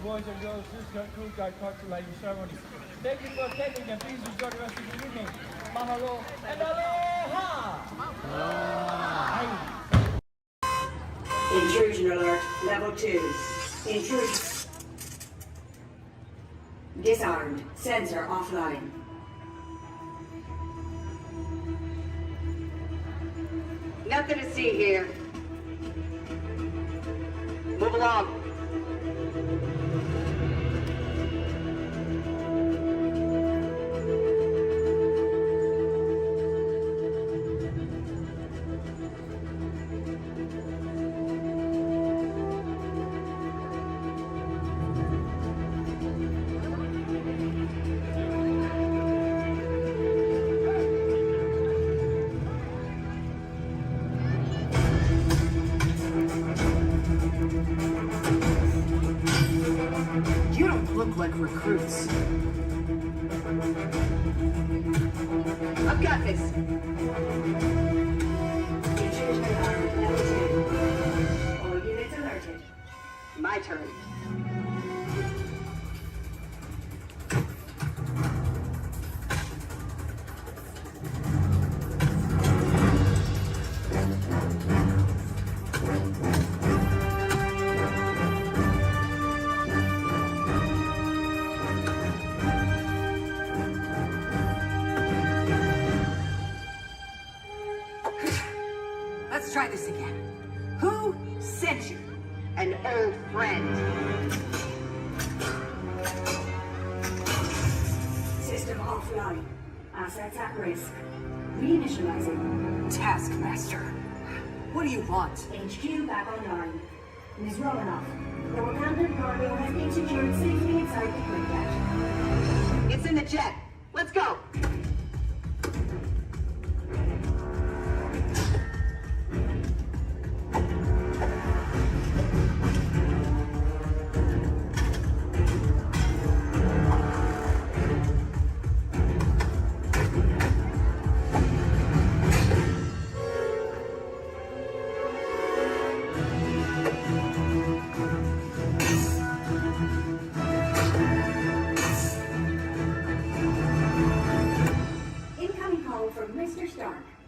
Boys and girls, this concludes our cultural ceremony. Thank you for attending and please enjoy the rest of the evening. Mahalo and aloha! Intrusion alert, level 2. Intrusion. Disarmed. Sensor offline. Nothing to see here. Move along. You don't look like recruits. I've got this. Intrusion alarm level 2. All units alerted. My turn. Let's try this again. Who sent you? An old friend. System offline. Assets at risk. Reinitializing. Taskmaster. What do you want? HQ back online. Ms. Romanoff, the Wakandan cargo has been secured safely inside the Quinjet. It's in the jet. Let's go.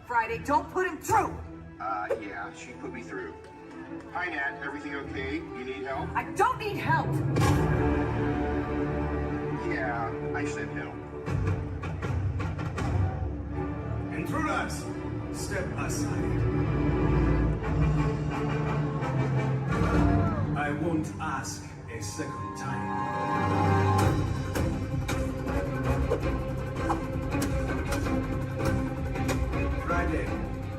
Friday, don't put him through! Yeah, she put me through. Hi, Nat. Everything okay? You need help? I don't need help! Yeah, I said help. Intruders, step aside. I won't ask a second time. Friday,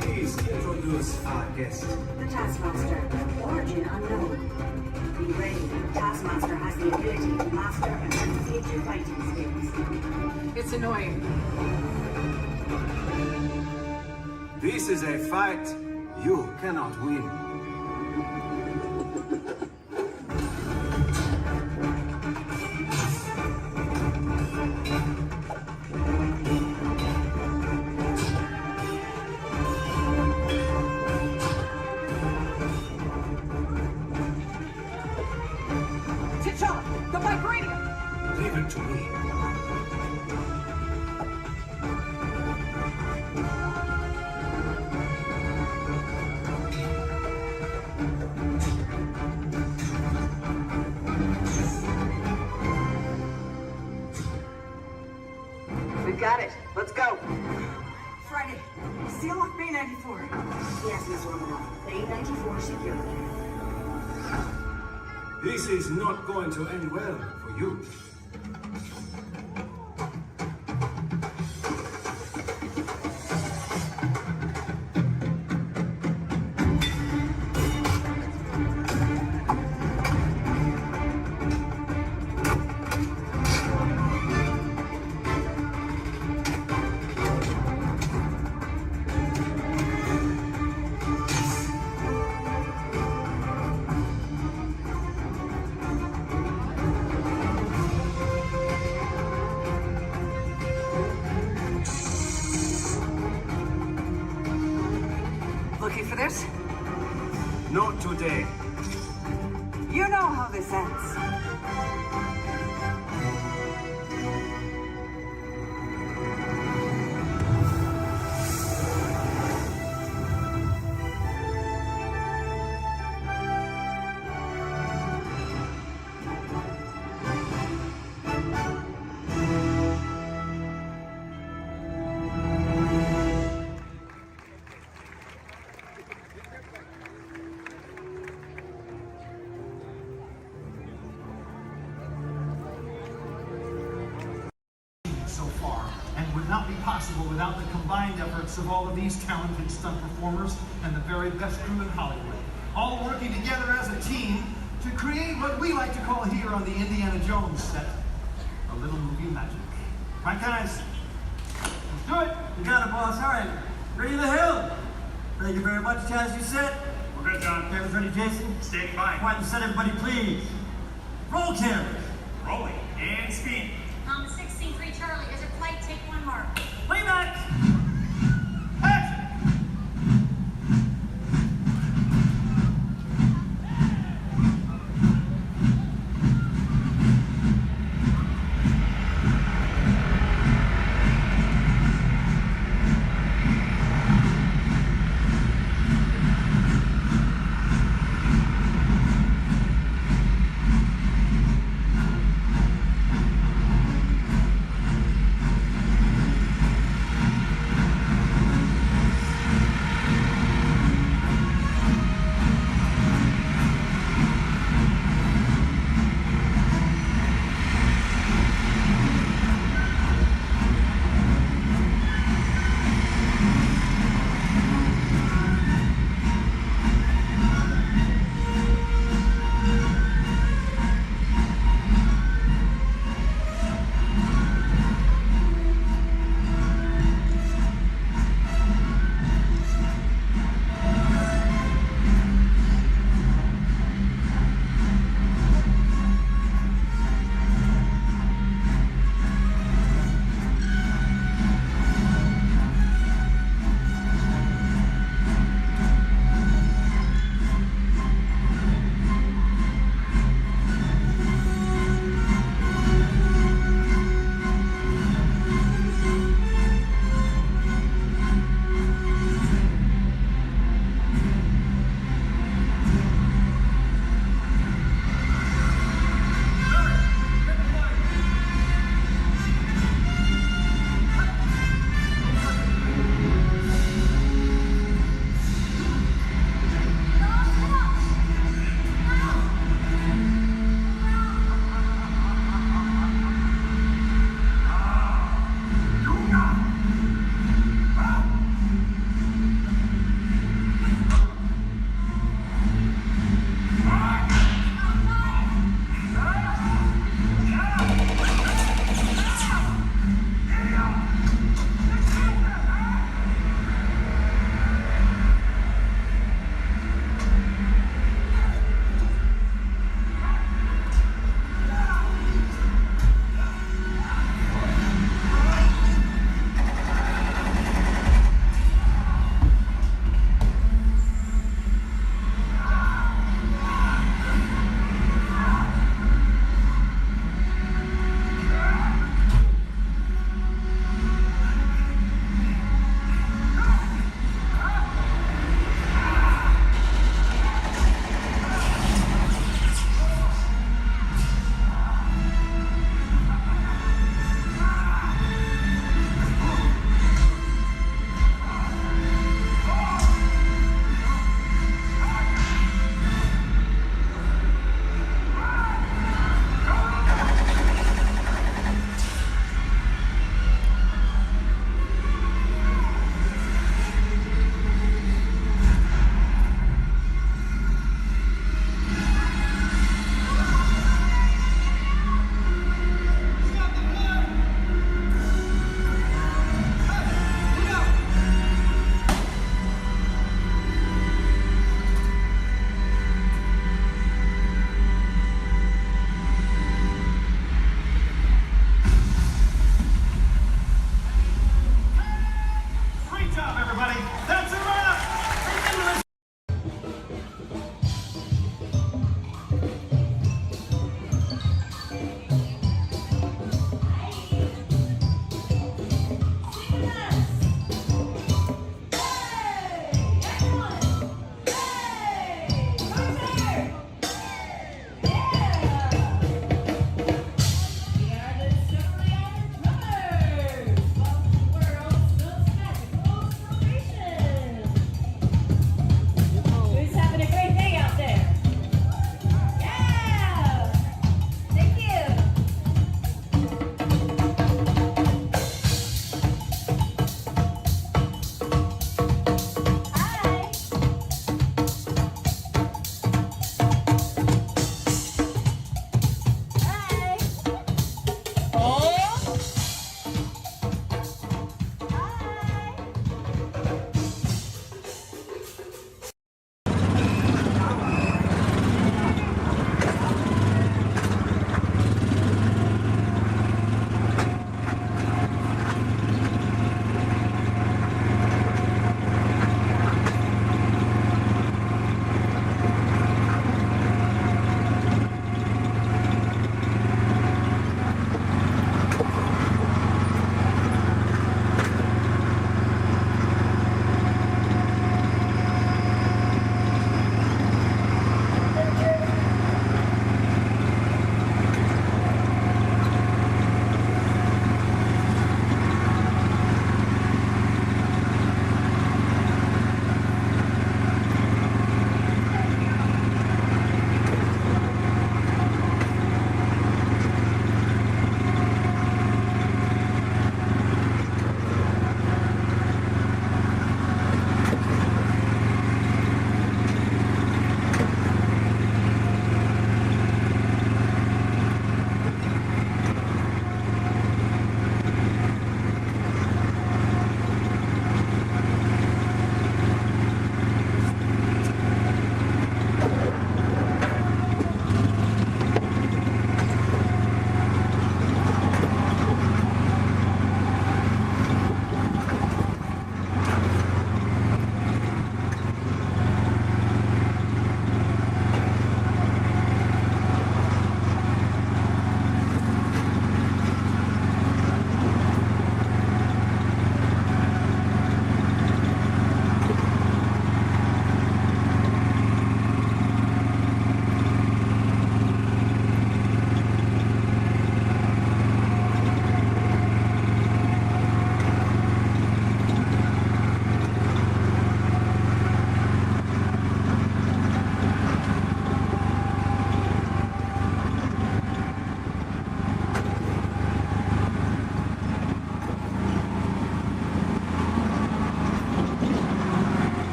please introduce our guest. The Taskmaster. Origin unknown. Be ready. Taskmaster has the ability to master and manipulate your fighting skills. It's annoying. This is a fight you cannot win. T'Challa, the vibranium! Leave it to me. We got it. Let's go. Friday, seal off Bay 94. Yes, Miss Romanoff. Bay 94 secured. This is not going to end well for you. Looking for this? Not today. You know how this ends. So far, and would not be possible without the combined efforts of all of these talented stunt performers and the very best crew in Hollywood, all working together as a team to create what we like to call here on the Indiana Jones set, a little movie magic. Right, guys? Let's do it! You got it, boss. All right. Ready to hill. Thank you very much, Chaz. You set? We're good, John. Cameras ready, Jason? Standing by. Quiet and set, everybody, please. Roll cameras. Rolling and speed. 16-3 Charlie, as a flight, take one mark. Playback!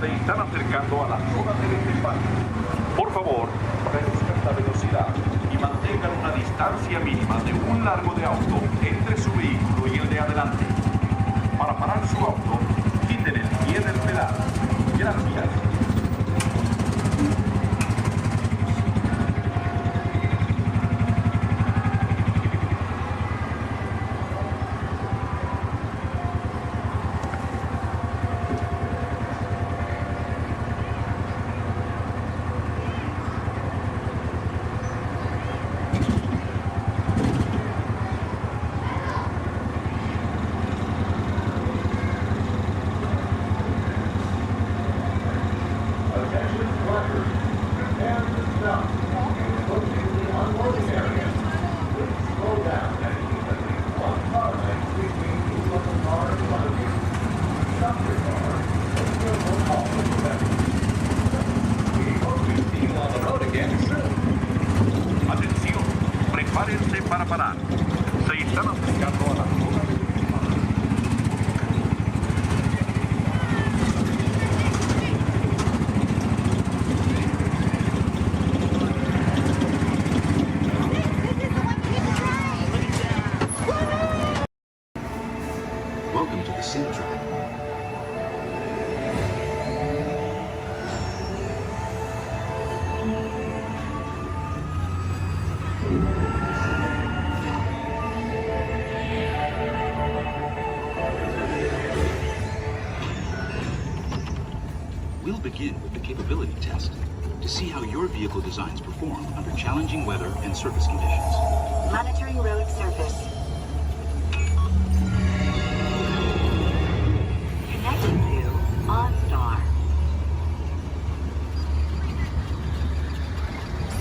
se están acercando a la zona del despegue. Por favor, reduzcan la velocidad y mantengan una distancia mínima de un largo de auto entre su vehículo y el de adelante. Para parar su auto, quiten el pie del pedal. Gracias. Atención, prepárense para parar. Se están acercando a la zona del Welcome to the sim track. We'll begin with the capability test to see how your vehicle designs perform under challenging weather and surface conditions. Monitoring road surface. Connecting to OnStar.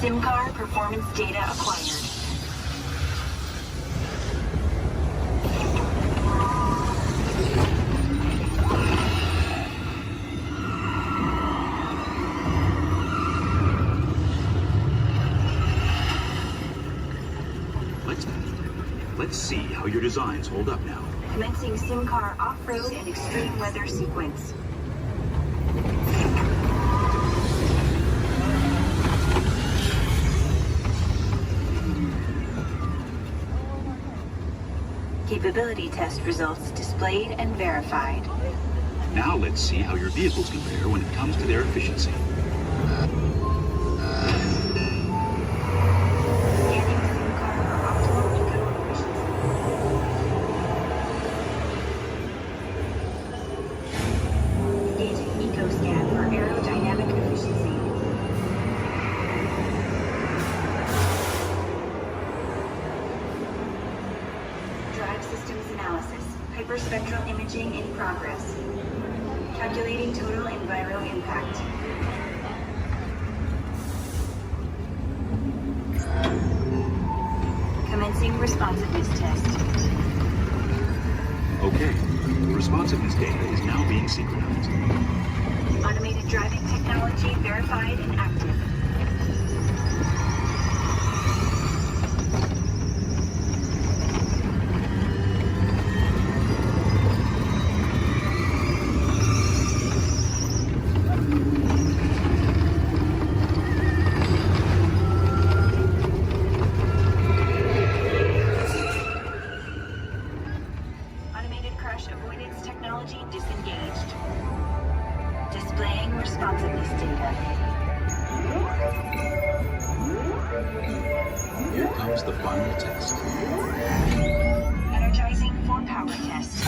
SIM card performance data acquired. Let's see how your designs hold up now. Commencing SIM car off-road and extreme weather sequence. Capability test results displayed and verified. Now let's see how your vehicles compare when it comes to their efficiency. Hyperspectral imaging in progress. Calculating total enviro impact. Commencing responsiveness test. Okay, the responsiveness data is now being synchronized. Automated driving technology verified and active. Here comes the final test. Energizing for power test.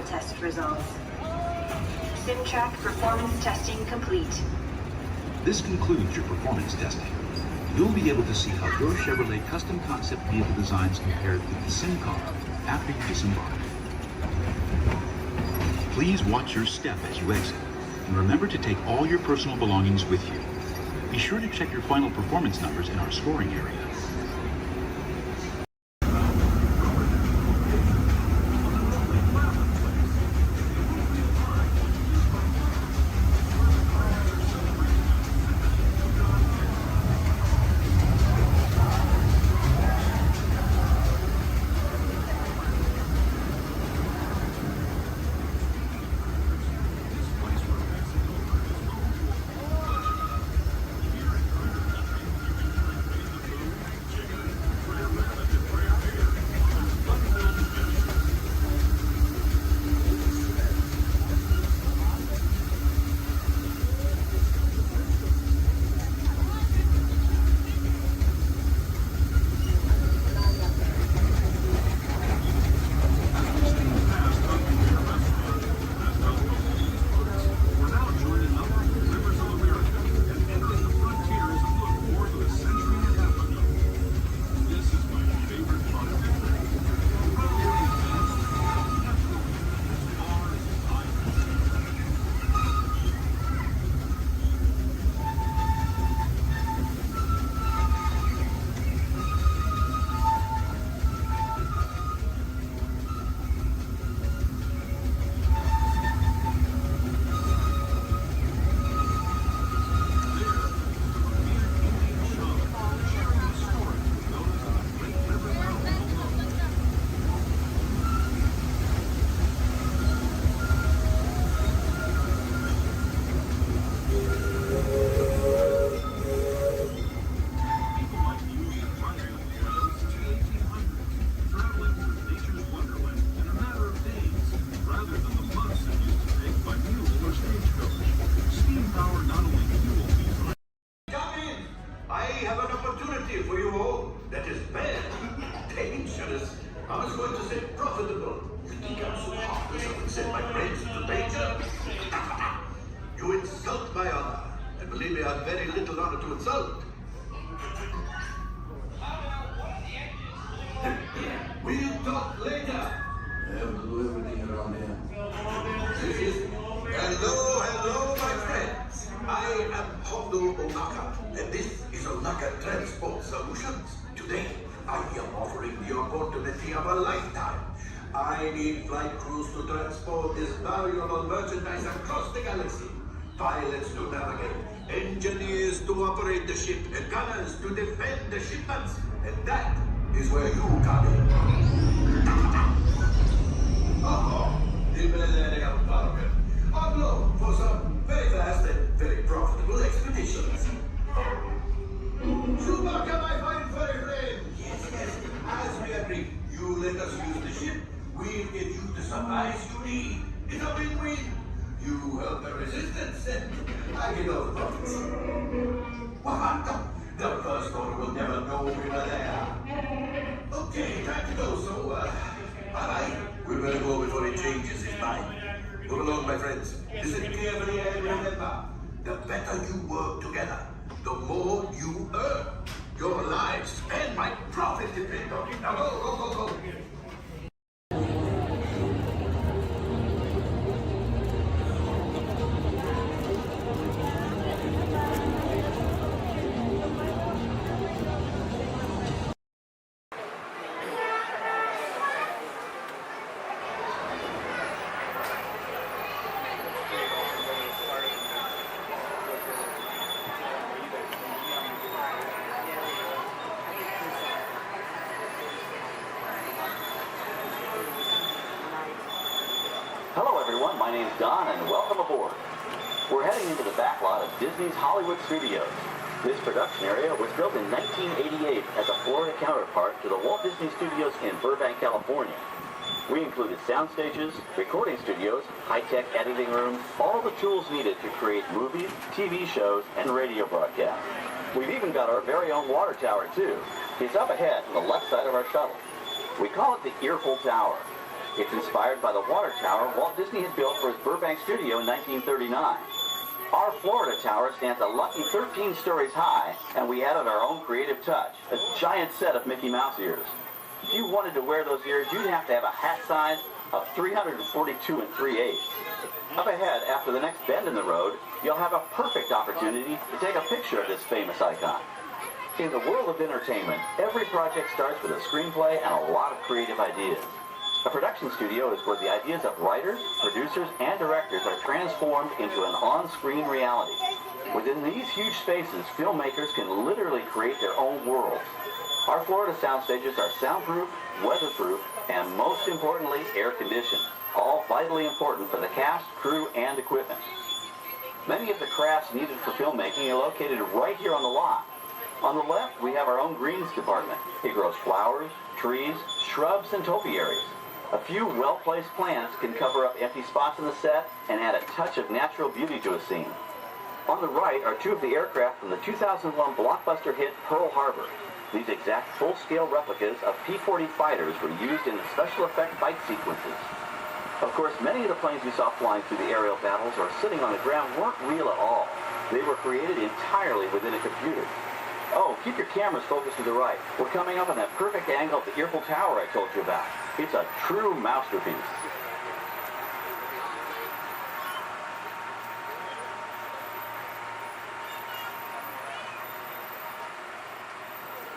test results. SimTrack performance testing complete. This concludes your performance testing. You'll be able to see how your Chevrolet custom concept vehicle designs compare to the sim car after you disembark. Please watch your step as you exit, and remember to take all your personal belongings with you. Be sure to check your final performance numbers in our scoring area. I need flight crews to transport this valuable merchandise across the galaxy. Pilots to navigate, engineers to operate the ship, and gunners to defend the shipments. And that is where you come in. On loan for some very fast and very profitable expeditions. Chewbacca, my fine furry friend! Yes, as we agreed, you let us use the ship, we'll get you the supplies you need. It's a win-win. You help the resistance, and I get all the profits. The first order will never know we were there. Okay, time to go, so, bye-bye. We better go before he changes his mind. Move along, my friends. Listen carefully and remember, the better you work together, the more you earn. Your lives and my profit depend on it. Now go. Hello everyone, my name's Don and welcome aboard. We're heading into the backlot of Disney's Hollywood Studios. This production area was built in 1988 as a Florida counterpart to the Walt Disney Studios in Burbank, California. We included sound stages, recording studios, high-tech editing rooms, all the tools needed to create movies, TV shows, and radio broadcasts. We've even got our very own water tower too. It's up ahead on the left side of our shuttle. We call it the Earful Tower. It's inspired by the water tower Walt Disney had built for his Burbank studio in 1939. Our Florida tower stands a lucky 13 stories high, and we added our own creative touch, a giant set of Mickey Mouse ears. If you wanted to wear those ears, you'd have to have a hat size of 342 3/8. Up ahead, after the next bend in the road, you'll have a perfect opportunity to take a picture of this famous icon. In the world of entertainment, every project starts with a screenplay and a lot of creative ideas. A production studio is where the ideas of writers, producers, and directors are transformed into an on-screen reality. Within these huge spaces, filmmakers can literally create their own worlds. Our Florida sound stages are soundproof, weatherproof, and most importantly, air-conditioned, all vitally important for the cast, crew, and equipment. Many of the crafts needed for filmmaking are located right here on the lot. On the left, we have our own greens department. It grows flowers, trees, shrubs, and topiaries. A few well-placed plants can cover up empty spots in the set and add a touch of natural beauty to a scene. On the right are two of the aircraft from the 2001 blockbuster hit Pearl Harbor. These exact full-scale replicas of P-40 fighters were used in the special effect fight sequences. Of course, many of the planes we saw flying through the aerial battles or sitting on the ground weren't real at all. They were created entirely within a computer. Oh, keep your cameras focused to the right. We're coming up on that perfect angle of the Eiffel Tower I told you about. It's a true masterpiece.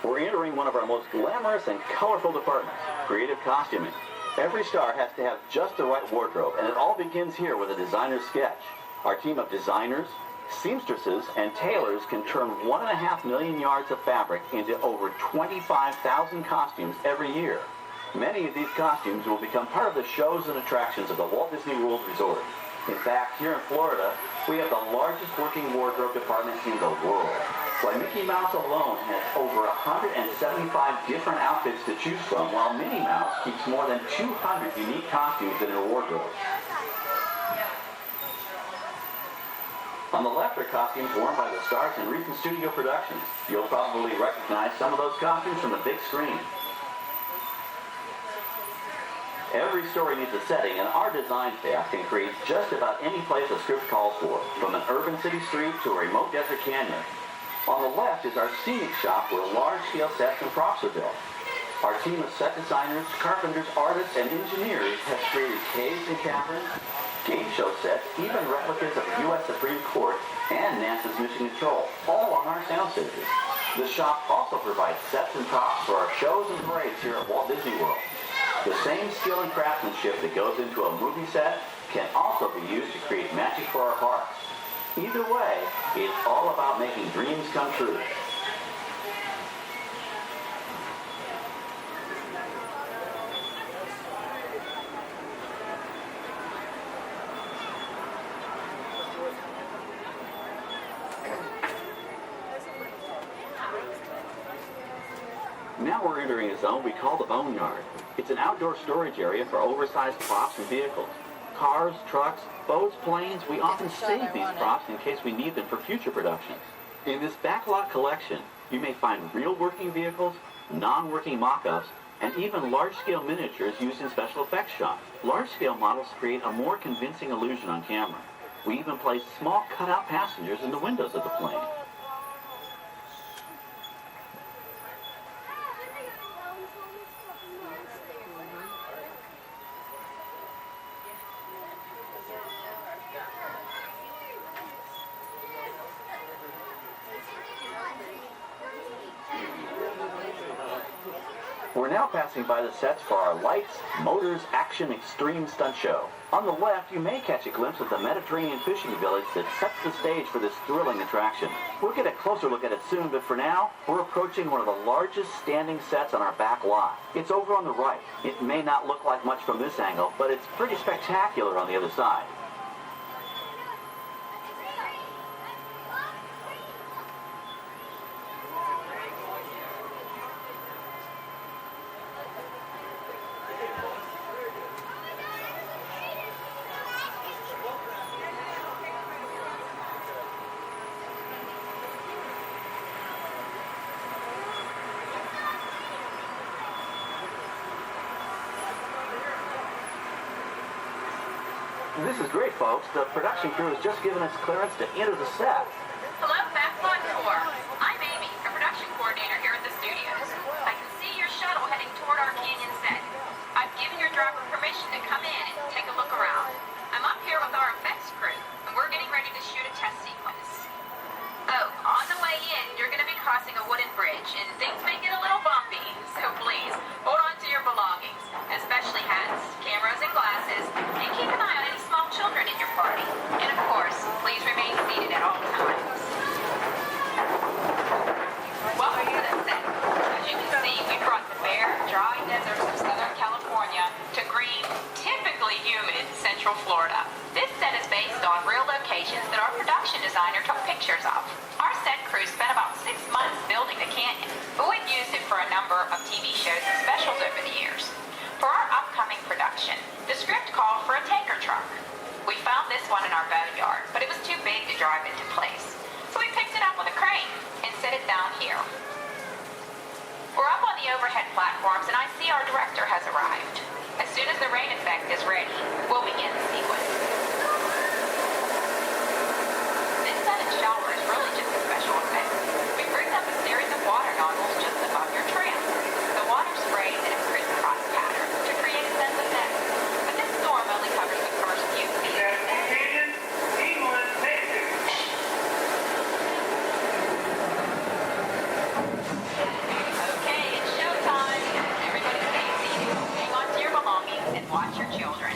We're entering one of our most glamorous and colorful departments, creative costuming. Every star has to have just the right wardrobe, and it all begins here with a designer's sketch. Our team of designers, seamstresses, and tailors can turn 1.5 million yards of fabric into over 25,000 costumes every year. Many of these costumes will become part of the shows and attractions of the Walt Disney World Resort. In fact, here in Florida, we have the largest working wardrobe department in the world. Why, Mickey Mouse alone has over 175 different outfits to choose from, while Minnie Mouse keeps more than 200 unique costumes in her wardrobe. On the left are costumes worn by the stars in recent studio productions. You'll probably recognize some of those costumes from the big screen. Every story needs a setting, and our design staff can create just about any place a script calls for, from an urban city street to a remote desert canyon. On the left is our scenic shop where large-scale sets and props are built. Our team of set designers, carpenters, artists, and engineers has created caves and caverns, game show sets, even replicas of the U.S. Supreme Court and NASA's Mission Control, all on our sound stages. The shop also provides sets and props for our shows and parades here at Walt Disney World. The same skill and craftsmanship that goes into a movie set can also be used to create magic for our parks. Either way, it's all about making dreams come true. Now we're entering a zone we call the Boneyard. It's an outdoor storage area for oversized props and vehicles. Cars, trucks, boats, planes, we often save these props in case we need them for future productions. In this backlot collection, you may find real working vehicles, non-working mock-ups, and even large-scale miniatures used in special effects shots. Large-scale models create a more convincing illusion on camera. We even place small cutout passengers in the windows of the plane. We're now passing by the sets for our Lights, Motors, Action Extreme Stunt Show. On the left, you may catch a glimpse of the Mediterranean fishing village that sets the stage for this thrilling attraction. We'll get a closer look at it soon, but for now, we're approaching one of the largest standing sets on our back lot. It's over on the right. It may not look like much from this angle, but it's pretty spectacular on the other side. This is great, folks. The production crew has just given us clearance to enter the set. Hello, Fast Lawn Tour. I'm Amy, a production coordinator here at the studios. I can see your shuttle heading toward our canyon set. I've given your driver permission to come in and take a look around. I'm up here with our effects crew, and we're getting ready to shoot a test sequence. Oh, on the way in, you're going to be crossing a wooden bridge, and things may get a little bumpy, so please, hold on to your belongings, especially hats, cameras, and glasses, and keep an eye on any small children in your party. And of course, please remain seated at all times. Welcome to the set. As you can see, we brought the bare, dry deserts of Southern California to green, typically humid Central Florida. This set is based on real locations that our production designer took pictures of. Our set crew spent about 6 months building the canyon, but we've used it for a number of TV shows and specials over the years. For our upcoming production, the script called for a tanker truck. We found this one in our boneyard, but it was too big to drive into place. So we picked it up with a crane and set it down here. We're up on the overhead platforms, and I see our director has arrived. As soon as the rain effect is ready, we'll begin the sequence. This set and shower is really just a special effect. We rigged up a series of water nozzles just above your tram. The water sprays in a crisscross pattern to create a sense of depth. But this storm only covers the first few feet. Okay, it's showtime. Everybody stay seated. Hang on to your belongings and watch your children.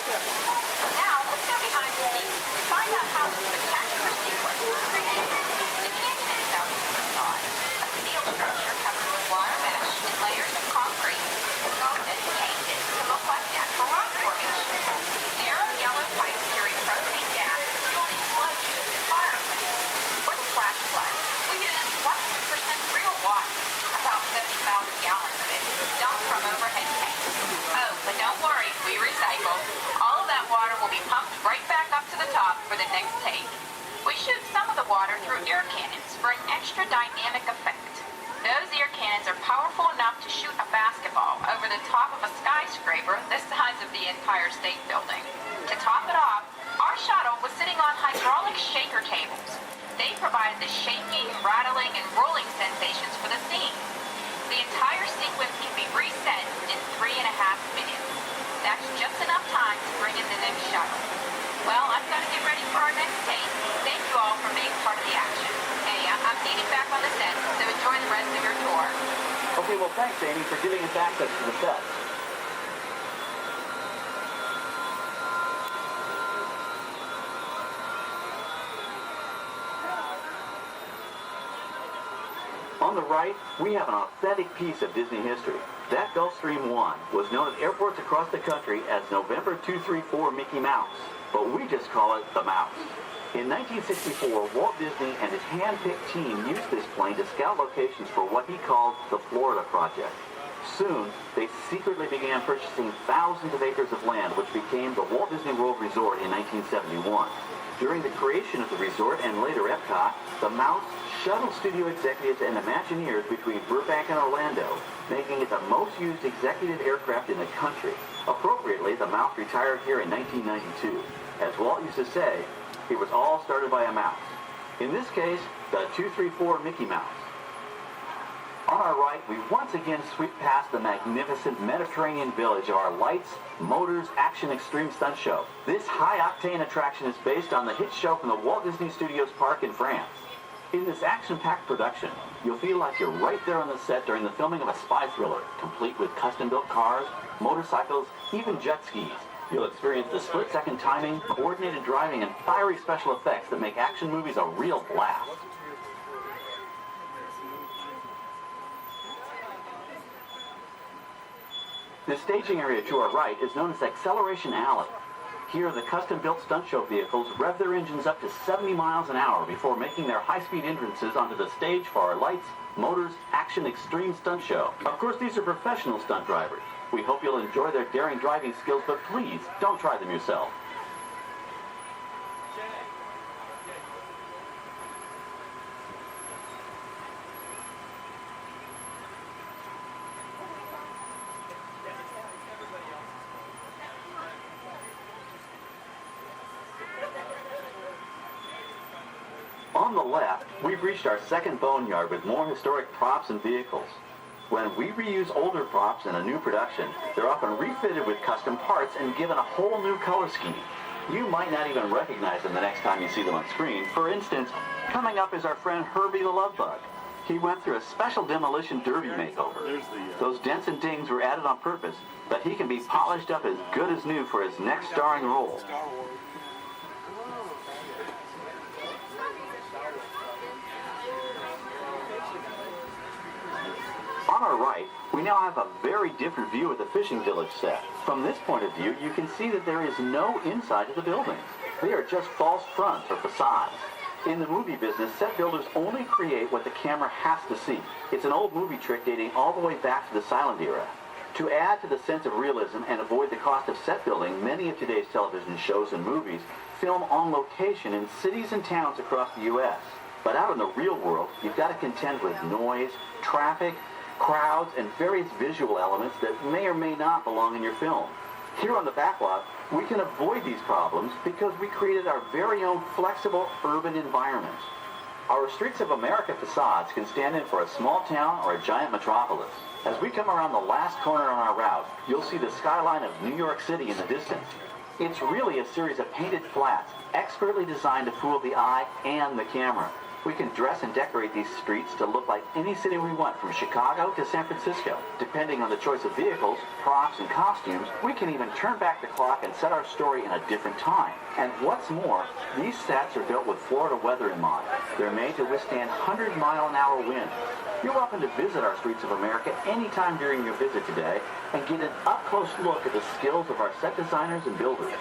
Now, let's go behind the scenes and find out how the spectacular sequence was created. The canyon itself is a facade, a steel structure covered with wire mesh and layers of concrete, sculpted and painted to look like natural rock formation. Narrow yellow pipes carry propane gas, fueling explosions and fireplace. For the flash flood, we used 100% real water, about 70,000 gallons of it, dumped from overhead tanks. Oh, but don't worry, we recycle. All of that water will be pumped right back up to the top for the next take. We shoot some of the water through air cannons for an extra dynamic effect. Those air cannons are powerful enough to shoot a basketball over the top of a skyscraper the size of the Empire State Building. To top it off, our shuttle was sitting on hydraulic shaker tables. They provided the shaking, rattling, and rolling sensations for the scene. The entire sequence can be reset in 3.5 minutes. That's just enough time to bring in the next shuttle. Well, I've got to get ready for our next take. Thank you all for being part of the action. Hey, I'm heading back on the set, so enjoy the rest of your tour. Okay, well, thanks, Amy, for giving us access to the set. On the right, we have an authentic piece of Disney history. That Gulfstream 1 was known at airports across the country as November 234 Mickey Mouse, but we just call it the Mouse. In 1964, Walt Disney and his hand-picked team used this plane to scout locations for what he called the Florida Project. Soon, they secretly began purchasing thousands of acres of land, which became the Walt Disney World Resort in 1971. During the creation of the resort and later Epcot, the Mouse shuttled studio executives and Imagineers between Burbank and Orlando, making it the most used executive aircraft in the country. Appropriately, the Mouse retired here in 1992. As Walt used to say, it was all started by a mouse. In this case, the 234 Mickey Mouse. On our right, we once again sweep past the magnificent Mediterranean village of our lights, motors, action extreme stunt show. This high-octane attraction is based on the hit show from the Walt Disney Studios Park in France. In this action-packed production, you'll feel like you're right there on the set during the filming of a spy thriller, complete with custom-built cars, motorcycles, even jet skis. You'll experience the split-second timing, coordinated driving, and fiery special effects that make action movies a real blast. The staging area to our right is known as Acceleration Alley. Here, the custom-built stunt show vehicles rev their engines up to 70 miles an hour before making their high-speed entrances onto the stage for our lights, motors, action extreme stunt show. Of course, these are professional stunt drivers. We hope you'll enjoy their daring driving skills, but please, don't try them yourself. On the left, we've reached our second boneyard with more historic props and vehicles. When we reuse older props in a new production, they're often refitted with custom parts and given a whole new color scheme. You might not even recognize them the next time you see them on screen. For instance, coming up is our friend Herbie the Love Bug. He went through a special demolition derby makeover. Those dents and dings were added on purpose, but he can be polished up as good as new for his next starring role. On our right, we now have a very different view of the fishing village set. From this point of view, you can see that there is no inside of the buildings. They are just false fronts or facades. In the movie business, set builders only create what the camera has to see. It's an old movie trick dating all the way back to the silent era. To add to the sense of realism and avoid the cost of set building, many of today's television shows and movies film on location in cities and towns across the U.S. But out in the real world, you've got to contend with noise, traffic, crowds, and various visual elements that may or may not belong in your film. Here on the backlot, we can avoid these problems because we created our very own flexible urban environment. Our Streets of America facades can stand in for a small town or a giant metropolis. As we come around the last corner on our route, you'll see the skyline of New York City in the distance. It's really a series of painted flats, expertly designed to fool the eye and the camera. We can dress and decorate these streets to look like any city we want, from Chicago to San Francisco. Depending on the choice of vehicles, props, and costumes, we can even turn back the clock and set our story in a different time. And what's more, these sets are built with Florida weather in mind. They're made to withstand 100-mile-an-hour winds. You're welcome to visit our Streets of America anytime during your visit today and get an up-close look at the skills of our set designers and builders.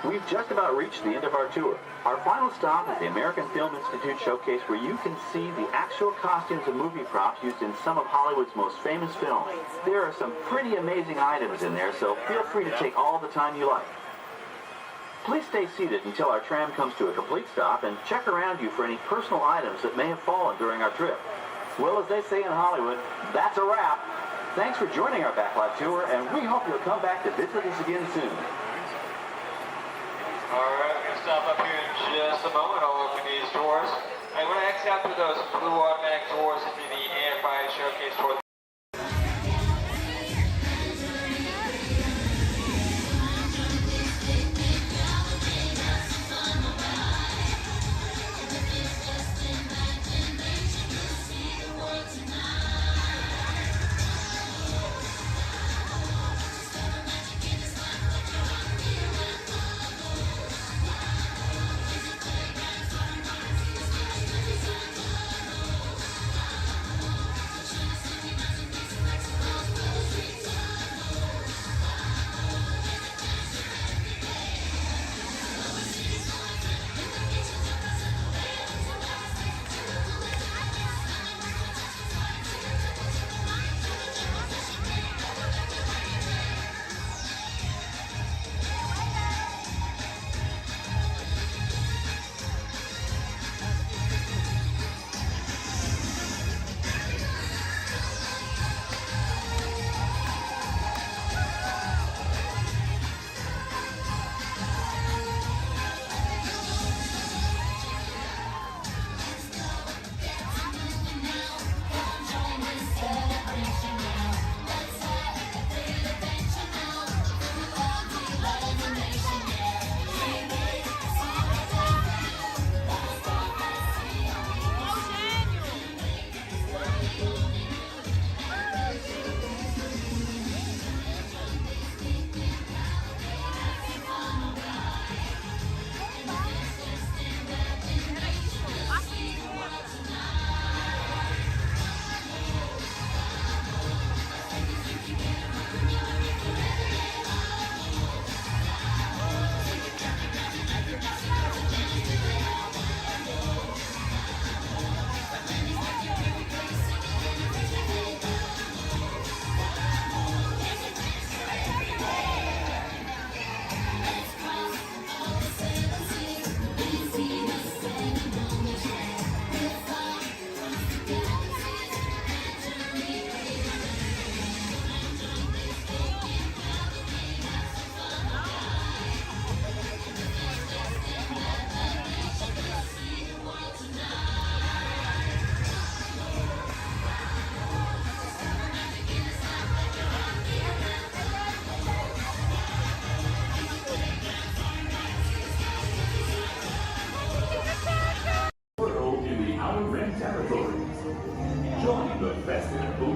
We've just about reached the end of our tour. Our final stop is the American Film Institute Showcase, where you can see the actual costumes and movie props used in some of Hollywood's most famous films. There are some pretty amazing items in there, so feel free to take all the time you like. Please stay seated until our tram comes to a complete stop and check around you for any personal items that may have fallen during our trip. Well, as they say in Hollywood, that's a wrap. Thanks for joining our backlot tour, and we hope you'll come back to visit us again soon. Alright, we're going to stop up here in just a moment. I'll open these doors. I'm going to exit out through those blue automatic doors into the AFI showcase door.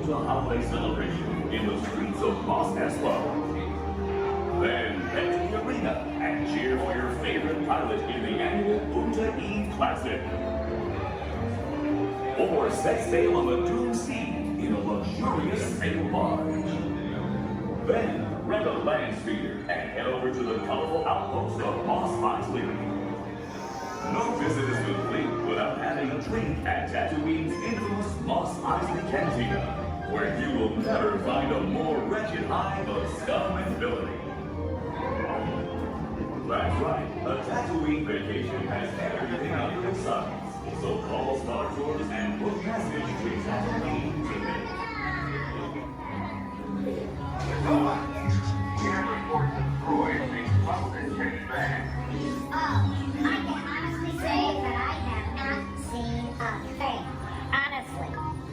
Ultra Holiday Celebration in the streets of Los Espoos. Then head to the arena and cheer for your favorite pilot in the annual Punta Eve Classic. Or set sail on the Doom Sea in a luxurious sail barge. Then rent a land speeder and head over to the colorful outpost of Mos Eisley. No visit is complete without having a drink at Tatooine's infamous Mos Eisley Cantina, where you will never find a more wretched hive of scum and villainy. That's right, a Tatooine vacation has everything under the sun. So call Star Tours and book passage to Tatooine today. Reports of Freud being smuggled and checked back. I can honestly say that I have not seen a thing. Honestly.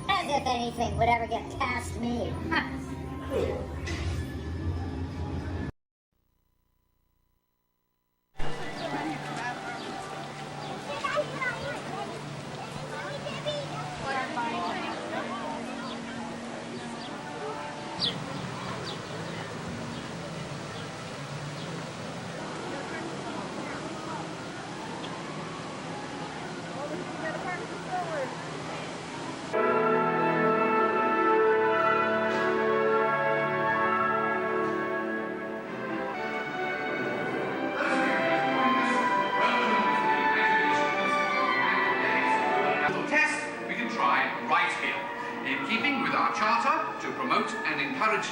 As if anything would ever get past me.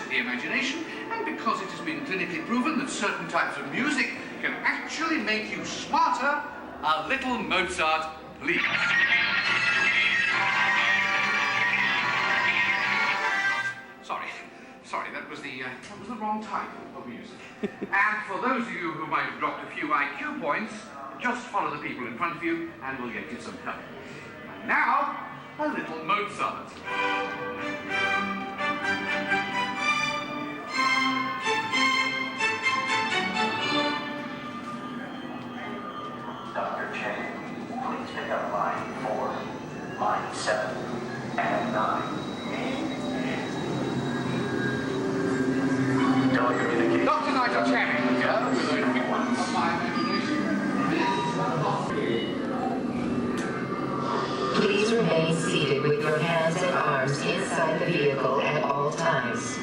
The imagination, and because it has been clinically proven that certain types of music can actually make you smarter, a little Mozart, please. Sorry, that was the wrong type of music. And for those of you who might have dropped a few IQ points, just follow the people in front of you, and we'll get you some help. And now, a little Mozart. Dr. Chang, please pick up line 4, line 7, and 9. Telecommunications. Dr. Nigel Channing here with a quick one of my imagination. Please remain seated with your hands and arms inside the vehicle at all times.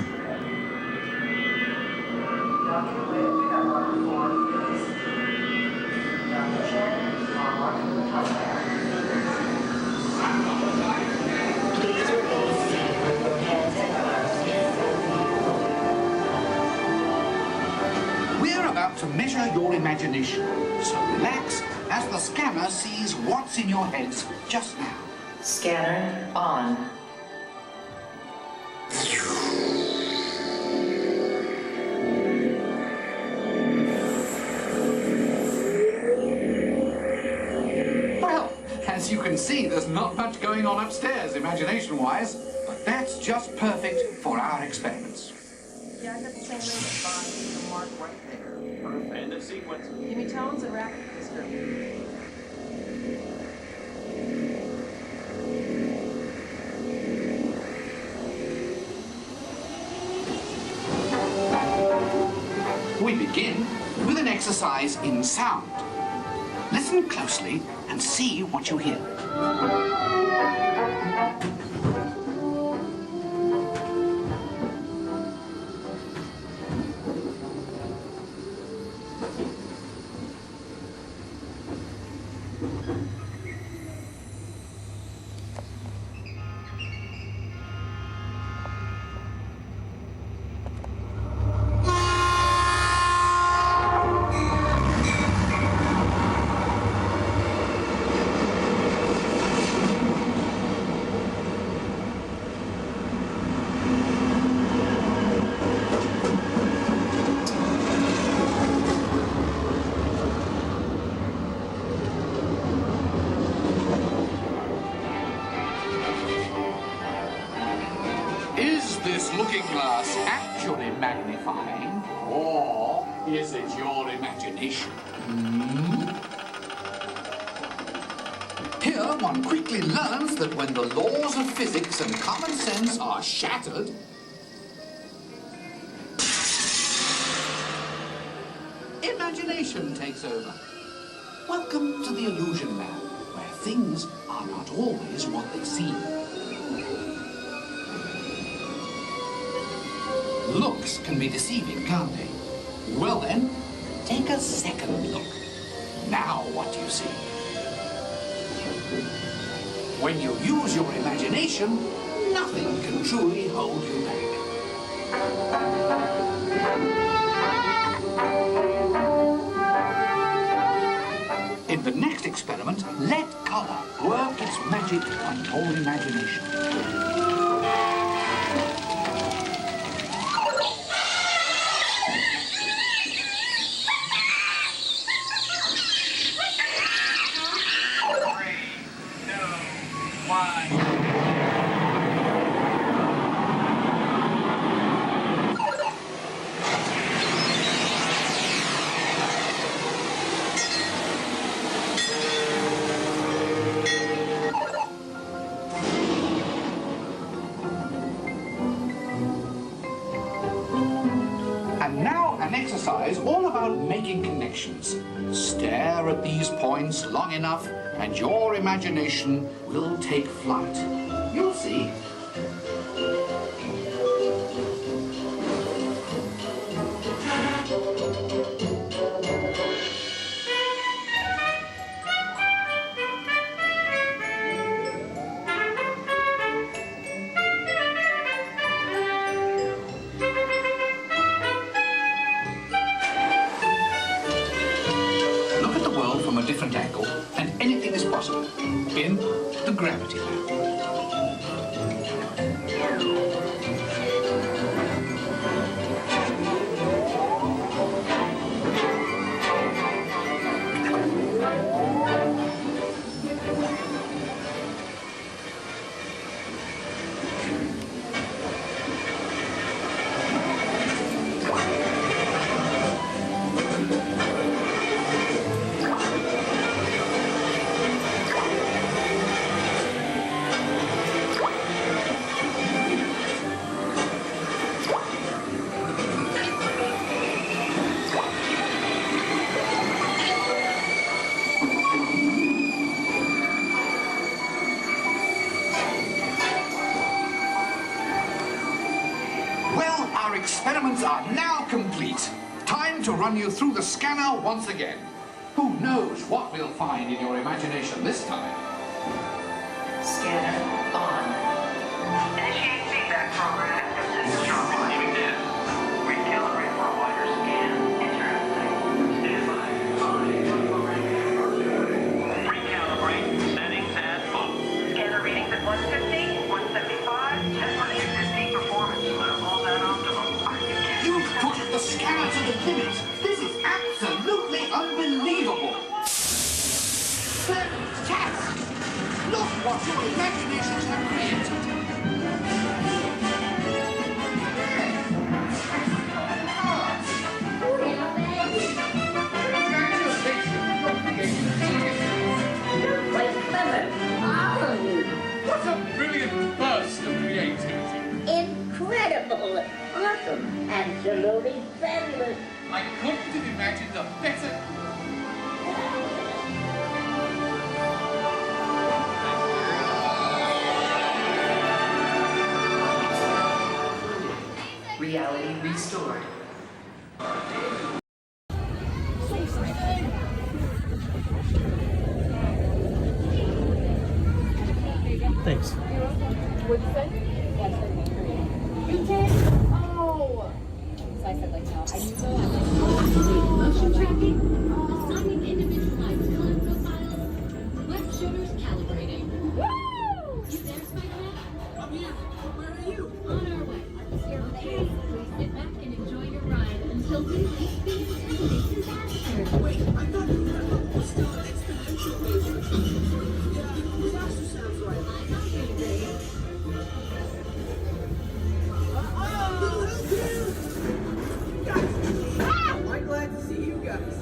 We're about to measure your imagination, so relax as the scanner sees what's in your heads just now. Scanner on. Well, as you can see, there's not much going on upstairs, imagination-wise, but that's just perfect for our experiments. Yeah, I got the same name as Bonnie, the mark right there. Perfect. End of sequence. Give me tones and rapid description. We begin with an exercise in sound. Listen closely and see what you hear. Looking glass actually magnifying, or is it your imagination? Here Here, one quickly learns that when the laws of physics and common sense are shattered, imagination takes over. Welcome to the Illusion Lab, where things are not always what they seem. Looks can be deceiving, can't they? Well then, take a second look. Now what do you see? When you use your imagination, nothing can truly hold you back. In the next experiment, let color work its magic on your imagination. And now an exercise all about making connections. Stare at these points long enough and your imagination will take flight. You'll see. Look at the world from a different angle, and anything is possible. In the Gravity Lab. Well, our experiments are now complete. Time to run you through the scanner once again. Who knows what we'll find in your imagination this time? Scanner on. Initiate feedback program. Recalibrate for a wider scan. Interesting. Stand by. Recalibrate. Settings at full. Scanner readings at 150, 175, and 150 performance level at optimum. You've pushed the scanner to the limit. This is absolutely unbelievable. Fantastic! Look what your imaginations have created. What a brilliant burst of creativity! Incredible! Awesome! Absolutely fabulous! I couldn't have imagined a better... Reality restored. Thanks. What'd you say? That's going to be great. You did? Oh! So I said, like, no. I knew so. I'm like, oh, motion tracking, assigning individualized color profiles, web shooters calibrating. Woo! You there, Spider-Man? I'm here. Where are you? On our way. Okay, please sit back and enjoy your ride until we reach the intended disaster. Wait, I thought you were going to start exponential laser. Yeah, disaster sounds right. I know you agree. I'm glad to see you guys.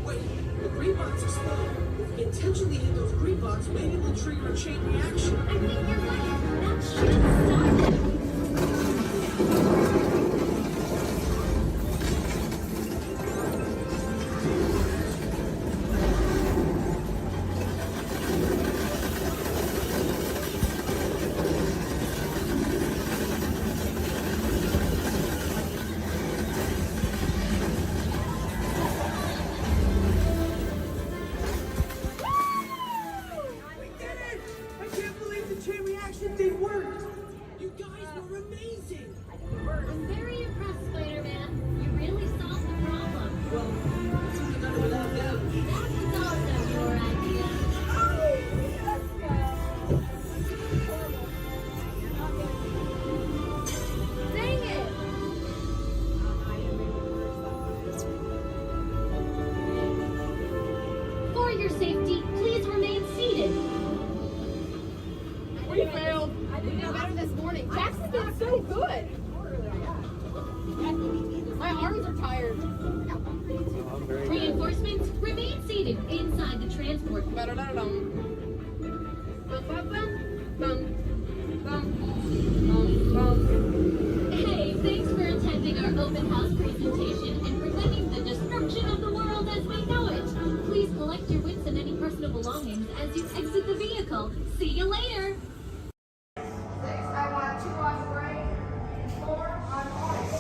Wait, the green bots explode. If we intentionally hit those green bots, maybe we'll trigger a chain reaction. I think you're right. That should stop it. I'm very impressed, Spider-Man. You really solved the problem. Well, it's only done without them. That was also your idea. Dang it! For your safety, please remain seated. We failed. I did better this morning. Jackson did so good. My arms are tired. Reinforcements, remain seated inside the transport. Hey, thanks for attending our open house presentation and preventing the destruction of the world as we know it. Please collect your wits and any personal belongings as you exit the vehicle. See you later. I want 2 on gray, 4 on orange.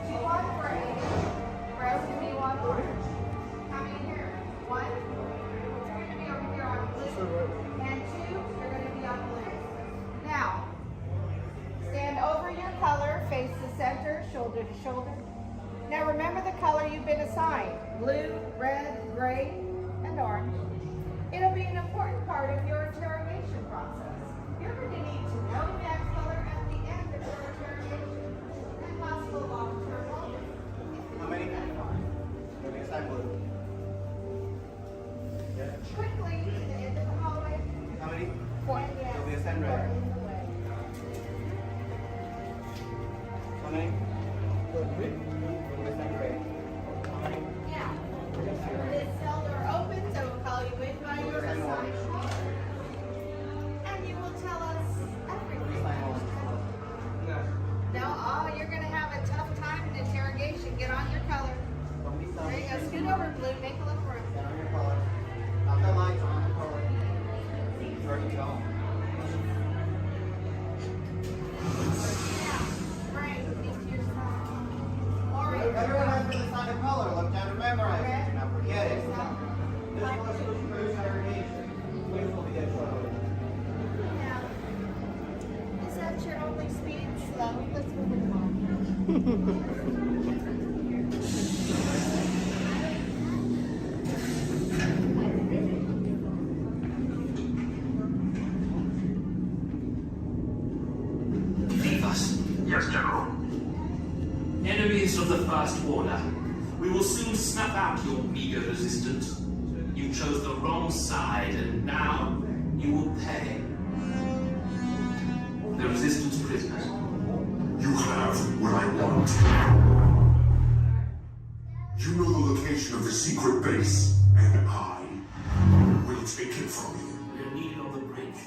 2 on gray, rest of you on orange. How many here? 1. You're going to be over here on blue. And 2, you're going to be on blue. Now, stand over your color, face the center, shoulder to shoulder. Now remember the color you've been assigned. Blue, red, gray, and orange. It'll be an important part of your interrogation process. You're going to need to know that color at the end of your interrogation and possible long-term motive. How many? Next time blue. Quickly to the end of the hallway. How many? 4. Yes. It'll be a sign red. How many? It'll be a sign red. How many? Yeah. This cell door opens, I will call you in by your assigned color. And you will tell us everything. No, oh, you're going to have a tough time in interrogation. Get on your color. There you go. Scoot over, blue. Make a little room. Get on your color. Not the lights, on your color. Where do you go? Everyone has to decide a color. Look down and memorize it. Do not forget it. This was for interrogation. Which will be a color. Is that your only speed? Slow. Let's move it along. Leave us. Yes, General. Enemies of the First Order, we will soon snuff out your meager resistance. You chose the wrong side, and now you will pay. The Resistance prisoners. You have what I want. You know the location of the secret base, and I will take it from you. We are needed on the bridge.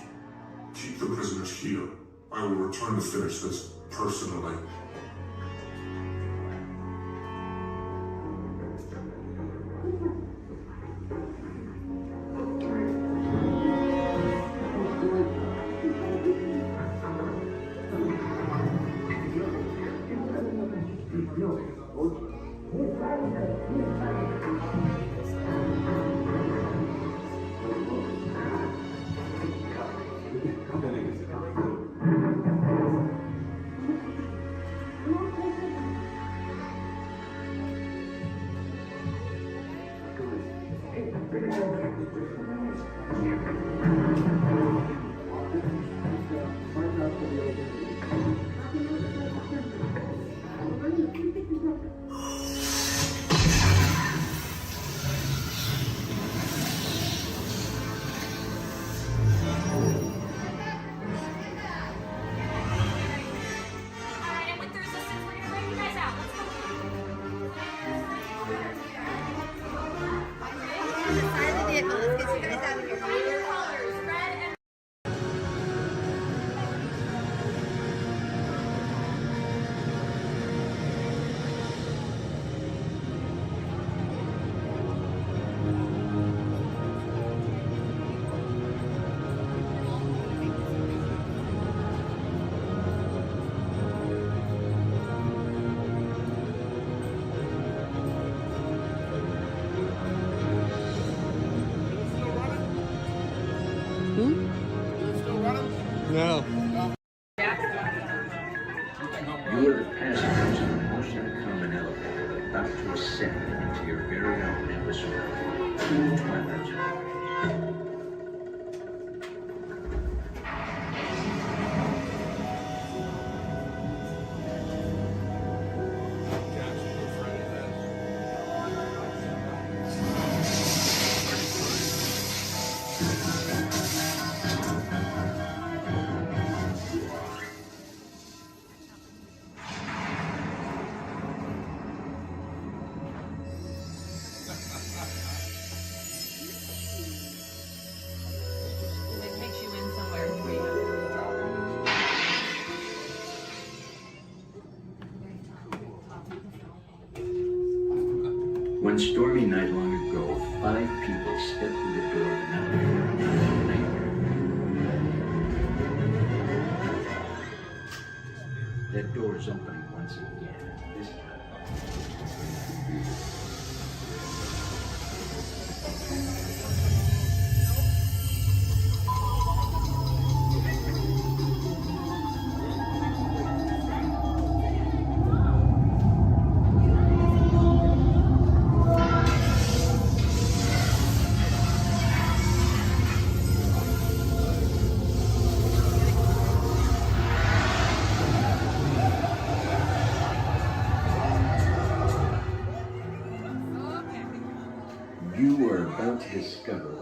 Keep the prisoners here. I will return to finish this personally. No. You are the passengers of an ocean common elevator about to ascend into your very own episode. Twilight Zone. It takes you in somewhere where you One stormy night long ago, 5 people stepped through the door of an elevator and had a nightmare. That door is opening once again. This You are about to discover